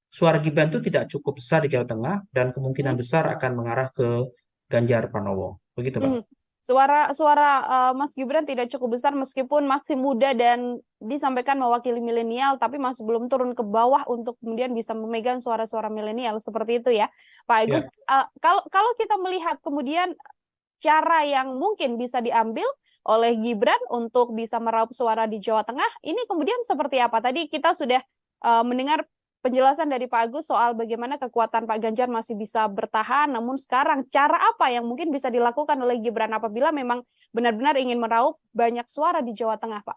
suara Gibran itu tidak cukup besar di Jawa Tengah dan kemungkinan Hmm. besar akan mengarah ke Ganjar Pranowo. Begitu, Pak. Hmm. Suara Mas Gibran tidak cukup besar meskipun masih muda dan disampaikan mewakili milenial, tapi masih belum turun ke bawah untuk kemudian bisa memegang suara-suara milenial seperti itu ya, Pak Agus. Ya. Kalau kita melihat kemudian cara yang mungkin bisa diambil oleh Gibran untuk bisa meraup suara di Jawa Tengah, ini kemudian seperti apa? Tadi kita sudah mendengar penjelasan dari Pak Agus soal bagaimana kekuatan Pak Ganjar masih bisa bertahan, namun sekarang cara apa yang mungkin bisa dilakukan oleh Gibran apabila memang benar-benar ingin meraup banyak suara di Jawa Tengah, Pak?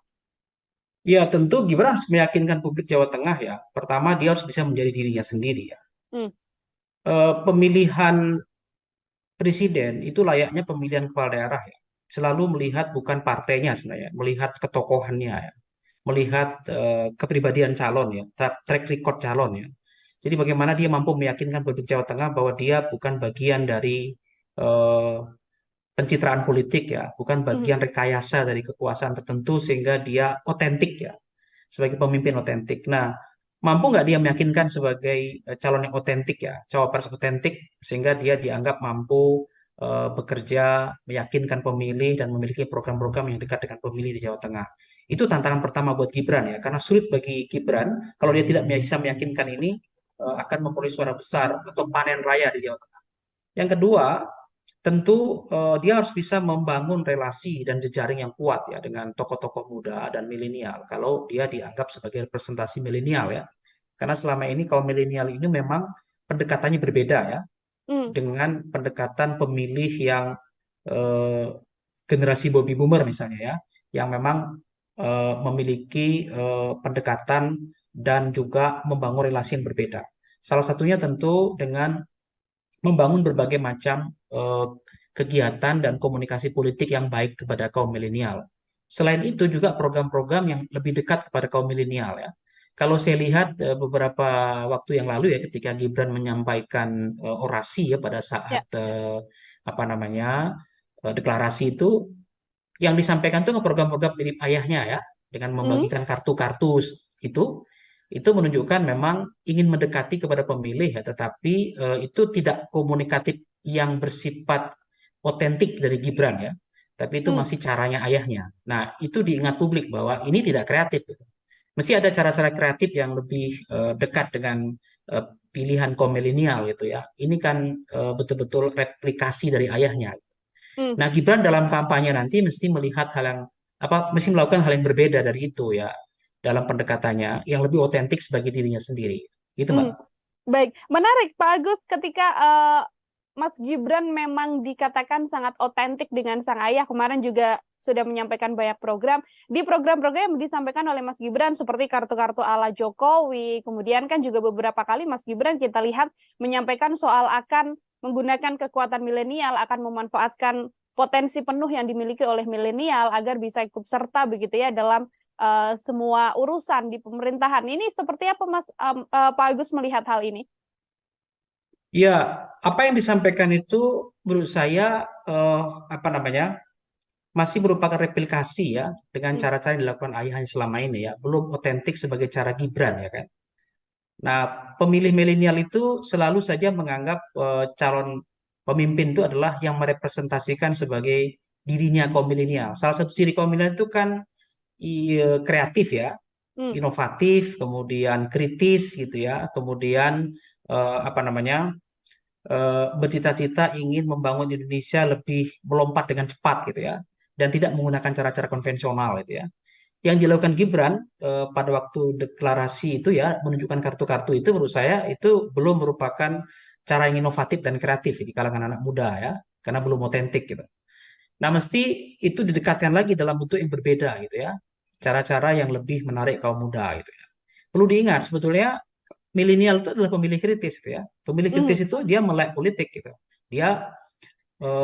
Ya, tentu Gibran harus meyakinkan publik Jawa Tengah ya. Pertama, dia harus bisa menjadi dirinya sendiri ya. Hmm. Pemilihan presiden itu layaknya pemilihan kepala daerah ya. Selalu melihat bukan partainya sebenarnya, melihat ketokohannya ya. Melihat kepribadian calon ya, track record calon ya. Jadi bagaimana dia mampu meyakinkan publik Jawa Tengah bahwa dia bukan bagian dari eh, pencitraan politik ya, bukan bagian rekayasa dari kekuasaan tertentu sehingga dia otentik ya, sebagai pemimpin otentik. Nah, mampu nggak dia meyakinkan sebagai calon yang otentik ya, cawapres otentik sehingga dia dianggap mampu bekerja, meyakinkan pemilih dan memiliki program-program yang dekat dengan pemilih di Jawa Tengah. Itu tantangan pertama buat Gibran ya, karena sulit bagi Gibran kalau dia tidak bisa meyakinkan ini akan memperoleh suara besar atau panen raya di Jawa Tengah. Yang kedua, tentu dia harus bisa membangun relasi dan jejaring yang kuat ya dengan tokoh-tokoh muda dan milenial kalau dia dianggap sebagai representasi milenial ya. Karena selama ini kaum milenial ini memang pendekatannya berbeda ya dengan pendekatan pemilih yang eh, generasi baby boomer misalnya ya, yang memang memiliki pendekatan dan juga membangun relasi yang berbeda. Salah satunya tentu dengan membangun berbagai macam kegiatan dan komunikasi politik yang baik kepada kaum milenial. Selain itu juga program-program yang lebih dekat kepada kaum milenial ya. Kalau saya lihat beberapa waktu yang lalu ya ketika Gibran menyampaikan orasi ya pada saat apa namanya deklarasi itu yang disampaikan itu program-program mirip ayahnya ya dengan membagikan kartu-kartu itu menunjukkan memang ingin mendekati kepada pemilih ya, tetapi itu tidak komunikatif yang bersifat otentik dari Gibran ya, tapi itu masih caranya ayahnya. Nah, itu diingat publik bahwa ini tidak kreatif gitu. Mesti ada cara-cara kreatif yang lebih dekat dengan pilihan kaum milenial gitu ya. Ini kan betul-betul replikasi dari ayahnya. Nah, Gibran dalam kampanye nanti mesti melihat hal yang mesti melakukan hal yang berbeda dari itu ya dalam pendekatannya yang lebih otentik sebagai dirinya sendiri. Gitu, Mbak. Baik, menarik Pak Agus ketika Mas Gibran memang dikatakan sangat otentik dengan sang ayah. Kemarin juga sudah menyampaikan banyak program. Di program-program yang disampaikan oleh Mas Gibran seperti kartu-kartu ala Jokowi, kemudian kan juga beberapa kali Mas Gibran kita lihat menyampaikan soal akan menggunakan kekuatan milenial, akan memanfaatkan potensi penuh yang dimiliki oleh milenial agar bisa ikut serta begitu ya dalam semua urusan di pemerintahan. Ini seperti apa Mas Pak Agus melihat hal ini? Ya, apa yang disampaikan itu menurut saya masih merupakan replikasi ya dengan cara-cara yang dilakukan ayahnya selama ini ya, belum otentik sebagai cara Gibran ya kan. Nah, pemilih milenial itu selalu saja menganggap calon pemimpin itu adalah yang merepresentasikan sebagai dirinya kaum milenial. Salah satu ciri kaum milenial itu kan kreatif ya, inovatif, kemudian kritis gitu ya, kemudian bercita-cita ingin membangun Indonesia lebih melompat dengan cepat gitu ya, dan tidak menggunakan cara-cara konvensional gitu ya. Yang dilakukan Gibran pada waktu deklarasi itu ya, menunjukkan kartu-kartu itu menurut saya itu belum merupakan cara yang inovatif dan kreatif di kalangan anak muda ya, karena belum otentik gitu. Nah, mesti itu didekatkan lagi dalam bentuk yang berbeda gitu ya. Cara-cara yang lebih menarik kaum muda gitu ya. Perlu diingat sebetulnya milenial itu adalah pemilih kritis gitu ya. Pemilih kritis itu dia melek politik gitu. Dia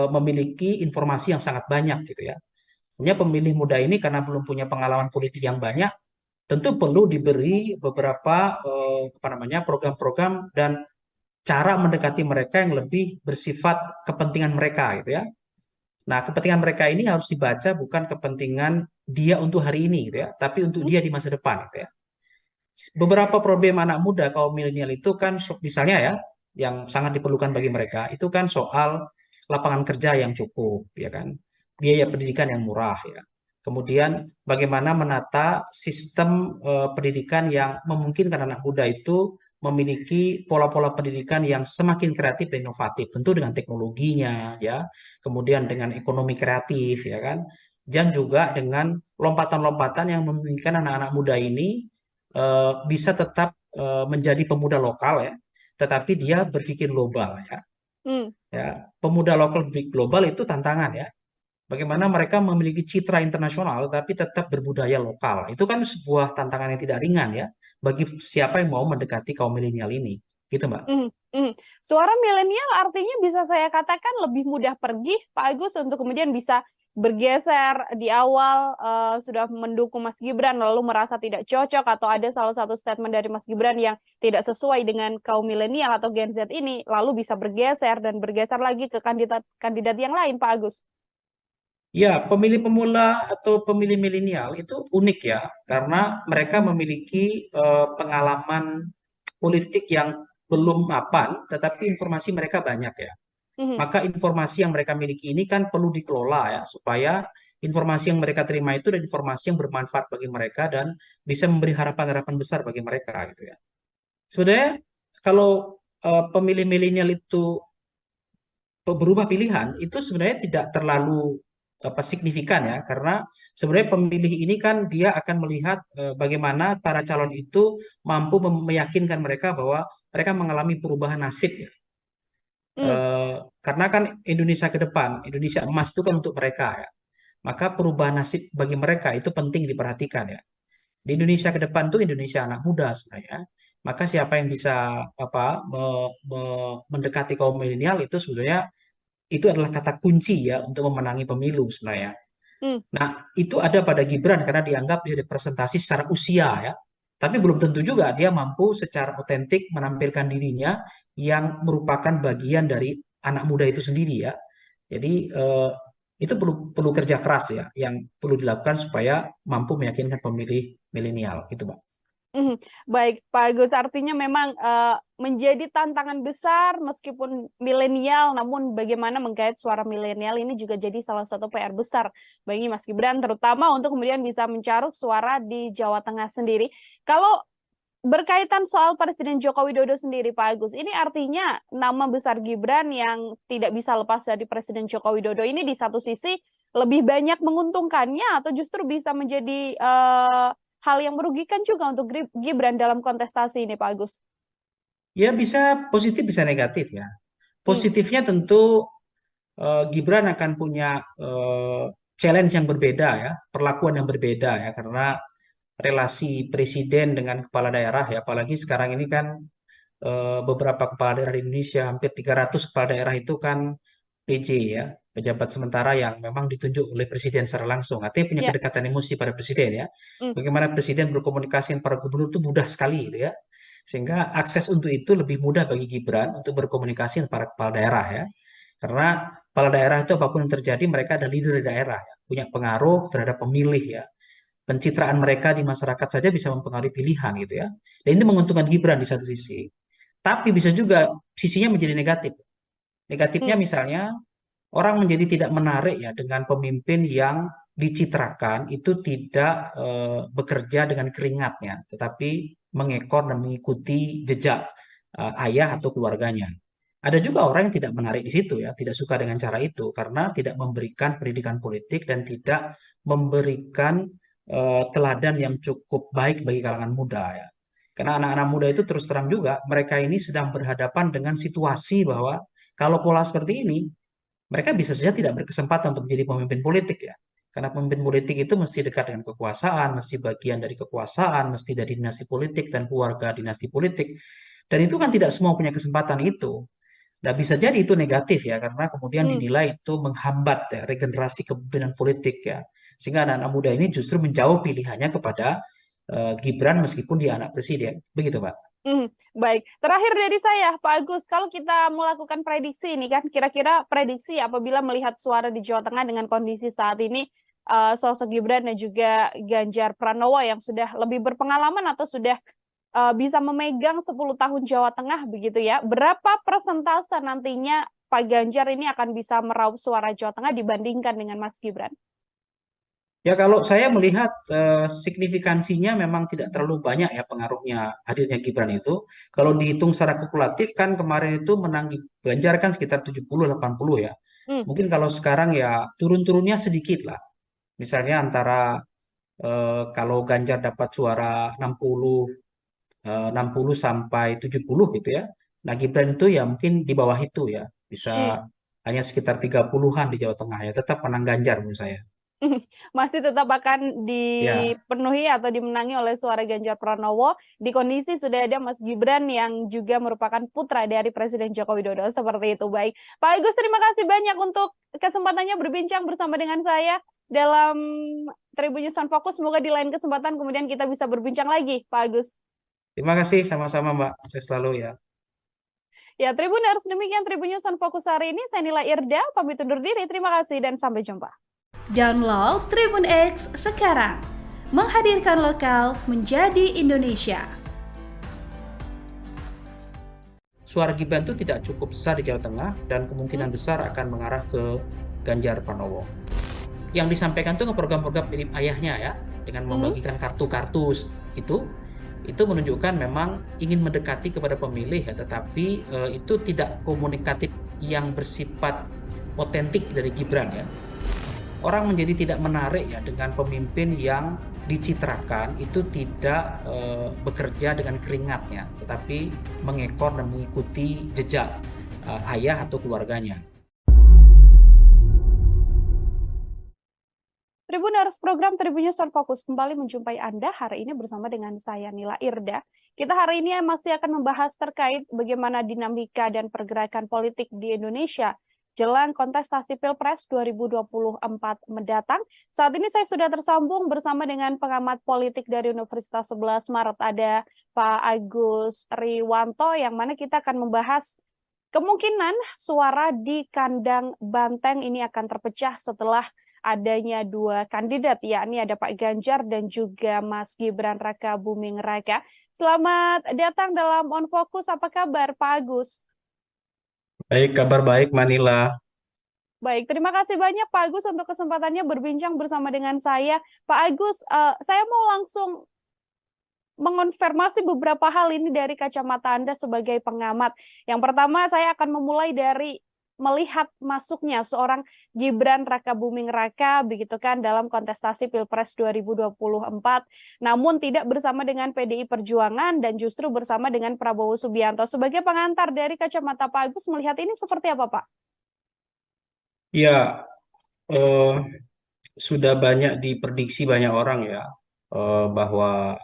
memiliki informasi yang sangat banyak gitu ya. Punya pemilih muda ini karena belum punya pengalaman politik yang banyak, tentu perlu diberi beberapa program-program dan cara mendekati mereka yang lebih bersifat kepentingan mereka gitu ya. Nah, kepentingan mereka ini harus dibaca bukan kepentingan dia untuk hari ini gitu ya, tapi untuk dia di masa depan gitu ya. Beberapa problem anak muda kaum milenial itu kan misalnya ya, yang sangat diperlukan bagi mereka itu kan soal lapangan kerja yang cukup, ya kan, biaya pendidikan yang murah ya. Kemudian bagaimana menata sistem pendidikan yang memungkinkan anak muda itu memiliki pola-pola pendidikan yang semakin kreatif dan inovatif, tentu dengan teknologinya ya, kemudian dengan ekonomi kreatif ya kan, dan juga dengan lompatan-lompatan yang memungkinkan anak-anak muda ini bisa tetap menjadi pemuda lokal ya, tetapi dia berpikir global ya. Ya, pemuda lokal berpikir global itu tantangan ya. Bagaimana mereka memiliki citra internasional tapi tetap berbudaya lokal. Itu kan sebuah tantangan yang tidak ringan ya bagi siapa yang mau mendekati kaum milenial ini. Gitu, Mbak. Suara milenial artinya bisa saya katakan lebih mudah pergi, Pak Agus, untuk kemudian bisa bergeser di awal sudah mendukung Mas Gibran lalu merasa tidak cocok atau ada salah satu statement dari Mas Gibran yang tidak sesuai dengan kaum milenial atau Gen Z ini lalu bisa bergeser dan bergeser lagi ke kandidat yang lain, Pak Agus. Ya, pemilih pemula atau pemilih milenial itu unik ya, karena mereka memiliki pengalaman politik yang belum mapan, tetapi informasi mereka banyak ya. Maka informasi yang mereka miliki ini kan perlu dikelola ya, supaya informasi yang mereka terima itu adalah informasi yang bermanfaat bagi mereka dan bisa memberi harapan-harapan besar bagi mereka gitu ya. Sebenarnya kalau pemilih milenial itu berubah pilihan, itu sebenarnya tidak terlalu signifikan ya, karena sebenarnya pemilih ini kan dia akan melihat bagaimana para calon itu mampu meyakinkan mereka bahwa mereka mengalami perubahan nasib ya. Karena kan Indonesia ke depan, Indonesia emas itu kan untuk mereka ya. Maka perubahan nasib bagi mereka itu penting diperhatikan ya. Di Indonesia ke depan itu Indonesia anak muda sebenarnya. Maka siapa yang bisa mendekati kaum milenial itu sebenarnya itu adalah kata kunci ya untuk memenangi pemilu sebenarnya. Nah, itu ada pada Gibran karena dianggap dia representasi secara usia ya. Tapi belum tentu juga dia mampu secara otentik menampilkan dirinya yang merupakan bagian dari anak muda itu sendiri ya. Jadi itu perlu kerja keras ya, yang perlu dilakukan supaya mampu meyakinkan pemilih milenial gitu, Pak. Baik, Pak Agus, artinya memang menjadi tantangan besar meskipun milenial, namun bagaimana menggait suara milenial ini juga jadi salah satu PR besar bagi Mas Gibran, terutama untuk kemudian bisa mencaruk suara di Jawa Tengah sendiri. Kalau berkaitan soal Presiden Joko Widodo sendiri, Pak Agus, ini artinya nama besar Gibran yang tidak bisa lepas dari Presiden Joko Widodo ini di satu sisi lebih banyak menguntungkannya atau justru bisa menjadi hal yang merugikan juga untuk Gibran dalam kontestasi ini, Pak Agus? Ya bisa positif, bisa negatif ya. Positifnya tentu Gibran akan punya challenge yang berbeda ya, perlakuan yang berbeda ya, karena relasi presiden dengan kepala daerah ya, apalagi sekarang ini kan beberapa kepala daerah di Indonesia, hampir 300 kepala daerah itu kan PJ ya, pejabat sementara yang memang ditunjuk oleh presiden secara langsung, artinya punya kedekatan emosi pada presiden ya. Bagaimana presiden berkomunikasi dengan para gubernur itu mudah sekali gitu ya, sehingga akses untuk itu lebih mudah bagi Gibran untuk berkomunikasi dengan para kepala daerah ya, karena kepala daerah itu apapun yang terjadi mereka ada leader di daerah ya, punya pengaruh terhadap pemilih ya, pencitraan mereka di masyarakat saja bisa mempengaruhi pilihan gitu ya, dan ini menguntungkan Gibran di satu sisi, tapi bisa juga sisinya menjadi negatif. Negatifnya misalnya orang menjadi tidak menarik ya dengan pemimpin yang dicitrakan itu tidak bekerja dengan keringatnya, tetapi mengekor dan mengikuti jejak ayah atau keluarganya. Ada juga orang yang tidak menarik di situ ya, tidak suka dengan cara itu karena tidak memberikan pendidikan politik dan tidak memberikan teladan yang cukup baik bagi kalangan muda ya. Karena anak-anak muda itu terus terang juga mereka ini sedang berhadapan dengan situasi bahwa kalau pola seperti ini, mereka bisa saja tidak berkesempatan untuk menjadi pemimpin politik ya. Karena pemimpin politik itu mesti dekat dengan kekuasaan, mesti bagian dari kekuasaan, mesti dari dinasti politik dan keluarga dinasti politik. Dan itu kan tidak semua punya kesempatan itu. Nah, bisa jadi itu negatif ya, karena kemudian dinilai itu menghambat ya, regenerasi kepemimpinan politik ya. Sehingga anak-anak muda ini justru menjauh pilihannya kepada Gibran meskipun dia anak presiden. Begitu, Pak. Baik, terakhir dari saya, Pak Agus, kalau kita melakukan prediksi ini kan, kira-kira prediksi apabila melihat suara di Jawa Tengah dengan kondisi saat ini, sosok Gibran dan juga Ganjar Pranowo yang sudah lebih berpengalaman atau sudah bisa memegang 10 tahun Jawa Tengah begitu ya, berapa persentase nantinya Pak Ganjar ini akan bisa meraup suara Jawa Tengah dibandingkan dengan Mas Gibran? Ya kalau saya melihat signifikansinya memang tidak terlalu banyak ya pengaruhnya hadirnya Gibran itu. Kalau dihitung secara kumulatif kan kemarin itu menang Ganjar kan sekitar 70-80 ya. Hmm. Mungkin kalau sekarang ya turun-turunnya sedikit lah. Misalnya antara kalau Ganjar dapat suara 60 sampai 70 gitu ya. Nah Gibran itu ya mungkin di bawah itu ya. Bisa Hmm. hanya sekitar 30-an di Jawa Tengah ya. Tetap menang Ganjar menurut saya. Masih tetap akan Ya. dipenuhi atau dimenangi oleh suara Ganjar Pranowo di kondisi sudah ada Mas Gibran yang juga merupakan putra dari Presiden Joko Widodo. Seperti itu. Baik, Pak Agus, terima kasih banyak untuk kesempatannya berbincang bersama dengan saya dalam Tribun News on Focus. Semoga di lain kesempatan kemudian kita bisa berbincang lagi, Pak Agus. Terima kasih sama-sama Mbak. Saya selalu ya. Ya, Tribuners, demikian Tribun News on Focus hari ini. Saya Nila Irda, pamit undur diri. Terima kasih dan sampai jumpa. Download Tribun X sekarang, menghadirkan lokal menjadi Indonesia. Suara Gibran itu tidak cukup besar di Jawa Tengah dan kemungkinan besar akan mengarah ke Ganjar Pranowo. Yang disampaikan itu program-program mirip ayahnya ya, dengan membagikan kartu-kartu itu menunjukkan memang ingin mendekati kepada pemilih ya, tetapi itu tidak komunikatif yang bersifat otentik dari Gibran ya. Orang menjadi tidak menarik ya dengan pemimpin yang dicitrakan itu tidak bekerja dengan keringatnya, tetapi mengekor dan mengikuti jejak ayah atau keluarganya. Tribuners, program Tribun News on Focus kembali menjumpai Anda hari ini bersama dengan saya Nila Irda. Kita hari ini masih akan membahas terkait bagaimana dinamika dan pergerakan politik di Indonesia jelang kontestasi Pilpres 2024 mendatang. Saat ini saya sudah tersambung bersama dengan pengamat politik dari Universitas 11 Maret. Ada Pak Agus Riwanto, yang mana kita akan membahas kemungkinan suara di kandang Banteng ini akan terpecah setelah adanya dua kandidat, yakni ada Pak Ganjar dan juga Mas Gibran Raka Buming Raka. Selamat datang dalam On Focus. Apa kabar, Pak Agus? Baik, kabar baik Manila. Baik, terima kasih banyak Pak Agus untuk kesempatannya berbincang bersama dengan saya. Pak Agus, saya mau langsung mengonfirmasi beberapa hal ini dari kacamata Anda sebagai pengamat. Yang pertama, saya akan memulai dari melihat masuknya seorang Gibran Raka Buming Raka begitu kan dalam kontestasi Pilpres 2024, namun tidak bersama dengan PDI Perjuangan dan justru bersama dengan Prabowo Subianto. Sebagai pengantar dari kacamata Pak Agus, melihat ini seperti apa, Pak? Ya, sudah banyak diprediksi banyak orang ya bahwa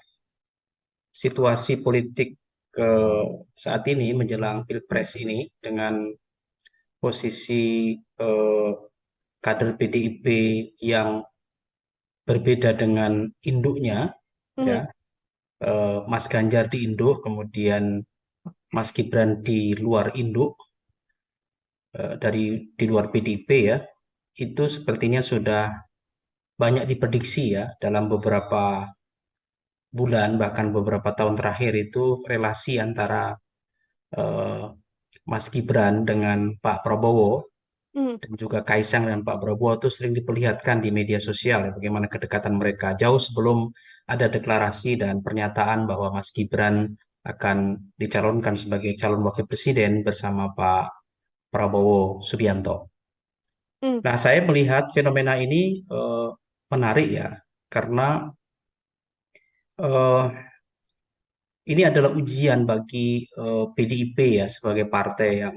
situasi politik saat ini menjelang Pilpres ini dengan posisi kader PDIP yang berbeda dengan induknya, ya, Mas Ganjar di induk, kemudian Mas Gibran di luar induk, di luar PDIP ya, itu sepertinya sudah banyak diprediksi ya dalam beberapa bulan bahkan beberapa tahun terakhir itu relasi antara Mas Gibran dengan Pak Prabowo dan juga Kaisang dan Pak Prabowo itu sering diperlihatkan di media sosial ya, bagaimana kedekatan mereka jauh sebelum ada deklarasi dan pernyataan bahwa Mas Gibran akan dicalonkan sebagai calon wakil presiden bersama Pak Prabowo Subianto. Nah, saya melihat fenomena ini menarik ya, karena ini adalah ujian bagi PDIP ya sebagai partai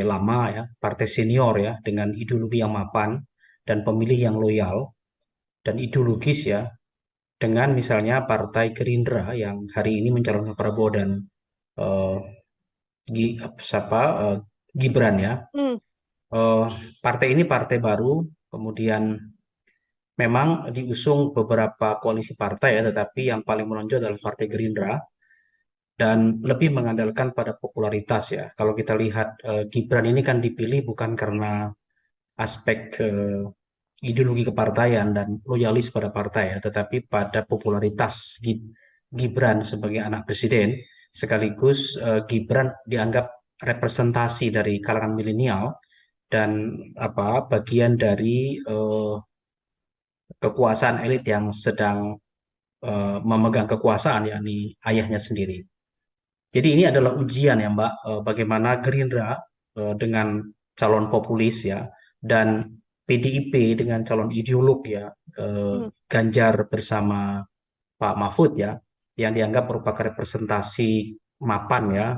lama ya, partai senior ya, dengan ideologi yang mapan dan pemilih yang loyal dan ideologis ya, dengan misalnya Partai Gerindra yang hari ini mencalonkan Prabowo dan Gibran ya. Partai ini partai baru, kemudian memang diusung beberapa koalisi partai ya, tetapi yang paling menonjol adalah Partai Gerindra dan lebih mengandalkan pada popularitas ya. Kalau kita lihat Gibran ini kan dipilih bukan karena aspek ideologi kepartaian dan loyalis pada partai ya, tetapi pada popularitas Gibran sebagai anak presiden, sekaligus Gibran dianggap representasi dari kalangan milenial dan bagian dari kekuasaan elit yang sedang memegang kekuasaan, yakni ayahnya sendiri. Jadi ini adalah ujian ya Mbak, bagaimana Gerindra dengan calon populis ya, dan PDIP dengan calon ideolog ya, Ganjar bersama Pak Mahfud ya, yang dianggap merupakan representasi mapan ya,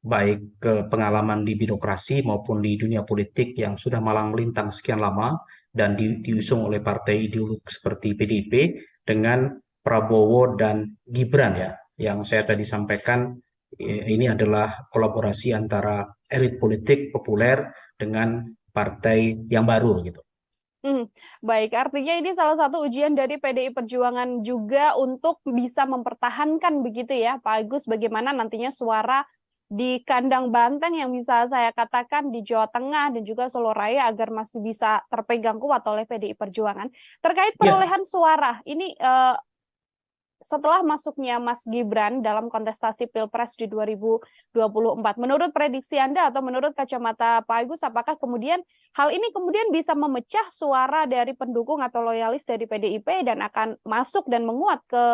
baik ke pengalaman di birokrasi maupun di dunia politik yang sudah malang melintang sekian lama dan diusung oleh partai ideolog seperti PDIP dengan Prabowo dan Gibran ya, yang saya tadi sampaikan ini adalah kolaborasi antara elit politik populer dengan partai yang baru gitu. Baik, artinya ini salah satu ujian dari PDI Perjuangan juga untuk bisa mempertahankan begitu ya, Pak Agus, bagaimana nantinya suara di kandang banteng yang bisa saya katakan di Jawa Tengah dan juga Solo Raya agar masih bisa terpegang kuat oleh PDI Perjuangan. Terkait perolehan suara, ini setelah masuknya Mas Gibran dalam kontestasi Pilpres di 2024, menurut prediksi Anda atau menurut kacamata Pak Agus, apakah kemudian hal ini kemudian bisa memecah suara dari pendukung atau loyalis dari PDIP dan akan masuk dan menguat ke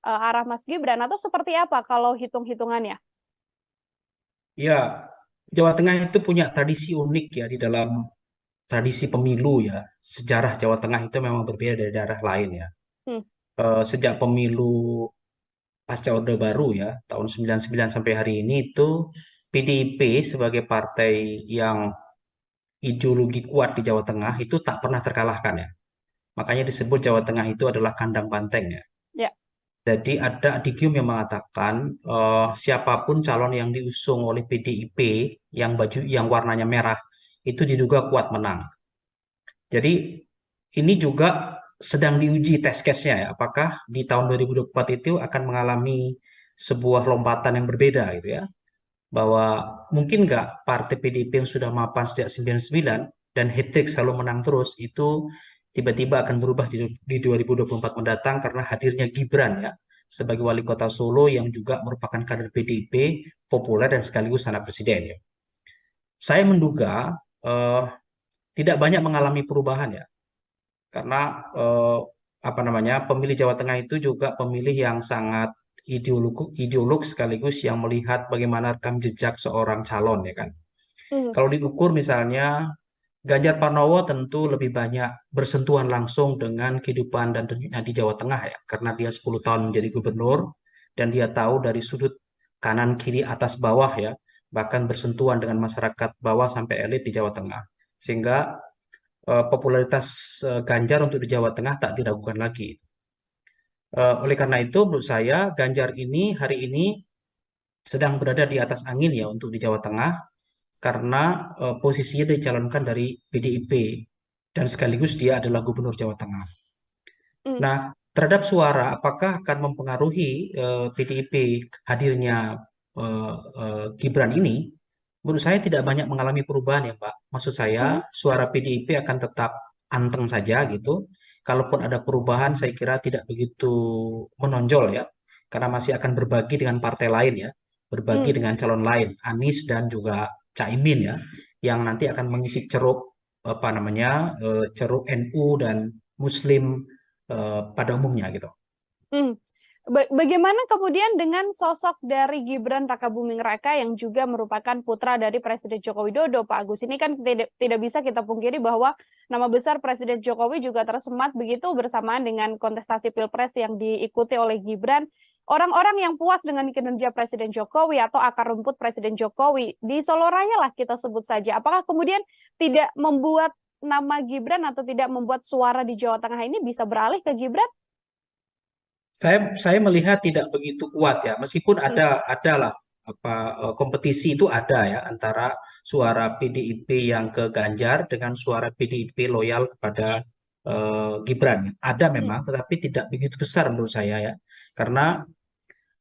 arah Mas Gibran, atau seperti apa kalau hitung-hitungannya? Ya, Jawa Tengah itu punya tradisi unik ya di dalam tradisi pemilu ya. Sejarah Jawa Tengah itu memang berbeda dari daerah lain ya. Sejak pemilu pasca Orde Baru ya, tahun 99 sampai hari ini itu PDIP sebagai partai yang ideologi kuat di Jawa Tengah itu tak pernah terkalahkan ya. Makanya disebut Jawa Tengah itu adalah kandang banteng ya. Jadi ada adigium yang mengatakan siapapun calon yang diusung oleh PDIP yang warnanya merah itu diduga kuat menang. Jadi ini juga sedang diuji test case-nya ya, apakah di tahun 2024 itu akan mengalami sebuah lompatan yang berbeda gitu ya, bahwa mungkin nggak partai PDIP yang sudah mapan sejak 99 dan hat-trick selalu menang terus itu tiba-tiba akan berubah di 2024 mendatang karena hadirnya Gibran ya sebagai wali kota Solo yang juga merupakan kader PDIP populer dan sekaligus anak presiden ya. Saya menduga tidak banyak mengalami perubahan ya, karena pemilih Jawa Tengah itu juga pemilih yang sangat ideolog sekaligus yang melihat bagaimana rekam jejak seorang calon ya kan. Kalau diukur misalnya Ganjar Pranowo tentu lebih banyak bersentuhan langsung dengan kehidupan dan tentunya di Jawa Tengah ya, karena dia 10 tahun menjadi gubernur dan dia tahu dari sudut kanan kiri atas bawah ya, bahkan bersentuhan dengan masyarakat bawah sampai elit di Jawa Tengah, sehingga popularitas Ganjar untuk di Jawa Tengah tak diragukan lagi. Oleh karena itu menurut saya Ganjar ini hari ini sedang berada di atas angin ya untuk di Jawa Tengah, karena posisinya dicalonkan dari PDIP dan sekaligus dia adalah gubernur Jawa Tengah. Nah, terhadap suara apakah akan mempengaruhi PDIP hadirnya Gibran ini? Menurut saya tidak banyak mengalami perubahan ya Mbak. Maksud saya suara PDIP akan tetap anteng saja gitu. Kalaupun ada perubahan saya kira tidak begitu menonjol ya. Karena masih akan berbagi dengan partai lain ya. Berbagi dengan calon lain, Anies dan juga Caimin ya, yang nanti akan mengisi ceruk ceruk NU dan Muslim pada umumnya gitu. Bagaimana kemudian dengan sosok dari Gibran Rakabuming Raka yang juga merupakan putra dari Presiden Joko Widodo, Pak Agus? Ini kan tidak bisa kita pungkiri bahwa nama besar Presiden Jokowi juga tersemat begitu bersamaan dengan kontestasi Pilpres yang diikuti oleh Gibran. Orang-orang yang puas dengan kinerja Presiden Jokowi atau akar rumput Presiden Jokowi di Solo Raya lah kita sebut saja. Apakah kemudian tidak membuat nama Gibran atau tidak membuat suara di Jawa Tengah ini bisa beralih ke Gibran? Saya melihat tidak begitu kuat ya, meskipun adalah kompetisi itu ada ya antara suara PDIP yang ke Ganjar dengan suara PDIP loyal kepada Gibran. Ada memang, tetapi tidak begitu besar menurut saya ya, karena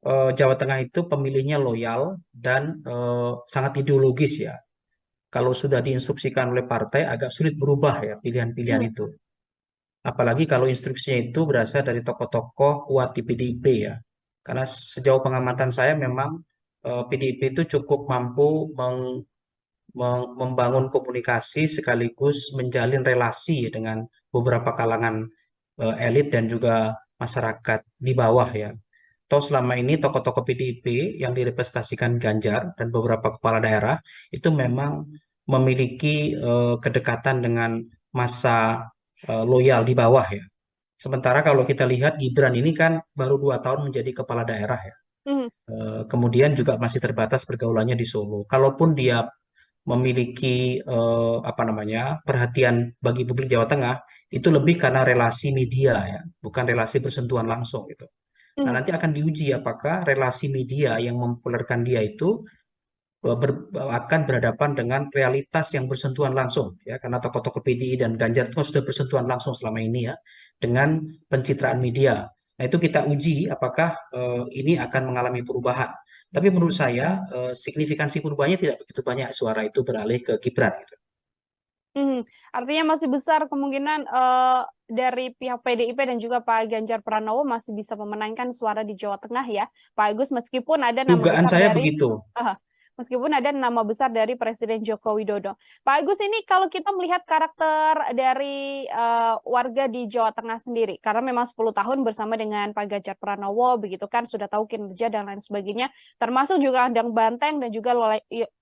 Jawa Tengah itu pemilihnya loyal dan sangat ideologis ya. Kalau sudah diinstruksikan oleh partai, agak sulit berubah ya pilihan-pilihan Hmm. itu. Apalagi kalau instruksinya itu berasal dari tokoh-tokoh kuat di PDIP ya. Karena sejauh pengamatan saya memang PDIP itu cukup mampu membangun komunikasi sekaligus menjalin relasi dengan beberapa kalangan elit dan juga masyarakat di bawah ya. Toh selama ini tokoh-tokoh PDIP yang direpresentasikan Ganjar dan beberapa kepala daerah itu memang memiliki kedekatan dengan masa loyal di bawah ya. Sementara kalau kita lihat Gibran ini kan baru 2 tahun menjadi kepala daerah ya. Hmm. Kemudian juga masih terbatas pergaulannya di Solo. Kalaupun dia memiliki apa namanya perhatian bagi publik Jawa Tengah, itu lebih karena relasi media ya, bukan relasi bersentuhan langsung gitu. Nah, Hmm. nanti akan diuji apakah relasi media yang mempopulerkan dia itu akan berhadapan dengan realitas yang bersentuhan langsung ya, karena tokoh-tokoh PDI dan Ganjar itu sudah bersentuhan langsung selama ini ya dengan pencitraan media. Nah, itu kita uji apakah ini akan mengalami perubahan. Tapi menurut saya signifikansi perubahannya tidak begitu banyak, suara itu beralih ke Gibran gitu. Artinya masih besar kemungkinan dari pihak PDIP dan juga Pak Ganjar Pranowo masih bisa memenangkan suara di Jawa Tengah ya, Pak Agus, meskipun ada nama Dugaan besar saya dari begitu. meskipun ada nama besar dari Presiden Joko Widodo. Pak Agus, ini kalau kita melihat karakter dari warga di Jawa Tengah sendiri, karena memang 10 tahun bersama dengan Pak Ganjar Pranowo, begitu kan, sudah tahu kinerja dan lain sebagainya, termasuk juga Andang Banteng dan juga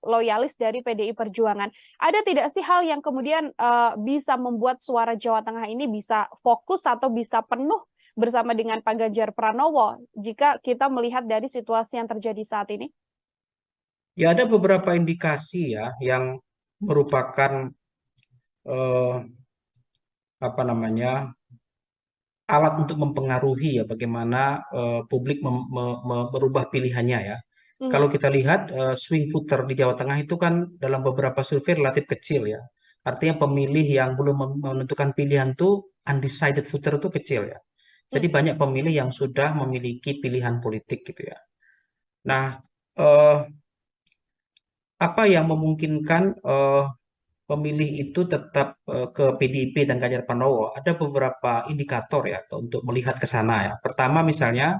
loyalis dari PDI Perjuangan. Ada tidak sih hal yang kemudian bisa membuat suara Jawa Tengah ini bisa fokus atau bisa penuh bersama dengan Pak Ganjar Pranowo jika kita melihat dari situasi yang terjadi saat ini? Ya ada beberapa indikasi ya yang merupakan eh, apa namanya alat untuk mempengaruhi ya bagaimana publik merubah pilihannya ya. Kalau kita lihat swing voter di Jawa Tengah itu kan dalam beberapa survei relatif kecil ya. Artinya pemilih yang belum menentukan pilihan tuh undecided voter itu kecil ya. Jadi banyak pemilih yang sudah memiliki pilihan politik gitu ya. Nah, eh, apa yang memungkinkan pemilih itu tetap ke PDIP dan Ganjar Pranowo? Ada beberapa indikator ya untuk melihat ke sana ya. Pertama misalnya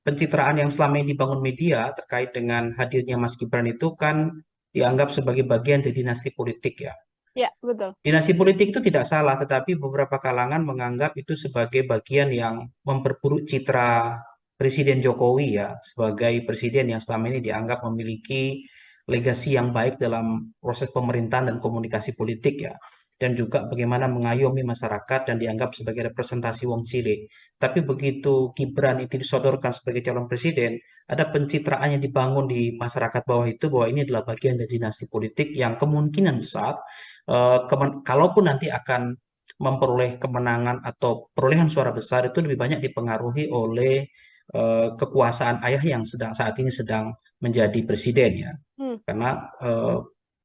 pencitraan yang selama ini dibangun media terkait dengan hadirnya Mas Gibran itu kan dianggap sebagai bagian dari dinasti politik ya. Ya, betul. Dinasti politik itu tidak salah, tetapi beberapa kalangan menganggap itu sebagai bagian yang memperburuk citra Presiden Jokowi ya, sebagai presiden yang selama ini dianggap memiliki legasi yang baik dalam proses pemerintahan dan komunikasi politik ya. Dan juga bagaimana mengayomi masyarakat dan dianggap sebagai representasi wong cilik. Tapi begitu Gibran itu disodorkan sebagai calon presiden, ada pencitraan yang dibangun di masyarakat bawah itu bahwa ini adalah bagian dari dinasti politik yang kemungkinan besar kalaupun nanti akan memperoleh kemenangan atau perolehan suara besar itu lebih banyak dipengaruhi oleh kekuasaan ayah yang saat ini sedang menjadi presiden ya. Karena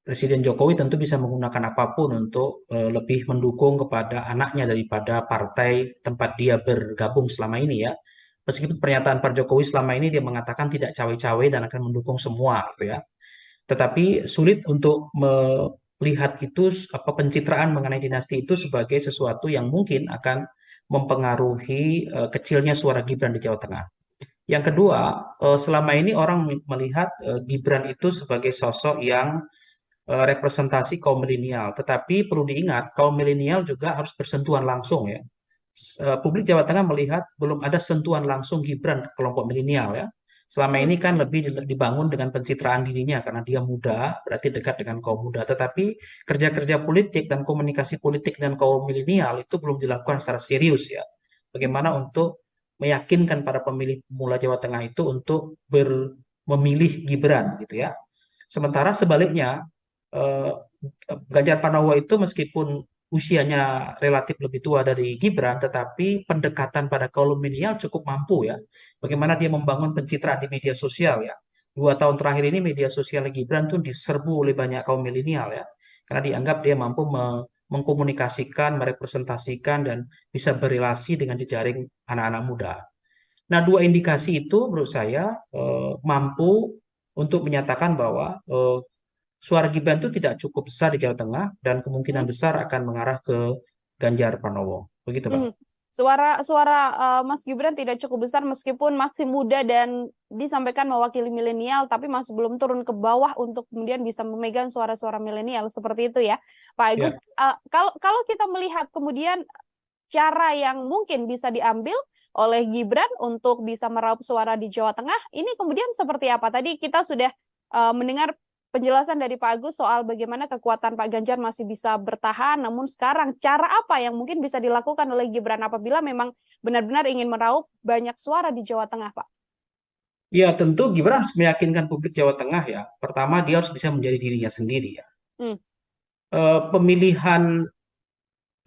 Presiden Jokowi tentu bisa menggunakan apapun untuk lebih mendukung kepada anaknya daripada partai tempat dia bergabung selama ini ya. Meskipun pernyataan Pak Jokowi selama ini dia mengatakan tidak cawe-cawe dan akan mendukung semua gitu ya. Tetapi sulit untuk melihat itu pencitraan mengenai dinasti itu sebagai sesuatu yang mungkin akan mempengaruhi kecilnya suara Gibran di Jawa Tengah. Yang kedua, selama ini orang melihat Gibran itu sebagai sosok yang representasi kaum milenial. Tetapi perlu diingat, kaum milenial juga harus bersentuhan langsung ya. Publik Jawa Tengah melihat belum ada sentuhan langsung Gibran ke kelompok milenial ya. Selama ini kan lebih dibangun dengan pencitraan dirinya karena dia muda, berarti dekat dengan kaum muda. Tetapi kerja-kerja politik dan komunikasi politik dengan kaum milenial itu belum dilakukan secara serius ya. Bagaimana untuk meyakinkan para pemilih pemula Jawa Tengah itu untuk memilih Gibran gitu ya. Sementara sebaliknya Ganjar Pranowo itu meskipun usianya relatif lebih tua dari Gibran, tetapi pendekatan pada kaum milenial cukup mampu ya. Bagaimana dia membangun pencitraan di media sosial ya. 2 tahun terakhir ini media sosial Gibran tuh diserbu oleh banyak kaum milenial ya. Karena dianggap dia mampu mengkomunikasikan, merepresentasikan, dan bisa berrelasi dengan jejaring anak-anak muda. Nah, dua indikasi itu menurut saya mampu untuk menyatakan bahwa suara Gibran itu tidak cukup besar di Jawa Tengah dan kemungkinan Hmm. besar akan mengarah ke Ganjar Pranowo. Begitu, Pak. Mhm. Suara Mas Gibran tidak cukup besar meskipun masih muda dan disampaikan mewakili milenial, tapi masih belum turun ke bawah untuk kemudian bisa memegang suara-suara milenial seperti itu ya, Pak Agus. Ya, Kalau kita melihat kemudian cara yang mungkin bisa diambil oleh Gibran untuk bisa meraup suara di Jawa Tengah, ini kemudian seperti apa? Tadi kita sudah mendengar penjelasan dari Pak Agus soal bagaimana kekuatan Pak Ganjar masih bisa bertahan, namun sekarang cara apa yang mungkin bisa dilakukan oleh Gibran apabila memang benar-benar ingin meraup banyak suara di Jawa Tengah, Pak? ya tentu Gibran harus meyakinkan publik Jawa Tengah ya. Pertama, dia harus bisa menjadi dirinya sendiri ya. Hmm. Pemilihan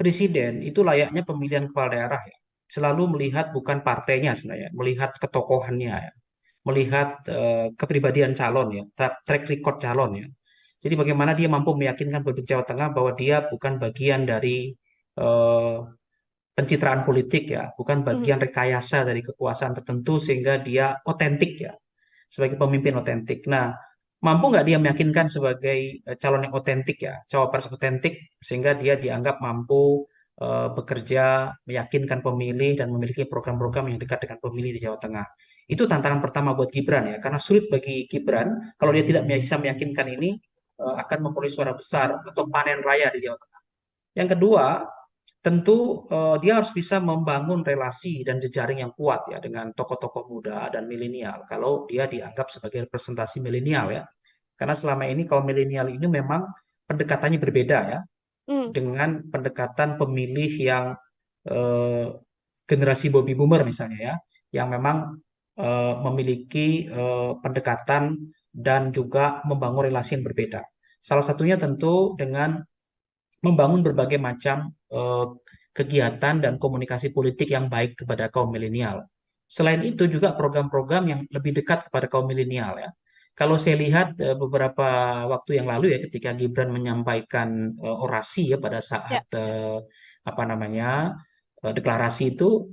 presiden itu layaknya pemilihan kepala daerah ya. Selalu melihat bukan partainya sebenarnya, melihat ketokohannya ya, melihat kepribadian calon ya, track record calon ya. Jadi bagaimana dia mampu meyakinkan publik Jawa Tengah bahwa dia bukan bagian dari eh, pencitraan politik ya, bukan Mhm. bagian rekayasa dari kekuasaan tertentu sehingga dia otentik ya, sebagai pemimpin otentik. Nah, mampu nggak dia meyakinkan sebagai calon yang otentik ya, cawapres otentik sehingga dia dianggap mampu bekerja, meyakinkan pemilih dan memiliki program-program yang dekat dengan pemilih di Jawa Tengah. Itu tantangan pertama buat Gibran ya, karena sulit bagi Gibran kalau dia tidak bisa meyakinkan ini akan memperoleh suara besar atau panen raya di Jawa Tengah. Yang kedua, tentu dia harus bisa membangun relasi dan jejaring yang kuat ya dengan tokoh-tokoh muda dan milenial kalau dia dianggap sebagai representasi milenial ya. Karena selama ini kaum milenial ini memang pendekatannya berbeda ya Hmm. dengan pendekatan pemilih yang eh, generasi baby boomer misalnya ya, yang memang memiliki pendekatan dan juga membangun relasi yang berbeda. Salah satunya tentu dengan membangun berbagai macam kegiatan dan komunikasi politik yang baik kepada kaum milenial. Selain itu juga program-program yang lebih dekat kepada kaum milenial ya. Kalau saya lihat beberapa waktu yang lalu ya ketika Gibran menyampaikan orasi ya pada Ya. saat apa namanya deklarasi itu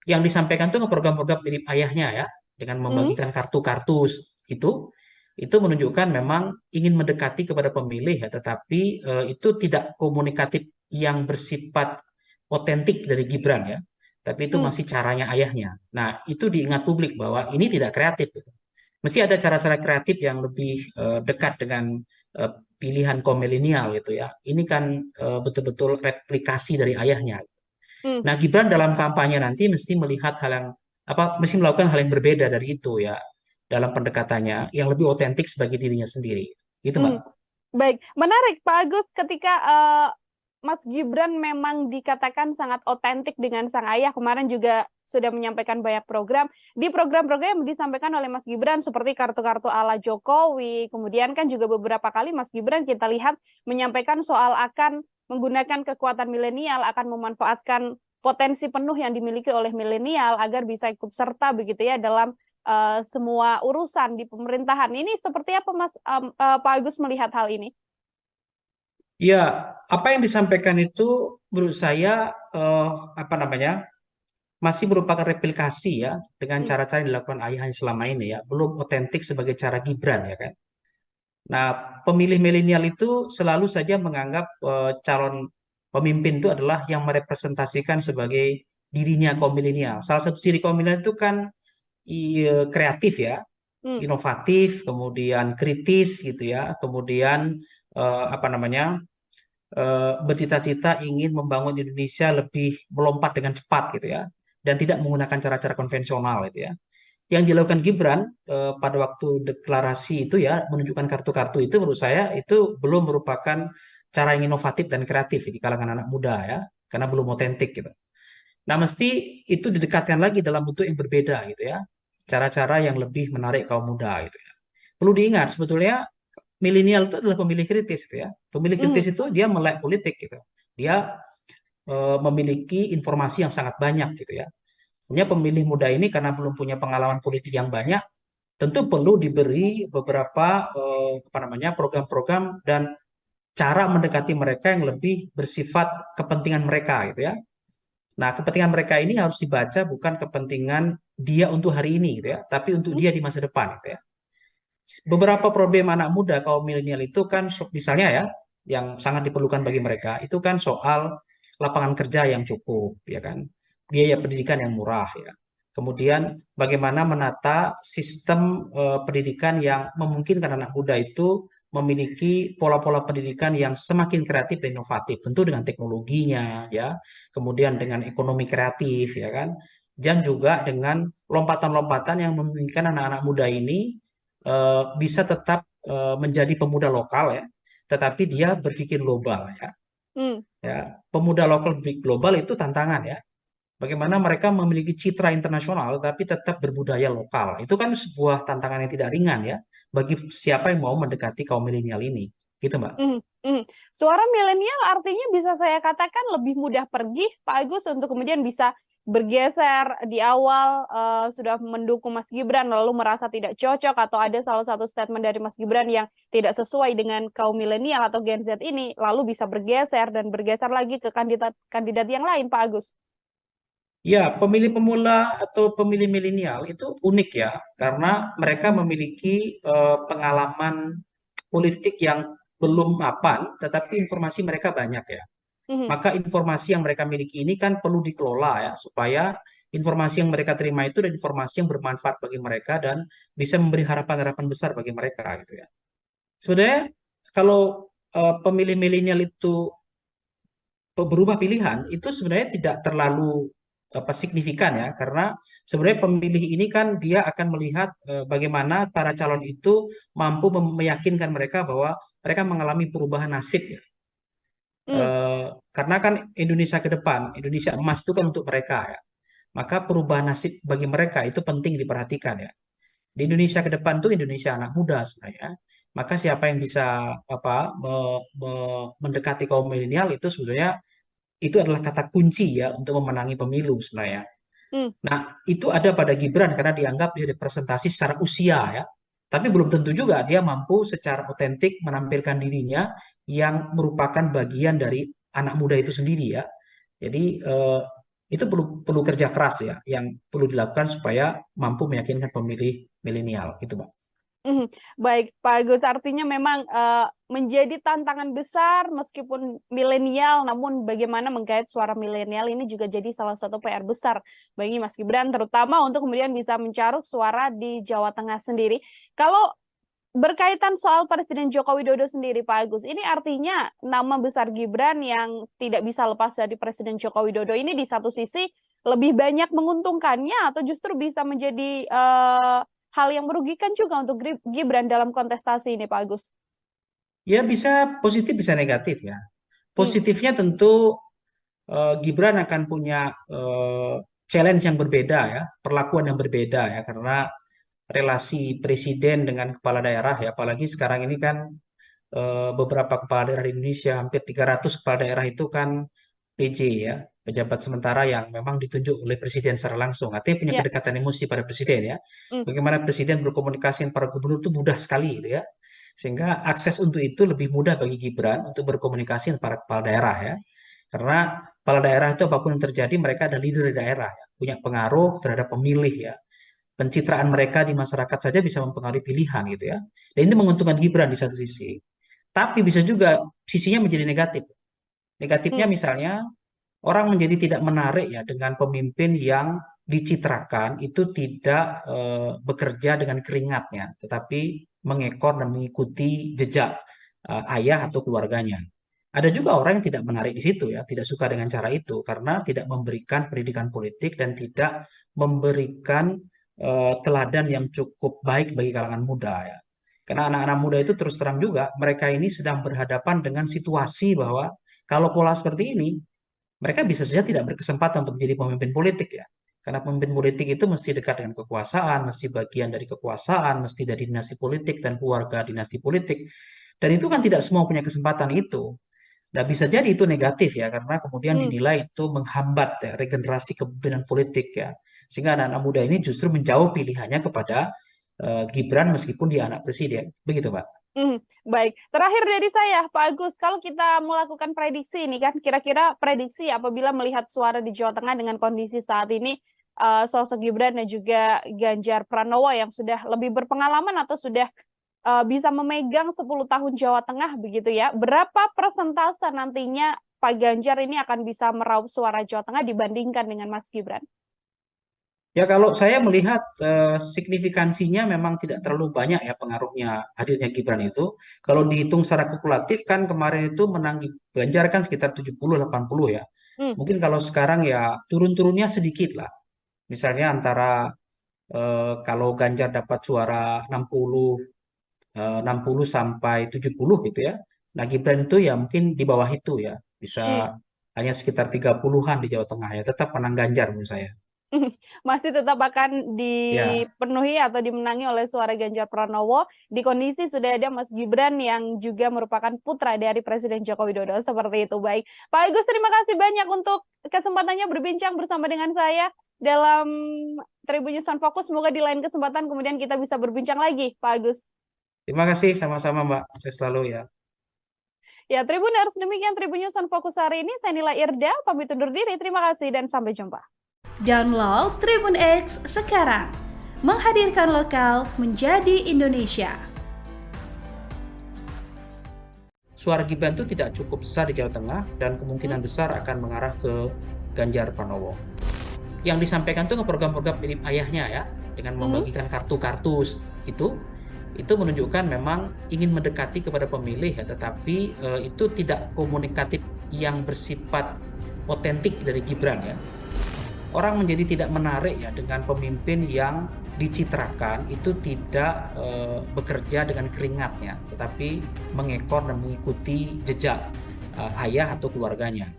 yang disampaikan itu program-program mirip ayahnya ya dengan Mhm. membagikan kartu-kartu itu itu menunjukkan memang ingin mendekati kepada pemilih ya, tetapi itu tidak komunikatif yang bersifat otentik dari Gibran ya, tapi itu Hmm. masih caranya ayahnya. Nah, itu diingat publik bahwa ini tidak kreatif gitu. Mesti ada cara-cara kreatif yang lebih dekat dengan pilihan kaum milenial gitu ya. Ini kan betul-betul replikasi dari ayahnya. Hmm. Nah, Gibran dalam kampanye nanti mesti melihat hal yang mesti melakukan hal yang berbeda dari itu ya dalam pendekatannya yang lebih otentik sebagai dirinya sendiri. Gitu, Mbak. Hmm. Baik, menarik Pak Agus ketika Mas Gibran memang dikatakan sangat otentik dengan sang ayah. Kemarin juga sudah menyampaikan banyak program. Di program-program yang disampaikan oleh Mas Gibran seperti kartu-kartu ala Jokowi, kemudian kan juga beberapa kali Mas Gibran kita lihat menyampaikan soal akan menggunakan kekuatan milenial, akan memanfaatkan potensi penuh yang dimiliki oleh milenial agar bisa ikut serta begitu ya dalam semua urusan di pemerintahan. Ini seperti apa Mas Pak Agus melihat hal ini? Ya, apa yang disampaikan itu menurut saya apa namanya masih merupakan replikasi ya dengan Hmm. cara-cara yang dilakukan ayahnya selama ini ya, belum otentik sebagai cara Gibran ya kan. Nah, pemilih milenial itu selalu saja menganggap calon pemimpin itu adalah yang merepresentasikan sebagai dirinya kaum milenial. Salah satu ciri kaum milenial itu kan kreatif ya, Hmm. inovatif, kemudian kritis gitu ya, kemudian apa namanya bercita-cita ingin membangun Indonesia lebih melompat dengan cepat gitu ya, dan tidak menggunakan cara-cara konvensional gitu ya. Yang dilakukan Gibran pada waktu deklarasi itu ya, menunjukkan kartu-kartu itu menurut saya itu belum merupakan cara yang inovatif dan kreatif di kalangan anak muda ya, karena belum otentik gitu. Nah, mesti itu didekatkan lagi dalam bentuk yang berbeda gitu ya. Cara-cara yang lebih menarik kaum muda gitu ya. Perlu diingat sebetulnya milenial itu adalah pemilih kritis gitu ya. Pemilih Hmm. kritis itu dia melek politik gitu. Dia memiliki informasi yang sangat banyak gitu ya. Punya pemilih muda ini karena belum punya pengalaman politik yang banyak, tentu perlu diberi beberapa apa namanya program-program dan cara mendekati mereka yang lebih bersifat kepentingan mereka gitu ya. Nah, kepentingan mereka ini harus dibaca bukan kepentingan dia untuk hari ini gitu ya, tapi untuk dia di masa depan gitu ya. Beberapa problem anak muda kaum milenial itu kan misalnya ya, yang sangat diperlukan bagi mereka itu kan soal lapangan kerja yang cukup ya kan, biaya pendidikan yang murah ya. Kemudian bagaimana menata sistem pendidikan yang memungkinkan anak muda itu memiliki pola-pola pendidikan yang semakin kreatif dan inovatif, tentu dengan teknologinya ya, kemudian dengan ekonomi kreatif ya kan, dan juga dengan lompatan-lompatan yang memungkinkan anak-anak muda ini bisa tetap menjadi pemuda lokal ya, tetapi dia berpikir global ya. Ya, pemuda lokal berpikir global itu tantangan ya. Bagaimana mereka memiliki citra internasional tapi tetap berbudaya lokal. Itu kan sebuah tantangan yang tidak ringan ya bagi siapa yang mau mendekati kaum milenial ini. Gitu, Mbak. Suara milenial artinya bisa saya katakan lebih mudah pergi, Pak Agus, untuk kemudian bisa bergeser di awal sudah mendukung Mas Gibran lalu merasa tidak cocok atau ada salah satu statement dari Mas Gibran yang tidak sesuai dengan kaum milenial atau Gen Z ini lalu bisa bergeser dan bergeser lagi ke kandidat yang lain, Pak Agus. Ya, pemilih pemula atau pemilih milenial itu unik ya, karena mereka memiliki pengalaman politik yang belum mapan, tetapi informasi mereka banyak ya. Maka informasi yang mereka miliki ini kan perlu dikelola ya, supaya informasi yang mereka terima itu adalah informasi yang bermanfaat bagi mereka dan bisa memberi harapan-harapan besar bagi mereka gitu ya. Sebenarnya kalau pemilih milenial itu berubah pilihan, itu sebenarnya tidak terlalu signifikan ya, karena sebenarnya pemilih ini kan dia akan melihat bagaimana para calon itu mampu meyakinkan mereka bahwa mereka mengalami perubahan nasib ya. Karena kan Indonesia ke depan, Indonesia emas itu kan untuk mereka ya. Maka perubahan nasib bagi mereka itu penting diperhatikan ya. Di Indonesia ke depan itu Indonesia anak muda sebenarnya. Maka siapa yang bisa mendekati kaum milenial itu sebenarnya itu adalah kata kunci ya untuk memenangi pemilu sebenarnya. Nah, itu ada pada Gibran karena dianggap dia representasi secara usia ya. Tapi belum tentu juga dia mampu secara otentik menampilkan dirinya yang merupakan bagian dari anak muda itu sendiri ya. Jadi itu perlu kerja keras ya, yang perlu dilakukan supaya mampu meyakinkan pemilih milenial gitu, Pak. Baik, Pak Agus, artinya memang menjadi tantangan besar meskipun milenial, namun bagaimana menggait suara milenial ini juga jadi salah satu PR besar bagi Mas Gibran, terutama untuk kemudian bisa mencaruk suara di Jawa Tengah sendiri. Kalau berkaitan soal Presiden Joko Widodo sendiri, Pak Agus, ini artinya nama besar Gibran yang tidak bisa lepas dari Presiden Joko Widodo ini di satu sisi lebih banyak menguntungkannya atau justru bisa menjadi hal yang merugikan juga untuk Gibran dalam kontestasi ini, Pak Agus? Ya bisa positif, bisa negatif ya. Positifnya tentu Gibran akan punya challenge yang berbeda ya, perlakuan yang berbeda ya, karena relasi presiden dengan kepala daerah ya, apalagi sekarang ini kan beberapa kepala daerah di Indonesia, hampir 300 kepala daerah itu kan PJ ya, pejabat sementara yang memang ditunjuk oleh presiden secara langsung, artinya punya kedekatan emosi pada presiden ya. Bagaimana presiden berkomunikasi dengan para gubernur itu mudah sekali gitu ya, sehingga akses untuk itu lebih mudah bagi Gibran untuk berkomunikasi dengan para kepala daerah ya, karena kepala daerah itu apapun yang terjadi mereka ada leader di daerah ya, punya pengaruh terhadap pemilih ya, pencitraan mereka di masyarakat saja bisa mempengaruhi pilihan gitu ya, dan ini menguntungkan Gibran di satu sisi, tapi bisa juga sisinya menjadi negatif. Negatifnya misalnya orang menjadi tidak menarik ya dengan pemimpin yang dicitrakan itu tidak bekerja dengan keringatnya, tetapi mengekor dan mengikuti jejak ayah atau keluarganya. Ada juga orang yang tidak menarik di situ ya, tidak suka dengan cara itu karena tidak memberikan pendidikan politik dan tidak memberikan teladan yang cukup baik bagi kalangan muda ya. Karena anak-anak muda itu terus terang juga mereka ini sedang berhadapan dengan situasi bahwa kalau pola seperti ini, mereka bisa saja tidak berkesempatan untuk menjadi pemimpin politik ya. Karena pemimpin politik itu mesti dekat dengan kekuasaan, mesti bagian dari kekuasaan, mesti dari dinasti politik dan keluarga dinasti politik. Dan itu kan tidak semua punya kesempatan itu. Nah, bisa jadi itu negatif ya, karena kemudian dinilai itu menghambat ya, regenerasi kepemimpinan politik ya. Sehingga anak-anak muda ini justru menjauh pilihannya kepada Gibran meskipun dia anak presiden. Begitu, Pak. Baik, terakhir dari saya, Pak Agus, kalau kita melakukan prediksi ini kan, kira-kira prediksi apabila melihat suara di Jawa Tengah dengan kondisi saat ini, sosok Gibran dan juga Ganjar Pranowo yang sudah lebih berpengalaman atau sudah bisa memegang 10 tahun Jawa Tengah begitu ya, berapa persentase nantinya Pak Ganjar ini akan bisa meraup suara Jawa Tengah dibandingkan dengan Mas Gibran? Ya kalau saya melihat signifikansinya memang tidak terlalu banyak ya pengaruhnya hadirnya Gibran itu. Kalau dihitung secara kalkulatif kan kemarin itu menang Ganjar kan sekitar 70-80 ya. Hmm. Mungkin kalau sekarang ya turun-turunnya sedikit lah. Misalnya antara kalau Ganjar dapat suara 60 sampai 70 gitu ya. Nah Gibran itu ya mungkin di bawah itu ya. Hmm. Bisa hanya sekitar 30-an di Jawa Tengah ya. Tetap menang Ganjar menurut saya. Masih tetap akan Ya. dipenuhi atau dimenangi oleh suara Ganjar Pranowo di kondisi sudah ada Mas Gibran yang juga merupakan putra dari Presiden Joko Widodo. Seperti itu. Baik, Pak Agus, terima kasih banyak untuk kesempatannya berbincang bersama dengan saya dalam Tribun News on Focus. Semoga di lain kesempatan kemudian kita bisa berbincang lagi, Pak Agus. Terima kasih sama-sama Mbak. Saya selalu ya. Ya, Tribuners, demikian Tribun News on Focus hari ini. Saya Nila Irda, pamit undur diri. Terima kasih dan sampai jumpa. Download Tribun X sekarang, menghadirkan lokal menjadi Indonesia. Suara Gibran itu tidak cukup besar di Jawa Tengah dan kemungkinan besar akan mengarah ke Ganjar Pranowo. Yang disampaikan itu program-program mirip ayahnya ya, dengan membagikan kartu-kartu itu menunjukkan memang ingin mendekati kepada pemilih ya, tetapi itu tidak komunikatif yang bersifat otentik dari Gibran ya. Orang menjadi tidak menarik ya dengan pemimpin yang dicitrakan itu tidak bekerja dengan keringatnya, tetapi mengekor dan mengikuti jejak ayah atau keluarganya.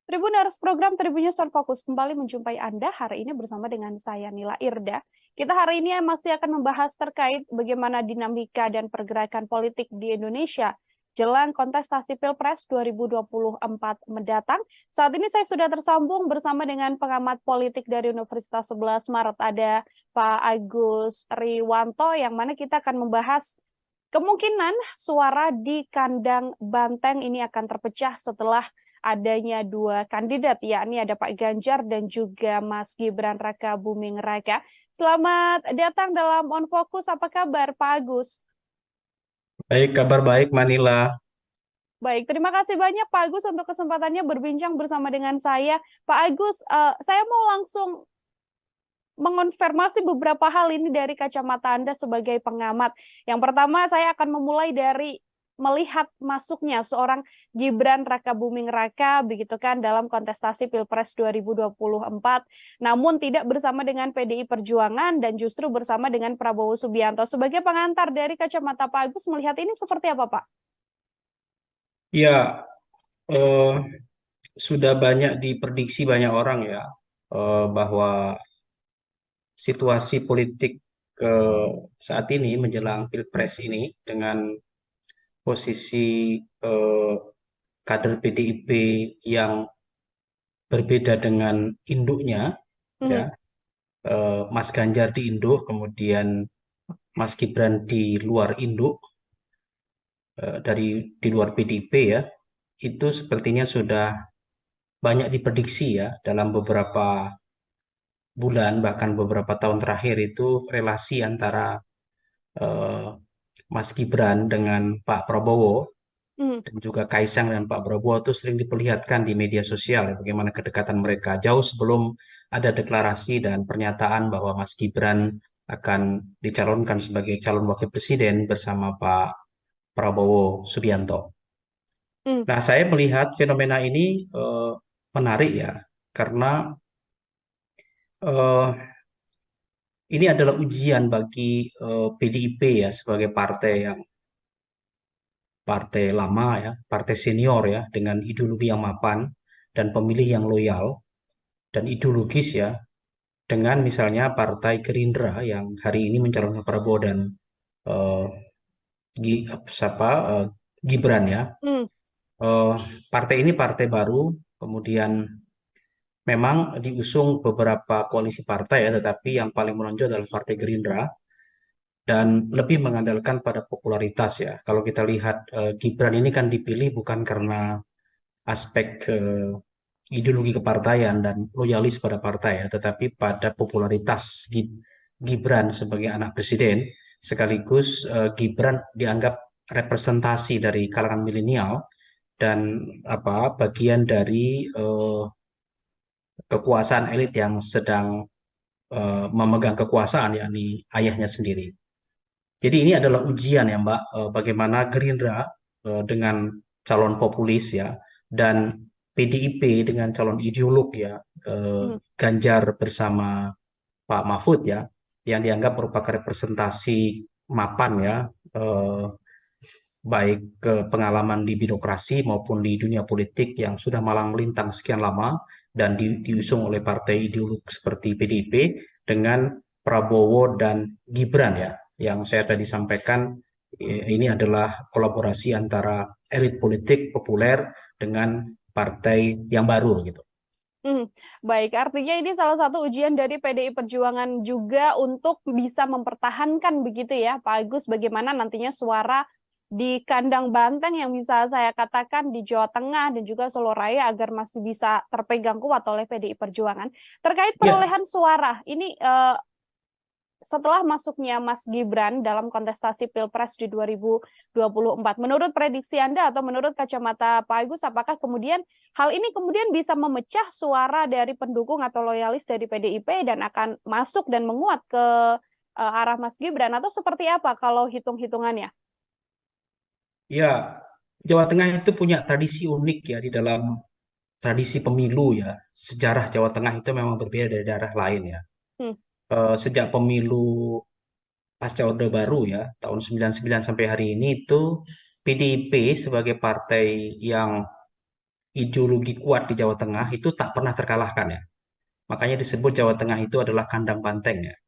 Tribuners, program Tribun News on Focus kembali menjumpai Anda hari ini bersama dengan saya Nila Irda. Kita hari ini masih akan membahas terkait bagaimana dinamika dan pergerakan politik di Indonesia jelang kontestasi Pilpres 2024 mendatang. Saat ini saya sudah tersambung bersama dengan pengamat politik dari Universitas 11 Maret, ada Pak Agus Riwanto, yang mana kita akan membahas kemungkinan suara di kandang Banteng ini akan terpecah setelah adanya dua kandidat, yakni ada Pak Ganjar dan juga Mas Gibran Raka Buming Raka. Selamat datang dalam On Focus. Apa kabar, Pak Agus? Baik, kabar baik Manila. Baik, terima kasih banyak Pak Agus untuk kesempatannya berbincang bersama dengan saya. Pak Agus, saya mau langsung mengonfirmasi beberapa hal ini dari kacamata Anda sebagai pengamat. Yang pertama, saya akan memulai dari melihat masuknya seorang Gibran Raka Buming Raka begitu kan dalam kontestasi Pilpres 2024, namun tidak bersama dengan PDI Perjuangan dan justru bersama dengan Prabowo Subianto. Sebagai pengantar dari kacamata Pak Agus, melihat ini seperti apa, Pak? Ya, sudah banyak diprediksi banyak orang ya bahwa situasi politik saat ini menjelang Pilpres ini dengan posisi kader PDIP yang berbeda dengan induknya, ya, Mas Ganjar di induk, kemudian Mas Gibran di luar induk, di luar PDIP ya, itu sepertinya sudah banyak diprediksi ya dalam beberapa bulan bahkan beberapa tahun terakhir itu relasi antara Mas Gibran dengan Pak Prabowo dan juga Kaisang dan Pak Prabowo itu sering diperlihatkan di media sosial ya, bagaimana kedekatan mereka jauh sebelum ada deklarasi dan pernyataan bahwa Mas Gibran akan dicalonkan sebagai calon wakil presiden bersama Pak Prabowo Subianto. Nah, saya melihat fenomena ini menarik ya, karena ini adalah ujian bagi PDIP ya sebagai partai lama ya, partai senior ya, dengan ideologi yang mapan dan pemilih yang loyal dan ideologis ya, dengan misalnya Partai Gerindra yang hari ini mencalonkan Prabowo dan Gibran ya. Partai ini partai baru, kemudian memang diusung beberapa koalisi partai ya, tetapi yang paling menonjol adalah Partai Gerindra dan lebih mengandalkan pada popularitas ya. Kalau kita lihat Gibran ini kan dipilih bukan karena aspek ideologi kepartaian dan loyalis pada partai ya, tetapi pada popularitas Gibran sebagai anak presiden, sekaligus Gibran dianggap representasi dari kalangan milenial dan bagian dari kekuasaan elit yang sedang memegang kekuasaan, yakni ayahnya sendiri. Jadi ini adalah ujian ya Mbak, bagaimana Gerindra dengan calon populis ya, dan PDIP dengan calon ideolog ya, Ganjar bersama Pak Mahfud ya, yang dianggap merupakan representasi mapan ya, baik ke pengalaman di birokrasi maupun di dunia politik yang sudah malang melintang sekian lama dan diusung oleh partai ideolog seperti PDIP dengan Prabowo dan Gibran ya, yang saya tadi sampaikan ini adalah kolaborasi antara elit politik populer dengan partai yang baru gitu. Baik, artinya ini salah satu ujian dari PDI Perjuangan juga untuk bisa mempertahankan begitu ya, Pak Agus, bagaimana nantinya suara di kandang banteng yang bisa saya katakan di Jawa Tengah dan juga Solo Raya agar masih bisa terpegang kuat oleh PDI Perjuangan. Terkait perolehan suara, ini setelah masuknya Mas Gibran dalam kontestasi Pilpres di 2024, menurut prediksi Anda atau menurut kacamata Pak Agus, apakah kemudian hal ini kemudian bisa memecah suara dari pendukung atau loyalis dari PDIP dan akan masuk dan menguat ke arah Mas Gibran, atau seperti apa kalau hitung-hitungannya? Ya, Jawa Tengah itu punya tradisi unik ya di dalam tradisi pemilu ya. Sejarah Jawa Tengah itu memang berbeda dari daerah lain ya. Sejak pemilu pasca Orde Baru ya, tahun 99 sampai hari ini itu PDIP sebagai partai yang ideologi kuat di Jawa Tengah itu tak pernah terkalahkan ya. Makanya disebut Jawa Tengah itu adalah kandang banteng ya.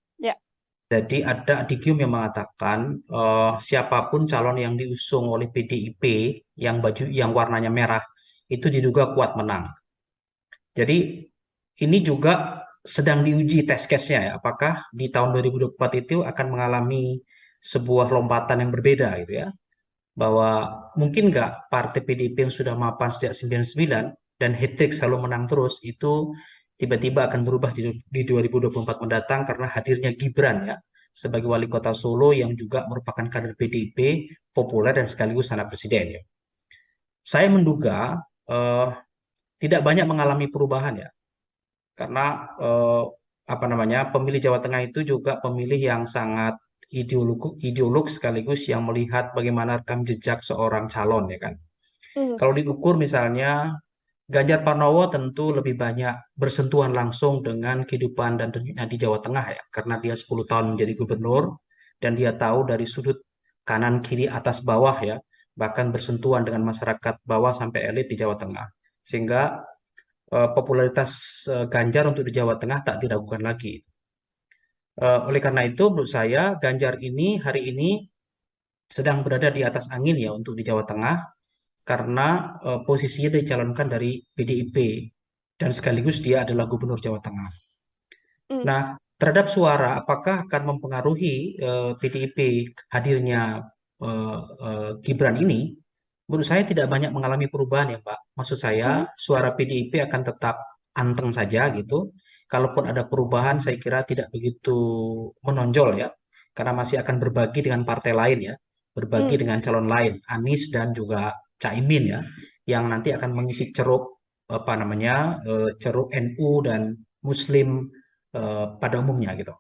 Jadi ada adigium yang mengatakan siapapun calon yang diusung oleh PDIP yang warnanya merah itu diduga kuat menang. Jadi ini juga sedang diuji test case-nya ya, apakah di tahun 2024 itu akan mengalami sebuah lompatan yang berbeda gitu ya, bahwa mungkin nggak partai PDIP yang sudah mapan sejak 99 dan hat-trick selalu menang terus itu tiba-tiba akan berubah di 2024 mendatang karena hadirnya Gibran ya sebagai wali kota Solo yang juga merupakan kader PDIP populer dan sekaligus anak presiden ya. Saya menduga tidak banyak mengalami perubahan ya, karena pemilih Jawa Tengah itu juga pemilih yang sangat ideolog sekaligus yang melihat bagaimana rekam jejak seorang calon ya kan. Kalau diukur misalnya Ganjar Pranowo tentu lebih banyak bersentuhan langsung dengan kehidupan dan dunia di Jawa Tengah ya, karena dia 10 tahun menjadi gubernur dan dia tahu dari sudut kanan kiri atas bawah ya, bahkan bersentuhan dengan masyarakat bawah sampai elit di Jawa Tengah, sehingga popularitas Ganjar untuk di Jawa Tengah tak diragukan lagi. Oleh karena itu menurut saya Ganjar ini hari ini sedang berada di atas angin ya untuk di Jawa Tengah, karena posisinya dicalonkan dari PDIP dan sekaligus dia adalah gubernur Jawa Tengah. Nah, terhadap suara apakah akan mempengaruhi PDIP hadirnya Gibran ini? Menurut saya tidak banyak mengalami perubahan ya Mbak. Maksud saya suara PDIP akan tetap anteng saja gitu. Kalaupun ada perubahan saya kira tidak begitu menonjol ya. Karena masih akan berbagi dengan partai lain ya. Berbagi dengan calon lain, Anies dan juga Caimin ya, yang nanti akan mengisi ceruk ceruk NU dan Muslim pada umumnya gitu.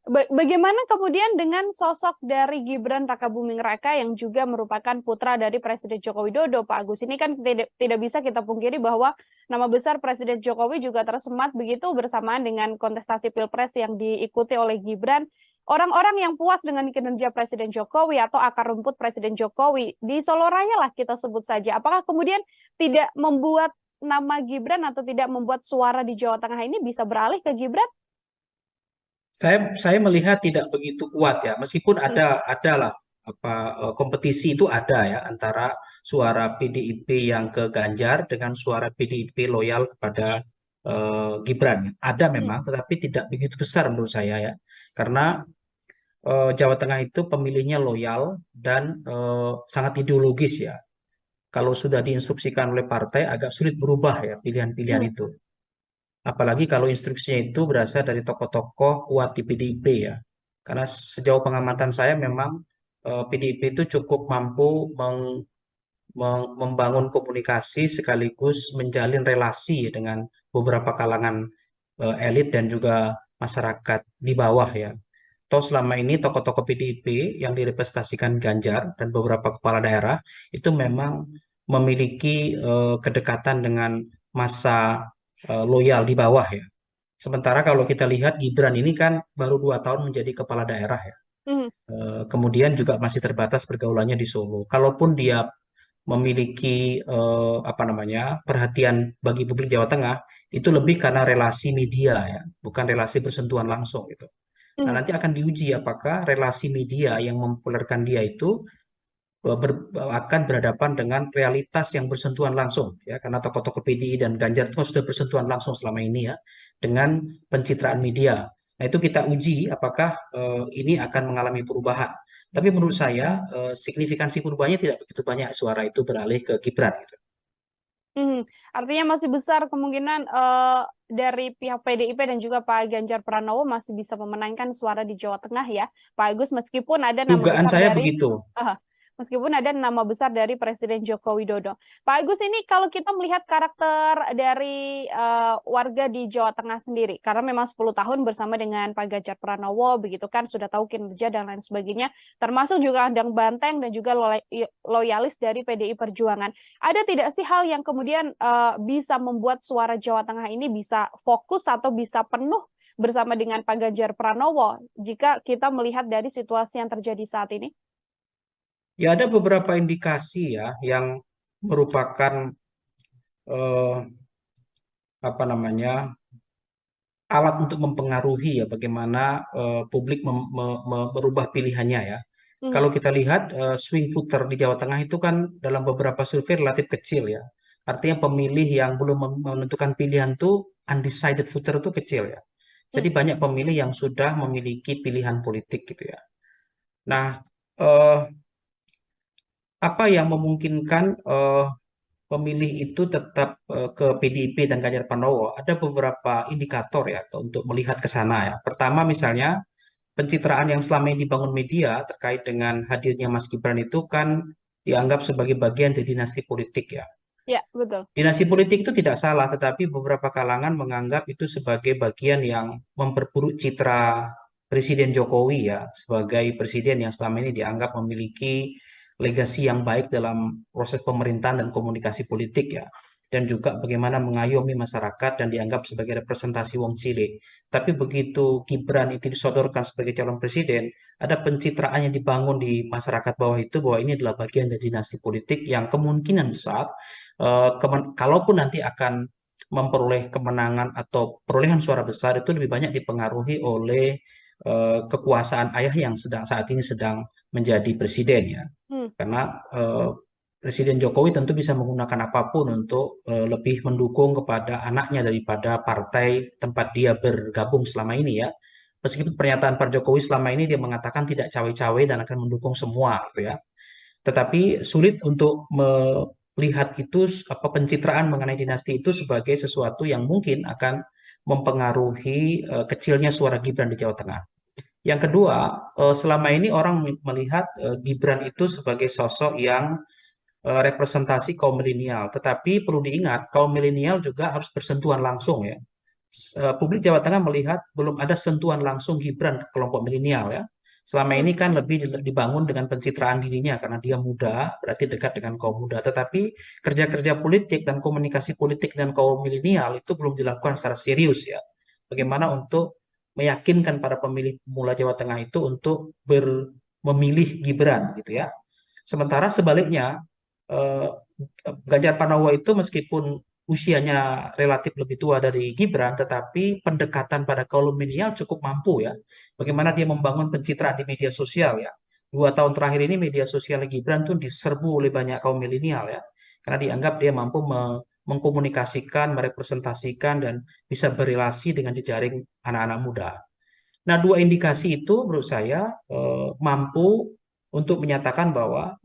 Bagaimana kemudian dengan sosok dari Gibran Rakabuming Raka yang juga merupakan putra dari Presiden Joko Widodo, Pak Agus? Ini kan tidak bisa kita pungkiri bahwa nama besar Presiden Jokowi juga tersemat begitu bersamaan dengan kontestasi Pilpres yang diikuti oleh Gibran. Orang-orang yang puas dengan kinerja Presiden Jokowi atau akar rumput Presiden Jokowi di Solo Raya lah kita sebut saja. Apakah kemudian tidak membuat nama Gibran atau tidak membuat suara di Jawa Tengah ini bisa beralih ke Gibran? Saya melihat tidak begitu kuat ya, meskipun adalah kompetisi itu ada ya antara suara PDIP yang ke Ganjar dengan suara PDIP loyal kepada Gibran. Ada memang, tetapi tidak begitu besar menurut saya ya, karena Jawa Tengah itu pemilihnya loyal dan sangat ideologis ya. Kalau sudah diinstruksikan oleh partai, agak sulit berubah ya pilihan-pilihan Hmm. itu. Apalagi kalau instruksinya itu berasal dari tokoh-tokoh kuat di PDIP ya. Karena sejauh pengamatan saya memang PDIP itu cukup mampu membangun komunikasi sekaligus menjalin relasi dengan beberapa kalangan elit dan juga masyarakat di bawah ya. Toh selama ini tokoh-tokoh PDIP yang direpresentasikan Ganjar dan beberapa kepala daerah itu memang memiliki kedekatan dengan masa loyal di bawah ya. Sementara kalau kita lihat Gibran ini kan baru 2 tahun menjadi kepala daerah ya. Hmm. Kemudian juga masih terbatas pergaulannya di Solo. Kalaupun dia memiliki apa namanya perhatian bagi publik Jawa Tengah, itu lebih karena relasi media ya, bukan relasi bersentuhan langsung gitu. Nah, Hmm. nanti akan diuji apakah relasi media yang mempopulerkan dia itu akan berhadapan dengan realitas yang bersentuhan langsung ya, karena tokoh-tokoh PDI dan Ganjar itu sudah bersentuhan langsung selama ini ya dengan pencitraan media. Nah, itu kita uji apakah ini akan mengalami perubahan. Tapi menurut saya signifikansi perubahannya tidak begitu banyak, suara itu beralih ke Gibran gitu. Artinya masih besar kemungkinan dari pihak PDIP dan juga Pak Ganjar Pranowo masih bisa memenangkan suara di Jawa Tengah ya, Pak Agus, meskipun ada nama Dugaan besar saya dari begitu. meskipun ada nama besar dari Presiden Joko Widodo. Pak Agus, ini kalau kita melihat karakter dari warga di Jawa Tengah sendiri, karena memang 10 tahun bersama dengan Pak Ganjar Pranowo, begitu kan, sudah tahu kinerja dan lain sebagainya, termasuk juga Andang Banteng dan juga loyalis dari PDI Perjuangan. Ada tidak sih hal yang kemudian bisa membuat suara Jawa Tengah ini bisa fokus atau bisa penuh bersama dengan Pak Ganjar Pranowo jika kita melihat dari situasi yang terjadi saat ini? Ya ada beberapa indikasi ya yang merupakan eh, apa namanya alat untuk mempengaruhi ya bagaimana publik merubah pilihannya ya. Kalau kita lihat swing voter di Jawa Tengah itu kan dalam beberapa survei relatif kecil ya. Artinya pemilih yang belum menentukan pilihan tuh undecided voter itu kecil ya. Jadi banyak pemilih yang sudah memiliki pilihan politik gitu ya. Nah, eh, apa yang memungkinkan pemilih itu tetap ke PDIP dan Ganjar Pranowo? Ada beberapa indikator ya untuk melihat ke sana ya. Pertama misalnya pencitraan yang selama ini dibangun media terkait dengan hadirnya Mas Gibran itu kan dianggap sebagai bagian dari dinasti politik ya. Ya, betul. Dinasti politik itu tidak salah, tetapi beberapa kalangan menganggap itu sebagai bagian yang memperburuk citra Presiden Jokowi ya, sebagai presiden yang selama ini dianggap memiliki legasi yang baik dalam proses pemerintahan dan komunikasi politik ya. Dan juga bagaimana mengayomi masyarakat dan dianggap sebagai representasi wong cilik. Tapi begitu Gibran itu disodorkan sebagai calon presiden, ada pencitraan yang dibangun di masyarakat bawah itu bahwa ini adalah bagian dari dinasti politik yang kemungkinan besar kalaupun nanti akan memperoleh kemenangan atau perolehan suara besar itu lebih banyak dipengaruhi oleh kekuasaan ayah yang saat ini sedang menjadi presiden ya. Karena Presiden Jokowi tentu bisa menggunakan apapun untuk lebih mendukung kepada anaknya daripada partai tempat dia bergabung selama ini ya. Meskipun pernyataan Pak Jokowi selama ini dia mengatakan tidak cawe-cawe dan akan mendukung semua gitu ya. Tetapi sulit untuk melihat itu pencitraan mengenai dinasti itu sebagai sesuatu yang mungkin akan mempengaruhi kecilnya suara Gibran di Jawa Tengah. Yang kedua, selama ini orang melihat Gibran itu sebagai sosok yang representasi kaum milenial. Tetapi perlu diingat, kaum milenial juga harus bersentuhan langsung ya. Publik Jawa Tengah melihat belum ada sentuhan langsung Gibran ke kelompok milenial ya. Selama ini kan lebih dibangun dengan pencitraan dirinya karena dia muda, berarti dekat dengan kaum muda. Tetapi kerja-kerja politik dan komunikasi politik dengan kaum milenial itu belum dilakukan secara serius ya. Bagaimana untuk meyakinkan para pemilih pemula Jawa Tengah itu untuk memilih Gibran gitu ya. Sementara sebaliknya Ganjar Pranowo itu meskipun usianya relatif lebih tua dari Gibran, tetapi pendekatan pada kaum milenial cukup mampu ya. Bagaimana dia membangun pencitraan di media sosial ya. 2 tahun terakhir ini media sosial Gibran tuh diserbu oleh banyak kaum milenial ya. Karena dianggap dia mampu mengkomunikasikan, merepresentasikan, dan bisa berrelasi dengan jejaring anak-anak muda. Nah, dua indikasi itu menurut saya mampu untuk menyatakan bahwa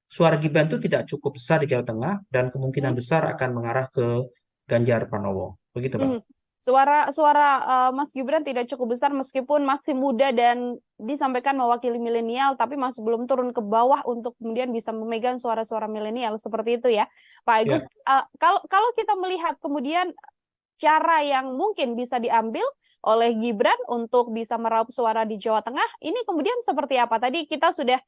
suara Gibran itu tidak cukup besar di Jawa Tengah dan kemungkinan besar akan mengarah ke Ganjar Pranowo. Begitu, Mbak. Mhm. Suara Mas Gibran tidak cukup besar meskipun masih muda dan disampaikan mewakili milenial, tapi masih belum turun ke bawah untuk kemudian bisa memegang suara-suara milenial seperti itu ya, Pak Agus. Ya. Kalau kita melihat kemudian cara yang mungkin bisa diambil oleh Gibran untuk bisa meraup suara di Jawa Tengah, ini kemudian seperti apa? Tadi kita sudah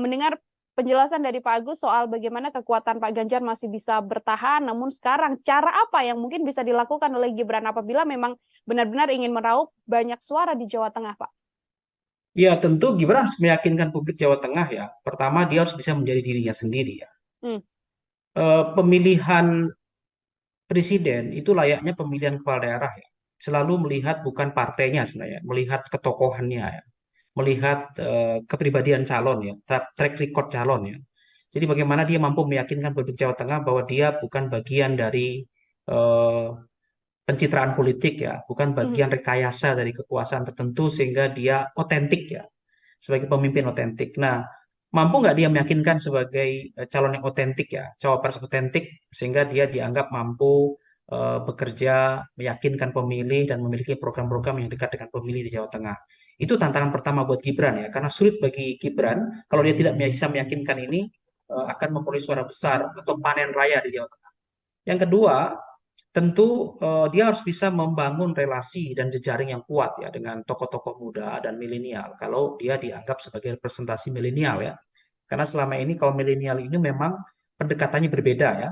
mendengar penjelasan dari Pak Agus soal bagaimana kekuatan Pak Ganjar masih bisa bertahan, namun sekarang cara apa yang mungkin bisa dilakukan oleh Gibran apabila memang benar-benar ingin meraup banyak suara di Jawa Tengah, Pak? Ya, tentu Gibran harus meyakinkan publik Jawa Tengah ya. Pertama, dia harus bisa menjadi dirinya sendiri ya. Hmm. Pemilihan presiden itu layaknya pemilihan kepala daerah ya. Selalu melihat bukan partainya sebenarnya, melihat ketokohannya ya. Melihat kepribadian calon ya, track record calon ya. Jadi bagaimana dia mampu meyakinkan publik Jawa Tengah bahwa dia bukan bagian dari pencitraan politik ya, bukan bagian rekayasa dari kekuasaan tertentu sehingga dia otentik ya, sebagai pemimpin otentik. Nah, mampu nggak dia meyakinkan sebagai calon yang otentik ya, cawapres otentik sehingga dia dianggap mampu bekerja, meyakinkan pemilih dan memiliki program-program yang dekat dengan pemilih di Jawa Tengah. Itu tantangan pertama buat Gibran ya, karena sulit bagi Gibran kalau dia tidak bisa meyakinkan ini akan memperoleh suara besar atau panen raya di Jawa Tengah. Yang kedua, tentu dia harus bisa membangun relasi dan jejaring yang kuat ya dengan tokoh-tokoh muda dan milenial. Kalau dia dianggap sebagai representasi milenial ya, karena selama ini kaum milenial ini memang pendekatannya berbeda ya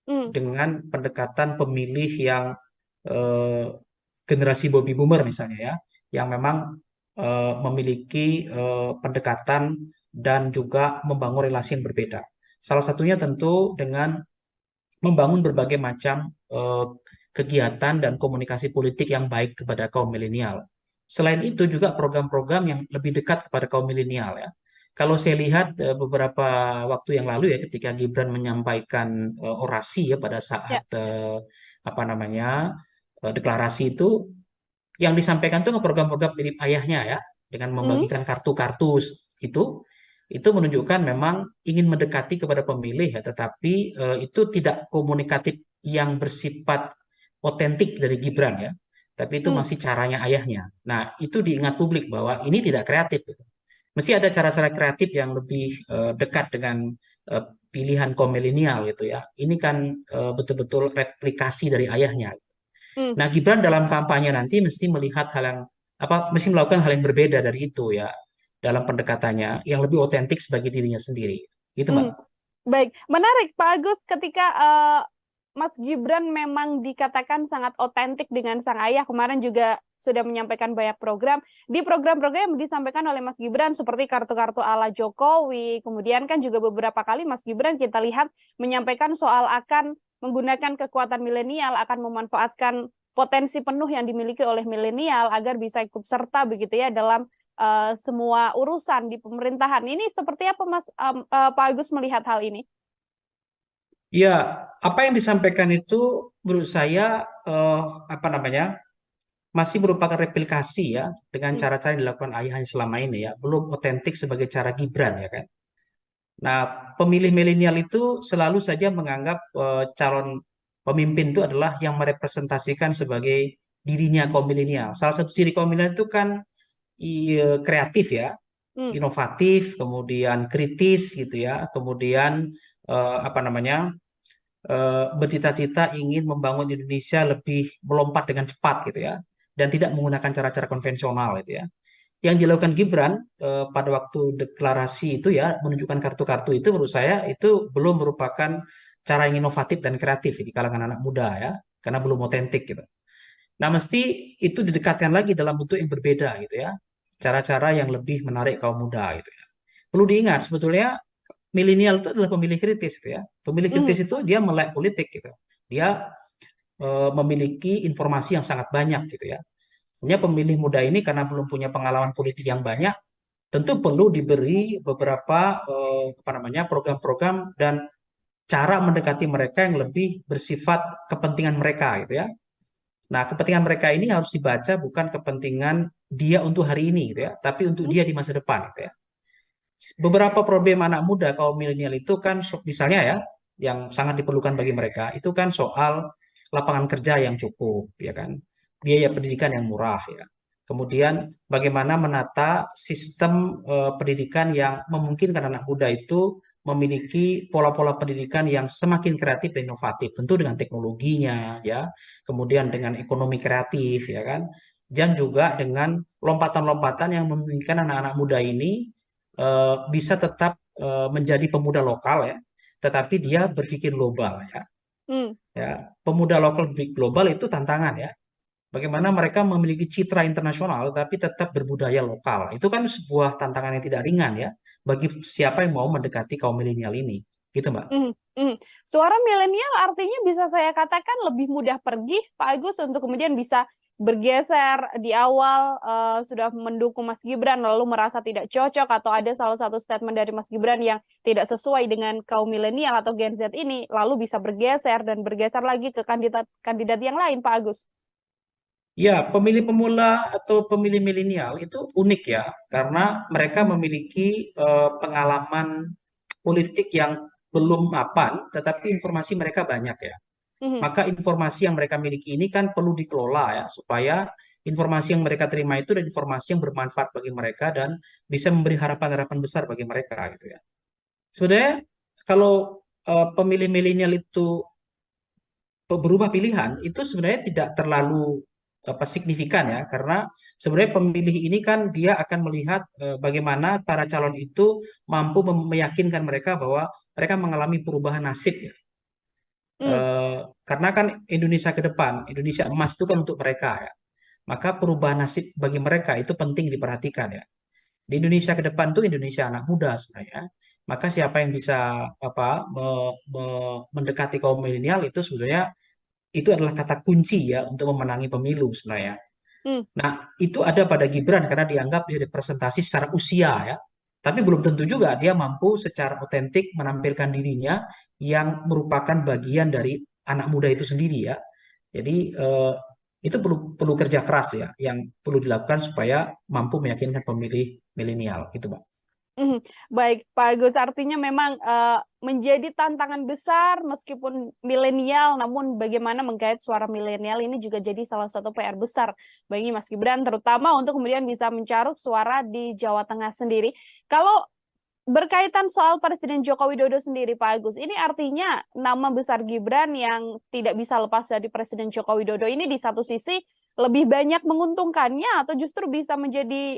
dengan pendekatan pemilih yang generasi baby boomer misalnya ya, yang memang memiliki pendekatan dan juga membangun relasi yang berbeda. Salah satunya tentu dengan membangun berbagai macam kegiatan dan komunikasi politik yang baik kepada kaum milenial. Selain itu juga program-program yang lebih dekat kepada kaum milenial ya. Kalau saya lihat beberapa waktu yang lalu ya ketika Gibran menyampaikan orasi ya pada saat deklarasi itu, yang disampaikan itu program-program mirip ayahnya ya, dengan membagikan kartu-kartu itu menunjukkan memang ingin mendekati kepada pemilih ya, tetapi itu tidak komunikatif yang bersifat otentik dari Gibran ya, tapi itu masih caranya ayahnya. Nah, itu diingat publik bahwa ini tidak kreatif gitu. Mesti ada cara-cara kreatif yang lebih dekat dengan pilihan kaum milenial gitu ya. Ini kan betul-betul replikasi dari ayahnya. Nah, Gibran dalam kampanye nanti mesti melihat mesti melakukan hal yang berbeda dari itu ya, dalam pendekatannya yang lebih otentik sebagai dirinya sendiri. Gitu, Mbak. Baik, menarik Pak Agus ketika Mas Gibran memang dikatakan sangat otentik dengan sang ayah. Kemarin juga sudah menyampaikan banyak program. Di program-program yang disampaikan oleh Mas Gibran seperti kartu-kartu ala Jokowi, kemudian kan juga beberapa kali Mas Gibran kita lihat menyampaikan soal akan menggunakan kekuatan milenial, akan memanfaatkan potensi penuh yang dimiliki oleh milenial agar bisa ikut serta begitu ya dalam semua urusan di pemerintahan. Ini seperti apa Pak Agus melihat hal ini? Ya, apa yang disampaikan itu menurut saya masih merupakan replikasi ya dengan cara-cara yang dilakukan ayahnya selama ini ya, belum otentik sebagai cara Gibran ya kan. Nah, pemilih milenial itu selalu saja menganggap calon pemimpin itu adalah yang merepresentasikan sebagai dirinya kaum milenial. Salah satu ciri kaum milenial itu kan kreatif ya, inovatif, kemudian kritis gitu ya, kemudian bercita-cita ingin membangun Indonesia lebih melompat dengan cepat gitu ya, dan tidak menggunakan cara-cara konvensional gitu ya. Yang dilakukan Gibran pada waktu deklarasi itu ya, menunjukkan kartu-kartu itu menurut saya itu belum merupakan cara yang inovatif dan kreatif di kalangan anak muda ya, karena belum otentik gitu. Nah, mesti itu didekatkan lagi dalam bentuk yang berbeda gitu ya, cara-cara yang lebih menarik kaum muda gitu ya. Perlu diingat sebetulnya milenial itu adalah pemilih kritis gitu ya. Pemilih kritis itu dia melek politik gitu. Dia memiliki informasi yang sangat banyak gitu ya. Punya pemilih muda ini karena belum punya pengalaman politik yang banyak, tentu perlu diberi beberapa program-program dan cara mendekati mereka yang lebih bersifat kepentingan mereka gitu ya. Nah, kepentingan mereka ini harus dibaca bukan kepentingan dia untuk hari ini gitu ya, tapi untuk dia di masa depan gitu ya. Beberapa problem anak muda kaum milenial itu kan misalnya ya, yang sangat diperlukan bagi mereka itu kan soal lapangan kerja yang cukup ya kan, biaya pendidikan yang murah ya. Kemudian bagaimana menata sistem pendidikan yang memungkinkan anak muda itu memiliki pola-pola pendidikan yang semakin kreatif dan inovatif, tentu dengan teknologinya ya, kemudian dengan ekonomi kreatif ya kan, dan juga dengan lompatan-lompatan yang memungkinkan anak-anak muda ini bisa tetap menjadi pemuda lokal ya, tetapi dia berpikir global ya. Ya, pemuda lokal berpikir global itu tantangan ya. Bagaimana mereka memiliki citra internasional tapi tetap berbudaya lokal. Itu kan sebuah tantangan yang tidak ringan ya bagi siapa yang mau mendekati kaum milenial ini. Gitu, Mbak. Suara milenial artinya bisa saya katakan lebih mudah pergi, Pak Agus, untuk kemudian bisa bergeser di awal sudah mendukung Mas Gibran lalu merasa tidak cocok atau ada salah satu statement dari Mas Gibran yang tidak sesuai dengan kaum milenial atau Gen Z ini lalu bisa bergeser dan bergeser lagi ke kandidat yang lain, Pak Agus. Ya, pemilih pemula atau pemilih milenial itu unik ya, karena mereka memiliki pengalaman politik yang belum mapan, tetapi informasi mereka banyak ya. Maka informasi yang mereka miliki ini kan perlu dikelola ya, supaya informasi yang mereka terima itu adalah informasi yang bermanfaat bagi mereka dan bisa memberi harapan-harapan besar bagi mereka gitu ya. Sebenarnya kalau pemilih milenial itu berubah pilihan, itu sebenarnya tidak terlalu signifikan ya, karena sebenarnya pemilih ini kan dia akan melihat bagaimana para calon itu mampu meyakinkan mereka bahwa mereka mengalami perubahan nasib ya. Karena kan Indonesia ke depan, Indonesia emas itu kan untuk mereka ya. Maka perubahan nasib bagi mereka itu penting diperhatikan ya. Di Indonesia ke depan itu Indonesia anak muda sebenarnya. Maka siapa yang bisa mendekati kaum milenial itu sebenarnya itu adalah kata kunci ya untuk memenangi pemilu sebenarnya. Nah, itu ada pada Gibran karena dianggap dia representasi secara usia ya. Tapi belum tentu juga dia mampu secara otentik menampilkan dirinya yang merupakan bagian dari anak muda itu sendiri ya. Jadi itu perlu kerja keras ya, yang perlu dilakukan supaya mampu meyakinkan pemilih milenial gitu, Mbak. Baik, Pak Agus, artinya memang menjadi tantangan besar meskipun milenial, namun bagaimana menggait suara milenial ini juga jadi salah satu PR besar bagi Mas Gibran, terutama untuk kemudian bisa mencarut suara di Jawa Tengah sendiri. Kalau berkaitan soal Presiden Joko Widodo sendiri, Pak Agus, ini artinya nama besar Gibran yang tidak bisa lepas dari Presiden Joko Widodo ini di satu sisi lebih banyak menguntungkannya atau justru bisa menjadi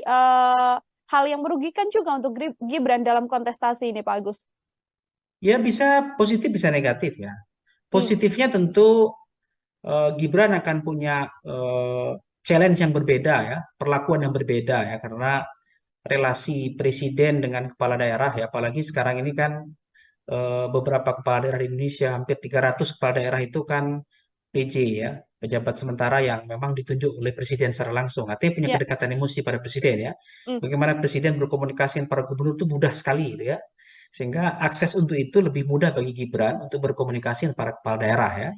hal yang merugikan juga untuk Gibran dalam kontestasi ini, Pak Agus? Ya bisa positif, bisa negatif ya. Positifnya tentu Gibran akan punya challenge yang berbeda ya, perlakuan yang berbeda ya, karena relasi presiden dengan kepala daerah ya, apalagi sekarang ini kan beberapa kepala daerah di Indonesia, hampir 300 kepala daerah itu kan PJ ya, pejabat sementara yang memang ditunjuk oleh presiden secara langsung, artinya punya kedekatan emosi pada presiden ya. Bagaimana presiden berkomunikasi dengan para gubernur itu mudah sekali gitu ya, sehingga akses untuk itu lebih mudah bagi Gibran untuk berkomunikasi dengan para kepala daerah ya,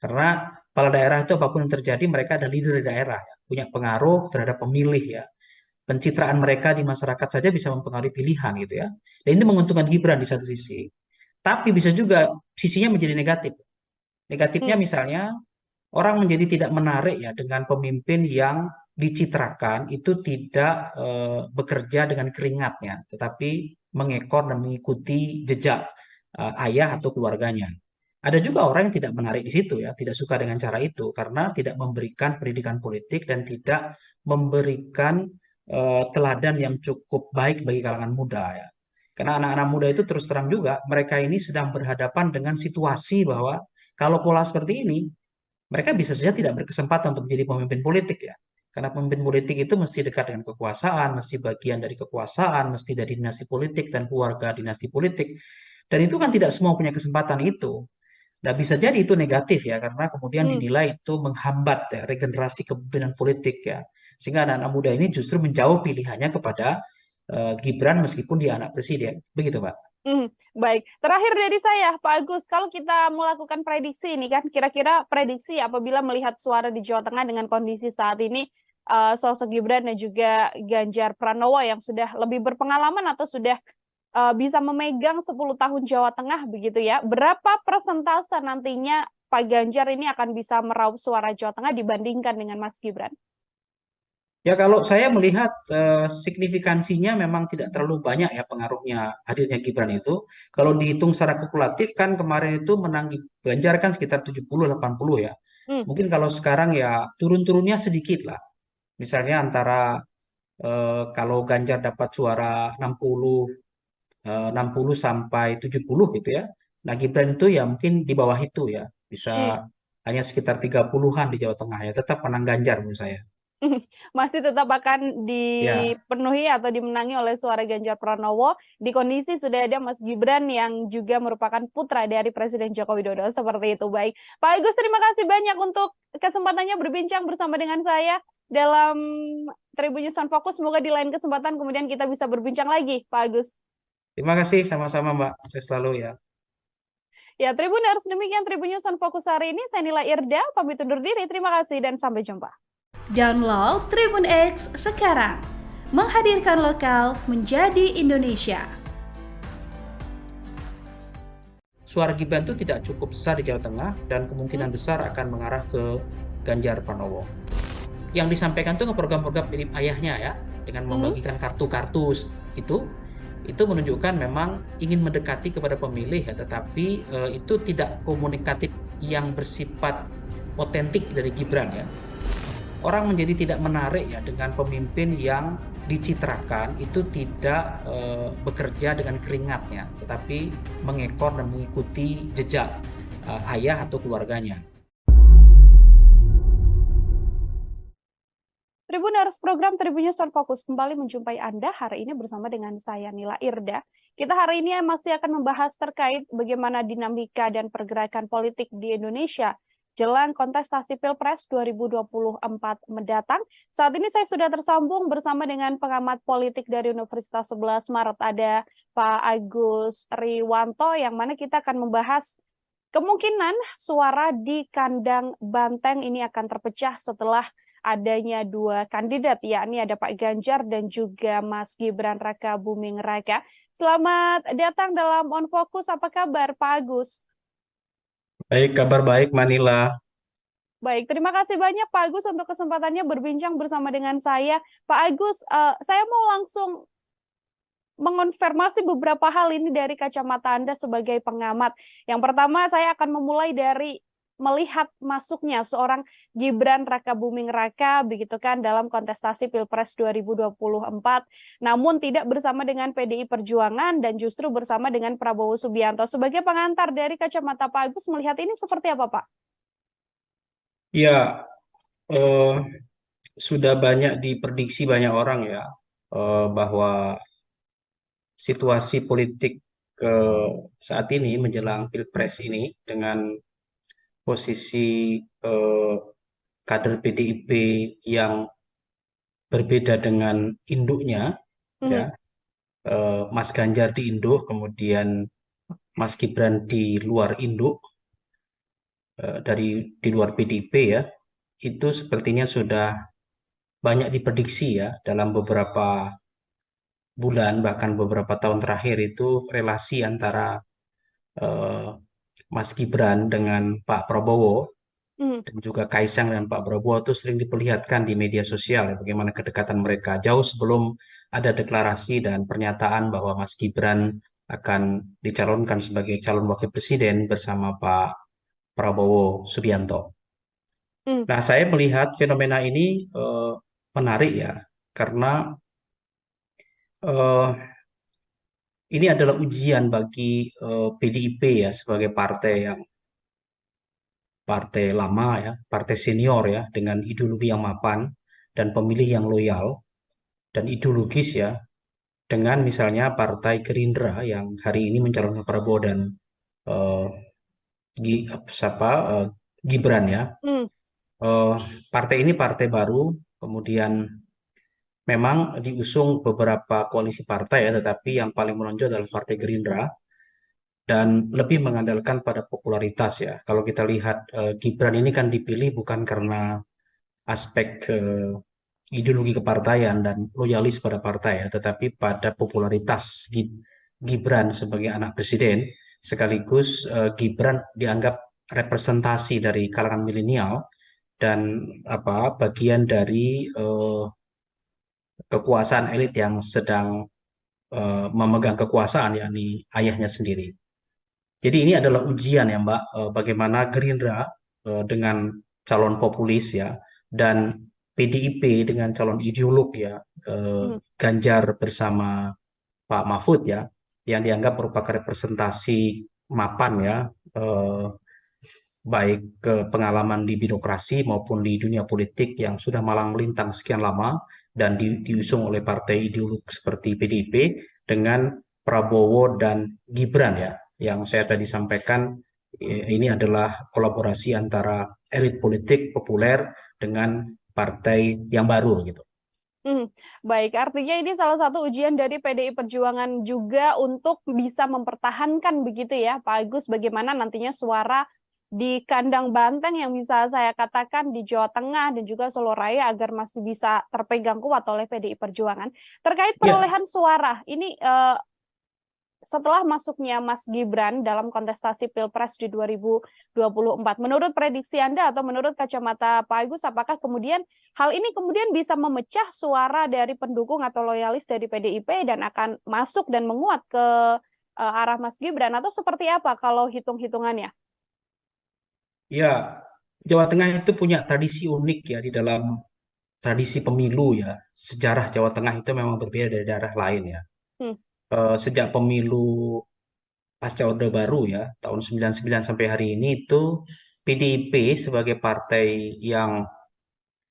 karena kepala daerah itu apapun yang terjadi mereka ada leader di daerah ya, punya pengaruh terhadap pemilih ya, pencitraan mereka di masyarakat saja bisa mempengaruhi pilihan gitu ya, dan ini menguntungkan Gibran di satu sisi, tapi bisa juga sisinya menjadi negatif. Negatifnya misalnya orang menjadi tidak menarik ya dengan pemimpin yang dicitrakan itu tidak bekerja dengan keringatnya, tetapi mengekor dan mengikuti jejak ayah atau keluarganya. Ada juga orang yang tidak menarik di situ ya, tidak suka dengan cara itu karena tidak memberikan pendidikan politik dan tidak memberikan teladan yang cukup baik bagi kalangan muda ya. Karena anak-anak muda itu terus terang juga mereka ini sedang berhadapan dengan situasi bahwa kalau pola seperti ini, mereka bisa saja tidak berkesempatan untuk menjadi pemimpin politik ya. Karena pemimpin politik itu mesti dekat dengan kekuasaan, mesti bagian dari kekuasaan, mesti dari dinasti politik dan keluarga dinasti politik. Dan itu kan tidak semua punya kesempatan itu. Nah, bisa jadi itu negatif ya, karena kemudian dinilai itu menghambat ya, regenerasi kepemimpinan politik ya. Sehingga anak-anak muda ini justru menjauh pilihannya kepada Gibran meskipun dia anak presiden. Begitu, Pak. Baik, terakhir dari saya, Pak Agus, kalau kita melakukan prediksi ini kan, kira-kira prediksi apabila melihat suara di Jawa Tengah dengan kondisi saat ini, sosok Gibran dan juga Ganjar Pranowo yang sudah lebih berpengalaman atau sudah bisa memegang 10 tahun Jawa Tengah begitu ya, berapa persentase nantinya Pak Ganjar ini akan bisa meraup suara Jawa Tengah dibandingkan dengan Mas Gibran? Ya kalau saya melihat signifikansinya memang tidak terlalu banyak ya pengaruhnya hadirnya Gibran itu. Kalau dihitung secara kalkulatif kan kemarin itu menang Ganjar kan sekitar 70-80 ya. Hmm, Mungkin kalau sekarang ya turun-turunnya sedikit lah. Misalnya antara kalau Ganjar dapat suara 60 sampai 70 gitu ya. Nah Gibran itu ya mungkin di bawah itu ya. hmm. Bisa hanya sekitar 30-an di Jawa Tengah ya. Tetap menang Ganjar menurut saya. Masih tetap akan Ya. dipenuhi atau dimenangi oleh suara Ganjar Pranowo di kondisi sudah ada Mas Gibran yang juga merupakan putra dari Presiden Joko Widodo. Seperti itu. Baik. Pak Agus, terima kasih banyak untuk kesempatannya berbincang bersama dengan saya dalam Tribun News on Focus. Semoga di lain kesempatan kemudian kita bisa berbincang lagi, Pak Agus. Terima kasih sama-sama Mbak. Saya selalu ya. Ya, Tribuners, demikian Tribun News on Focus hari ini. Saya Nila Irda, pamit undur diri. Terima kasih dan sampai jumpa. Download Tribun X sekarang, menghadirkan lokal menjadi Indonesia. Suara Gibran itu tidak cukup besar di Jawa Tengah dan kemungkinan besar akan mengarah ke Ganjar Pranowo. Yang disampaikan itu program-program mirip ayahnya ya, dengan membagikan kartu-kartu itu menunjukkan memang ingin mendekati kepada pemilih ya, tetapi itu tidak komunikatif yang bersifat otentik dari Gibran ya. Orang menjadi tidak menarik ya dengan pemimpin yang dicitrakan itu tidak bekerja dengan keringatnya, tetapi mengekor dan mengikuti jejak ayah atau keluarganya. Tribuners, program Tribun News on Focus kembali menjumpai Anda hari ini bersama dengan saya Nila Irda. Kita hari ini masih akan membahas terkait bagaimana dinamika dan pergerakan politik di Indonesia jelang kontestasi Pilpres 2024 mendatang. Saat ini saya sudah tersambung bersama dengan pengamat politik dari Universitas 11 Maret, ada Pak Agus Riwanto, yang mana kita akan membahas kemungkinan suara di kandang Banteng ini akan terpecah setelah adanya dua kandidat, yakni ada Pak Ganjar dan juga Mas Gibran Raka Buming Raka. Selamat datang dalam On Focus. Apa kabar, Pak Agus? Baik, kabar baik Manila. Baik, terima kasih banyak Pak Agus untuk kesempatannya berbincang bersama dengan saya. Pak Agus, saya mau langsung mengonfirmasi beberapa hal ini dari kacamata Anda sebagai pengamat. Yang pertama, saya akan memulai dari melihat masuknya seorang Gibran Raka Buming Raka begitu kan dalam kontestasi Pilpres 2024, namun tidak bersama dengan PDI Perjuangan dan justru bersama dengan Prabowo Subianto. Sebagai pengantar dari kacamata Pak Agus, melihat ini seperti apa, Pak? Ya, sudah banyak diprediksi banyak orang ya bahwa situasi politik saat ini menjelang Pilpres ini dengan posisi kader PDIP yang berbeda dengan induknya, ya, Mas Ganjar di induk, kemudian Mas Gibran di luar induk, di luar PDIP ya, itu sepertinya sudah banyak diprediksi ya dalam beberapa bulan bahkan beberapa tahun terakhir itu relasi antara Mas Gibran dengan Pak Prabowo dan juga Kaisang dan Pak Prabowo itu sering diperlihatkan di media sosial ya, bagaimana kedekatan mereka jauh sebelum ada deklarasi dan pernyataan bahwa Mas Gibran akan dicalonkan sebagai calon wakil presiden bersama Pak Prabowo Subianto. Nah, saya melihat fenomena ini menarik ya, karena ini adalah ujian bagi PDIP ya sebagai partai lama ya, partai senior ya, dengan ideologi yang mapan dan pemilih yang loyal dan ideologis ya, dengan misalnya Partai Gerindra yang hari ini mencalonkan Prabowo dan Gibran ya. Partai ini partai baru, kemudian memang diusung beberapa koalisi partai ya, tetapi yang paling menonjol adalah Partai Gerindra dan lebih mengandalkan pada popularitas ya. Kalau kita lihat Gibran ini kan dipilih bukan karena aspek ideologi kepartaian dan loyalis pada partai ya, tetapi pada popularitas Gibran sebagai anak presiden, sekaligus Gibran dianggap representasi dari kalangan milenial dan bagian dari kekuasaan elit yang sedang memegang kekuasaan, yakni ayahnya sendiri. Jadi ini adalah ujian ya Mbak, bagaimana Gerindra dengan calon populis ya, dan PDIP dengan calon ideolog ya, Ganjar bersama Pak Mahfud ya, yang dianggap merupakan representasi mapan ya, baik ke pengalaman di birokrasi maupun di dunia politik yang sudah malang melintang sekian lama dan diusung oleh partai ideolog seperti PDIP dengan Prabowo dan Gibran ya, yang saya tadi sampaikan ini adalah kolaborasi antara elit politik populer dengan partai yang baru gitu. Baik, artinya ini salah satu ujian dari PDI Perjuangan juga untuk bisa mempertahankan begitu ya, Pak Agus, bagaimana nantinya suara di kandang banteng yang bisa saya katakan di Jawa Tengah dan juga Solo Raya agar masih bisa terpegang kuat oleh PDI Perjuangan. Terkait perolehan suara, ini setelah masuknya Mas Gibran dalam kontestasi Pilpres di 2024, menurut prediksi Anda atau menurut kacamata Pak Agus, apakah kemudian hal ini kemudian bisa memecah suara dari pendukung atau loyalis dari PDIP dan akan masuk dan menguat ke arah Mas Gibran, atau seperti apa kalau hitung-hitungannya? Ya, Jawa Tengah itu punya tradisi unik ya di dalam tradisi pemilu ya. Sejarah Jawa Tengah itu memang berbeda dari daerah lain ya. Sejak pemilu pasca Orde Baru ya, tahun 99 sampai hari ini itu PDIP sebagai partai yang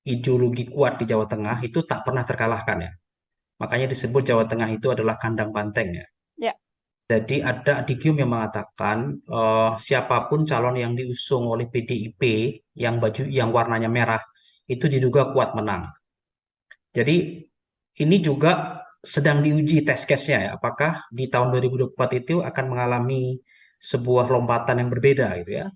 ideologi kuat di Jawa Tengah itu tak pernah terkalahkan ya. Makanya disebut Jawa Tengah itu adalah kandang banteng ya. Jadi ada adigium yang mengatakan siapapun calon yang diusung oleh PDIP yang warnanya merah itu diduga kuat menang. Jadi ini juga sedang diuji test case-nya ya, apakah di tahun 2024 itu akan mengalami sebuah lompatan yang berbeda gitu ya,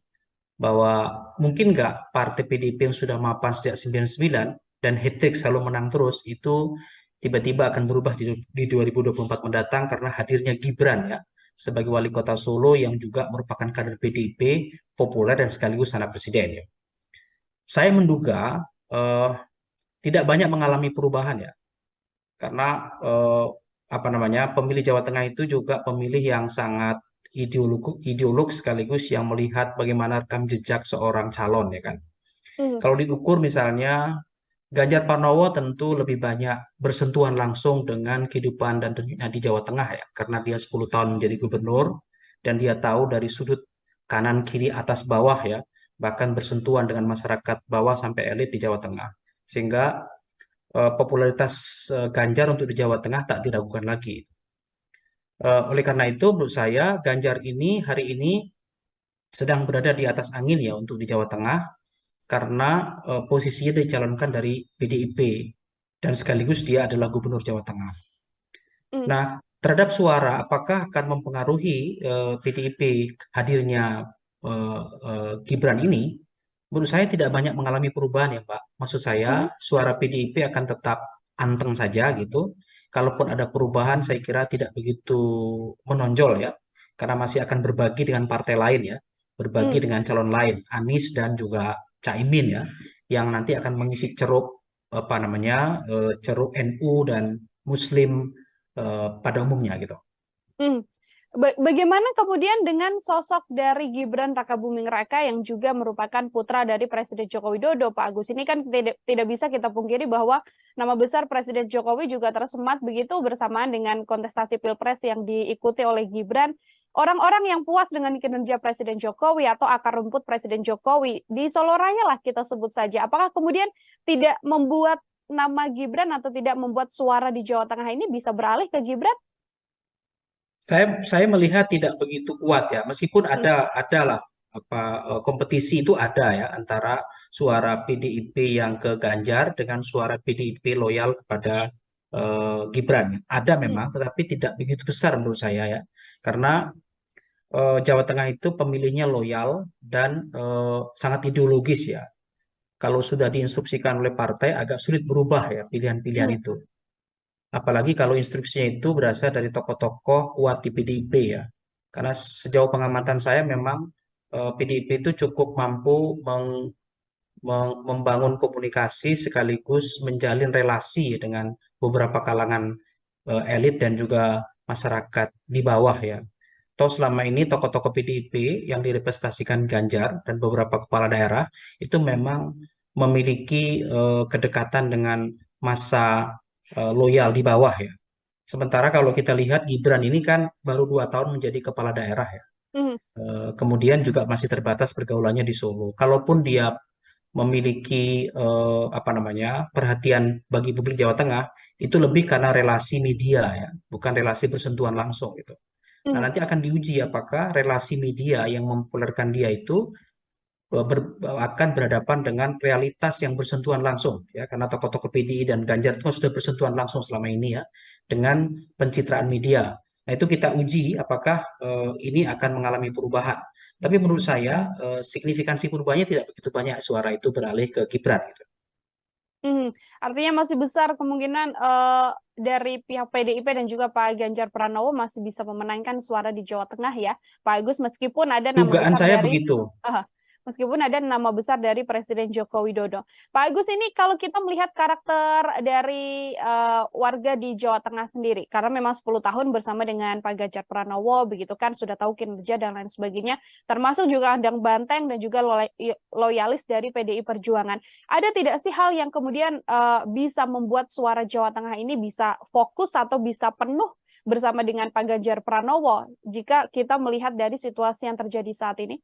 bahwa mungkin nggak partai PDIP yang sudah mapan sejak 99 dan hat-trick selalu menang terus itu tiba-tiba akan berubah di 2024 mendatang karena hadirnya Gibran ya sebagai wali kota Solo yang juga merupakan kader PDIP populer dan sekaligus anak presiden ya. Saya menduga tidak banyak mengalami perubahan ya, karena pemilih Jawa Tengah itu juga pemilih yang sangat ideolog sekaligus yang melihat bagaimana rekam jejak seorang calon ya kan. Kalau diukur misalnya Ganjar Pranowo tentu lebih banyak bersentuhan langsung dengan kehidupan dan tentunya di Jawa Tengah ya, karena dia 10 tahun menjadi gubernur dan dia tahu dari sudut kanan kiri atas bawah ya, bahkan bersentuhan dengan masyarakat bawah sampai elit di Jawa Tengah, sehingga popularitas Ganjar untuk di Jawa Tengah tak diragukan lagi. Oleh karena itu menurut saya Ganjar ini hari ini sedang berada di atas angin ya untuk di Jawa Tengah, karena posisinya dicalonkan dari PDIP dan sekaligus dia adalah gubernur Jawa Tengah. Nah, terhadap suara apakah akan mempengaruhi PDIP hadirnya Gibran ini? Menurut saya tidak banyak mengalami perubahan ya Mbak. Maksud saya suara PDIP akan tetap anteng saja gitu. Kalaupun ada perubahan saya kira tidak begitu menonjol ya. Karena masih akan berbagi dengan partai lain ya. Berbagi dengan calon lain, Anies dan juga Caimin ya, yang nanti akan mengisi ceruk ceruk NU dan Muslim pada umumnya gitu. Bagaimana kemudian dengan sosok dari Gibran Rakabuming Raka yang juga merupakan putra dari Presiden Joko Widodo, Pak Agus? Ini kan tidak bisa kita pungkiri bahwa nama besar Presiden Jokowi juga tersemat begitu bersamaan dengan kontestasi Pilpres yang diikuti oleh Gibran. Orang-orang yang puas dengan kinerja Presiden Jokowi atau akar rumput Presiden Jokowi di Solo Raya lah kita sebut saja. Apakah kemudian tidak membuat nama Gibran atau tidak membuat suara di Jawa Tengah ini bisa beralih ke Gibran? Saya melihat tidak begitu kuat ya, meskipun adalah kompetisi itu ada ya antara suara PDIP yang ke Ganjar dengan suara PDIP loyal kepada Gibran. Ada memang, tetapi tidak begitu besar menurut saya ya, karena Jawa Tengah itu pemilihnya loyal dan sangat ideologis ya. Kalau sudah diinstruksikan oleh partai, agak sulit berubah ya pilihan-pilihan Hmm. itu. Apalagi kalau instruksinya itu berasal dari tokoh-tokoh kuat di PDIP ya. Karena sejauh pengamatan saya memang PDIP itu cukup mampu membangun komunikasi sekaligus menjalin relasi dengan beberapa kalangan elit dan juga masyarakat di bawah ya. Toh selama ini tokoh-tokoh PDIP yang direpresentasikan Ganjar dan beberapa kepala daerah itu memang memiliki kedekatan dengan masa loyal di bawah ya. Sementara kalau kita lihat Gibran ini kan baru 2 tahun menjadi kepala daerah ya. Hmm. Kemudian juga masih terbatas pergaulannya di Solo. Kalaupun dia memiliki apa namanya perhatian bagi publik Jawa Tengah, itu lebih karena relasi media ya, bukan relasi bersentuhan langsung gitu. Nah, Hmm. nanti akan diuji apakah relasi media yang mempopulerkan dia itu akan berhadapan dengan realitas yang bersentuhan langsung ya, karena tokoh-tokoh PDI dan Ganjar itu sudah bersentuhan langsung selama ini ya dengan pencitraan media. Nah, itu kita uji apakah ini akan mengalami perubahan. Tapi menurut saya signifikansi perubahannya tidak begitu banyak, suara itu beralih ke Gibran gitu. Artinya masih besar kemungkinan dari pihak PDIP dan juga Pak Ganjar Pranowo masih bisa memenangkan suara di Jawa Tengah ya, Pak Agus, meskipun ada nama Dugaan besar saya dari begitu. meskipun ada nama besar dari Presiden Joko Widodo. Pak Agus, ini kalau kita melihat karakter dari warga di Jawa Tengah sendiri, karena memang 10 tahun bersama dengan Pak Ganjar Pranowo, begitu kan, sudah tahu kinerja dan lain sebagainya, termasuk juga Andang Banteng dan juga loyalis dari PDI Perjuangan. Ada tidak sih hal yang kemudian bisa membuat suara Jawa Tengah ini bisa fokus atau bisa penuh bersama dengan Pak Ganjar Pranowo jika kita melihat dari situasi yang terjadi saat ini?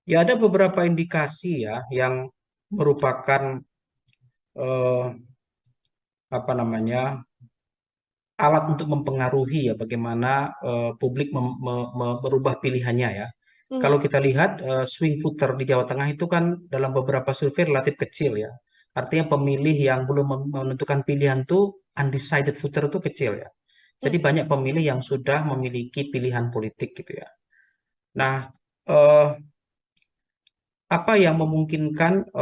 Ya ada beberapa indikasi ya yang merupakan eh, apa namanya alat untuk mempengaruhi ya bagaimana publik merubah pilihannya ya. Kalau kita lihat swing voter di Jawa Tengah itu kan dalam beberapa survei relatif kecil ya. Artinya pemilih yang belum menentukan pilihan tuh undecided voter itu kecil ya. Jadi banyak pemilih yang sudah memiliki pilihan politik gitu ya. Nah, eh, apa yang memungkinkan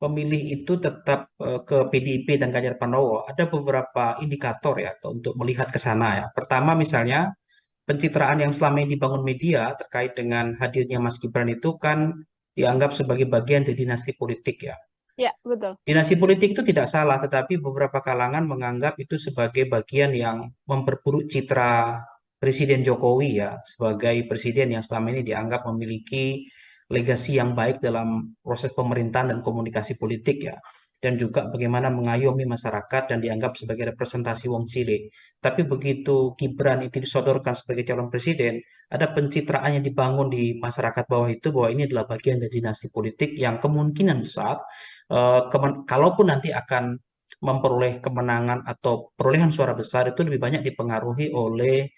pemilih itu tetap ke PDIP dan Ganjar Pranowo? Ada beberapa indikator ya untuk melihat ke sana ya. Pertama misalnya pencitraan yang selama ini dibangun media terkait dengan hadirnya Mas Gibran itu kan dianggap sebagai bagian dari dinasti politik ya. Ya, betul. Dinasti politik itu tidak salah, tetapi beberapa kalangan menganggap itu sebagai bagian yang memperburuk citra Presiden Jokowi ya, sebagai presiden yang selama ini dianggap memiliki legasi yang baik dalam proses pemerintahan dan komunikasi politik ya. Dan juga bagaimana mengayomi masyarakat dan dianggap sebagai representasi wong cilik. Tapi begitu Gibran itu disodorkan sebagai calon presiden, ada pencitraan yang dibangun di masyarakat bawah itu bahwa ini adalah bagian dari dinasti politik yang kemungkinan besar kalaupun nanti akan memperoleh kemenangan atau perolehan suara besar itu lebih banyak dipengaruhi oleh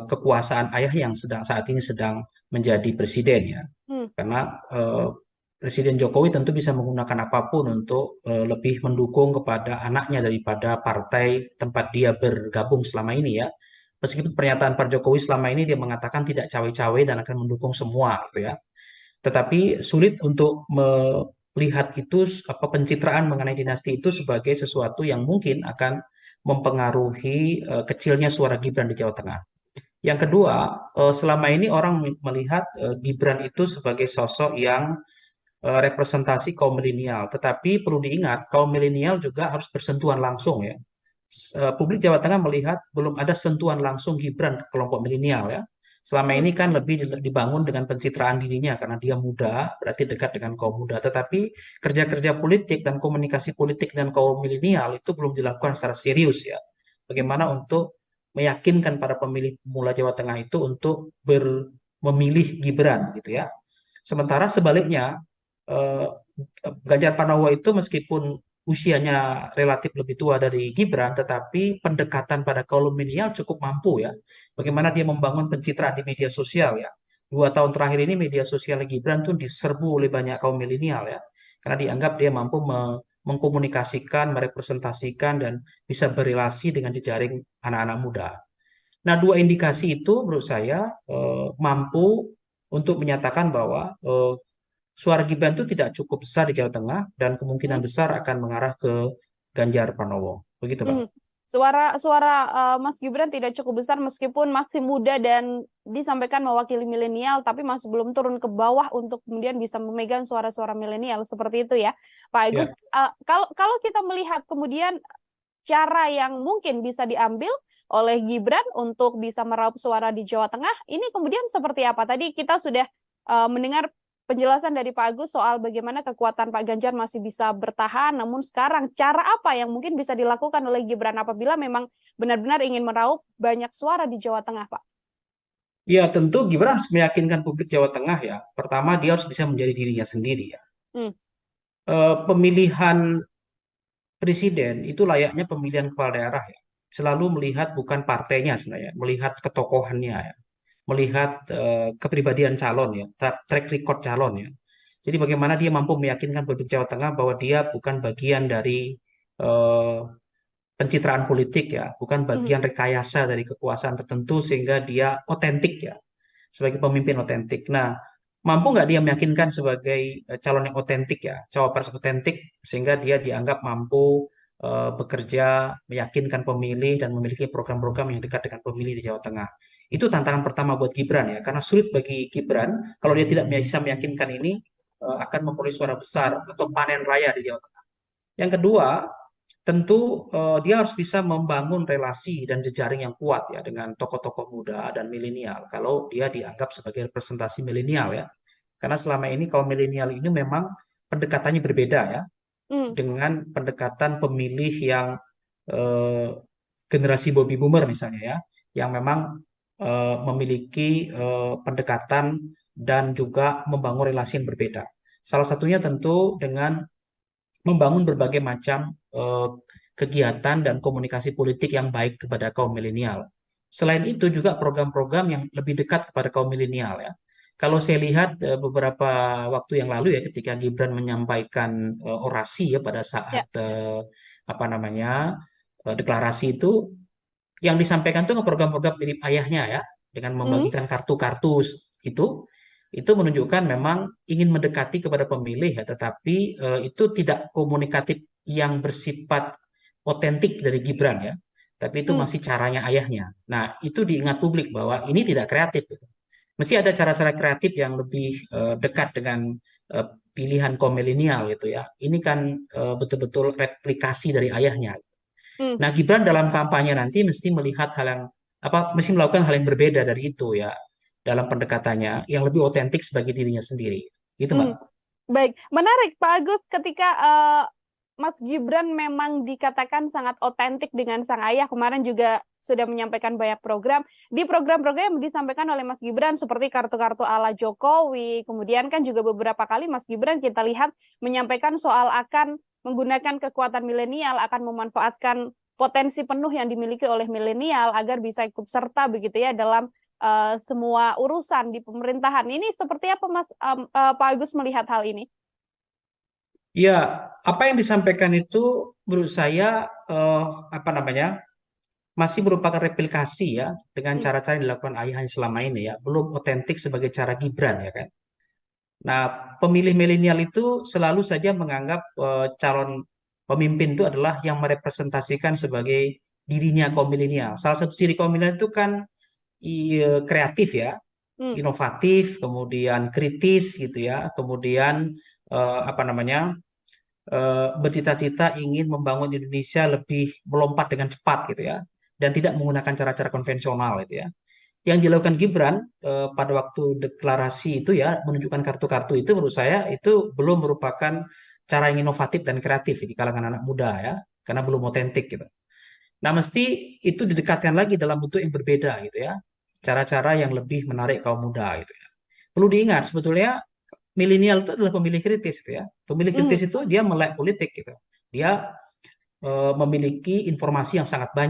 kekuasaan ayah yang saat ini sedang menjadi presiden ya. Karena Presiden Jokowi tentu bisa menggunakan apapun untuk lebih mendukung kepada anaknya daripada partai tempat dia bergabung selama ini ya. Meskipun pernyataan Pak Jokowi selama ini dia mengatakan tidak cawe-cawe dan akan mendukung semua gitu ya. Tetapi sulit untuk melihat itu pencitraan mengenai dinasti itu sebagai sesuatu yang mungkin akan mempengaruhi kecilnya suara Gibran di Jawa Tengah. Yang kedua, selama ini orang melihat Gibran itu sebagai sosok yang representasi kaum milenial, tetapi perlu diingat kaum milenial juga harus bersentuhan langsung ya. Publik Jawa Tengah melihat belum ada sentuhan langsung Gibran ke kelompok milenial ya. Selama ini kan lebih dibangun dengan pencitraan dirinya karena dia muda, berarti dekat dengan kaum muda. Tetapi kerja-kerja politik dan komunikasi politik dengan kaum milenial itu belum dilakukan secara serius ya. Bagaimana untuk meyakinkan para pemilih pemula Jawa Tengah itu untuk memilih Gibran gitu ya. Sementara sebaliknya Ganjar Pranowo itu meskipun usianya relatif lebih tua dari Gibran, tetapi pendekatan pada kaum milenial cukup mampu ya. Bagaimana dia membangun pencitraan di media sosial ya. 2 tahun terakhir ini media sosial Gibran tuh diserbu oleh banyak kaum milenial ya. Karena dianggap dia mampu mengkomunikasikan, merepresentasikan, dan bisa berrelasi dengan jejaring anak-anak muda. Nah, dua indikasi itu menurut saya mampu untuk menyatakan bahwa suara Gibran itu tidak cukup besar di Jawa Tengah dan kemungkinan Hmm. besar akan mengarah ke Ganjar Pranowo. Begitu, Pak. Hmm. Suara Mas Gibran tidak cukup besar meskipun masih muda dan disampaikan mewakili milenial, tapi masih belum turun ke bawah untuk kemudian bisa memegang suara-suara milenial seperti itu ya, Pak Agus. Ya. Kalau kita melihat kemudian cara yang mungkin bisa diambil oleh Gibran untuk bisa meraup suara di Jawa Tengah, ini kemudian seperti apa? Tadi kita sudah mendengar penjelasan dari Pak Agus soal bagaimana kekuatan Pak Ganjar masih bisa bertahan, namun sekarang cara apa yang mungkin bisa dilakukan oleh Gibran apabila memang benar-benar ingin meraup banyak suara di Jawa Tengah, Pak? Ya, tentu Gibran harus meyakinkan publik Jawa Tengah ya. Pertama, dia harus bisa menjadi dirinya sendiri ya. Hmm. Pemilihan presiden itu layaknya pemilihan kepala daerah ya. Selalu melihat bukan partainya sebenarnya, melihat ketokohannya ya. Melihat kepribadian calon ya, track record calon ya. Jadi bagaimana dia mampu meyakinkan publik Jawa Tengah bahwa dia bukan bagian dari pencitraan politik ya, bukan bagian rekayasa dari kekuasaan tertentu sehingga dia otentik ya, sebagai pemimpin otentik. Nah, mampu nggak dia meyakinkan sebagai calon yang otentik ya, cawapres otentik sehingga dia dianggap mampu bekerja, meyakinkan pemilih dan memiliki program-program yang dekat dengan pemilih di Jawa Tengah. Itu tantangan pertama buat Gibran ya, karena sulit bagi Gibran kalau dia tidak bisa meyakinkan ini akan memperoleh suara besar atau panen raya di Jawa Tengah. Yang kedua, tentu dia harus bisa membangun relasi dan jejaring yang kuat ya dengan tokoh-tokoh muda dan milenial kalau dia dianggap sebagai representasi milenial ya. Karena selama ini kaum milenial ini memang pendekatannya berbeda ya dengan pendekatan pemilih yang generasi baby boomer misalnya ya, yang memang memiliki pendekatan dan juga membangun relasi yang berbeda. Salah satunya tentu dengan membangun berbagai macam kegiatan dan komunikasi politik yang baik kepada kaum milenial. Selain itu juga program-program yang lebih dekat kepada kaum milenial ya. Kalau saya lihat beberapa waktu yang lalu ya ketika Gibran menyampaikan orasi ya pada saat deklarasi itu yang disampaikan itu program-program mirip ayahnya ya dengan membagikan kartu-kartu itu menunjukkan memang ingin mendekati kepada pemilih ya, tetapi itu tidak komunikatif yang bersifat otentik dari Gibran ya, tapi itu masih caranya ayahnya. Nah, itu diingat publik bahwa ini tidak kreatif gitu. Mesti ada cara-cara kreatif yang lebih dekat dengan pilihan kaum milenial gitu ya. Ini kan betul-betul replikasi dari ayahnya. Nah, Gibran dalam kampanye nanti mesti melihat mesti melakukan hal yang berbeda dari itu ya dalam pendekatannya yang lebih otentik sebagai dirinya sendiri. Gitu, Mbak. Baik, menarik Pak Agus ketika Mas Gibran memang dikatakan sangat otentik dengan sang ayah. Kemarin juga sudah menyampaikan banyak program. Di program-program yang disampaikan oleh Mas Gibran seperti kartu-kartu ala Jokowi. Kemudian kan juga beberapa kali Mas Gibran kita lihat menyampaikan soal akan menggunakan kekuatan milenial, akan memanfaatkan potensi penuh yang dimiliki oleh milenial agar bisa ikut serta begitu ya dalam semua urusan di pemerintahan. Ini seperti apa Pak Agus melihat hal ini? Ya, apa yang disampaikan itu menurut saya masih merupakan replikasi ya dengan cara-cara yang dilakukan ayahnya selama ini ya, belum otentik sebagai cara Gibran ya kan. Nah, pemilih milenial itu selalu saja menganggap calon pemimpin itu adalah yang merepresentasikan sebagai dirinya kaum milenial. Salah satu ciri kaum milenial itu kan kreatif ya, inovatif, kemudian kritis gitu ya, kemudian bercita-cita ingin membangun Indonesia lebih melompat dengan cepat gitu ya, dan tidak menggunakan cara-cara konvensional gitu ya. Yang dilakukan Gibran pada waktu deklarasi itu ya, menunjukkan kartu-kartu itu menurut saya itu belum merupakan cara yang inovatif dan kreatif di kalangan anak muda ya, karena belum otentik gitu. Nah, mesti itu didekatkan lagi dalam bentuk yang berbeda gitu ya, cara-cara yang lebih menarik kaum muda gitu ya. Perlu diingat sebetulnya milenial itu adalah pemilih kritis gitu ya. Pemilih kritis itu dia melek politik gitu. Dia memiliki informasi yang sangat banyak.